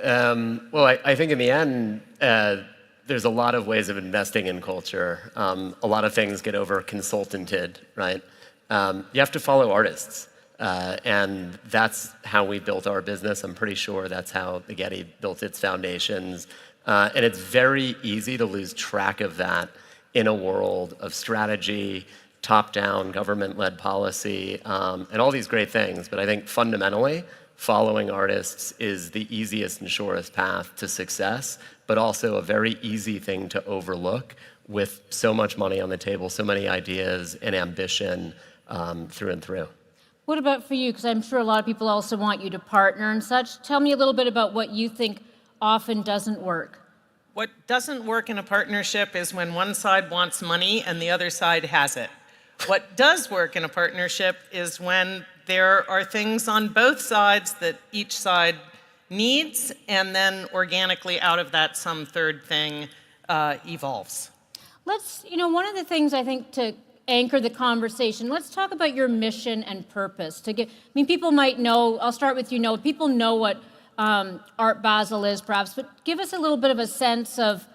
I think in the end, there's a lot of ways of investing in culture. A lot of things get over-consultanted, right? You have to follow artists. And that's how we built our business. I'm pretty sure that's how the Getty built its foundations. And it's very easy to lose track of that in a world of strategy, top-down, government-led policy, and all these great things. But I think fundamentally, following artists is the easiest and surest path to success, but also a very easy thing to overlook with so much money on the table, so many ideas and ambition through and through. What about for you? Because I'm sure a lot of people also want you to partner and such. Tell me a little bit about what you think often doesn't work. What doesn't work in a partnership is when one side wants money and the other side has it. What does work in a partnership is when there are things on both sides that each side needs, and then organically out of that some third thing evolves. One of the things I think to anchor the conversation, let's talk about your mission and purpose. People might know, I'll start with you, Noah. People know what Art Basel is, perhaps, but give us a little bit of a sense of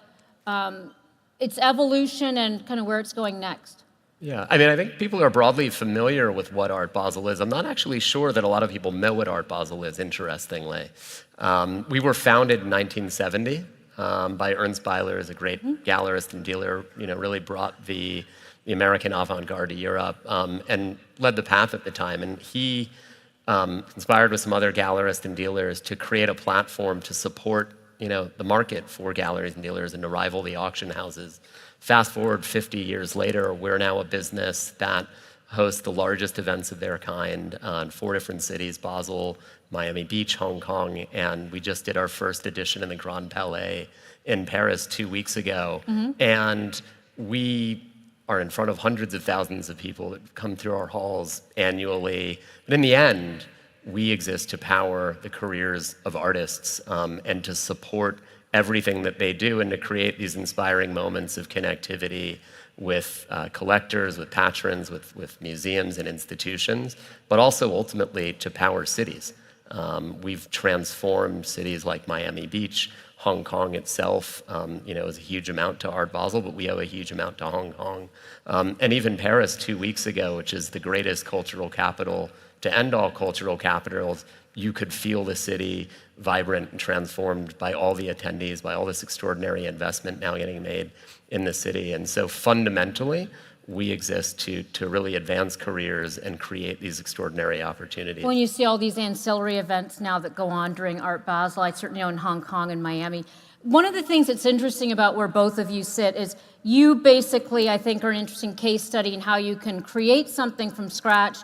its evolution and kind of where it's going next. Yeah, I think people are broadly familiar with what Art Basel is. I'm not actually sure that a lot of people know what Art Basel is, interestingly. We were founded in 1970 by Ernst Beiler, as a great gallerist and dealer, really brought the American avant-garde to Europe, and led the path at the time. And he conspired with some other gallerists and dealers to create a platform to support, the market for galleries and dealers and to rival the auction houses. Fast forward 50 years later, we're now a business that hosts the largest events of their kind in 4 different cities: Basel, Miami Beach, Hong Kong, and we just did our first edition in the Grand Palais in Paris 2 weeks ago. And we are in front of hundreds of thousands of people that come through our halls annually. But in the end, we exist to power the careers of artists and to support everything that they do and to create these inspiring moments of connectivity with collectors, with patrons, with museums and institutions, but also ultimately to power cities. We've transformed cities like Miami Beach, Hong Kong itself, is a huge amount to Art Basel, but we owe a huge amount to Hong Kong. And even Paris 2 weeks ago, which is the greatest cultural capital to end all cultural capitals, you could feel the city vibrant and transformed by all the attendees, by all this extraordinary investment now getting made in the city. And so fundamentally, we exist to really advance careers and create these extraordinary opportunities. When you see all these ancillary events now that go on during Art Basel, I certainly know in Hong Kong and Miami, one of the things that's interesting about where both of you sit is you basically, I think, are an interesting case study in how you can create something from scratch.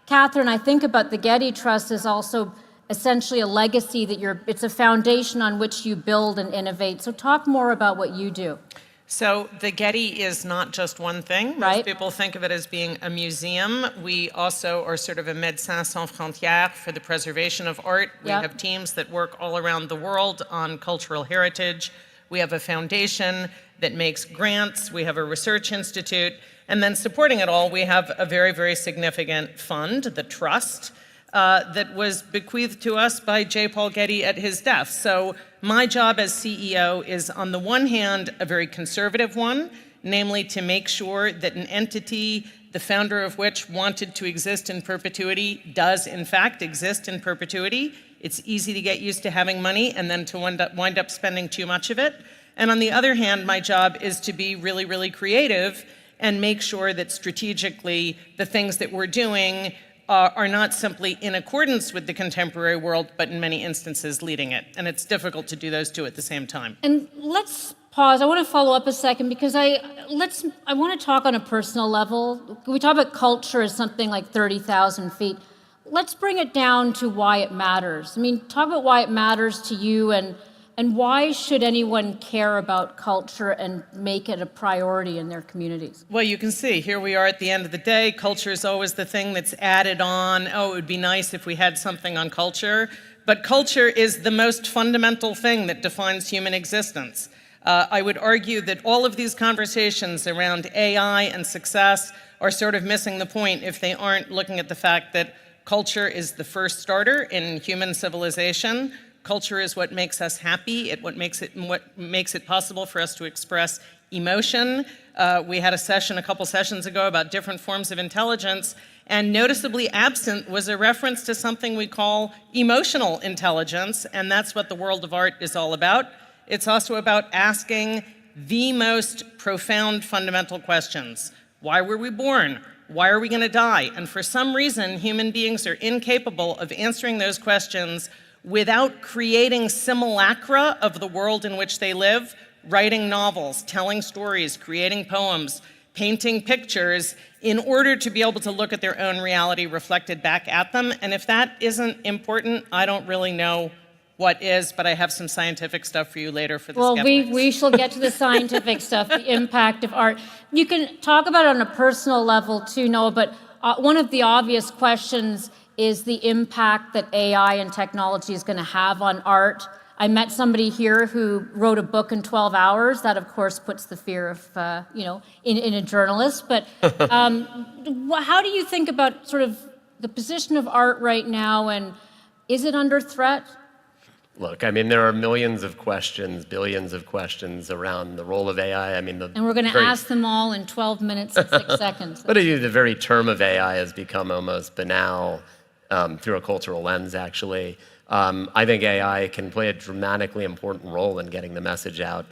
Catherine, I think about the Getty Trust as also essentially a legacy that it's a foundation on which you build and innovate. So talk more about what you do. So the Getty is not just one thing. Right. Most people think of it as being a museum. We also are sort of a Médecins Sans Frontières for the preservation of art. We have teams that work all around the world on cultural heritage. We have a foundation that makes grants. We have a research institute. And then supporting it all, we have a very, very significant fund, the Trust, that was bequeathed to us by J. Paul Getty at his death. So my job as CEO is, on the one hand, a very conservative one, namely to make sure that an entity, the founder of which wanted to exist in perpetuity, does in fact exist in perpetuity. It's easy to get used to having money and then to wind up spending too much of it. And on the other hand, my job is to be really, really creative and make sure that strategically the things that we're doing are not simply in accordance with the contemporary world, but in many instances leading it. And it's difficult to do those two at the same time. And let's pause. I want to follow up a second because I want to talk on a personal level. We talk about culture as something like 30,000 feet. Let's bring it down to why it matters. I mean, talk about why it matters to you and why should anyone care about culture and make it a priority in their communities? Well, you can see, here we are at the end of the day. Culture is always the thing that's added on. Oh, it would be nice if we had something on culture. But culture is the most fundamental thing that defines human existence. I would argue that all of these conversations around AI and success are sort of missing the point if they aren't looking at the fact that culture is the first starter in human civilization. Culture is what makes us happy, what makes it possible for us to express emotion. We had a session a couple sessions ago about different forms of intelligence, and noticeably absent was a reference to something we call emotional intelligence, and that's what the world of art is all about. It's also about asking the most profound fundamental questions. Why were we born? Why are we going to die? And for some reason, human beings are incapable of answering those questions without creating simulacra of the world in which they live, writing novels, telling stories, creating poems, painting pictures, in order to be able to look at their own reality reflected back at them. And if that isn't important, I don't really know what is, but I have some scientific stuff for you later for the skeptics. Well, we shall get to the scientific stuff, the impact of art. You can talk about it on a personal level too, Noah, but one of the obvious questions is the impact that AI and technology is going to have on art. I met somebody here who wrote a book in 12 hours. That, of course, puts the fear of, in a journalist. But how do you think about sort of the position of art right now, and is it under threat? Look, I mean, there are millions of questions, billions of questions around the role of AI. I mean, and we're going to ask them all in 12 minutes and 6 seconds. But the very term of AI has become almost banal through a cultural lens, actually. I think AI can play a dramatically important role in getting the message out,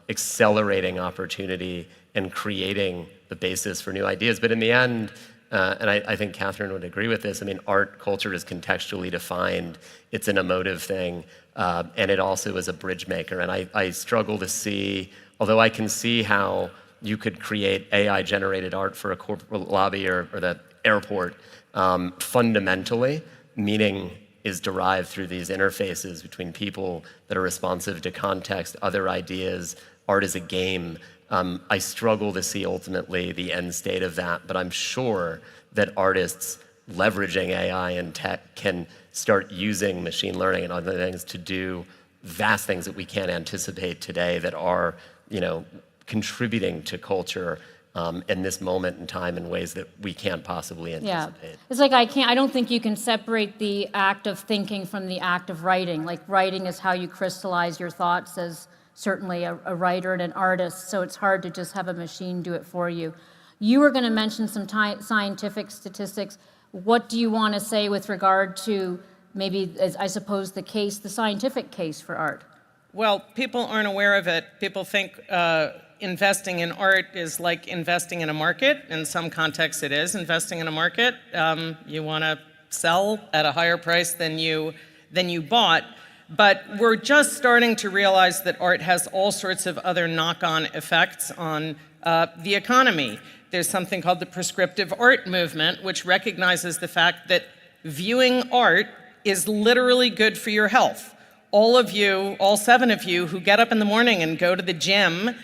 accelerating opportunity and creating the basis for new ideas. But in the end, and I think Catherine would agree with this, I mean, art culture is contextually defined. It's an emotive thing, and it also is a bridge maker. And I struggle to see, although I can see how you could create AI-generated art for a corporate lobby or the airport, fundamentally, meaning is derived through these interfaces between people that are responsive to context, other ideas. Art is a game. I struggle to see ultimately the end state of that, but I'm sure that artists leveraging AI and tech can start using machine learning and other things to do vast things that we can't anticipate today that are, contributing to culture in this moment in time in ways that we can't possibly anticipate. It's like I don't think you can separate the act of thinking from the act of writing. Like writing is how you crystallize your thoughts as certainly a writer and an artist, so it's hard to just have a machine do it for you. You were going to mention some scientific statistics. What do you want to say with regard to maybe, as I suppose, the scientific case for art? Well, people aren't aware of it. People think investing in art is like investing in a market. In some contexts it is investing in a market. You want to sell at a higher price than you bought. But we're just starting to realize that art has all sorts of other knock-on effects on the economy. There's something called the prescriptive art movement, which recognizes the fact that viewing art is literally good for your health. All of you, all 7 of you who get up in the morning and go to the gym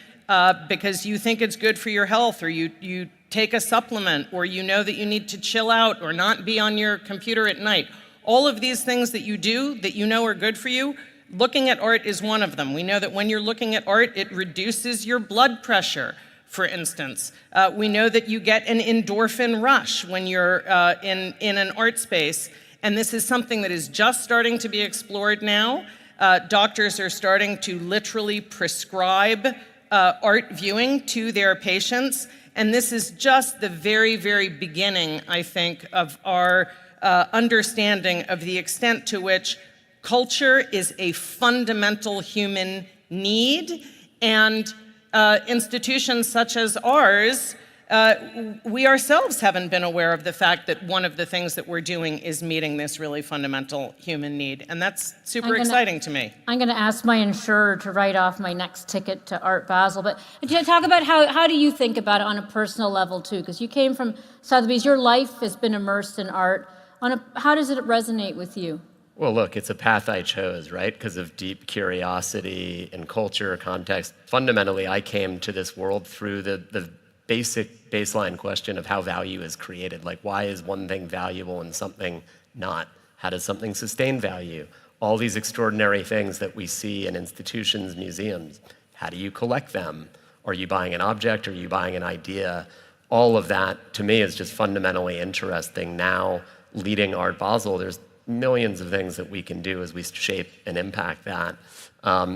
because you think it's good for your health, or you take a supplement, or you know that you need to chill out or not be on your computer at night. All of these things that you do that you know are good for you, looking at art is one of them. We know that when you're looking at art, it reduces your blood pressure, for instance. We know that you get an endorphin rush when you're in an art space, and this is something that is just starting to be explored now. Doctors are starting to literally prescribe art viewing to their patients, and this is just the very, very beginning, I think, of our understanding of the extent to which culture is a fundamental human need, and institutions such as ours, we ourselves haven't been aware of the fact that one of the things that we're doing is meeting this really fundamental human need, and that's super exciting to me. I'm going to ask my insurer to write off my next ticket to Art Basel, but to talk about how do you think about it on a personal level too, because you came from Sotheby's, your life has been immersed in art. How does it resonate with you? Well, look, it's a path I chose, right? Because of deep curiosity and culture, context. Fundamentally, I came to this world through the basic baseline question of how value is created. Like, why is one thing valuable and something not? How does something sustain value? All these extraordinary things that we see in institutions, museums, how do you collect them? Are you buying an object? Are you buying an idea? All of that, to me, is just fundamentally interesting. Now, leading Art Basel, there's millions of things that we can do as we shape and impact that.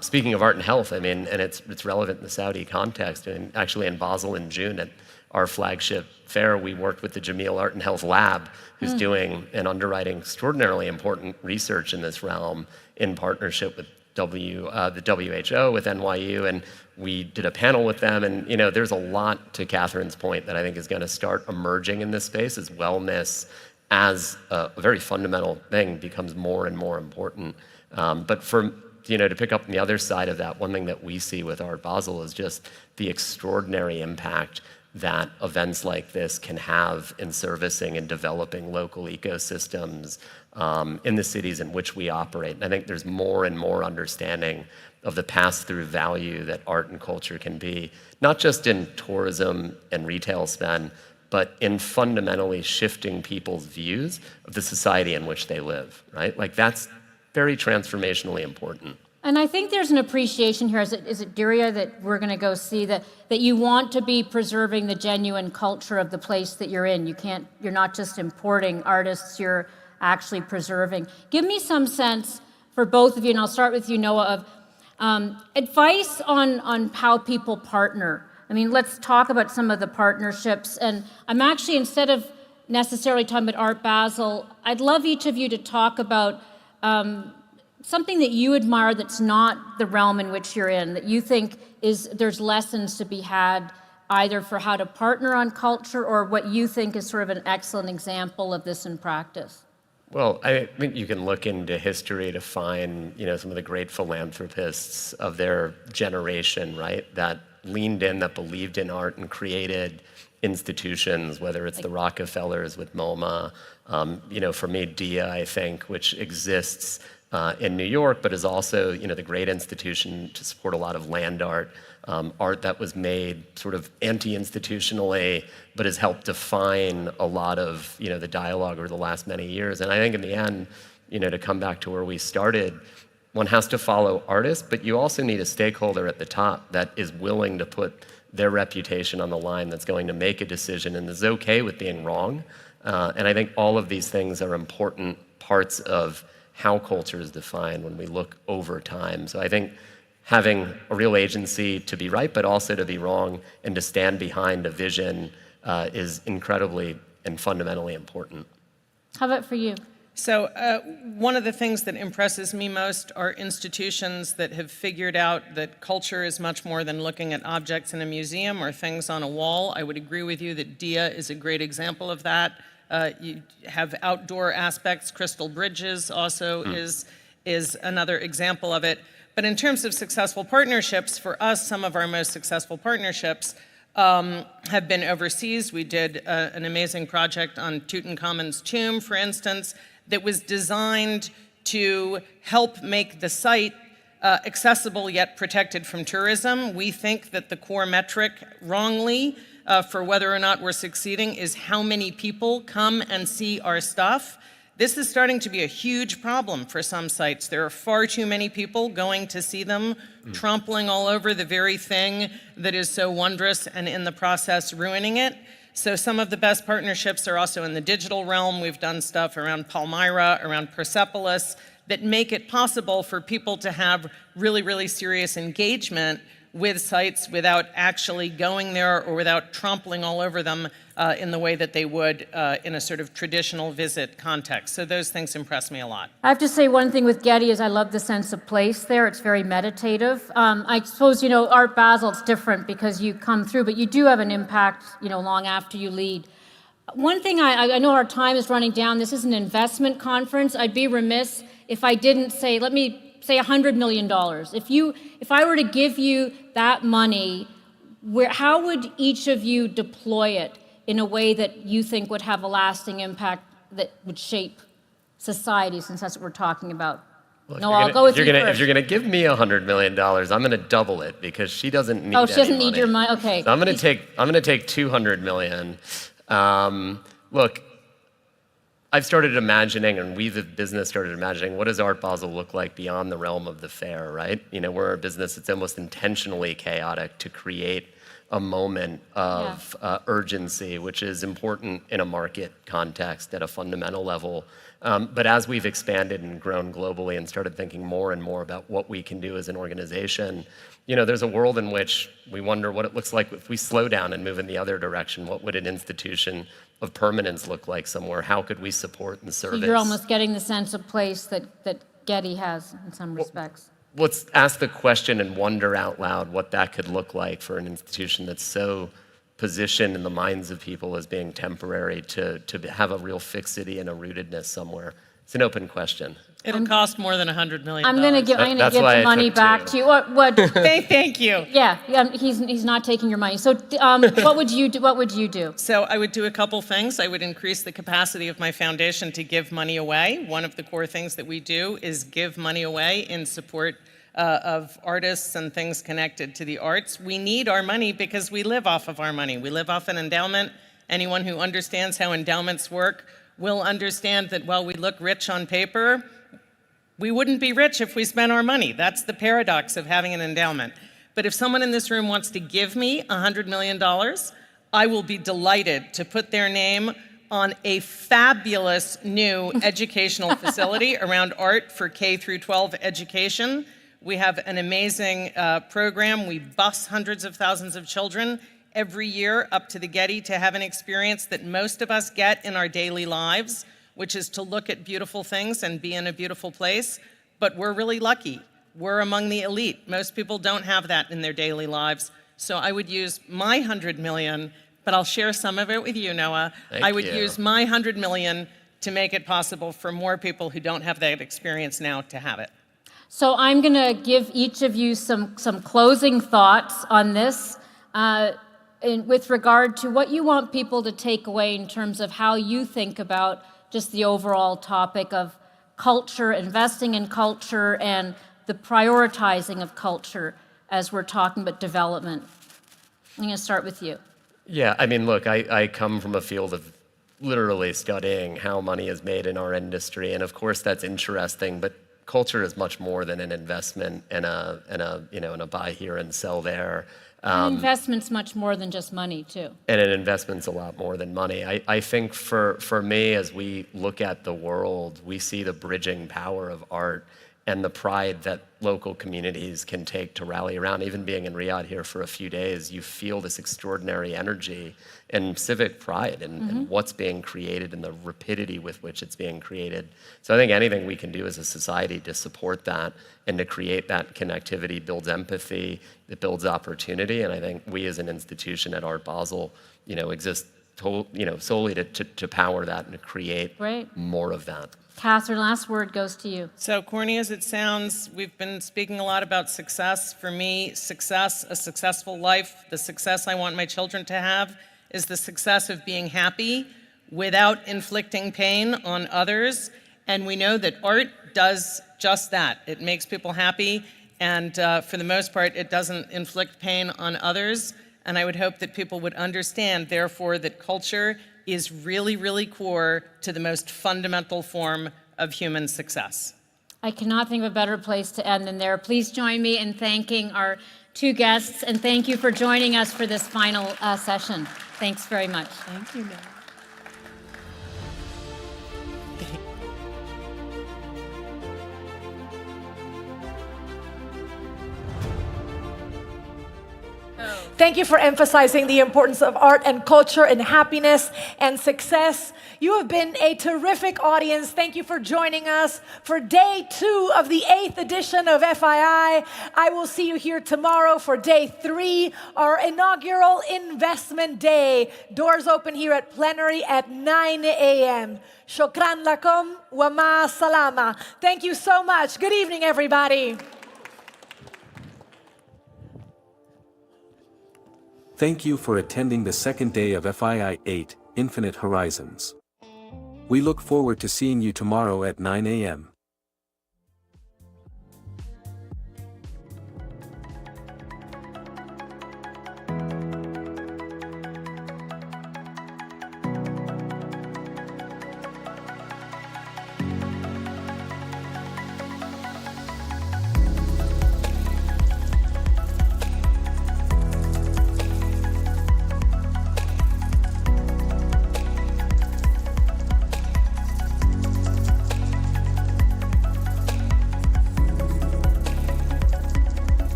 Speaking of art and health, I mean, and it's relevant in the Saudi context, and actually in Basel in June at our flagship fair, we worked with the Jameel Art and Health Lab, who's doing and underwriting extraordinarily important research in this realm in partnership with the WHO, with NYU, and we did a panel with them, and there's a lot, to Catherine's point, that I think is going to start emerging in this space as wellness as a very fundamental thing becomes more and more important. But to pick up on the other side of that, one thing that we see with Art Basel is just the extraordinary impact that events like this can have in servicing and developing local ecosystems in the cities in which we operate. And I think there's more and more understanding of the pass-through value that art and culture can be, not just in tourism and retail spend, but in fundamentally shifting people's views of the society in which they live, right? Like, that's very transformationally important. And I think there's an appreciation here, is it Dirya, that we're going to go see, that you want to be preserving the genuine culture of the place that you're in. You're not just importing artists, you're actually preserving. Give me some sense for both of you, and I'll start with you, Noah, of advice on how people partner. I mean, let's talk about some of the partnerships. And I'm actually, instead of necessarily talking about Art Basel, I'd love each of you to talk about something that you admire that's not the realm in which you're in, that you think there's lessons to be had either for how to partner on culture or what you think is sort of an excellent example of this in practice. Well, I think you can look into history to find, some of the great philanthropists of their generation, right? That leaned in, that believed in art and created institutions, whether it's the Rockefellers with MoMA, for me, DIA, I think, which exists in New York, but is also, the great institution to support a lot of land art, art that was made sort of anti-institutionally, but has helped define a lot of, the dialogue over the last many years. And I think in the end, to come back to where we started, one has to follow artists, but you also need a stakeholder at the top that is willing to put their reputation on the line, that's going to make a decision and is okay with being wrong. And I think all of these things are important parts of how culture is defined when we look over time. So I think having a real agency to be right, but also to be wrong, and to stand behind a vision is incredibly and fundamentally important. How about for you? So one of the things that impresses me most are institutions that have figured out that culture is much more than looking at objects in a museum or things on a wall. I would agree with you that DIA is a great example of that. You have outdoor aspects. Crystal Bridges also is another example of it. But in terms of successful partnerships, for us, some of our most successful partnerships have been overseas. We did an amazing project on Tutankhamun's tomb, for instance, that was designed to help make the site accessible yet protected from tourism. We think that the core metric, wrongly, for whether or not we're succeeding is how many people come and see our stuff. This is starting to be a huge problem for some sites. There are far too many people going to see them, trampling all over the very thing that is so wondrous and in the process ruining it. So some of the best partnerships are also in the digital realm. We've done stuff around Palmyra, around Persepolis, that make it possible for people to have really, really serious engagement with sites without actually going there or without trampling all over them in the way that they would in a sort of traditional visit context. So those things impress me a lot. I have to say one thing with Getty is I love the sense of place there. It's very meditative. I suppose, Art Basel, it's different because you come through, but you do have an impact, long after you lead. One thing, I know our time is running down. This is an investment conference. I'd be remiss if I didn't say, let me say $100 million. If I were to give you that money, how would each of you deploy it in a way that you think would have a lasting impact that would shape society, since that's what we're talking about? Well, no, I'll go with you first. If you're going to give me $100 million, I'm going to double it because she doesn't need. Oh, she doesn't need your money. Okay. So I'm going to take $200 million. Look, I've started imagining, and we, the business, started imagining, what does Art Basel look like beyond the realm of the fair, right? We're a business that's almost intentionally chaotic to create a moment of urgency, which is important in a market context at a fundamental level. But as we've expanded and grown globally and started thinking more and more about what we can do as an organization, there's a world in which we wonder what it looks like if we slow down and move in the other direction. What would an institution of permanence look like somewhere? How could we support and service? So you're almost getting the sense of place that Getty has in some respects. Let's ask the question and wonder out loud what that could look like for an institution that's so positioned in the minds of people as being temporary to have a real fixity and a rootedness somewhere. It's an open question. It'll cost more than $100 million. I'm going to give the money back to you. What? Thank you. Yeah, he's not taking your money. So what would you do? What would you do? So I would do a couple things. I would increase the capacity of my foundation to give money away. One of the core things that we do is give money away in support of artists and things connected to the arts. We need our money because we live off of our money. We live off an endowment. Anyone who understands how endowments work will understand that while we look rich on paper, we wouldn't be rich if we spent our money. That's the paradox of having an endowment. But if someone in this room wants to give me $100 million, I will be delighted to put their name on a fabulous new educational facility around art for K through 12 education. We have an amazing program. We bus hundreds of thousands of children every year up to the Getty to have an experience that most of us get in our daily lives, which is to look at beautiful things and be in a beautiful place. But we're really lucky. We're among the elite. Most people don't have that in their daily lives. So I would use my $100 million, but I'll share some of it with you, Noah. I would use my $100 million to make it possible for more people who don't have that experience now to have it. So I'm going to give each of you some closing thoughts on this with regard to what you want people to take away in terms of how you think about just the overall topic of culture, investing in culture, and the prioritizing of culture as we're talking about development. I'm going to start with you. Yeah, I mean, look, I come from a field of literally studying how money is made in our industry, and of course that's interesting, but culture is much more than an investment and a buy here and sell there. And investment's much more than just money, too. And an investment's a lot more than money. I think for me, as we look at the world, we see the bridging power of art and the pride that local communities can take to rally around. Even being in Riyadh here for a few days, you feel this extraordinary energy and civic pride in what's being created and the rapidity with which it's being created. So I think anything we can do as a society to support that and to create that connectivity builds empathy, it builds opportunity, and I think we as an institution at Art Basel, exist solely to power that and to create more of that. Catherine, last word goes to you. So corny as it sounds, we've been speaking a lot about success. For me, success, a successful life, the success I want my children to have is the success of being happy without inflicting pain on others. And we know that art does just that. It makes people happy, and for the most part, it doesn't inflict pain on others. And I would hope that people would understand, therefore, that culture is really, really core to the most fundamental form of human success. I cannot think of a better place to end than there. Please join me in thanking our two guests, and thank you for joining us for this final session. Thanks very much. Thank you, Mary. Thank you for emphasizing the importance of art and culture and happiness and success. You have been a terrific audience. Thank you for joining us for day 2 of the 8th edition of FII. I will see you here tomorrow for day 3, our inaugural investment day. Doors open here at Plenary at 9 a.m. Shukran lakum wa ma salama. Thank you so much. Good evening, everybody. Thank you for attending the second day of FII8, Infinite Horizons. We look forward to seeing you tomorrow at 9 a.m.